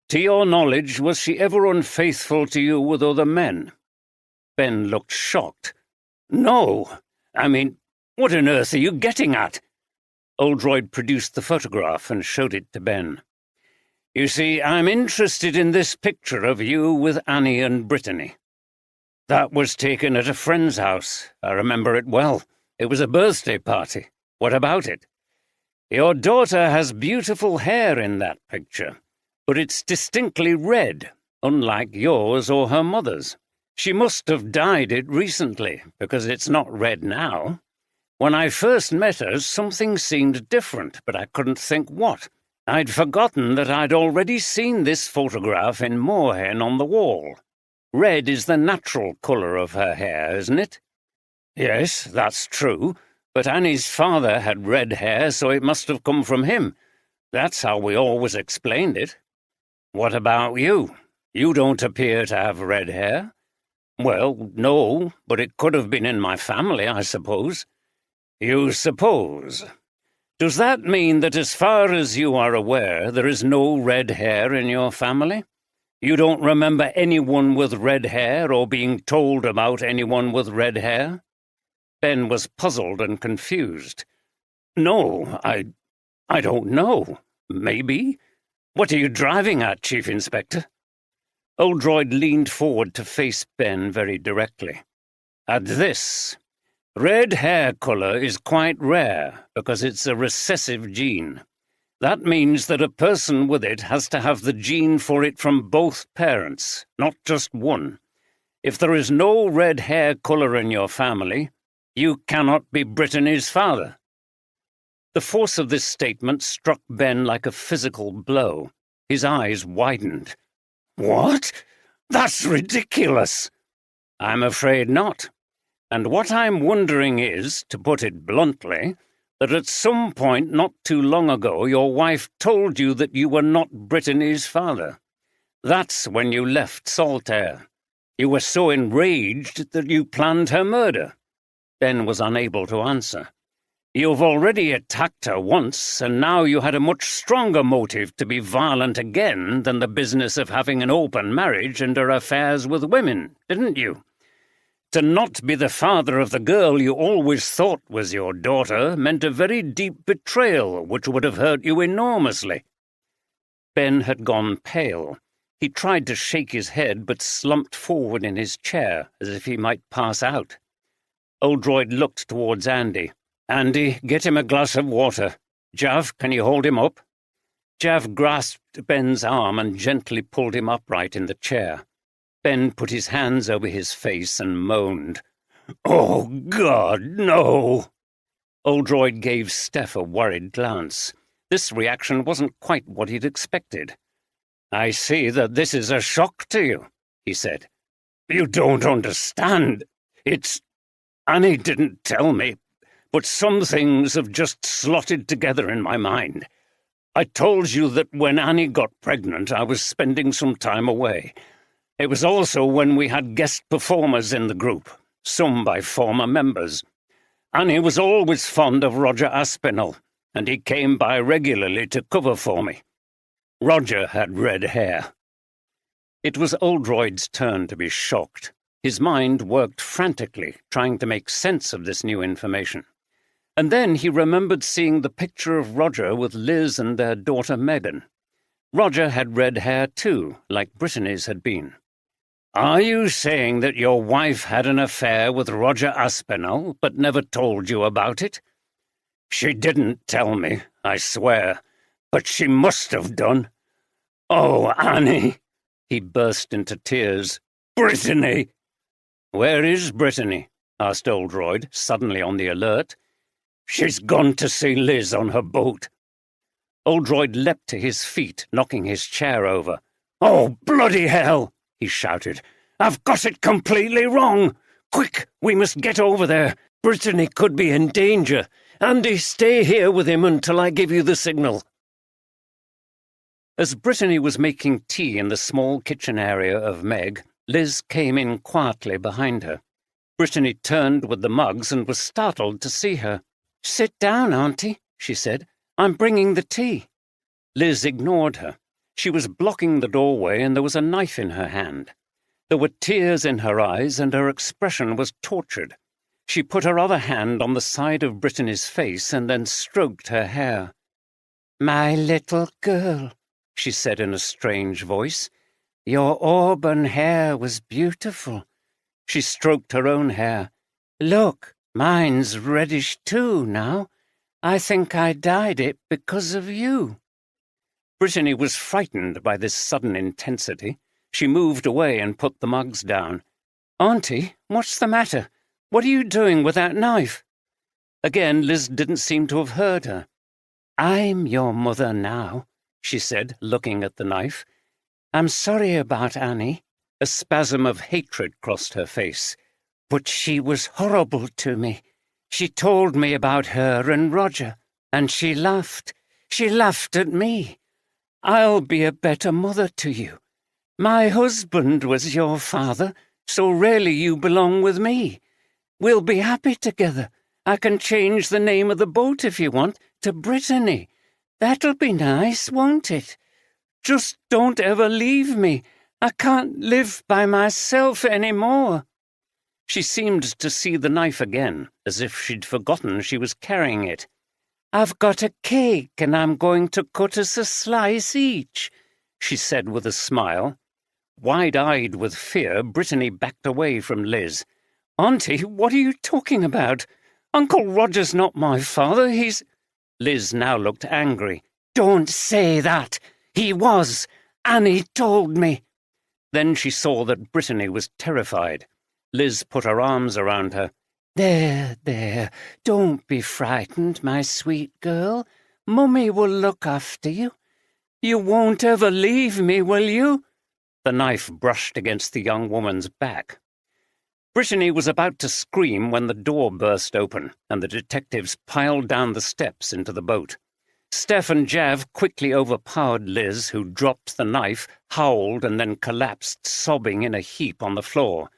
To your knowledge, was she ever unfaithful to you with other men?" Ben looked shocked. "No. I mean, what on earth are you getting at?" Oldroyd produced the photograph and showed it to Ben. "You see, I'm interested in this picture of you with Annie and Brittany. That was taken at a friend's house. I remember it well. It was a birthday party. What about it? Your daughter has beautiful hair in that picture, but it's distinctly red, unlike yours or her mother's. She must have dyed it recently, because it's not red now. When I first met her, something seemed different, but I couldn't think what. I'd forgotten that I'd already seen this photograph in Moorhen on the wall. Red is the natural colour of her hair, isn't it?" "Yes, that's true, but Annie's father had red hair, so it must have come from him. That's how we always explained it." "What about you? You don't appear to have red hair." "Well, no, but it could have been in my family, I suppose." "You suppose? Does that mean that as far as you are aware, there is no red hair in your family? You don't remember anyone with red hair or being told about anyone with red hair?" Ben was puzzled and confused. "No, I don't know. Maybe. What are you driving at, Chief Inspector?" Oldroyd leaned forward to face Ben very directly. "At this. Red hair colour is quite rare because it's a recessive gene. That means that a person with it has to have the gene for it from both parents, not just one. If there is no red hair colour in your family, you cannot be Brittany's father." The force of this statement struck Ben like a physical blow. His eyes widened. "What? That's ridiculous." "I'm afraid not. And what I'm wondering is, to put it bluntly, that at some point not too long ago your wife told you that you were not Brittany's father. That's when you left Saltaire. You were so enraged that you planned her murder. Ben was unable to answer. You've already attacked her once, and now you had a much stronger motive to be violent again than the business of having an open marriage and her affairs with women, didn't you? To not be the father of the girl you always thought was your daughter meant a very deep betrayal which would have hurt you enormously. Ben had gone pale. He tried to shake his head but slumped forward in his chair as if he might pass out. Oldroyd looked towards Andy. "Andy, get him a glass of water. Jav, can you hold him up?" Jav grasped Ben's arm and gently pulled him upright in the chair. Ben put his hands over his face and moaned. "Oh, God, no!" Oldroyd gave Steph a worried glance. This reaction wasn't quite what he'd expected. "I see that this is a shock to you," he said. "You don't understand. Annie didn't tell me, but some things have just slotted together in my mind. I told you that when Annie got pregnant, I was spending some time away. It was also when we had guest performers in the group, some by former members. Annie was always fond of Roger Aspinall, and he came by regularly to cover for me. Roger had red hair." It was Oldroyd's turn to be shocked. His mind worked frantically, trying to make sense of this new information. And then he remembered seeing the picture of Roger with Liz and their daughter Megan. Roger had red hair too, like Brittany's had been. "Are you saying that your wife had an affair with Roger Aspinall, but never told you about it?" "She didn't tell me, I swear, but she must have done. Oh, Annie!" He burst into tears. "Brittany!" "Where is Brittany?" asked Oldroyd, suddenly on the alert. "She's gone to see Liz on her boat." Oldroyd leapt to his feet, knocking his chair over. "Oh, bloody hell!" he shouted. "I've got it completely wrong! Quick, we must get over there. Brittany could be in danger. Andy, stay here with him until I give you the signal." As Brittany was making tea in the small kitchen area of Meg, Liz came in quietly behind her. Brittany turned with the mugs and was startled to see her. "Sit down, Auntie," she said. "I'm bringing the tea." Liz ignored her. She was blocking the doorway and there was a knife in her hand. There were tears in her eyes and her expression was tortured. She put her other hand on the side of Brittany's face and then stroked her hair. "My little girl," she said in a strange voice. "Your auburn hair was beautiful." She stroked her own hair. "Look, mine's reddish too now. I think I dyed it because of you." Brittany was frightened by this sudden intensity. She moved away and put the mugs down. "Auntie, what's the matter? What are you doing with that knife?" Again, Liz didn't seem to have heard her. "I'm your mother now," she said, looking at the knife. "I'm sorry about Annie." A spasm of hatred crossed her face. "But she was horrible to me. She told me about her and Roger, and she laughed. She laughed at me. I'll be a better mother to you. My husband was your father, so really you belong with me. We'll be happy together. I can change the name of the boat if you want, to Brittany. That'll be nice, won't it? Just don't ever leave me. I can't live by myself any more." She seemed to see the knife again, as if she'd forgotten she was carrying it. "I've got a cake and I'm going to cut us a slice each," she said with a smile. Wide-eyed with fear, Brittany backed away from Liz. "Auntie, what are you talking about? Uncle Roger's not my father, he's—" Liz now looked angry. "Don't say that! He was! Annie told me!" Then she saw that Brittany was terrified. Liz put her arms around her. There, don't be frightened, my sweet girl. Mummy will look after you. You won't ever leave me, will you?" The knife brushed against the young woman's back. Brittany was about to scream when the door burst open, and the detectives piled down the steps into the boat. Steph and Jav quickly overpowered Liz, who dropped the knife, howled, and then collapsed sobbing in a heap on the floor.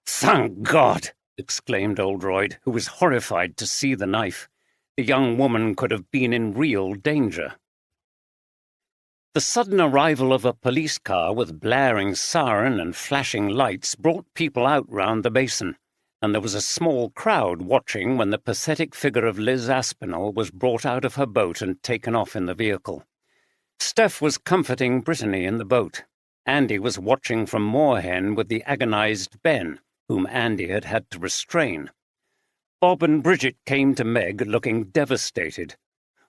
"Thank God!" exclaimed Oldroyd, who was horrified to see the knife. The young woman could have been in real danger. The sudden arrival of a police car with blaring siren and flashing lights brought people out round the basin, and there was a small crowd watching when the pathetic figure of Liz Aspinall was brought out of her boat and taken off in the vehicle. Steph was comforting Brittany in the boat. Andy was watching from Moorhen with the agonized Ben, whom Andy had had to restrain. Bob and Bridget came to Meg looking devastated.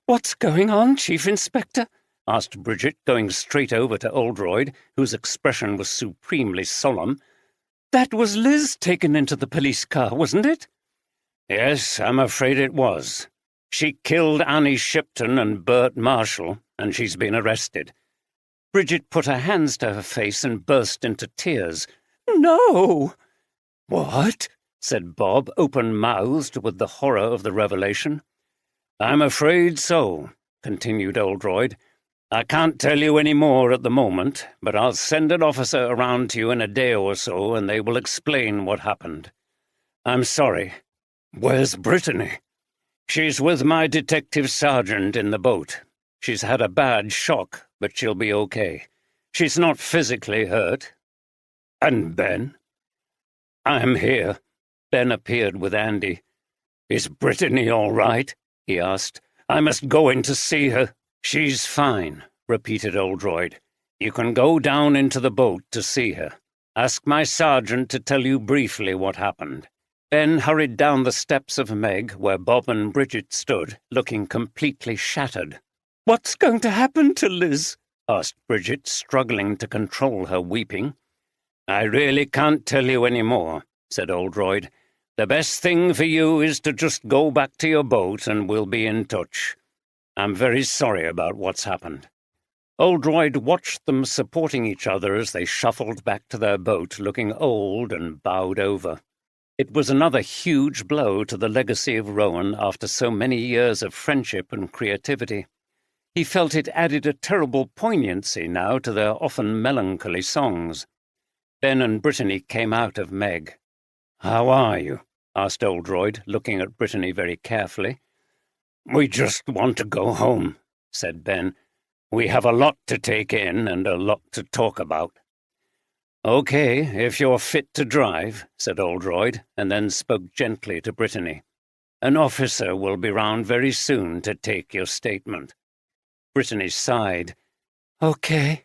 "What's going on, Chief Inspector?" asked Bridget, going straight over to Oldroyd, whose expression was supremely solemn. "That was Liz taken into the police car, wasn't it?" "Yes, I'm afraid it was. She killed Annie Shipton and Bert Marshall, and she's been arrested." Bridget put her hands to her face and burst into tears. "No!" "What?" said Bob, open-mouthed with the horror of the revelation. "I'm afraid so," continued Oldroyd. "I can't tell you any more at the moment, but I'll send an officer around to you in a day or so, and they will explain what happened. I'm sorry. Where's Brittany?" "She's with my detective sergeant in the boat. She's had a bad shock, but she'll be okay. She's not physically hurt." "And Ben?" "I'm here." Ben appeared with Andy. "Is Brittany all right?" he asked. "I must go in to see her." "She's fine," repeated Oldroyd. "You can go down into the boat to see her. Ask my sergeant to tell you briefly what happened." Ben hurried down the steps of Meg, where Bob and Bridget stood, looking completely shattered. "What's going to happen to Liz?" asked Bridget, struggling to control her weeping. "I really can't tell you any more," said Oldroyd. "The best thing for you is to just go back to your boat and we'll be in touch. I'm very sorry about what's happened." Oldroyd watched them supporting each other as they shuffled back to their boat, looking old and bowed over. It was another huge blow to the legacy of Rowan after so many years of friendship and creativity. He felt it added a terrible poignancy now to their often melancholy songs. Ben and Brittany came out of Meg. "How are you?" asked Oldroyd, looking at Brittany very carefully. "We just want to go home," said Ben. "We have a lot to take in and a lot to talk about." "Okay, if you're fit to drive," said Oldroyd, and then spoke gently to Brittany. "An officer will be round very soon to take your statement." Brittany sighed. "Okay."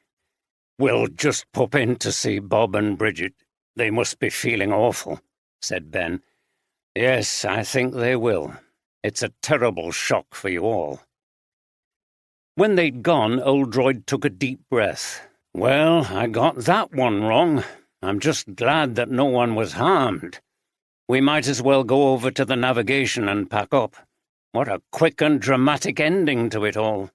"We'll just pop in to see Bob and Bridget. They must be feeling awful," said Ben. "Yes, I think they will. It's a terrible shock for you all." When they'd gone, Oldroyd took a deep breath. "Well, I got that one wrong. I'm just glad that no one was harmed. We might as well go over to the navigation and pack up. What a quick and dramatic ending to it all."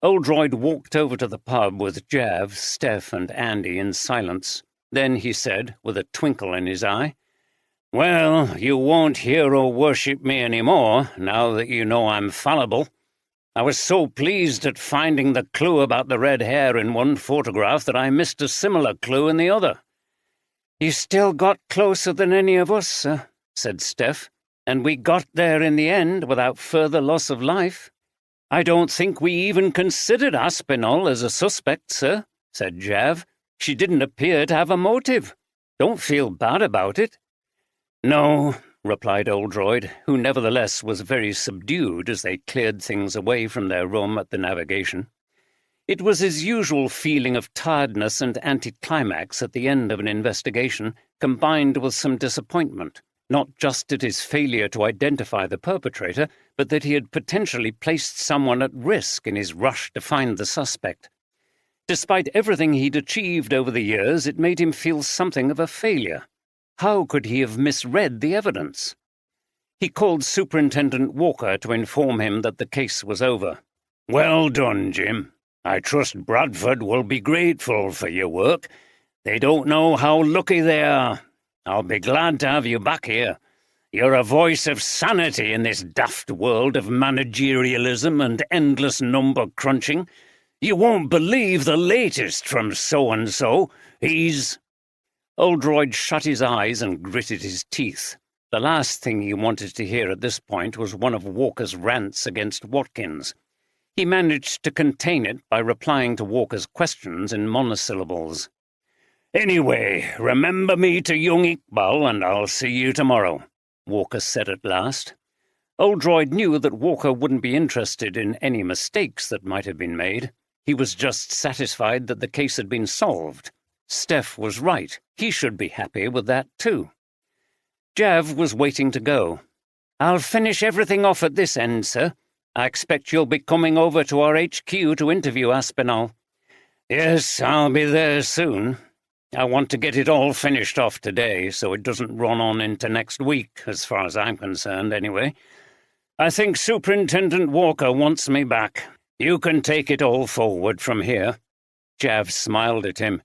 Oldroyd walked over to the pub with Jav, Steph, and Andy in silence. Then he said, with a twinkle in his eye, "Well, you won't hear or worship me any more, now that you know I'm fallible. I was so pleased at finding the clue about the red hair in one photograph that I missed a similar clue in the other." "You still got closer than any of us, sir," said Steph, "and we got there in the end without further loss of life." "I don't think we even considered Aspinall as a suspect, sir," said Jav. "She didn't appear to have a motive. Don't feel bad about it." "No," replied Oldroyd, who nevertheless was very subdued as they cleared things away from their room at the navigation. It was his usual feeling of tiredness and anticlimax at the end of an investigation, combined with some disappointment, not just at his failure to identify the perpetrator, but that he had potentially placed someone at risk in his rush to find the suspect. Despite everything he'd achieved over the years, it made him feel something of a failure. How could he have misread the evidence? He called Superintendent Walker to inform him that the case was over. "Well done, Jim. I trust Bradford will be grateful for your work. They don't know how lucky they are. I'll be glad to have you back here. You're a voice of sanity in this daft world of managerialism and endless number crunching. You won't believe the latest from so-and-so. He's—" Oldroyd shut his eyes and gritted his teeth. The last thing he wanted to hear at this point was one of Walker's rants against Watkins. He managed to contain it by replying to Walker's questions in monosyllables. "Anyway, remember me to young Iqbal, and I'll see you tomorrow," Walker said at last. Oldroyd knew that Walker wouldn't be interested in any mistakes that might have been made. He was just satisfied that the case had been solved. Steph was right. He should be happy with that too. Jav was waiting to go. "I'll finish everything off at this end, sir. I expect you'll be coming over to our HQ to interview Aspinall." "Yes, I'll be there soon. I want to get it all finished off today, so it doesn't run on into next week, as far as I'm concerned, anyway. I think Superintendent Walker wants me back. You can take it all forward from here." Jav smiled at him.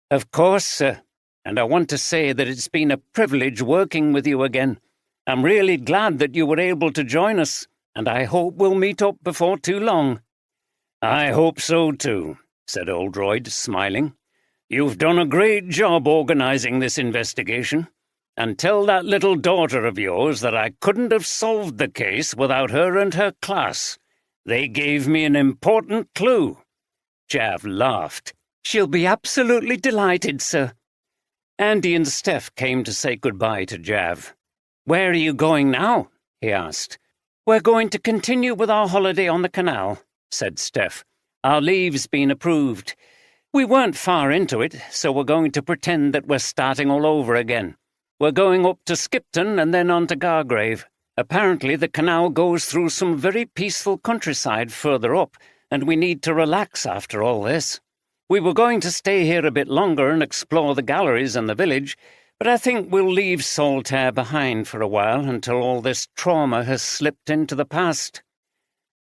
"Of course, sir. And I want to say that it's been a privilege working with you again. I'm really glad that you were able to join us, and I hope we'll meet up before too long." "I hope so, too," said Oldroyd, smiling. "You've done a great job organizing this investigation. And tell that little daughter of yours that I couldn't have solved the case without her and her class. They gave me an important clue." Jav laughed. "She'll be absolutely delighted, sir." Andy and Steph came to say goodbye to Jav. "Where are you going now?" he asked. "We're going to continue with our holiday on the canal," said Steph. "Our leave's been approved. We weren't far into it, so we're going to pretend that we're starting all over again. We're going up to Skipton and then on to Galbraith. Apparently the canal goes through some very peaceful countryside further up, and we need to relax after all this. We were going to stay here a bit longer and explore the galleries and the village, but I think we'll leave Saltaire behind for a while until all this trauma has slipped into the past."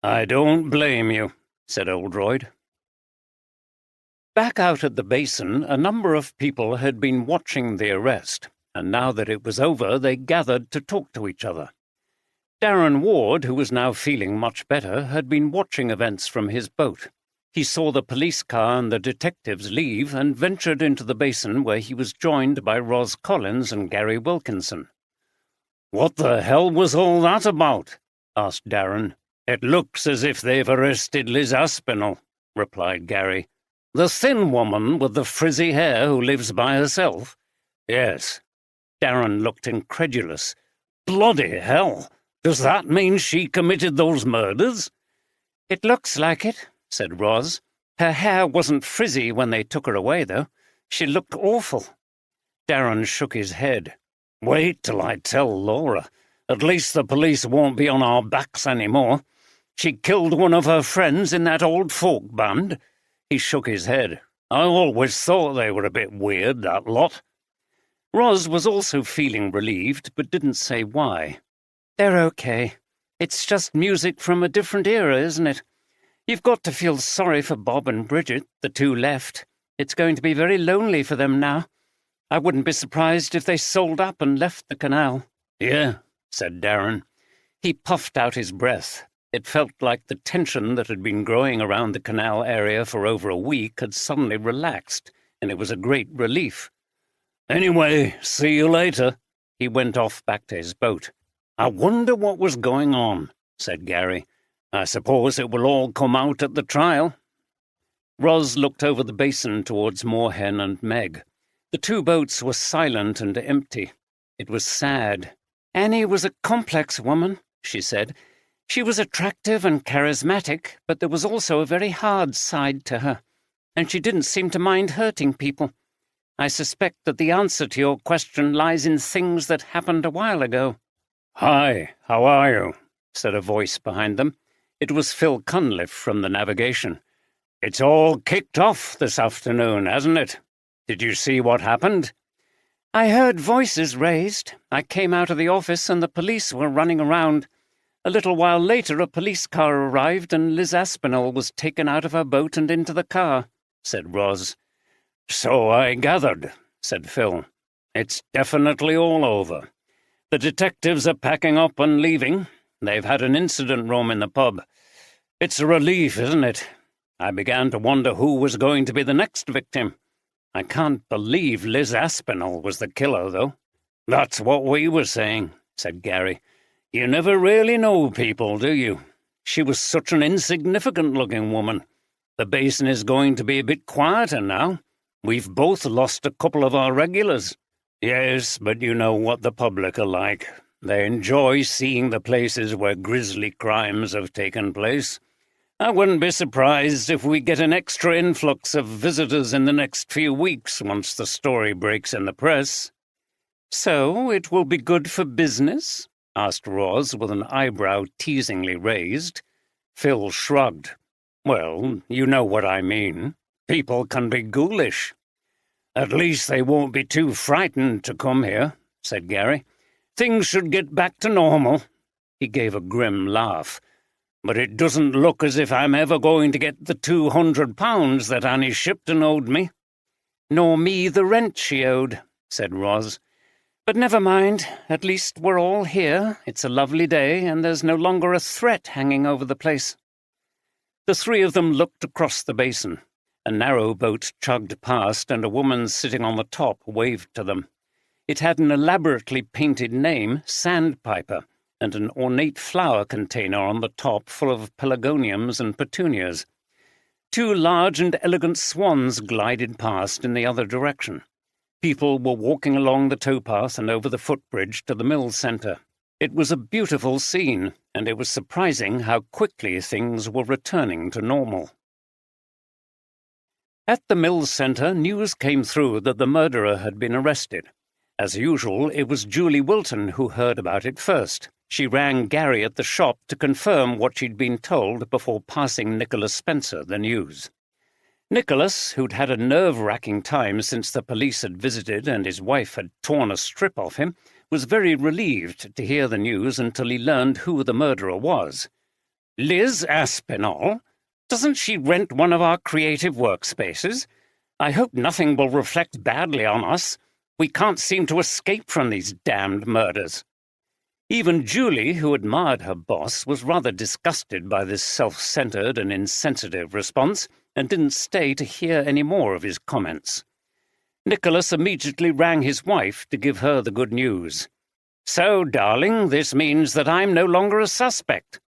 "I don't blame you," said Oldroyd. Back out at the basin, a number of people had been watching the arrest, and now that it was over, they gathered to talk to each other. Darren Ward, who was now feeling much better, had been watching events from his boat. He saw the police car and the detectives leave and ventured into the basin, where he was joined by Ros Collins and Gary Wilkinson. "What the hell was all that about?" asked Darren. "It looks as if they've arrested Liz Aspinall," replied Gary. "The thin woman with the frizzy hair who lives by herself?" "Yes." Darren looked incredulous. "Bloody hell! Does that mean she committed those murders?" "It looks like it," said Ros. "Her hair wasn't frizzy when they took her away, though. She looked awful." Darren shook his head. "Wait till I tell Laura. At least the police won't be on our backs anymore. She killed one of her friends in that old folk band." He shook his head. "I always thought they were a bit weird, that lot." Ros was also feeling relieved, but didn't say why. "They're okay. It's just music from a different era, isn't it? You've got to feel sorry for Bob and Bridget, the two left. It's going to be very lonely for them now. I wouldn't be surprised if they sold up and left the canal." "Yeah," said Darren. He puffed out his breath. It felt like the tension that had been growing around the canal area for over a week had suddenly relaxed, and it was a great relief. "Anyway, see you later." He went off back to his boat. "I wonder what was going on," said Gary. "I suppose it will all come out at the trial." Ros looked over the basin towards Moorhen and Meg. The two boats were silent and empty. It was sad. "Annie was a complex woman," she said. "She was attractive and charismatic, but there was also a very hard side to her, and she didn't seem to mind hurting people. I suspect that the answer to your question lies in things that happened a while ago." "Hi, how are you?" said a voice behind them. It was Phil Cunliffe from the navigation. "It's all kicked off this afternoon, hasn't it? Did you see what happened?" "I heard voices raised. I came out of the office and the police were running around. A little while later, a police car arrived and Liz Aspinall was taken out of her boat and into the car," said Ros. "So I gathered," said Phil. It's definitely all over. The detectives are packing up and leaving. They've had an incident room in the pub. It's a relief, isn't it? I began to wonder who was going to be the next victim. I can't believe Liz Aspinall was the killer, though. That's what we were saying, said Gary. You never really know people, do you? She was such an insignificant-looking woman. The basin is going to be a bit quieter now. We've both lost a couple of our regulars. Yes, but you know what the public are like. They enjoy seeing the places where grisly crimes have taken place. I wouldn't be surprised if we get an extra influx of visitors in the next few weeks once the story breaks in the press. So it will be good for business? Asked Roz with an eyebrow teasingly raised. Phil shrugged. Well, you know what I mean. People can be ghoulish. At least they won't be too frightened to come here, said Gary. Things should get back to normal. He gave a grim laugh. But it doesn't look as if I'm ever going to get the £200 that Annie Shipton owed me. Nor me the rent she owed, said Roz. But never mind, at least we're all here. It's a lovely day, and there's no longer a threat hanging over the place. The three of them looked across the basin. A narrow boat chugged past, and a woman sitting on the top waved to them. It had an elaborately painted name, Sandpiper, and an ornate flower container on the top full of pelargoniums and petunias. 2 large and elegant swans glided past in the other direction. People were walking along the towpath and over the footbridge to the mill centre. It was a beautiful scene, and it was surprising how quickly things were returning to normal. At the mill centre, news came through that the murderer had been arrested. As usual, it was Julie Wilton who heard about it first. She rang Gary at the shop to confirm what she'd been told before passing Nicholas Spencer the news. Nicholas, who'd had a nerve-wracking time since the police had visited and his wife had torn a strip off him, was very relieved to hear the news until he learned who the murderer was. Liz Aspinall? Doesn't she rent one of our creative workspaces? I hope nothing will reflect badly on us. We can't seem to escape from these damned murders. Even Julie, who admired her boss, was rather disgusted by this self-centered and insensitive response, and didn't stay to hear any more of his comments. Nicholas immediately rang his wife to give her the good news. So, darling, this means that I'm no longer a suspect.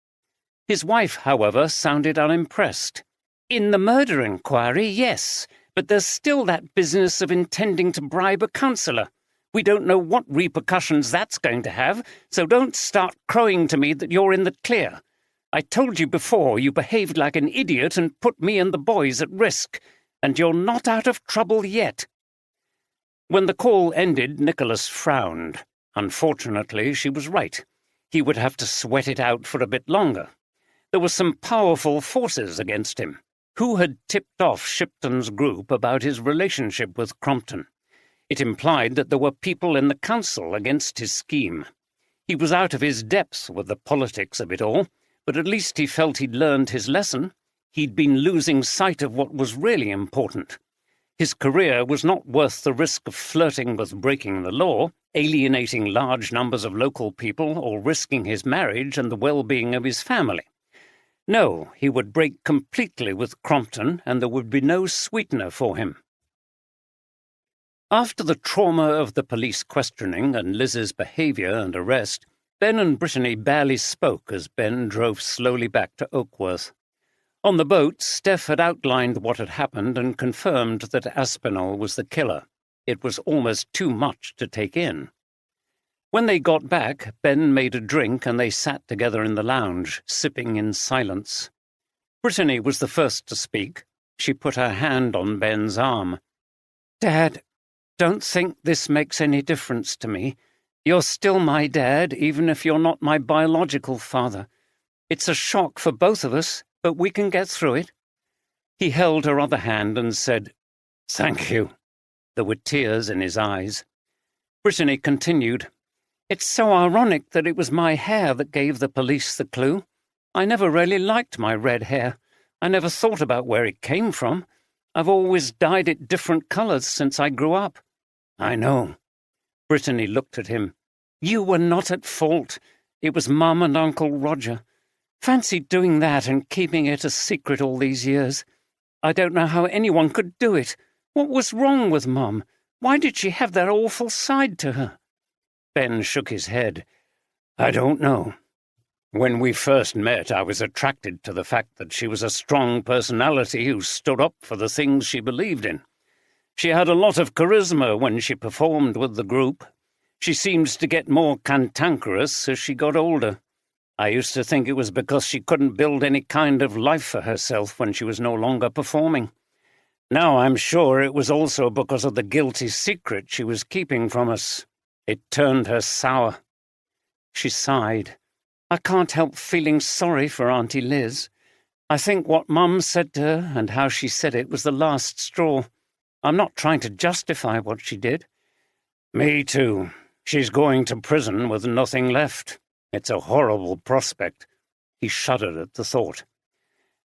His wife, however, sounded unimpressed. In the murder inquiry, yes, but there's still that business of intending to bribe a counsellor. We don't know what repercussions that's going to have, so don't start crowing to me that you're in the clear. I told you before you behaved like an idiot and put me and the boys at risk, and you're not out of trouble yet. When the call ended, Nicholas frowned. Unfortunately, she was right. He would have to sweat it out for a bit longer. There were some powerful forces against him. Who had tipped off Shipton's group about his relationship with Crompton? It implied that there were people in the council against his scheme. He was out of his depth with the politics of it all, but at least he felt he'd learned his lesson. He'd been losing sight of what was really important. His career was not worth the risk of flirting with breaking the law, alienating large numbers of local people, or risking his marriage and the well-being of his family. No, he would break completely with Crompton, and there would be no sweetener for him. After the trauma of the police questioning and Liz's behaviour and arrest, Ben and Brittany barely spoke as Ben drove slowly back to Oakworth. On the boat, Steph had outlined what had happened and confirmed that Aspinall was the killer. It was almost too much to take in. When they got back, Ben made a drink and they sat together in the lounge, sipping in silence. Brittany was the first to speak. She put her hand on Ben's arm. Dad, don't think this makes any difference to me. You're still my dad, even if you're not my biological father. It's a shock for both of us, but we can get through it. He held her other hand and said, "Thank you." There were tears in his eyes. Brittany continued, "It's so ironic that it was my hair that gave the police the clue. I never really liked my red hair. I never thought about where it came from. I've always dyed it different colours since I grew up." "I know." Brittany looked at him. "You were not at fault. It was Mum and Uncle Roger. Fancy doing that and keeping it a secret all these years. I don't know how anyone could do it. What was wrong with Mum? Why did she have that awful side to her?" Ben shook his head. "I don't know. When we first met, I was attracted to the fact that she was a strong personality who stood up for the things she believed in. She had a lot of charisma when she performed with the group. She seemed to get more cantankerous as she got older. I used to think it was because she couldn't build any kind of life for herself when she was no longer performing. Now I'm sure it was also because of the guilty secret she was keeping from us. It turned her sour." She sighed. "I can't help feeling sorry for Auntie Liz. I think what Mum said to her and how she said it was the last straw. I'm not trying to justify what she did." "Me too. She's going to prison with nothing left. It's a horrible prospect." He shuddered at the thought.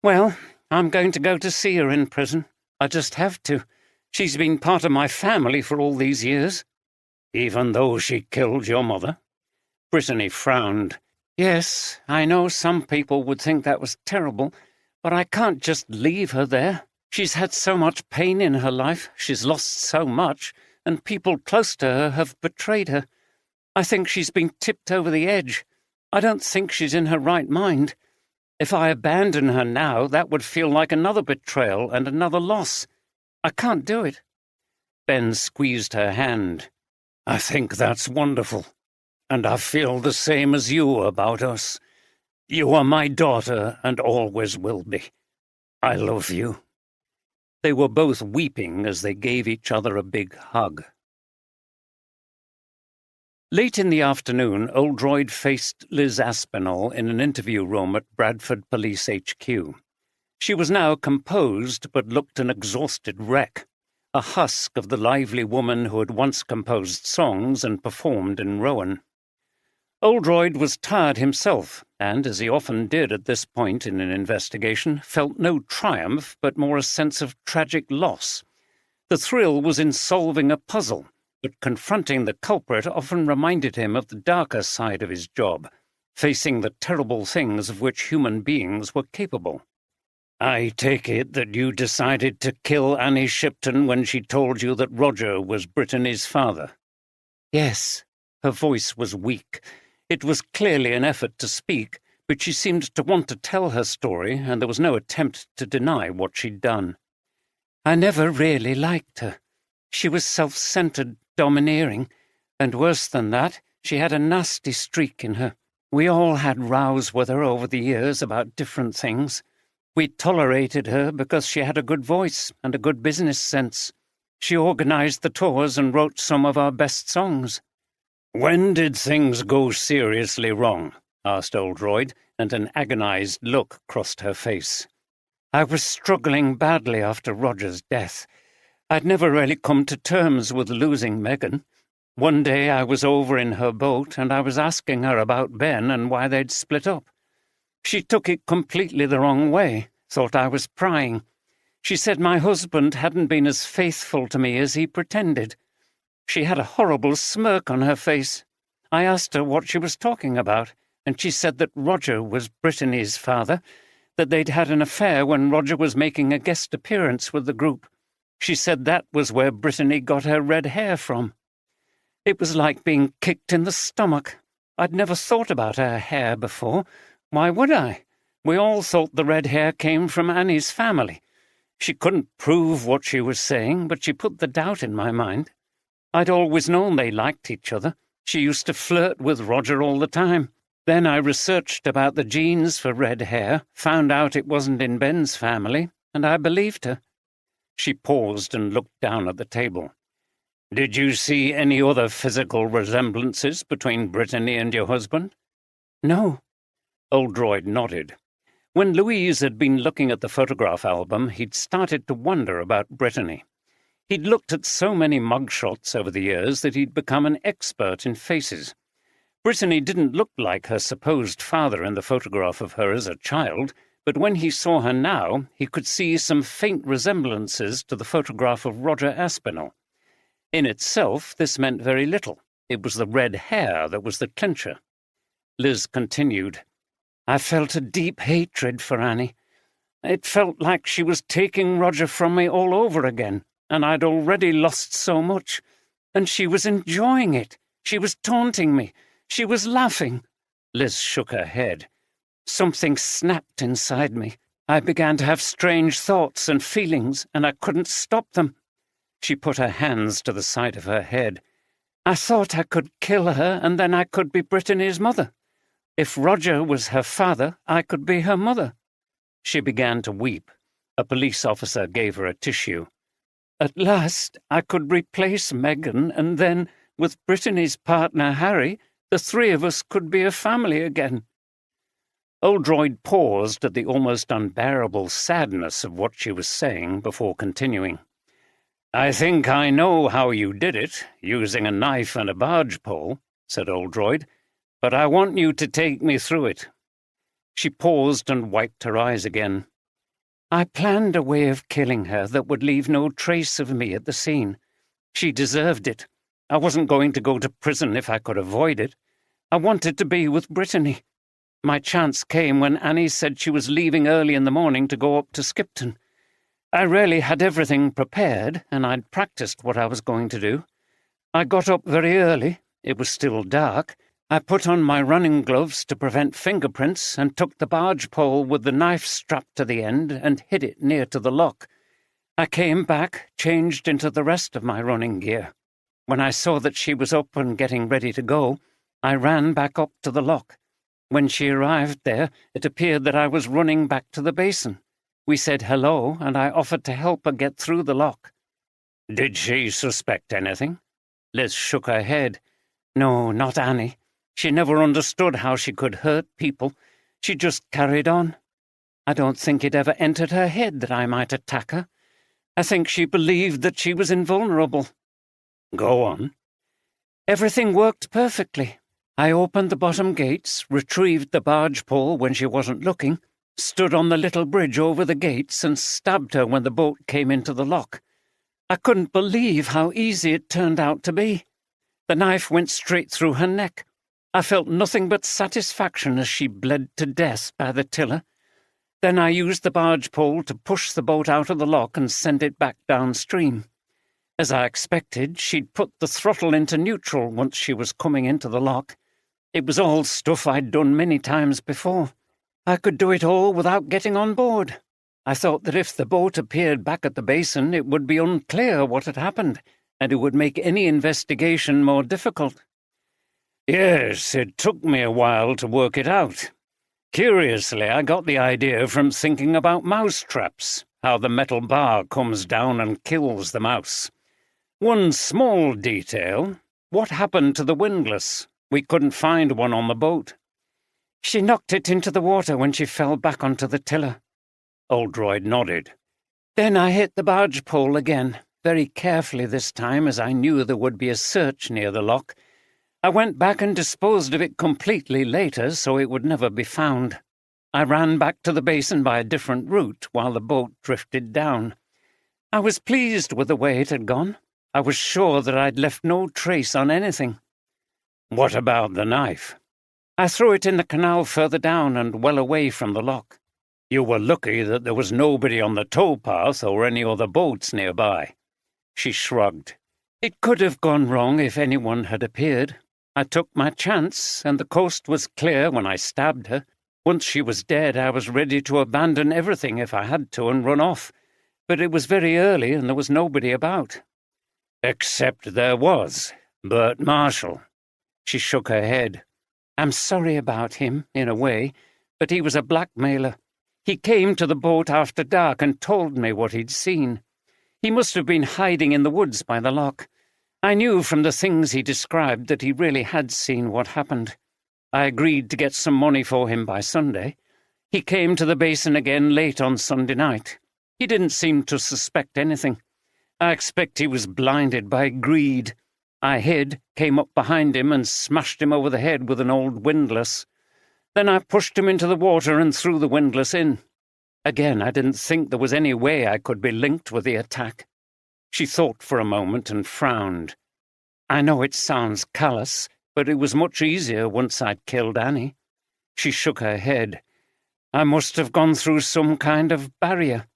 "Well, I'm going to go to see her in prison. I just have to. She's been part of my family for all these years." "Even though she killed your mother?" Brittany frowned. "Yes, I know some people would think that was terrible, but I can't just leave her there. She's had so much pain in her life, she's lost so much, and people close to her have betrayed her. I think she's been tipped over the edge. I don't think she's in her right mind. If I abandon her now, that would feel like another betrayal and another loss. I can't do it." Ben squeezed her hand. "I think that's wonderful. And I feel the same as you about us. You are my daughter and always will be. I love you." They were both weeping as they gave each other a big hug. Late in the afternoon, Oldroyd faced Liz Aspinall in an interview room at Bradford Police HQ. She was now composed but looked an exhausted wreck, a husk of the lively woman who had once composed songs and performed in Rowan. Oldroyd was tired himself, and, as he often did at this point in an investigation, felt no triumph but more a sense of tragic loss. The thrill was in solving a puzzle, but confronting the culprit often reminded him of the darker side of his job, facing the terrible things of which human beings were capable. "I take it that you decided to kill Annie Shipton when she told you that Roger was Brittany's father?" "Yes." Her voice was weak. It was clearly an effort to speak, but she seemed to want to tell her story, and there was no attempt to deny what she'd done. "I never really liked her. She was self-centered, domineering, and worse than that, she had a nasty streak in her. We all had rows with her over the years about different things. We tolerated her because she had a good voice and a good business sense. She organized the tours and wrote some of our best songs." "When did things go seriously wrong?" asked Oldroyd, and an agonized look crossed her face. "I was struggling badly after Roger's death. I'd never really come to terms with losing Megan. One day I was over in her boat and I was asking her about Ben and why they'd split up. She took it completely the wrong way, thought I was prying. She said my husband hadn't been as faithful to me as he pretended. She had a horrible smirk on her face. I asked her what she was talking about, and she said that Roger was Brittany's father, that they'd had an affair when Roger was making a guest appearance with the group. She said that was where Brittany got her red hair from. It was like being kicked in the stomach. I'd never thought about her hair before. Why would I? We all thought the red hair came from Annie's family. She couldn't prove what she was saying, but she put the doubt in my mind. I'd always known they liked each other. She used to flirt with Roger all the time. Then I researched about the genes for red hair, found out it wasn't in Ben's family, and I believed her." She paused and looked down at the table. "Did you see any other physical resemblances between Brittany and your husband?" "No." Oldroyd nodded. When Louise had been looking at the photograph album, he'd started to wonder about Brittany. He'd looked at so many mugshots over the years that he'd become an expert in faces. Brittany didn't look like her supposed father in the photograph of her as a child, but when he saw her now, he could see some faint resemblances to the photograph of Roger Aspinall. In itself, this meant very little. It was the red hair that was the clincher. Liz continued. I felt a deep hatred for Annie. It felt like she was taking Roger from me all over again, and I'd already lost so much. And she was enjoying it. She was taunting me. She was laughing. Liz shook her head. Something snapped inside me. I began to have strange thoughts and feelings, and I couldn't stop them. She put her hands to the side of her head. I thought I could kill her, and then I could be Brittany's mother. If Roger was her father, I could be her mother. She began to weep. A police officer gave her a tissue. At last, I could replace Megan, and then, with Brittany's partner Harry, the three of us could be a family again. Oldroyd paused at the almost unbearable sadness of what she was saying before continuing. I think I know how you did it, using a knife and a barge pole, said Oldroyd, but I want you to take me through it. She paused and wiped her eyes again. I planned a way of killing her that would leave no trace of me at the scene. She deserved it. I wasn't going to go to prison if I could avoid it. I wanted to be with Brittany. My chance came when Annie said she was leaving early in the morning to go up to Skipton. I really had everything prepared, and I'd practiced what I was going to do. I got up very early. It was still dark. I put on my running gloves to prevent fingerprints and took the barge pole with the knife strapped to the end and hid it near to the lock. I came back, changed into the rest of my running gear. When I saw that she was up and getting ready to go, I ran back up to the lock. When she arrived there, it appeared that I was running back to the basin. We said hello, and I offered to help her get through the lock. Did she suspect anything? Liz shook her head. No, not Annie. She never understood how she could hurt people. She just carried on. I don't think it ever entered her head that I might attack her. I think she believed that she was invulnerable. Go on. Everything worked perfectly. I opened the bottom gates, retrieved the barge pole when she wasn't looking, stood on the little bridge over the gates and stabbed her when the boat came into the lock. I couldn't believe how easy it turned out to be. The knife went straight through her neck. I felt nothing but satisfaction as she bled to death by the tiller. Then I used the barge pole to push the boat out of the lock and send it back downstream. As I expected, she'd put the throttle into neutral once she was coming into the lock. It was all stuff I'd done many times before. I could do it all without getting on board. I thought that if the boat appeared back at the basin, it would be unclear what had happened, and it would make any investigation more difficult. Yes, it took me a while to work it out. Curiously, I got the idea from thinking about mouse traps, how the metal bar comes down and kills the mouse. One small detail, what happened to the windlass? We couldn't find one on the boat. She knocked it into the water when she fell back onto the tiller. Oldroyd nodded. Then I hit the barge pole again, very carefully this time, as I knew there would be a search near the lock. I went back and disposed of it completely later, so it would never be found. I ran back to the basin by a different route while the boat drifted down. I was pleased with the way it had gone. I was sure that I'd left no trace on anything. What about the knife? I threw it in the canal further down and well away from the lock. You were lucky that there was nobody on the towpath or any other boats nearby. She shrugged. It could have gone wrong if anyone had appeared. I took my chance, and the coast was clear when I stabbed her. Once she was dead, I was ready to abandon everything if I had to and run off. But it was very early and there was nobody about. Except there was Bert Marshall. She shook her head. I'm sorry about him, in a way, but he was a blackmailer. He came to the boat after dark and told me what he'd seen. He must have been hiding in the woods by the lock. I knew from the things he described that he really had seen what happened. I agreed to get some money for him by Sunday. He came to the basin again late on Sunday night. He didn't seem to suspect anything. I expect he was blinded by greed. I hid, came up behind him and smashed him over the head with an old windlass. Then I pushed him into the water and threw the windlass in. Again, I didn't think there was any way I could be linked with the attack. She thought for a moment and frowned. I know it sounds callous, but it was much easier once I'd killed Annie. She shook her head. I must have gone through some kind of barrier.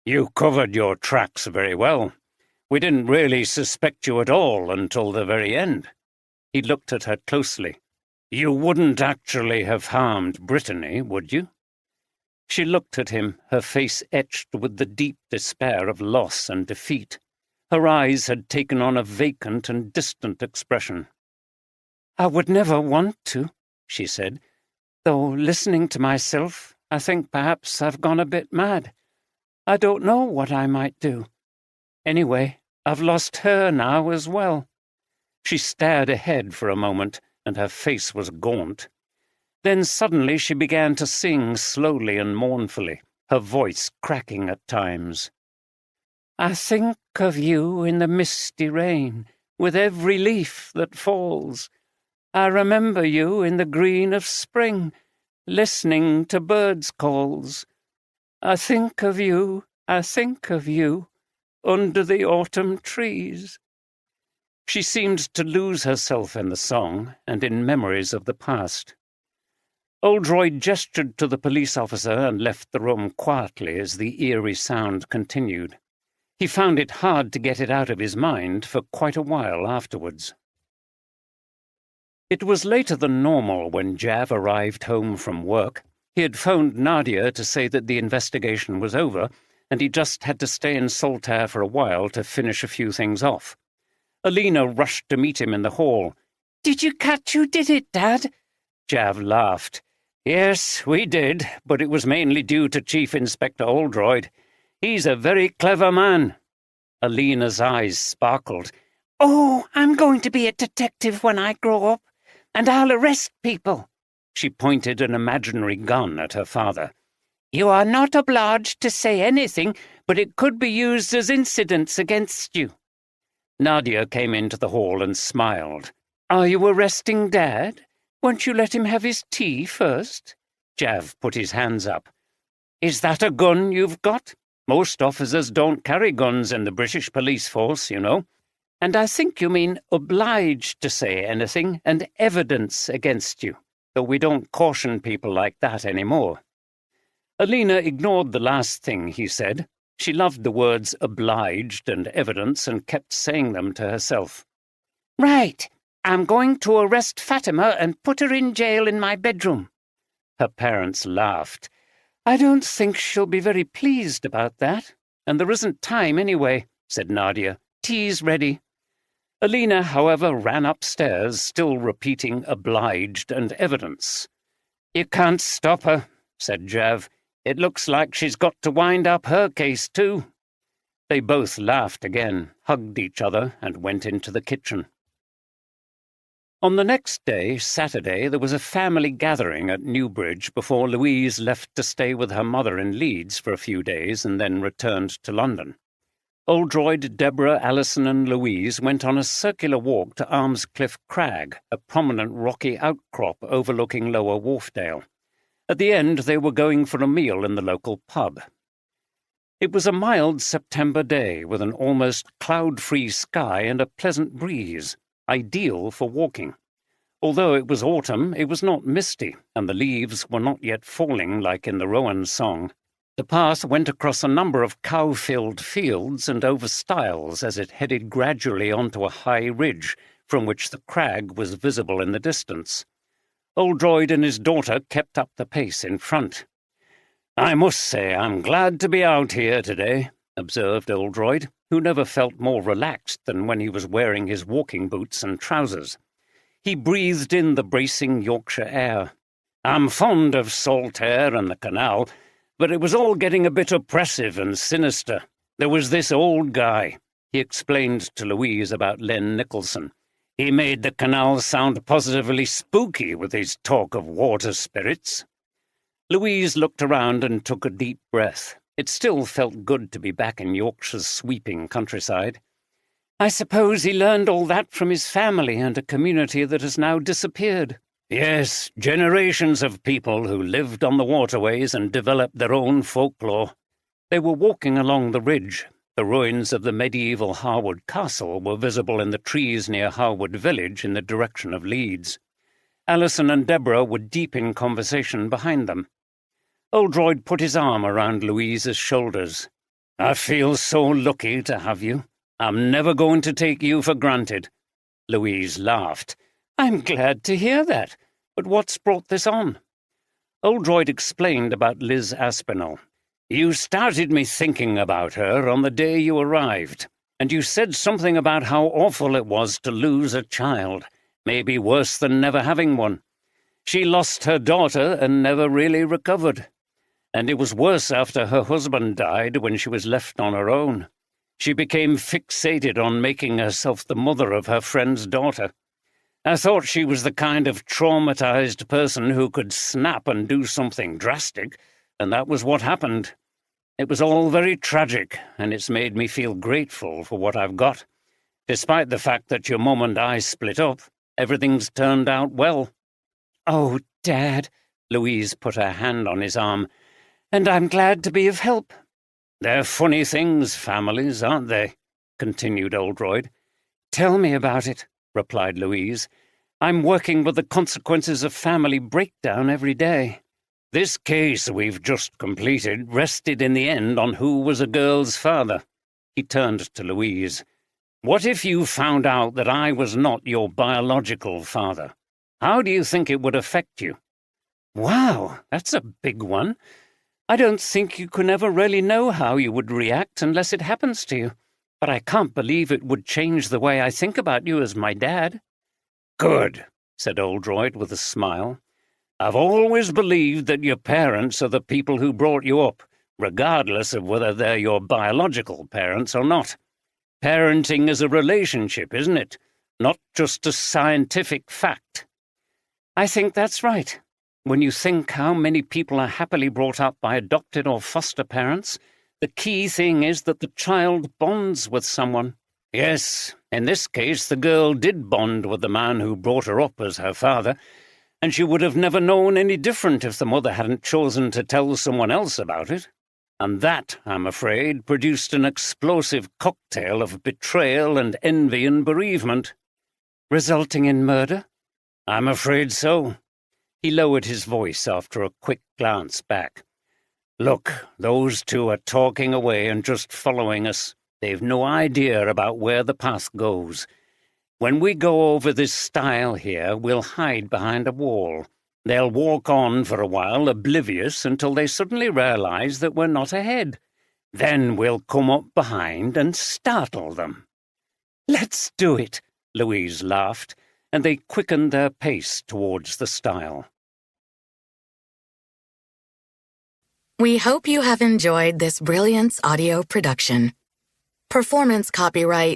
You covered your tracks very well. We didn't really suspect you at all until the very end. He looked at her closely. You wouldn't actually have harmed Brittany, would you? She looked at him, her face etched with the deep despair of loss and defeat. Her eyes had taken on a vacant and distant expression. I would never want to, she said, though listening to myself, I think perhaps I've gone a bit mad. I don't know what I might do. Anyway, I've lost her now as well. She stared ahead for a moment, and her face was gaunt. Then suddenly she began to sing slowly and mournfully, her voice cracking at times. I think of you in the misty rain, with every leaf that falls. I remember you in the green of spring, listening to birds' calls. I think of you, under the autumn trees. She seemed to lose herself in the song and in memories of the past. Oldroyd gestured to the police officer and left the room quietly as the eerie sound continued. He found it hard to get it out of his mind for quite a while afterwards. It was later than normal when Jav arrived home from work. He had phoned Nadia to say that the investigation was over, and he just had to stay in Saltaire for a while to finish a few things off. Alina rushed to meet him in the hall. Did you catch who did it, Dad? Jav laughed. Yes, we did, but it was mainly due to Chief Inspector Oldroyd. He's a very clever man. Alina's eyes sparkled. Oh, I'm going to be a detective when I grow up, and I'll arrest people. She pointed an imaginary gun at her father. You are not obliged to say anything, but it could be used as incidents against you. Nadia came into the hall and smiled. Are you arresting Dad? Won't you let him have his tea first? Jav put his hands up. Is that a gun you've got? Most officers don't carry guns in the British police force, you know. And I think you mean obliged to say anything and evidence against you, though we don't caution people like that anymore. Alina ignored the last thing he said. She loved the words obliged and evidence and kept saying them to herself. Right. I'm going to arrest Fatima and put her in jail in my bedroom. Her parents laughed. I don't think she'll be very pleased about that. And there isn't time anyway, said Nadia. Tea's ready. Alina, however, ran upstairs, still repeating obliged and evidence. You can't stop her, said Jav. It looks like she's got to wind up her case too. They both laughed again, hugged each other, and went into the kitchen. On the next day, Saturday, there was a family gathering at Newbridge before Louise left to stay with her mother in Leeds for a few days and then returned to London. Oldroyd, Deborah, Alison and Louise went on a circular walk to Armscliff Crag, a prominent rocky outcrop overlooking Lower Wharfdale. At the end, they were going for a meal in the local pub. It was a mild September day with an almost cloud-free sky and a pleasant breeze, ideal for walking. Although it was autumn, it was not misty, and the leaves were not yet falling like in the Rowan song. The path went across a number of cow-filled fields and over stiles as it headed gradually onto a high ridge, from which the crag was visible in the distance. Oldroyd and his daughter kept up the pace in front. I must say I'm glad to be out here today, observed Oldroyd, who never felt more relaxed than when he was wearing his walking boots and trousers. He breathed in the bracing Yorkshire air. I'm fond of Saltaire and the canal, but it was all getting a bit oppressive and sinister. There was this old guy. He explained to Louise about Len Nicholson. He made the canal sound positively spooky with his talk of water spirits. Louise looked around and took a deep breath. It still felt good to be back in Yorkshire's sweeping countryside. I suppose he learned all that from his family and a community that has now disappeared. Yes, generations of people who lived on the waterways and developed their own folklore. They were walking along the ridge. The ruins of the medieval Harwood Castle were visible in the trees near Harwood Village in the direction of Leeds. Alison and Deborah were deep in conversation behind them. Oldroyd put his arm around Louise's shoulders. "I feel so lucky to have you. I'm never going to take you for granted." Louise laughed. "I'm glad to hear that. But what's brought this on?" Oldroyd explained about Liz Aspinall. "You started me thinking about her on the day you arrived, and you said something about how awful it was to lose a child, maybe worse than never having one. She lost her daughter and never really recovered. And it was worse after her husband died, when she was left on her own. She became fixated on making herself the mother of her friend's daughter. I thought she was the kind of traumatized person who could snap and do something drastic, and that was what happened. It was all very tragic, and it's made me feel grateful for what I've got. Despite the fact that your mum and I split up, everything's turned out well." "Oh, Dad," Louise put her hand on his arm, "and I'm glad to be of help." "They're funny things, families, aren't they?" continued Oldroyd. "Tell me about it," replied Louise. "I'm working with the consequences of family breakdown every day." "This case we've just completed rested in the end on who was a girl's father." He turned to Louise. "What if you found out that I was not your biological father? How do you think it would affect you?" "Wow, that's a big one. I don't think you can ever really know how you would react unless it happens to you. But I can't believe it would change the way I think about you as my dad." "Good," said Oldroyd with a smile. "I've always believed that your parents are the people who brought you up, regardless of whether they're your biological parents or not. Parenting is a relationship, isn't it? Not just a scientific fact." "I think that's right. When you think how many people are happily brought up by adopted or foster parents, the key thing is that the child bonds with someone." "Yes, in this case the girl did bond with the man who brought her up as her father, and she would have never known any different if the mother hadn't chosen to tell someone else about it. And that, I'm afraid, produced an explosive cocktail of betrayal and envy and bereavement." "Resulting in murder?" "I'm afraid so." He lowered his voice after a quick glance back. "Look, those two are talking away and just following us. They've no idea about where the path goes. When we go over this stile here, we'll hide behind a wall. They'll walk on for a while, oblivious, until they suddenly realize that we're not ahead. Then we'll come up behind and startle them." "Let's do it," Louise laughed, and they quickened their pace towards the stile. We hope you have enjoyed this Brilliance audio production. Performance copyright